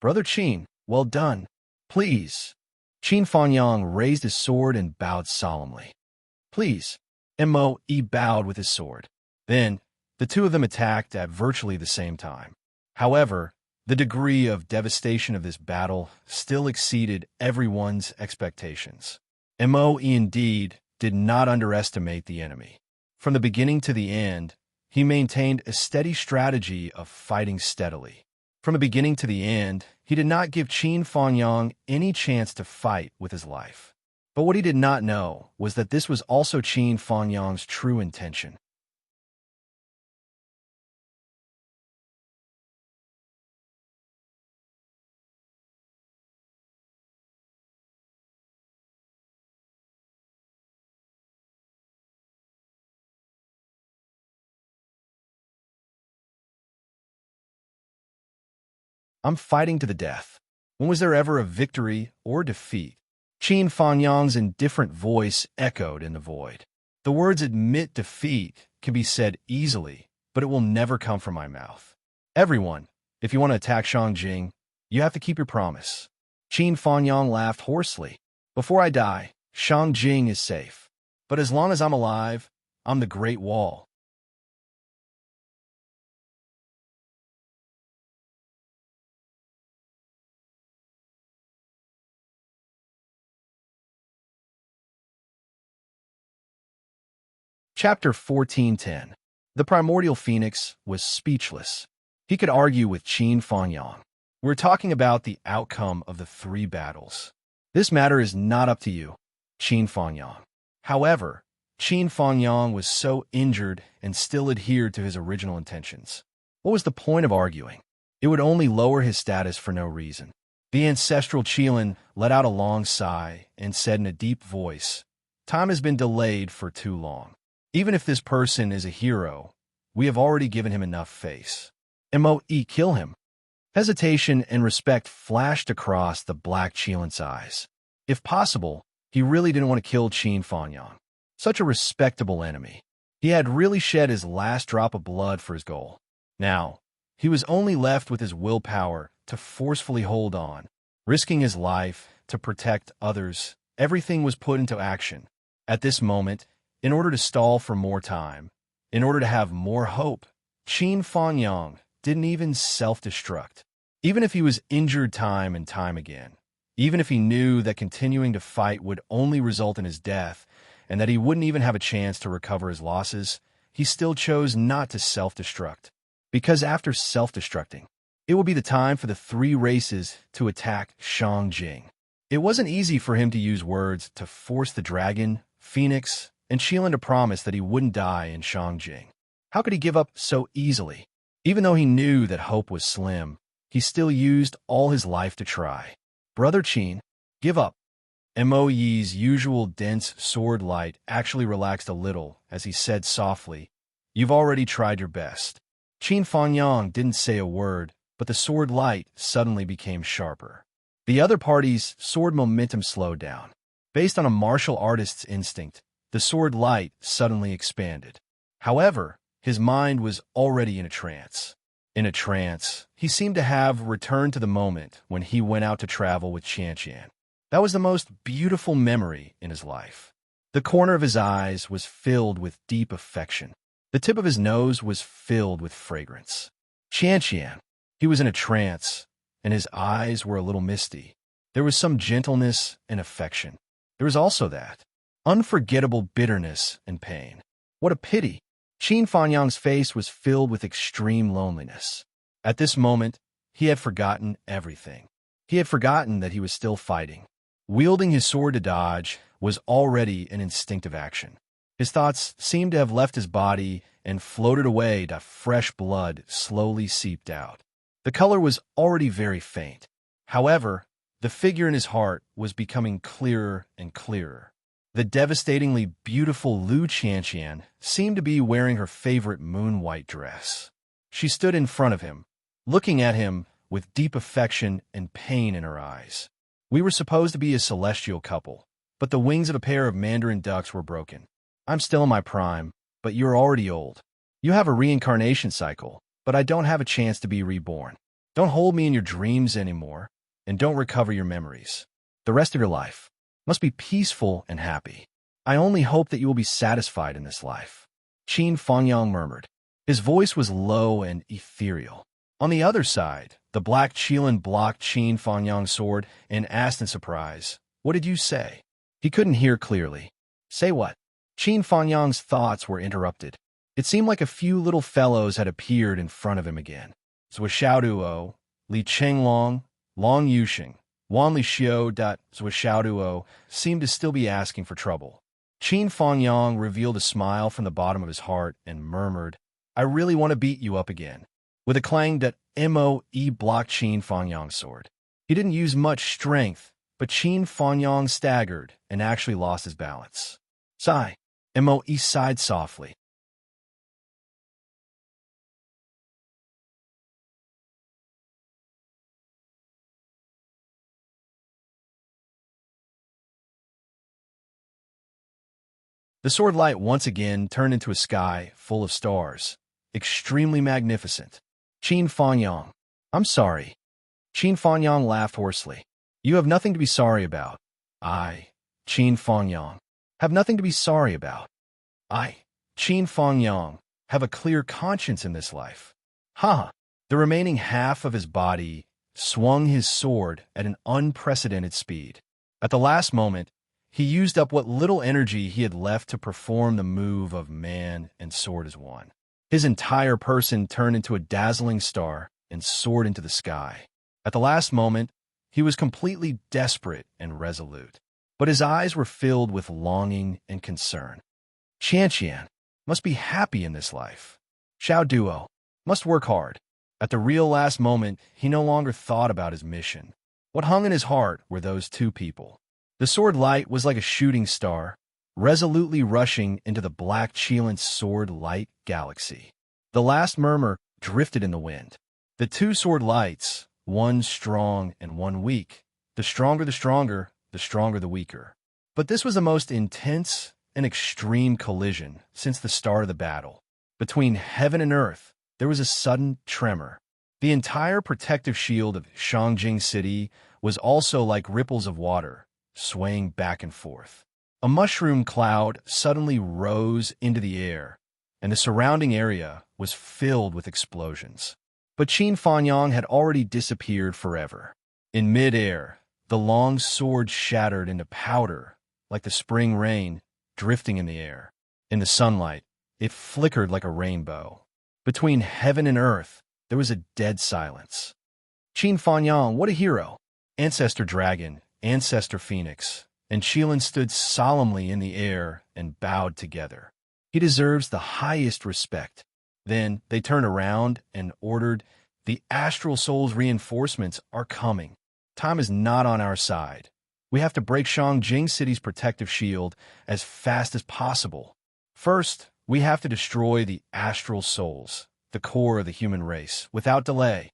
"Brother Qin, well done. Please." Qin Fangyang raised his sword and bowed solemnly. "Please." Mo bowed with his sword. Then, the two of them attacked at virtually the same time. However, the degree of devastation of this battle still exceeded everyone's expectations. Mo indeed did not underestimate the enemy. From the beginning to the end, he maintained a steady strategy of fighting steadily. From the beginning to the end, he did not give Qin Fangyang any chance to fight with his life. But what he did not know was that this was also Qin Fangyang's true intention. I'm fighting to the death. When was there ever a victory or defeat? Qin Fangyang's indifferent voice echoed in the void. The words admit defeat can be said easily, but it will never come from my mouth. Everyone, if you want to attack Shangjing, you have to keep your promise. Qin Fangyang laughed hoarsely. Before I die, Shangjing is safe. But as long as I'm alive, I'm the Great Wall. Chapter 1410. The primordial phoenix was speechless. He could argue with Qin Fangyang. We're talking about the outcome of the 3 battles. This matter is not up to you, Qin Fangyang. However, Qin Fangyang was so injured and still adhered to his original intentions. What was the point of arguing? It would only lower his status for no reason. The ancestral Qilin let out a long sigh and said in a deep voice, "Time has been delayed for too long. Even if this person is a hero, we have already given him enough face. Mo kill him." Hesitation and respect flashed across the black Qilin's eyes. If possible, he really didn't want to kill Qin Fangyang. Such a respectable enemy. He had really shed his last drop of blood for his goal. Now, he was only left with his willpower to forcefully hold on. Risking his life to protect others, everything was put into action. At this moment, in order to stall for more time, in order to have more hope, Qin Fangyang didn't even self-destruct. Even if he was injured time and time again, even if he knew that continuing to fight would only result in his death, and that he wouldn't even have a chance to recover his losses, he still chose not to self-destruct. Because after self-destructing, it would be the time for the 3 races to attack Shangjing. It wasn't easy for him to use words to force the dragon, Phoenix, and Qilin to promise that he wouldn't die in Shangjing. How could he give up so easily? Even though he knew that hope was slim, he still used all his life to try. "Brother Qin, give up." Mo Yi's usual dense sword light actually relaxed a little as he said softly, "You've already tried your best." Qin Fangyang didn't say a word, but the sword light suddenly became sharper. The other party's sword momentum slowed down. Based on a martial artist's instinct, the sword light suddenly expanded. However, His mind was already in a trance. In a trance, he seemed to have returned to the moment when he went out to travel with Qianqian. That was the most beautiful memory in his life. The corner of his eyes was filled with deep affection. The tip of his nose was filled with fragrance. Qianqian. He was in a trance, and his eyes were a little misty. There was some gentleness and affection. There was also that unforgettable bitterness and pain. What a pity! Qin Fanyang's face was filled with extreme loneliness. At this moment, he had forgotten everything. He had forgotten that he was still fighting. Wielding his sword to dodge was already an instinctive action. His thoughts seemed to have left his body and floated away as fresh blood slowly seeped out. The color was already very faint. However, the figure in his heart was becoming clearer and clearer. The devastatingly beautiful Lu Qianqian seemed to be wearing her favorite moon-white dress. She stood in front of him, looking at him with deep affection and pain in her eyes. We were supposed to be a celestial couple, but the wings of a pair of mandarin ducks were broken. I'm still in my prime, but you're already old. You have a reincarnation cycle, but I don't have a chance to be reborn. Don't hold me in your dreams anymore, and don't recover your memories. The rest of your life must be peaceful and happy. I only hope that you will be satisfied in this life. Qin Fangyang murmured. His voice was low and ethereal. On the other side, the black Qilin blocked Qin Fangyang's sword and asked in surprise, "What did you say?" He couldn't hear clearly. "Say what?" Qin Fangyang's thoughts were interrupted. It seemed like a few little fellows had appeared in front of him again. Zhou Xiaoduo, Li Chenglong, Long Yuxing, Wan Li Xiu. Zhou Xiaoduo seemed to still be asking for trouble. Qin Fangyang revealed a smile from the bottom of his heart and murmured, "I really want to beat you up again." With a clang that Moe blocked Qin Fangyang's sword. He didn't use much strength, but Qin Fangyang staggered and actually lost his balance. Sigh. Moe sighed softly. The sword light once again turned into a sky full of stars, extremely magnificent. Qin Fangyang. I'm sorry. Qin Fangyang laughed hoarsely. You have nothing to be sorry about. I, Qin Fangyang, have nothing to be sorry about. I, Qin Fangyang, have a clear conscience in this life. Ha! The remaining half of his body swung his sword at an unprecedented speed. At the last moment, he used up what little energy he had left to perform the move of man and sword as one. His entire person turned into a dazzling star and soared into the sky. At the last moment, he was completely desperate and resolute, but his eyes were filled with longing and concern. Qianqian must be happy in this life. Xiao Duo must work hard. At the real last moment, he no longer thought about his mission. What hung in his heart were those two people. The sword light was like a shooting star, resolutely rushing into the black Qilin's sword light galaxy. The last murmur drifted in the wind. The two sword lights, one strong and one weak. The stronger the weaker. But this was the most intense and extreme collision since the start of the battle. Between heaven and earth, there was a sudden tremor. The entire protective shield of Shangjing City was also like ripples of water, swaying back and forth. A mushroom cloud suddenly rose into the air, and the surrounding area was filled with explosions. But Qin Fangyang had already disappeared forever. In mid-air, the long sword shattered into powder, like the spring rain drifting in the air. In the sunlight, it flickered like a rainbow. Between heaven and earth, there was a dead silence. Qin Fangyang, what a hero! Ancestor Dragon, Ancestor Phoenix, and Qilin stood solemnly in the air and bowed together. He deserves the highest respect. Then they turned around and ordered, "The Astral Soul's reinforcements are coming. Time is not on our side. We have to break Shangjing City's protective shield as fast as possible. First, we have to destroy the Astral Souls, the core of the human race, without delay."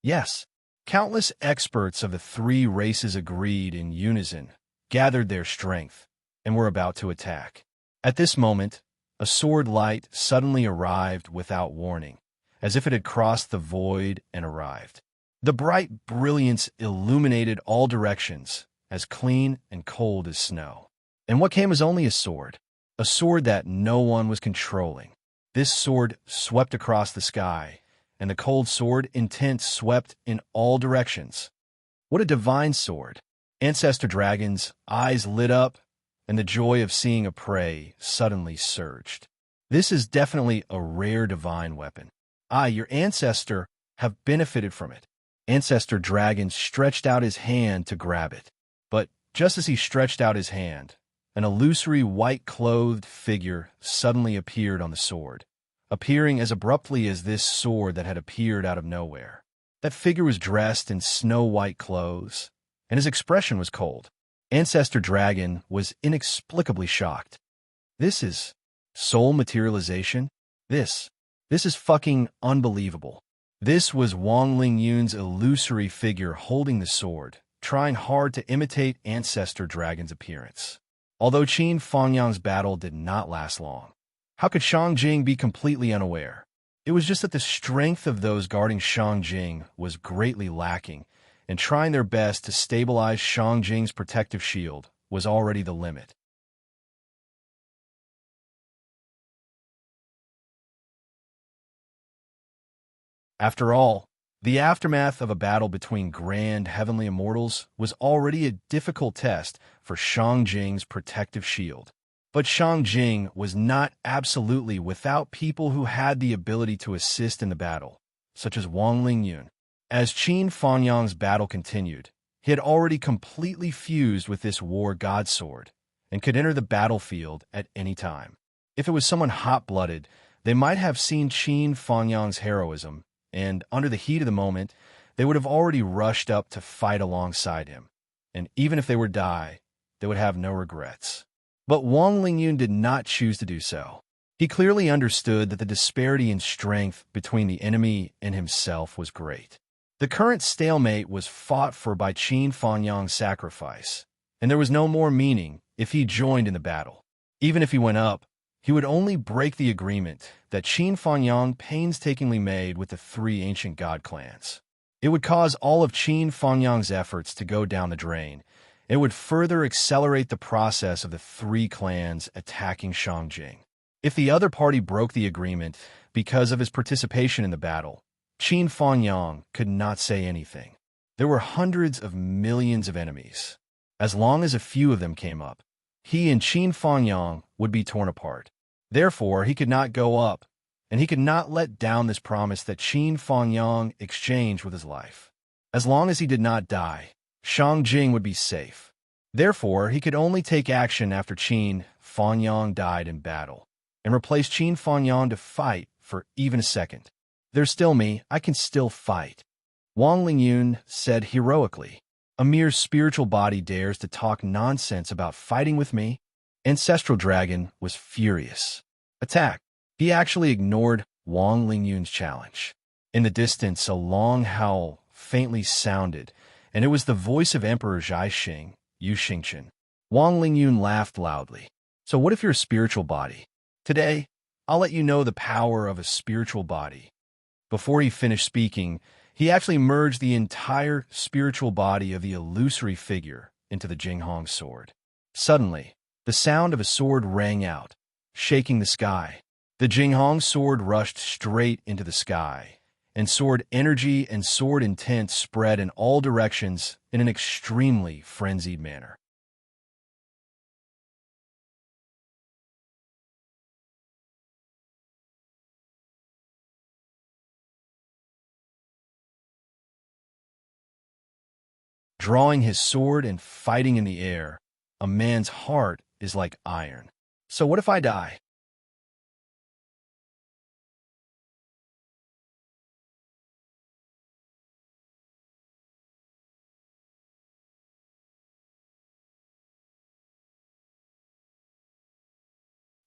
Yes, countless experts of the three races agreed in unison, gathered their strength, and were about to attack. At this moment, A sword light suddenly arrived without warning, as if it had crossed the void and arrived. The bright brilliance illuminated all directions, as clean and cold as snow. And what came was only a sword that no one was controlling. This sword swept across the sky, and the cold sword intent swept in all directions. What a divine sword! Ancestor Dragon's eyes lit up, and the joy of seeing a prey suddenly surged. This is definitely a rare divine weapon. Your ancestor have benefited from it. Ancestor Dragon stretched out his hand to grab it. But just as he stretched out his hand, an illusory white-clothed figure suddenly appeared on the sword, appearing as abruptly as this sword that had appeared out of nowhere. That figure was dressed in snow-white clothes, and his expression was cold. Ancestor Dragon was inexplicably shocked. This is soul materialization? This is fucking unbelievable. This was Wang Lingyun's illusory figure holding the sword, trying hard to imitate Ancestor Dragon's appearance. Although Qin Fangyang's battle did not last long, how could Shangjing be completely unaware? It was just that the strength of those guarding Shangjing was greatly lacking, and trying their best to stabilize Shangjing's protective shield was already the limit. After all, the aftermath of a battle between grand heavenly immortals was already a difficult test for Shangjing's protective shield. But Shangjing was not absolutely without people who had the ability to assist in the battle, such as Wang Lingyun. As Qin Fangyang's battle continued, he had already completely fused with this war god sword and could enter the battlefield at any time. If it was someone hot-blooded, they might have seen Qin Fangyang's heroism, and under the heat of the moment, they would have already rushed up to fight alongside him. And even if they were die, they would have no regrets. But Wang Lingyun did not choose to do so. He clearly understood that the disparity in strength between the enemy and himself was great. The current stalemate was fought for by Qin Fangyang's sacrifice, and there was no more meaning if he joined in the battle. Even if he went up, he would only break the agreement that Qin Fangyang painstakingly made with the three ancient god clans. It would cause all of Qin Fangyang's efforts to go down the drain. It would further accelerate the process of the three clans attacking Shangjing. If the other party broke the agreement because of his participation in the battle, Qin Fangyang could not say anything. There were hundreds of millions of enemies. As long as a few of them came up, he and Qin Fangyang would be torn apart. Therefore, he could not go up, and he could not let down this promise that Qin Fangyang exchanged with his life. As long as he did not die, Shangjing would be safe. Therefore, he could only take action after Qin Fangyang died in battle, and replace Qin Fangyang to fight for even a second. There's still me, I can still fight. Wang Lingyun said heroically. A mere spiritual body dares to talk nonsense about fighting with me? Ancestral Dragon was furious. Attack! He actually ignored Wang Lingyun's challenge. In the distance, a long howl faintly sounded, and it was the voice of Emperor Zhaixing, Yu Xingchen. Wang Lingyun laughed loudly. So what if you're a spiritual body? Today, I'll let you know the power of a spiritual body. Before he finished speaking, he actually merged the entire spiritual body of the illusory figure into the Jinghong sword. Suddenly, the sound of a sword rang out, shaking the sky. The Jinghong sword rushed straight into the sky, and sword energy and sword intent spread in all directions in an extremely frenzied manner. Drawing his sword and fighting in the air, a man's heart is like iron. So what if I die?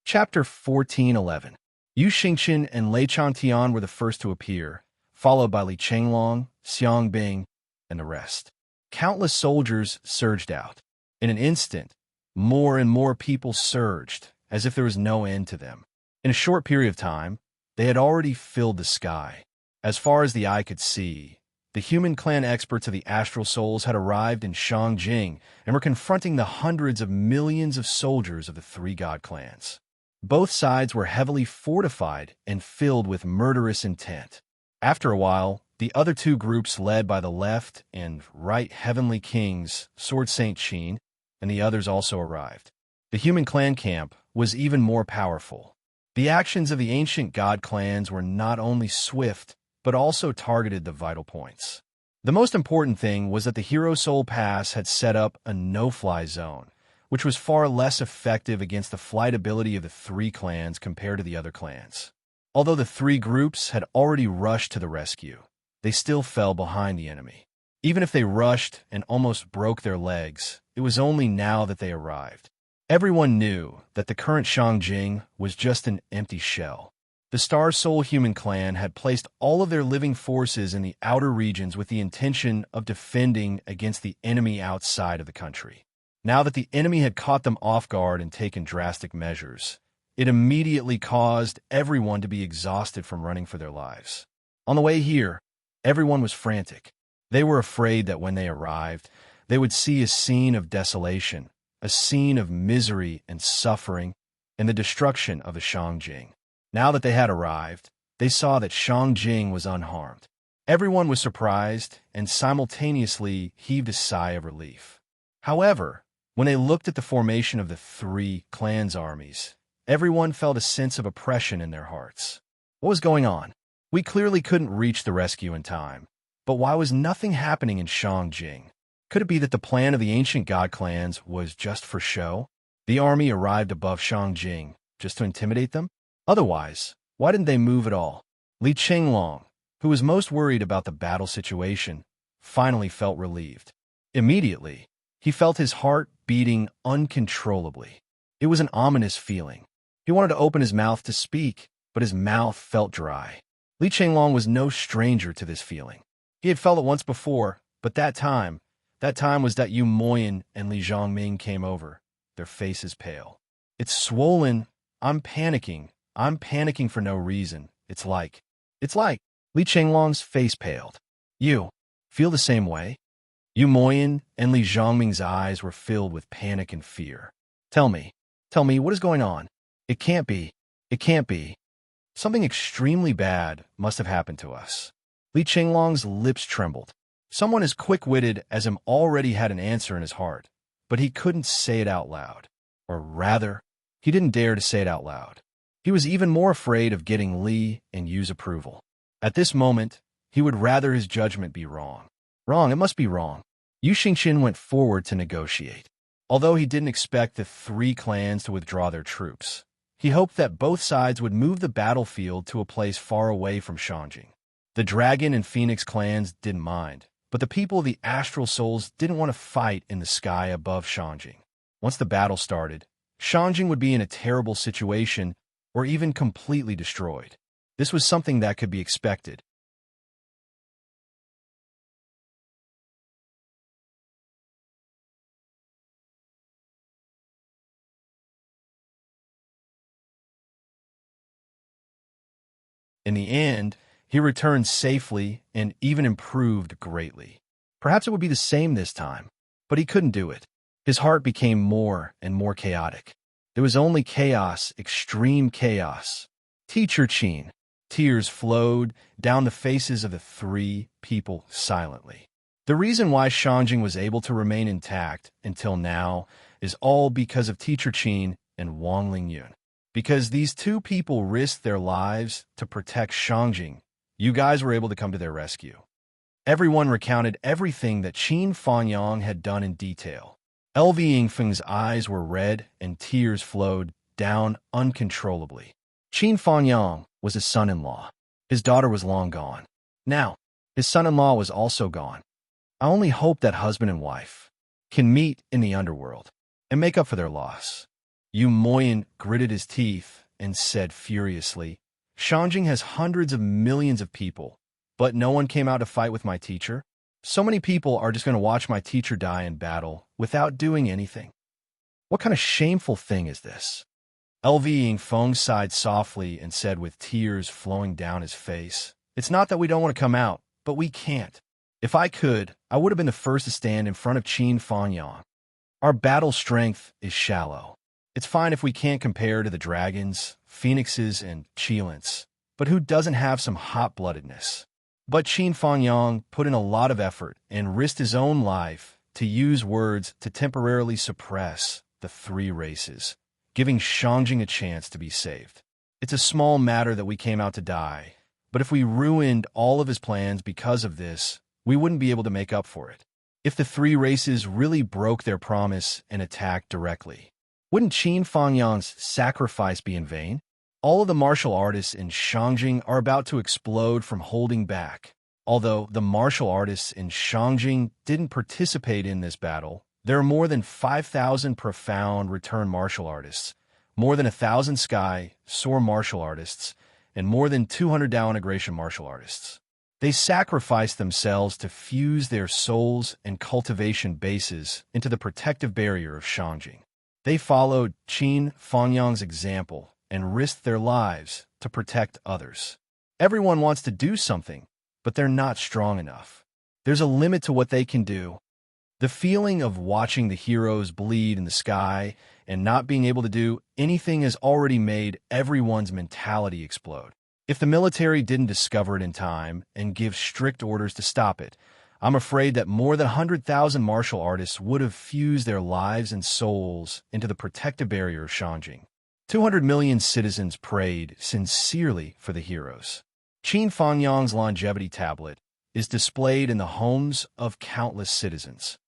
Chapter 14:11. Yu Xingchen and Lei Chantian were the first to appear, followed by Li Chenglong, Xiang Bing, and the rest. Countless soldiers surged out. In an instant, more and more people surged, as if there was no end to them. In a short period of time, they had already filled the sky. As far as the eye could see, the human clan experts of the Astral Souls had arrived in Shangjing and were confronting the hundreds of millions of soldiers of the three god clans. Both sides were heavily fortified and filled with murderous intent. After a while, the other two groups led by the left and right heavenly kings, Sword Saint Qin, and the others also arrived. The human clan camp was even more powerful. The actions of the ancient god clans were not only swift, but also targeted the vital points. The most important thing was that the Hero Soul Pass had set up a no-fly zone, which was far less effective against the flight ability of the three clans compared to the other clans. Although the three groups had already rushed to the rescue, they still fell behind the enemy. Even if they rushed and almost broke their legs, it was only now that they arrived. Everyone knew that the current Shangjing was just an empty shell. The Star Soul human clan had placed all of their living forces in the outer regions with the intention of defending against the enemy outside of the country. Now that the enemy had caught them off guard and taken drastic measures, it immediately caused everyone to be exhausted from running for their lives. On the way here, everyone was frantic. They were afraid that when they arrived, they would see a scene of desolation, a scene of misery and suffering, and the destruction of the Shangjing. Now that they had arrived, they saw that Shangjing was unharmed. Everyone was surprised and simultaneously heaved a sigh of relief. However, when they looked at the formation of the three clans' armies, everyone felt a sense of oppression in their hearts. What was going on? We clearly couldn't reach the rescue in time, but why was nothing happening in Shangjing? Could it be that the plan of the ancient god clans was just for show? The army arrived above Shangjing just to intimidate them? Otherwise, why didn't they move at all? Li Qinglong, who was most worried about the battle situation, finally felt relieved. Immediately, he felt his heart beating uncontrollably. It was an ominous feeling. He wanted to open his mouth to speak, but his mouth felt dry. Li Qinglong was no stranger to this feeling. He had felt it once before, but that time was that Yu Moyan and Li Zhongming came over, their faces pale. It's swollen. I'm panicking for no reason. It's like. Li Qinglong's face paled. You feel the same way? Yu Moyan and Li Zhongming's eyes were filled with panic and fear. Tell me, what is going on? It can't be. Something extremely bad must have happened to us. Li Qinglong's lips trembled. Someone as quick-witted as him already had an answer in his heart, but he couldn't say it out loud. Or rather, he didn't dare to say it out loud. He was even more afraid of getting Li and Yu's approval. At this moment, he would rather his judgment be wrong. Wrong, it must be wrong. Yu Xingqian went forward to negotiate. Although he didn't expect the three clans to withdraw their troops, he hoped that both sides would move the battlefield to a place far away from Shangjing. The Dragon and Phoenix clans didn't mind, but the people of the Astral Souls didn't want to fight in the sky above Shangjing. Once the battle started, Shangjing would be in a terrible situation or even completely destroyed. This was something that could be expected. In the end, he returned safely and even improved greatly. Perhaps it would be the same this time, but he couldn't do it. His heart became more and more chaotic. There was only chaos, extreme chaos. Teacher Qin. Tears flowed down the faces of the three people silently. The reason why Shangjing was able to remain intact until now is all because of Teacher Qin and Wang Lingyun. Because these two people risked their lives to protect Shangjing, you guys were able to come to their rescue. Everyone recounted everything that Qin Fanyang had done in detail. LV Yingfeng's eyes were red and tears flowed down uncontrollably. Qin Fanyang was his son-in-law. His daughter was long gone. Now, his son-in-law was also gone. I only hope that husband and wife can meet in the underworld and make up for their loss. Yu Moyan gritted his teeth and said furiously, Shangjing has hundreds of millions of people, but no one came out to fight with my teacher? So many people are just going to watch my teacher die in battle without doing anything. What kind of shameful thing is this? LV Feng sighed softly and said with tears flowing down his face, "It's not that we don't want to come out, but we can't. If I could, I would have been the first to stand in front of Qin Fangyang. Our battle strength is shallow. It's fine if we can't compare to the dragons, phoenixes, and Qilins, but who doesn't have some hot-bloodedness?" But Qin Fangyang put in a lot of effort and risked his own life to use words to temporarily suppress the three races, giving Shangjing a chance to be saved. It's a small matter that we came out to die, but if we ruined all of his plans because of this, we wouldn't be able to make up for it. If the three races really broke their promise and attacked directly, wouldn't Qin Fangyang's sacrifice be in vain? All of the martial artists in Shangjing are about to explode from holding back. Although the martial artists in Shangjing didn't participate in this battle, there are more than 5,000 profound return martial artists, more than 1,000 Sky Soar martial artists, and more than 200 Dao integration martial artists. They sacrificed themselves to fuse their souls and cultivation bases into the protective barrier of Shangjing. They followed Qin Fangyang's example and risked their lives to protect others. Everyone wants to do something, but they're not strong enough. There's a limit to what they can do. The feeling of watching the heroes bleed in the sky and not being able to do anything has already made everyone's mentality explode. If the military didn't discover it in time and give strict orders to stop it, I'm afraid that more than 100,000 martial artists would have fused their lives and souls into the protective barrier of Shangjing. 200 million citizens prayed sincerely for the heroes. Qin Fangyang's longevity tablet is displayed in the homes of countless citizens.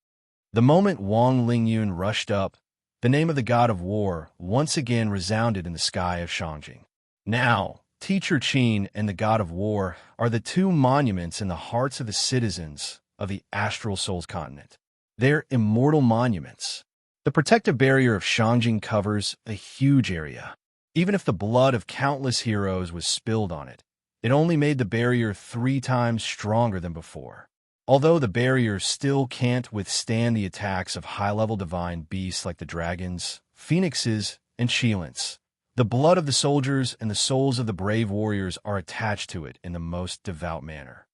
The moment Wang Lingyun rushed up, the name of the god of war once again resounded in the sky of Shangjing. Now, Teacher Qin and the god of war are the two monuments in the hearts of the citizens of the Astral Souls continent. They're immortal monuments. The protective barrier of Shangjing covers a huge area. Even if the blood of countless heroes was spilled on it, it only made the barrier 3 times stronger than before. Although the barrier still can't withstand the attacks of high-level divine beasts like the dragons, phoenixes, and Qilins, the blood of the soldiers and the souls of the brave warriors are attached to it in the most devout manner.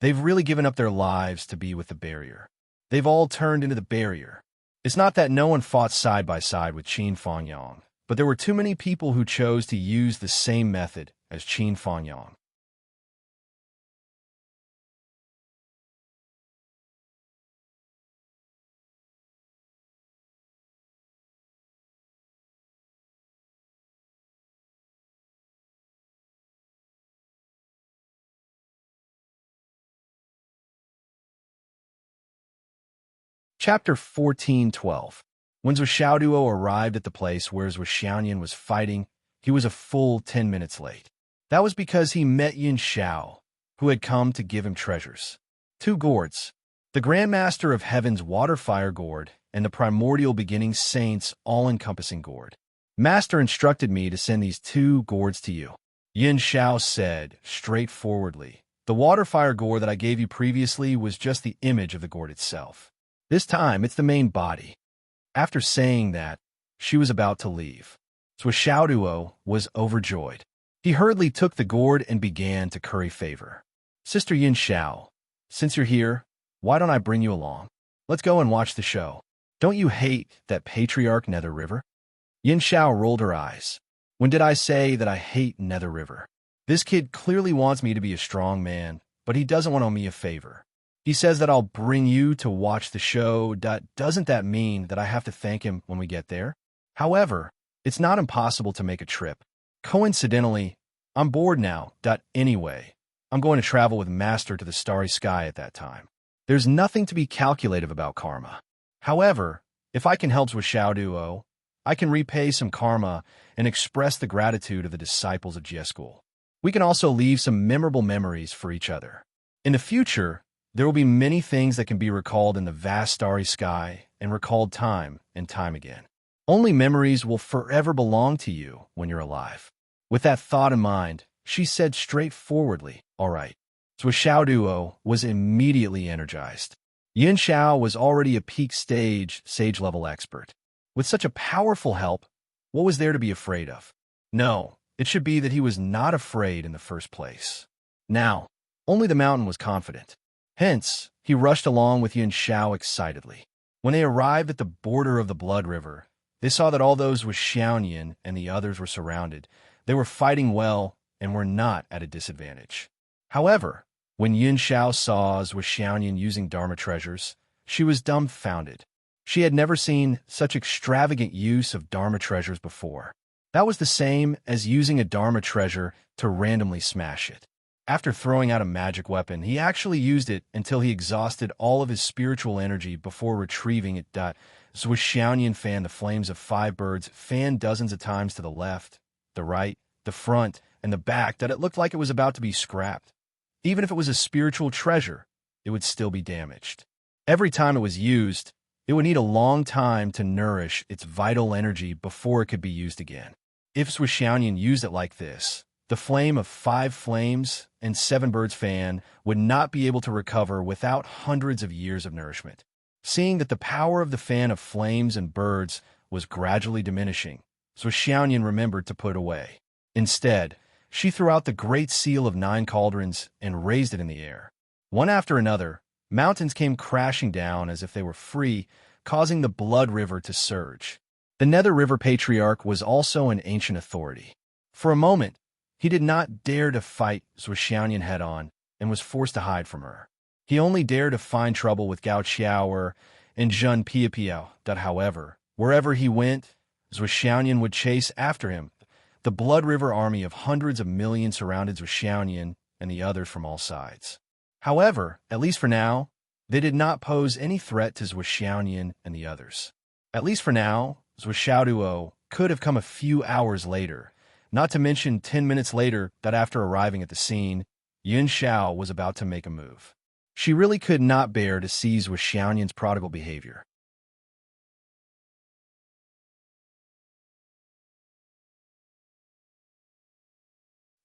They've really given up their lives to be with the barrier. They've all turned into the barrier. It's not that no one fought side by side with Qin Fangyang, but there were too many people who chose to use the same method as Qin Fangyang. Chapter 14:12. When Zhuo arrived at the place where Xiaoyan was fighting, he was a full 10 minutes late. That was because he met Yin Xiao, who had come to give him treasures. 2 gourds, the Grandmaster of Heaven's Water-Fire Gourd and the Primordial Beginning Saint's all-encompassing gourd. Master instructed me to send these 2 gourds to you. Yin Xiao said, straightforwardly. The Water-Fire Gourd that I gave you previously was just the image of the gourd itself. This time, it's the main body. After saying that, she was about to leave. Zhuo was overjoyed. He hurriedly took the gourd and began to curry favor. Sister Yin Xiao, since you're here, why don't I bring you along? Let's go and watch the show. Don't you hate that patriarch Nether River? Yin Xiao rolled her eyes. When did I say that I hate Nether River? This kid clearly wants me to be a strong man, but he doesn't want to owe me a favor. He says that I'll bring you to watch the show. Doesn't that mean that I have to thank him when we get there? However, it's not impossible to make a trip. Coincidentally, I'm bored now. Anyway, I'm going to travel with Master to the starry sky at that time. There's nothing to be calculative about karma. However, if I can help with Xiaoduo, I can repay some karma and express the gratitude of the disciples of Jie School. We can also leave some memorable memories for each other. In the future, there will be many things that can be recalled in the vast starry sky and recalled time and time again. Only memories will forever belong to you when you're alive. With that thought in mind, she said straightforwardly, all right. So Xiaoduo was immediately energized. Yin Xiao was already a peak stage, sage-level expert. With such a powerful help, What was there to be afraid of? No, it should be that he was not afraid in the first place. Now, only the mountain was confident. Hence, he rushed along with Yun Shao excitedly. When they arrived at the border of the Blood River, they saw that all those with Xiaoyan and the others were surrounded. They were fighting well and were not at a disadvantage. However, when Yun Shao saw with Xiaoyan using Dharma treasures, she was dumbfounded. She had never seen such extravagant use of Dharma treasures before. That was the same as using a Dharma treasure to randomly smash it. After throwing out a magic weapon, he actually used it until he exhausted all of his spiritual energy before retrieving it. Zhuo Xiaoyan fanned the flames of 5 birds, fanned dozens of times to the left, the right, the front, and the back that it looked like it was about to be scrapped. Even if it was a spiritual treasure, it would still be damaged. Every time it was used, it would need a long time to nourish its vital energy before it could be used again. If Zhuo Xiaoyan used it like this, the flame of 5 flames and 7 birds fan would not be able to recover without hundreds of years of nourishment. Seeing that the power of the fan of flames and birds was gradually diminishing, Zhuo Xiaoyan remembered to put away. Instead, she threw out the great seal of 9 cauldrons and raised it in the air. One after another, mountains came crashing down as if they were free, causing the Blood River to surge. The Nether River Patriarch was also an ancient authority. For a moment, he did not dare to fight Zhuo Xiaoyan head-on and was forced to hide from her. He only dared to find trouble with Gao Qiao and Zhun Piapiao. However, wherever he went, Zhuo Xiaoyan would chase after him. The Blood River army of hundreds of millions surrounded Zhuo Xiaoyan and the others from all sides. However, at least for now, they did not pose any threat to Zhuo Xiaoyan and the others. At least for now, Zhuo Xiaoduo could have come a few hours later, not to mention 10 minutes later that after arriving at the scene, Yun Shao was about to make a move. She really could not bear to see Zhuo Xiaoyan's prodigal behavior.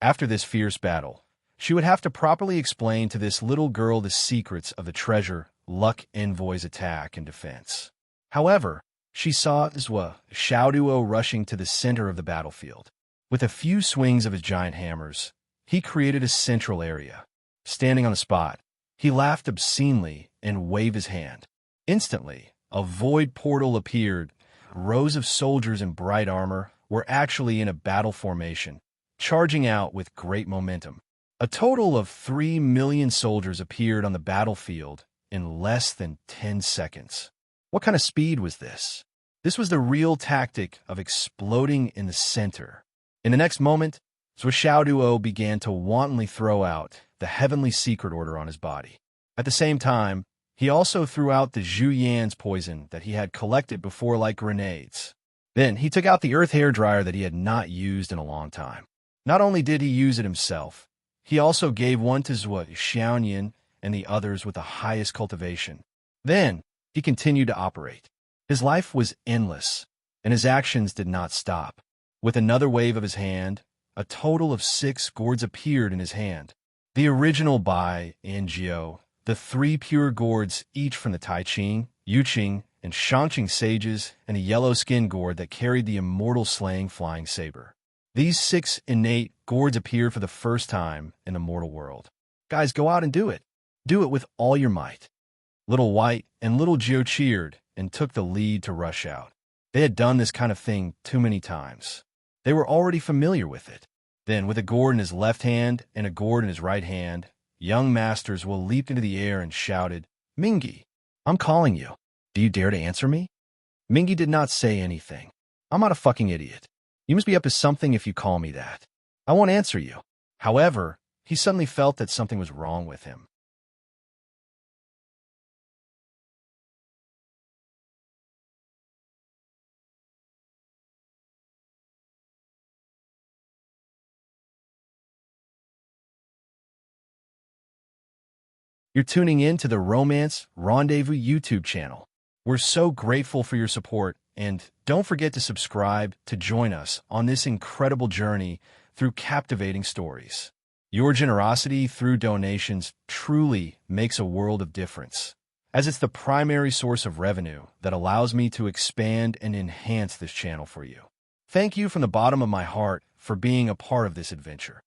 After this fierce battle, she would have to properly explain to this little girl the secrets of the treasure Luck Envoy's attack and defense. However, she saw Zhuo Xiaoduo rushing to the center of the battlefield. With a few swings of his giant hammers, he created a central area. Standing on the spot, he laughed obscenely and waved his hand. Instantly, a void portal appeared. Rows of soldiers in bright armor were actually in a battle formation, charging out with great momentum. A total of 3 million soldiers appeared on the battlefield in less than 10 seconds. What kind of speed was this? This was the real tactic of exploding in the center. In the next moment, Zhuo Xiaoduo began to wantonly throw out the heavenly secret order on his body. At the same time, he also threw out the Zhu Yan's poison that he had collected before like grenades. Then he took out the earth hair dryer that he had not used in a long time. Not only did he use it himself, he also gave one to Zhuo Xiaoyan and the others with the highest cultivation. Then he continued to operate. His life was endless, and his actions did not stop. With another wave of his hand, a total of 6 gourds appeared in his hand. The original Bai and Jiao, the 3 pure gourds, each from the Tai Ching, Yu Qing, and Shangqing sages, and a yellow-skinned gourd that carried the immortal slaying flying saber. These 6 innate gourds appeared for the first time in the mortal world. Guys, go out and do it. Do it with all your might. Little White and Little Jiao cheered and took the lead to rush out. They had done this kind of thing too many times. They were already familiar with it. Then, with a gourd in his left hand and a gourd in his right hand, young masters will leaped into the air and shouted, "Mingi, I'm calling you. Do you dare to answer me?" Mingi did not say anything. "I'm not a fucking idiot. You must be up to something if you call me that. I won't answer you." However, he suddenly felt that something was wrong with him. You're tuning in to the Romance Rendezvous YouTube channel. We're so grateful for your support, and don't forget to subscribe to join us on this incredible journey through captivating stories. Your generosity through donations truly makes a world of difference, as it's the primary source of revenue that allows me to expand and enhance this channel for you. Thank you from the bottom of my heart for being a part of this adventure.